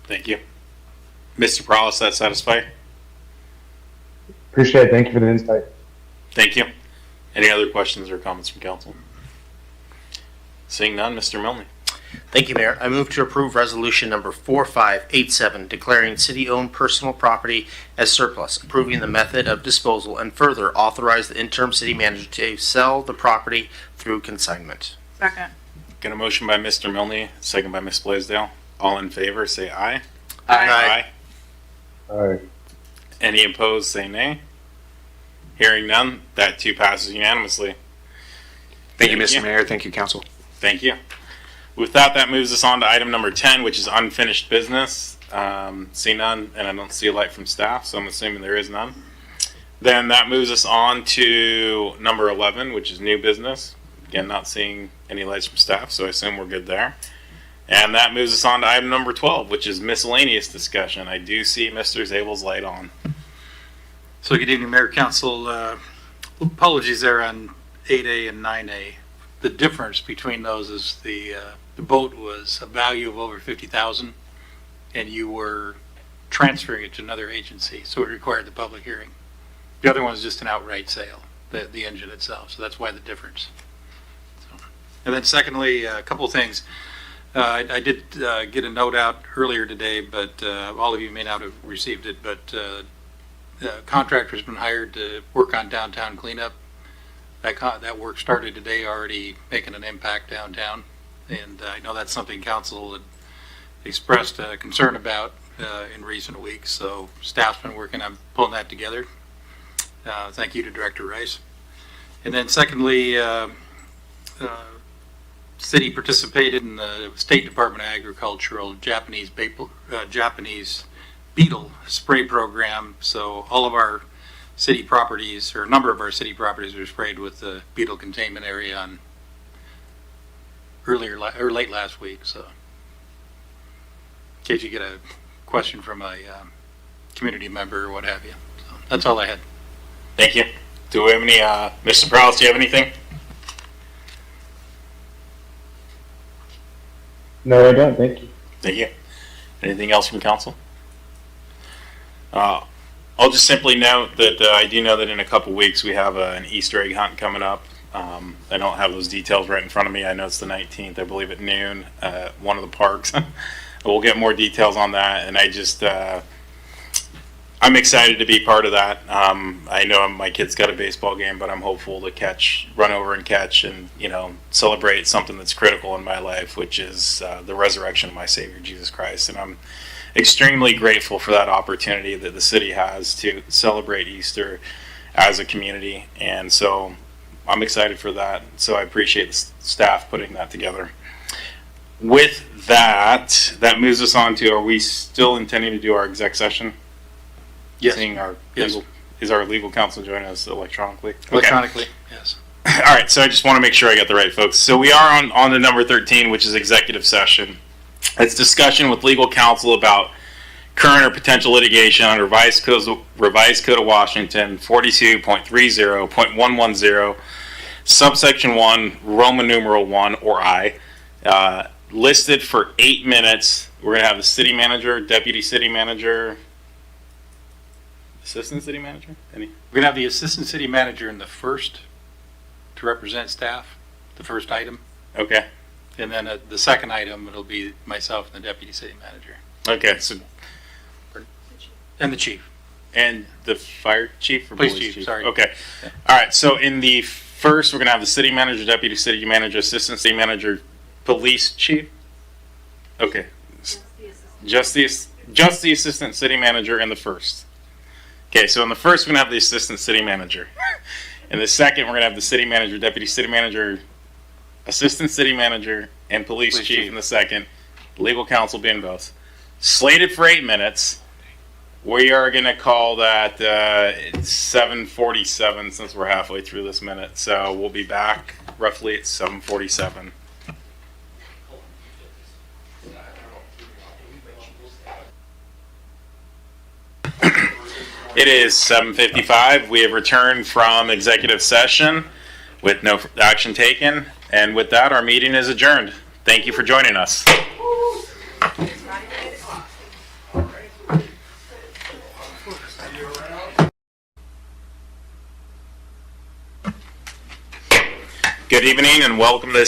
S5: Thank you. Mr. Prowlis, that satisfy?
S21: Appreciate it. Thank you for the insight.
S5: Thank you. Any other questions or comments from council? Seeing none, Mr. Milne.
S11: Thank you, Mayor. I move to approve resolution number 4587, declaring city-owned personal property as surplus, approving the method of disposal, and further authorize the interim city manager to sell the property through consignment.
S6: Second.
S5: Got a motion by Mr. Milne, second by Ms. Blaisdell. All in favor, say aye.
S11: Aye.
S21: All right.
S5: Any opposed, say nay. Hearing none, that too passes unanimously.
S12: Thank you, Mr. Mayor. Thank you, council.
S5: Thank you. With that, that moves us on to item number 10, which is unfinished business. See none, and I don't see a light from staff, so I'm assuming there is none. Then that moves us on to number 11, which is new business. Again, not seeing any lights from staff, so I assume we're good there. And that moves us on to item number 12, which is miscellaneous discussion. I do see Mr. Zabel's light on.
S19: So good evening, Mayor, Council. Apologies there on 8A and 9A. The difference between those is the boat was a value of over $50,000, and you were transferring it to another agency, so it required the public hearing. The other one is just an outright sale, the engine itself, so that's why the difference. So, and then secondly, a couple of things. I did get a note out earlier today, but all of you may not have received it, but the contractor's been hired to work on downtown cleanup. That work started today, already making an impact downtown, and I know that's something council had expressed concern about in recent weeks, so staff's been working on pulling that together. Thank you to Director Rice. And then secondly, city participated in the State Department of Agricultural Japanese beetle spray program, so all of our city properties, or a number of our city properties, were sprayed with the beetle containment area on late last week. So, in case you get a question from a community member or what have you, so that's all I had.
S5: Thank you. Do we have any, Mr. Prowlis, do you have anything?
S21: No, I don't. Thank you.
S5: Thank you. Anything else from council? I'll just simply note that I do know that in a couple weeks we have an Easter egg hunt coming up. I don't have those details right in front of me. I know it's the 19th, I believe, at noon, one of the parks. We'll get more details on that, and I just I'm excited to be part of that. I know my kid's got a baseball game, but I'm hopeful to run over and catch, and celebrate something that's critical in my life, which is the resurrection of my Savior Jesus Christ. And I'm extremely grateful for that opportunity that the city has to celebrate Easter as a community, and so I'm excited for that. So I appreciate the staff putting that together. With that, that moves us on to, are we still intending to do our exec session?
S19: Yes.
S5: Is our legal counsel joining us electronically?
S19: Electronically, yes.
S5: All right, so I just want to make sure I got the right folks. So we are on to number 13, which is executive session. It's discussion with legal counsel about current or potential litigation under Revised Code of Washington 42.30.110, subsection 1, Roman numeral 1, or I, listed for 8 minutes. We're going to have the city manager, deputy city manager, assistant city manager?
S19: We're going to have the assistant city manager in the first to represent staff, the first item.
S5: Okay.
S19: And then the second item, it'll be myself and the deputy city manager.
S5: Okay, so.
S19: And the chief.
S5: And the fire chief or
S19: police chief? Sorry.
S5: Okay. Yeah. All right, so in the first, we're going to have the city manager, deputy city manager, assistant city manager, police chief? Okay. Just the assistant city manager in the first. Okay, so in the first, we're going to have the assistant city manager. In the second, we're going to have the city manager, deputy city manager, assistant city manager, and police chief in the second. Legal counsel being both. Slated for 8 minutes. We are going to call that 7:47 since we're halfway through this minute. So we'll be back roughly at 7:47. It is 7:55. We have returned from executive session with no action taken. And with that, our meeting is adjourned. Thank you for joining us. Good evening and welcome to the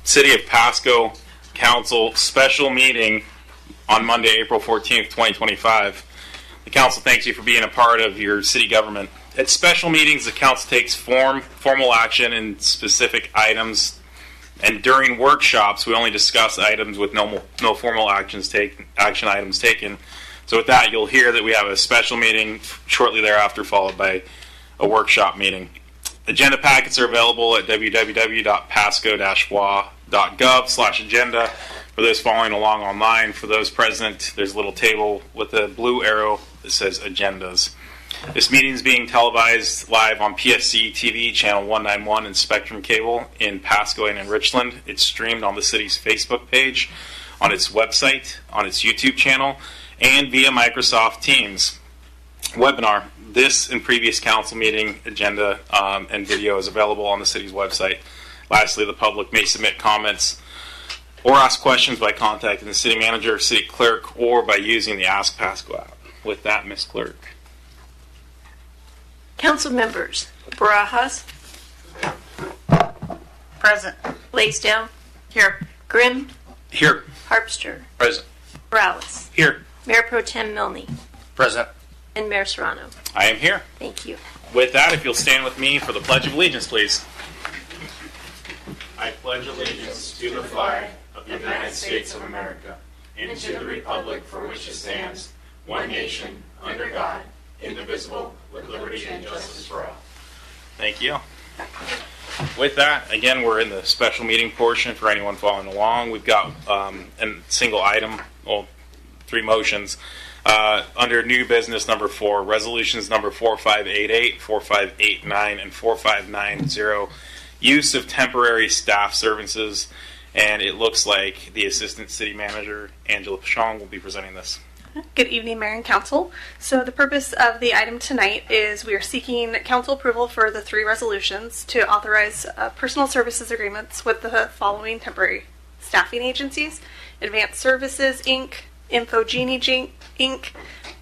S5: City of Pasco Council special meeting on Monday, April 14th, 2025. The council thanks you for being a part of your city government. At special meetings, the council takes formal action in specific items, and during workshops, we only discuss items with no formal action items taken. So with that, you'll hear that we have a special meeting shortly thereafter, followed by a workshop meeting. Agenda packets are available at www.pasco-wa.gov/agenda. For those following along online, for those present, there's a little table with a blue arrow that says agendas. This meeting is being televised live on PSC-TV, channel 191 and Spectrum Cable in Pasco and in Richland. It's streamed on the city's Facebook page, on its website, on its YouTube channel, and via Microsoft Teams webinar. This and previous council meeting agenda and video is available on the city's website. Lastly, the public may submit comments or ask questions by contacting the city manager, city clerk, or by using the Ask Pasco app. With that, Ms. Clerk.
S8: Council members, Barajas.
S6: Present.
S8: Blaisdell.
S6: Here.
S8: Grimm.
S5: Here.
S8: Harpster.
S10: Present.
S8: Morales.
S5: Here.
S8: Mayor Pro Tem Milne.
S10: Present.
S8: And Mayor Serrano.
S5: I am here.
S8: Thank you.
S5: With that, if you'll stand with me for the Pledge of Allegiance, please. I pledge allegiance to the flag of the United States of America and to the republic for which it stands, one nation, under God, indivisible, with liberty and justice for all. Thank you. With that, again, we're in the special meeting portion for anyone following along. We've got a single item, well, 3 motions. Under new business number 4, resolutions number 4588, 4589, and 4590, use of temporary staff services, and it looks like the Assistant City Manager, Angela Pashong, will be presenting this.
S14: Good evening, Mayor and Council. So the purpose of the item tonight is we are seeking council approval for the 3 resolutions to authorize personal services agreements with the following temporary staffing agencies: Advanced Services, Inc., Infogenie, Inc.,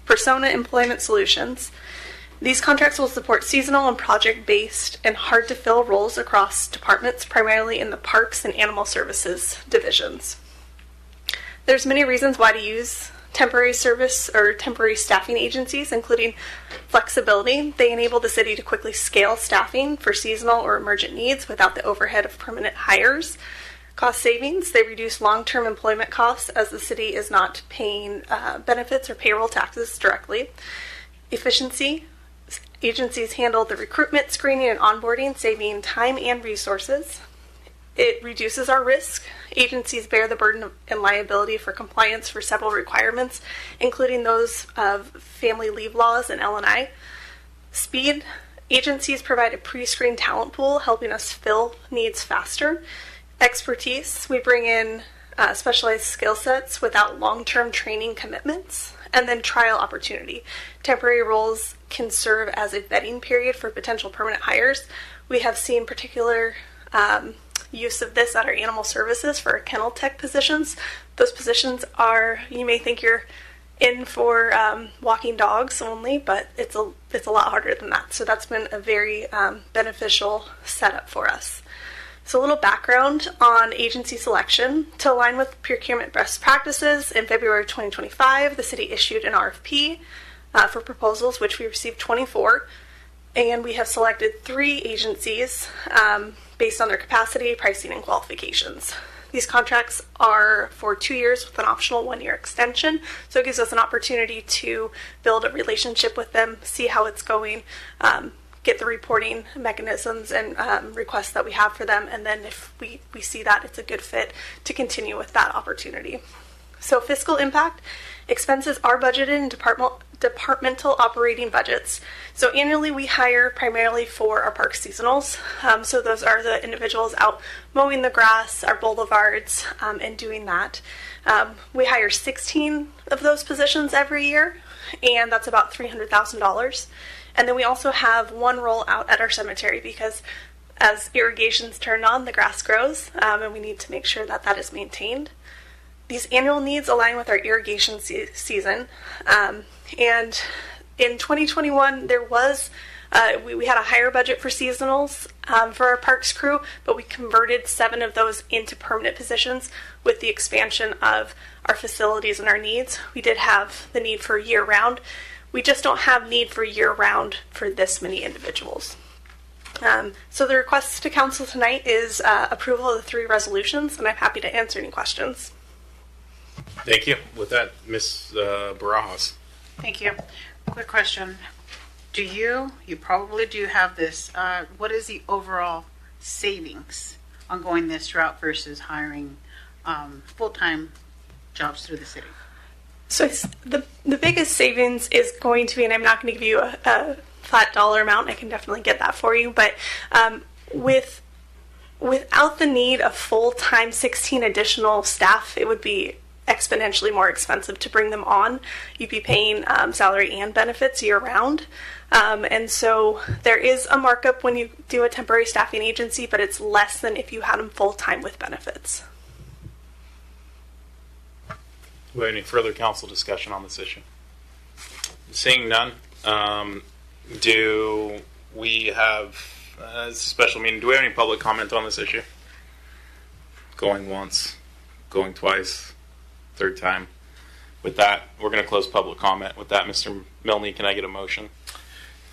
S14: Persona Employment Solutions. These contracts will support seasonal and project-based and hard-to-fill roles across departments, primarily in the Parks and Animal Services divisions. There's many reasons why to use temporary service or temporary staffing agencies, including flexibility. They enable the city to quickly scale staffing for seasonal or emergent needs without the overhead of permanent hires. Cost savings, they reduce long-term employment costs as the city is not paying benefits or payroll taxes directly. Efficiency, agencies handle the recruitment, screening, and onboarding, saving time and resources. It reduces our risk. Agencies bear the burden and liability for compliance for several requirements, including those of family leave laws and L&I. Speed, agencies provide a pre-screened talent pool, helping us fill needs faster. Expertise, we bring in specialized skill sets without long-term training commitments. And then trial opportunity. Temporary roles can serve as a vetting period for potential permanent hires. We have seen particular use of this at our animal services for our kennel tech positions. Those positions are, you may think you're in for walking dogs only, but it's a lot harder than that. So that's been a very beneficial setup for us. So a little background on agency selection. To align with procurement best practices, in February 2025, the city issued an RFP for proposals, which we received 24, and we have selected 3 agencies based on their capacity, pricing, and qualifications. These contracts are for 2 years with an optional 1-year extension, so it gives us an opportunity to build a relationship with them, see how it's going, get the reporting mechanisms and requests that we have for them, and then if we see that it's a good fit, to continue with that opportunity. So fiscal impact, expenses are budgeted in departmental operating budgets. So annually we hire primarily for our park seasonals. So those are the individuals out mowing the grass, our boulevards, and doing that. We hire 16 of those positions every year. and that's about $300,000. And then we also have one roll out at our cemetery because as irrigation's turned on, the grass grows, and we need to make sure that that is maintained. These annual needs align with our irrigation season. And in 2021, there was we had a higher budget for seasonals for our parks crew, but we converted 7 of those into permanent positions with the expansion of our facilities and our needs. We did have the need for year-round. We just don't have need for year-round for this many individuals. So the request to council tonight is approval of the 3 resolutions, and I'm happy to answer any questions.
S5: Thank you. With that, Ms. Barajas.
S9: Thank you. Quick question. You probably do have this, what is the overall savings on going this route versus hiring full-time jobs through the city?
S14: So the biggest savings is going to be, and I'm not going to give you a flat dollar amount, I can definitely get that for you, but without the need of full-time 16 additional staff, it would be exponentially more expensive to bring them on. You'd be paying salary and benefits year-round. And so there is a markup when you do a temporary staffing agency, but it's less than if you had them full-time with benefits.
S5: Do we have any further council discussion on this issue? Seeing none, do we have, it's a special meeting, do we have any public comment on this issue? Going once, going twice, third time. With that, we're going to close public comment. With that, Mr. Milne, can I get a motion?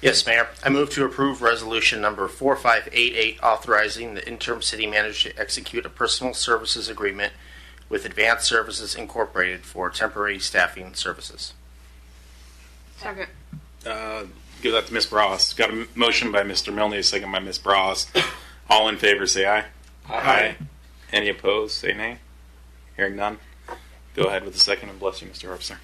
S11: Yes, Mayor. I move to approve resolution number 4588, authorizing the interim city manager to execute a personal services agreement with Advanced Services Incorporated for temporary staffing services.
S9: Second.
S5: Give that to Ms. Bras. Got a motion by Mr. Milne, a second by Ms. Bras. All in favor, say aye. Aye. Any opposed, say nay. Hearing none. Go ahead with the second, and bless you, Mr. Harpster.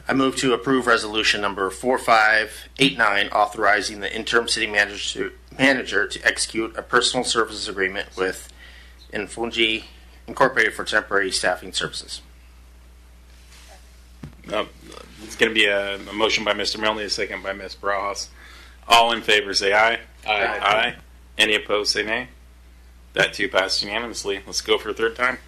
S11: I move to approve resolution number 4589, authorizing the interim city manager to execute a personal services agreement with Infungi Incorporated for temporary staffing services.
S5: It's going to be a motion by Mr. Milne, a second by Ms. Bras. All in favor, say aye. Aye. Aye. Any opposed, say nay. That too passes unanimously. Let's go for a third time.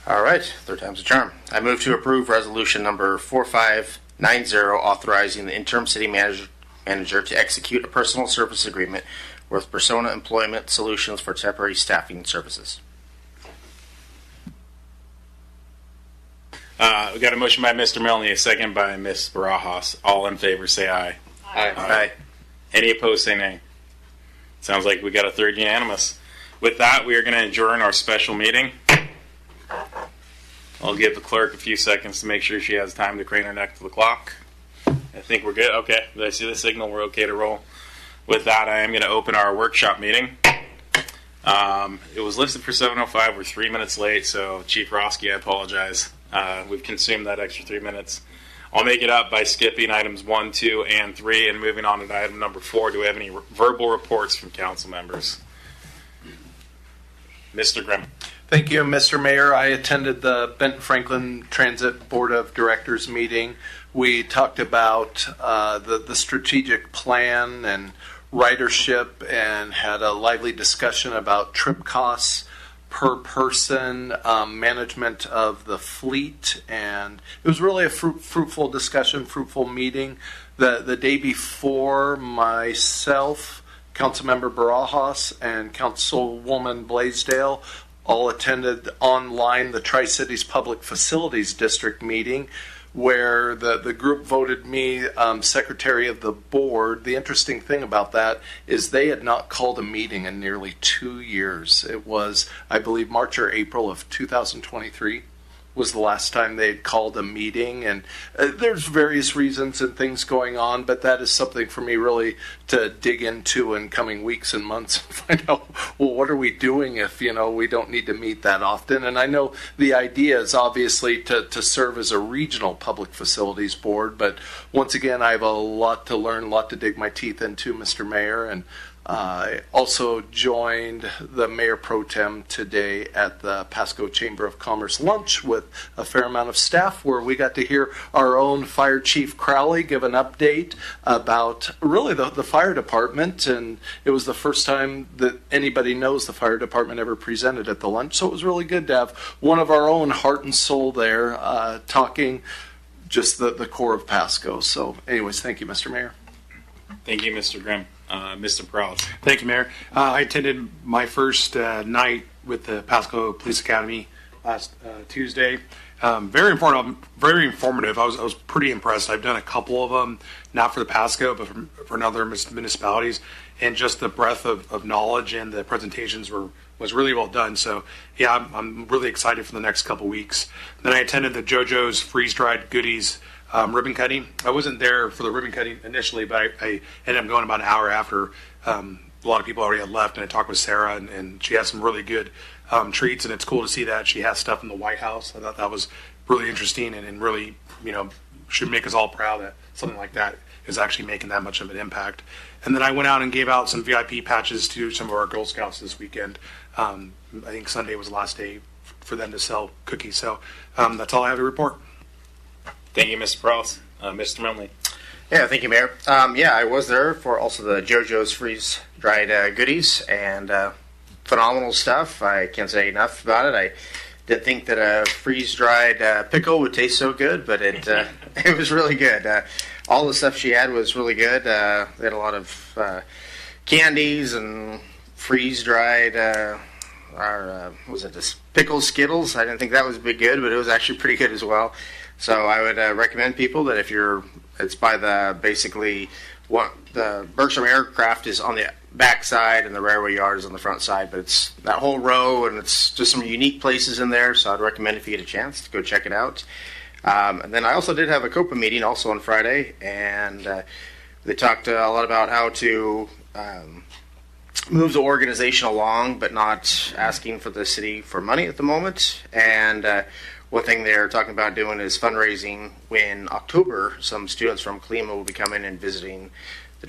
S11: All right, third time's a charm. I move to approve resolution number 4590, authorizing the interim city manager to execute a personal service agreement with Persona Employment Solutions for temporary staffing services.
S5: We got a motion by Mr. Milne, a second by Ms. Barajas. All in favor, say aye.
S11: Aye. Aye.
S5: Any opposed, say nay. Sounds like we got a third unanimous. With that, we are going to adjourn our special meeting. I'll give the clerk a few seconds to make sure she has time to crane her neck to the clock. I think we're good. Okay, did I see the signal? We're okay to roll. With that, I am going to open our workshop meeting. It was listed for 7:05. We're 3 minutes late, so Chief Roski, I apologize. We've consumed that extra 3 minutes. I'll make it up by skipping items 1, 2, and 3 and moving on to item number 4. Do we have any verbal reports from council members? Mr. Grimm.
S18: Thank you, Mr. Mayor. I attended the Benton Franklin Transit Board of Directors meeting. We talked about the strategic plan and ridership and had a lively discussion about trip costs per person, management of the fleet, and it was really a fruitful discussion, fruitful meeting. The day before, myself, Councilmember Barajas, and Councilwoman Blaisdell all attended online the Tri-Cities Public Facilities District meeting, where the group voted me secretary of the board. The interesting thing about that is they had not called a meeting in nearly 2 years. It was, I believe, March or April of 2023 was the last time they had called a meeting. And there's various reasons and things going on, but that is something for me really to dig into in coming weeks and months and find out, well, what are we doing if, we don't need to meet that often? And I know the idea is obviously to serve as a regional public facilities board, but once again, I have a lot to learn, a lot to dig my teeth into, Mr. Mayor, and I also joined the Mayor Pro Tem today at the Pasco Chamber of Commerce lunch with a fair amount of staff, where we got to hear our own Fire Chief Crowley give an update about really the fire department. And it was the first time that anybody knows the fire department ever presented at the lunch. So it was really good to have one of our own heart and soul there talking just the core of Pasco. So anyways, thank you, Mr. Mayor.
S5: Thank you, Mr. Grimm. Mr. Prowse.
S13: Thank you, Mayor. I attended my first night with the Pasco Police Academy last Tuesday. Very informative. I was pretty impressed. I've done a couple of them, not for the Pasco, but for other municipalities, and just the breadth of knowledge and the presentations was really well done. So yeah, I'm really excited for the next couple weeks. Then I attended the JoJo's freeze-dried goodies ribbon cutting. I wasn't there for the ribbon cutting initially, but I ended up going about an hour after. A lot of people already had left, and I talked with Sarah, and she had some really good treats, and it's cool to see that she has stuff in the White House. I thought that was really interesting, and really, should make us all proud that something like that is actually making that much of an impact. And then I went out and gave out some VIP patches to some of our Girl Scouts this weekend. I think Sunday was the last day for them to sell cookies. So that's all I have to report.
S5: Thank you, Mr. Prowse. Mr. Milne.
S11: Yeah, thank you, Mayor. I was there for also the JoJo's freeze-dried goodies, and phenomenal stuff. I can't say enough about it. I didn't think that a freeze-dried pickle would taste so good, but it it was really good. All the stuff she had was really good. They had a lot of candies and freeze-dried, was it this pickle Skittles? I didn't think that was good, but it was actually pretty good as well. So I would recommend people that if it's by the the Berkshire Aircraft is on the back side and the railway yard is on the front side, but it's that whole row, and it's just some unique places in there. So I'd recommend if you get a chance to go check it out. And then I also did have a COPA meeting also on Friday, and they talked a lot about how to move the organization along, but not asking for the city for money at the moment. And one thing they're talking about doing is fundraising. When October, some students from Kalima will be coming and visiting the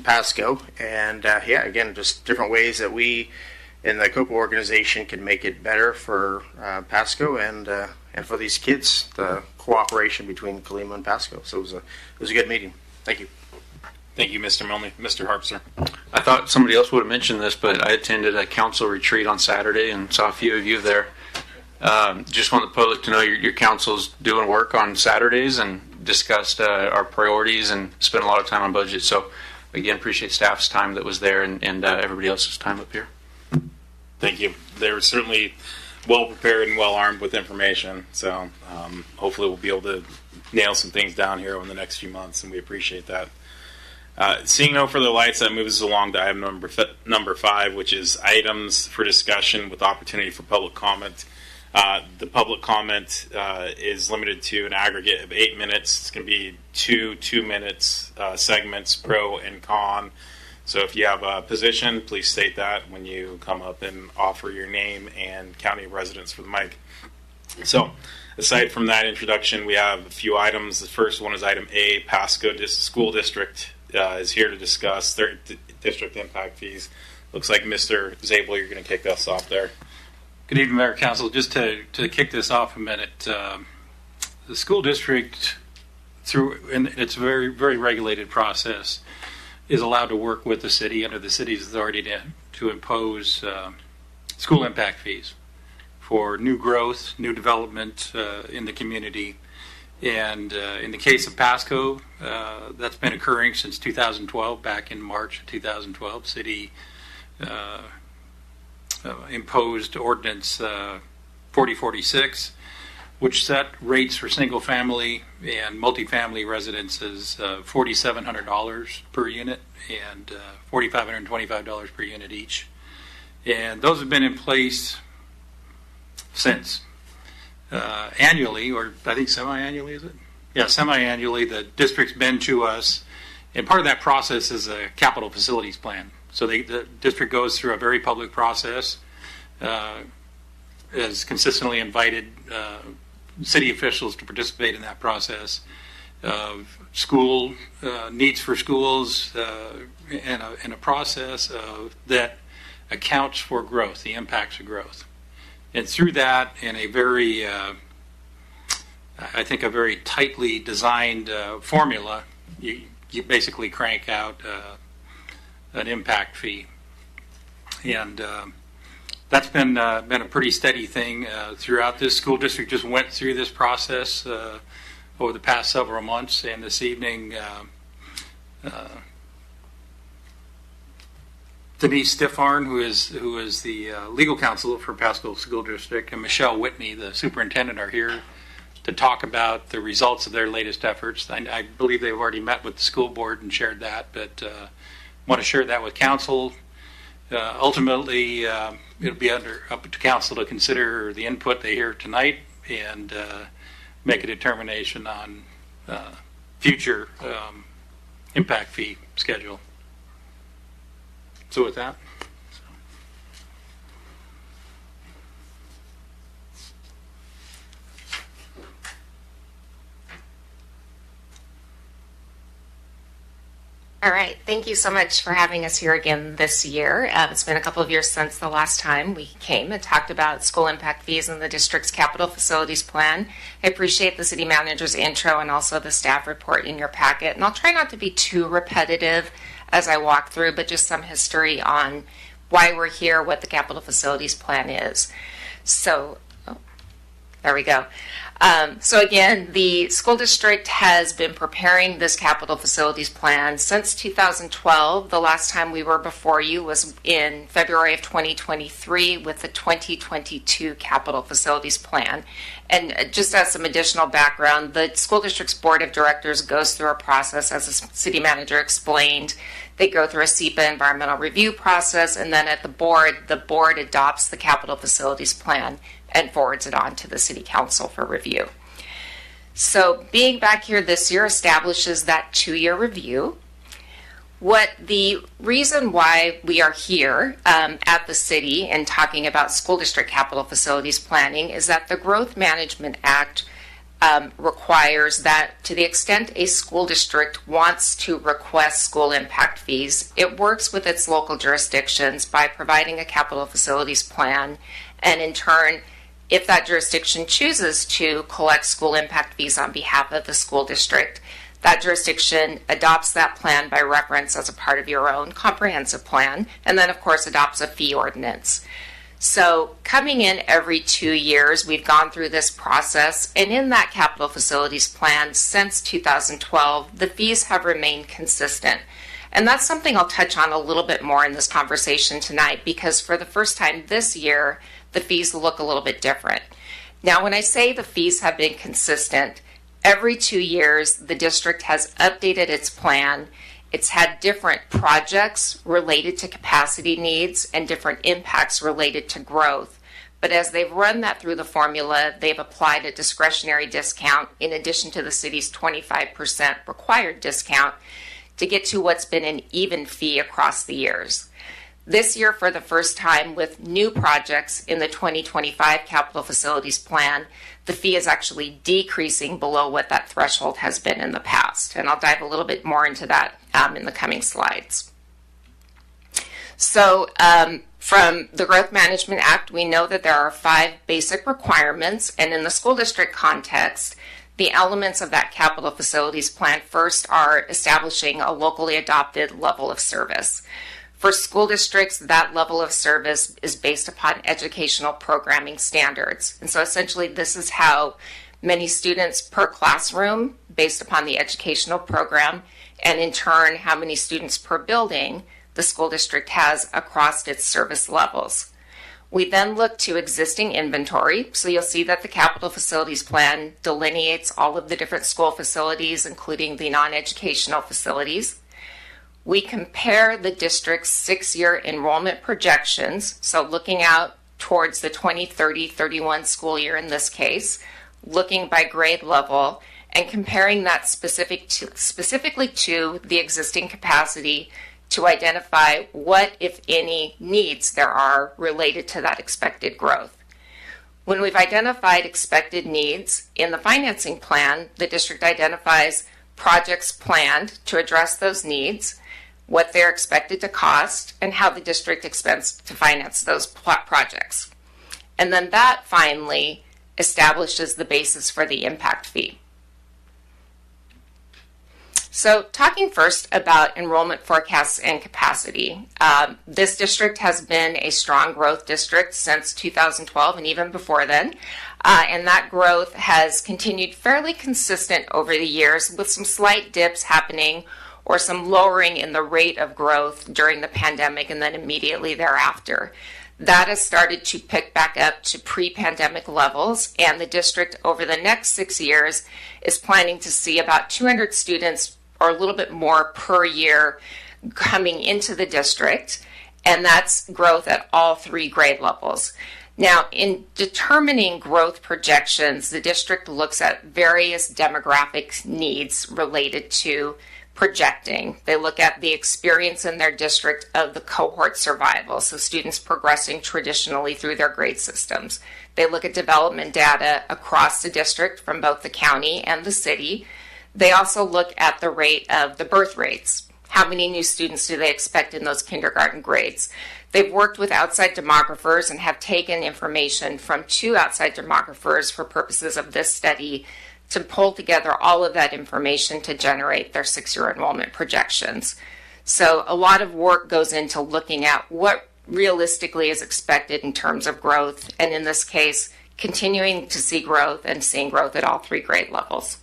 S11: Pasco. And again, just different ways that we in the COPA organization can make it better for Pasco and for these kids, the cooperation between Kalima and Pasco. So it was a good meeting. Thank you.
S5: Thank you, Mr. Milne. Mr. Harpster.
S10: I thought somebody else would have mentioned this, but I attended a council retreat on Saturday and saw a few of you there. Just want the public to know your council's doing work on Saturdays and discussed our priorities and spent a lot of time on budget. So again, appreciate staff's time that was there and everybody else's time up here.
S5: Thank you. They were certainly well prepared and well armed with information. So hopefully we'll be able to nail some things down here over the next few months, and we appreciate that. Seeing no further lights, that moves us along to item number 5, which is items for discussion with opportunity for public comment. The public comment is limited to an aggregate of 8 minutes. It's going to be 2 minutes segments, pro and con. So if you have a position, please state that when you come up and offer your name and county residence for the mic. So aside from that introduction, we have a few items. The first one is item A. Pasco School District is here to discuss their district impact fees. Looks like Mr. Zabel, you're going to kick us off there.
S19: Good evening, Mayor Council. Just to kick this off a minute, the school district, in its very, very regulated process, is allowed to work with the city under the city's authority to impose school impact fees for new growth, new development in the community. And in the case of Pasco, that's been occurring since 2012. Back in March of 2012, city imposed ordinance 4046, which set rates for single family and multifamily residences $4,700 per unit and $4,525 per unit each. And those have been in place since. Annually, or I think semi-annually, is it? Yeah, semi-annually, the district's been to us, and part of that process is a capital facilities plan. So the district goes through a very public process, has consistently invited city officials to participate in that process. school needs for schools, and a process that accounts for growth, the impacts of growth. And through that, in a very, I think, a very tightly designed formula, you basically crank out an impact fee. And that's been a pretty steady thing throughout this school district. Just went through this process over the past several months, and this evening Denise Stiffarn, who is the legal counsel for Pasco School District, and Michelle Whitney, the superintendent, are here to talk about the results of their latest efforts. I believe they've already met with the school board and shared that, but want to share that with council. Ultimately, it'll be up to council to consider the input they hear tonight and make a determination on future impact fee schedule. So with that.
S15: All right. Thank you so much for having us here again this year. It's been a couple of years since the last time we came and talked about school impact fees and the district's capital facilities plan. I appreciate the city manager's intro and also the staff report in your packet. And I'll try not to be too repetitive as I walk through, but just some history on why we're here, what the capital facilities plan is. So, there we go. So again, the school district has been preparing this capital facilities plan since 2012. The last time we were before you was in February of 2023 with the 2022 capital facilities plan. And just as some additional background, the school district's board of directors goes through a process, as the city manager explained. They go through a SEPA environmental review process, and then at the board adopts the capital facilities plan and forwards it on to the city council for review. So being back here this year establishes that 2-year review. What the reason why we are here at the city and talking about school district capital facilities planning is that the Growth Management Act requires that to the extent a school district wants to request school impact fees, it works with its local jurisdictions by providing a capital facilities plan, and in turn, if that jurisdiction chooses to collect school impact fees on behalf of the school district, that jurisdiction adopts that plan by reference as a part of your own comprehensive plan, and then of course adopts a fee ordinance. So coming in every 2 years, we've gone through this process, and in that capital facilities plan since 2012, the fees have remained consistent. And that's something I'll touch on a little bit more in this conversation tonight, because for the first time this year, the fees look a little bit different. Now, when I say the fees have been consistent, every 2 years, the district has updated its plan. It's had different projects related to capacity needs and different impacts related to growth. But as they've run that through the formula, they've applied a discretionary discount in addition to the city's 25% required discount to get to what's been an even fee across the years. This year, for the first time with new projects in the 2025 capital facilities plan, the fee is actually decreasing below what that threshold has been in the past. And I'll dive a little bit more into that in the coming slides. So from the Growth Management Act, we know that there are 5 basic requirements. And in the school district context, the elements of that capital facilities plan first are establishing a locally adopted level of service. For school districts, that level of service is based upon educational programming standards. And so essentially this is how many students per classroom based upon the educational program, and in turn how many students per building the school district has across its service levels. We then look to existing inventory. So you'll see that the capital facilities plan delineates all of the different school facilities, including the non-educational facilities. We compare the district's 6-year enrollment projections, so looking out towards the 2030-31 school year in this case, looking by grade level, and comparing that specifically to the existing capacity to identify what, if any, needs there are related to that expected growth. When we've identified expected needs in the financing plan, the district identifies projects planned to address those needs, what they're expected to cost, and how the district expects to finance those projects. And then that finally establishes the basis for the impact fee. So talking first about enrollment forecasts and capacity, this district has been a strong growth district since 2012 and even before then. And that growth has continued fairly consistent over the years with some slight dips happening or some lowering in the rate of growth during the pandemic and then immediately thereafter. That has started to pick back up to pre-pandemic levels, and the district over the next 6 years is planning to see about 200 students or a little bit more per year coming into the district, and that's growth at all 3 grade levels. Now, in determining growth projections, the district looks at various demographic needs related to projecting. They look at the experience in their district of the cohort survival, so students progressing traditionally through their grade systems. They look at development data across the district from both the county and the city. They also look at the rate of the birth rates. How many new students do they expect in those kindergarten grades? They've worked with outside demographers and have taken information from 2 outside demographers for purposes of this study to pull together all of that information to generate their 6-year enrollment projections. So a lot of work goes into looking at what realistically is expected in terms of growth, and in this case, continuing to see growth and seeing growth at all 3 grade levels.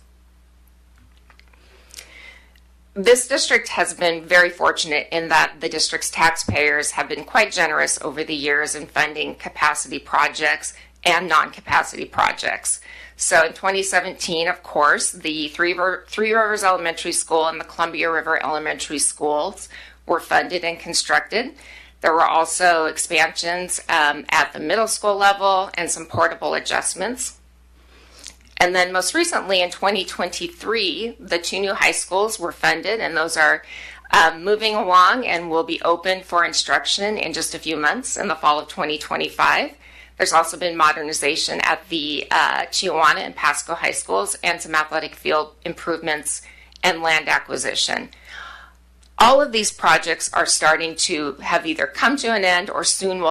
S15: This district has been very fortunate in that the district's taxpayers have been quite generous over the years in funding capacity projects and non-capacity projects. So in 2017, of course, the Three Rivers Elementary School and the Columbia River Elementary Schools were funded and constructed. There were also expansions at the middle school level and some portable adjustments. And then most recently in 2023, the 2 new high schools were funded, and those are moving along and will be open for instruction in just a few months in the fall of 2025. There's also been modernization at the Chiawana and Pasco high schools and some athletic field improvements and land acquisition. All of these projects are starting to have either come to an end or soon will